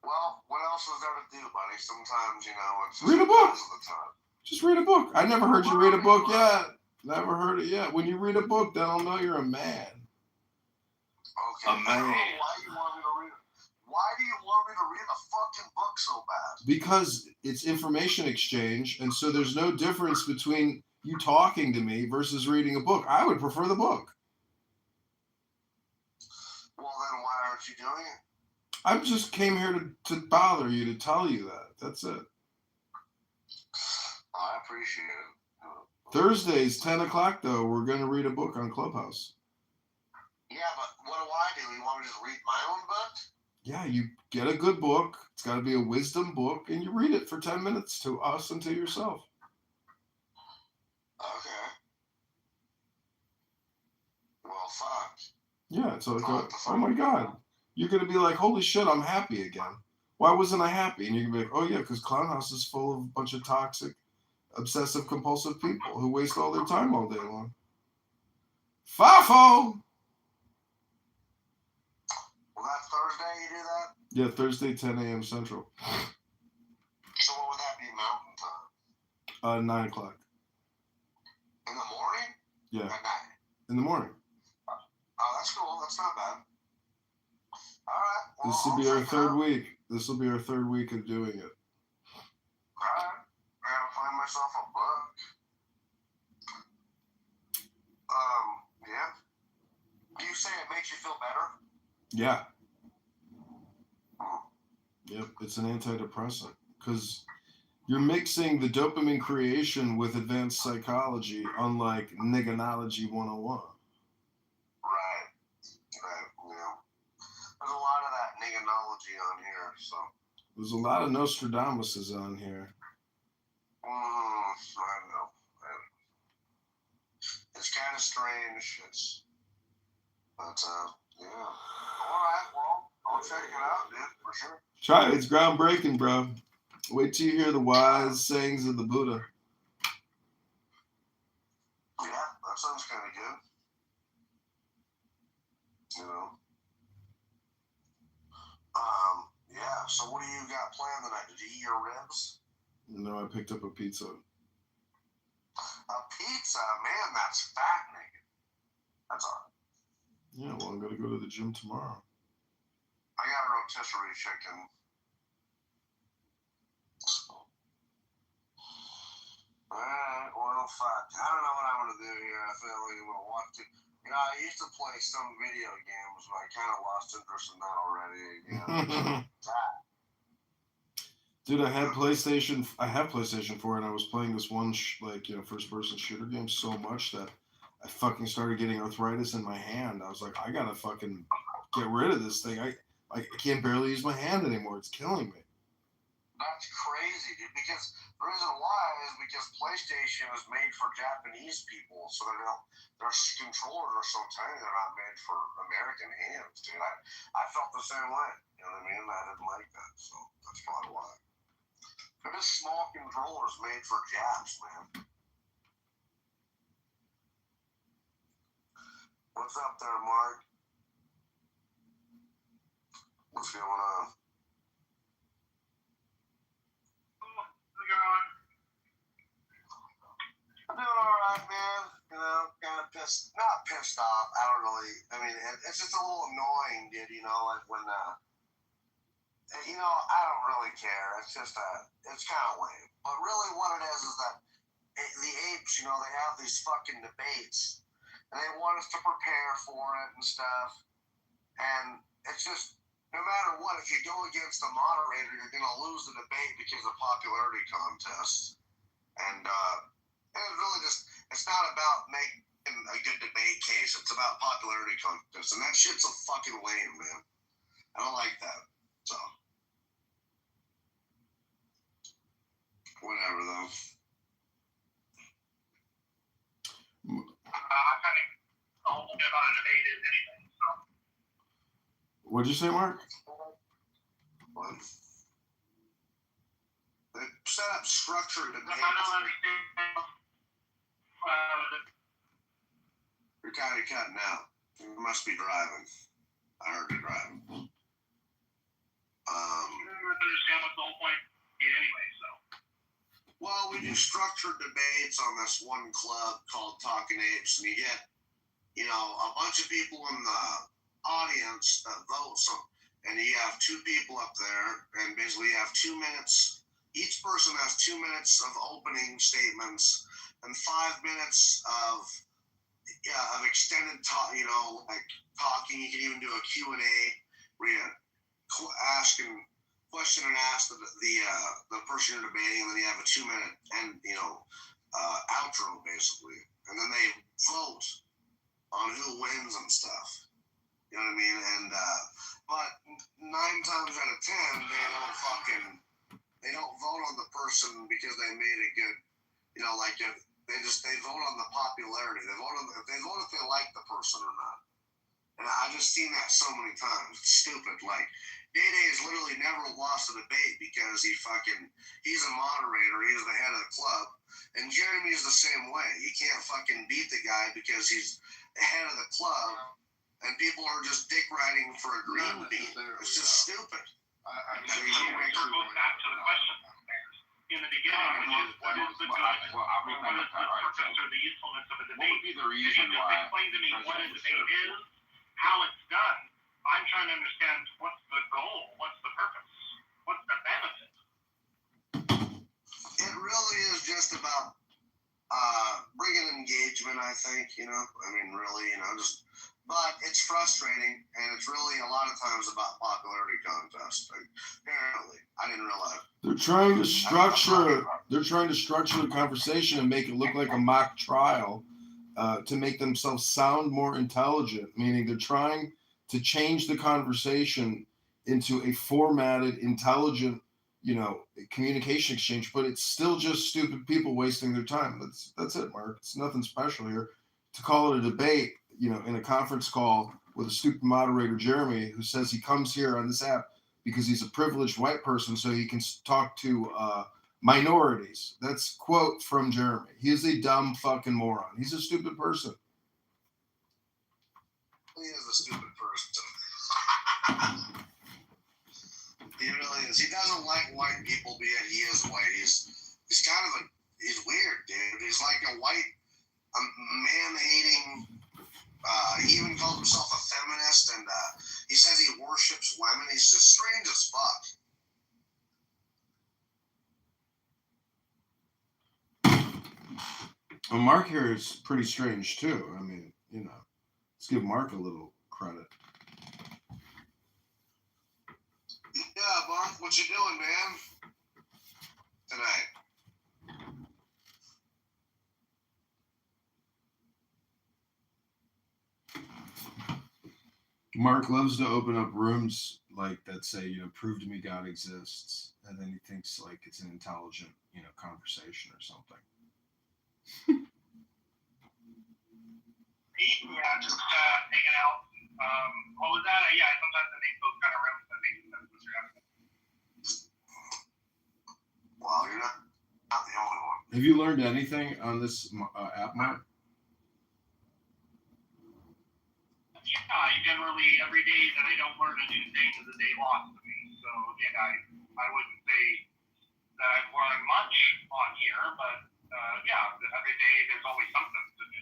[SPEAKER 9] Well, what else is there to do, buddy? Sometimes, it's just
[SPEAKER 12] read a book.
[SPEAKER 9] Of the time.
[SPEAKER 12] Just read a book. I never heard you read a book yet. Never heard it yet. When you read a book, then I'll know you're a man.
[SPEAKER 9] Okay.
[SPEAKER 12] A man.
[SPEAKER 9] Why do you want me to read it? Why do you want me to read a fucking book so bad?
[SPEAKER 12] Because it's information exchange, and so there's no difference between you talking to me versus reading a book. I would prefer the book.
[SPEAKER 9] Well, then why aren't you doing it?
[SPEAKER 12] I just came here to bother you, to tell you that. That's it.
[SPEAKER 9] I appreciate it.
[SPEAKER 12] Thursdays, 10 o'clock, though, we're going to read a book on Clubhouse.
[SPEAKER 9] Yeah, but what do? You want me to just read my own book?
[SPEAKER 12] Yeah, you get a good book. It's got to be a wisdom book, and you read it for 10 minutes to us and to yourself.
[SPEAKER 9] Okay. Well, fuck.
[SPEAKER 12] Yeah, it's like, oh my God. You're going to be like, holy shit, I'm happy again. Why wasn't I happy? And you can be like, oh yeah, because Clown House is full of a bunch of toxic, obsessive, compulsive people who waste all their time all day long. Fafo!
[SPEAKER 6] Well, that Thursday you do that?
[SPEAKER 12] Yeah, Thursday, 10 a.m. Central.
[SPEAKER 6] So what would that be, Mountain Time?
[SPEAKER 12] 9 o'clock.
[SPEAKER 6] In the morning?
[SPEAKER 12] Yeah.
[SPEAKER 6] At night?
[SPEAKER 12] In the morning.
[SPEAKER 6] Oh, that's cool. That's not bad. All right. Well,
[SPEAKER 12] This will be our third week. This will be our third week of doing it.
[SPEAKER 6] All right. I gotta find myself a book. Yeah. Do you say it makes you feel better?
[SPEAKER 12] Yeah. Yep, it's an antidepressant because you're mixing the dopamine creation with advanced psychology, unlike Nigganology 101.
[SPEAKER 6] Right. Yeah. There's a lot of that nigganology on here, so.
[SPEAKER 12] There's a lot of Nostradamuses on here.
[SPEAKER 6] I know. It's kind of strange. But yeah. All right. Well, I'll check it out, dude, for sure.
[SPEAKER 12] Try it. It's groundbreaking, bro. Wait till you hear the wise sayings of the Buddha.
[SPEAKER 6] Yeah, that sounds kind of good. You know. Yeah. So what do you got planned tonight? Did you eat your ribs?
[SPEAKER 12] No, I picked up a pizza.
[SPEAKER 6] A pizza, man. That's fat, nigga. That's all right.
[SPEAKER 12] Yeah, well, I'm gonna go to the gym tomorrow.
[SPEAKER 6] I got a rotisserie chicken. Alright, well, fuck. I don't know what I'm gonna do here. I feel like I'm gonna watch it. You know, I used to play some video games, but I kind of lost interest in that already again.
[SPEAKER 12] Dude, I have PlayStation 4, and I was playing this one first-person shooter game so much that I fucking started getting arthritis in my hand. I was like, I gotta fucking get rid of this thing. I can't barely use my hand anymore. It's killing me.
[SPEAKER 6] That's crazy, dude. Because the reason why is because PlayStation is made for Japanese people, so their controllers are so tiny they're not made for American hands, dude. I felt the same way. You know what I mean? I didn't like that, so that's probably why. They're just small controllers made for Japs, man. What's up there, Mark? What's going on? I'm doing alright, man. You know, kind of not pissed off. I mean, it's just a little annoying, dude, you know, like when, you know, I don't really care. It's just, it's kind of lame. But really what it is that the apes, you know, they have these fucking debates, and they want us to prepare for it and stuff. And it's just, no matter what, if you go against the moderator, you're going to lose the debate because of popularity contests. And it's really just, it's not about making a good debate case. It's about popularity contests. And that shit's so fucking lame, man. I don't like that. So. Whatever, though.
[SPEAKER 9] I kind of don't know about a debate is anything, so.
[SPEAKER 12] What'd you say, Mark?
[SPEAKER 6] What? They set up structured debates.
[SPEAKER 9] I don't understand.
[SPEAKER 6] You're kind of cutting out. You must be driving. I heard you driving.
[SPEAKER 9] I don't understand what the whole point is anyway, so.
[SPEAKER 6] Well, we do structured debates on this one club called Talking Apes, and you get, you know, a bunch of people in the audience that vote. So, and you have two people up there, and basically you have 2 minutes. Each person has 2 minutes of opening statements and 5 minutes of extended talk. You know, like talking. You can even do a Q&A where you ask and question and ask the person you're debating, and then you have a 2 minute and outro basically, and then they vote on who wins and stuff. You know what I mean? And but 9 times out of 10, they don't vote on the person because they made a good, they vote on the popularity. They vote if they like the person or not.
[SPEAKER 4] And I just seen that so many times. It's stupid. Like, Day-Day has literally never lost a debate because he's a moderator. He's the head of the club. And Jeremy is the same way. You can't fucking beat the guy because he's the head of the club and people are just dick riding for a green bean. It's just stupid.
[SPEAKER 9] Goes back to the question in the beginning, which is what is the good, what is the purpose or the usefulness of a debate?
[SPEAKER 13] What would be the reason
[SPEAKER 9] Can you just
[SPEAKER 13] why
[SPEAKER 9] explain to me what a debate is, how it's done? I'm trying to understand what's the goal, what's the purpose, what's the benefit.
[SPEAKER 4] It really is just about bringing engagement, I think, you know. I mean, really, you know, just, but it's frustrating, and it's really a lot of times about popularity contests. Like, apparently, I didn't realize.
[SPEAKER 12] They're trying to structure the conversation and make it look like a mock trial to make themselves sound more intelligent, meaning they're trying to change the conversation into a formatted, intelligent, you know, communication exchange, but it's still just stupid people wasting their time. That's it, Mark. It's nothing special here. To call it a debate, you know, in a conference call with a stupid moderator, Jeremy, who says he comes here on this app because he's a privileged white person so he can talk to minorities. That's quote from Jeremy. He is a dumb fucking moron. He's a stupid person.
[SPEAKER 4] He is a stupid person. He really is. He doesn't like white people, but yet he is white. He's weird, dude. He's like a man-hating. He even called himself a feminist, and he says he worships women. He's just strange as fuck.
[SPEAKER 12] Well, Mark here is pretty strange too. I mean, you know, let's give Mark a little credit.
[SPEAKER 4] Yeah, Mark, what you doing, man? Tonight.
[SPEAKER 12] Mark loves to open up rooms like that say, you know, prove to me God exists. And then he thinks like it's an intelligent, you know, conversation or something.
[SPEAKER 9] Yeah, just hanging out. What was that? Yeah, sometimes I make those kind of rooms that make sense what you're asking.
[SPEAKER 4] Well, you're not the only one.
[SPEAKER 12] Have you learned anything on this app, Mark?
[SPEAKER 9] Yeah, I generally, every day that I don't learn a new thing is a day lost to me. So, yeah, I wouldn't say that I've learned much on here, but yeah, every day there's always something to do.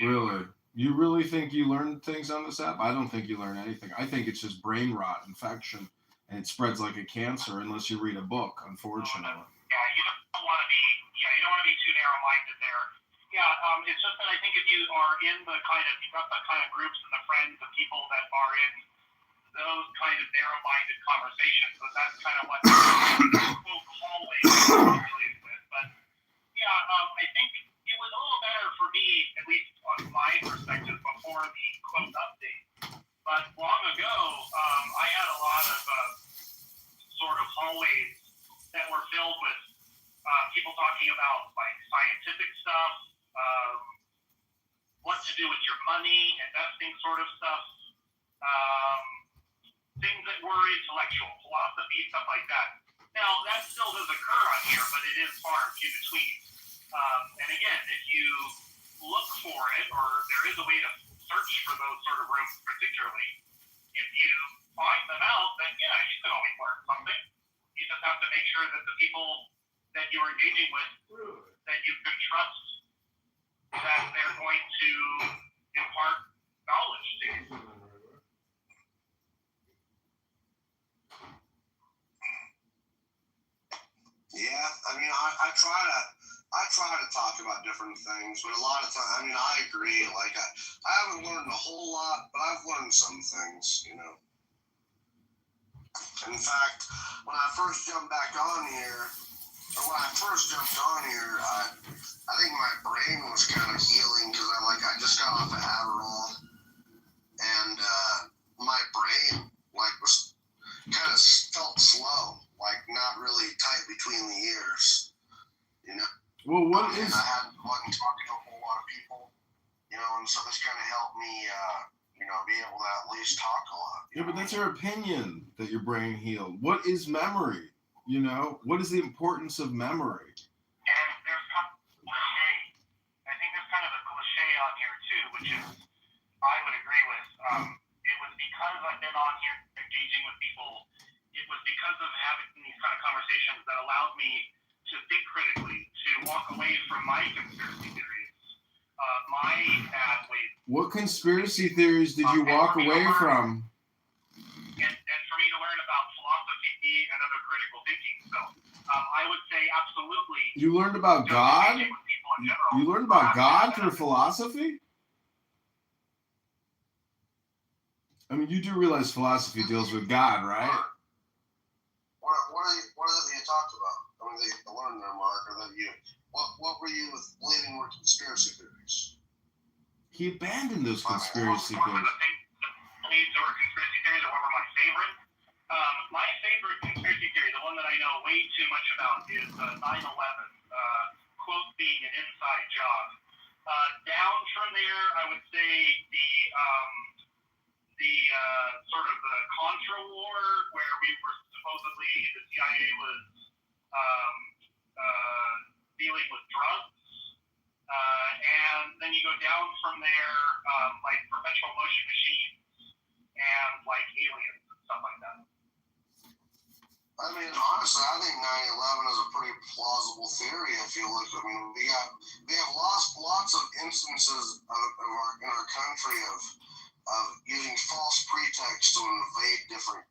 [SPEAKER 12] Really? You really think you learn things on this app? I don't think you learn anything. I think it's just brain rot, infection, and it spreads like a cancer unless you read a book, unfortunately.
[SPEAKER 9] Yeah, you don't want to be too narrow-minded there. Yeah, it's just that I think if you are in you've got the kind of groups and the friends, the people that are in those kind of narrow-minded conversations, so that's kind of what quote hallway related with. But yeah, I think it was a little better for me, at least on my perspective, before the quote update. But long ago, I had a lot of sort of hallways that were filled with people talking about like scientific stuff, what to do with your money, investing sort of stuff, things that were intellectual, philosophy, stuff like that. Now, that still does occur on here, but it is far and few between. And again, if you look for it, or there is a way to search for those sort of rooms particularly, if you find them out, then yeah, you can always learn something. You just have to make sure that the people that you're engaging with, that you can trust that they're going to impart knowledge to you.
[SPEAKER 4] Yeah, I mean, I try to talk about different things, but a lot of times, I mean, I agree. Like, I haven't learned a whole lot, but I've learned some things, you know. In fact, when I first jumped back on here, I think my brain was kind of healing because I just got off of Adderall, and my brain was kind of felt slow, like not really tight between the ears, you know.
[SPEAKER 12] Well,
[SPEAKER 4] and I wasn't talking to a whole lot of people, you know, and so this kind of helped me be able to at least talk a lot.
[SPEAKER 12] Yeah, but that's your opinion that your brain healed. What is memory? What is the importance of memory?
[SPEAKER 9] And there's kind of a cliche. I think there's kind of a cliche on here too, which is I would agree with. It was because I've been on here engaging with people. It was because of having these kind of conversations that allowed me to think critically, to walk away from my conspiracy theories, my bad ways.
[SPEAKER 12] What conspiracy theories did you walk away from?
[SPEAKER 9] And for me to learn about philosophy and other critical thinking. So I would say absolutely.
[SPEAKER 12] You learned about God? You learned about God through philosophy? I mean, you do realize philosophy deals with God, right?
[SPEAKER 4] What is it that you talked about? I mean, that you learned there, Mark, or that what were you believing were conspiracy theories?
[SPEAKER 12] He abandoned those conspiracy theories.
[SPEAKER 9] What were conspiracy theories, or what were my favorite? My favorite conspiracy theory, the one that I know way too much about, is 9/11. Quote being an inside job. Down from there, I would say the sort of the Contra War, where we were supposedly the CIA was dealing with drugs, and then you go down from there, like perpetual motion machines and like aliens and stuff like that.
[SPEAKER 4] I mean, honestly, I think 9/11 is a pretty plausible theory. If you look, I mean, we have lost lots of instances in our country of using false pretexts to invade different,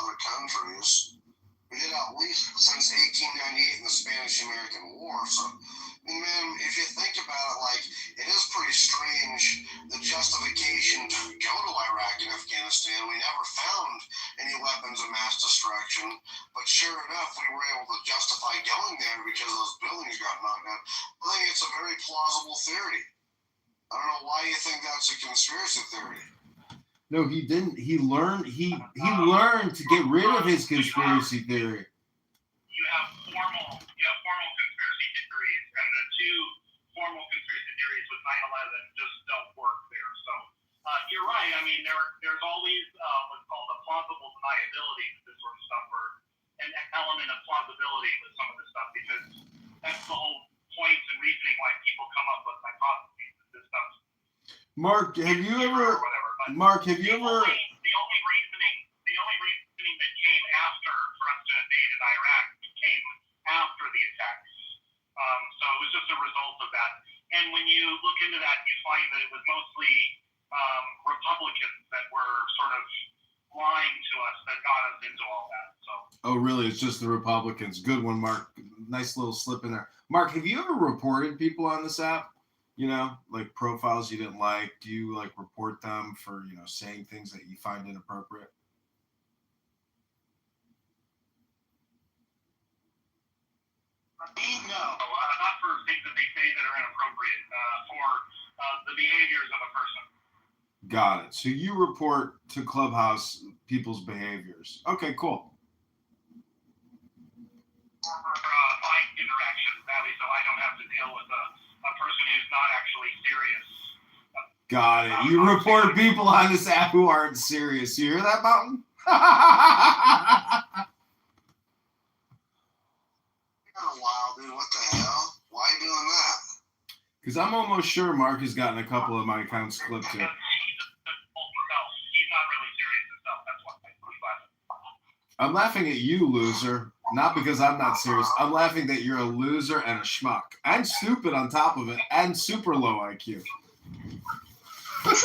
[SPEAKER 4] other countries. We did at least since 1898 in the Spanish-American War. So, I mean, man, if you think about it, like, it is pretty strange, the justification to go to Iraq and Afghanistan. We never found any weapons of mass destruction, but sure enough, we were able to justify going there because those buildings got knocked down. I think it's a very plausible theory. I don't know why you think that's a conspiracy theory.
[SPEAKER 12] No, he didn't. He learned to get rid of his conspiracy theory.
[SPEAKER 9] You have formal conspiracy theories, and the two formal conspiracy theories with 9/11 just don't work there. So you're right. I mean, there's always what's called a plausible deniability with this sort of stuff, or an element of plausibility with some of this stuff, because that's the whole point and reasoning why people come up with hypotheses that this stuff.
[SPEAKER 12] Mark, have you ever?
[SPEAKER 9] The only reasoning that came after for us to invade in Iraq came after the attacks. So it was just a result of that. And when you look into that, you find that it was mostly Republicans that were sort of lying to us that got us into all that. So.
[SPEAKER 12] Oh, really? It's just the Republicans. Good one, Mark. Nice little slip in there. Mark, have you ever reported people on this app? Like profiles you didn't like? Do you like report them for, saying things that you find inappropriate?
[SPEAKER 9] No, not for things that they say that are inappropriate, for the behaviors of a person.
[SPEAKER 12] Got it. So you report to Clubhouse people's behaviors. Okay, cool.
[SPEAKER 9] My interactions, Sally, so I don't have to deal with a person who's not actually serious.
[SPEAKER 12] Got it. You report people on this app who aren't serious. You hear that, Mountain?
[SPEAKER 4] Wow, dude, what the hell? Why are you doing that?
[SPEAKER 12] Because I'm almost sure Mark has gotten a couple of my accounts clipped too.
[SPEAKER 9] He's not really serious himself. That's why he's laughing.
[SPEAKER 12] I'm laughing at you, loser. Not because I'm not serious. I'm laughing that you're a loser and a schmuck. And stupid on top of it. And super low IQ.
[SPEAKER 9] The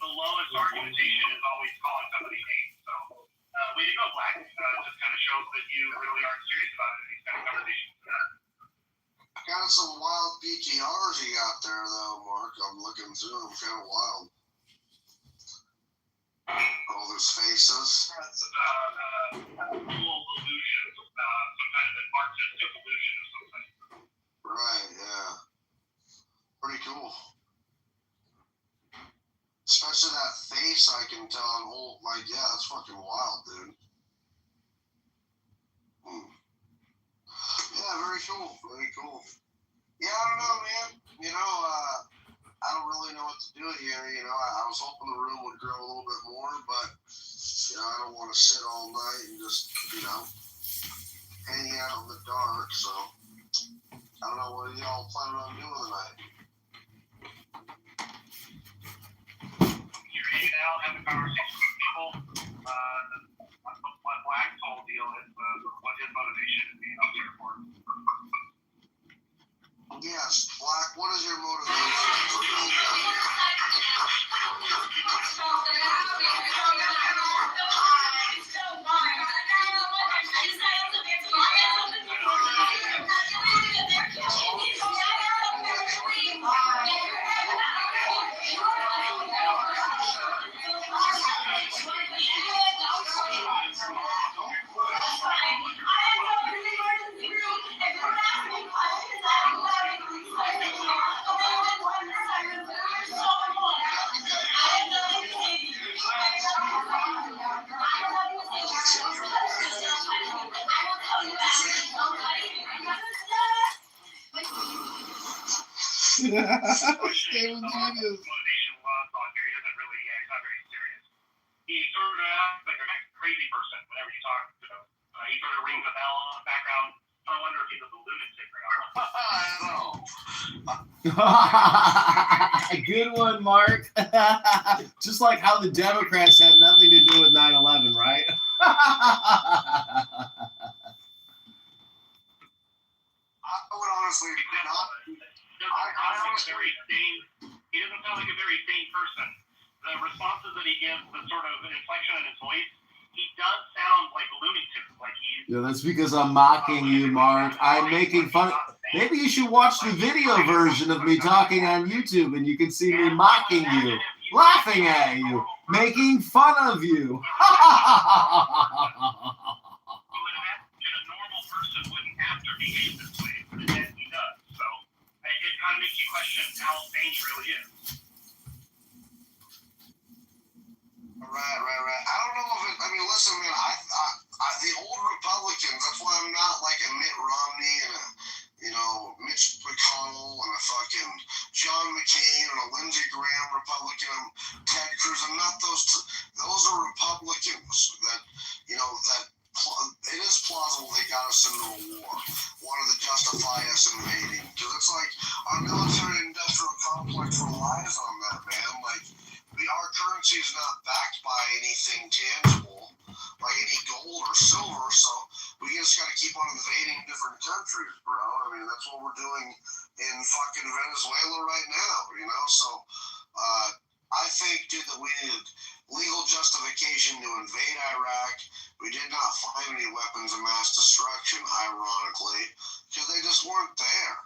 [SPEAKER 9] lowest argumentation is always calling somebody names. So, way to go, Black. Just kind of shows that you really aren't serious about it in these kind of conversations.
[SPEAKER 4] Got some wild PTRs you got there, though, Mark. I'm looking through them, kind of wild. All those faces.
[SPEAKER 9] That's a dual illusion, some kind of an artistic illusion or something.
[SPEAKER 4] Right, yeah. Pretty cool. Especially that face, I can tell. Yeah, that's fucking wild, dude. Yeah, very cool. Very cool. Yeah, I don't know, man. You know, I don't really know what to do here. You know, I was hoping the room would grow a little bit more, but, you know, I don't want to sit all night and just, you know, hanging out in the dark. So, I don't know what y'all planning on doing tonight.
[SPEAKER 9] You're hanging out, having conversations with people. What Black's whole deal is, what his motivation is being up here for.
[SPEAKER 4] Yes, Black, what is your motivation?
[SPEAKER 9] Motivation was on here. He doesn't really, he's not very serious. He sort of acts like a crazy person whenever you talk to him. He sort of rings a bell in the background. I wonder if he's a lunatic or not.
[SPEAKER 12] Good one, Mark. Just like how the Democrats had nothing to do with 9/11, right?
[SPEAKER 4] I would honestly not.
[SPEAKER 9] He doesn't sound like a very sane person. The responses that he gives, the sort of inflection in his voice, he does sound like a lunatic. Like he's.
[SPEAKER 12] Yeah, that's because I'm mocking you, Mark. I'm making fun. Maybe you should watch the video version of me talking on YouTube, and you can see me mocking you, laughing at you, making fun of you.
[SPEAKER 9] You would imagine a normal person wouldn't have to behave this way, but instead he does. So it kind of makes you question how sane he really is.
[SPEAKER 4] Right. I don't know if it, I mean, listen, man, the old Republicans, that's why I'm not like a Mitt Romney and a, you know, Mitch McConnell and a fucking John McCain and a Lindsey Graham Republican, Ted Cruz. I'm not those are Republicans that, you know, that it is plausible they got us into a war, wanted to justify us invading, because it's like our military industrial complex relies on that, man. Like, our currency is not backed by anything tangible, like any gold or silver, so we just got to keep on invading different countries, bro. I mean, that's what we're doing in fucking Venezuela right now, you know? So, I think, dude, that we needed legal justification to invade Iraq. We did not find any weapons of mass destruction, ironically, because they just weren't there.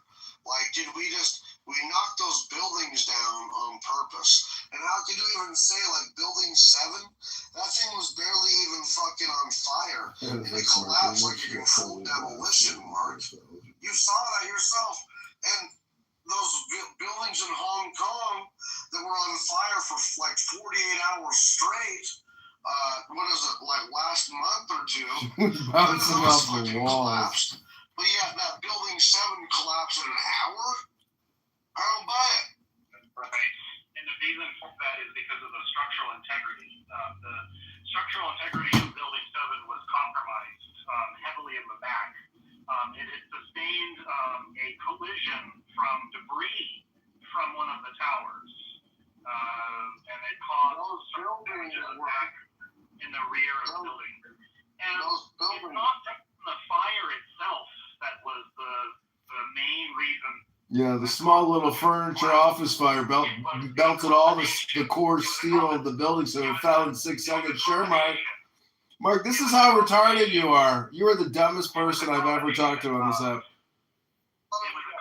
[SPEAKER 4] Like, dude, we knocked those buildings down on purpose. And how could you even say, like, Building 7? That thing was barely even fucking on fire. And it collapsed like a controlled demolition, Mark. You saw that yourself. And those buildings in Hong Kong that were on fire for like 48 hours straight, what is it, like last month or two?
[SPEAKER 12] Bouncing off the walls.
[SPEAKER 4] Collapsed. But yeah, that Building 7 collapsed in an hour? I don't buy it.
[SPEAKER 9] Right. And the reason for that is because of the structural integrity. The structural integrity of Building 7 was compromised heavily in the back. It had sustained a collision from debris from one of the towers. And it caused some damages back in the rear of the building. And it's not the fire itself that was the main reason.
[SPEAKER 12] Yeah, the small little furniture office fire belted all the core steel of the building, so it fell in 6 seconds. Sure, Mark. Mark, this is how retarded you are. You are the dumbest person I've ever talked to on this app.
[SPEAKER 9] It was a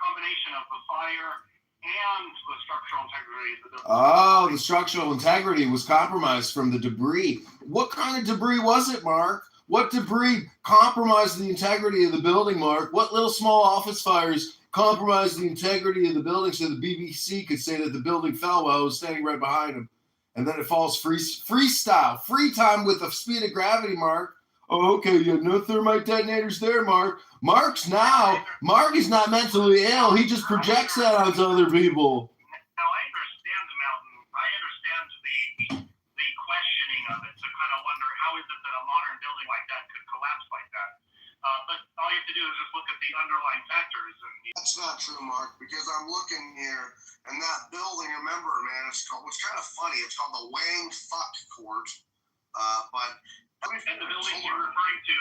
[SPEAKER 9] combination of the fire and the structural integrity of the building.
[SPEAKER 12] Oh, the structural integrity was compromised from the debris. What kind of debris was it, Mark? What debris compromised the integrity of the building, Mark? What little small office fires compromised the integrity of the building so the BBC could say that the building fell while I was standing right behind him? And then it falls freestyle, free time with the speed of gravity, Mark. Oh, okay, you had no thermite detonators there, Mark. Mark is not mentally ill. He just projects that onto other people.
[SPEAKER 9] Now I understand the mountain. I understand the questioning of it to kind of wonder how is it that a modern building like that could collapse like that. But all you have to do is just look at the underlying factors.
[SPEAKER 4] That's not true, Mark, because I'm looking here, and that building, remember, man, it's kind of funny. It's called the Wang Fuck Court. But
[SPEAKER 9] the buildings you're referring to,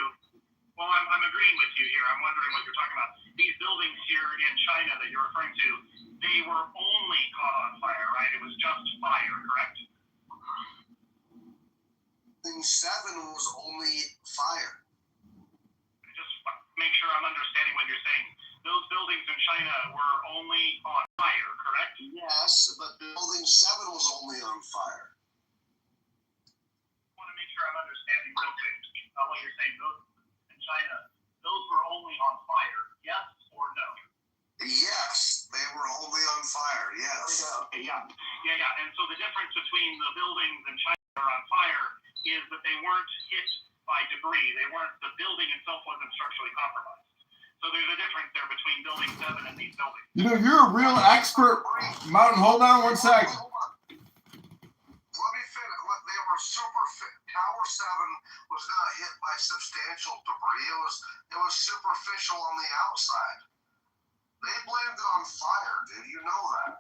[SPEAKER 9] well, I'm agreeing with you here. I'm wondering what you're talking about. These buildings here in China that you're referring to, they were only caught on fire, right? It was just fire, correct?
[SPEAKER 4] Building 7 was only fire.
[SPEAKER 9] Just make sure I'm understanding what you're saying. Those buildings in China were only on fire, correct?
[SPEAKER 4] Yes, but building 7 was only on fire.
[SPEAKER 9] I want to make sure I'm understanding real quick what you're saying. Those in China, those were only on fire, yes or no?
[SPEAKER 4] Yes, they were only on fire, yes.
[SPEAKER 9] Okay, yeah. And so the difference between the buildings in China that are on fire is that they weren't hit by debris. The building itself wasn't structurally compromised. So there's a difference there between building 7 and these buildings.
[SPEAKER 12] You know, you're a real expert. Mountain, hold on 1 second.
[SPEAKER 4] Let me finish. They were super fit. Tower 7 was not hit by substantial debris. It was superficial on the outside. They blamed it on fire, dude. You know that.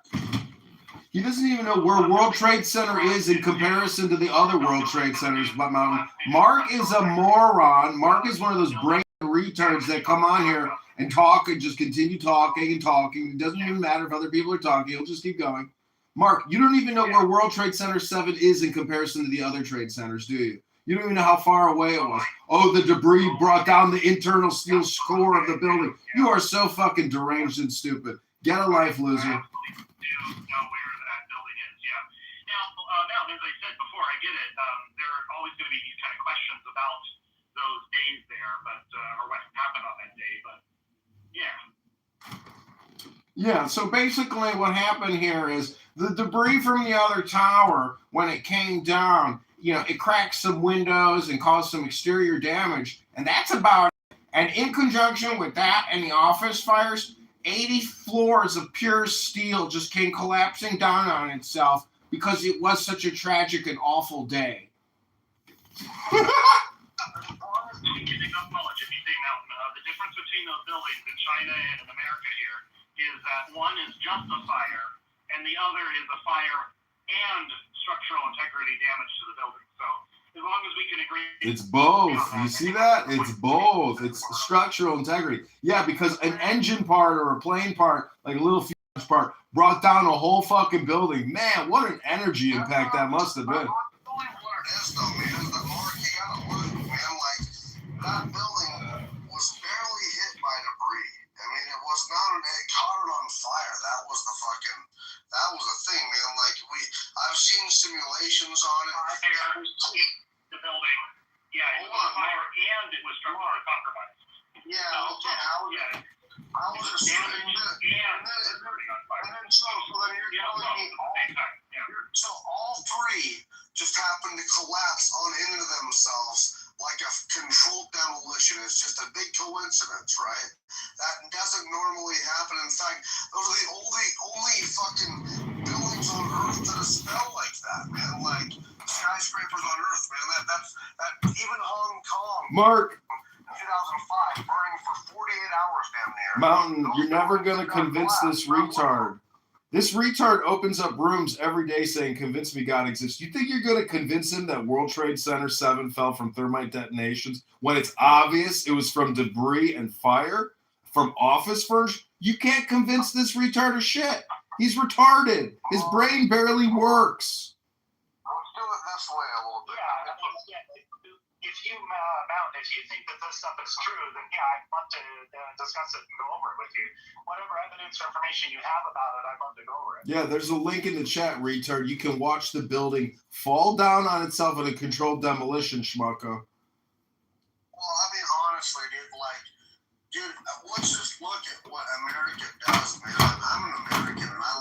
[SPEAKER 12] He doesn't even know where World Trade Center is in comparison to the other World Trade Centers. But Mountain, Mark is a moron. Mark is one of those brain retards that come on here and talk and just continue talking and talking. It doesn't even matter if other people are talking. He'll just keep going. Mark, you don't even know where World Trade Center 7 is in comparison to the other trade centers, do you? You don't even know how far away it was. Oh, the debris brought down the internal steel core of the building. You are so fucking deranged and stupid. Get a life, loser.
[SPEAKER 9] Know where that building is, yeah. Now, as I said before, I get it. There are always going to be these kind of questions about those days there, or what happened on that day, but yeah.
[SPEAKER 12] Yeah, so basically what happened here is the debris from the other tower, when it came down, it cracked some windows and caused some exterior damage, and that's about it. And in conjunction with that and the office fires, 80 floors of pure steel just came collapsing down on itself because it was such a tragic and awful day.
[SPEAKER 9] The difference between those buildings in China and in America here is that one is just a fire and the other is a fire and structural integrity damage to the building. So as long as we can agree,
[SPEAKER 12] it's both. You see that? It's both. It's structural integrity. Yeah, because an engine part or a plane part, like a little fuse part, brought down a whole fucking building. Man, what an energy impact that must have been.
[SPEAKER 4] That building was barely hit by debris. I mean, it was not it caught it on fire. That was the thing, man. Like I've seen simulations on it.
[SPEAKER 9] The building, yeah, it was fire and it was structurally compromised.
[SPEAKER 4] Yeah, okay. How was it damaged and burning on fire? And then so then you're telling me so all 3 just happened to collapse on into themselves like a controlled demolition. It's just a big coincidence, right? That doesn't normally happen. In fact, those are the only fucking buildings on Earth that are spelled like that, man. Like skyscrapers on Earth, man. That even Hong Kong.
[SPEAKER 12] Mark.
[SPEAKER 4] 2005, burning for 48 hours down there.
[SPEAKER 12] Mountain, you're never gonna convince this retard. This retard opens up rooms every day saying, "Convince me God exists." You think you're going to convince him that World Trade Center 7 fell from thermite detonations when it's obvious it was from debris and fire, from office furniture? You can't convince this retard of shit. He's retarded. His brain barely works.
[SPEAKER 4] Let's do it this way a little bit.
[SPEAKER 9] If you think that this stuff is true, then I'd love to discuss it and go over it with you. Whatever evidence or information you have about it, I'd love to go over it.
[SPEAKER 12] Yeah, there's a link in the chat, retard. You can watch the building fall down on itself in a controlled demolition, schmucko.
[SPEAKER 4] Well, I mean, honestly, dude, let's just look at what America does, man. I'm an American, and I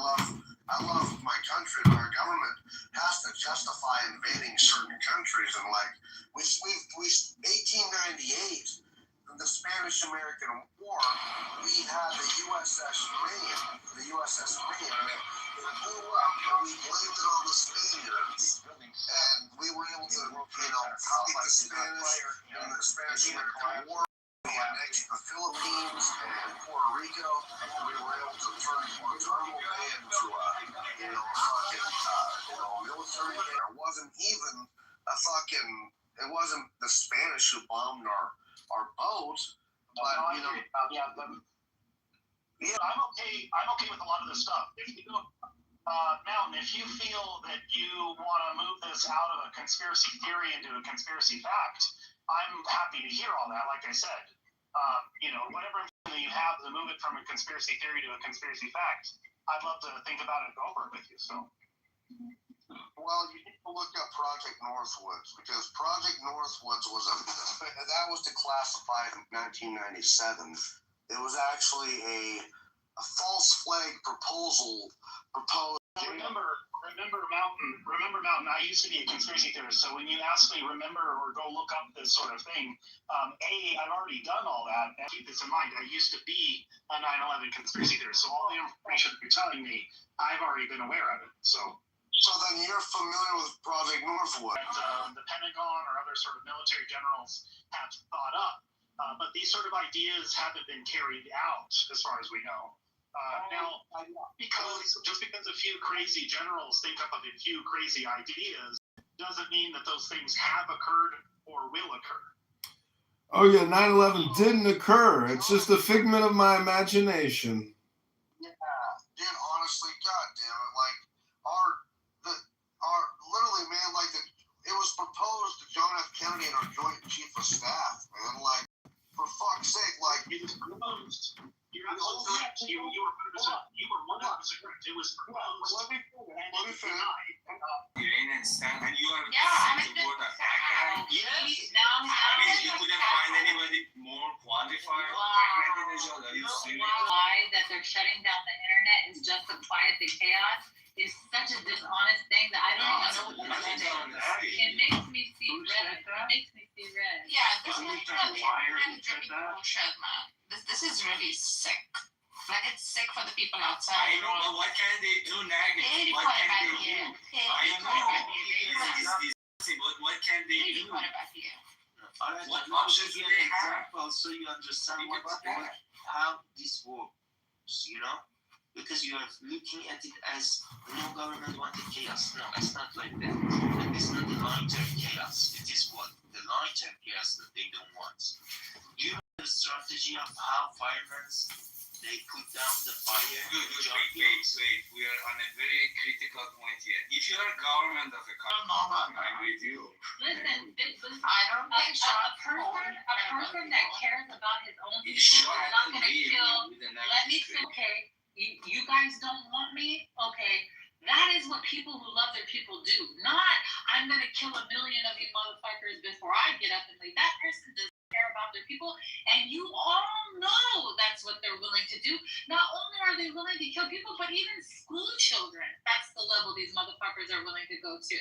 [SPEAKER 4] love my country, and our government has to justify invading certain countries, and we 1899 It wasn't even it wasn't the Spanish who bombed our boat, but you know.
[SPEAKER 1] Yeah, I'm okay with a lot of this stuff. If you Mountain, if you feel that you want to move this out of a conspiracy theory into a conspiracy fact, I'm happy to hear all that. Like I said, whatever you have to move it from a conspiracy theory to a conspiracy fact, I'd love to think about it and go over it with you. So.
[SPEAKER 4] Well, you need to look up Project Northwoods, because Project Northwoods that was declassified in 1997. It was actually a false flag proposed.
[SPEAKER 1] Remember Mountain, I used to be a conspiracy theorist, so when you ask me remember or go look up this sort of thing, I've already done all that, and keep this in mind, I used to be a 9/11 conspiracy theorist, so all the information you're telling me, I've already been aware of it, so
[SPEAKER 4] then you're familiar with Project Northwood.
[SPEAKER 1] The Pentagon or other sort of military generals have thought up, but these sort of ideas haven't been carried out, as far as we know. Now, just because a few crazy generals think up of a few crazy ideas doesn't mean that those things have occurred or will occur.
[SPEAKER 12] Oh yeah, 9/11 didn't occur. It's just a figment of my imagination.
[SPEAKER 4] Yeah, dude, honestly, goddamn it, like our literally, man, like it was proposed to John F. Kennedy and our Joint Chief of Staff, man, like for fuck's sake, like
[SPEAKER 1] it was proposed. You're absolutely correct. You were 100% correct. It was proposed.
[SPEAKER 4] Let me finish.
[SPEAKER 7] And you are
[SPEAKER 8] Yeah,
[SPEAKER 7] to go that.
[SPEAKER 1] Yes.
[SPEAKER 7] You couldn't find anybody more qualified. Are you serious?
[SPEAKER 17] Why that they're shutting down the internet is just to quiet the chaos is such a dishonest thing that I don't even know what to say. It makes me see red.
[SPEAKER 8] Yeah, this is bullshit, man. This is really sick. Like, it's sick for the people outside.
[SPEAKER 7] I know, but what can they do negative? What can they do? I know. But what can they do? What options do they have?
[SPEAKER 20] So you understand how this works, because you are looking at it as no government wanted chaos. No, it's not like that. And it's not the long-term chaos. It is what? The long-term chaos that they don't want. Do you have a strategy of how firemen they put down the fire?
[SPEAKER 7] Wait. We are on a very critical point here. If you are a government of a country, I'm with you.
[SPEAKER 17] Listen, I don't think a person that cares about his own people is not going to kill. Let me say, okay, you guys don't want me? Okay. That is what people who love their people do. Not, I'm going to kill 1 million of you motherfuckers before I get up and leave. That person doesn't care about their people. And you all know that's what they're willing to do. Not only are they willing to kill people, but even school children. That's the level these motherfuckers are willing to go to.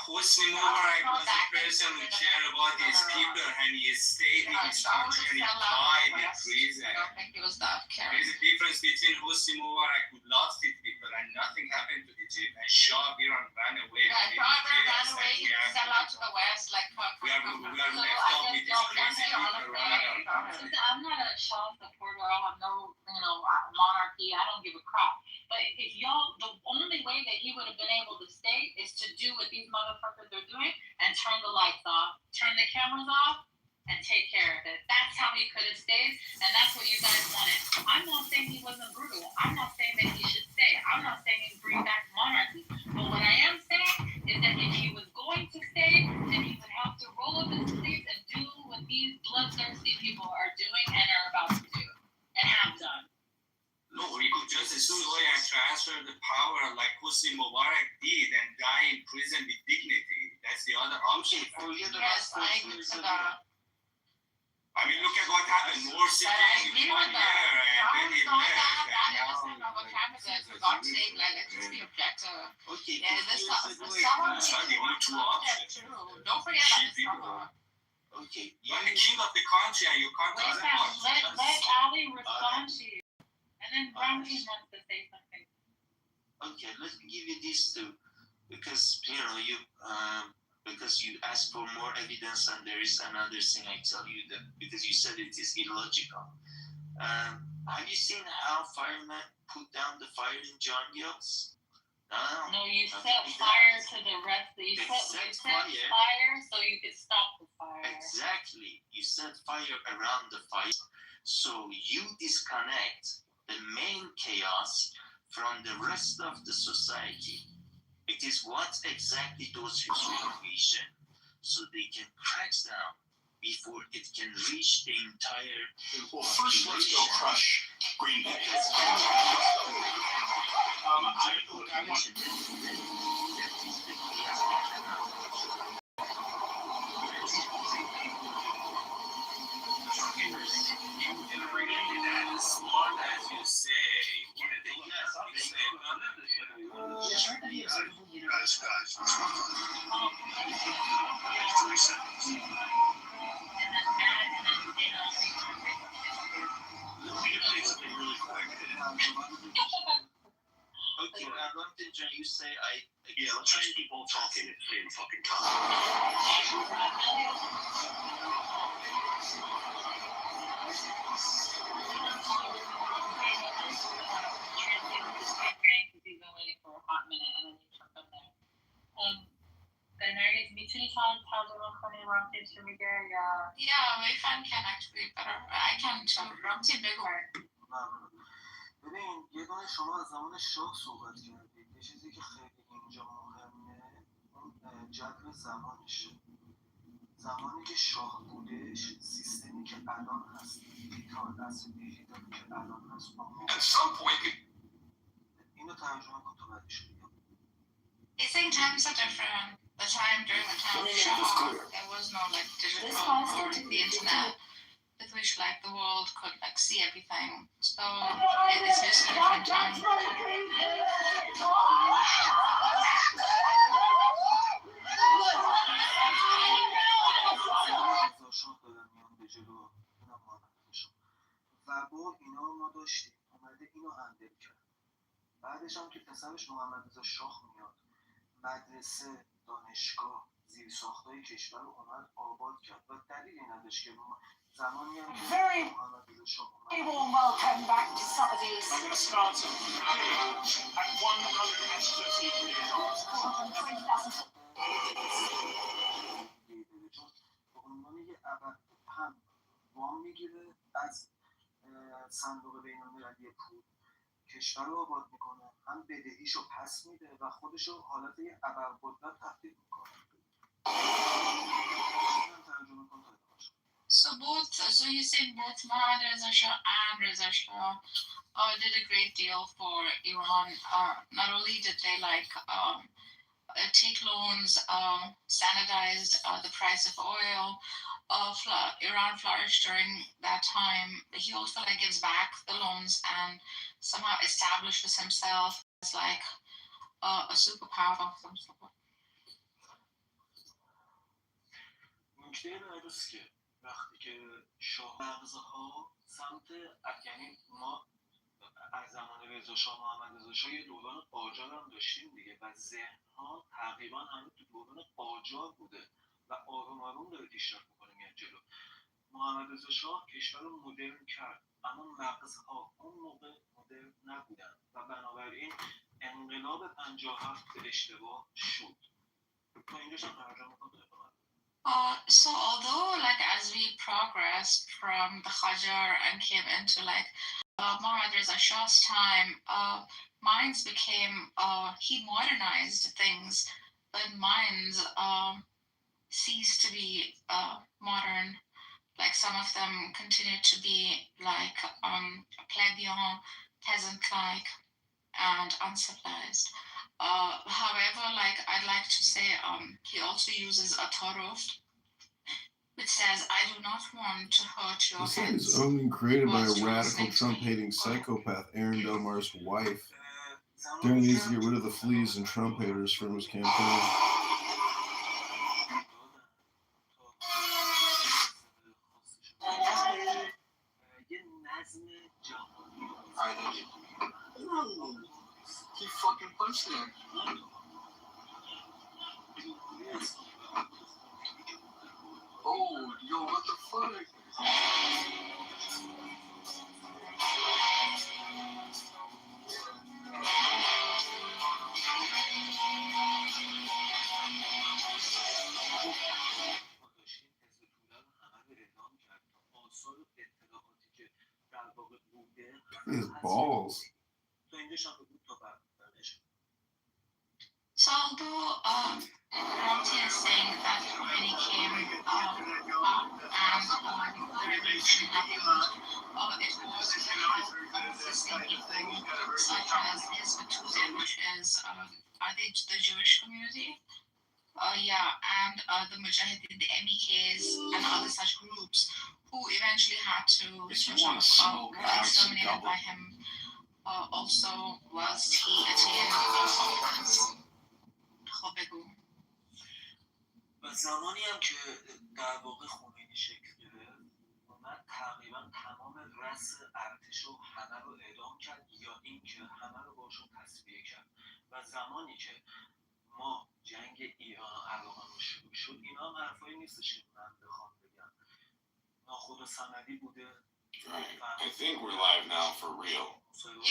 [SPEAKER 7] Hosni Mubarak was a person who cared about his people and he stayed in his country and he died in prison.
[SPEAKER 8] I don't think it was that caring.
[SPEAKER 7] There is a difference between Hosni Mubarak who lost his people and nothing happened to Egypt, and Shah Iran ran away.
[SPEAKER 8] Yeah, Shah ran away, he sell out to the West like fuck.
[SPEAKER 7] We are left off with these crazy people running around.
[SPEAKER 17] I'm not a Shah supporter. I have no, monarchy. I don't give a crap. But if y'all, the only way that he would have been able to stay is to do what these motherfuckers are doing and turn the lights off, turn the cameras off, and take care of it. That's how he could have stayed, and that's what you guys wanted. I'm not saying he wasn't brutal. I'm not saying that he should stay. I'm not saying he bring back monarchy. But what I am saying is that if he was going to stay, then he would have to roll up his sleeves and do what these bloodthirsty people are doing and are about to do and have done.
[SPEAKER 7] No, we could just destroy and transfer the power like Hosni Mubarak did and die in prison with dignity. That's the other option.
[SPEAKER 8] Yes, I agree to that.
[SPEAKER 7] I mean, look at what happened. Morsi came in 1 year and then he left.
[SPEAKER 8] For God's sake, let's just be objective.
[SPEAKER 20] Okay.
[SPEAKER 8] Yeah, this someone don't forget about the summer.
[SPEAKER 20] Okay.
[SPEAKER 7] You're the king of the country and you can't
[SPEAKER 17] Let Ali respond to you. And then Ramsey wants to say something.
[SPEAKER 20] Okay, let me give you these two, because because you asked for more evidence, and there is another thing I tell you that because you said it is illogical. Have you seen how firemen put down the fire in John Gills?
[SPEAKER 17] No, you set fire to the rest. You set fire so you could stop the fire.
[SPEAKER 15] Exactly. You set fire around the fire. So you disconnect the main chaos from the rest of the society. It is what exactly those who vision, so they can crack down before it can reach the entire.
[SPEAKER 11] Well, first let's go crush Green Bay. I want.
[SPEAKER 2] As smart as you say,
[SPEAKER 4] Guys, what's going on? 3 seconds.
[SPEAKER 15] Let me say something really quick. Okay, London, John, you say
[SPEAKER 4] Yeah, let's just keep on talking at the same fucking time.
[SPEAKER 17] He's been waiting for a hot minute and then you jump in there. در میتونی ترجمه کنی رامتین چی میگه یا
[SPEAKER 10] Yeah, we can actually better. I can tell رامتین بگو.
[SPEAKER 21] ببین یه گاه شما از زمان شاه صحبت کردید. یه چیزی که خیلی اینجا مهمه اون جبر زمانشه. زمانی که شاه بودش سیستمی که الان هست دیجیتال دست دیجیتالی که الان هست اینو ترجمه کن تو بعدش بگم.
[SPEAKER 10] I think times are different. The time during the time of Shah, there was no like digital or the internet with which like the world could like see everything. So it's just a different time.
[SPEAKER 21] شاه دادن میان به جلو اینم محمدرضا و با اینا ما داشتیم اومده اینو هندل کرد. بعدش هم که پسرش محمدرضا شاه میاد مدرسه دانشگاه زیرساختای کشور رو اومد آباد کرد و دلیلی نداشت که زمانی هم که محمدرضا شاه اومد.
[SPEAKER 2] welcome back to Saturdays. I'm going to start at 130 years old.
[SPEAKER 21] به عنوان یه هم وام میگیره از صندوق بین‌المللی پول کشور رو آباد میکنه هم بدهیشو پس میده و خودشو حالت یه ابرقدرت تبدیل میکنه.
[SPEAKER 10] So you say both Muhammad Reza Shah and Reza Shah did a great deal for Iran. Not only did they take loans, standardized the price of oil. Iran flourished during that time. He also gives back the loans and somehow establishes himself as a superpower of some sort.
[SPEAKER 21] نکته بعدیست که وقتی که شاه مغزها سمت یعنی ما از زمان رضا شاه محمد رضا شاه یه دوران قاجار هم داشتیم دیگه و ذهن‌ها تقریبا همه تو دوران قاجار بوده و آروم آروم داره پیشرفت می‌کنه میاد جلو. محمد رضا شاه کشور رو مدرن کرد اما مغزها اون موقع مدرن نبودن و بنابراین انقلاب 57 به اشتباه شد. تا اینجاش هم ترجمه کنم.
[SPEAKER 10] So although as we progressed from the Qajar and came into Muhammad Reza Shah's time, minds became he modernized things, but minds ceased to be modern. Like some of them continued to be plebeian, peasant-like, and uncivilized. However, I'd like to say, he also uses a taruf, which says, "I do not want to hurt your
[SPEAKER 12] This thing
[SPEAKER 10] heads."
[SPEAKER 12] is only created by a radical Trump-hating psychopath, Aaron Delmar's wife, doing these to get rid of the fleas and Trump haters from his campaign.
[SPEAKER 21] He fucking punched him. Oh, yo, what the fuck?
[SPEAKER 12] His balls.
[SPEAKER 21] تو اینجاش هم بگو تو برش.
[SPEAKER 17] So although Ramsey is saying that Khomeini came and the revolution happened, it was because of the same people, such as Hizb ut-Tahrir, which is are they the Jewish community? Yeah, and the Mujahideen, the MEKs, and other such groups who eventually had to were exterminated by him. Also, whilst he attained office. خب بگو.
[SPEAKER 21] و زمانی هم که در واقع خمینی شکل گرفت اومد تقریبا تمام رأس ارتش رو همه رو اعدام کرد یا اینکه همه رو باشون تصفیه کرد و زمانی که ما جنگ ایران و عراق رو شروع شد اینا هم حرفایی نیستش که من بخوام بگم ناخدا صمدی بوده.
[SPEAKER 2] I think we're live now for real.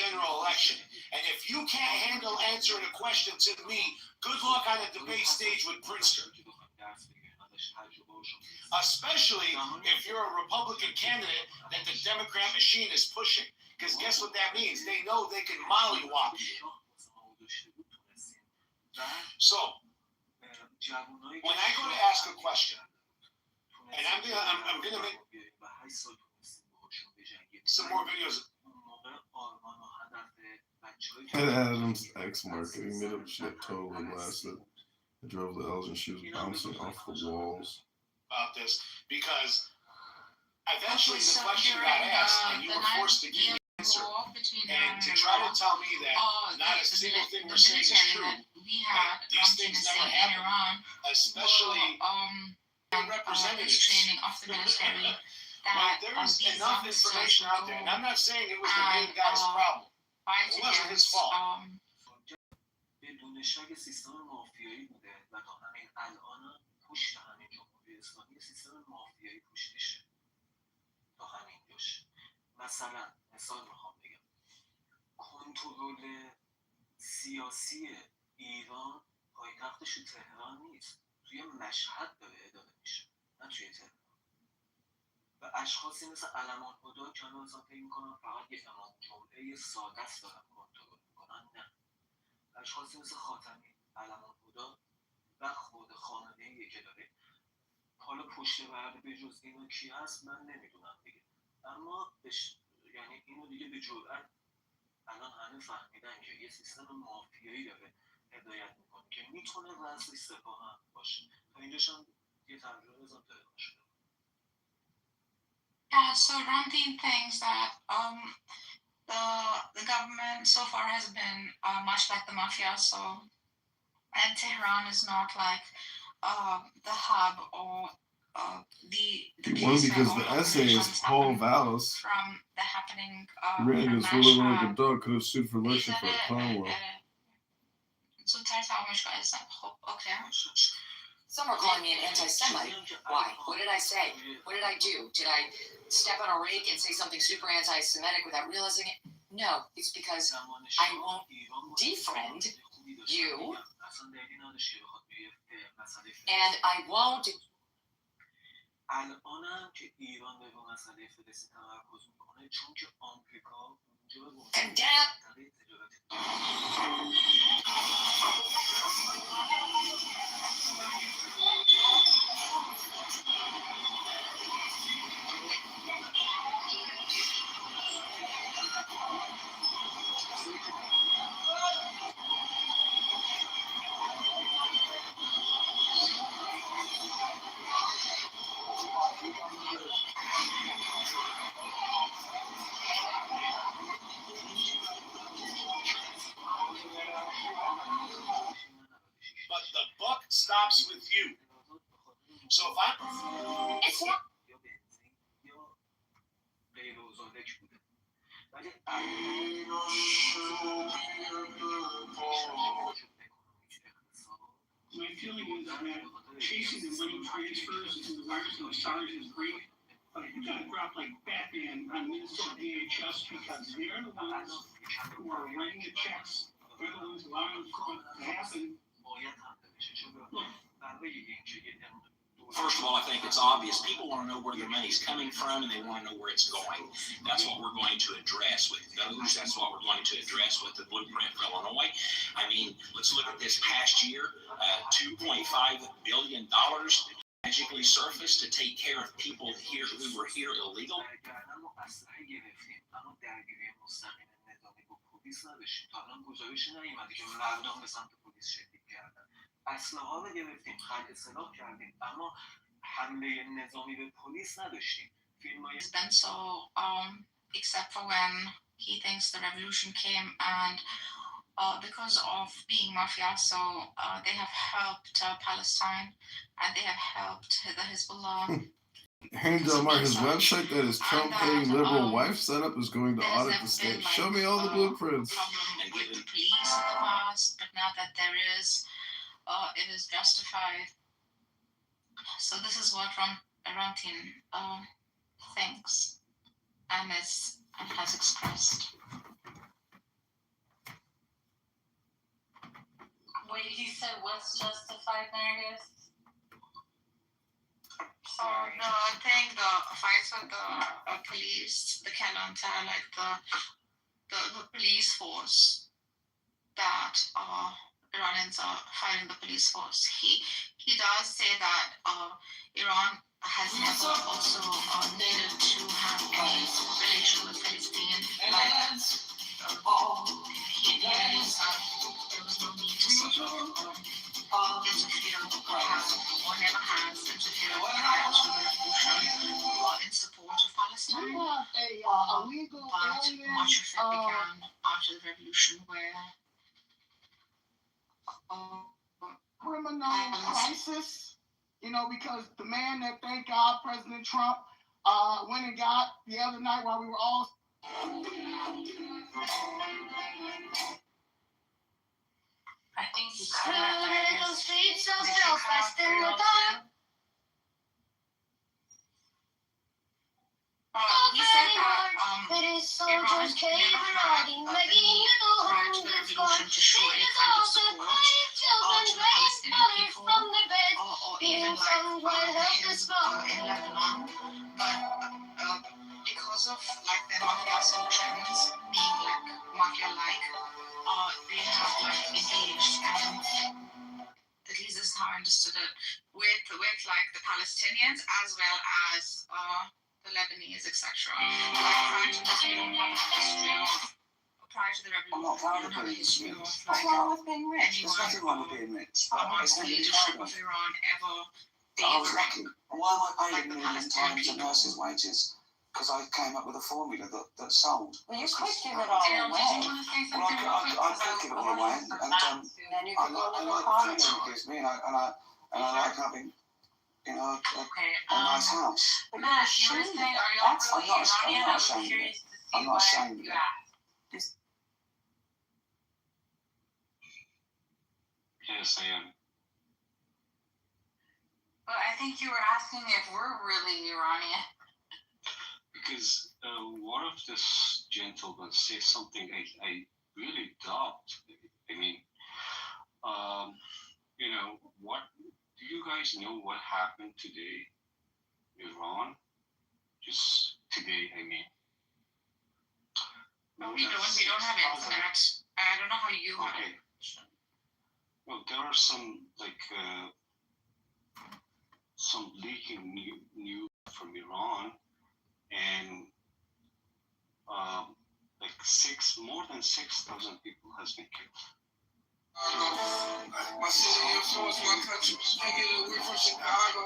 [SPEAKER 2] General election. And if you can't handle answering a question to me, good luck on the debate stage with Pritzker. Especially if you're a Republican candidate that the Democrat machine is pushing. Because guess what that means? They know they can mollywop you. So, when I go to ask a question, and I'm gonna make some more videos.
[SPEAKER 12] And Adam's ex-marketing made up shit totally blasted. I drove the L's and she was bouncing off the walls.
[SPEAKER 2] About this, because eventually the question got asked and you were forced to give the answer. And to try to tell me that not a single thing we're saying is true, these things never happen, especially representatives. But there's enough information out there, and I'm not saying it was the main guy's problem. It wasn't his fault.
[SPEAKER 21] بدون شک سیستم مافیایی بوده و تا همین الان پشت همین جمهوری اسلامی سیستم مافیایی پشتشه تا همین جاش. مثلا مثال میخوام بگم کنترل سیاسی ایران پایتختش تو تهران نیست، توی مشهد داره اداره میشه نه توی تهران. و اشخاصی مثل علمان هدا که الان مثلا فکر میکنم فقط یه امام جمعه ساده است دارن کنترل میکنن، نه. اشخاصی مثل خاتمی، علمان هدا و خود خامنه‌ای که داره. حالا پشت پرده به جز اینا کی هست من نمیدونم دیگه، اما یعنی اینو دیگه به جرئت الان همه فهمیدن که یه سیستم مافیایی داره هدایت میکنه که میتونه رئیس سپاه هم باشه. تا اینجاش هم یه ترجمه بزن پیدا شده.
[SPEAKER 17] Yeah, so Ramdeen thinks that the government so far has been much like the mafia, so and Tehran is not like the hub or the
[SPEAKER 12] One, because the essayist Paul Vallis
[SPEAKER 17] from the happening
[SPEAKER 12] ran his ruling like a dog, could have sued for election for Conwell.
[SPEAKER 17] So guys, okay.
[SPEAKER 3] Some are calling me an anti-Semite. Why? What did I say? What did I do? Did I step on a rake and say something super anti-Semitic without realizing it? No, it's because I won't defriend you, and I won't. Condemn.
[SPEAKER 2] But the buck stops with you. So if I
[SPEAKER 3] It's not.
[SPEAKER 19] My feeling is that chasing the money transfers to the wires and the stars is great, but you gotta drop like Batman on Minnesota DHS because they're the ones who are writing the checks. They're the ones allowing it to happen. Look,
[SPEAKER 20] First of all, I think it's obvious. People want to know where their money's coming from, and they want to know where it's going. That's what we're going to address with those. That's what we're going to address with the blueprint for Illinois. I mean, let's look at this past year, $2.5 billion magically surfaced to take care of people here who were here illegal.
[SPEAKER 21] پلیس نداشتیم تا الان گزارشی نیومده که مردم به سمت پلیس شلیک کردن. اسلحه رو گرفتیم، خرید سلاح کردیم، اما حمله نظامی به پلیس نداشتیم.
[SPEAKER 14] Then so except for when he thinks the revolution came, and because of being mafioso, they have helped Palestine, and they have helped the Hezbollah.
[SPEAKER 12] Angel Mark, his website that his Trump-hating liberal wife set up is going to audit the state. Show me all the blueprints.
[SPEAKER 14] Problem with the police in the past, but now that there is, it is justified. So this is what Rantin thinks and has expressed.
[SPEAKER 17] Wait, he said what's justified, Meredith?
[SPEAKER 14] Oh no, I think the fights with the police, the Kalanta, like the police force that Iranians are fighting the police force. He does say that Iran has never also needed to have any relation with Palestine. Like he believes that there was no need to sort of interfere or never has interfered prior to the revolution in support of Palestine. But much of it began after the revolution, where
[SPEAKER 22] criminal crisis, you know, because the man that, thank God, President Trump went and got the other night while we were all.
[SPEAKER 17] I think he's
[SPEAKER 5] Little streets of Belfast in the dark.
[SPEAKER 14] He said that
[SPEAKER 5] It is
[SPEAKER 14] Iran
[SPEAKER 5] soldiers
[SPEAKER 14] never
[SPEAKER 5] came
[SPEAKER 14] had
[SPEAKER 5] riding,
[SPEAKER 14] the
[SPEAKER 5] making
[SPEAKER 14] need
[SPEAKER 5] little
[SPEAKER 14] prior to the revolution to show any kind of support to the Palestinian people or even like the Hezbollah in Lebanon. But because of like their mafia trends being like mafia-like, they have like engaged, and at least this is how I understood it, with like the Palestinians as well as the Lebanese, etc. Like prior to this, we don't have a history of. Prior to the revolution, we don't have a history of like anyone amongst the leadership of Iran ever favoring
[SPEAKER 6] Why am I paying a million times a nurse's wages? Because I came up with a formula that sold.
[SPEAKER 3] Well, you could give it all away.
[SPEAKER 6] Well, I could give it all away, and
[SPEAKER 3] Then you could go
[SPEAKER 6] I
[SPEAKER 3] to
[SPEAKER 6] like the
[SPEAKER 3] Parliament.
[SPEAKER 6] things it gives me, and I like having, you know, a nice house.
[SPEAKER 3] But you're ashamed. That's
[SPEAKER 6] I'm not ashamed of it. I'm not ashamed of it.
[SPEAKER 7] Yes, I am.
[SPEAKER 14] But I think you were asking if we're really Iranian.
[SPEAKER 7] Because one of this gentlemen said something I really doubt. I mean, you know, what do you guys know what happened today in Iran? Just today, I mean.
[SPEAKER 14] No, we don't have internet. I don't know how you have it.
[SPEAKER 7] Well, there are some like some leaking news from Iran, and like more than 6,000 people has been killed.
[SPEAKER 2] My city influenced my country. I get away from Chicago.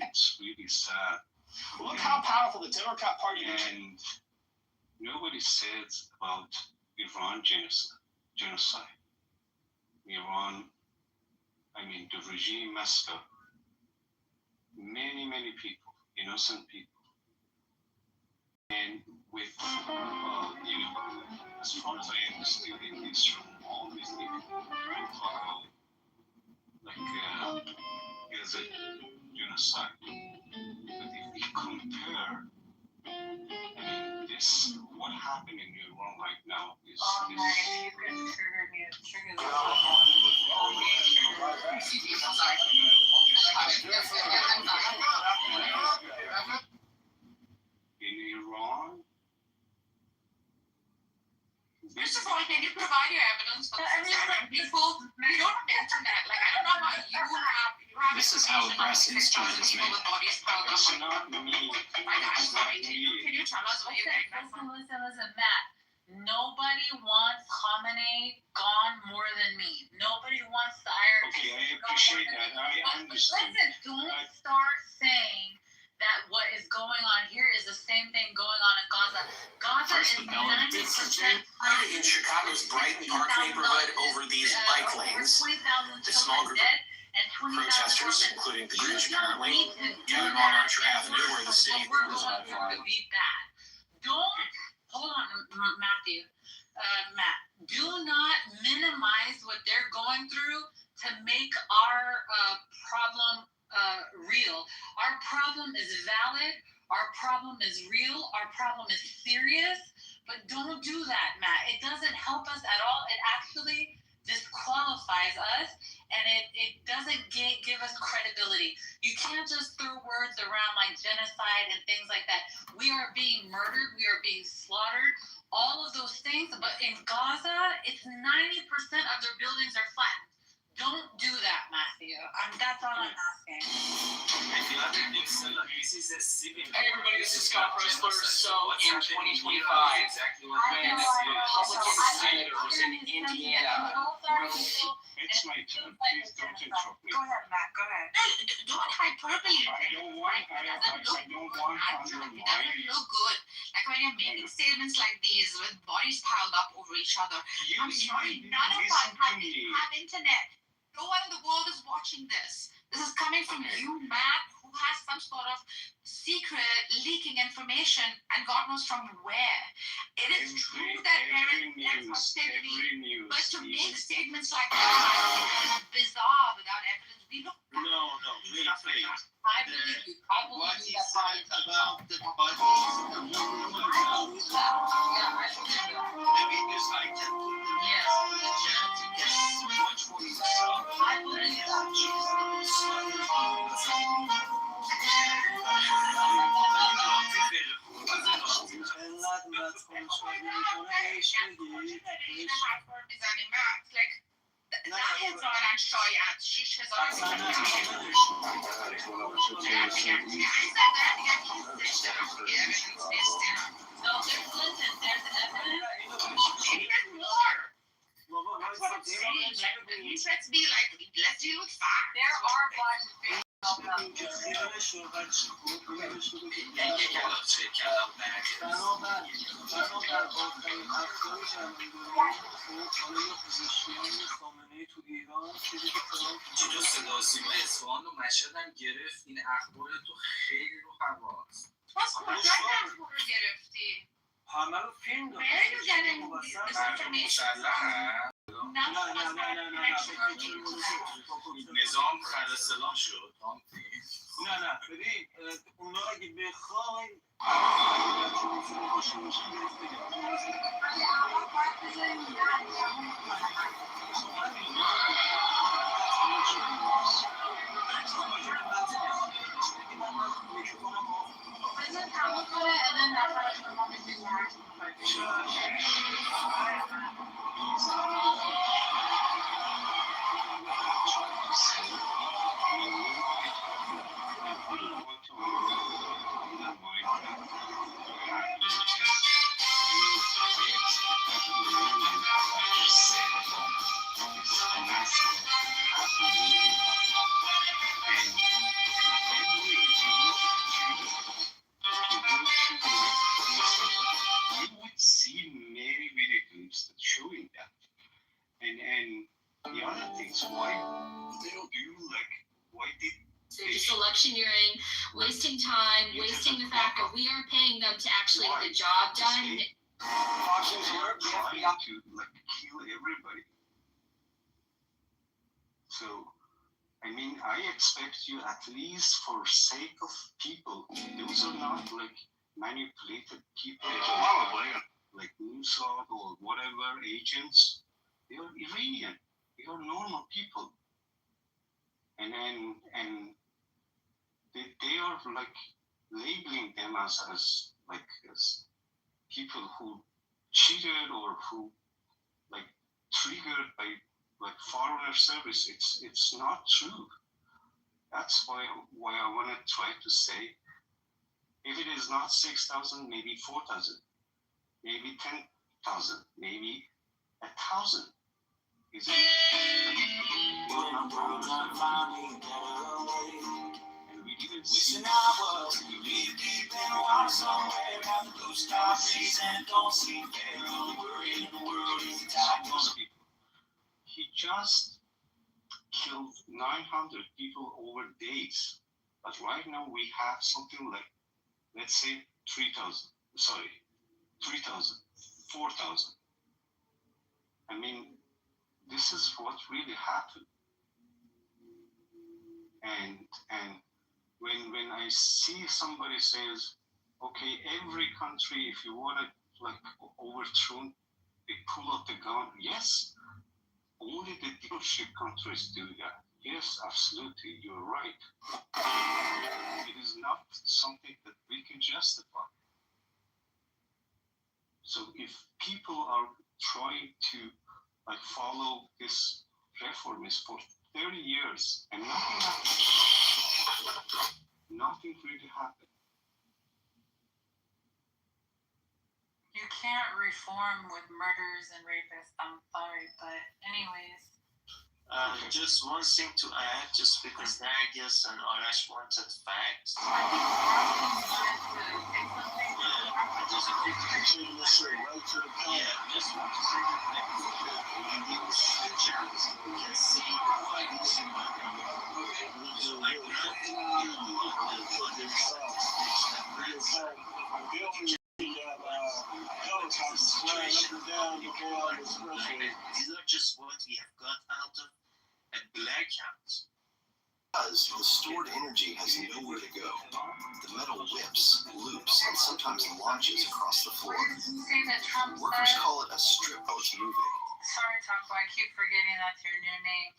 [SPEAKER 7] It's really sad.
[SPEAKER 11] Look how powerful the Democrat Party is.
[SPEAKER 7] And nobody says about Iran genocide. Iran, I mean, the regime messed up many people, innocent people. And with, you know, as far as I understood in this room, all these people follow, like, is a genocide. But if we compare, I mean, this, what happened in Iran right now is.
[SPEAKER 14] If you could trigger the
[SPEAKER 20] since John has made.
[SPEAKER 21] It's not me. It's not me.
[SPEAKER 17] Can you tell us what you think? Listen, Matt. Nobody wants Khamenei gone more than me. Nobody wants the IRGC.
[SPEAKER 21] Okay, I appreciate that. I understand.
[SPEAKER 17] Listen, don't start saying that what is going on here is the same thing going on in Gaza. Gaza is 90%
[SPEAKER 20] In Chicago's Brighton Park neighborhood over these bike lanes, the small group of protesters, including the British apparently, gathered on Archer Avenue where the city was on fire.
[SPEAKER 17] Don't, hold on, Matthew. Matt, do not minimize what they're going through to make our problem real. Our problem is valid. Our problem is real. Our problem is serious. But don't do that, Matt. It doesn't help us at all. It actually disqualifies us, and it doesn't give us credibility. You can't just throw words around like genocide and things like that. We are being murdered. We are being slaughtered. All of those things. But in Gaza, it's 90% of their buildings are flattened. Don't do that, Matthew. That's all I'm asking.
[SPEAKER 16] Hey everybody, this is Scott Pressler. So in 2025, when Republican senators in Indiana
[SPEAKER 21] It's my turn. Please don't interrupt me.
[SPEAKER 17] Go ahead, Matt. Go ahead.
[SPEAKER 14] Don't hyperbole.
[SPEAKER 21] I don't want underline.
[SPEAKER 14] It doesn't look good. Like when you're making statements like these with bodies piled up over each other. I'm sorry, none of us have internet. No one in the world is watching this. This is coming from you, Matt, who has some sort of secret leaking information, and God knows from where. It is true that there is sensitivity, but to make statements like that is bizarre without evidence. We look back.
[SPEAKER 21] No, please.
[SPEAKER 17] I believe you.
[SPEAKER 15] What he said about the bodies, the videos I can put them in the chat to get much more yourself.
[SPEAKER 17] I believe
[SPEAKER 14] Let's be like, let's deal with facts.
[SPEAKER 17] there are bodies being
[SPEAKER 21] بنابر آخرین اخبار جمع‌آوری حواله‌ی پزشکیان خامنه‌ای تو ایران شده که
[SPEAKER 18] چطور صدا سیما اصفهان و مشهد هم گرفت. این اخبار تو خیلی رو هواست.
[SPEAKER 14] باز کجا اخبار رو گرفتی؟
[SPEAKER 21] همه رو فیلم دارم.
[SPEAKER 14] Where are you getting this information from?
[SPEAKER 18] نظام خرسلان شد.
[SPEAKER 21] نه ببین اونا اگه بخواین
[SPEAKER 14] They're just electioneering, wasting time, wasting the fact that we are paying them to actually get the job done.
[SPEAKER 21] Trying to kill everybody. So, I mean, I expect you at least for sake of people. Those are not like manipulated people, like Mossad or whatever agents. They are Iranian. They are normal people. And they are like labeling them as people who cheated or who like triggered by like foreigner service. It's not true.
[SPEAKER 7] That's why I want to try to say, if it is not 6,000, maybe 4,000, maybe 10,000, maybe 1,000. Is it?
[SPEAKER 2] Wishing I was deep in water somewhere, having blue skies and don't see fair. All the worry in the world is the top one.
[SPEAKER 7] He just killed 900 people over days. But right now we have something like, let's say, 3,000. Sorry, 3,000, 4,000. I mean, this is what really happened. And when I see somebody says, okay, every country, if you want to like overthrow, they pull out the gun. Yes, only the dictatorship countries do that. Yes, absolutely, you're right. It is not something that we can justify. So if people are trying to like follow this reformist for 30 years and nothing happened, nothing really happened.
[SPEAKER 17] You can't reform with murderers and rapists. I'm sorry, but anyways.
[SPEAKER 15] Just one thing to add, just because Nargis and Arash wanted facts.
[SPEAKER 6] There's a big picture in this right to the point.
[SPEAKER 15] Yeah, just want to say that when you use pictures, you can see why this is these are just what we have got out of a blackout.
[SPEAKER 20] Because the stored energy has nowhere to go. The metal whips, loops, and sometimes launches across the floor. Workers call it a strip while it's moving.
[SPEAKER 17] Sorry, Taco, I keep forgetting that's your new name.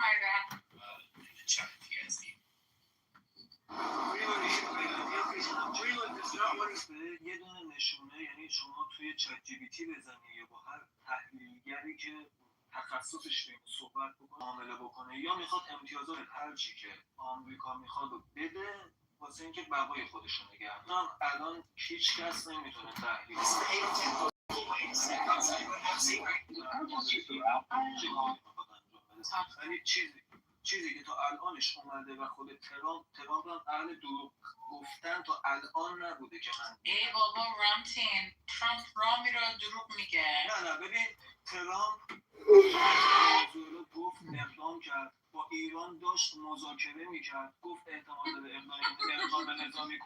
[SPEAKER 17] My bad.
[SPEAKER 18] In the chat if you guys need.
[SPEAKER 21] یه دونه نشونه، یعنی شما توی چت جی بی تی بزنی یا با هر تحلیلگری که تخصصش رو صحبت بکنه معامله بکنه یا میخواد امتیازات هر چی که آمریکا میخواد رو بده واسه اینکه بقای خودش رو نگه داره. الان هیچ کس نمیتونه تحلیل ولی چیزی که تا الانش اومده و خود ترامپ هم اهل دروغ گفتن تا الان نبوده که من
[SPEAKER 17] ای بابا رامتین ترامپ رامی رو دروغ میگه.
[SPEAKER 21] نه ببین ترامپ گفت اقدام کرد با ایران داشت مذاکره میکرد گفت احتمال داره اقدام نظامی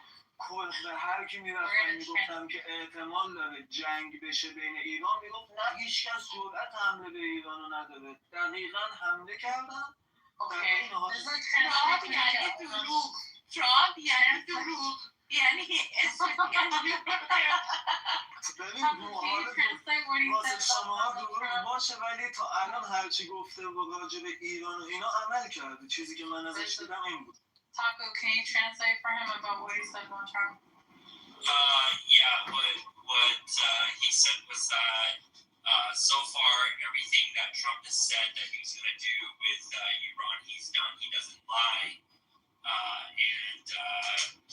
[SPEAKER 21] به هر کی میرفتن میگفتم که احتمال داره جنگ بشه بین ایران میگفت نه هیچ کس جرأت حمله به ایران رو نداره. دقیقاً حمله کردن.
[SPEAKER 17] اوکی ترامپ یعنی دروغ. ترامپ یعنی دروغ. یعنی
[SPEAKER 21] واسه شما دروغ باشه ولی تا الان هرچی گفته با راجع به ایران و اینا عمل کرده. چیزی که من ازش دیدم این بود.
[SPEAKER 17] Taco, can you translate for him about what he said about Trump?
[SPEAKER 18] Yeah, what he said was that so far everything that Trump has said that he was going to do with Iran, he's done. He doesn't lie. And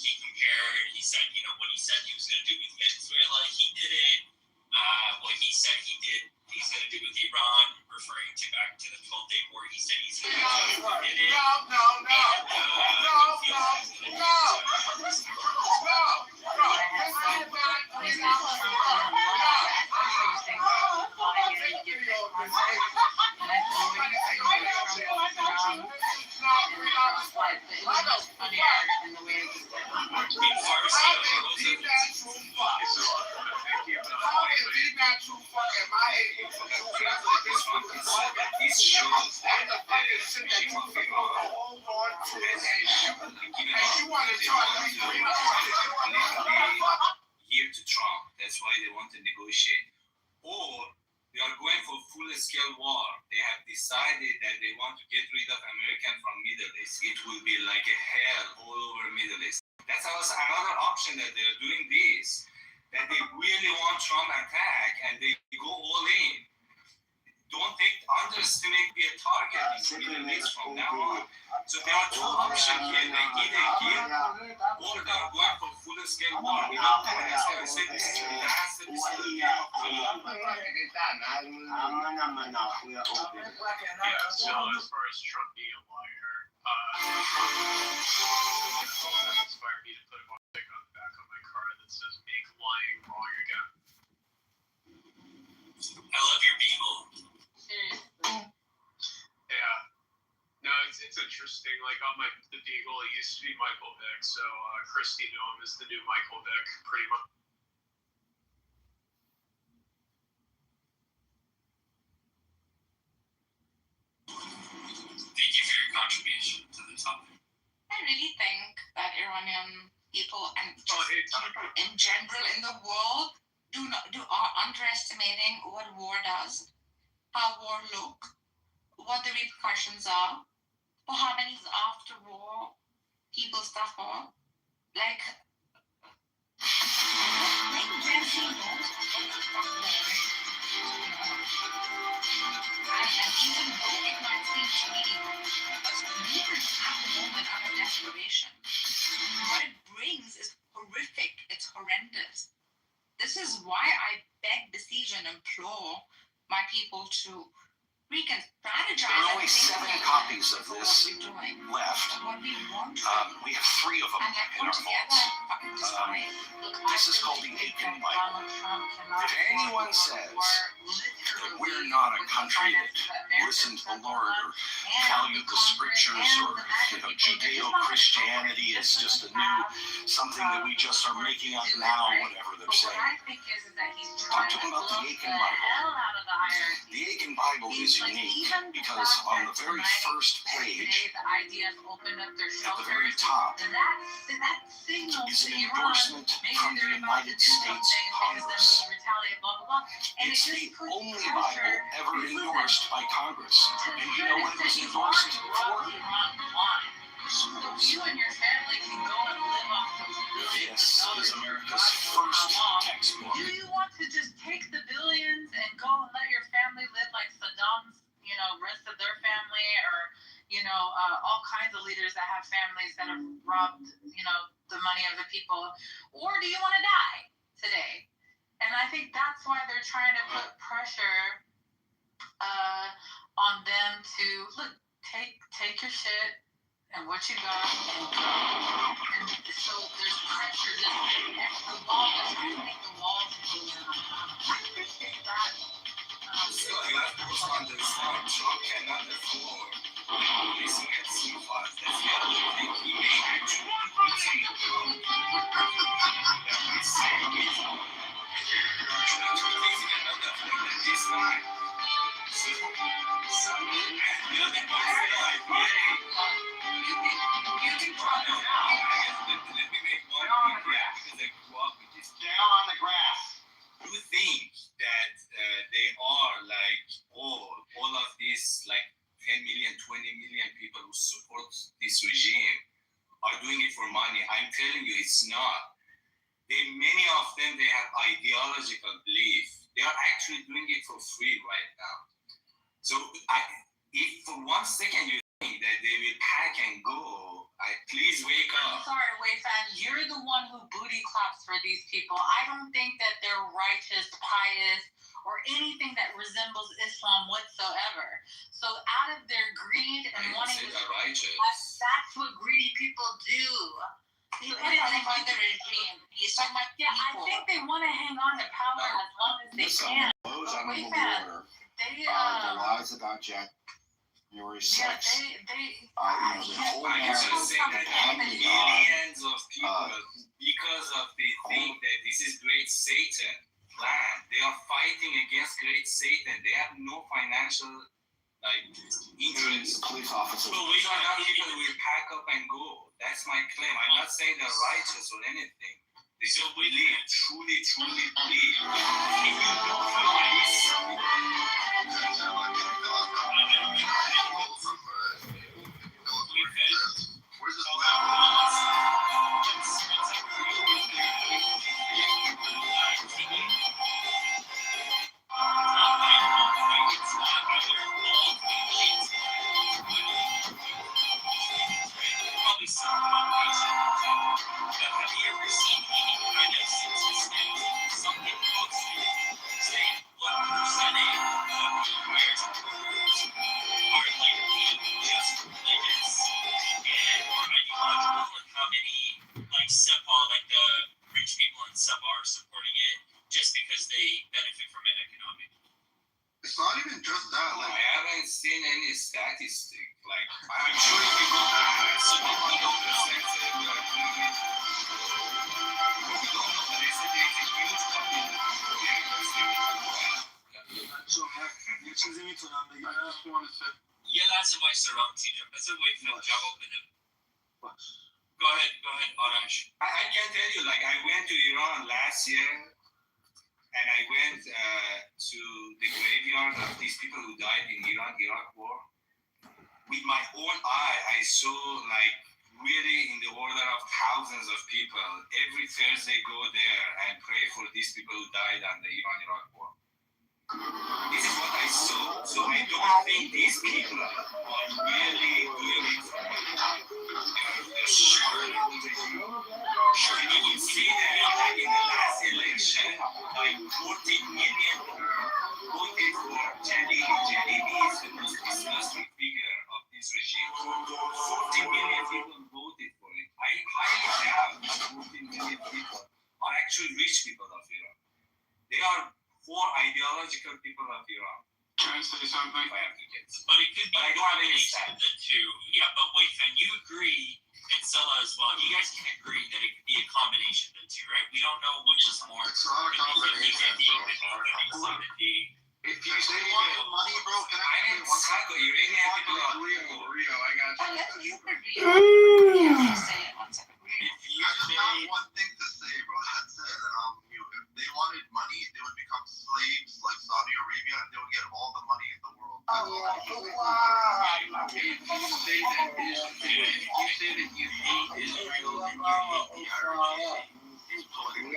[SPEAKER 18] he said, what he said he was going to do with Venezuela, he did it. What he said he's going to do with Iran, referring back to the 12-day war, he said he's going to do it. Here to Trump. That's why they want to negotiate. Or they are going for full-scale war. They have decided that they want to get rid of American from Middle East. It will be like a hell all over Middle East. That's also another option that they're doing this. That they really want Trump attack and they go all in. don't underestimate their target in the Middle East from now on. So there are two options here. They either give or they are going for full scale war. We don't know. That's why I said this is the last episode of Game of Thrones.
[SPEAKER 9] Yeah, so as far as Trump being a liar, that inspired me to put one stick on the back of my car that says "Make lying wrong again."
[SPEAKER 18] I love your beagle.
[SPEAKER 9] Yeah. No, it's interesting. Like on the Beagle, it used to be Michael Vick, so Christy knew him as the new Michael Vick, pretty much.
[SPEAKER 18] Thank you for your contribution to the topic.
[SPEAKER 10] I really think that Iranian people and just people in general in the world are underestimating what war does, how war look, what the repercussions are, for how many after war people suffer. Like, Gen Z knows what the fuck war is. And even though it might seem shady, leaders at the moment out of desperation, what it brings is horrific, it's horrendous. This is why I beg, beseech, and implore my people to strategize.
[SPEAKER 13] There are only 7 copies of this left. We have 3 of them in our vaults. This is called the Aiken Bible. If anyone says that we're not a country that listens to the Lord or value the scriptures or Judeo-Christianity is just a new something that we just are making up now, whatever they're saying. Talk to them about the Aiken Bible. The Aiken Bible is unique because on the very first page, at the very top, is an endorsement from the United States Congress. It's the only Bible ever endorsed by Congress. And you know what it was endorsed for?
[SPEAKER 10] You and your family can go and live off those billions.
[SPEAKER 13] This is America's first textbook.
[SPEAKER 17] Do you want to just take the billions and go and let your family live like Saddam's, rest of their family, or, all kinds of leaders that have families that have robbed, the money of the people? Or do you want to die today? And I think that's why they're trying to put pressure on them to, look, take your shit and what you got and go. And so there's pressure the wall is, I think the wall's closing. I appreciate that.
[SPEAKER 18] So you have to understand, Trump cannot afford policing at C5. That's the other thing. He may actually listen to Trump. That we say with Trump facing another thing that this time. So, the other boys say, like, yay. You can try to now. Let me make one point here because I grew up with this.
[SPEAKER 22] Down on the grass.
[SPEAKER 18] You think that they are like all of these like 10 million, 20 million people who support this regime are doing it for money. I'm telling you, it's not. Many of them, they have ideological belief. They are actually doing it for free right now. So if for 1 second you think that they will pack and go, please wake up.
[SPEAKER 10] I'm sorry, Wei-Fan, you're the one who booty claps for these people. I don't think that they're righteous, pious, or anything that resembles Islam whatsoever. So out of their greed and wanting to
[SPEAKER 18] righteous.
[SPEAKER 10] That's what greedy people do. He didn't like the regime. He's talking about people. I think they want to hang on to power as long as they can.
[SPEAKER 13] Those under the order
[SPEAKER 10] they
[SPEAKER 13] are the lies about January 6th.
[SPEAKER 10] The
[SPEAKER 13] whole narrative depending
[SPEAKER 18] millions of people, because of the thing that this is great Satan plan, they are fighting against great Satan. They have no financial interest.
[SPEAKER 13] Police officers.
[SPEAKER 18] So we don't have people who will pack up and go. That's my claim. I'm not saying they're righteous or anything. They just believe, truly believe. If you don't
[SPEAKER 2] Where's this
[SPEAKER 1] statistic. Like, I'm sure if you go back, so people don't accept it, we are doing it. We don't know, but they said there is a huge
[SPEAKER 7] I just wanted to.
[SPEAKER 18] یه لحظه وایسا رامتی جان بذار وایفم جواب بده. Go ahead, Arash.
[SPEAKER 1] I can tell you, like, I went to Iran last year, and I went to the graveyard of these people who died in Iraq war. With my own eye, I saw, like, really in the order of thousands of people. Every Thursday go there and pray for these people who died on the Iran-Iraq war. This is what I saw. So I don't think these people are really doing it for money. They're sure. And you will see that, like, in the last election, like 14 million people voted for Jalili. Jalili is the most disgusting figure of this regime. 14 million people voted for it. I highly doubt 14 million people are actually rich people of Iran. They are poor ideological people of Iran.
[SPEAKER 7] Can I say something?
[SPEAKER 1] If I have to get.
[SPEAKER 18] But it could be
[SPEAKER 1] But I
[SPEAKER 18] a
[SPEAKER 1] don't have any
[SPEAKER 18] combination of the two. Yeah, but wait, Fan, you agree, and Sela as well. You guys can agree that it could be a combination of the two, right? We don't know which is more.
[SPEAKER 4] It's not a combination, bro. If you say you want the money, bro, can I
[SPEAKER 1] am psycho. You really have to do it.
[SPEAKER 4] Rio, I got you.
[SPEAKER 3] Say it 1 second.
[SPEAKER 18] If you
[SPEAKER 4] I just
[SPEAKER 18] say,
[SPEAKER 4] have one thing to say, bro. That's it. And I'll mute. If they wanted money, they would become slaves like Saudi Arabia, and they would get all the money in the world. That's all I can say.
[SPEAKER 21] If you say that you hate Israel and you hate the RGC, it's politically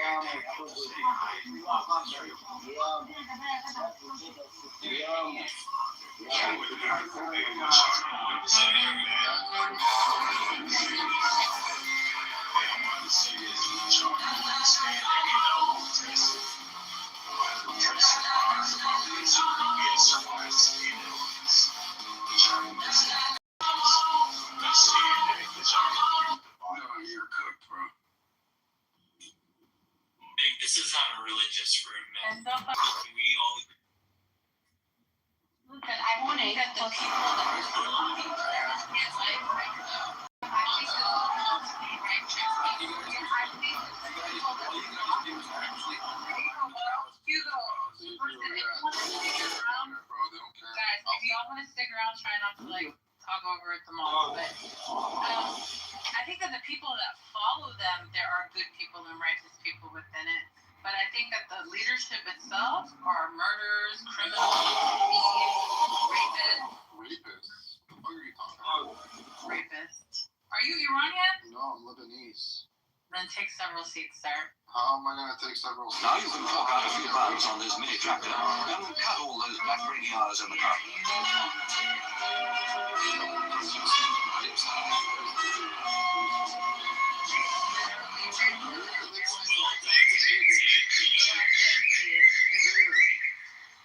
[SPEAKER 21] you're cooked, bro.
[SPEAKER 18] Big, this is not a religious room, man.
[SPEAKER 17] And don't
[SPEAKER 18] We all agree.
[SPEAKER 17] listen, I want to get the people that are following his life right now. I think the Hugo, listen, if you want to stick around, guys, if y'all want to stick around, try not to like talk over at the mall. But I think that the people that follow them, there are good people and righteous people within it. But I think that the leadership itself are murderers, criminals, thieves,
[SPEAKER 4] Rapists? What are you talking about?
[SPEAKER 17] rapists. Are you Iranian?
[SPEAKER 4] No, I'm Lebanese.
[SPEAKER 17] Then take several seats, sir.
[SPEAKER 4] How am I going to take several seats?
[SPEAKER 13] Now you can fork out a few pounds on this mini tractor and cut all those backbreaking hours in the car.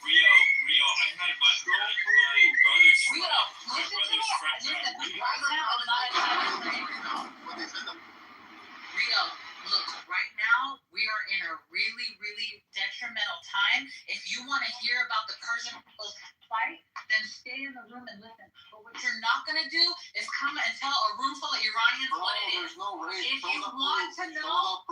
[SPEAKER 18] Rio, I had my brother's
[SPEAKER 17] Rio, listen to me. Listen, right now is not a time for you. Rio, look, right now we are in a really, really detrimental time. If you want to hear about the Persian people's plight, then stay in the room and listen. But what you're not going to do is come and tell a room full of Iranians what it is.
[SPEAKER 4] There's no race.
[SPEAKER 17] If you want to know,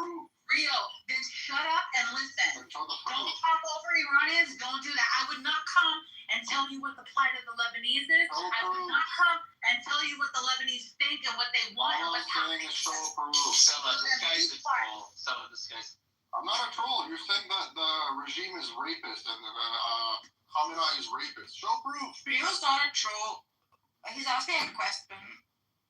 [SPEAKER 17] Rio, then shut up and listen. Don't talk over Iranians. Don't do that. I would not come and tell you what the plight of the Lebanese is. I would not come and tell you what the Lebanese think and what they want and what's happening.
[SPEAKER 15] Sela, this guy's a troll. Sela, this guy's.
[SPEAKER 4] I'm not a troll. You're saying that the regime is rapist and Khamenei is rapist. Show proof.
[SPEAKER 14] Rio's not a troll. He's asking a question.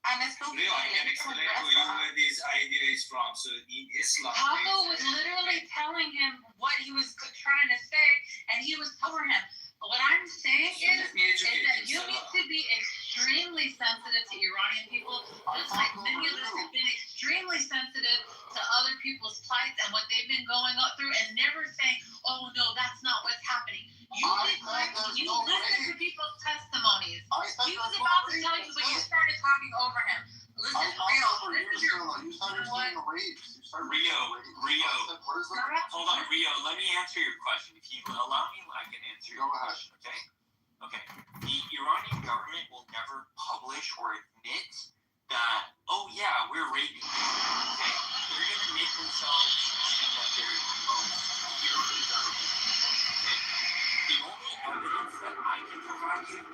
[SPEAKER 14] And it's so
[SPEAKER 1] Rio, I can explain to you where this idea is from. So in Islam,
[SPEAKER 17] Pablo was literally telling him what he was trying to say, and he was telling him. What I'm saying is that you need to be extremely sensitive to Iranian people, just like many of us have been extremely sensitive to other people's plights and what they've been going through, and never saying, "Oh no, that's not what's happening." You listen to people's testimonies. He was about to tell you, but you started talking over him. Listen, Rio, this is your what?
[SPEAKER 18] Rio, hold on, Rio, let me answer your question. If you allow me, I can answer your question, okay? Okay.
[SPEAKER 8] The Iranian government will never publish or admit that, oh yeah, we're raping people. Okay? They're going to make themselves seem like they're the most secure government. Okay? The only evidence that I can provide you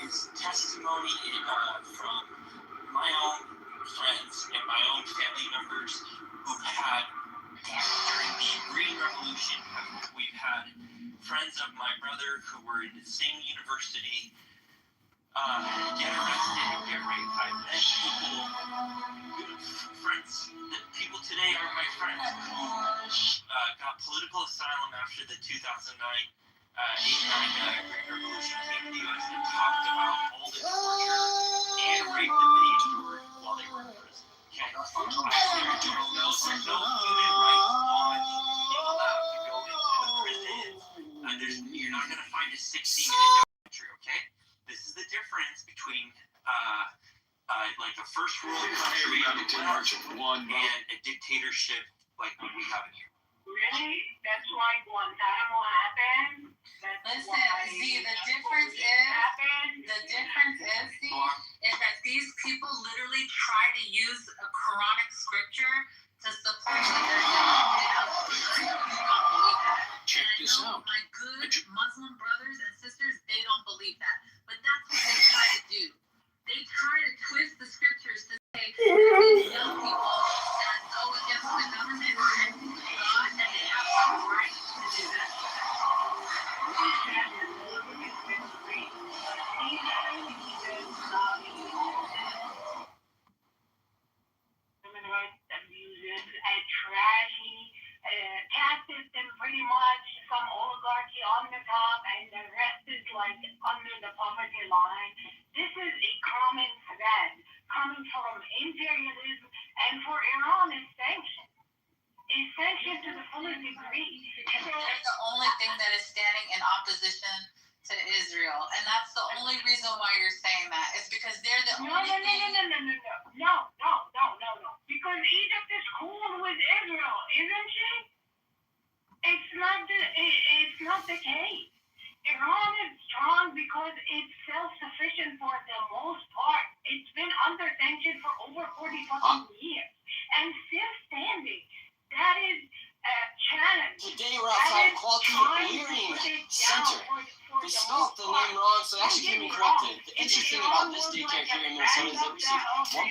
[SPEAKER 8] is testimony from my own friends and my own family members who've had, during the Green Revolution, we've had friends of my brother who were in the same university get arrested and get raped. I've met people today are my friends who got political asylum after the 2009 Green Revolution came to the U.S. and talked about all the torture and rape that they endured while they were in prison. Okay? There's no human rights watch allowed to go into the prisons. You're not going to find a 60-minute documentary, okay? This is the difference between like a first world country and a dictatorship like what we have in here.
[SPEAKER 17] Really? That's why Guantanamo happened?
[SPEAKER 10] Listen, Z, the difference is, that these people literally try to use a Quranic scripture to support what they're doing. You don't believe that.
[SPEAKER 13] Check this out.
[SPEAKER 10] My good Muslim brothers and sisters, they don't believe that. But that's what they try to do. They try to twist the scriptures to say these young people that go against the government and God, that they have some right to do that.
[SPEAKER 17] Human rights abuses, a trashy caste system, pretty much some oligarchy on the top, and the rest is like under the poverty line. This is a common thread coming from imperialism, and for Iran, it's sanctions. It's sanctioned to the fullest degree.
[SPEAKER 10] They're the only thing that is standing in opposition to Israel, and that's the only reason why you're saying that. It's because they're the only thing.
[SPEAKER 17] No. Because Egypt is cool with Israel, isn't she? It's not the case. Iran is strong because it's self-sufficient for the most part. It's been under sanction for over 40 fucking years, and still standing. That is a challenge.
[SPEAKER 16] Today we're outside Quality Learning Center. They spelled the name wrong, so it actually came in corrected. The interesting thing about this daycare here in Minnesota is it received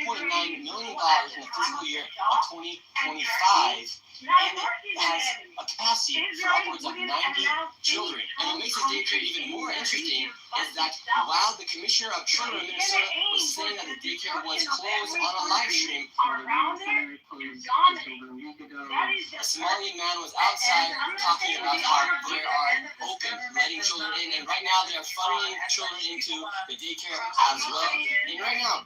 [SPEAKER 16] $1.9 million in the fiscal year of 2025. And it has a capacity for upwards of 90 children. And what makes this daycare even more interesting is that while the Commissioner of Children in Minnesota was saying that the daycare was closed on a live stream, a Somali man was outside talking about how they are open, letting children in, and right now they are funneling children into the daycare as well. And right now,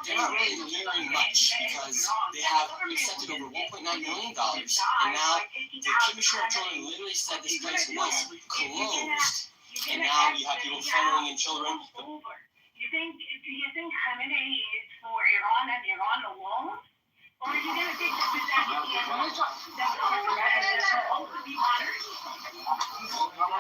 [SPEAKER 16] they're not really delivering much because they have accepted over $1.9 million. And now the Commissioner of Children literally said this place was closed. And now you have people funneling in children.
[SPEAKER 17] Do you think Khamenei is for Iran and Iran alone? Or are you going to take the position that's supposed to be honored?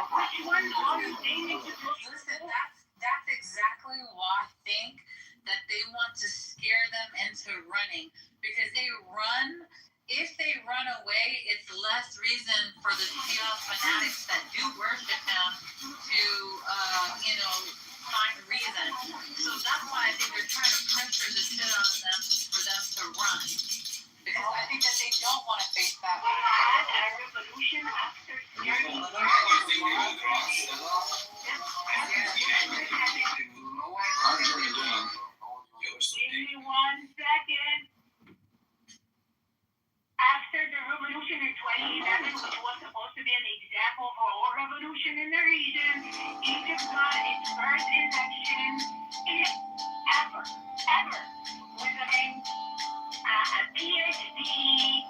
[SPEAKER 17] Which one are you saying?
[SPEAKER 10] Listen, that's exactly why I think that they want to scare them into running. Because if they run away, it's less reason for the Shia fanatics that do worship him to, find reason. So that's why I think they're trying to pressure the shit out of them for them to run. Because I think that they don't want to face that.
[SPEAKER 17] We had a revolution after 30 Give me 1 second. After the revolution in 2011, which was supposed to be an example for all revolution in the region, Egypt got its first election ever, with a PhD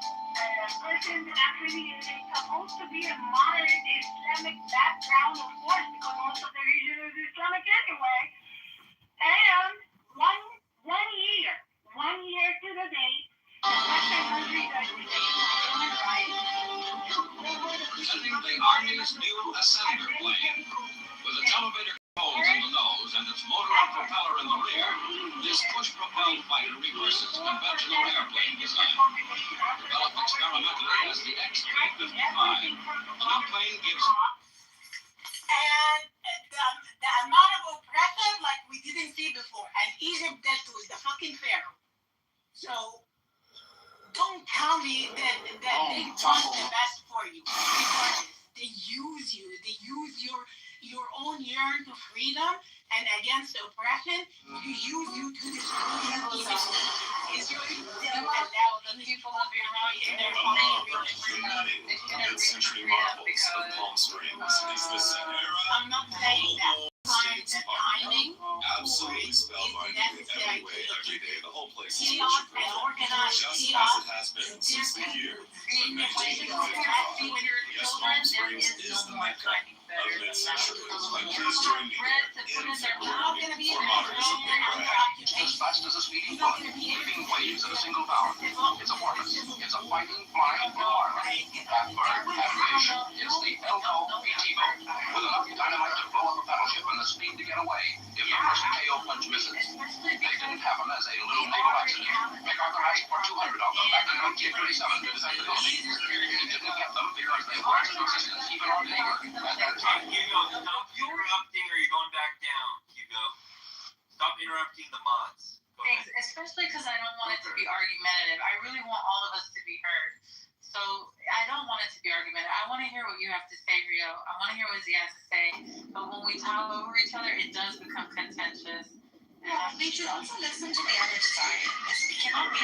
[SPEAKER 17] person actually is supposed to be a moderate Islamic background, of course, because most of the region is Islamic anyway. And one year to the date, the Western countries are human rights.
[SPEAKER 2] Presenting the Army's new Ascender plane. With its elevator cones in the nose
[SPEAKER 13] fighter reverses conventional airplane design. Developed experimentally as the X-355, the new plane gives...
[SPEAKER 12] And the amount of oppression like we didn't see before. And Egypt dealt with the fucking pharaoh. So don't tell me that they want the best for you. Regardless, they use you. They use your own yearn to freedom and against oppression. To use you to destroy Israel. Allow the people of Iran in their
[SPEAKER 13] mid-century marvels of Palm Springs is the Sahara.
[SPEAKER 12] I'm not saying that. The timing
[SPEAKER 13] Absolutely spellbinding every way, every day. The whole place is
[SPEAKER 12] chaos and organized
[SPEAKER 13] just
[SPEAKER 12] chaos.
[SPEAKER 13] as it has been since the year of 1945. Yes, Palm Springs is the mecca of mid-century. And please join me there in February for modernism in Iraq.
[SPEAKER 19] As fast as a speeding bullet, leaving waves at a single bound. It's a warmth. It's a fighting, flying requirement. Half-bird, half-fish. It's the Elko Kitover. With enough dynamite to blow up a battleship and the speed to get away if the first KO punch misses. They didn't have them as a little naval accident. MacArthur asked for 200 of them back in 1937 to defend the building. He didn't get them because they weren't in existence even on paper at that time.
[SPEAKER 8] Hugo, stop interrupting or you're going back down, Hugo. Stop interrupting the mods.
[SPEAKER 17] Thanks, especially because I don't want it to be argumentative. I really want all of us to be heard. So I don't want it to be argumentative. I want to hear what you have to say, Rio. I want to hear what he has to say. But when we talk over each other, it does become contentious.
[SPEAKER 14] Well, we should also listen to the other side. We cannot be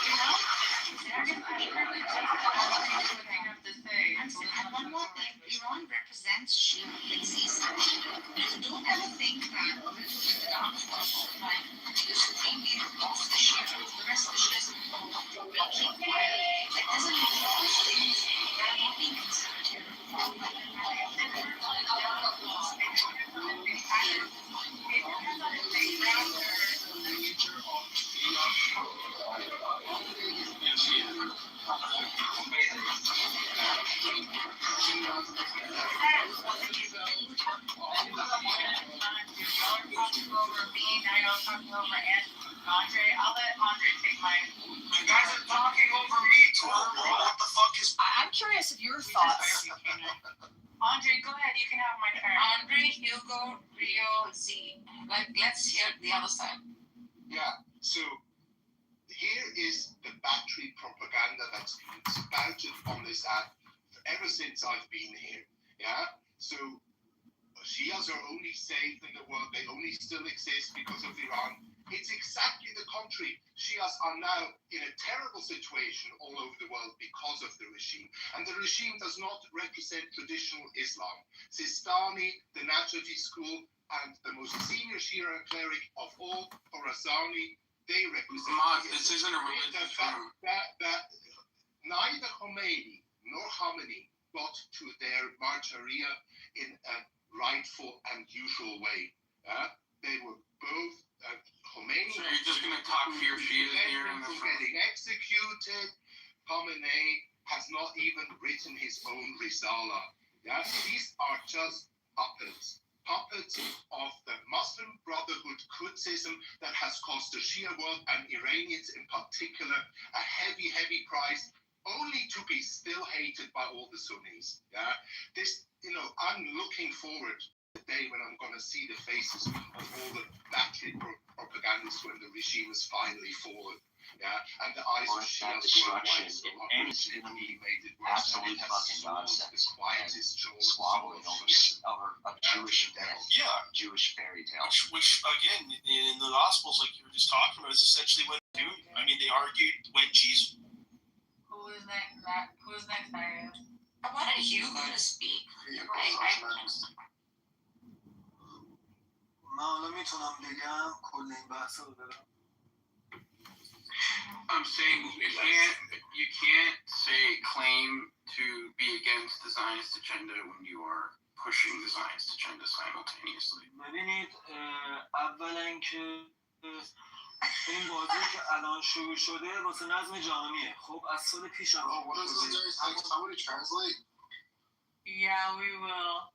[SPEAKER 14] you know? And one more thing, Iran represents Shia Islam. Don't ever think that with the downfall of like the supreme leader of the Shia, the rest of the Shias will keep quiet. Like there's a lot of things that are not being considered here.
[SPEAKER 17] Andre, I'll let Andre take mine.
[SPEAKER 2] You guys are talking over me too, bro. What the fuck is...
[SPEAKER 3] I'm curious of your thoughts.
[SPEAKER 17] Andre, go ahead. You can have my turn.
[SPEAKER 14] Andre, Hugo, Rio, Z. Let's hear the other side.
[SPEAKER 23] Yeah, so here is the battery propaganda that's been spouted on this app ever since I've been here. Yeah, so Shias are only safe in the world. They only still exist because of Iran. It's exactly the contrary. Shias are now in a terrible situation all over the world because of the regime. And the regime does not represent traditional Islam. Sistani, the Najafi school, and the most senior Shia cleric of all, Khorasani, they represent...
[SPEAKER 7] This isn't a religious term.
[SPEAKER 23] That neither Khomeini nor Khamenei got to their Marjaria in a rightful and usual way. They were both... Khomeini...
[SPEAKER 7] So you're just going to talk for your Shias here in this room?
[SPEAKER 23] Getting executed. Khamenei has not even written his own Risala. Yeah? These are just puppets of the Muslim Brotherhood Qudsism that has cost the Shia world and Iranians in particular a heavy, heavy price, only to be still hated by all the Sunnis. Yeah, this, I'm looking forward to the day when I'm going to see the faces of all the battery propagandists when the regime has finally fallen. Yeah, and the eyes of Shias
[SPEAKER 6] destruction
[SPEAKER 23] worldwide
[SPEAKER 6] in any
[SPEAKER 23] really made it worse.
[SPEAKER 6] absolute fucking nonsense.
[SPEAKER 23] The quietest George
[SPEAKER 6] Squabbling over a Jewish myth, Jewish fairy tale.
[SPEAKER 11] Which again, in the Gospels, like you were just talking about, is essentially what they do. I mean, they argued when Jesus.
[SPEAKER 17] Who is next, Mario?
[SPEAKER 14] I wanted Hugo to speak.
[SPEAKER 21] من نمیتونم بگم کل این بحث رو دارم.
[SPEAKER 7] I'm saying you can't claim to be against the Zionist agenda when you are pushing the Zionist agenda simultaneously.
[SPEAKER 21] ببینید اولا که این بازی که الان شروع شده واسه نظم جهانیه. خب از سال پیش هم
[SPEAKER 2] What is this? I want to translate.
[SPEAKER 17] Yeah, we will.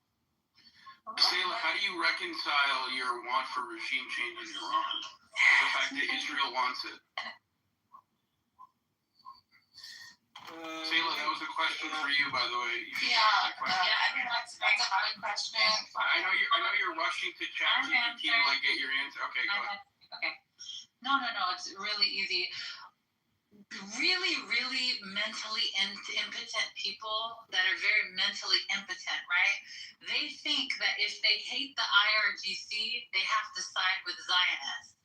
[SPEAKER 7] Sayla, how do you reconcile your want for regime change in Iran with the fact that Israel wants it? Sayla, that was a question for you, by the way. You should ask that question.
[SPEAKER 17] I think that's a good question.
[SPEAKER 7] I know you're rushing to chat GPT to like get your answer. Okay, go ahead.
[SPEAKER 17] Okay. No, it's really easy. Really mentally impotent people that are very mentally impotent, right? They think that if they hate the IRGC, they have to side with Zionists.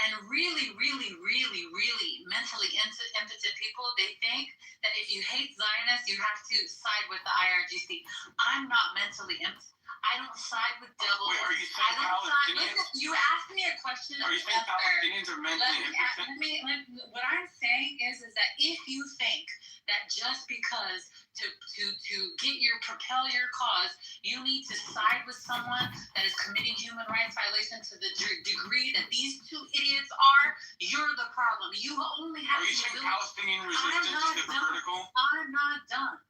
[SPEAKER 17] And really mentally impotent people, they think that if you hate Zionists, you have to side with the IRGC. I'm not mentally impotent. I don't side with devils.
[SPEAKER 7] Wait, are you saying Palestinians?
[SPEAKER 17] Listen, you asked me a question.
[SPEAKER 7] Are you saying Palestinians are mentally impotent?
[SPEAKER 17] What I'm saying is that if you think that just because to propel your cause, you need to side with someone that is committing human rights violations to the degree that these two idiots are, you're the problem. You only have
[SPEAKER 7] to. Are you saying Palestinian resistance is hypocritical?
[SPEAKER 17] I'm not done.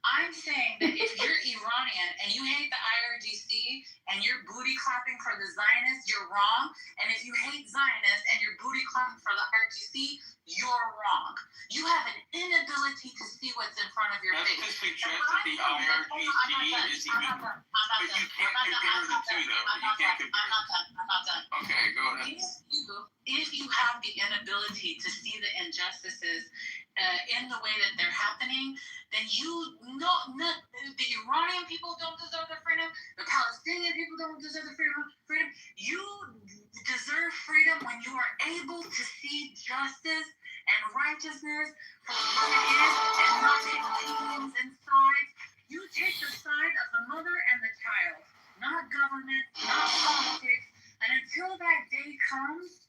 [SPEAKER 17] I'm saying that if you're Iranian and you hate the IRGC and you're booty clapping for the Zionists, you're wrong. And if you hate Zionists and you're booty clapping for the IRGC, you're wrong. You have an inability to see what's in front of your face.
[SPEAKER 7] That's to suggest that the IRGC is even... But you can't compare the two, though. You can't compare.
[SPEAKER 17] I'm not done.
[SPEAKER 7] Okay, go ahead.
[SPEAKER 17] If you have the inability to see the injustices in the way that they're happening, then the Iranian people don't deserve their freedom, the Palestinian people don't deserve their freedom. You deserve freedom when you are able to see justice and righteousness for what it is and not take teams and sides. You take the side of the mother and the child, not government, not politics. And until that day comes,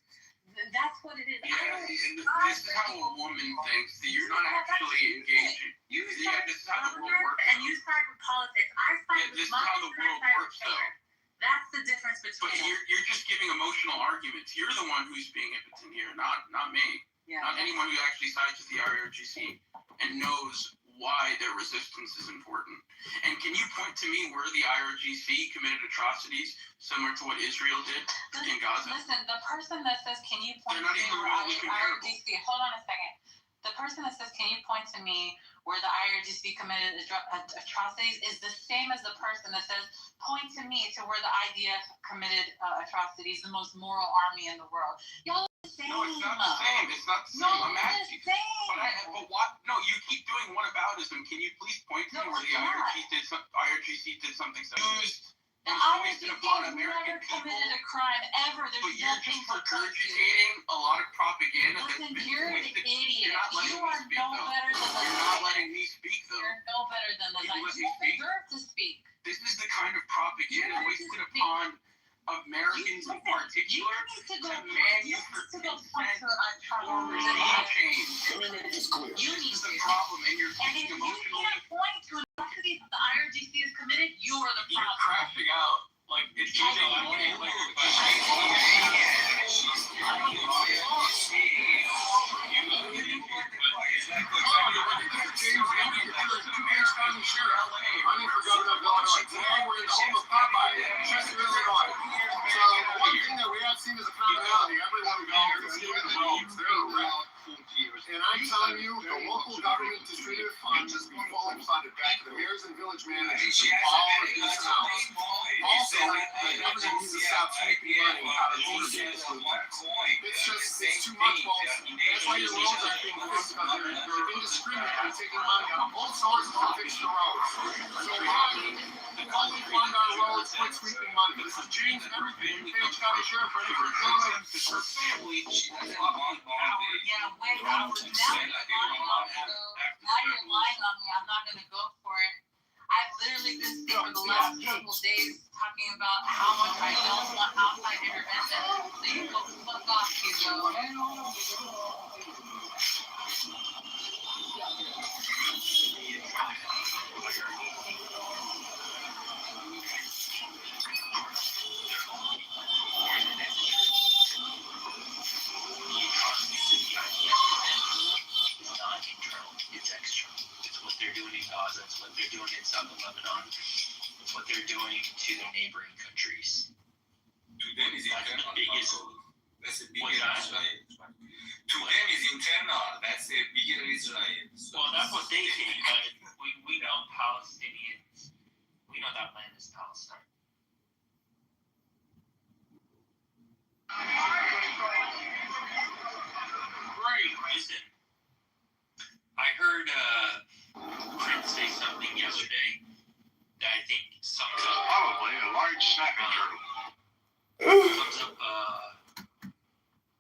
[SPEAKER 17] that's what it is.
[SPEAKER 7] Yeah, this is how a woman thinks. That you're not actually engaging. This is how the world works.
[SPEAKER 17] And you side with politics. I side with
[SPEAKER 7] this is how the world works, though.
[SPEAKER 17] That's the difference between.
[SPEAKER 7] But you're just giving emotional arguments. You're the one who's being impotent here, not me.
[SPEAKER 17] Yeah.
[SPEAKER 7] Not anyone who actually sides with the IRGC and knows why their resistance is important. And can you point to me where the IRGC committed atrocities similar to what Israel did in Gaza?
[SPEAKER 17] Listen, the person that says, can you point
[SPEAKER 7] They're not
[SPEAKER 17] to me
[SPEAKER 7] even
[SPEAKER 17] where
[SPEAKER 7] remotely comparable.
[SPEAKER 17] IRGC, hold on a second. The person that says, can you point to me where the IRGC committed atrocities is the same as the person that says, point to me to where the IDF committed atrocities, the most moral army in the world. Y'all are the same.
[SPEAKER 7] No, it's not the same. It's not the same.
[SPEAKER 17] No,
[SPEAKER 7] I'm asking. But what? No, you keep doing whataboutism. Can you please point to me where the IRGC did something so used
[SPEAKER 17] the
[SPEAKER 7] and foisted upon
[SPEAKER 17] IRGC
[SPEAKER 7] American
[SPEAKER 17] never
[SPEAKER 7] people?
[SPEAKER 17] committed a crime ever. There's
[SPEAKER 7] But you're
[SPEAKER 17] nothing
[SPEAKER 7] just regurgitating a lot of propaganda that's
[SPEAKER 17] Listen,
[SPEAKER 7] been
[SPEAKER 17] you're an
[SPEAKER 7] foisted.
[SPEAKER 17] idiot.
[SPEAKER 7] You're not letting
[SPEAKER 17] You
[SPEAKER 7] me
[SPEAKER 17] are
[SPEAKER 7] speak,
[SPEAKER 17] no
[SPEAKER 7] though.
[SPEAKER 17] better than the
[SPEAKER 7] You're not letting me speak, though.
[SPEAKER 17] You're no better than the
[SPEAKER 7] You let
[SPEAKER 17] Zionists.
[SPEAKER 7] me
[SPEAKER 17] You
[SPEAKER 7] speak.
[SPEAKER 17] deserve to speak.
[SPEAKER 7] This is the kind of propaganda wasted upon Americans in particular to manufacture consent for regime change. This is the problem, and you're thinking emotionally.
[SPEAKER 17] You can't point to atrocities that the IRGC has committed. You're the problem.
[SPEAKER 7] You're crashing out. Like, it's
[SPEAKER 23] And I'm telling you, the local government distributed funds has been fully funded back to the mayors and village managers all of these towns. Also, the government needs to stop sweeping money out of motor vehicles. It's too much, folks. That's why your roads aren't being fixed, because they're indiscriminately taking money out of both sources to fix the roads. So we fund our roads, quit sweeping money. This is James and everything. Page County Sheriff, ready for
[SPEAKER 7] her family.
[SPEAKER 17] Yeah, wait, now you're lying on me. I'm not going to go for it. I've literally been speaking for the last couple days talking about how much I don't want outside intervention. So you go fuck off, Hugo.
[SPEAKER 15] It's external. It's what they're doing in Gaza. It's what they're doing in Southern Lebanon. It's what they're
[SPEAKER 1] is
[SPEAKER 8] That's the
[SPEAKER 1] internal.
[SPEAKER 8] biggest.
[SPEAKER 1] That's the
[SPEAKER 8] What's
[SPEAKER 1] bigger
[SPEAKER 8] that?
[SPEAKER 1] Israel. To them is internal. That's the bigger Israel. So
[SPEAKER 8] Well, that's what they think, but we know Palestinians. We know that land is Palestine. Great. Listen, I heard Prince say something yesterday that I think sums up.
[SPEAKER 19] Probably a large snapping turtle.
[SPEAKER 8] Sums up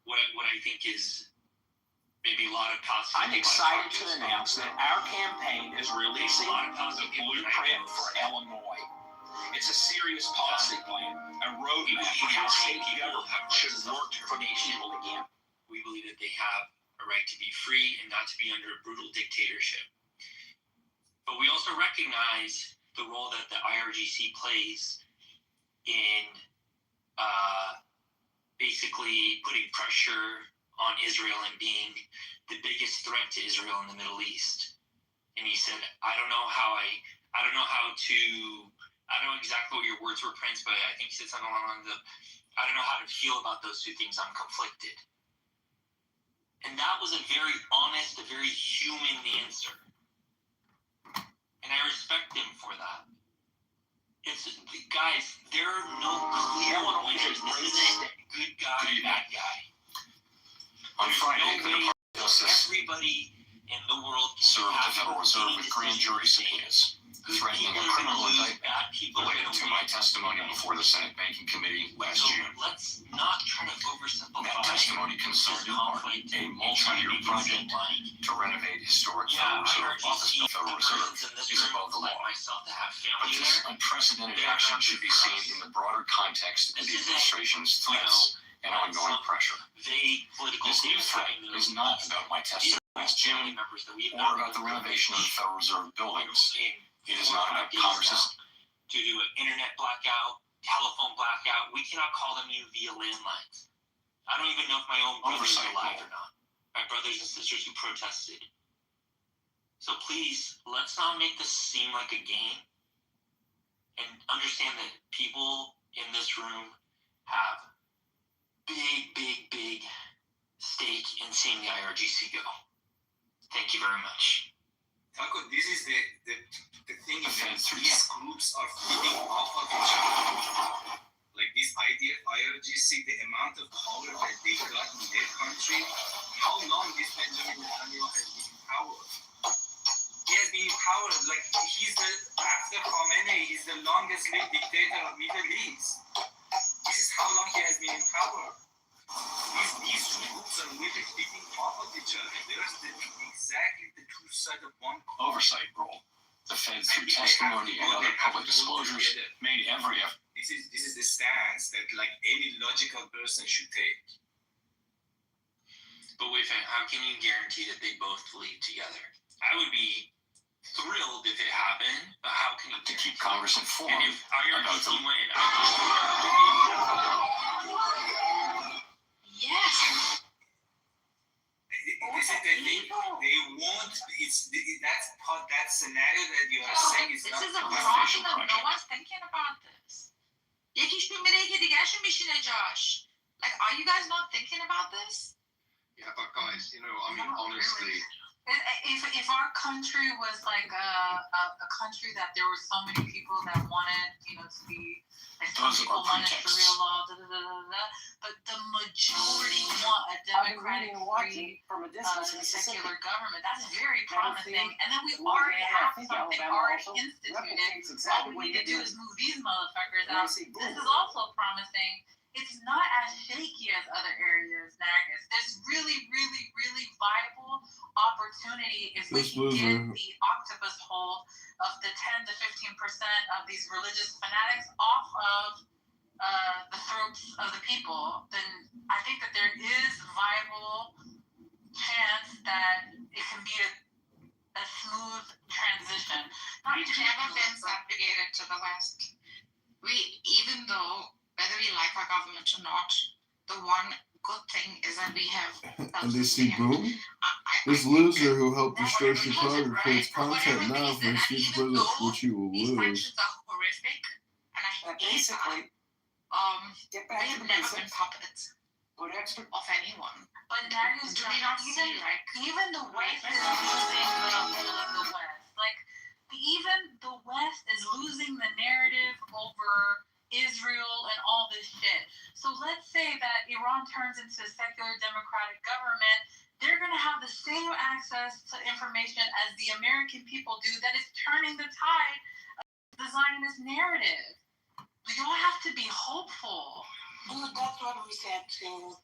[SPEAKER 8] what I think is maybe a lot of Palestinian.
[SPEAKER 13] I'm excited to announce that our campaign is releasing the blueprint for Illinois. It's a serious policy plan, a roadmap for how state government should work for the people again.
[SPEAKER 8] We believe that they have a right to be free and not to be under a brutal dictatorship. But we also recognize the role that the IRGC plays in basically putting pressure on Israel and being the biggest threat to Israel in the Middle East. And he said, I don't know exactly what your words were, Prince, but I think he said something along the, I don't know how to feel about those two things. I'm conflicted. And that was a very honest, a very human answer. And I respect him for that. Guys, there are no clear winners. This isn't good guy, bad guy.
[SPEAKER 13] On Friday, the Department of Justice
[SPEAKER 8] Everybody in the world
[SPEAKER 13] served the Federal Reserve with grand jury subpoenas, threatening a criminal indictment related to my testimony before the Senate Banking Committee last June.
[SPEAKER 8] Let's not try to oversimplify.
[SPEAKER 13] That testimony concerned in part a multi-year project to renovate historic Federal Reserve office. The Federal Reserve is above the law. But this unprecedented action should be seen in the broader context of the administration's threats and ongoing pressure. This new threat is not about my testimony last June or about the renovation of the Federal Reserve buildings. It is not about Congress's.
[SPEAKER 8] To do an internet blackout, telephone blackout, we cannot call them new via landlines. I don't even know if my own brother is alive or not. My brothers and sisters who protested. So please, let's not make this seem like a game. And understand that people in this room have big stake in seeing the IRGC go. Thank you very much.
[SPEAKER 1] Taco, this is the thing is that these groups are feeding off of each other. Like this idea of IRGC, the amount of power that they got in their country, how long this Benjamin Netanyahu has been in power? He has been in power, like after Khamenei, he's the longest lived dictator of Middle East. This is how long he has been in power. These two groups are really feeding off of each other. There's exactly the two sides of one coin.
[SPEAKER 13] Oversight role. The Fed, through testimony and other public disclosures, made every effort.
[SPEAKER 1] This is the stance that like any logical person should take.
[SPEAKER 8] But wait, how can you guarantee that they both lead together? I would be thrilled if it happened, but how can you
[SPEAKER 13] keep Congress informed?
[SPEAKER 8] And if IRGC went
[SPEAKER 10] Yes.
[SPEAKER 1] This is the thing. They won't. That scenario that you are saying is
[SPEAKER 17] This
[SPEAKER 1] not
[SPEAKER 17] is a
[SPEAKER 1] the
[SPEAKER 17] problem. No one's thinking about this. یکیش میمیره که دیگرشون میشینه جاش. Like, are you guys not thinking about this?
[SPEAKER 23] Yeah, but guys, I mean, honestly.
[SPEAKER 17] If our country was like a country that there were so many people that wanted, to be, like some people wanted Sharia law, but the majority want a democratic, free, secular government. That's very promising. And then we already have something already instituted. All we need to do is move these motherfuckers out. This is also promising. It's not as shaky as other areas, Nagus. There's really viable opportunity if we can get the octopus hold of the 10 to 15% of these religious fanatics off of the throats of the people. Then I think that there is viable chance that it can be a smooth transition.
[SPEAKER 14] We've never been subjugated to the West. Even though whether we like our government or not, the one good thing is that we have.
[SPEAKER 5] And they see boom. This loser who helped destroy Chicago creates content now for his future president, which he will lose.
[SPEAKER 14] Horrific, and I hate
[SPEAKER 6] basically,
[SPEAKER 10] They have never been puppets of anyone. But that is do they not see, like even the West is losing the West. Like even the West is losing the narrative over Israel and all this shit. So let's say that Iran turns into a secular democratic government, they're going to have the same access to information as the American people do that is turning the tide of the Zionist narrative. Y'all have to be hopeful.
[SPEAKER 12] Dude, that's what we said too.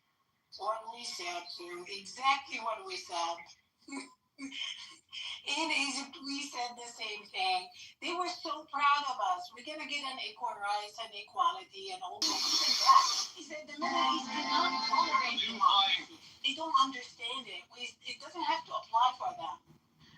[SPEAKER 12] Exactly what we said. In Egypt, we said the same thing. They were so proud of us. We're going to get an equal rights and equality and all that. He said the Middle East cannot tolerate democracy. They don't understand it. It doesn't have to apply for them.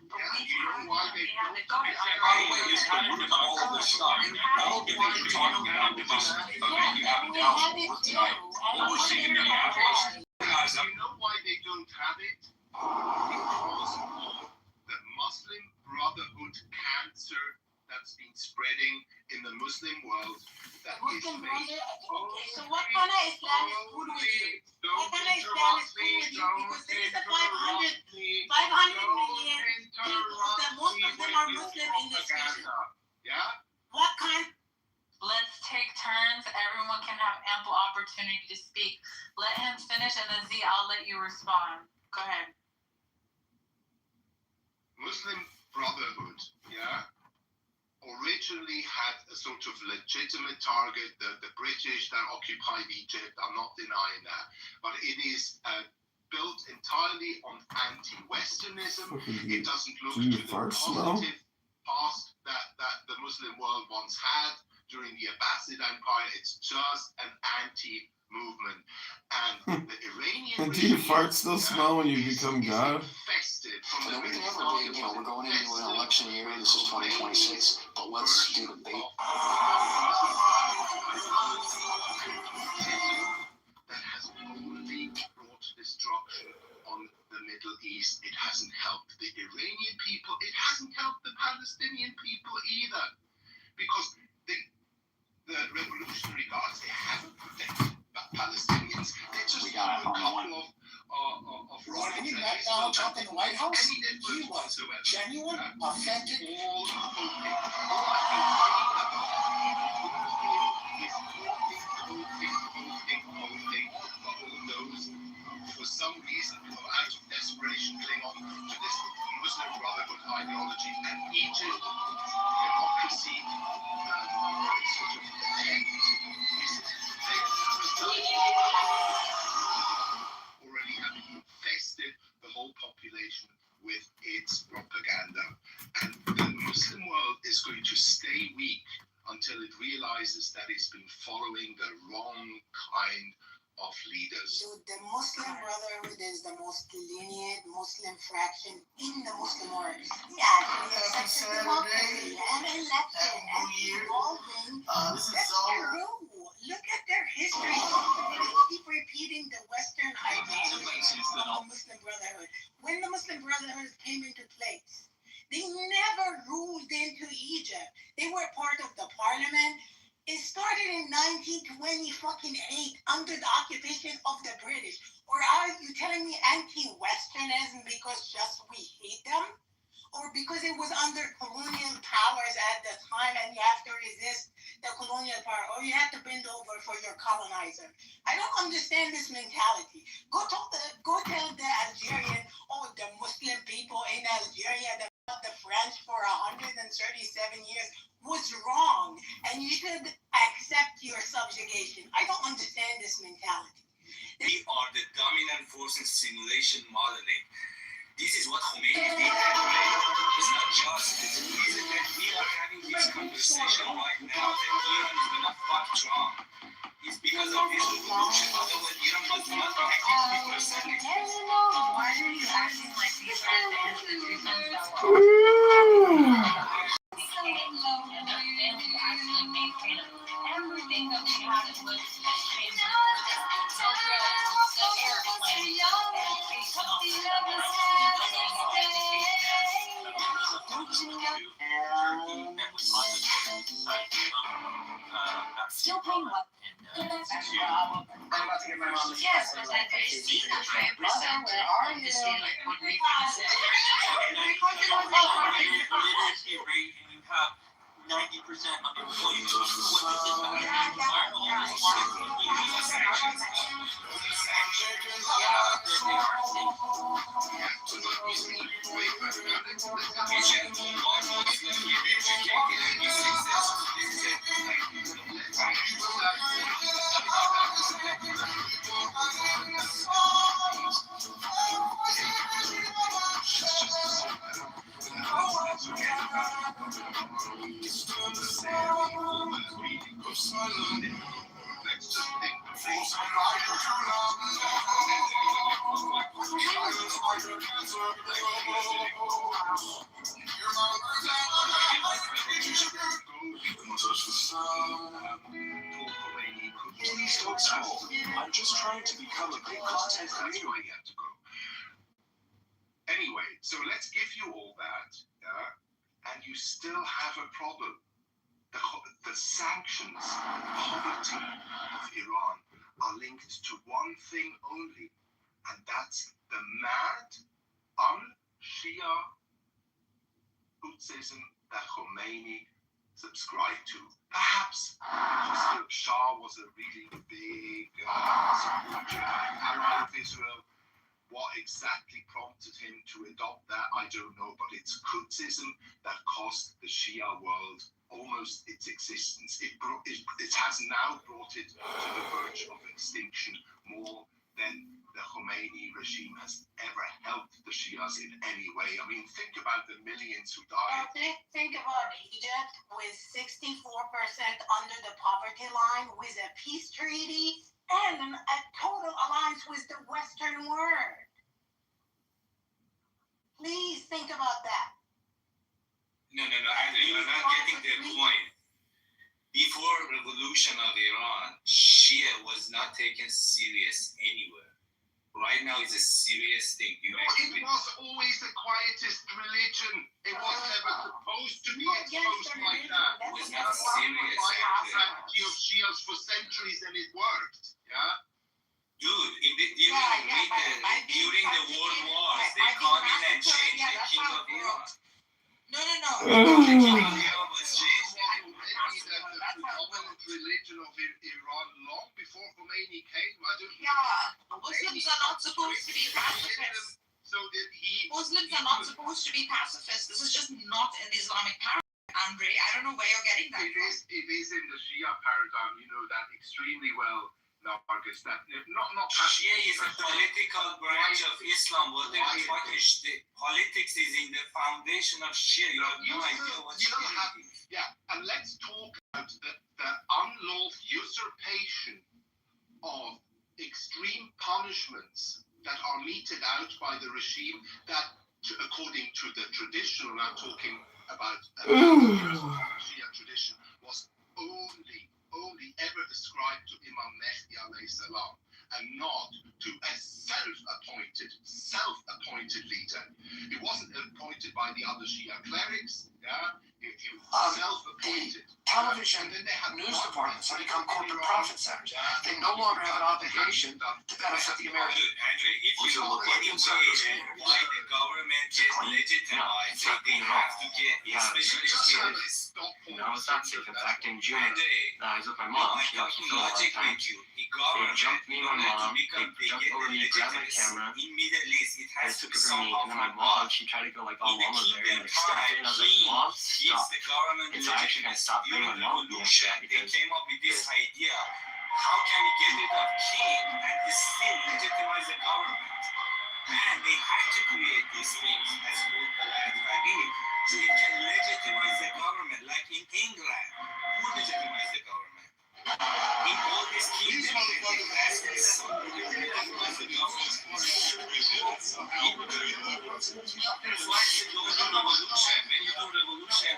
[SPEAKER 23] Yeah, you know why they don't?
[SPEAKER 1] By the way, it's kind of with all of this stuff. I don't think they should talk about it because, okay, you have a house work tonight. What we're seeing in Minneapolis,
[SPEAKER 23] You know why they don't have it? Because of the Muslim Brotherhood cancer that's been spreading in the Muslim world. That
[SPEAKER 12] Muslim brother? Okay, so what kind of Islam is good with you? What kind of Islam is good with you? Because there is a 500 million people that most of them are Muslim in this region.
[SPEAKER 23] Yeah?
[SPEAKER 12] What kind?
[SPEAKER 10] Let's take turns. Everyone can have ample opportunity to speak. Let him finish, and then Z, I'll let you respond. Go ahead.
[SPEAKER 23] Muslim Brotherhood, yeah, originally had a sort of legitimate target. The British that occupied Egypt, I'm not denying that, but it is built entirely on anti-Westernism. It doesn't look to the positive past that the Muslim world once had during the Abbasid Empire. It's just an anti-movement. And the Iranian
[SPEAKER 5] Do your farts still smell when you become God?
[SPEAKER 6] But we can never be, we're going into an election year. This is 2026, but let's do the bait.
[SPEAKER 23] That has only brought destruction on the Middle East. It hasn't helped the Iranian people. It hasn't helped the Palestinian people either. Because the Revolutionary Guards, they haven't protected Palestinians. They just threw a couple of
[SPEAKER 2] When he met Donald Trump in the White House, he was genuine, authentic.
[SPEAKER 23] For some reason, out of desperation, cling on to this Muslim Brotherhood ideology, and Egypt, democracy, sort of already having infested the whole population with its propaganda. And the Muslim world is going to stay weak until it realizes that it's been following the wrong kind of leaders.
[SPEAKER 12] Dude, the Muslim Brotherhood is the most lenient Muslim fraction in the Muslim world. Yeah, it's a democracy and election and evolving. That's true. Look at their history. They keep repeating the Western ideology of the Muslim Brotherhood. When the Muslim Brotherhood came into place, they never ruled into Egypt. They were part of the parliament. It started in 1928 under the occupation of the British. Or are you telling me anti-Westernism because just we hate them? Or because it was under colonial powers at the time and you have to resist the colonial power, or you have to bend over for your colonizer? I don't understand this mentality. Go tell the Algerian, the Muslim people in Algeria that the French for 137 years was wrong, and you should accept your subjugation. I don't understand this mentality.
[SPEAKER 1] We are the dominant force in simulation modeling. This is what Khomeini did anyway. It's not just the reason that we are having this conversation right now that Iran is gonna fuck Trump. It's because of this revolution. Otherwise, Iran does not have 50%.
[SPEAKER 10] Why are you acting like these are the institutions that were everything that we had is with
[SPEAKER 17] Still paying what?
[SPEAKER 16] I'm about to give my mom a
[SPEAKER 14] Yes, but I see that I represent
[SPEAKER 3] Where are you?
[SPEAKER 14] like what we can say.
[SPEAKER 8] And I rate and you have 90% unemployment. What does it matter? Aren't all these sanctions?
[SPEAKER 13] Please don't scold. I'm just trying to become a good content creator.
[SPEAKER 23] Anyway, so let's give you all that, yeah, and you still have a problem. The sanctions, poverty of Iran are linked to one thing only, and that's the mad, un-Shia Hutzism that Khomeini subscribed to. Perhaps because the Shah was a really big supporter and ally of Israel. What exactly prompted him to adopt that, I don't know, but it's Qudsism that cost the Shia world almost its existence. It has now brought it to the verge of extinction more than the Khomeini regime has ever helped the Shias in any way. I mean, think about the millions who died.
[SPEAKER 12] Think about Egypt with 64% under the poverty line with a peace treaty and a total alliance with the Western world. Please think about that.
[SPEAKER 1] No, Andrew, you're not getting the point. Before revolution of Iran, Shia was not taken serious anywhere. Right now, it's a serious thing.
[SPEAKER 23] It was always the quietest religion. It was never supposed to be exposed like that.
[SPEAKER 1] It was not serious.
[SPEAKER 23] Strategy of Shias for centuries, and it worked. Yeah.
[SPEAKER 1] Dude, during the world wars, they come in and change the king of Iran.
[SPEAKER 12] No.
[SPEAKER 1] The king of Iran was changed.
[SPEAKER 23] The predominant religion of Iran long before Khomeini came.
[SPEAKER 12] Muslims are not supposed to be pacifists. Muslims are not supposed to be pacifists. This is just not an Islamic paradigm, Andre. I don't know where you're getting that from.
[SPEAKER 23] It is in the Shia paradigm. You know that extremely well. Marcus, that not
[SPEAKER 1] Shia is a political branch of Islam. What politics is in the foundation of Shia. You have no idea what Shia is.
[SPEAKER 23] Yeah, and let's talk about the unlawful usurpation of extreme punishments that are meted out by the regime that, according to the tradition, and I'm talking about Shia tradition, was only ever ascribed to Imam Mehdi alayhi salam, and not to a self-appointed leader. He wasn't appointed by the other Shia clerics. Yeah, he was self-appointed.
[SPEAKER 13] Television news departments have become corporate profit centers. They no longer have an obligation to benefit the American.
[SPEAKER 1] Andre, if you look at why the government get legitimized, they have to get, especially journalists.
[SPEAKER 16] No, it's not safe. In fact, in June, I was with my mom. She got killed a lot of times. They jumped me and my mom. They jumped over me, grabbed my camera.
[SPEAKER 1] In Middle East, it
[SPEAKER 16] They
[SPEAKER 1] has to
[SPEAKER 16] took
[SPEAKER 1] be
[SPEAKER 16] it from me, and then my mom, she tried to go like all mama bear and like stepped in. I was like, Mom, stop.
[SPEAKER 1] the government
[SPEAKER 16] It's actually gonna stop
[SPEAKER 1] during
[SPEAKER 16] bringing my mom
[SPEAKER 1] revolution,
[SPEAKER 16] back
[SPEAKER 1] they
[SPEAKER 16] because
[SPEAKER 1] came up with this idea. How can we get rid of king and still legitimize the government? And they had to create these things as well so it can legitimize the government. Like in England, who legitimized the government? In all these kingdoms, they asked this somebody to legitimize the government. That's why you don't do revolution. When you do revolution,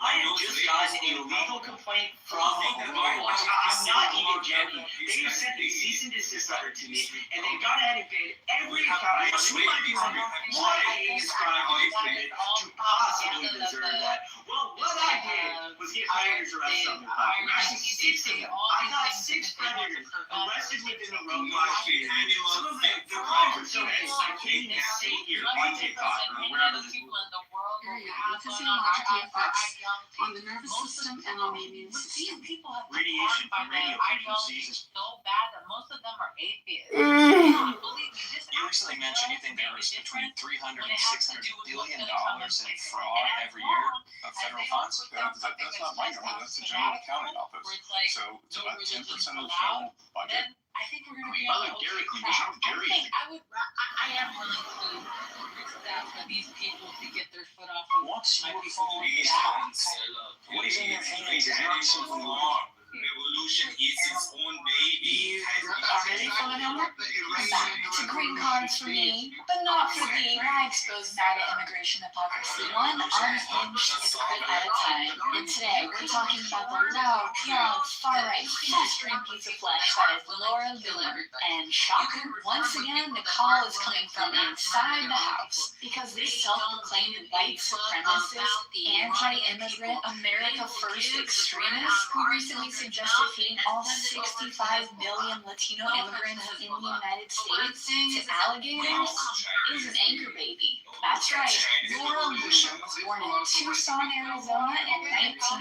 [SPEAKER 16] I just got a legal complaint from Overwatch. I'm not even joking.
[SPEAKER 9] They sent a cease and desist letter to me, and they got ahead and paid every account. You might be wondering, what a heinous crime they committed to possibly deserve that. Well, what I did was get predators arrested on the platform. Actually, 6 of them. I got 6 predators arrested within the roadblock period. Some of them, the crimes are so heinous, I can't even say here on TikTok or wherever this is.
[SPEAKER 20] Physiological effects on the nervous system and on the immune system.
[SPEAKER 9] Radiation from radio frequencies is
[SPEAKER 17] so bad that most of them are atheists.
[SPEAKER 16] You recently mentioned you think there was between $300 and $600 billion in fraud every year of federal funds?
[SPEAKER 13] That's not my number, that's the general accounting office. So it's about 10% of the federal budget.
[SPEAKER 17] I think we're going to be
[SPEAKER 9] By the way, Gary,
[SPEAKER 17] I am willing to risk that for these people to get their foot off of
[SPEAKER 16] What's
[SPEAKER 17] my
[SPEAKER 16] your
[SPEAKER 17] people.
[SPEAKER 16] What is in their hands is not something wrong.
[SPEAKER 1] Revolution eats its own baby.
[SPEAKER 20] Already full of number? To green cards for me, but not for thee. I expose MAGA immigration hypocrisy, one unhinged hypocrite at a time. And today, we're talking about the loud, young, far-right, festering piece of flesh that is Laura Dillon. And shocker, once again, the call is coming from inside the House. Because this self-proclaimed white supremacist, anti-immigrant, America First extremist who recently suggested feeding all 65 million Latino immigrants in the United States to alligators is an anchor baby. That's right, Laura Loomer was born in Tucson, Arizona in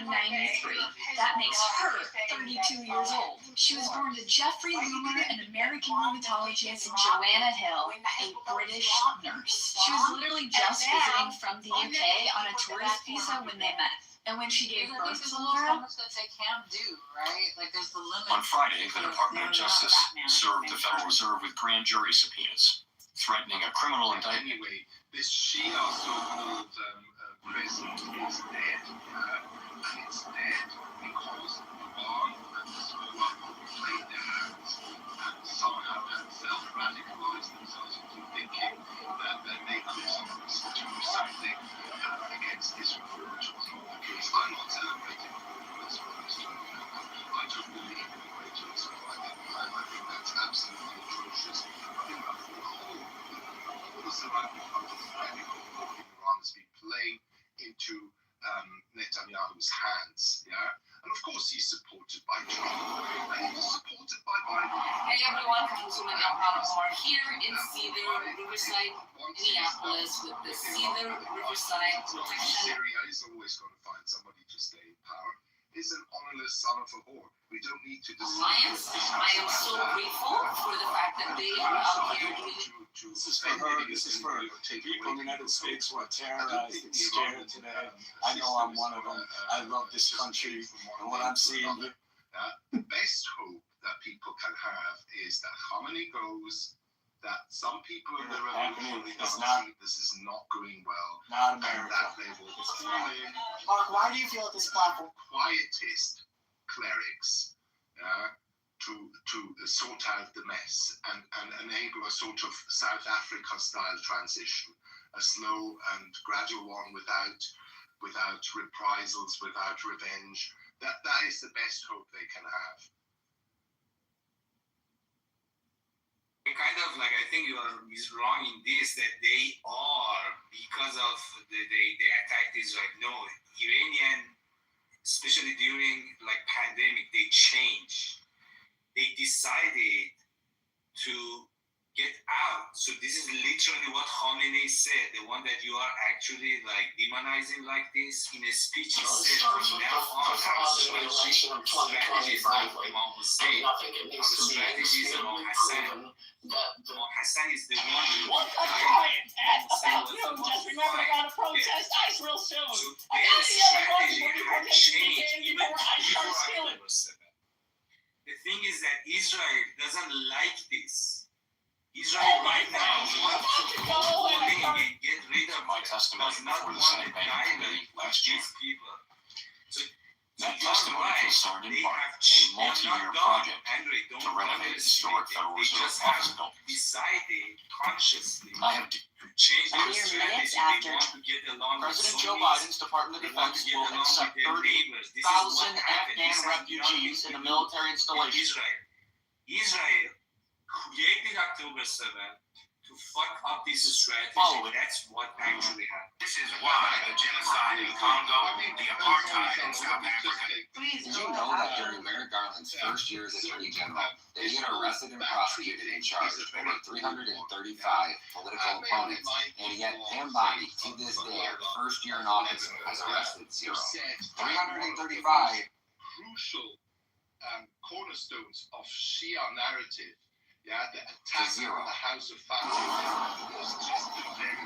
[SPEAKER 20] 1993. That makes her 32 years old. She was born to Jeffrey Loomer, an American rheumatologist, and Joanna Hill, a British nurse. She was literally just visiting from the UK on a tourist visa when they met. And when she gave birth to Laura,
[SPEAKER 17] They can't do, right? Like there's the limit.
[SPEAKER 13] On Friday, the Department of Justice served the Federal Reserve with grand jury subpoenas, threatening a criminal indictment.
[SPEAKER 23] Anyway, this Shia so-called president is dead. And it's dead because Iran and Hezbollah played their hands and somehow have self-radicalized themselves into thinking that they could do something against Israel, which was not the case. I'm not celebrating Israel. I don't believe in the great Israel. I think that's absolutely atrocious. I think that all the surrounding countries, radical Iran has been playing into Netanyahu's hands, yeah? And of course he's supported by Trump, and he's supported by Biden.
[SPEAKER 3] Hey everyone, Congressman here in Cedar, Riverside, Minneapolis with the Cedar Riverside Protection.
[SPEAKER 23] Syria is always going to find somebody to stay in power. Is an honorless son of a whore. We don't need to
[SPEAKER 3] Alliance. I am so grateful for the fact that they are out here doing
[SPEAKER 9] This is for her. This is for people in the United States who are terrorized and scared today. I know I'm one of them. I love this country, and what I'm seeing.
[SPEAKER 23] The best hope that people can have is that Khamenei goes, that some people in the revolution see this is not going well,
[SPEAKER 9] Not
[SPEAKER 23] and
[SPEAKER 9] America.
[SPEAKER 23] that they will call in
[SPEAKER 11] Mark, why do you feel at this platform?
[SPEAKER 23] quietist clerics to sort out the mess and enable a sort of South Africa style transition, a slow and gradual one without reprisals, without revenge. That is the best hope they can have.
[SPEAKER 1] Kind of like, I think you are wrong in this, that they are, because of they attacked Israel. No, Iranian, especially during like pandemic, they changed. They decided to get out. So this is literally what Khamenei said, the one that you are actually like demonizing like this in a speech. He said from now on, strategies like Imam Hussein, strategies among Hassan. Hassan is the one who
[SPEAKER 12] just remember I got a protest ice real soon.
[SPEAKER 1] So
[SPEAKER 12] I
[SPEAKER 1] their
[SPEAKER 12] got the other
[SPEAKER 1] strategy
[SPEAKER 12] ones before
[SPEAKER 1] had
[SPEAKER 12] they
[SPEAKER 1] changed
[SPEAKER 12] began,
[SPEAKER 1] even
[SPEAKER 12] before I
[SPEAKER 1] before
[SPEAKER 12] start stealing.
[SPEAKER 1] October 7th. The thing is that Israel doesn't like this. Israel right now wants to go in and get rid of
[SPEAKER 13] My testimony before the Senate Banking Committee last year.
[SPEAKER 1] people. So
[SPEAKER 13] That testimony concerned in part a multi-year project to renovate historic Federal Reserve office buildings.
[SPEAKER 1] Decided consciously
[SPEAKER 13] I have
[SPEAKER 1] to change their
[SPEAKER 3] Mere
[SPEAKER 1] strategy.
[SPEAKER 3] minutes
[SPEAKER 1] They
[SPEAKER 3] after
[SPEAKER 1] want to get along with
[SPEAKER 16] President Joe
[SPEAKER 1] Sunnis.
[SPEAKER 16] Biden's Department of
[SPEAKER 1] They want
[SPEAKER 16] Defense
[SPEAKER 1] to get
[SPEAKER 16] will
[SPEAKER 1] along
[SPEAKER 16] accept
[SPEAKER 1] with their neighbors. This is what
[SPEAKER 16] 30,000
[SPEAKER 1] happened.
[SPEAKER 16] Afghan
[SPEAKER 1] This has
[SPEAKER 16] refugees
[SPEAKER 1] nothing
[SPEAKER 16] in a
[SPEAKER 1] to do
[SPEAKER 16] military
[SPEAKER 1] with
[SPEAKER 16] installation.
[SPEAKER 1] Israel. Israel created October 7th to fuck up this strategy. That's what actually happened.
[SPEAKER 13] This is why the genocide in Congo, the apartheid in South Africa.
[SPEAKER 3] Please
[SPEAKER 4] Did you know that during Merrick Garland's first year as Attorney General, that he had arrested and prosecuted and charged over 335 political opponents, and yet Pam Bondi, to this day, her first year in office, has arrested 0. 335.
[SPEAKER 23] Crucial cornerstones of Shia narrative. Yeah, the attack on the House of Fatima was just a very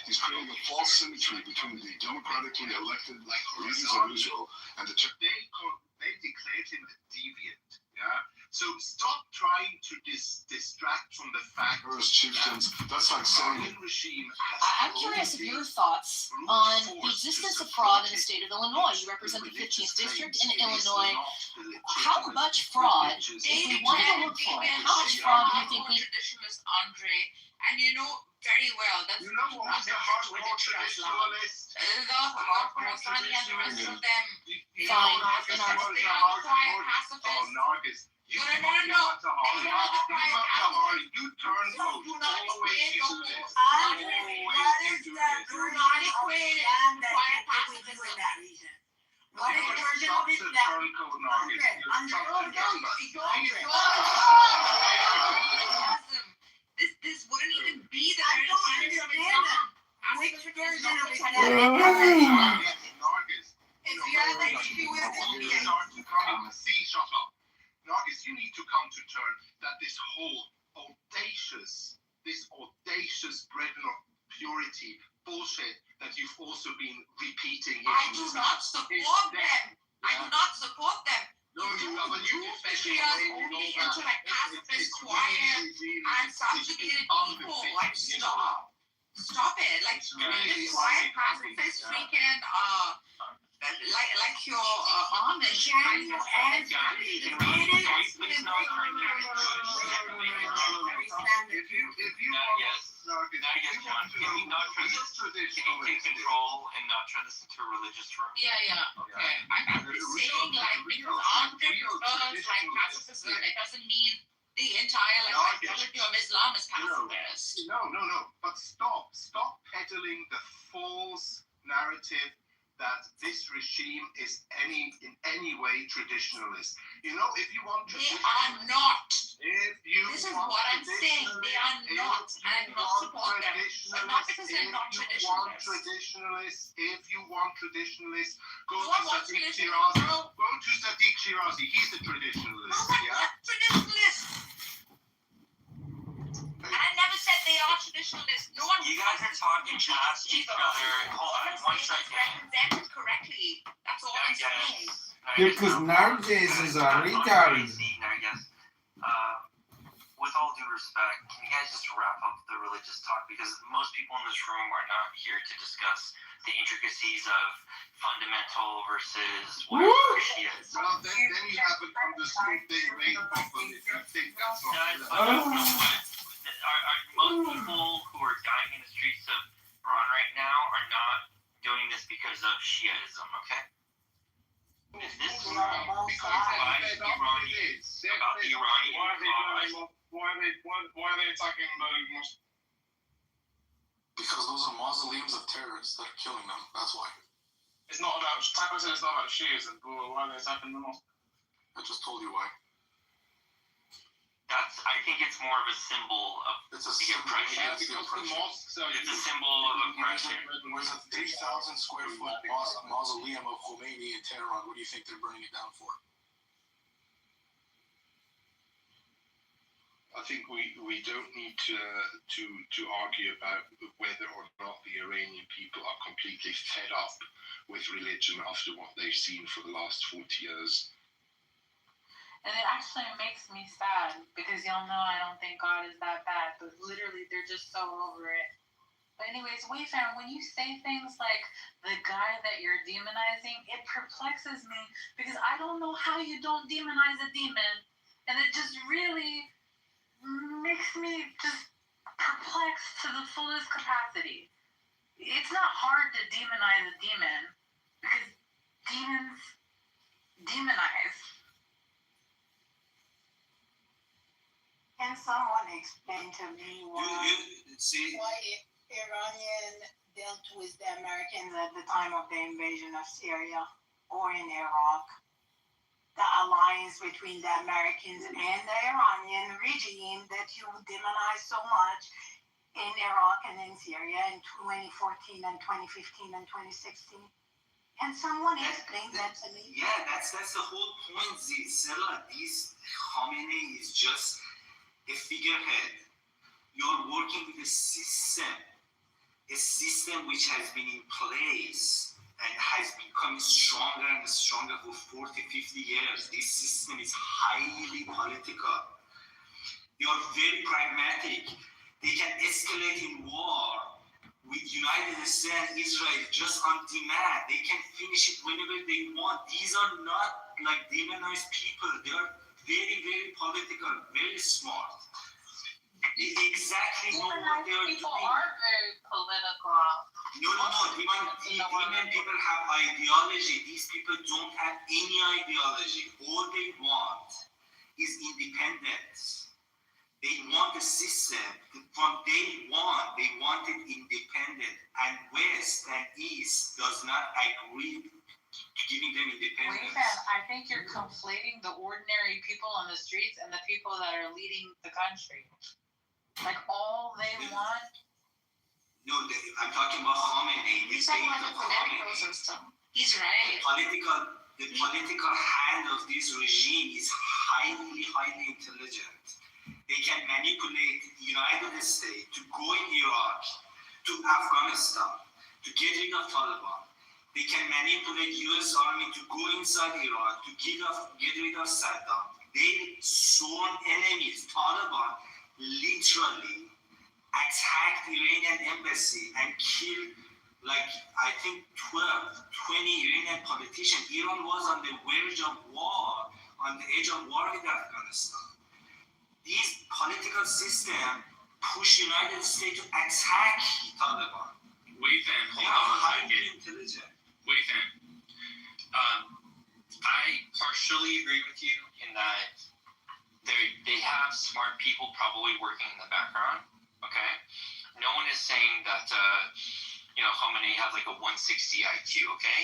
[SPEAKER 2] He's creating a false symmetry between the democratically elected leaders of Israel and the
[SPEAKER 23] they declared him a deviant. Yeah. So stop trying to distract from the fact
[SPEAKER 2] chieftains. That's like saying
[SPEAKER 23] regime.
[SPEAKER 20] I'm curious of your thoughts on the existence of fraud in the state of Illinois. You represent the 15th district in Illinois. How much fraud, if we want to look for it, how much fraud do you think we...
[SPEAKER 10] Traditionalist Andre, and you know very well that's
[SPEAKER 23] you know what was the hardcore traditionalist?
[SPEAKER 10] The hardcore Sunny and the rest of them.
[SPEAKER 20] Fine.
[SPEAKER 10] They are the quiet pacifists.
[SPEAKER 23] You
[SPEAKER 10] turn
[SPEAKER 23] vote. You always do this.
[SPEAKER 12] What is the version of it that
[SPEAKER 10] this wouldn't even be the
[SPEAKER 12] I don't understand that. Which version of it?
[SPEAKER 23] If you have an issue with it, shut up. Nargis, you need to come to terms that this audacious bread of purity bullshit that you've also been repeating.
[SPEAKER 10] I do not support them. I do not support them.
[SPEAKER 23] No, you haven't. You
[SPEAKER 10] only into like pacifist, quiet, and subjugated people. Like, stop it. Like, this quiet pacifist freaking, like your Amish kind of
[SPEAKER 8] take control and not turn this into a religious room?
[SPEAKER 10] Yeah. Okay. I'm just saying, like, because Andre prefers like pacifism, it doesn't mean the entire ideology of Islam is pacifist.
[SPEAKER 23] No. But stop peddling the false narrative that this regime is in any way traditionalist. You know, if you want to...
[SPEAKER 10] They are not.
[SPEAKER 23] This
[SPEAKER 10] is what I'm saying. They are not. And I do not support them. But not because they're not traditionalists.
[SPEAKER 23] If you want traditionalists, go to Sadiq Shirazi. Go to Sadiq Shirazi. He's the traditionalist.
[SPEAKER 10] Traditionalist. And I never said they are traditionalists. No one.
[SPEAKER 8] You guys are talking past each other. Hold on, one second.
[SPEAKER 10] Represented correctly. That's all I'm saying.
[SPEAKER 5] Yeah, because nowadays is a retard.
[SPEAKER 8] With all due respect, can you guys just wrap up the religious talk? Because most people in this room are not here to discuss the intricacies of fundamental versus whatever she is.
[SPEAKER 23] Well, then you haven't understood the main problem if you think that's
[SPEAKER 8] Most people who are dying in the streets of Iran right now are not doing this because of Shiaism, okay? If this is about the Iranian cause,
[SPEAKER 7] why are they attacking the Muslims?
[SPEAKER 2] Because those are mausoleums of terrorists that are killing them. That's why.
[SPEAKER 7] It's not about Shiism, but why are they attacking the Muslims?
[SPEAKER 2] I just told you why.
[SPEAKER 8] I think it's more of a symbol of the oppression. It's a symbol of oppression.
[SPEAKER 2] There's a 3,000 square foot mausoleum of Khomeini in Tehran. What do you think they're burning it down for?
[SPEAKER 23] I think we don't need to argue about whether or not the Iranian people are completely fed up with religion after what they've seen for the last 40 years.
[SPEAKER 17] And it actually makes me sad because y'all know I don't think God is that bad, but literally they're just so over it. But anyways, Wayfair, when you say things like the guy that you're demonizing, it perplexes me because I don't know how you don't demonize a demon. And it just really makes me just perplexed to the fullest capacity. It's not hard to demonize a demon because demons demonize.
[SPEAKER 12] Can someone explain to me why
[SPEAKER 1] See,
[SPEAKER 12] Iranian dealt with the Americans at the time of the invasion of Syria or in Iraq? The alliance between the Americans and the Iranian regime that you demonize so much in Iraq and in Syria in 2014 and 2015 and 2016. Can someone explain that to me?
[SPEAKER 1] Yeah, that's the whole point, Zilla. This Khamenei is just a figurehead. You're working with a system which has been in place and has become stronger and stronger for 40, 50 years. This system is highly political. They are very pragmatic. They can escalate in war with United States and Israel just on demand. They can finish it whenever they want. These are not like demonized people. They are very, very political, very smart. They exactly know what they are doing.
[SPEAKER 17] People are very political.
[SPEAKER 1] No. Demon people have ideology. These people don't have any ideology. All they want is independence. They want a system. From day one, they wanted independent. And West and East does not agree to giving them independence.
[SPEAKER 17] Wait, I think you're conflating the ordinary people on the streets and the people that are leading the country. Like all they want.
[SPEAKER 1] No, I'm talking about Khamenei.
[SPEAKER 10] He's talking about the political system. He's right.
[SPEAKER 1] The political hand of this regime is highly, highly intelligent. They can manipulate the United States to go in Iraq, to Afghanistan, to get rid of Taliban. They can manipulate U.S. Army to go inside Iraq, to get rid of Saddam. They sworn enemies, Taliban, literally attacked the Iranian embassy and killed I think 20 Iranian politicians. Iran was on the verge of war, on the edge of war with Afghanistan. This political system pushed United States to attack Taliban.
[SPEAKER 18] Wait, fam,
[SPEAKER 1] They are highly intelligent.
[SPEAKER 18] Wait, fam. I partially agree with you in that they have smart people probably working in the background. Okay, no one is saying that Khamenei has like a 160 IQ. Okay,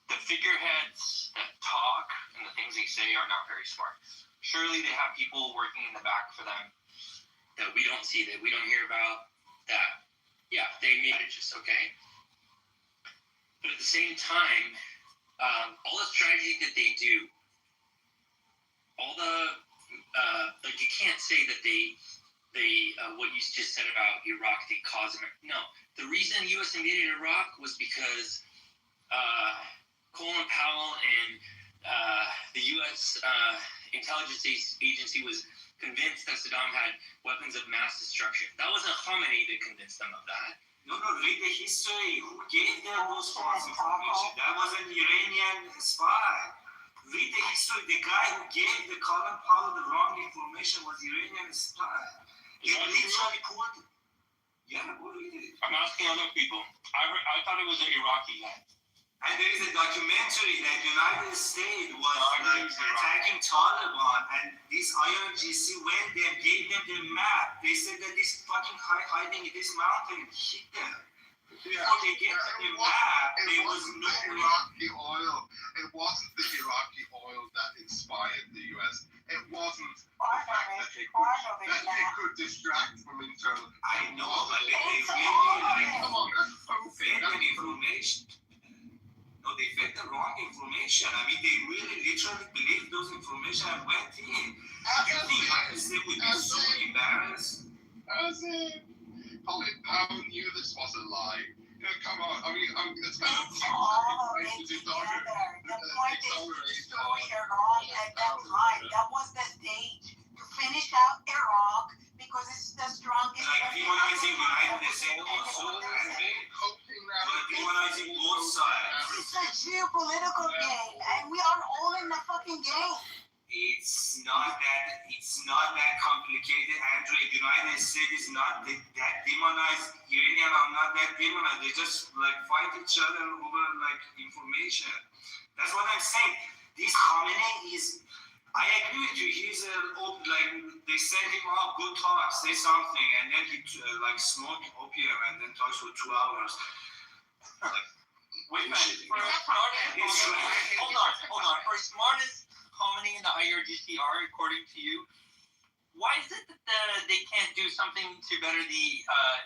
[SPEAKER 18] the figureheads that talk and the things they say are not very smart. Surely they have people working in the back for them that we don't see, that we don't hear about. That they make strategists. Okay, but at the same time, all the strategy that they do, all the you can't say that they what you just said about Iraq, they caused them. No, the reason the U.S. invaded Iraq was because Colin Powell and the U.S. intelligence agency was convinced that Saddam had weapons of mass destruction. That wasn't Khamenei that convinced them of that.
[SPEAKER 1] No, read the history. Who gave them those false information? That was an Iranian spy. Read the history. The guy who gave the Colin Powell the wrong information was Iranian spy. He literally pulled. Yeah, go read it.
[SPEAKER 18] I'm asking other people. I thought it was an Iraqi guy.
[SPEAKER 1] And there is a documentary that the United States was attacking Taliban, and this IRGC went there, gave them the map. They said that this fucking hiding in this mountain hit them. Before they get to the map, there was no
[SPEAKER 23] Iraqi oil. It wasn't the Iraqi oil that inspired the US. It wasn't the fact that they could distract from internal.
[SPEAKER 1] I know, but they really fed them information. No, they fed the wrong information. I mean, they really literally believed those information and went in. You think United States would be so embarrassed?
[SPEAKER 23] Colin Powell knew this was a lie. Come on. I mean, it's kind of
[SPEAKER 12] all of it together. The point is to destroy Iraq at that time. That was the stage to finish out Iraq because it's the strongest.
[SPEAKER 1] Like demonizing United States also, and demonizing both sides.
[SPEAKER 12] It's a geopolitical game, and we are all in the fucking game.
[SPEAKER 1] It's not that. it's not that complicated, Andrew. The United States is not that demonized. Iranians are not that demonized. They just like fight each other over like information. That's what I'm saying. This Khamenei is. I agree with you. He's like they send him up, go talk, say something, and then he like smoke opium and then talks for 2 hours.
[SPEAKER 8] Wait a minute. Hold on. For smartest Khamenei in the IRGC according to you, why is it that they can't do something to better the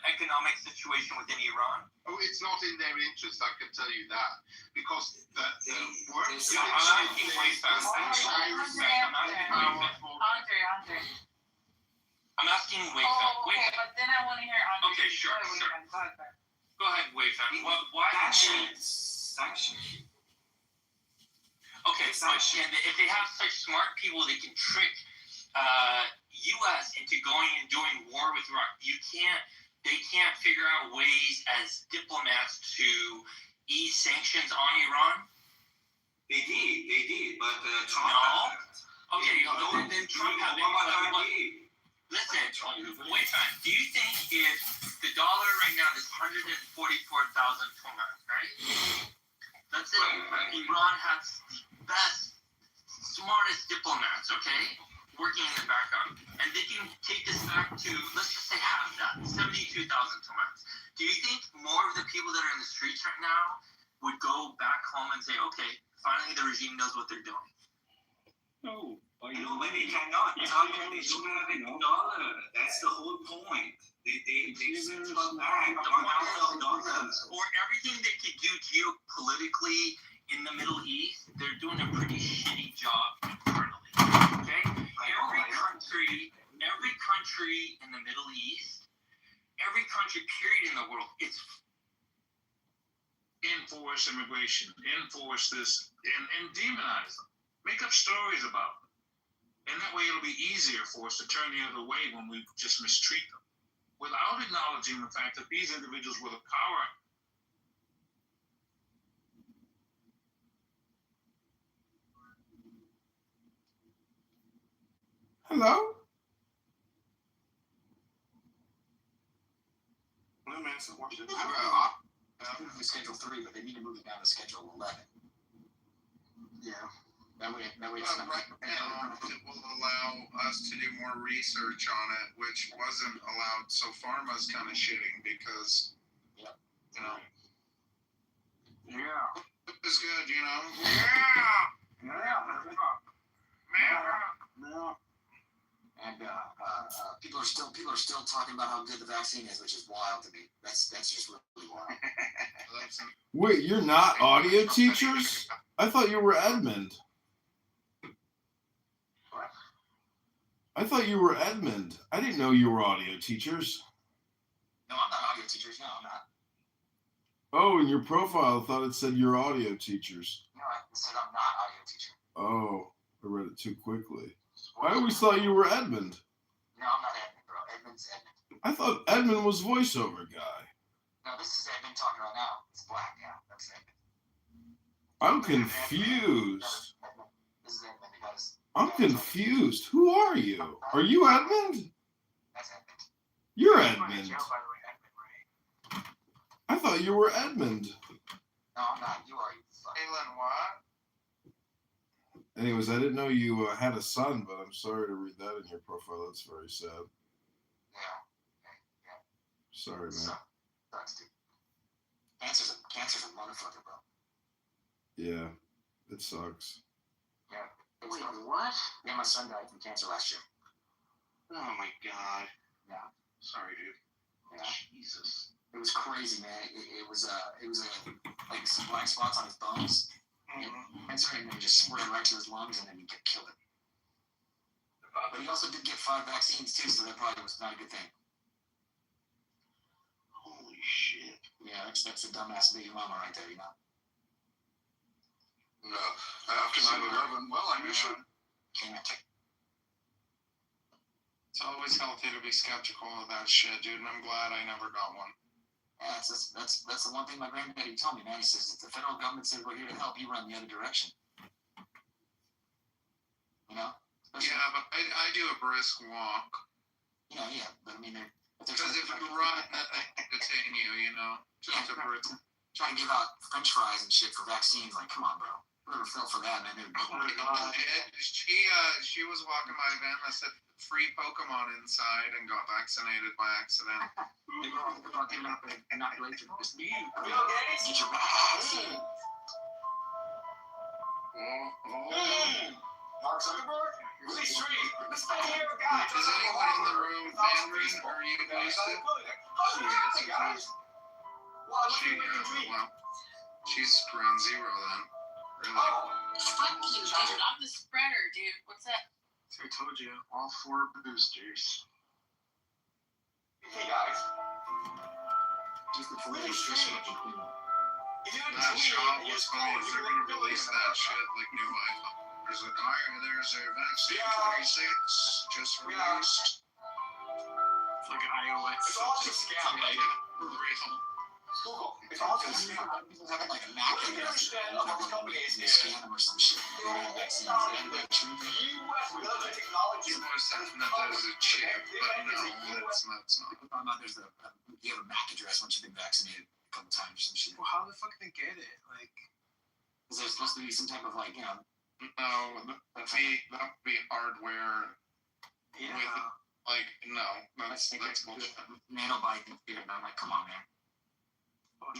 [SPEAKER 8] economic situation within Iran?
[SPEAKER 23] Oh, it's not in their interest, I can tell you that. Because the work...
[SPEAKER 8] I'm asking way fast. I'm asking way fast.
[SPEAKER 17] Okay, but then I want to hear Andre.
[SPEAKER 8] Okay, sure. Go ahead, Wei-Fan. Why?
[SPEAKER 1] Sanctions.
[SPEAKER 8] Okay, but if they have such smart people, they can trick U.S. into going and doing war with Iraq. They can't figure out ways as diplomats to ease sanctions on Iran.
[SPEAKER 1] They did, but Trump.
[SPEAKER 8] No. Okay, then Trump had it. Listen, Wei-Fan, do you think if the dollar right now is 144,000 toman, right? Let's say Iran has the best, smartest diplomats, okay, working in the background, and they can take this back to, let's just say half that, 72,000 tomans. Do you think more of the people that are in the streets right now would go back home and say, okay, finally the regime knows what they're doing?
[SPEAKER 1] No, but they cannot. They don't have a dollar. That's the whole point. They central bank
[SPEAKER 8] for everything they could do geopolitically in the Middle East, they're doing a pretty shitty job internally. Okay? Every country in the Middle East, every country period in the world, it's
[SPEAKER 15] enforce immigration, enforce this, and demonize them. Make up stories about them. And that way it'll be easier for us to turn the other way when we just mistreat them. Without acknowledging the fact that these individuals with the power
[SPEAKER 5] Hello?
[SPEAKER 6] No, man, so watch it. Schedule 3, but they need to move it down to schedule 11. Yeah. That way it's not
[SPEAKER 21] right now, it will allow us to do more research on it, which wasn't allowed. So pharma's kind of shitting because, you know.
[SPEAKER 15] Yeah.
[SPEAKER 21] It's good, you know.
[SPEAKER 6] And people are still talking about how good the vaccine is, which is wild to me. That's just really wild.
[SPEAKER 5] Wait, you're not audio teachers? I thought you were Edmund.
[SPEAKER 6] What?
[SPEAKER 5] I thought you were Edmund. I didn't know you were audio teachers.
[SPEAKER 6] No, I'm not audio teachers. No, I'm not.
[SPEAKER 5] Oh, in your profile, I thought it said you're audio teachers.
[SPEAKER 6] No, I said I'm not audio teacher.
[SPEAKER 5] Oh, I read it too quickly. I always thought you were Edmund.
[SPEAKER 6] No, I'm not Edmund, bro. Edmund's Edmund.
[SPEAKER 5] I thought Edmund was voiceover guy.
[SPEAKER 6] No, this is Edmund talking right now. It's black, yeah. That's Edmund.
[SPEAKER 5] I'm confused.
[SPEAKER 6] This is Edmund, because...
[SPEAKER 5] I'm confused. Who are you? Are you Edmund?
[SPEAKER 6] That's Edmund.
[SPEAKER 5] You're Edmund.
[SPEAKER 6] Joe, by the way, Edmund, right?
[SPEAKER 5] I thought you were Edmund.
[SPEAKER 6] No, I'm not. You are.
[SPEAKER 21] Aylin, what?
[SPEAKER 5] Anyways, I didn't know you had a son, but I'm sorry to read that in your profile. That's very sad.
[SPEAKER 6] Yeah.
[SPEAKER 5] Sorry, man.
[SPEAKER 6] Sucks, dude. Cancer's a motherfucker, bro.
[SPEAKER 5] Yeah, it sucks.
[SPEAKER 6] Yeah. Wait, what? Yeah, my son died from cancer last year.
[SPEAKER 21] Oh my god.
[SPEAKER 6] Yeah.
[SPEAKER 21] Sorry, dude.
[SPEAKER 6] Yeah.
[SPEAKER 21] Jesus.
[SPEAKER 6] It was crazy, man. It was like some black spots on his bones. Cancer, and then just spread right to his lungs, and then he killed him. But he also did get 5 vaccines too, so that probably was not a good thing.
[SPEAKER 21] Holy shit.
[SPEAKER 6] Yeah, that's a dumbass baby mama right there, you know.
[SPEAKER 21] No. After 9/11, well, I guess it's always healthy to be skeptical of that shit, dude, and I'm glad I never got one.
[SPEAKER 6] Yeah, that's the one thing my granddaddy told me, man. He says, if the federal government says we're here to help, you run the other direction. You know?
[SPEAKER 21] Yeah, but I do a brisk walk.
[SPEAKER 4] Yeah, but I mean,
[SPEAKER 21] because if you run, I detain you, you know. Just a brisk.
[SPEAKER 4] Trying to give out French fries and shit for vaccines, like, come on, bro. Whoever fell for that, man.
[SPEAKER 21] She was walking by a van that said free Pokemon inside and got vaccinated by accident.
[SPEAKER 4] Get your vaccine.
[SPEAKER 2] Mark Zuckerberg? Really sweet. This guy here, guy.
[SPEAKER 21] Is anyone in the room Mandarin? Are you boosted? Well, she's ground zero then. Really?
[SPEAKER 3] Fuck you, dude. I'm the spreader, dude. What's that?
[SPEAKER 7] I told you, all 4 boosters.
[SPEAKER 2] Hey guys.
[SPEAKER 4] Just the really strange.
[SPEAKER 21] That shot was funny. They're gonna release that shit like new iPhone. There's a vaccine 46 just released.
[SPEAKER 7] It's like an iOS.
[SPEAKER 2] It's all just a scam, like
[SPEAKER 21] real.
[SPEAKER 2] Google. It's all just a scam.
[SPEAKER 4] People having like a Mac
[SPEAKER 2] We can understand what this company is here.
[SPEAKER 4] scam or some shit.
[SPEAKER 2] US with other technology.
[SPEAKER 21] People are saying that there's a chip, but no, it's not.
[SPEAKER 4] You have a MAC address once you've been vaccinated a couple times or some shit.
[SPEAKER 7] Well, how the fuck did they get it? Like,
[SPEAKER 4] is there supposed to be some type of like,
[SPEAKER 21] No, that'd be hardware.
[SPEAKER 7] yeah.
[SPEAKER 21] With, like, no, that's bullshit.
[SPEAKER 4] Nanobite computer, and I'm like, come on, man.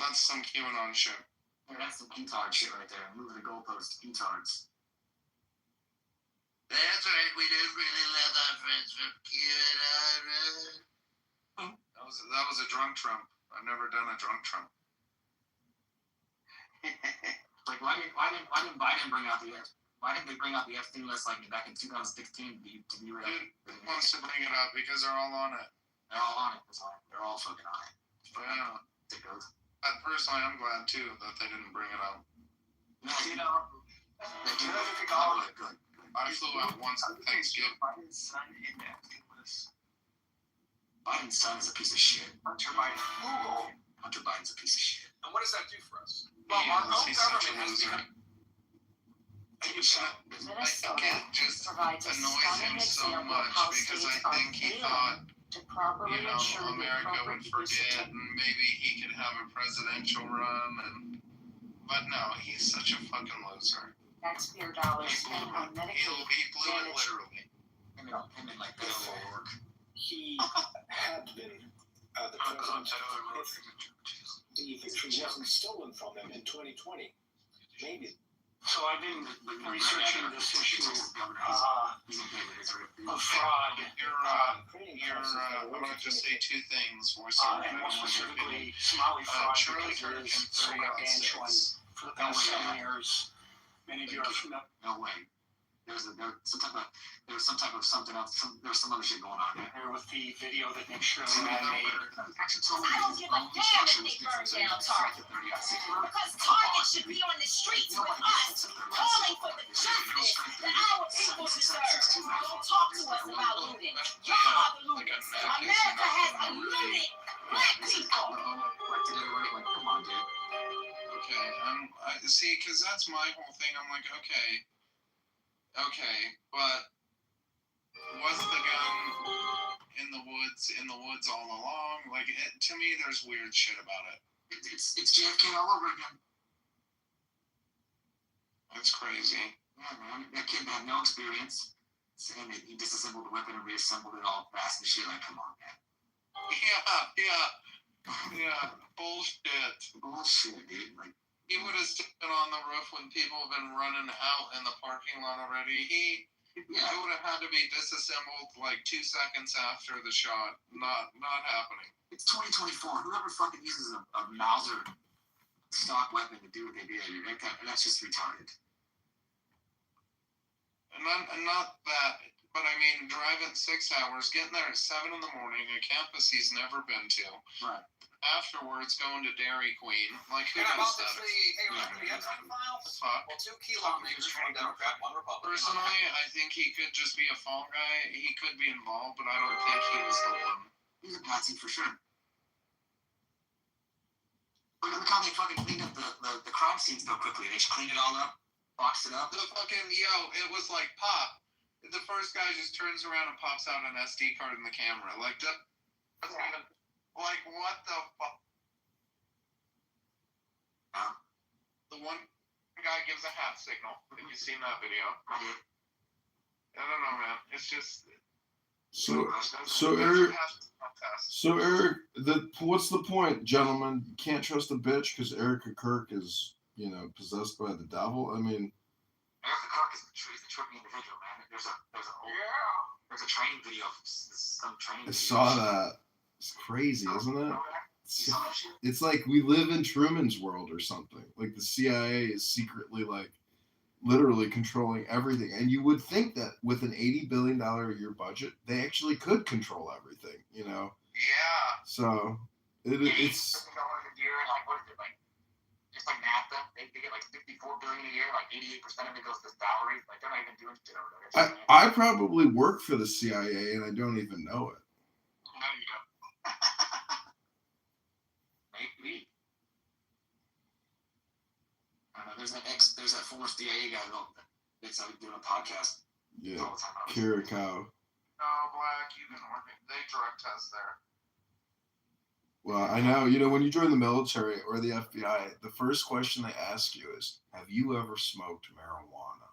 [SPEAKER 21] That's some QAnon shit.
[SPEAKER 4] Yeah, that's some retard shit right there. Moving the goalposts, retards.
[SPEAKER 21] That's right, we didn't really let our friends from QAnon. That was a drunk Trump. I've never done a drunk Trump.
[SPEAKER 4] Like, why didn't Biden bring out the Why didn't they bring out the Epstein list like back in 2016 to be real?
[SPEAKER 21] Who wants to bring it up because they're all on it?
[SPEAKER 4] They're all on it. They're all fucking on it.
[SPEAKER 21] Yeah. Personally, I'm glad too that they didn't bring it up.
[SPEAKER 4] No, you know. Good.
[SPEAKER 21] I flew out once on Thanksgiving.
[SPEAKER 7] Biden's son in the Epstein list.
[SPEAKER 4] Biden's son is a piece of shit.
[SPEAKER 2] Hunter Biden. Google.
[SPEAKER 4] Hunter Biden's a piece of shit.
[SPEAKER 2] And what does that do for us?
[SPEAKER 21] Well,
[SPEAKER 2] our own
[SPEAKER 21] he's such a
[SPEAKER 2] government has
[SPEAKER 21] loser.
[SPEAKER 2] become.
[SPEAKER 21] I think it just annoys him so much because I think he thought, you know, America would forget and maybe he could have a presidential run. But no, he's such a fucking loser.
[SPEAKER 3] Taxpayer dollars spent on
[SPEAKER 21] He
[SPEAKER 3] Medicaid
[SPEAKER 21] blew it literally.
[SPEAKER 4] Him and like that work.
[SPEAKER 13] He had been the president if the victory wasn't stolen from him in 2020. Maybe.
[SPEAKER 9] So I've been researching this issue of fraud.
[SPEAKER 21] I'm going to just say 2 things for
[SPEAKER 9] And more specifically, Somali fraud,
[SPEAKER 21] Charlie
[SPEAKER 9] because
[SPEAKER 21] Kirk
[SPEAKER 9] it is
[SPEAKER 21] and
[SPEAKER 9] so
[SPEAKER 21] 30
[SPEAKER 9] gargantuan for the past 7 years. Many of you are familiar.
[SPEAKER 4] No way. There was some type of something else. There was some other shit going on there.
[SPEAKER 9] There with the video that Nick Shirley had made.
[SPEAKER 20] I don't give a damn if they burn down Target. Because Target should be on the streets with us, calling for the justice that our people deserve. Don't talk to us about looting. Y'all are the looters. America has unlimited black people.
[SPEAKER 4] Come on, dude.
[SPEAKER 21] Okay, I see, because that's my whole thing. I'm like, okay, but was the gun in the woods all along? Like, to me, there's weird shit about it.
[SPEAKER 4] It's JFK all over again.
[SPEAKER 21] That's crazy.
[SPEAKER 4] Yeah, man. That kid had no experience. Saying that he disassembled the weapon and reassembled it all fast and shit. Like, come on, man.
[SPEAKER 21] Yeah. Bullshit,
[SPEAKER 4] dude. Like,
[SPEAKER 21] he would have been on the roof when people have been running out in the parking lot already. It would have had to be disassembled like 2 seconds after the shot. Not happening.
[SPEAKER 4] It's 2024. Whoever fucking uses a Mauser stock weapon to do what they did, that's just retarded.
[SPEAKER 21] And not that, but I mean, driving 6 hours, getting there at 7 in the morning, a campus he's never been to.
[SPEAKER 4] Right.
[SPEAKER 21] Afterwards, going to Dairy Queen. Like, who
[SPEAKER 2] And I'm
[SPEAKER 21] does that?
[SPEAKER 2] obviously, hey, remember the Epstein files?
[SPEAKER 21] Fuck.
[SPEAKER 2] Well, 2 key lawmakers, 1 Democrat, 1 Republican.
[SPEAKER 21] Personally, I think he could just be a fall guy. He could be involved, but I don't think he was the one.
[SPEAKER 4] He's a patsy for sure. Look how they fucking cleaned up the crime scene so quickly. They just cleaned it all up, boxed it up.
[SPEAKER 21] The fucking, it was like pop.
[SPEAKER 14] The first guy just turns around and pops out an SD card in the camera. Like, doesn't even, like, what the fuck? The one guy gives a hat signal. Have you seen that video? I don't know, man. It's just.
[SPEAKER 5] So Eric, what's the point, gentlemen? You can't trust a bitch because Erica Kirk is, possessed by the devil. I mean,
[SPEAKER 4] Erica Kirk is a trippy individual, man. There's a training video of some training.
[SPEAKER 5] I saw that. It's crazy, isn't it? It's like we live in Truman's world or something. Like the CIA is secretly literally controlling everything. And you would think that with an $80 billion a year budget, they actually could control everything,
[SPEAKER 14] Yeah.
[SPEAKER 5] So it's.
[SPEAKER 4] $80 billion a year, what is it, just like NAFTA, they get $54 billion a year, 88% of it goes to salaries. They're not even doing shit over there.
[SPEAKER 5] I probably work for the CIA and I don't even know it.
[SPEAKER 4] No, you don't. Maybe. There's that former CIA guy that's doing a podcast.
[SPEAKER 5] Yeah, Kirikow.
[SPEAKER 14] No, Black, you've been working. They drug test there.
[SPEAKER 5] Well, I know. When you join the military or the FBI, the first question they ask you is, have you ever smoked marijuana?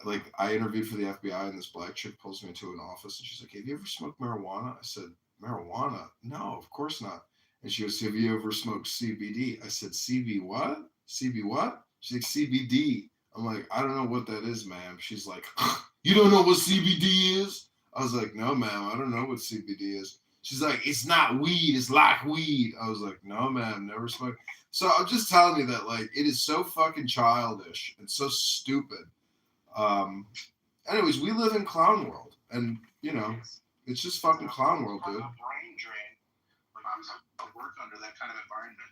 [SPEAKER 5] Like, I interviewed for the FBI, and this black chick pulls me into an office, and she's like, have you ever smoked marijuana? I said, marijuana? No, of course not. And she goes, have you ever smoked CBD? I said, CB what? CB what? She's like, CBD. I'm like, I don't know what that is, ma'am. She's like, you don't know what CBD is? I was like, no, ma'am, I don't know what CBD is. She's like, it's not weed, it's like weed. I was like, no, ma'am, never smoked. So I'm just telling you that, it is so fucking childish and so stupid. Anyways, we live in clown world, and, it's just fucking clown world, dude.
[SPEAKER 14] Brain drain when I work under that kind of environment.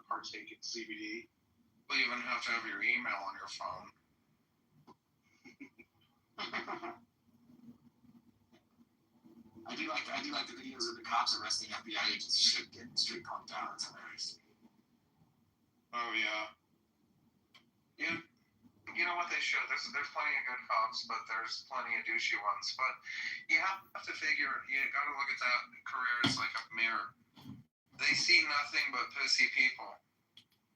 [SPEAKER 14] Partake in CBD. Well, you even have to have your email on your phone.
[SPEAKER 4] I do like the videos of the cops arresting FBI agents getting straight punked out. It's hilarious.
[SPEAKER 14] Oh yeah. You know what they should? There's plenty of good cops, but there's plenty of douchey ones. But you have to figure, you got to look at that career as like a mirror. They see nothing but pissy people,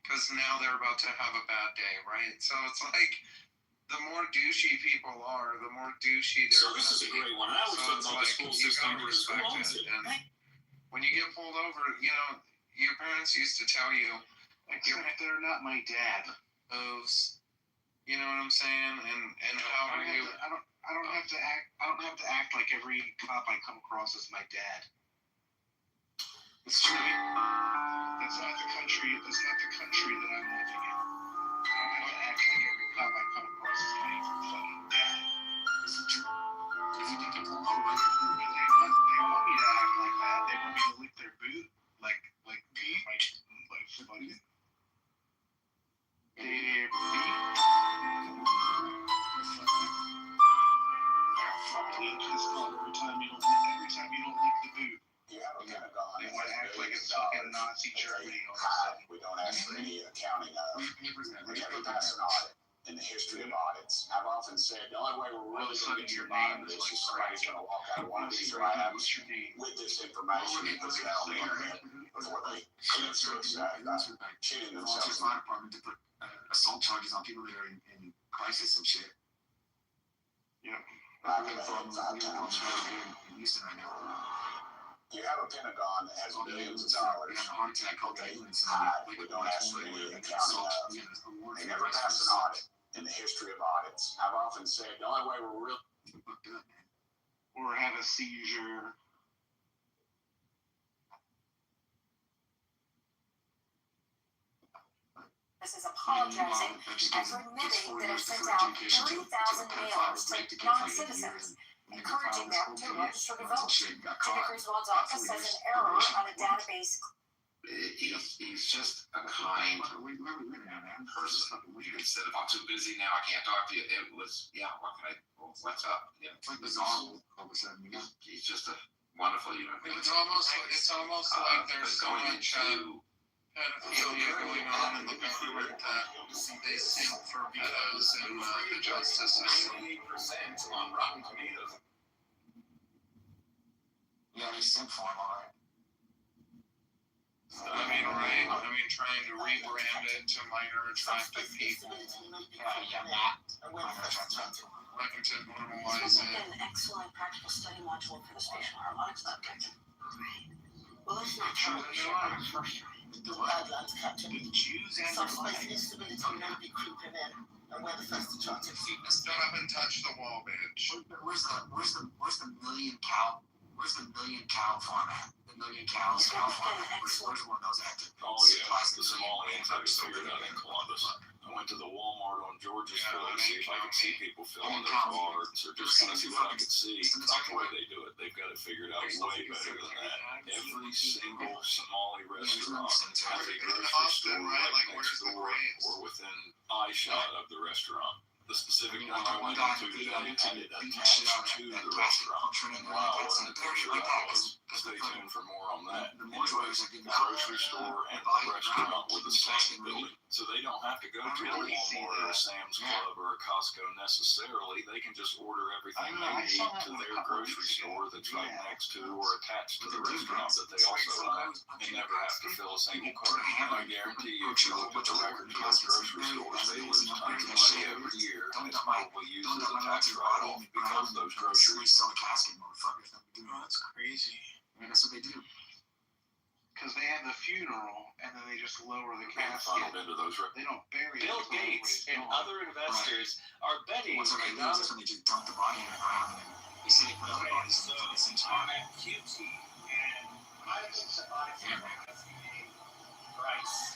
[SPEAKER 14] because now they're about to have a bad day, right? So it's like, the more douchey people are, the more douchey they're.
[SPEAKER 13] So this is a great one. I always thought about the school system because who owns it?
[SPEAKER 14] And when you get pulled over, your parents used to tell you, they're not my dad. Moves. You know what I'm saying? And how do you? I don't have to act like every cop I come across is my dad. It's true. That's not the country that I'm living in. I don't have to act like every cop I come across is my fucking dad. Is it true? If you think they want me to act like that. They want me to lick their boot like Pete. Like somebody. Their feet. Every time you don't lick the boot. They want to act like it's fucking Nazi Germany all of a sudden.
[SPEAKER 13] We don't ask for any accounting of. We never pass an audit. In the history of audits, I've often said the only way we're really going to get your name is if somebody's going to walk out of one of these labs with this information and put it out on the internet before they commit suicide by shooting themselves.
[SPEAKER 4] Fire department to put assault charges on people that are in crisis and shit.
[SPEAKER 14] Yeah.
[SPEAKER 4] In Houston right now.
[SPEAKER 13] You have a Pentagon that has billions of dollars. We don't ask for any accounting of. They never pass an audit. In the history of audits, I've often said the only way we're really
[SPEAKER 14] or have a seizure.
[SPEAKER 19] This is apologizing and admitting that it sent out 30,000 mailers to non-citizens, encouraging them to register to vote. Jimmy Griswold's office has an error on a database.
[SPEAKER 4] He's just a kind person. Instead of I'm too busy now, I can't talk to you. It was what's up? It's like bizarre all of a sudden. He's just a wonderful human being.
[SPEAKER 14] It's almost like there's so much. pedophilia going on in the government that they simp for vetoes in the justice system.
[SPEAKER 13] 88% on Rotten Tomatoes.
[SPEAKER 6] Yeah, they simp for him, alright.
[SPEAKER 14] I mean, right? I mean, trying to rebrand it to minor attractive people. Looking to normalize it.
[SPEAKER 12] An excellent practical study module for the spatial harmonics subject. Well, let's not try to show our first the guidelines cut to the Jews and subspace instability may be creeping in, and we're the first to try to see this.
[SPEAKER 14] Don't up and touch the wall, bitch.
[SPEAKER 6] Where's the million cow farm at? The million cows cow farm. Where's one of those active?
[SPEAKER 13] Oh yeah, the Somalians have it figured out in Columbus. I went to the Walmart on Georgia Street to see if I could see people filling their cards or just kind of see what I could see. It's not the way they do it. They've got it figured out way better than that. Every single Somali restaurant has a grocery store right next door or within eye shot of the restaurant. The specific one I went into today had it attached to the restaurant. Wow, what an adventure that was. Stay tuned for more on that. Anyways, the grocery store and the restaurant were the same building. So they don't have to go to a Walmart or a Sam's Club or a Costco necessarily. They can just order everything they need to their grocery store that's right next to or attached to the restaurant that they also own and never have to fill a single cart. And I guarantee you, if you look at the records of those grocery stores, they lose tons of money every year. And it's probably used as a tax write-off because those groceries.
[SPEAKER 6] Sell a casket, motherfuckers.
[SPEAKER 14] That's crazy.
[SPEAKER 6] That's what they do.
[SPEAKER 14] Because they have the funeral and then they just lower the casket.
[SPEAKER 13] Funneled into those.
[SPEAKER 14] They don't bury
[SPEAKER 11] Bill
[SPEAKER 14] it.
[SPEAKER 11] Gates and other investors are betting.
[SPEAKER 6] What's what they do? That's when they just dump the body in the ground. They say they put other bodies in the same spot.
[SPEAKER 11] I'm at QT and I think the body has a price.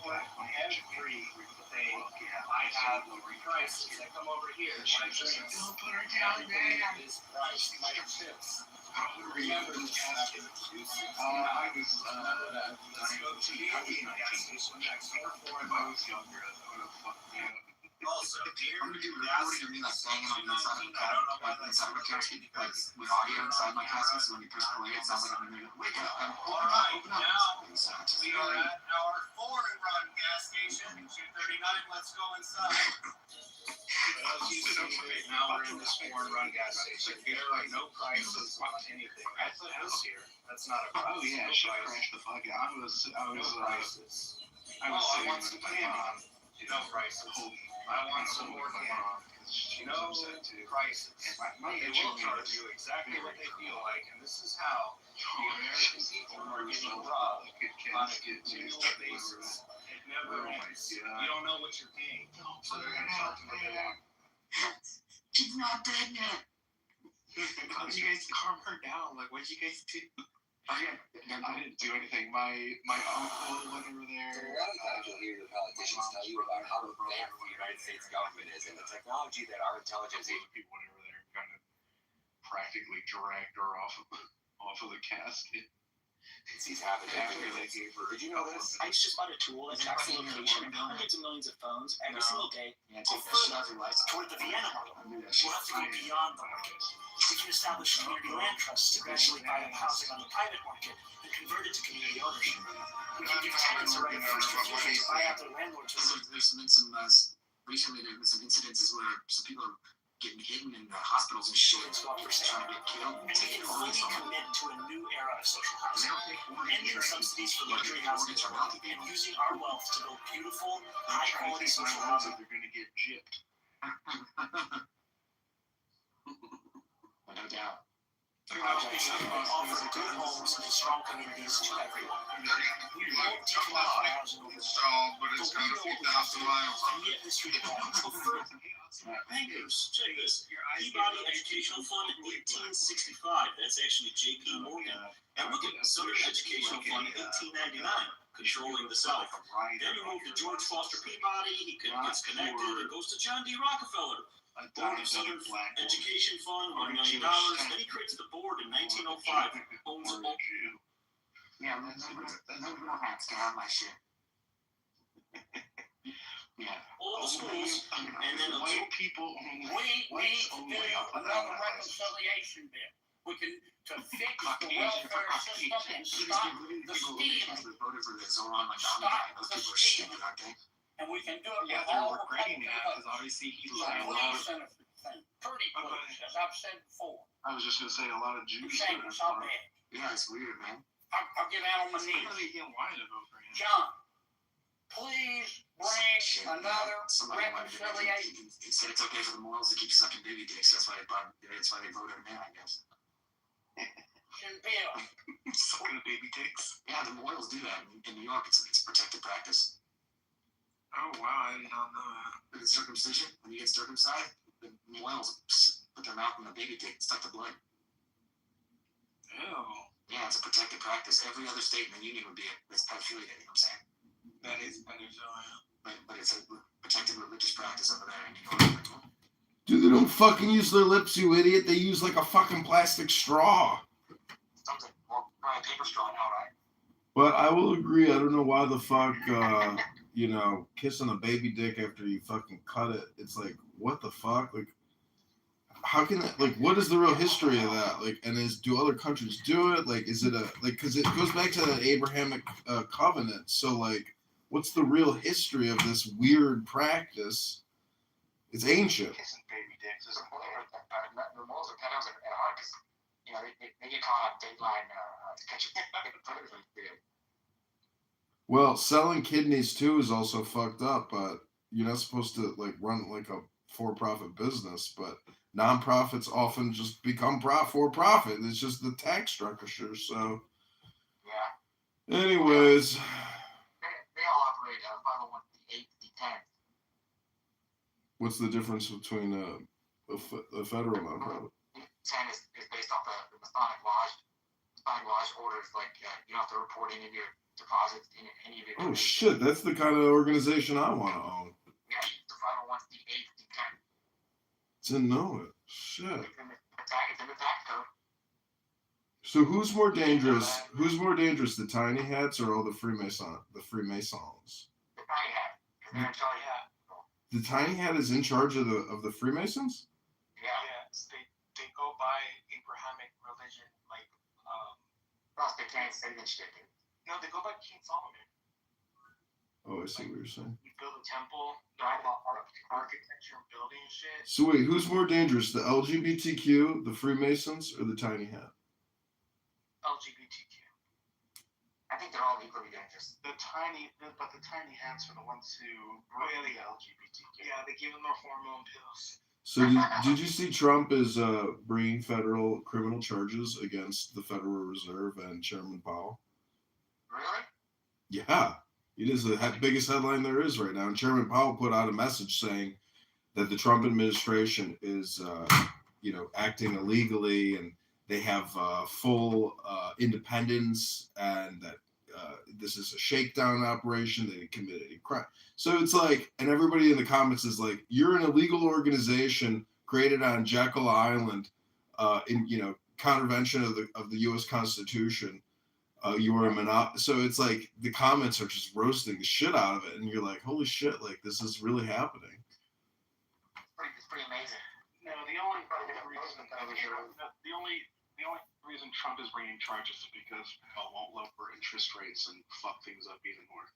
[SPEAKER 11] For everything I have prices that come over here. My drinks.
[SPEAKER 6] Don't put her down, man.
[SPEAKER 11] Is priced. My chips. Remember this after the juice.
[SPEAKER 14] I was,
[SPEAKER 11] Let's go to the gas station next door for it.
[SPEAKER 14] I was younger. I would have fucked me up.
[SPEAKER 11] Also, here
[SPEAKER 6] I'm gonna do
[SPEAKER 11] gas
[SPEAKER 6] recording of me like banging on the inside of the
[SPEAKER 11] I don't know why that's
[SPEAKER 6] inside of my casket, like with audio inside my casket, so when you press play, it sounds like I'm gonna wake up.
[SPEAKER 11] All right, now we are at our foreign-run gas station, 239. Let's go inside. As you see, now we're in this foreign-run gas station. There are no prices on anything. That's this here. That's not a price.
[SPEAKER 14] Oh yeah,
[SPEAKER 11] no
[SPEAKER 14] she
[SPEAKER 11] price.
[SPEAKER 14] crashed the fuck out. I was
[SPEAKER 11] No prices.
[SPEAKER 14] I was
[SPEAKER 11] I
[SPEAKER 14] sitting
[SPEAKER 11] want
[SPEAKER 14] with
[SPEAKER 11] some
[SPEAKER 14] my
[SPEAKER 11] candy.
[SPEAKER 14] mom.
[SPEAKER 11] No prices. I want some more candy. No prices. They will charge you exactly what they feel like, and this is how the American people are getting robbed on a continual basis. It never ends. You don't know what you're paying, so they're going to charge you what they want.
[SPEAKER 6] She's not dead yet.
[SPEAKER 14] How did you guys calm her down? Like, what did you guys do? I didn't do anything. My uncle went over there.
[SPEAKER 4] A lot of times you'll hear the politicians tell you about how advanced the United States government is and the technology that our intelligence
[SPEAKER 14] People went over there and kind of practically dragged her off of the casket.
[SPEAKER 4] agencies have it. Did you know this?
[SPEAKER 11] I just bought a tool that tracks the location of hundreds of millions of phones every single day. Toward the Vienna model, we'll have to go beyond the market. We can establish community land trusts to gradually buy up housing on the private market and convert it to community ownership. We can give tenants a right of first refusal to buy out their landlords.
[SPEAKER 6] There's been some recently there's been some incidences where some people are getting hidden in hospitals and shit, trying to get killed.
[SPEAKER 11] We can fully commit to a new era of social housing, ending subsidies for luxury housing and using our wealth to build beautiful, high-quality social housing.
[SPEAKER 14] They're gonna get gypped.
[SPEAKER 6] No doubt.
[SPEAKER 11] Projects offer good homes and strong communities to everyone. We won't declassify housing over
[SPEAKER 14] Installed, but it's got a few thousand miles on it.
[SPEAKER 11] history Thank you. Check this. Peabody Educational Fund, 1865. That's actually J.P. Morgan. And look at Southern Educational Fund, 1899, controlling the South. Then you move to George Foster Peabody. He gets connected and goes to John D. Rockefeller. Board of Southern Education Fund, $1 million. Then he creates the board in 1905. Owns all.
[SPEAKER 6] Yeah, no hats can have my shit. Yeah.
[SPEAKER 11] All the schools, and then
[SPEAKER 14] white people only.
[SPEAKER 12] We need to do another reconciliation bill.
[SPEAKER 9] We can to fix the welfare system and stop the stealing.
[SPEAKER 6] Voted for the Zoran
[SPEAKER 9] Stop
[SPEAKER 6] Those
[SPEAKER 9] the
[SPEAKER 6] people are
[SPEAKER 9] stealing.
[SPEAKER 6] stupid, aren't they?
[SPEAKER 9] And we can do it
[SPEAKER 11] Yeah,
[SPEAKER 9] with
[SPEAKER 11] they're
[SPEAKER 9] all
[SPEAKER 11] regretting
[SPEAKER 9] Republican
[SPEAKER 11] that
[SPEAKER 9] votes.
[SPEAKER 11] because obviously he
[SPEAKER 9] So
[SPEAKER 11] lied.
[SPEAKER 9] please, Senator, pretty please, as I've said before,
[SPEAKER 14] I was just gonna say a lot of Jews.
[SPEAKER 9] shameless, I'll bet.
[SPEAKER 6] Yeah, it's weird, man.
[SPEAKER 9] I'll get out on my knees.
[SPEAKER 11] He wanted to vote for him.
[SPEAKER 9] John, please bring another reconciliation.
[SPEAKER 6] He said it's okay for the Moyles to keep sucking baby dicks. That's why they voted him in, I guess.
[SPEAKER 9] Bill.
[SPEAKER 11] Sucking the baby dicks.
[SPEAKER 6] Yeah, the Moyles do that in New York. It's a protected practice.
[SPEAKER 11] Oh wow, I did not know that.
[SPEAKER 6] With the circumcision, when you get circumcised, the Moyles put their mouth in the baby dick, suck the blood.
[SPEAKER 11] Ew.
[SPEAKER 6] Yeah, it's a protected practice. Every other state in the union would be it's pedophilia. You know what I'm saying?
[SPEAKER 11] That is pedophilia.
[SPEAKER 6] But it's a protected religious practice over there in New York.
[SPEAKER 5] Dude, they don't fucking use their lips, you idiot. They use like a fucking plastic straw.
[SPEAKER 6] Something more paper straw now, right?
[SPEAKER 5] But I will agree. I don't know why the fuck, kissing a baby dick after you fucking cut it. It's like, what the fuck? Like, how can that, like, what is the real history of that? Like, and do other countries do it? Like, is it because it goes back to the Abrahamic covenant. So, like, what's the real history of this weird practice? It's ancient.
[SPEAKER 6] Kissing baby dicks is the Moyles are pedos at heart because, they get caught on Dateline to catch a
[SPEAKER 5] Well, selling kidneys too is also fucked up, but you're not supposed to like run like a for-profit business, but nonprofits often just become for-profit. It's just the tax structure. So,
[SPEAKER 6] yeah.
[SPEAKER 5] Anyways,
[SPEAKER 6] they all operate 501 10.
[SPEAKER 5] What's the difference between a federal nonprofit?
[SPEAKER 6] 10 is based off the Masonic Lodge. Masonic Lodge orders like you don't have to report any of your deposits in any of your.
[SPEAKER 5] Oh shit, that's the kind of organization I want to own.
[SPEAKER 6] Yeah, the 501c8 10.
[SPEAKER 5] Didn't know it. Shit.
[SPEAKER 6] It's in the tax code.
[SPEAKER 5] So who's more dangerous? Who's more dangerous, the tiny hats or all the Freemasons?
[SPEAKER 6] The tiny hat. They're in charge.
[SPEAKER 5] The tiny hat is in charge of the Freemasons?
[SPEAKER 6] Yeah.
[SPEAKER 11] They go by Abrahamic religion, like
[SPEAKER 6] They can't say that shit, dude.
[SPEAKER 11] no, they go by King Solomon.
[SPEAKER 5] Oh, I see what you're saying.
[SPEAKER 11] You build a temple, architecture and building and shit.
[SPEAKER 5] So wait, who's more dangerous, the LGBTQ, the Freemasons, or the tiny hat?
[SPEAKER 11] LGBTQ.
[SPEAKER 6] I think they're all equally dangerous.
[SPEAKER 11] But the tiny hats are the ones who bring the LGBTQ. Yeah, they give them their hormone pills.
[SPEAKER 5] So did you see Trump is bringing federal criminal charges against the Federal Reserve and Chairman Powell?
[SPEAKER 6] Really?
[SPEAKER 5] Yeah, it is the biggest headline there is right now. And Chairman Powell put out a message saying that the Trump administration is, acting illegally and they have full independence and that this is a shakedown operation. They committed a crime. So it's like, and everybody in the comments is like, you're an illegal organization created on Jekyll Island, in contravention of the U.S. Constitution. You are a so it's like the comments are just roasting the shit out of it, and you're like, holy shit, like this is really happening.
[SPEAKER 6] It's pretty amazing.
[SPEAKER 11] No, the only reason Trump is bringing charges is because Powell won't lower interest rates and fuck things up even more.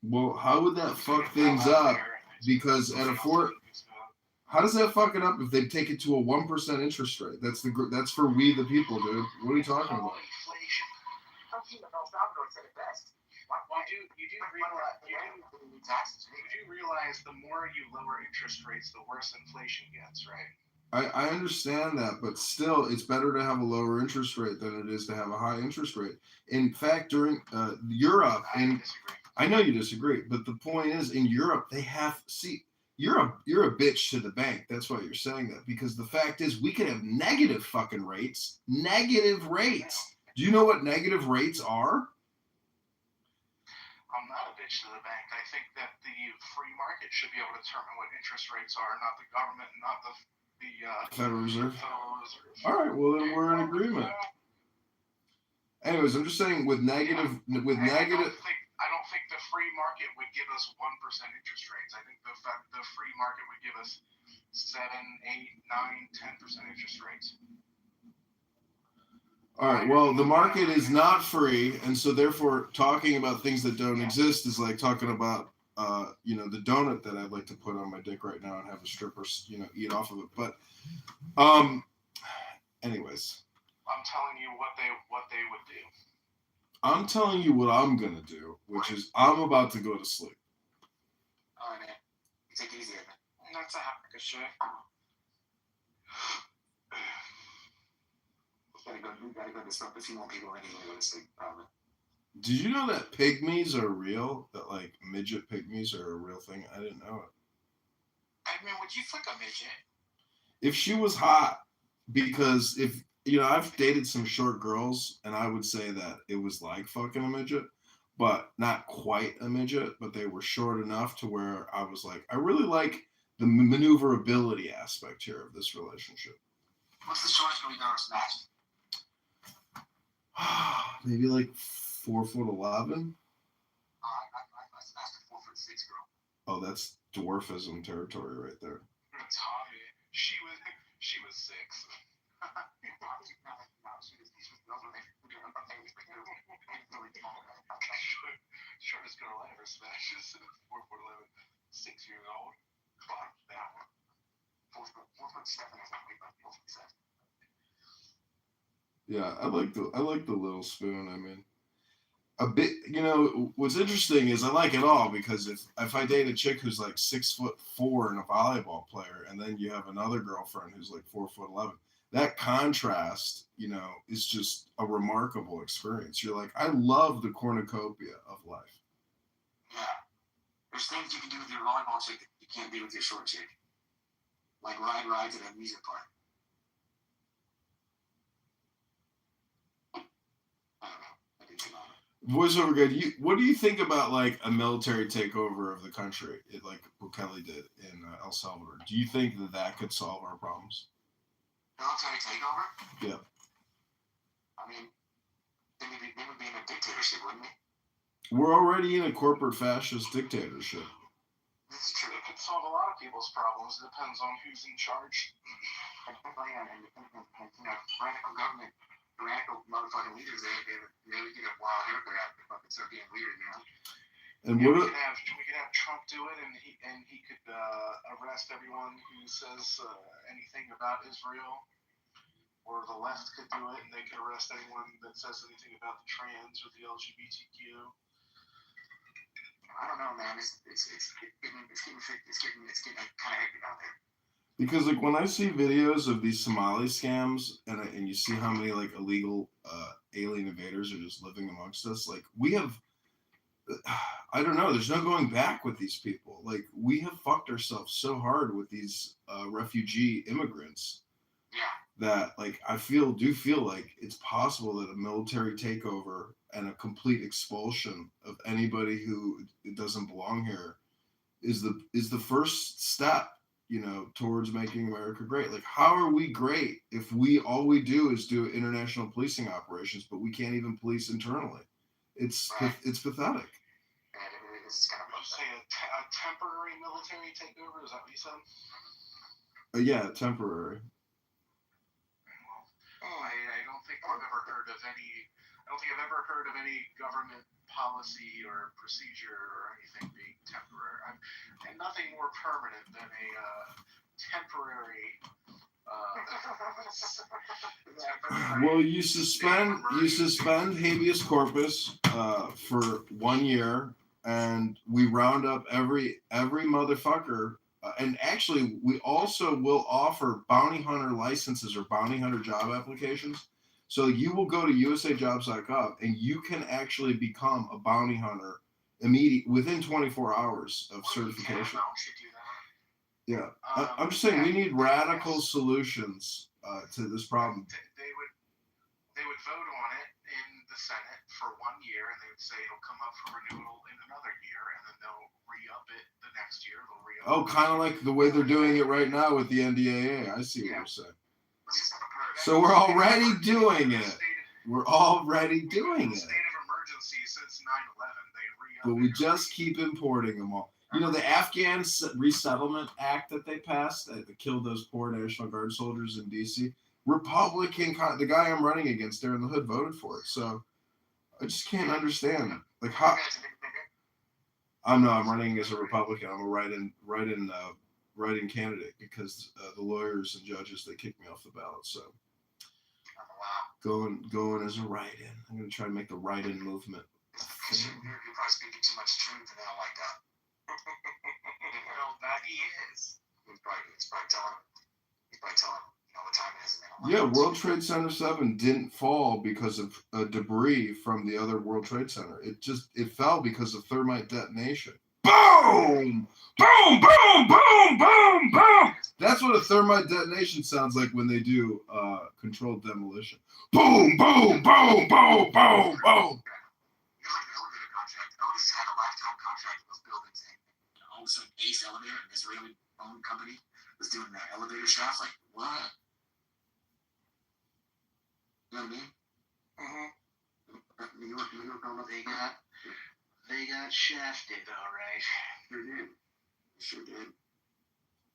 [SPEAKER 5] Well, how would that fuck things up? Because how does that fuck it up if they take it to a 1% interest rate? That's for we the people, dude. What are you talking about?
[SPEAKER 11] Inflation.
[SPEAKER 6] Said it best. You do
[SPEAKER 11] realize the more you lower interest rates, the worse inflation gets, right?
[SPEAKER 5] I understand that, but still, it's better to have a lower interest rate than it is to have a high interest rate. In fact, during Europe, and I know you disagree, but the point is, in Europe, you're a bitch to the bank. That's why you're saying that, because the fact is, we could have negative fucking rates. Negative rates. Do you know what negative rates are?
[SPEAKER 11] I'm not a bitch to the bank. I think that the free market should be able to determine what interest rates are, not the government, not the
[SPEAKER 5] Federal Reserve.
[SPEAKER 11] Federal Reserve.
[SPEAKER 5] All right, well then we're in agreement. Anyways, I'm just saying with negative.
[SPEAKER 11] I don't think the free market would give us 1% interest rates. I think the free market would give us 7, 8, 9, 10% interest rates.
[SPEAKER 5] All right. Well, the market is not free, and so therefore, talking about things that don't exist is like talking about, the donut that I'd like to put on my dick right now and have a stripper, eat off of it. But, anyways,
[SPEAKER 14] I'm telling you what they would do.
[SPEAKER 5] I'm telling you what I'm gonna do, which is I'm about to go to sleep.
[SPEAKER 6] All right, man. Take it easy, man.
[SPEAKER 14] That's a hack of shit.
[SPEAKER 6] We gotta go disrupt a few more people anyway. Go to sleep, probably.
[SPEAKER 5] Did you know that pygmies are real? That like midget pygmies are a real thing? I didn't know it.
[SPEAKER 14] I mean, would you fuck a midget?
[SPEAKER 5] If she was hot, because if I've dated some short girls, and I would say that it was like fucking a midget, but not quite a midget, but they were short enough to where I was like, I really like the maneuverability aspect here of this relationship.
[SPEAKER 6] What's the shortest girl you've ever smashed?
[SPEAKER 5] Maybe like 4'11".
[SPEAKER 6] I smashed a 4'6" girl.
[SPEAKER 5] Oh, that's dwarfism territory right there.
[SPEAKER 14] That's hot. She was 6. Shortest girl I ever smashed is 4'11", 6 years old. Fuck that one. 4'7" is not big, but 4'7".
[SPEAKER 5] Yeah, I like the little spoon. I mean, a bit. What's interesting is I like it all because if I date a chick who's like 6'4" and a volleyball player, and then you have another girlfriend who's like 4'11", that contrast, is just a remarkable experience. You're like, I love the cornucopia of life.
[SPEAKER 6] Yeah, there's things you can do with your volleyball chick that you can't do with your short chick, like ride rides at a music park.
[SPEAKER 5] Voiceover guy, what do you think about like a military takeover of the country, like Bukele did in El Salvador? Do you think that could solve our problems?
[SPEAKER 6] Military takeover?
[SPEAKER 5] Yeah.
[SPEAKER 6] I mean, they would be in a dictatorship, wouldn't they?
[SPEAKER 5] We're already in a corporate fascist dictatorship.
[SPEAKER 6] This is true.
[SPEAKER 14] It could solve a lot of people's problems. It depends on who's in charge.
[SPEAKER 6] And radical government, radical motherfucking leaders, they would get a wild haircut out and fucking start being weird,
[SPEAKER 5] And
[SPEAKER 14] we could have Trump do it, and he could arrest everyone who says anything about Israel, or the left could do it, and they could arrest anyone that says anything about the trans or the LGBTQ.
[SPEAKER 6] I don't know, man. It's getting kind of hectic out there.
[SPEAKER 5] Because like when I see videos of these Somali scams, and you see how many like illegal alien invaders are just living amongst us, like we have, I don't know. There's no going back with these people. Like we have fucked ourselves so hard with these refugee immigrants.
[SPEAKER 6] Yeah.
[SPEAKER 5] That like I do feel like it's possible that a military takeover and a complete expulsion of anybody who doesn't belong here is the first step, towards making America great. Like, how are we great if all we do is do international policing operations, but we can't even police internally? It's pathetic.
[SPEAKER 6] It's kind of
[SPEAKER 14] say a temporary military takeover. Is that what you said?
[SPEAKER 5] Yeah, temporary.
[SPEAKER 14] I don't think I've ever heard of any. I don't think I've ever heard of any government policy or procedure or anything being temporary. And nothing more permanent than a temporary.
[SPEAKER 5] Well, you suspend habeas corpus for 1 year, and we round up every motherfucker. And actually, we also will offer bounty hunter licenses or bounty hunter job applications. So you will go to usajobs.gov and you can actually become a bounty hunter within 24 hours of certification. Yeah, I'm just saying we need radical solutions to this problem.
[SPEAKER 14] They would vote on it in the Senate for 1 year, and they would say it'll come up for renewal in another year, and then they'll re-up it the next year.
[SPEAKER 5] Oh, kind of like the way they're doing it right now with the NDAA. I see what you're saying. So we're already doing it. We're already doing it.
[SPEAKER 14] State of emergency since 9/11.
[SPEAKER 5] But we just keep importing them all. The Afghan Resettlement Act that they passed that killed those poor National Guard soldiers in D.C., Republican, the guy I'm running against there in the hood voted for it. So I just can't understand. Like how I'm running as a Republican. I'm a write-in candidate because the lawyers and judges, they kicked me off the ballot. So going as a write-in. I'm going to try to make the write-in movement.
[SPEAKER 6] You're probably speaking too much truth, and they don't like that. Well, that he is. He's probably telling him, what time it is, and they don't like
[SPEAKER 5] Yeah,
[SPEAKER 6] it.
[SPEAKER 5] World Trade Center 7 didn't fall because of debris from the other World Trade Center. It fell because of thermite detonation. Boom! Boom! Boom! Boom! Boom! Boom! That's what a thermite detonation sounds like when they do controlled demolition. Boom! Boom! Boom! Boom! Boom! Boom!
[SPEAKER 6] Otis had a lifetime contract with those buildings, and all of a sudden, Ace Elevator, an Israeli-owned company, was doing their elevator shafts. Like, what? You know what I mean? You were going up. They got shafted, all right. Sure did.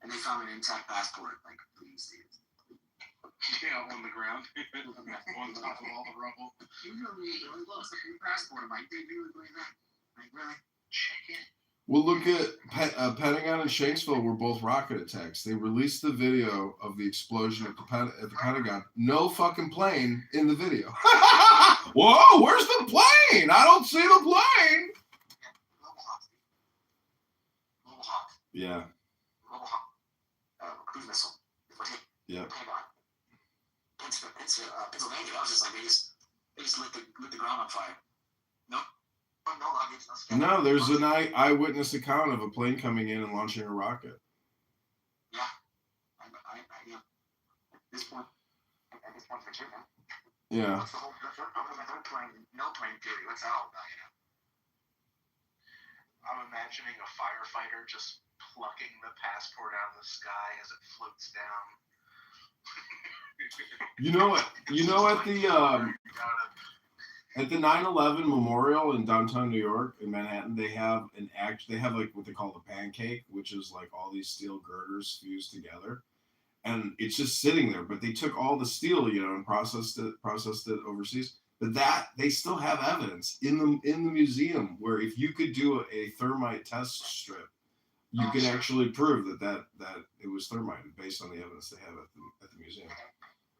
[SPEAKER 6] And they found an intact passport. Like, please, dude. Yeah, on the ground, on top of all the rubble. You really lost your passport. I'm like, they really doing that? Like, really? Check it.
[SPEAKER 5] Well, look at Pentagon and Shanksville were both rocket attacks. They released the video of the explosion at the Pentagon. No fucking plane in the video. Whoa, where's the plane? I don't see the plane.
[SPEAKER 6] Global Hawk.
[SPEAKER 5] Yeah.
[SPEAKER 6] Global Hawk. Cruise missile.
[SPEAKER 5] Yeah.
[SPEAKER 6] Pennsylvania, I was just like, they just lit the ground on fire. No luggage,
[SPEAKER 5] No, there's an eyewitness account of a plane coming in and launching a rocket.
[SPEAKER 6] Yeah. At this point for sure, man.
[SPEAKER 5] Yeah.
[SPEAKER 6] What's the whole no plane theory? What's that all about, I'm imagining a firefighter just plucking the passport out of the sky as it floats down.
[SPEAKER 5] At the 9/11 memorial in downtown New York, in Manhattan, they have like what they call the pancake, which is like all these steel girders fused together, and it's just sitting there. But they took all the steel, and processed it overseas. But that they still have evidence in the museum where if you could do a thermite test strip, you can actually prove that it was thermite based on the evidence they have at the museum.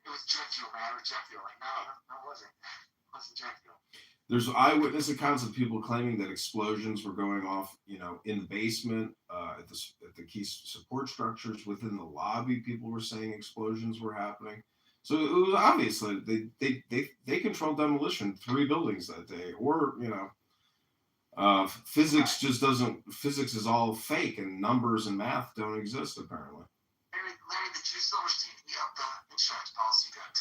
[SPEAKER 6] It was jet fuel, man. It was jet fuel. Like, no, it wasn't. It wasn't jet fuel.
[SPEAKER 5] There's eyewitness accounts of people claiming that explosions were going off, in the basement, at the key support structures within the lobby. People were saying explosions were happening. So it was obviously they controlled demolition 3 buildings that day, or physics just doesn't. Physics is all fake, and numbers and math don't exist apparently.
[SPEAKER 6] Larry, the Jew Silverstein, the insurance policy got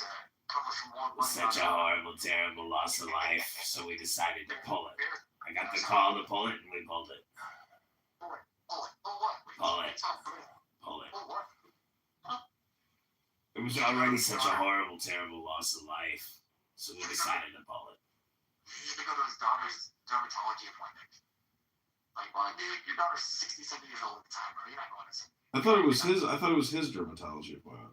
[SPEAKER 6] covered from one.
[SPEAKER 10] Such a horrible, terrible loss of life, so we decided to pull it. I got the call to pull it, and we pulled it. Pull it. It was already such a horrible, terrible loss of life, so we decided to pull it.
[SPEAKER 6] You had to go to his daughter's dermatology appointment. Like, well, your daughter's 67 years old at the time, bro. You're not going to see.
[SPEAKER 5] I thought it was his dermatology appointment.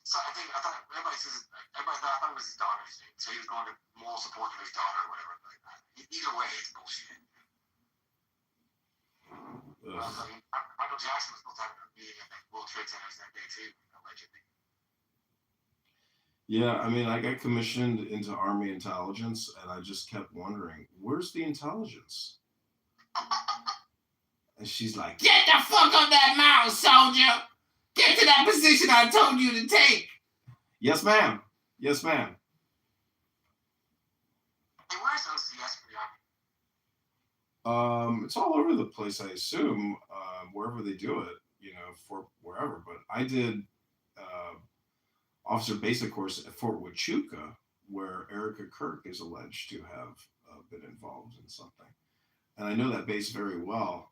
[SPEAKER 6] So I thought everybody thought it was his daughter's thing. So he was going to moral support for his daughter or whatever like that. Either way, it's bullshit. I mean, Michael Jackson was supposed to have a meeting at the World Trade Center that day too, allegedly.
[SPEAKER 5] Yeah, I mean, I got commissioned into Army intelligence, and I just kept wondering, where's the intelligence? And she's like,
[SPEAKER 10] Get the fuck on that mouse, soldier! Get to that position I told you to take!
[SPEAKER 5] Yes, ma'am. Yes, ma'am.
[SPEAKER 6] Hey, where's OCS for the Army?
[SPEAKER 5] It's all over the place, I assume, wherever they do it, for wherever. But I did officer basic course at Fort Huachuca, where Erica Kirk is alleged to have been involved in something. And I know that base very well.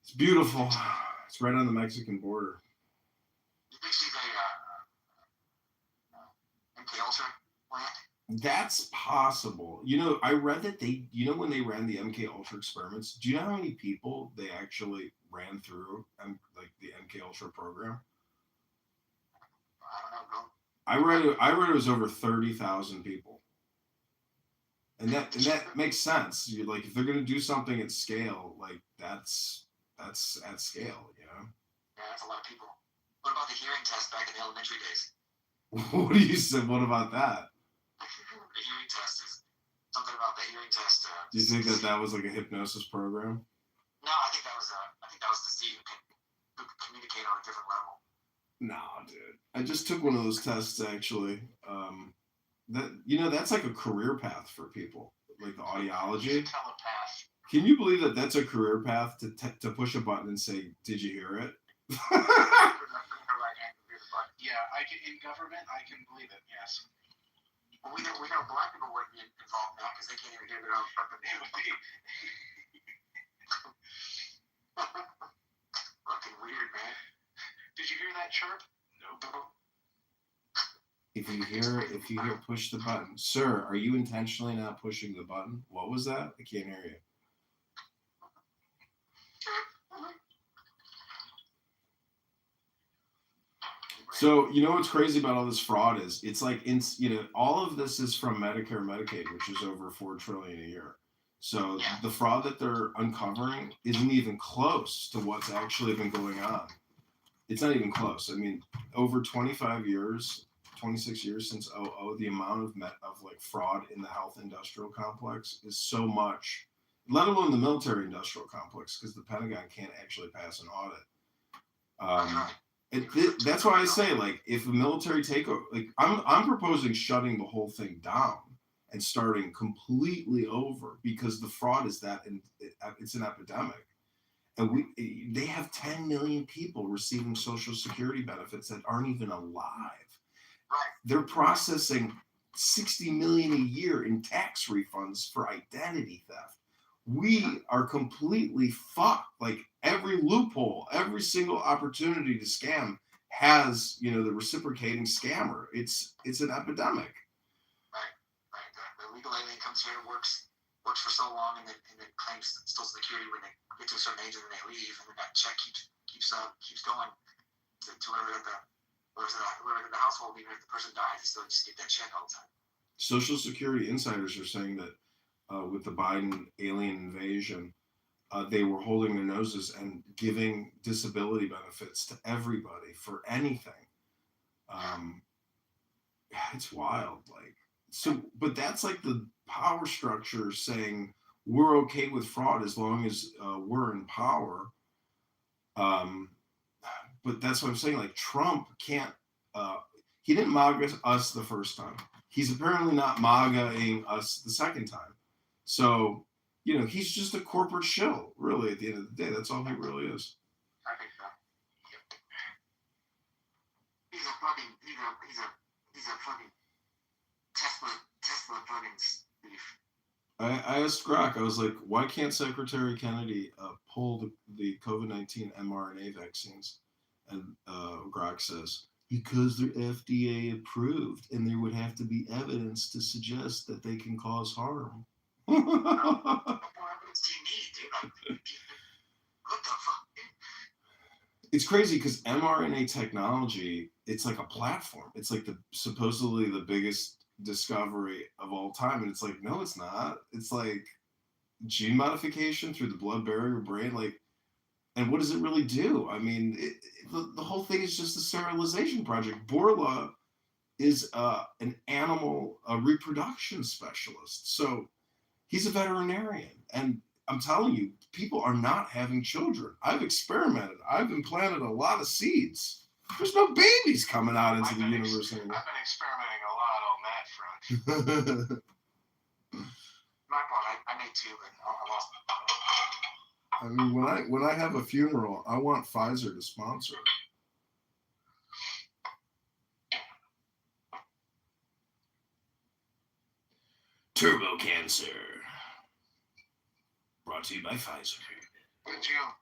[SPEAKER 5] It's beautiful. It's right on the Mexican border.
[SPEAKER 6] You think she's a MK Ultra plant?
[SPEAKER 5] That's possible. I read that when they ran the MK Ultra experiments, do you know how many people they actually ran through the MK Ultra program?
[SPEAKER 6] I don't know.
[SPEAKER 5] I read it was over 30,000 people. And that makes sense. You like if they're gonna do something at scale, like that's at scale, you know.
[SPEAKER 6] Yeah, that's a lot of people. What about the hearing test back in the elementary days?
[SPEAKER 5] What do you say? What about that?
[SPEAKER 6] The hearing test is something about the hearing test.
[SPEAKER 5] Do you think that was like a hypnosis program?
[SPEAKER 6] No, I think that was to see who could communicate on a different level.
[SPEAKER 5] No, dude. I just took one of those tests actually. That's like a career path for people, like the audiology.
[SPEAKER 6] Telepath.
[SPEAKER 5] Can you believe that that's a career path to push a button and say, "Did you hear it?"
[SPEAKER 14] Yeah, in government, I can believe it. Yes.
[SPEAKER 6] Well, we know black people wouldn't be involved now because they can't even hear their own fucking. Fucking weird, man.
[SPEAKER 14] Did you hear that chirp? Nope.
[SPEAKER 5] If you hear push the button. Sir, are you intentionally not pushing the button? What was that? I can't hear you. So, you know what's crazy about all this fraud is it's like, all of this is from Medicare, Medicaid, which is over $4 trillion a year. So the fraud that they're uncovering isn't even close to what's actually been going on. It's not even close. I mean, over 26 years since 00, the amount of like fraud in the health industrial complex is so much, let alone the military industrial complex, because the Pentagon can't actually pass an audit. That's why I say, like, if a military takeover, like, I'm proposing shutting the whole thing down and starting completely over because the fraud is it's an epidemic. And they have 10 million people receiving Social Security benefits that aren't even alive.
[SPEAKER 6] Right.
[SPEAKER 5] They're processing 60 million a year in tax refunds for identity theft. We are completely fucked. Like every loophole, every single opportunity to scam has, the reciprocating scammer. It's an epidemic.
[SPEAKER 6] Right. The legal alien comes here and works for so long and then claims Social Security when they get to a certain age and then they leave and then that check keeps going to whoever in the household, even if the person dies, they still just get that check all the time.
[SPEAKER 5] Social Security insiders are saying that with the Biden alien invasion, they were holding their noses and giving disability benefits to everybody for anything. It's wild. But that's like the power structure saying we're okay with fraud as long as we're in power. But that's what I'm saying. Like Trump can't. He didn't MAGA us the first time. He's apparently not MAGA-ing us the second time. So, he's just a corporate shill, really, at the end of the day. That's all he really is.
[SPEAKER 6] I think so. He's a fucking Tesla fucking thief.
[SPEAKER 5] I asked Grok, I was like, why can't Secretary Kennedy pull the COVID-19 mRNA vaccines? And Grok says, because they're FDA approved and there would have to be evidence to suggest that they can cause harm.
[SPEAKER 6] What more evidence do you need, dude? What the fuck?
[SPEAKER 5] It's crazy because mRNA technology, it's like a platform. It's like supposedly the biggest discovery of all time. And it's like, no, it's not. It's like gene modification through the blood barrier brain. And what does it really do? I mean, the whole thing is just a sterilization project. Borla is an animal reproduction specialist. So he's a veterinarian. And I'm telling you, people are not having children. I've experimented. I've implanted a lot of seeds. There's no babies coming out into the universe anymore.
[SPEAKER 14] I've been experimenting a lot on that front.
[SPEAKER 6] My part, I made two, but I lost.
[SPEAKER 5] I mean, when I have a funeral, I want Pfizer to sponsor it. Turbo Cancer. Brought to you by Pfizer.
[SPEAKER 14] Good job.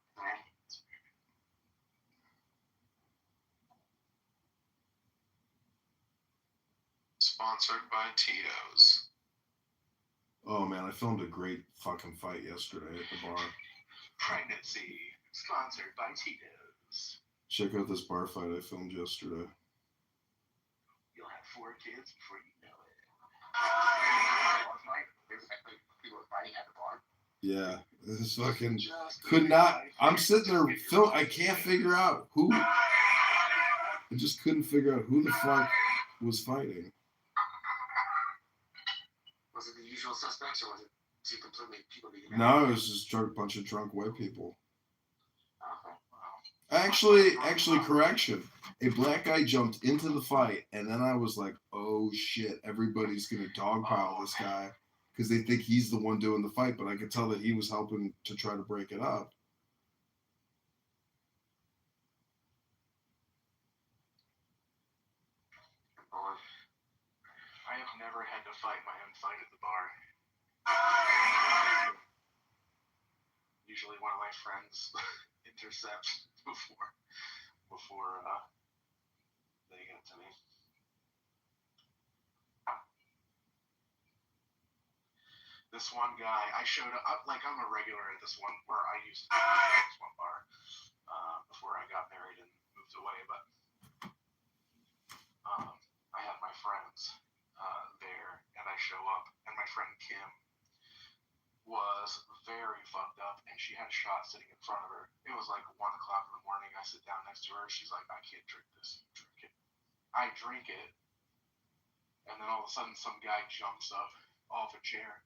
[SPEAKER 14] Sponsored by Tito's.
[SPEAKER 5] Oh man, I filmed a great fucking fight yesterday at the bar.
[SPEAKER 14] Pregnancy. Sponsored by Tito's.
[SPEAKER 5] Check out this bar fight I filmed yesterday.
[SPEAKER 14] 4 kids before you know it.
[SPEAKER 6] People were fighting at the bar.
[SPEAKER 5] Yeah, this fucking could not. I'm sitting there, Phil. I can't figure out who. I just couldn't figure out who the fuck was fighting.
[SPEAKER 6] Was it the usual suspects, or was it two completely people beating?
[SPEAKER 5] No, it was just a bunch of drunk white people. Actually, correction. A black guy jumped into the fight, and then I was like, "Oh shit! Everybody's gonna dogpile this guy because they think he's the one doing the fight." But I could tell that he was helping to try to break it up.
[SPEAKER 14] I have never had to fight my own fight at the bar. Usually, one of my friends intercepts before they get to me. This one guy, I showed up, like I'm a regular at this one where I used to go to this one bar before I got married and moved away, but I had my friends there, and I show up, and my friend Kim was very fucked up, and she had a shot sitting in front of her. It was like 1 o'clock in the morning. I sit down next to her. She's like, "I can't drink this." Drink it. I drink it, and then all of a sudden, some guy jumps up off a chair.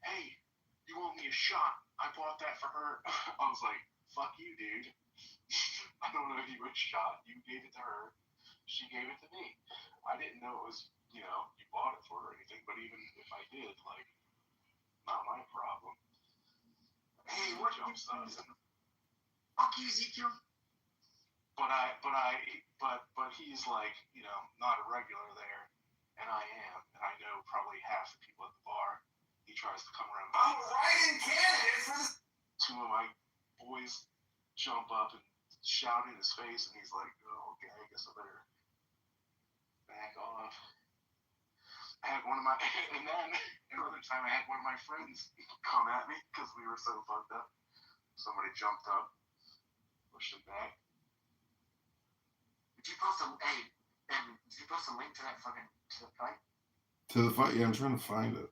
[SPEAKER 14] "Hey, you owe me a shot. I bought that for her." I was like, "Fuck you, dude. I don't owe you a shot. You gave it to her. She gave it to me. I didn't know it was, you bought it for her or anything, but even if I did, like, not my problem."
[SPEAKER 6] Hey, what jumps up? Fuck you, Ezekiel.
[SPEAKER 14] But he's like, not a regular there, and I am, and I know probably half the people at the bar. He tries to come around.
[SPEAKER 2] I'm writing candidate for this.
[SPEAKER 14] 2 of my boys jump up and shout in his face, and he's like, "Oh, okay, I guess I better back off." I had one of my, and then another time I had one of my friends come at me because we were so fucked up. Somebody jumped up, pushed him back.
[SPEAKER 6] Did you post a link to that fucking to the fight?
[SPEAKER 5] To the fight? Yeah, I'm trying to find it.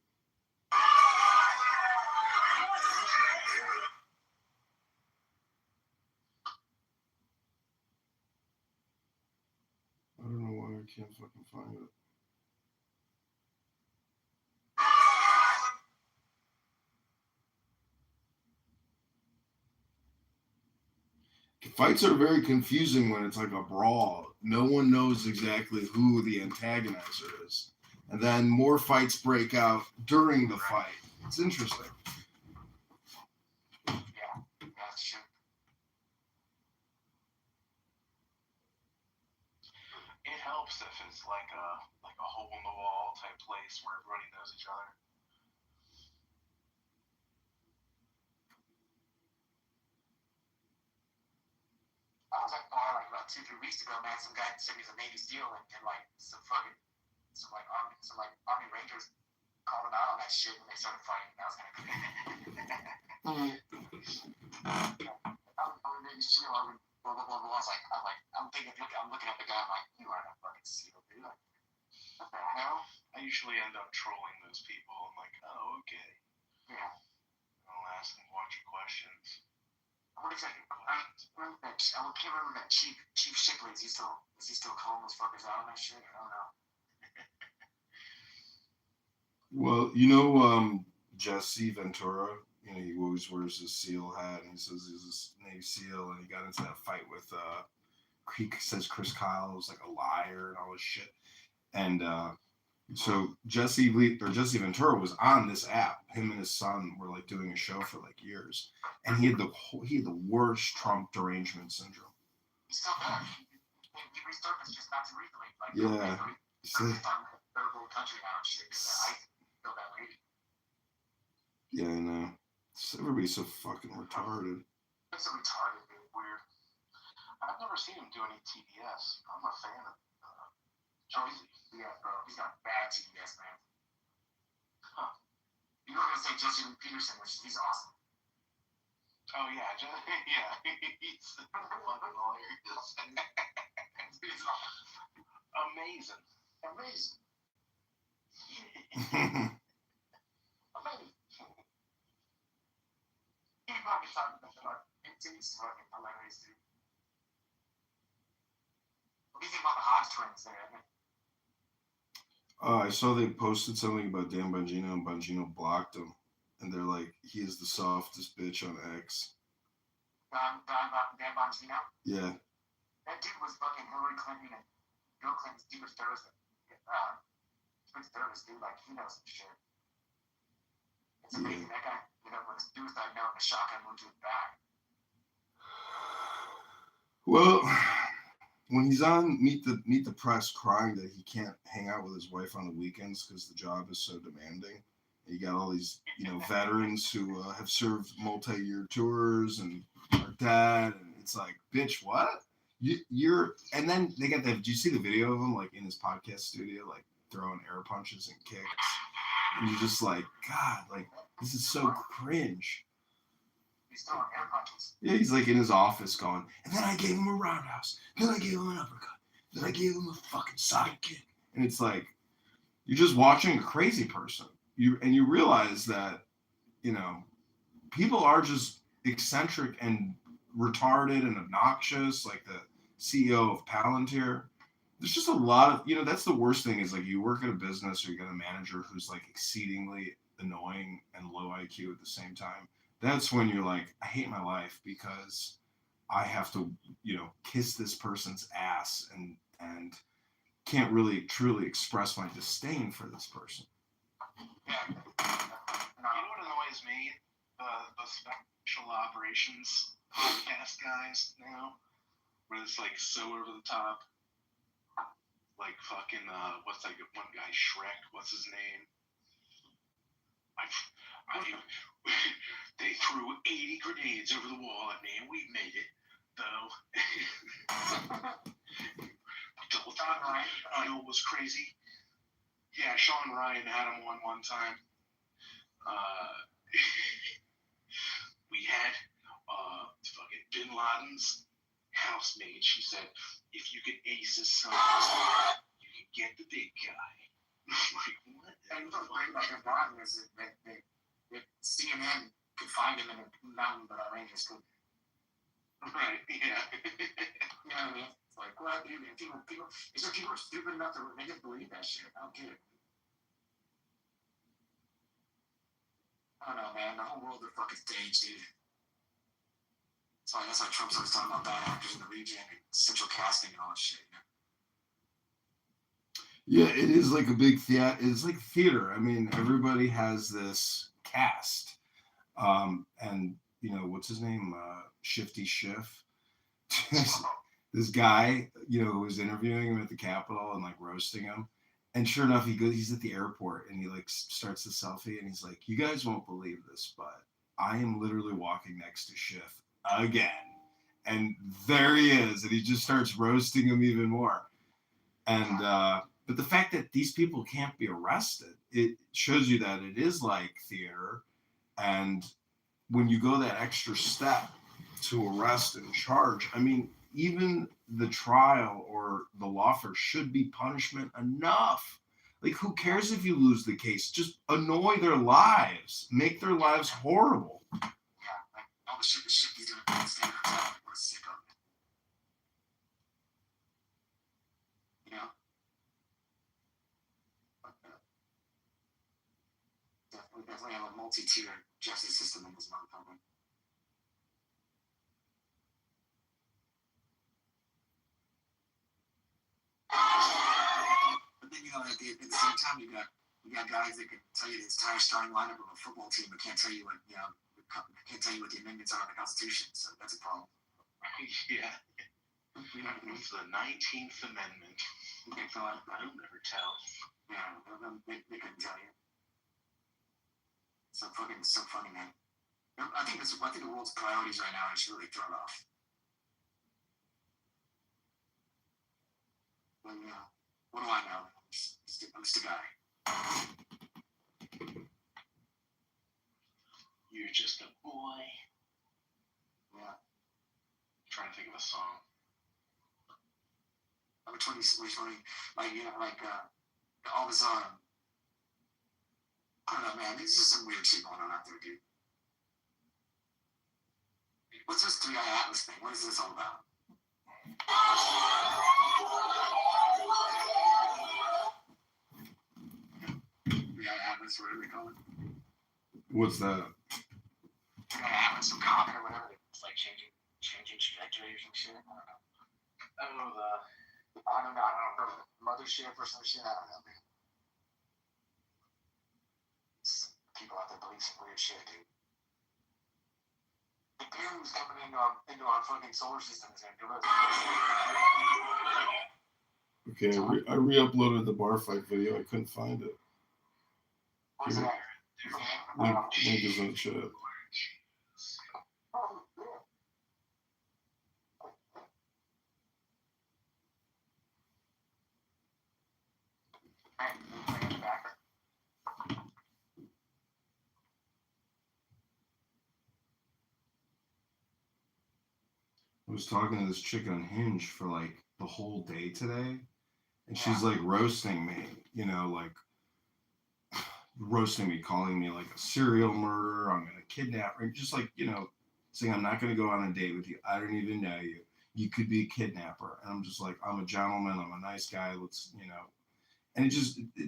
[SPEAKER 5] I don't know why I can't fucking find it. Fights are very confusing when it's like a brawl. No one knows exactly who the antagonizer is. And then more fights break out during the fight. It's interesting.
[SPEAKER 6] Yeah, that's true.
[SPEAKER 14] It helps if it's like a hole in the wall type place where everybody knows each other.
[SPEAKER 6] I was at the bar like about 2-3 weeks ago, man. Some guy said he was a Navy SEAL, and like some Army Rangers called him out on that shit when they started fighting. That was kind of cool. I'm a Navy SEAL. I would blah blah blah blah. I'm looking at the guy. I'm like, you aren't a fucking SEAL, dude. Like, what the hell?
[SPEAKER 14] I usually end up trolling those people. I'm like, "Oh, okay."
[SPEAKER 6] Yeah.
[SPEAKER 14] I'll ask them a bunch of questions.
[SPEAKER 6] What exactly? I can't remember that Chief Shipley. Is he still calling those fuckers out on that shit? I don't know.
[SPEAKER 5] Well, Jesse Ventura, he always wears his SEAL hat, and he says he's a Navy SEAL, and he got into that fight with, he says Chris Kyle was like a liar and all this shit. And so Jesse Ventura was on this app. Him and his son were like doing a show for like years, and he had the worst Trump derangement syndrome.
[SPEAKER 6] He's still there. He resurfaced just not too recently. Like,
[SPEAKER 5] yeah.
[SPEAKER 6] Third world country now and shit. I feel that lady.
[SPEAKER 5] Yeah, I know. Everybody's so fucking retarded.
[SPEAKER 6] It's so retarded, dude. Weird.
[SPEAKER 14] I've never seen him do any TDS. I'm a fan of
[SPEAKER 6] Jesse. Yeah, bro. He's got bad TDS, man. Huh. You know what I'm gonna say, Jesse Peterson, he's awesome.
[SPEAKER 14] Oh yeah, yeah. He's fucking hilarious. Amazing.
[SPEAKER 6] Amazing. He probably thought that it's fucking hilarious, dude. What do you think about the Hodge twins there?
[SPEAKER 5] I saw they posted something about Dan Bongino, and Bongino blocked him, and they're like, he is the softest bitch on X.
[SPEAKER 6] Dan Bongino?
[SPEAKER 5] Yeah.
[SPEAKER 6] That dude was fucking Hillary Clinton and Bill Clinton's Secret Service. Secret Service, dude, like, he knows some shit. It's amazing that guy, was suicide note and a shotgun moved to his back.
[SPEAKER 5] Well, when he's on Meet the Press crying that he can't hang out with his wife on the weekends because the job is so demanding, and you got all these veterans who have served multi-year tours and are dead, and it's like, bitch, what? You're and then they got that. Did you see the video of him like in his podcast studio, like throwing air punches and kicks? And you're just like, God, like this is so cringe.
[SPEAKER 6] He's throwing air punches.
[SPEAKER 5] Yeah, he's like in his office going, and then I gave him a roundhouse, then I gave him an uppercut, then I gave him a fucking sidekick. And it's like, you're just watching a crazy person. You realize that, people are just eccentric and retarded and obnoxious, like the CEO of Palantir. There's just a lot of, that's the worst thing is like you work at a business or you got a manager who's like exceedingly annoying and low IQ at the same time. That's when you're like, I hate my life because I have to, kiss this person's ass and can't really truly express my disdain for this person.
[SPEAKER 14] Yeah. You know what annoys me? The special operations podcast guys now, where it's like so over the top. Like fucking, what's like one guy, Shrek, what's his name? They threw 80 grenades over the wall at me and we made it, though. Sean Ryan was crazy. Yeah, Sean Ryan had him on one time. We had fucking Bin Laden's housemaid. She said, if you can ace his son, you can get the big guy. Like, what?
[SPEAKER 6] And what's great about Bin Laden is that CNN could find him in a mountain, but Iranians couldn't.
[SPEAKER 14] Right, yeah.
[SPEAKER 6] You know what I mean? It's like, well, dude, people are stupid enough to they just believe that shit. I don't get it. I don't know, man. The whole world's a fucking stage, dude. That's why Trump's always talking about bad actors in the region and central casting and all that shit.
[SPEAKER 5] Yeah, it is like a big theater. It's like theater. I mean, everybody has this cast. And, what's his name? Shifty Schiff. This guy, who was interviewing him at the Capitol and like roasting him. And sure enough, he's at the airport and he like starts the selfie and he's like, you guys won't believe this, but I am literally walking next to Schiff again. And there he is. And he just starts roasting him even more. And, but the fact that these people can't be arrested, it shows you that it is like theater. And when you go that extra step to arrest and charge, I mean, even the trial or the lawfare should be punishment enough. Like, who cares if you lose the case? Just annoy their lives. Make their lives horrible.
[SPEAKER 6] Yeah, like all the shit he's doing in the state of what a sicko. You know? We definitely have a multi-tier justice system in this motherfucker. But then, at the same time, you got guys that can tell you the entire starting lineup of a football team, but can't tell you what the amendments are in the Constitution. So that's a problem.
[SPEAKER 14] Yeah. It's the 19th Amendment. I'll never tell.
[SPEAKER 6] Yeah, they couldn't tell you. So funny, man. I think the world's priorities right now are just really thrown off. But what do I know? I'm just a guy.
[SPEAKER 14] You're just a boy.
[SPEAKER 6] Yeah.
[SPEAKER 14] Trying to think of a song.
[SPEAKER 6] Which one? Like all this I don't know, man. There's just some weird shit going on out there, dude. What's this 3i Atlas thing? What is this all about? 3i Atlas, whatever they call it.
[SPEAKER 5] What's that?
[SPEAKER 6] 3i Atlas or Comet or whatever. It's like changing trajectories and shit. I don't know the mothership or some shit. I don't know, man. People out there believe some weird shit, dude. The dude who's coming into our fucking solar system is gonna do it.
[SPEAKER 5] Okay, I re-uploaded the bar fight video. I couldn't find it.
[SPEAKER 6] What's that?
[SPEAKER 5] Link is in the chat. I was talking to this chick on Hinge for like the whole day today, and she's like roasting me, you know, like roasting me, calling me like a serial murderer. I'm gonna kidnap her, just like, you know, saying I'm not gonna go on a date with you. I don't even know you. You could be a kidnapper, and I'm just like, I'm a gentleman. I'm a nice guy. Let's, you know, and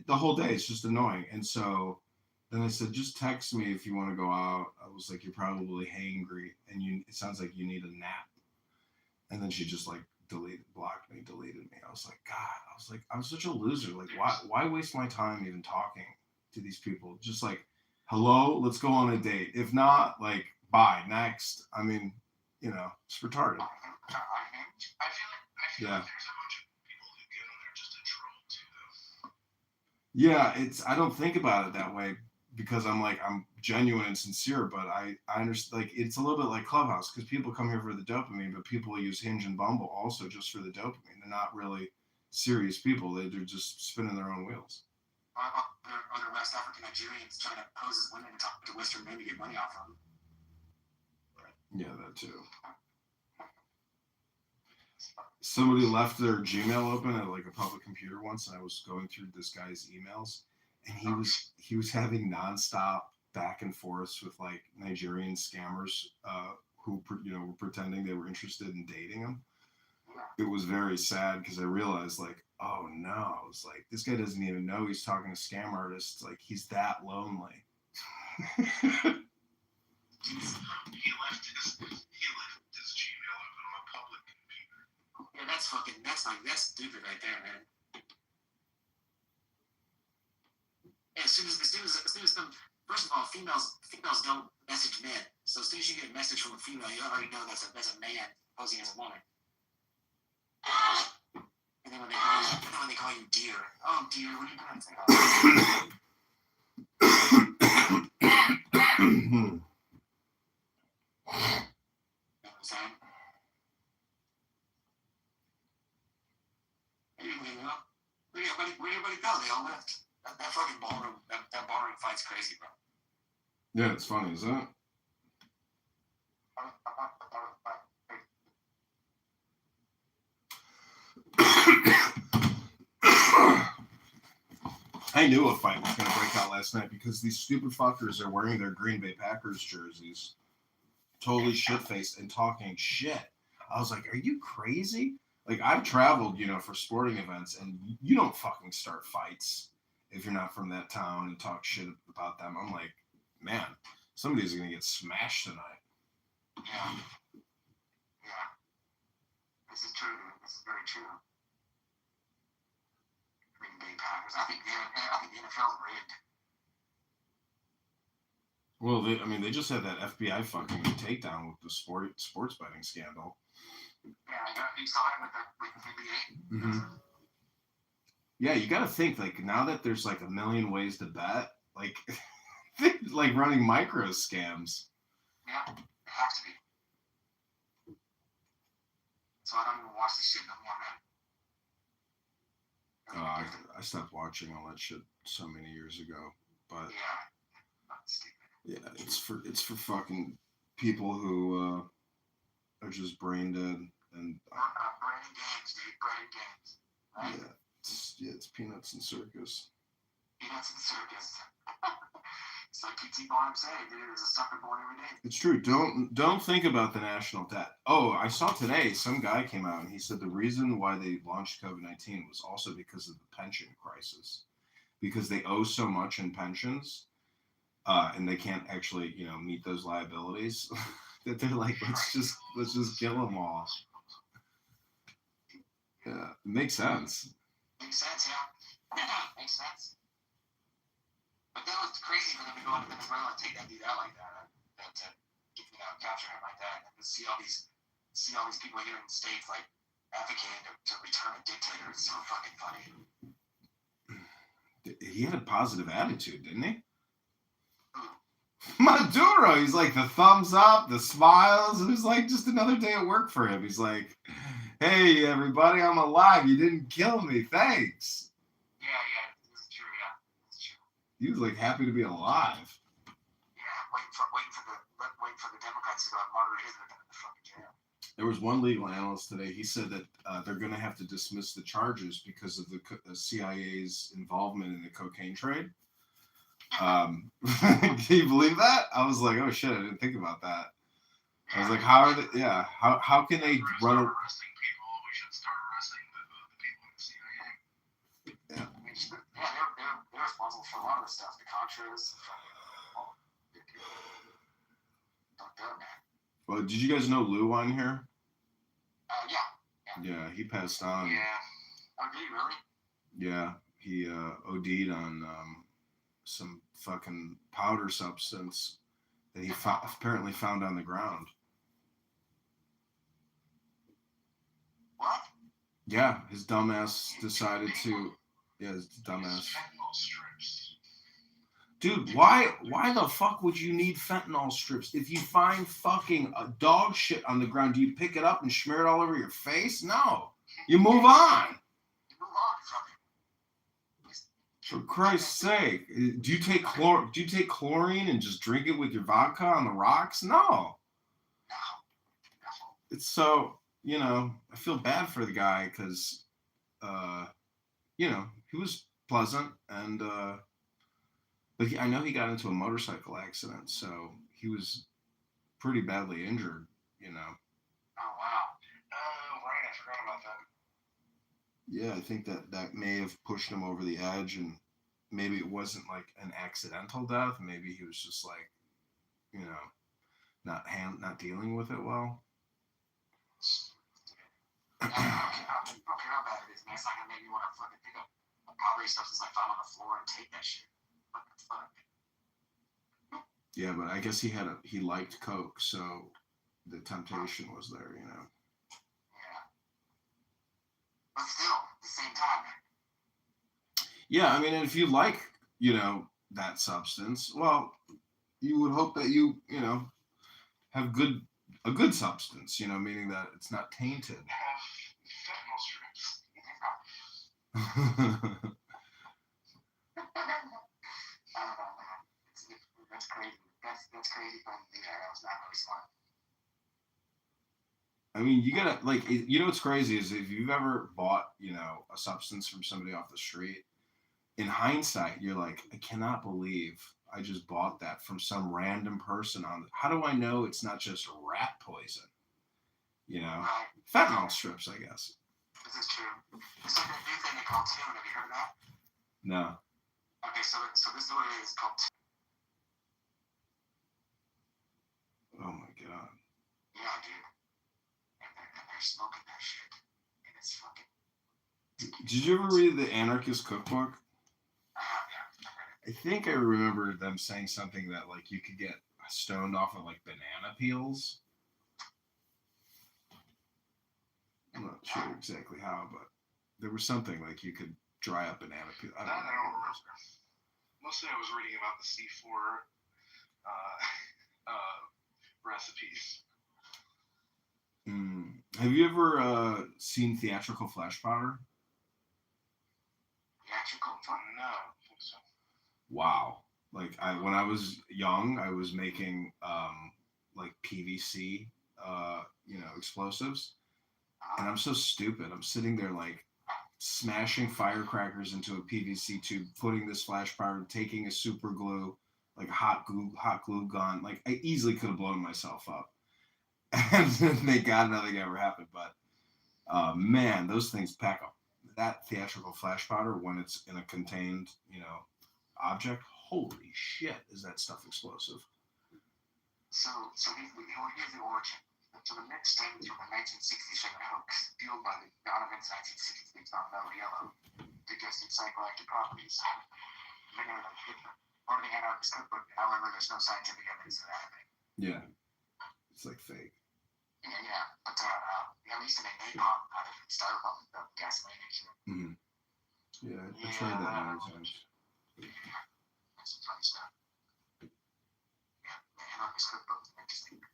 [SPEAKER 5] the whole day it's just annoying. And so then I said, just text me if you want to go out. I was like, you're probably hangry, and it sounds like you need a nap. And then she just like blocked me, deleted me. I was like, God, I'm such a loser. Like, why waste my time even talking to these people? Just like, hello, let's go on a date. If not, like, bye, next. I mean, you know, it's retarded.
[SPEAKER 6] I feel like there's a bunch of people who get on there just to troll too, though.
[SPEAKER 5] Yeah, I don't think about it that way because I'm genuine and sincere, but I understand, like, it's a little bit like Clubhouse because people come here for the dopamine, but people use Hinge and Bumble also just for the dopamine. They're not really serious people. They're just spinning their own wheels.
[SPEAKER 6] Other West African Nigerians trying to pose as women and talk to Western men to get money off of them.
[SPEAKER 5] Yeah, that too. Somebody left their Gmail open at like a public computer once, and I was going through this guy's emails, and he was having nonstop back and forth with like Nigerian scammers who, you know, were pretending they were interested in dating him. It was very sad because I realized, like, oh no, I was like, this guy doesn't even know he's talking to scam artists. Like, he's that lonely.
[SPEAKER 6] He left his Gmail open on a public computer. Yeah, that's stupid right there, man. Yeah, as soon as some, first of all, females don't message men. So as soon as you get a message from a female, you already know that's a man posing as a woman. And then when they call you dear, oh dear, what are you doing? It's like, oh. You know what I'm saying? Where'd everybody go? They all left. That fucking ballroom, that ballroom fight's crazy, bro.
[SPEAKER 5] Yeah, it's funny, isn't it? I knew a fight was going to break out last night because these stupid fuckers are wearing their Green Bay Packers jerseys, totally shit-faced and talking shit. I was like, are you crazy? Like, I've traveled, you know, for sporting events, and you don't fucking start fights if you're not from that town and talk shit about them. I'm like, man, somebody's going to get smashed tonight.
[SPEAKER 6] Yeah. This is true. This is very true. Green Bay Packers. I think the NFL's rigged.
[SPEAKER 5] Well, they just had that FBI fucking takedown with the sports betting scandal.
[SPEAKER 6] Yeah, you saw it with the NBA.
[SPEAKER 5] Mm-hmm. Yeah, you got to think, like, now that there's like a million ways to bet, like, like running micro scams.
[SPEAKER 6] Yeah, it has to be. So I don't even watch this shit no more, man.
[SPEAKER 5] I stopped watching all that shit so many years ago, but yeah, it's for fucking people who are just brain dead and
[SPEAKER 6] brain games, dude. Brain games. Right?
[SPEAKER 5] Yeah, Yeah, it's Peanuts and Circus.
[SPEAKER 6] Peanuts and circus. It's like PT Barnum said, dude. There's a sucker born every day.
[SPEAKER 5] It's true. Don't think about the national debt. Oh, I saw today some guy came out and he said the reason why they launched COVID-19 was also because of the pension crisis, because they owe so much in pensions, and they can't actually meet those liabilities. That they're like, let's just kill them all. Yeah, it makes sense.
[SPEAKER 6] Makes sense, yeah. Makes sense. But that was crazy for them to go into Venezuela and take that dude out like that, to capture him like that, and to see all these people here in the States like advocating to return a dictator. It's so fucking funny.
[SPEAKER 5] He had a positive attitude, didn't he? Maduro, he's like the thumbs up, the smiles. It was like just another day at work for him. He's like, hey, everybody, I'm alive. You didn't kill me. Thanks.
[SPEAKER 6] Yeah, it's true, yeah. It's true.
[SPEAKER 5] He was like happy to be alive.
[SPEAKER 6] Yeah, waiting for the Democrats to go and murder his in the fucking jail.
[SPEAKER 5] There was one legal analyst today. He said that they're going to have to dismiss the charges because of the CIA's involvement in the cocaine trade. Can you believe that? I was like, oh shit, I didn't think about that. I was like, how are they? Yeah, how can they run?
[SPEAKER 7] Arresting people, we should start arresting the people in the CIA.
[SPEAKER 5] Yeah.
[SPEAKER 6] I mean, they're responsible for a lot of the stuff. The Contras. Don't do it, man.
[SPEAKER 5] Well, did you guys know Lou on here?
[SPEAKER 6] Yeah.
[SPEAKER 5] Yeah, he passed on.
[SPEAKER 6] Yeah. Oh, did you really?
[SPEAKER 5] Yeah, he OD'd on some fucking powder substance that he apparently found on the ground.
[SPEAKER 6] What?
[SPEAKER 5] Yeah, his dumbass decided to. Yeah, his dumbass.
[SPEAKER 7] Fentanyl strips.
[SPEAKER 5] Dude, why the fuck would you need fentanyl strips? If you find fucking dog shit on the ground, do you pick it up and smear it all over your face? No. You move on. For Christ's sake. Do you take chlorine and just drink it with your vodka on the rocks? No. It's so, I feel bad for the guy because, he was pleasant and, but I know he got into a motorcycle accident, so he was pretty badly injured,
[SPEAKER 6] Oh, wow. Oh, right, I forgot about that.
[SPEAKER 5] Yeah, I think that may have pushed him over the edge, and maybe it wasn't like an accidental death. Maybe he was just like, not dealing with it well.
[SPEAKER 6] I don't care how bad it is, man. It's not gonna make me want to fucking pick up a powdery substance I found on the floor and take that shit. What the fuck?
[SPEAKER 5] Yeah, but I guess he liked coke, so the temptation was there,
[SPEAKER 6] Yeah. But still, at the same time.
[SPEAKER 5] Yeah, I mean, if you like, that substance, well, you would hope that you have a good substance, meaning that it's not tainted.
[SPEAKER 7] Have fentanyl strips.
[SPEAKER 6] I don't know, man. That's crazy. That's crazy from the that was not really smart.
[SPEAKER 5] I mean, you gotta what's crazy is if you've ever bought, a substance from somebody off the street, in hindsight, you're like, I cannot believe I just bought that from some random person how do I know it's not just rat poison? Fentanyl strips, I guess.
[SPEAKER 6] This is true. It's like a new thing they call tune. Have you heard of that?
[SPEAKER 5] No.
[SPEAKER 6] Okay, so this is what it is called.
[SPEAKER 5] Oh my god.
[SPEAKER 6] Yeah, dude. And they're smoking that shit. And it's fucking.
[SPEAKER 5] Did you ever read the Anarchist Cookbook?
[SPEAKER 6] Yeah.
[SPEAKER 5] I think I remember them saying something that like you could get stoned off of like banana peels. I'm not sure exactly how, but there was something like you could dry up banana peel. I don't know.
[SPEAKER 7] Mostly I was reading about the C4 recipes.
[SPEAKER 5] Have you ever seen Theatrical Flash Powder?
[SPEAKER 6] Theatrical?
[SPEAKER 7] No, I don't think so.
[SPEAKER 5] Wow. Like when I was young, I was making like PVC explosives. And I'm so stupid. I'm sitting there like smashing firecrackers into a PVC tube, putting this flash powder, taking a super glue, like a hot glue gun. Like I easily could have blown myself up. And thank God nothing ever happened. But man, those things pack up. That theatrical flash powder, when it's in a contained, object, holy shit, is that stuff explosive.
[SPEAKER 6] So here's the origin. So the myth stems from a 1967 hoax fueled by the Donovan's 1963 Mellow Yellow suggesting psychoactive properties. Or the anarchist cookbook, however, there's no scientific evidence of that.
[SPEAKER 5] Yeah, it's like fake.
[SPEAKER 6] Yeah, but at least in a napalm out of styrofoam, the gasoline issue.
[SPEAKER 5] Mm-hmm. Yeah, I tried that many times.
[SPEAKER 6] That's some funny stuff. Yeah, the anarchist cookbook is an interesting book.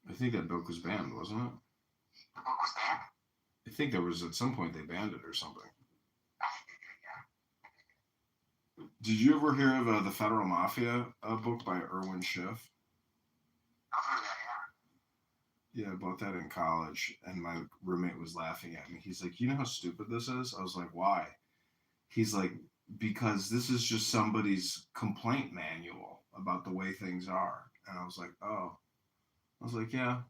[SPEAKER 5] I think that book was banned, wasn't it?
[SPEAKER 6] The book was banned?
[SPEAKER 5] I think there was at some point they banned it or something. Did you ever hear of the Federal Mafia book by Irwin Schiff?
[SPEAKER 6] I've heard of that, yeah.
[SPEAKER 5] Yeah, I bought that in college, and my roommate was laughing at me. He's like, "You know how stupid this is?" I was like, "Why?" He's like, "Because this is just somebody's complaint manual about the way things are." And I was like, "Oh." I was like, "Yeah."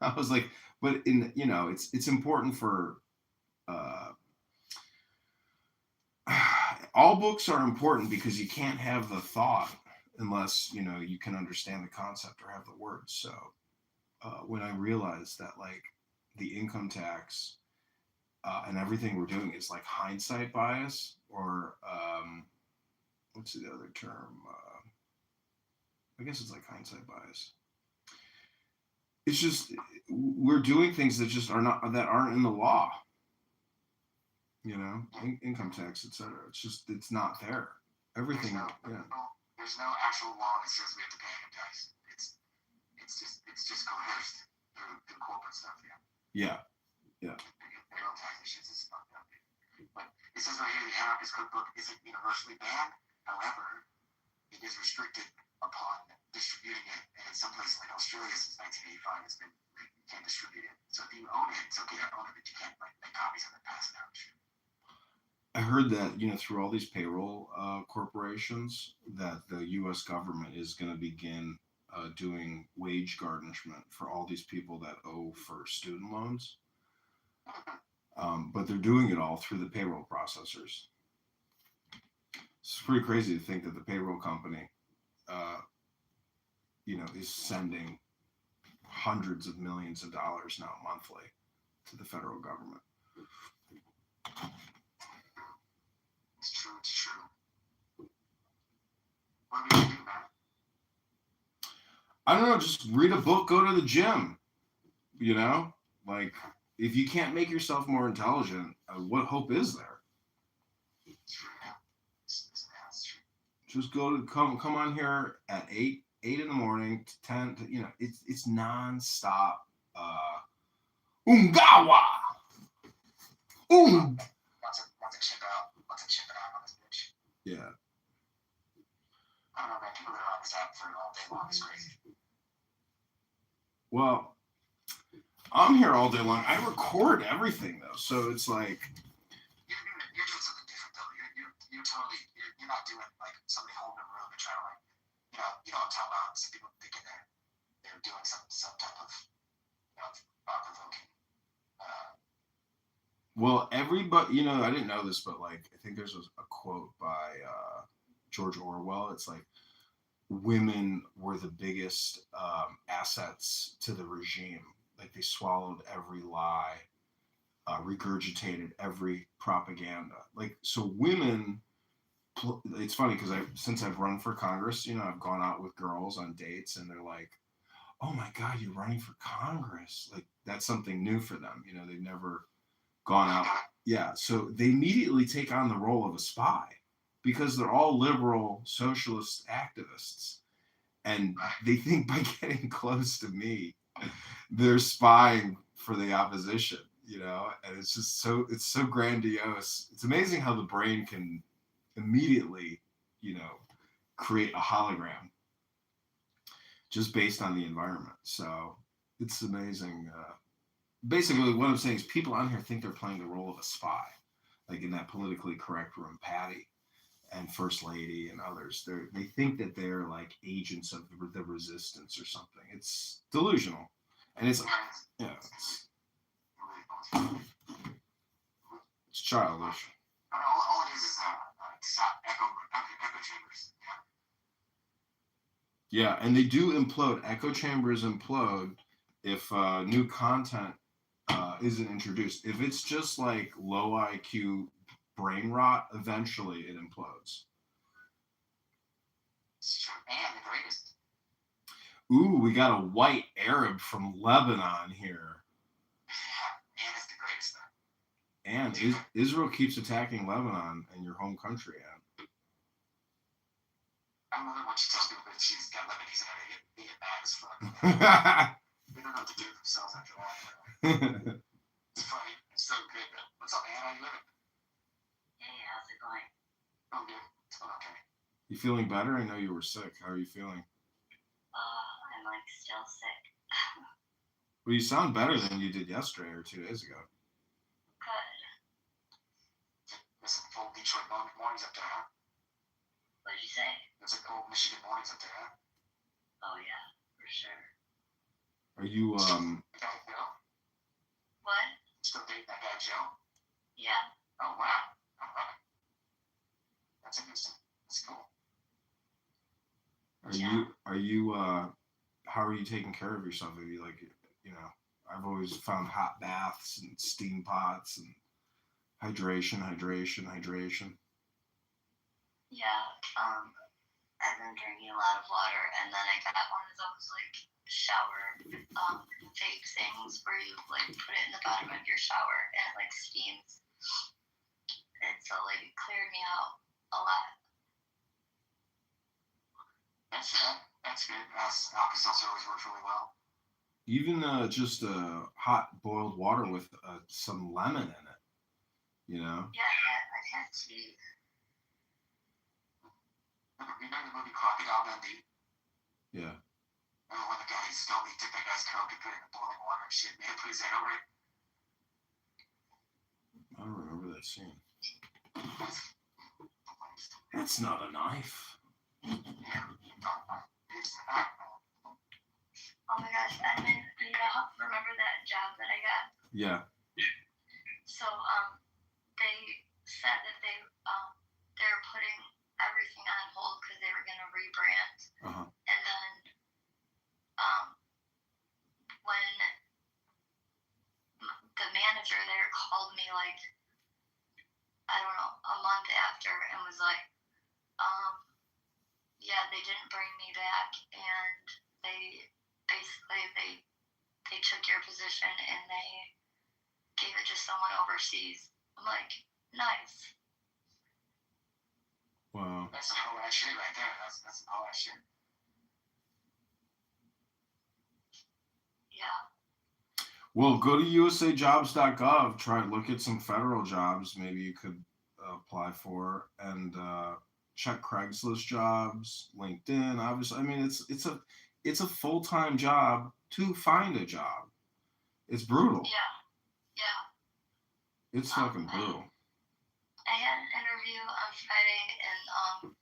[SPEAKER 5] I was like, "But it's important for all books are important because you can't have the thought unless you can understand the concept or have the words." So when I realized that like the income tax and everything we're doing is like hindsight bias, or what's the other term? I guess it's like hindsight bias. It's just we're doing things that just aren't in the law. Income tax, etc. It's not there. Everything,
[SPEAKER 6] There's no actual law that says we have to pay income tax. It's just coerced through corporate stuff.
[SPEAKER 5] Yeah.
[SPEAKER 6] Payroll taxation is fucked up. But it says right here the anarchist cookbook isn't universally banned. However, it is restricted upon distributing it, and in some places like Australia since 1985 you can't distribute it. So if you own it, it's okay to own it, but you can't make copies of it, pass it out.
[SPEAKER 5] I heard that through all these payroll corporations that the U.S. government is going to begin doing wage garnishment for all these people that owe for student loans, but they're doing it all through the payroll processors. It's pretty crazy to think that the payroll company, is sending hundreds of millions of dollars now monthly to the federal government.
[SPEAKER 6] It's true. What do you do, man?
[SPEAKER 5] I don't know, just read a book, go to the gym. Like if you can't make yourself more intelligent, what hope is there? Just come on here at 8 in the morning to 10 to, it's nonstop Ungawa.
[SPEAKER 6] Want to chip out on this bitch.
[SPEAKER 5] Yeah.
[SPEAKER 6] I don't know, man. People that are on this app for all day long is crazy.
[SPEAKER 5] Well, I'm here all day long. I record everything though, so it's like
[SPEAKER 6] you're doing something different though. You're not doing like somebody holding a room and trying to you know what I'm talking about. Some people thinking they're doing some type of thought-provoking.
[SPEAKER 5] Well, everybody, I didn't know this, but like I think there's a quote by George Orwell. It's like women were the biggest assets to the regime. Like they swallowed every lie, regurgitated every propaganda. Like so, women. It's funny because since I've run for Congress, I've gone out with girls on dates, and they're like, "Oh my God, you're running for Congress!" Like that's something new for them. They've never gone out. Yeah, so they immediately take on the role of a spy because they're all liberal socialist activists. And they think by getting close to me, they're spying for the opposition, and it's just it's so grandiose. It's amazing how the brain can immediately, create a hologram just based on the environment. So it's amazing basically what I'm saying is people on here think they're playing the role of a spy, like in that politically correct room, Patty and First Lady and others. They think that they're like agents of the resistance or something. It's delusional, and it's it's childish.
[SPEAKER 6] All it is echo chambers.
[SPEAKER 5] Yeah, and they do implode. Echo chambers implode if new content isn't introduced. If it's just like low IQ brain rot, eventually it implodes.
[SPEAKER 6] It's true. And the greatest.
[SPEAKER 5] Ooh, we got a white Arab from Lebanon here.
[SPEAKER 6] Yeah, and it's the greatest though.
[SPEAKER 5] And Israel keeps attacking Lebanon and your home country, Ann.
[SPEAKER 6] I don't know what she tells people, but she's got Lebanese in her. They get mad as fuck. They don't know what to do with themselves after that. It's funny. It's so good, though. What's up, Ann? How you living?
[SPEAKER 17] Hey, how's it going?
[SPEAKER 6] Oh, good. It's going okay.
[SPEAKER 5] You feeling better? I know you were sick. How are you feeling?
[SPEAKER 17] I'm like still sick.
[SPEAKER 5] Well, you sound better than you did yesterday or 2 days ago.
[SPEAKER 17] Good.
[SPEAKER 6] There's some cold Detroit mornings up there, huh?
[SPEAKER 17] What'd you say?
[SPEAKER 6] There's some cold Michigan mornings up there, huh?
[SPEAKER 17] Oh yeah, for sure.
[SPEAKER 5] Are you
[SPEAKER 6] That guy Joe?
[SPEAKER 17] What?
[SPEAKER 6] Still dating that guy Joe?
[SPEAKER 17] Yeah.
[SPEAKER 6] Oh wow. All right. That's interesting. That's cool.
[SPEAKER 5] Are you how are you taking care of yourself? Are you like, you know, I've always found hot baths and steam pots and hydration.
[SPEAKER 17] Yeah. I've been drinking a lot of water, and then I got one of those like shower vape things where you like put it in the bottom of your shower and it like steams. And so like it cleared me out a lot.
[SPEAKER 6] That's good. Alka-Seltzer always works really well.
[SPEAKER 5] Even just hot boiled water with some lemon in it, you know?
[SPEAKER 17] Yeah, I've had tea.
[SPEAKER 6] Remember the movie Crocodile Dundee?
[SPEAKER 5] Yeah.
[SPEAKER 6] Remember when the guy Scully took that guy's coke and put it in the boiling water and shit, man, put his head over it?
[SPEAKER 5] I don't remember that scene. That's not a knife.
[SPEAKER 17] Oh my gosh, and then remember that job that I got?
[SPEAKER 5] Yeah.
[SPEAKER 17] So they said that they're putting everything on hold because they were gonna rebrand.
[SPEAKER 5] Uh-huh.
[SPEAKER 17] And then when the manager there called me like I don't know, a month after and was like, yeah, they didn't bring me back and they took your position and they gave it to someone overseas. I'm like, nice.
[SPEAKER 5] Wow.
[SPEAKER 6] That's some whole ass shit right there. That's some whole ass shit.
[SPEAKER 17] Yeah.
[SPEAKER 5] Well, go to usajobs.gov, try to look at some federal jobs maybe you could apply for, and check Craigslist jobs, LinkedIn. Obviously, I mean it's a full-time job to find a job. It's brutal.
[SPEAKER 17] Yeah.
[SPEAKER 5] It's fucking brutal.
[SPEAKER 17] I had an interview on Friday and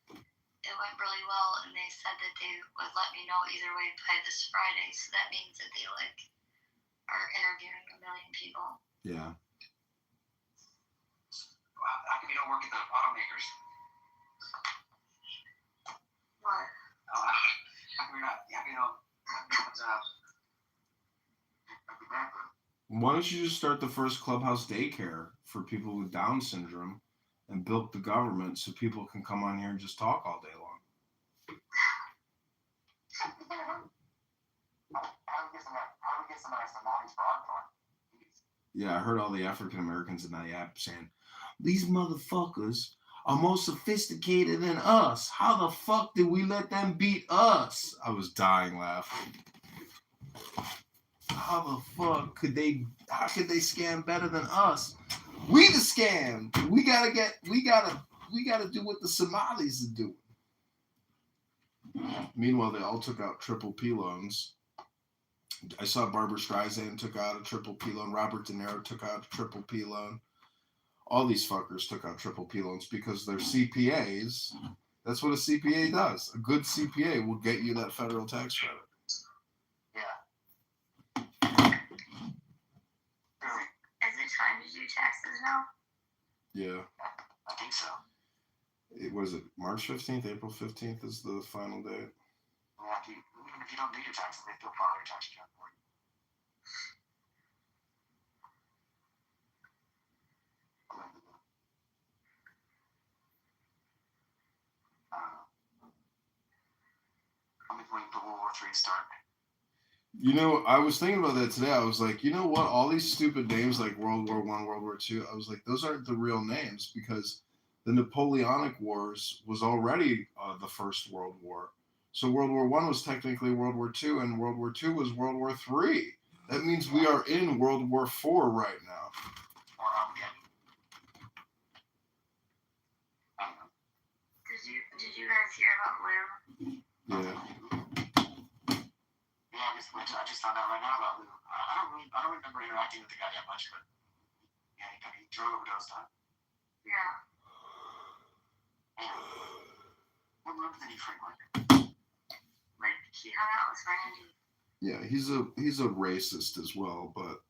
[SPEAKER 17] it went really well, and they said that they would let me know either way by this Friday. So that means that they are interviewing a million people.
[SPEAKER 5] Yeah.
[SPEAKER 6] How come you don't work at the automakers?
[SPEAKER 17] What?
[SPEAKER 6] How come you're not?
[SPEAKER 5] Why don't you just start the first clubhouse daycare for people with Down syndrome and bilk the government so people can come on here and just talk all day long?
[SPEAKER 6] How do we get somebody from Molly's Broadcom?
[SPEAKER 5] Yeah, I heard all the African Americans in that app saying, these motherfuckers are more sophisticated than us. How the fuck did we let them beat us? I was dying laughing. How the fuck could they scam better than us? We the scam. We gotta do what the Somalis are doing. Meanwhile, they all took out triple P loans I saw Barbara Streisand took out a triple P loan. Robert De Niro took out a triple P loan. All these fuckers took out triple P loans because they're CPAs. That's what a CPA does. A good CPA will get you that federal tax credit.
[SPEAKER 19] Yeah. Is it time to do taxes now?
[SPEAKER 5] Yeah.
[SPEAKER 6] I think so.
[SPEAKER 5] It was it March 15th, April 15th is the final date.
[SPEAKER 6] Yeah, even if you don't do your taxes, they still file your tax return for you. I'm waiting for World War III to start.
[SPEAKER 5] You know, I was thinking about that today. I was like, you know what? All these stupid names like World War I, World War II, I was like, those aren't the real names because the Napoleonic Wars was already the First World War. So World War I was technically World War II, and World War II was World War III. That means we are in World War IV right now.
[SPEAKER 6] Or Armageddon. I don't know.
[SPEAKER 19] Did you guys hear about Lou?
[SPEAKER 5] Yeah.
[SPEAKER 6] Yeah, I just found out right now about Lou. I don't remember interacting with the guy that much, but yeah, he drug overdosed, huh?
[SPEAKER 19] Yeah.
[SPEAKER 6] Man. What room did he frequent?
[SPEAKER 19] Like he hung out with Randy.
[SPEAKER 5] Yeah, he's a racist as well, but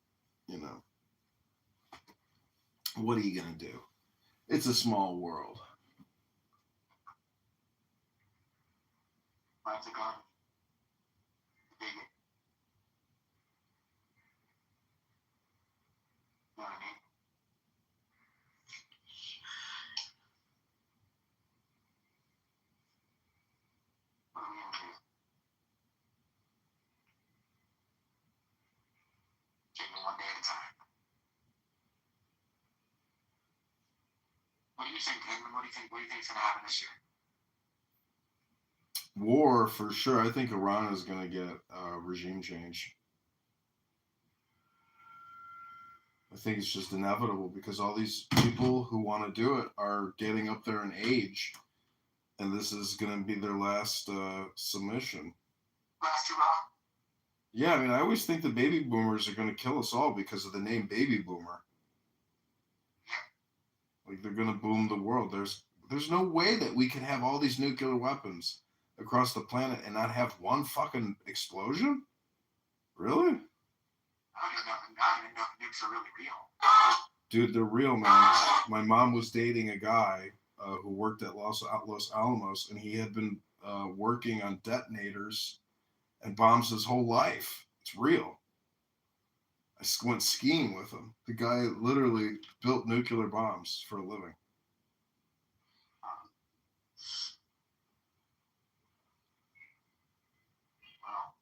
[SPEAKER 5] you know, what are you gonna do? It's a small world.
[SPEAKER 6] Mine's a gun. Bigot. You know what I mean? What are we gonna do? Take it one day at a time. What do you think, Edmund? What do you think's gonna happen this year?
[SPEAKER 5] War for sure. I think Iran is gonna get regime change. I think it's just inevitable because all these people who want to do it are getting up there in age, and this is going to be their last submission.
[SPEAKER 6] Last hurrah.
[SPEAKER 5] Yeah, I mean, I always think the baby boomers are going to kill us all because of the name baby boomer. Like they're going to boom the world. There's no way that we can have all these nuclear weapons across the planet and not have one fucking explosion. Really?
[SPEAKER 6] I don't even know if nukes are really real.
[SPEAKER 5] Dude, they're real, man. My mom was dating a guy who worked at Los Alamos, and he had been working on detonators and bombs his whole life. It's real. I went skiing with him. The guy literally built nuclear bombs for a living.
[SPEAKER 6] Wow.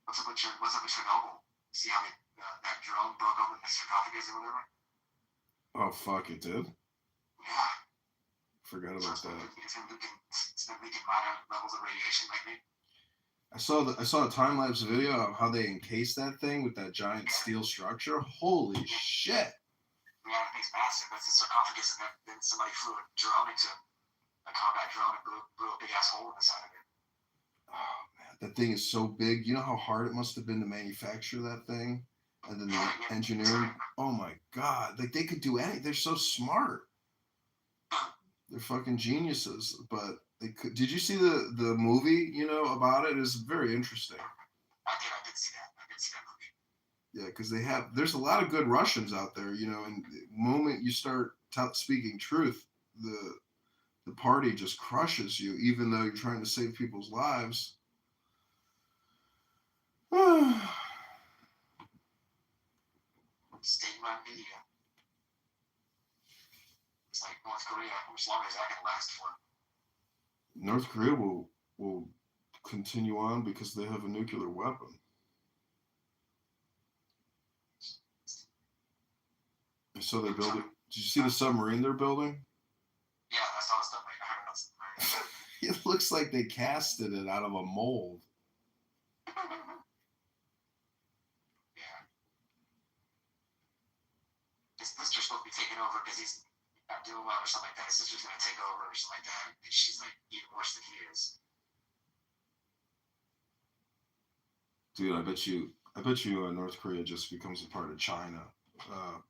[SPEAKER 6] What's up with Chernobyl? See how that drone broke open the sarcophagus or whatever?
[SPEAKER 5] Oh, fuck, it did?
[SPEAKER 6] Yeah.
[SPEAKER 5] Forgot about that.
[SPEAKER 6] It's been leaking minor levels of radiation lately.
[SPEAKER 5] I saw a time-lapse video of how they encased that thing with that giant steel structure. Holy shit.
[SPEAKER 6] Yeah, that thing's massive. That's the sarcophagus, and then somebody flew a drone into a combat drone and blew a big-ass hole in the side of it.
[SPEAKER 5] Oh, man, that thing is so big. You know how hard it must have been to manufacture that thing? And then the engineering. Oh, my God. Like, they could do anything. They're so smart. They're fucking geniuses, but they could. Did you see the movie? You know about it? It's very interesting.
[SPEAKER 6] I did see that. I did see that movie.
[SPEAKER 5] Yeah, because there's a lot of good Russians out there. You know, and the moment you start speaking truth, the party just crushes you, even though you're trying to save people's lives.
[SPEAKER 6] State-run media. It's like North Korea. How much longer is that going to last for?
[SPEAKER 5] North Korea will continue on because they have a nuclear weapon. So they're building. Did you see the submarine they're building?
[SPEAKER 6] Yeah, I saw the submarine. I heard about the submarine.
[SPEAKER 5] It looks like they casted it out of a mold.
[SPEAKER 6] Yeah. His sister's supposed to be taking over because he's not doing well or something like that. His sister's going to take over or something like that. And she's like even worse than he is.
[SPEAKER 5] Dude, I bet you North Korea just becomes a part of China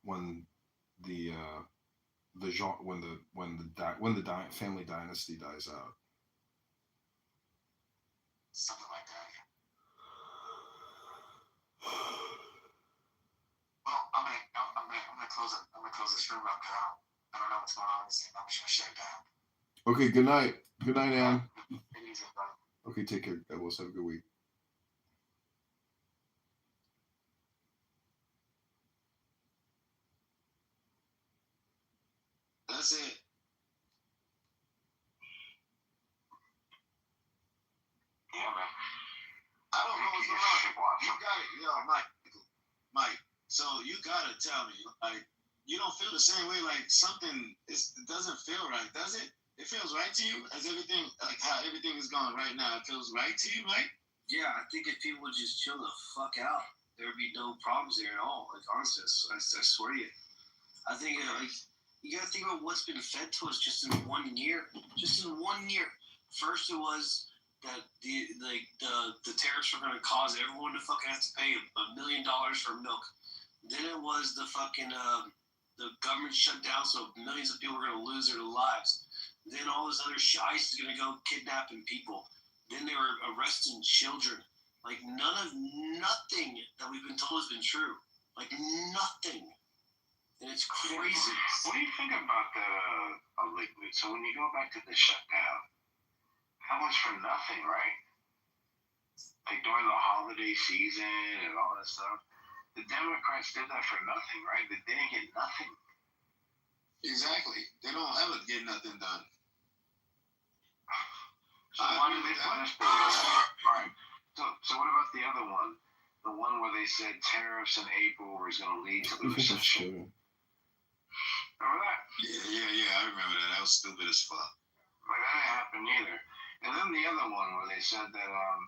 [SPEAKER 5] when the family dynasty dies out.
[SPEAKER 6] Something like that. Well, I'm gonna close it. I'm gonna close this room up because I don't know what's going on. I'm just gonna shut it down.
[SPEAKER 5] Okay, good night. Good night, Ann.
[SPEAKER 6] Take it easy, bro.
[SPEAKER 5] Okay, take care. I will have a good week.
[SPEAKER 6] That's it. Yeah, man. I don't know what's going on. You got it, yo, Mike. So you gotta tell me, like, you don't feel the same way. Like something it doesn't feel right, does it? It feels right to you, as everything, like how everything is going right now. It feels right to you, Mike.
[SPEAKER 16] Yeah, I think if people would just chill the fuck out, there would be no problems there at all. Like honestly, I swear to you. I think like you gotta think about what's been fed to us just in 1 year. Just in 1 year. First, it was that the tariffs were gonna cause everyone to fucking have to pay $1 million for milk. Then it was the fucking the government shut down, so millions of people were gonna lose their lives. Then all this other shit is gonna go kidnapping people. Then they were arresting children. Like nothing that we've been told has been true. Like nothing. And it's crazy.
[SPEAKER 13] What do you think about the liquid? So when you go back to the shutdown, that was for nothing, right? Like during the holiday season and all that stuff. The Democrats did that for nothing, right? They didn't get nothing.
[SPEAKER 6] Exactly. They don't ever get nothing done.
[SPEAKER 13] So why did they punish them? All right. So what about the other one? The one where they said tariffs in April was going to lead to the recession. Remember that?
[SPEAKER 6] Yeah. I remember that. That was stupid as fuck.
[SPEAKER 13] Like that didn't happen either. And then the other one where they said that
[SPEAKER 6] I'm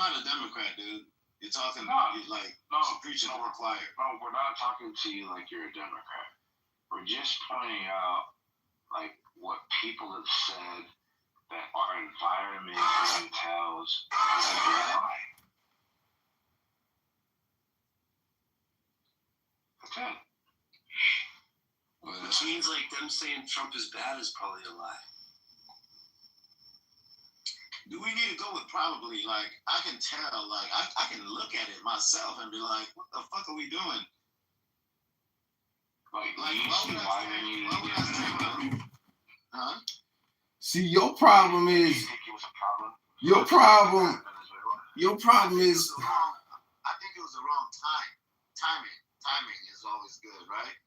[SPEAKER 6] not a Democrat, dude. You're talking preaching to the choir.
[SPEAKER 13] No, we're not talking to you like you're a Democrat. We're just pointing out like what people have said that our environment tells us to lie. That's it.
[SPEAKER 16] Which means like them saying Trump is bad is probably a lie.
[SPEAKER 6] Do we need to go with probably? Like, I can tell, like, I can look at it myself and be like, what the fuck are we doing?
[SPEAKER 13] Like why they need to get
[SPEAKER 6] Huh?
[SPEAKER 5] See, your problem is your problem is
[SPEAKER 6] I think it was the wrong time. Timing is always good, right?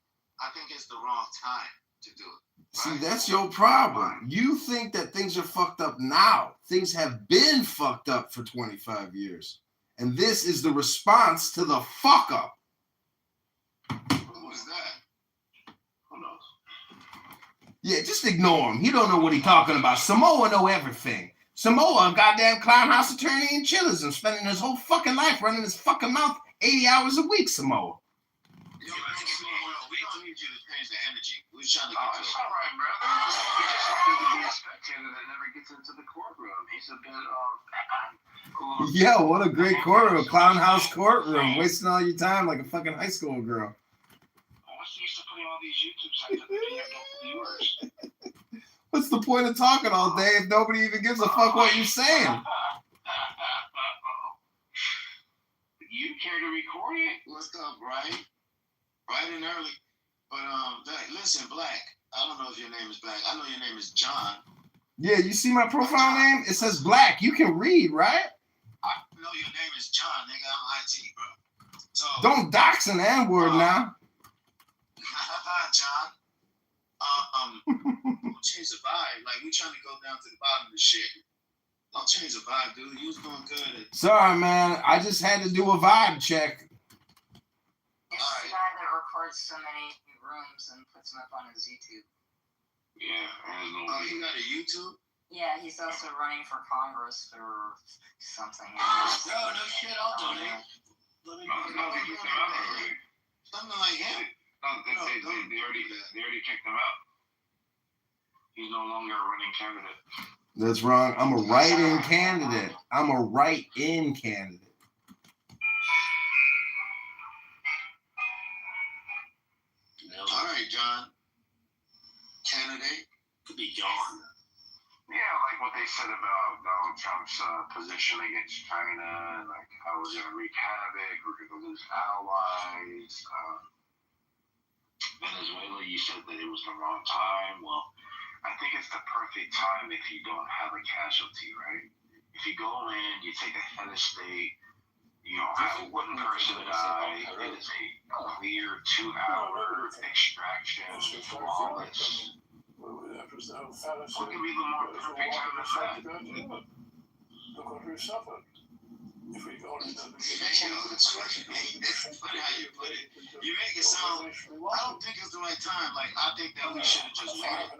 [SPEAKER 6] I think it's the wrong time to do it.
[SPEAKER 5] See, that's your problem. You think that things are fucked up now. Things have been fucked up for 25 years. And this is the response to the fuck up.
[SPEAKER 6] Who is that?
[SPEAKER 13] Who knows?
[SPEAKER 5] Yeah, just ignore him. He don't know what he's talking about. Samoa know everything. Samoa, a goddamn clown house attorney in chillism, spending his whole fucking life running his fucking mouth 80 hours a week, Samoa.
[SPEAKER 6] We don't need you to change the energy. We're trying to
[SPEAKER 13] get it's all right, brother. He just happens to be a spectator that never gets into the courtroom. He's a bit
[SPEAKER 5] Yeah, what a great courtroom. Clown house courtroom. Wasting all your time like a fucking high school girl.
[SPEAKER 13] What's the use of putting all these YouTube sites up if you have no viewers?
[SPEAKER 5] What's the point of talking all day if nobody even gives a fuck what you're saying?
[SPEAKER 13] You care to record it?
[SPEAKER 6] What's up, right? Bright and early. But listen, Black. I don't know if your name is Black. I know your name is John.
[SPEAKER 5] Yeah, you see my profile name? It says Black. You can read, right?
[SPEAKER 6] I know your name is John, nigga. I'm IT, bro. So
[SPEAKER 5] don't dox an N-word now.
[SPEAKER 6] John. Don't change the vibe. Like, we trying to go down to the bottom of the shit. Don't change the vibe, dude. You was doing good.
[SPEAKER 5] Sorry, man. I just had to do a vibe check.
[SPEAKER 3] It's the guy that records so many rooms and puts them up on his YouTube.
[SPEAKER 13] Yeah.
[SPEAKER 6] He got a YouTube?
[SPEAKER 3] Yeah, he's also running for Congress or something.
[SPEAKER 16] No shit, I'll donate.
[SPEAKER 6] Something like him.
[SPEAKER 13] They already kicked him out. He's no longer a running candidate.
[SPEAKER 5] That's wrong. I'm a write-in candidate. I'm a write-in candidate.
[SPEAKER 6] All right, John. Candidate could be gone.
[SPEAKER 7] Yeah, like what they said about Donald Trump's position against China, and like how it was going to wreak havoc, we're going to lose allies. Venezuela, you said that it was the wrong time. Well, I think it's the perfect time if you don't have a casualty, right? If you go in, you take a head of state, you don't have one person die, it is a clear 2-hour extraction, flawless. What could be the more perfect time than that?
[SPEAKER 2] Look what we suffered. If we go into the
[SPEAKER 6] It's funny how you put it. You make it sound, I don't think it's the right time. Like, I think that we should have just waited.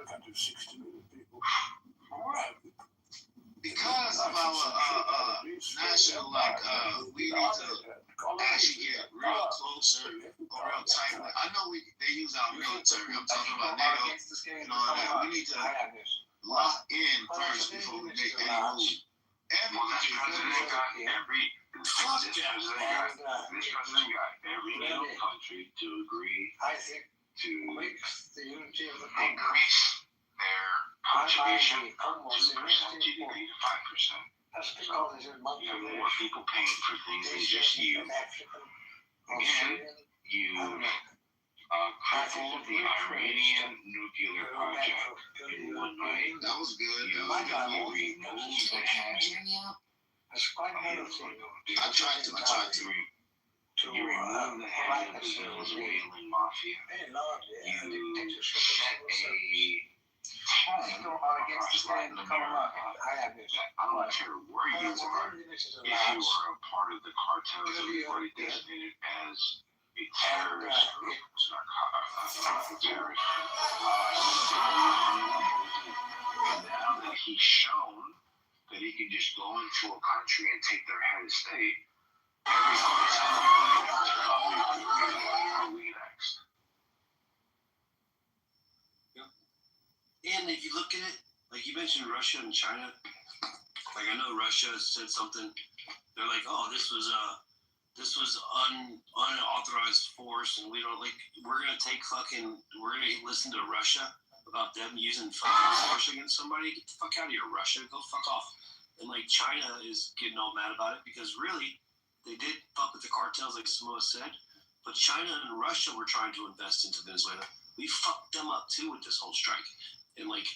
[SPEAKER 6] Because of our national, like, we need to actually get real closer or real tight. I know they use our military. I'm talking about NATO and all that. We need to lock in first before we make any move. This president got every NATO country to agree to increase their contribution from 2% GDP to 5%. So you have more people paying for things than just you. Again, you crippled the Iranian nuclear project in one night. That was good. You removed the head. I tried to. You removed the head of the Venezuelan mafia. You set a tone across Latin America that I don't care where you are, if you are a part of the cartels that we've already designated as a terrorist group, it's not a terrorist group. And now that he's shown that he can just go into a country and take their head of state, every cartel are we next? And if you look at it, like you mentioned Russia and China, like I know Russia said something, they're like, oh, this was unauthorized force, and we're gonna listen to Russia about them using fucking force against somebody. Get the fuck out of here, Russia. Go fuck off. And like China is getting all mad about it because really they did fuck with the cartels, like Samoa said, but China and Russia were trying to invest into Venezuela. We fucked them up too with this whole strike. And like,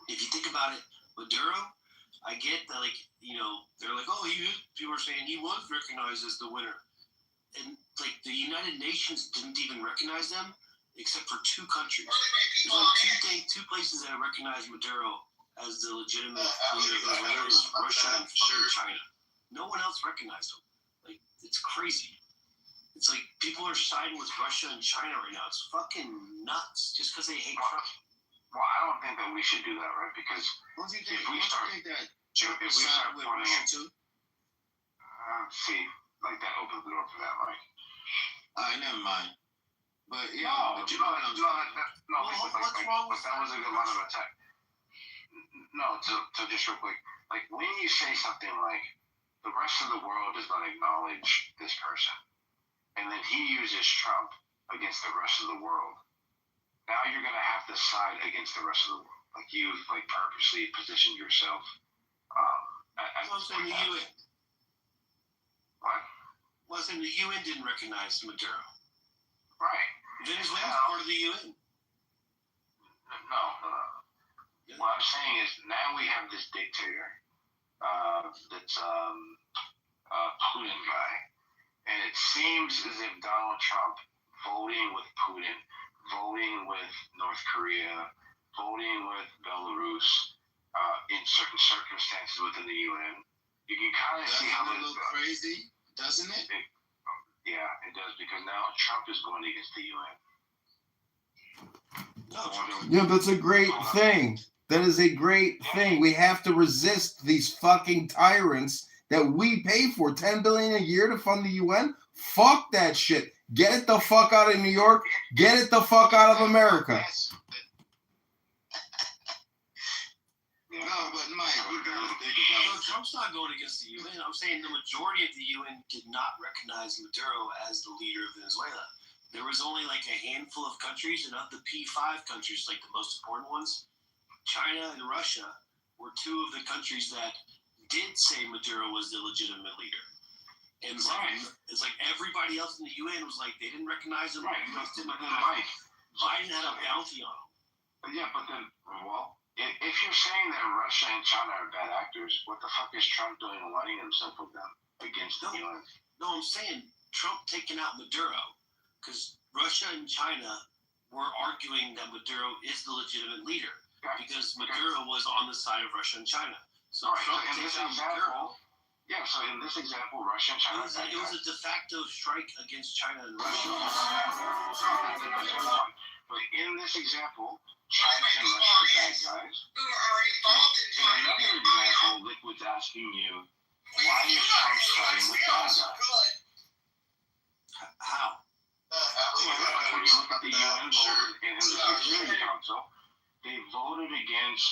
[SPEAKER 6] if you think about it, Maduro, I get that, like, you know, they're like, oh, people are saying he was recognized as the winner. And, like, the United Nations didn't even recognize them except for 2 countries. There's like two places that recognized Maduro as the legitimate leader of Venezuela, was Russia and fucking China. No one else recognized him. Like, it's crazy. It's like people are siding with Russia and China right now. It's fucking nuts just because they hate Trump.
[SPEAKER 7] Well, I don't think that we should do that, right? Because if we start with Russia too, see, like that opens the door for that, Mike.
[SPEAKER 6] Never mind. But yeah,
[SPEAKER 7] what's wrong with that? Was a good line of attack. No, so just real quick, like when you say something like the rest of the world does not acknowledge this person, and then he uses Trump against the rest of the world. Now you're gonna have to side against the rest of the world. Like you, like purposely positioned yourself.
[SPEAKER 6] Wasn't the UN?
[SPEAKER 7] What?
[SPEAKER 6] Wasn't the UN didn't recognize Maduro?
[SPEAKER 7] Right.
[SPEAKER 6] Venezuela's part of the UN.
[SPEAKER 7] No. What I'm saying is now we have this dictator that's Putin guy, and it seems as if Donald Trump voting with Putin, voting with North Korea, voting with Belarus, in certain circumstances within the UN, you can kind of see how
[SPEAKER 6] it's a little crazy, doesn't it?
[SPEAKER 7] Yeah, it does, because now Trump is going against the UN.
[SPEAKER 5] Yeah, that's a great thing. That is a great thing. We have to resist these fucking tyrants that we pay for $10 billion a year to fund the UN. Fuck that shit. Get it the fuck out of New York. Get it the fuck out of America.
[SPEAKER 7] Yeah,
[SPEAKER 16] No, but Mike, we gotta think about it. Trump's not going against the UN. I'm saying the majority of the UN did not recognize Maduro as the leader of Venezuela. There was only like a handful of countries, and of the P5 countries, like the most important ones, China and Russia were two of the countries that did say Maduro was the legitimate leader. And it's like everybody else in the UN was like, they didn't recognize him.
[SPEAKER 13] Right.
[SPEAKER 16] Biden had a bounty on him.
[SPEAKER 13] But yeah, but then, well, if you're saying that Russia and China are bad actors, what the fuck is Trump doing aligning himself with them against the UN?
[SPEAKER 16] No, I'm saying Trump taking out Maduro because Russia and China were arguing that Maduro is the legitimate leader because Maduro was on the side of Russia and China. So Trump takes out Maduro.
[SPEAKER 13] Yeah, so in this example, Russia and China.
[SPEAKER 16] It was a de facto strike against China and Russia.
[SPEAKER 13] But in this example, China and Russia are bad guys. In another example, Liquid's asking you, why is Trump siding with bad guys?
[SPEAKER 16] How?
[SPEAKER 13] When you look at the UN vote in the Security Council, they voted against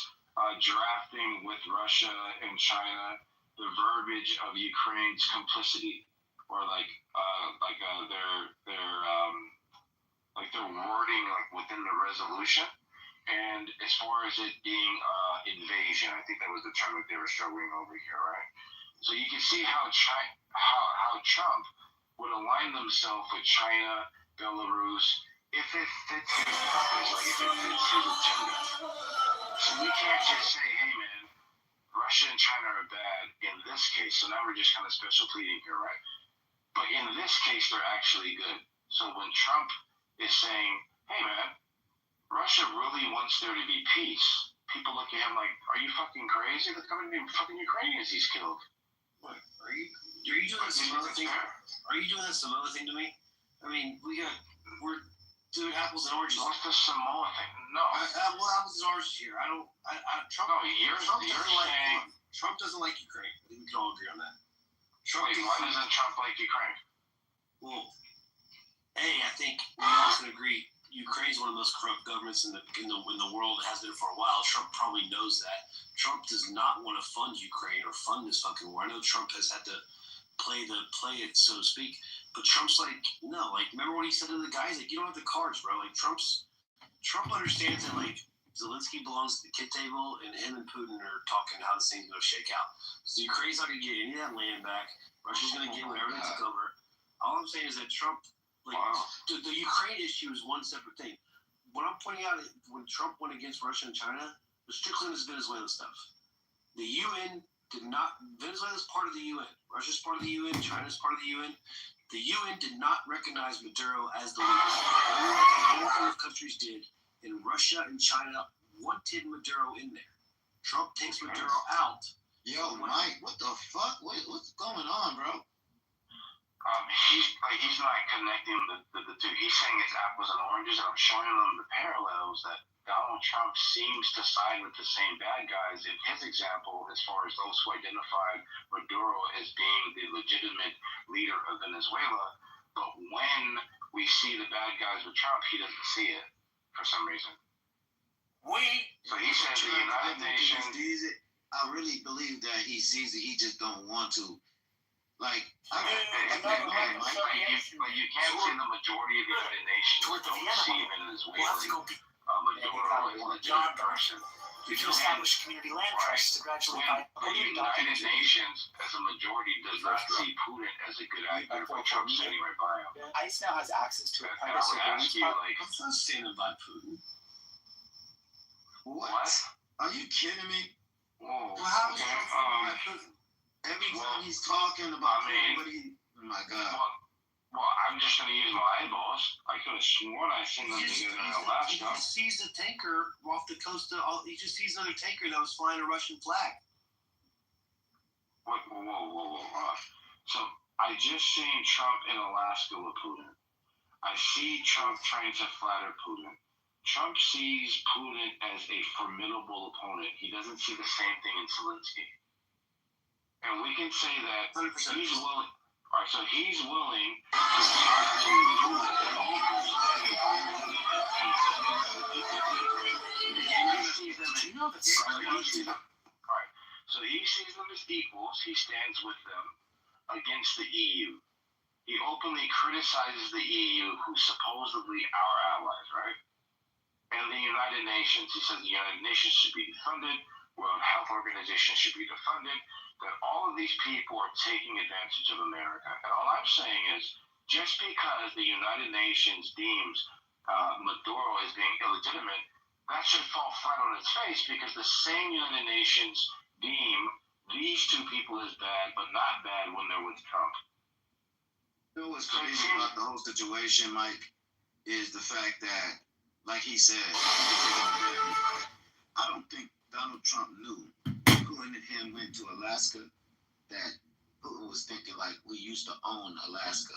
[SPEAKER 13] drafting with Russia and China the verbiage of Ukraine's complicity, or their wording like within the resolution. And as far as it being invasion, I think that was the term that they were struggling over here, right? So you can see how Trump would align themselves with China, Belarus, if it fits his purpose, like if it fits his agenda. So we can't just say, hey man, Russia and China are bad in this case, so now we're just kind of special pleading here, right? But in this case, they're actually good. So when Trump is saying, hey man, Russia really wants there to be peace, people look at him like, are you fucking crazy? Look how many fucking Ukrainians he's killed.
[SPEAKER 16] What? Are you doing some other thing? Are you doing some other thing to me? I mean, we're doing apples and oranges.
[SPEAKER 13] What's the Samoa thing? No.
[SPEAKER 16] Well, apples and oranges here. Trump doesn't like Ukraine. I think we can all agree on that.
[SPEAKER 13] Why doesn't Trump like Ukraine?
[SPEAKER 16] Well, I think we all can agree Ukraine's one of the most corrupt governments in the world. Has been for a while. Trump probably knows that. Trump does not want to fund Ukraine or fund this fucking war. I know Trump has had to play it, so to speak. But Trump's like, no, like, remember what he said to the guys? Like, you don't have the cards, bro. Like, Trump understands that, like, Zelensky belongs to the kid table, and him and Putin are talking how this thing's going to shake out. So Ukraine's not going to get any of that land back. Russia's going to get whatever they took over. All I'm saying is that Trump, like, the Ukraine issue is one separate thing. What I'm pointing out is when Trump went against Russia and China, it was strictly on this Venezuela stuff. The UN did not, Venezuela's part of the UN. Russia's part of the UN. China's part of the UN. The UN did not recognize Maduro as the leader. Only like a handful of countries did, and Russia and China wanted Maduro in there. Trump takes Maduro out.
[SPEAKER 18] Yo, Mike, what the fuck? What's going on, bro?
[SPEAKER 13] He's not connecting the two. He's saying it's apples and oranges, and I'm showing him the parallels that Donald Trump seems to side with the same bad guys in his example, as far as those who identified Maduro as being the legitimate leader of Venezuela. But when we see the bad guys with Trump, he doesn't see it for some reason. So he says the United Nations.
[SPEAKER 18] I really believe that he sees it. He just don't want to. Like,
[SPEAKER 13] but you can't say the majority of the United Nations don't see Venezuela. Maduro is a legitimate person.
[SPEAKER 9] We can establish community land trusts to gradually buy.
[SPEAKER 13] The United Nations, as a majority, does not see Putin as a good actor, but Trump's standing right by him.
[SPEAKER 9] ICE now has access to a
[SPEAKER 13] And I
[SPEAKER 9] private
[SPEAKER 13] would ask
[SPEAKER 9] surveillance
[SPEAKER 13] you,
[SPEAKER 9] platform.
[SPEAKER 13] like,
[SPEAKER 16] I'm not standing by Putin.
[SPEAKER 18] what? Are you kidding me?
[SPEAKER 13] whoa,
[SPEAKER 18] Well, how is
[SPEAKER 13] okay,
[SPEAKER 18] that? Every time he's talking about what he, oh my God.
[SPEAKER 13] well, I'm just going to use my eyeballs. I could have sworn I seen them together in Alaska.
[SPEAKER 16] He just sees a tanker off the coast of. He just sees another tanker that was flying a Russian flag.
[SPEAKER 13] Wait, whoa. So I just seen Trump in Alaska with Putin. I see Trump trying to flatter Putin. Trump sees Putin as a formidable opponent. He doesn't see the same thing in Zelensky. And we can say that
[SPEAKER 16] 100%.
[SPEAKER 13] he's willing. All right, so he's willing to talk to Putin.
[SPEAKER 9] Do you know that
[SPEAKER 1] So he sees them as equals. He stands with them against the EU. He openly criticizes the EU, who's supposedly our allies, right? And the United Nations. He says the United Nations should be defunded, World Health Organization should be defunded, that all of these people are taking advantage of America. And all I'm saying is, just because the United Nations deems Maduro as being illegitimate, that should fall flat on its face, because the same United Nations deem these two people as bad, but not bad when they're with Trump.
[SPEAKER 18] You know what's crazy about the whole situation, Mike, is the fact that, like he said, I don't think Donald Trump knew Putin and him went to Alaska that Putin was thinking like we used to own Alaska.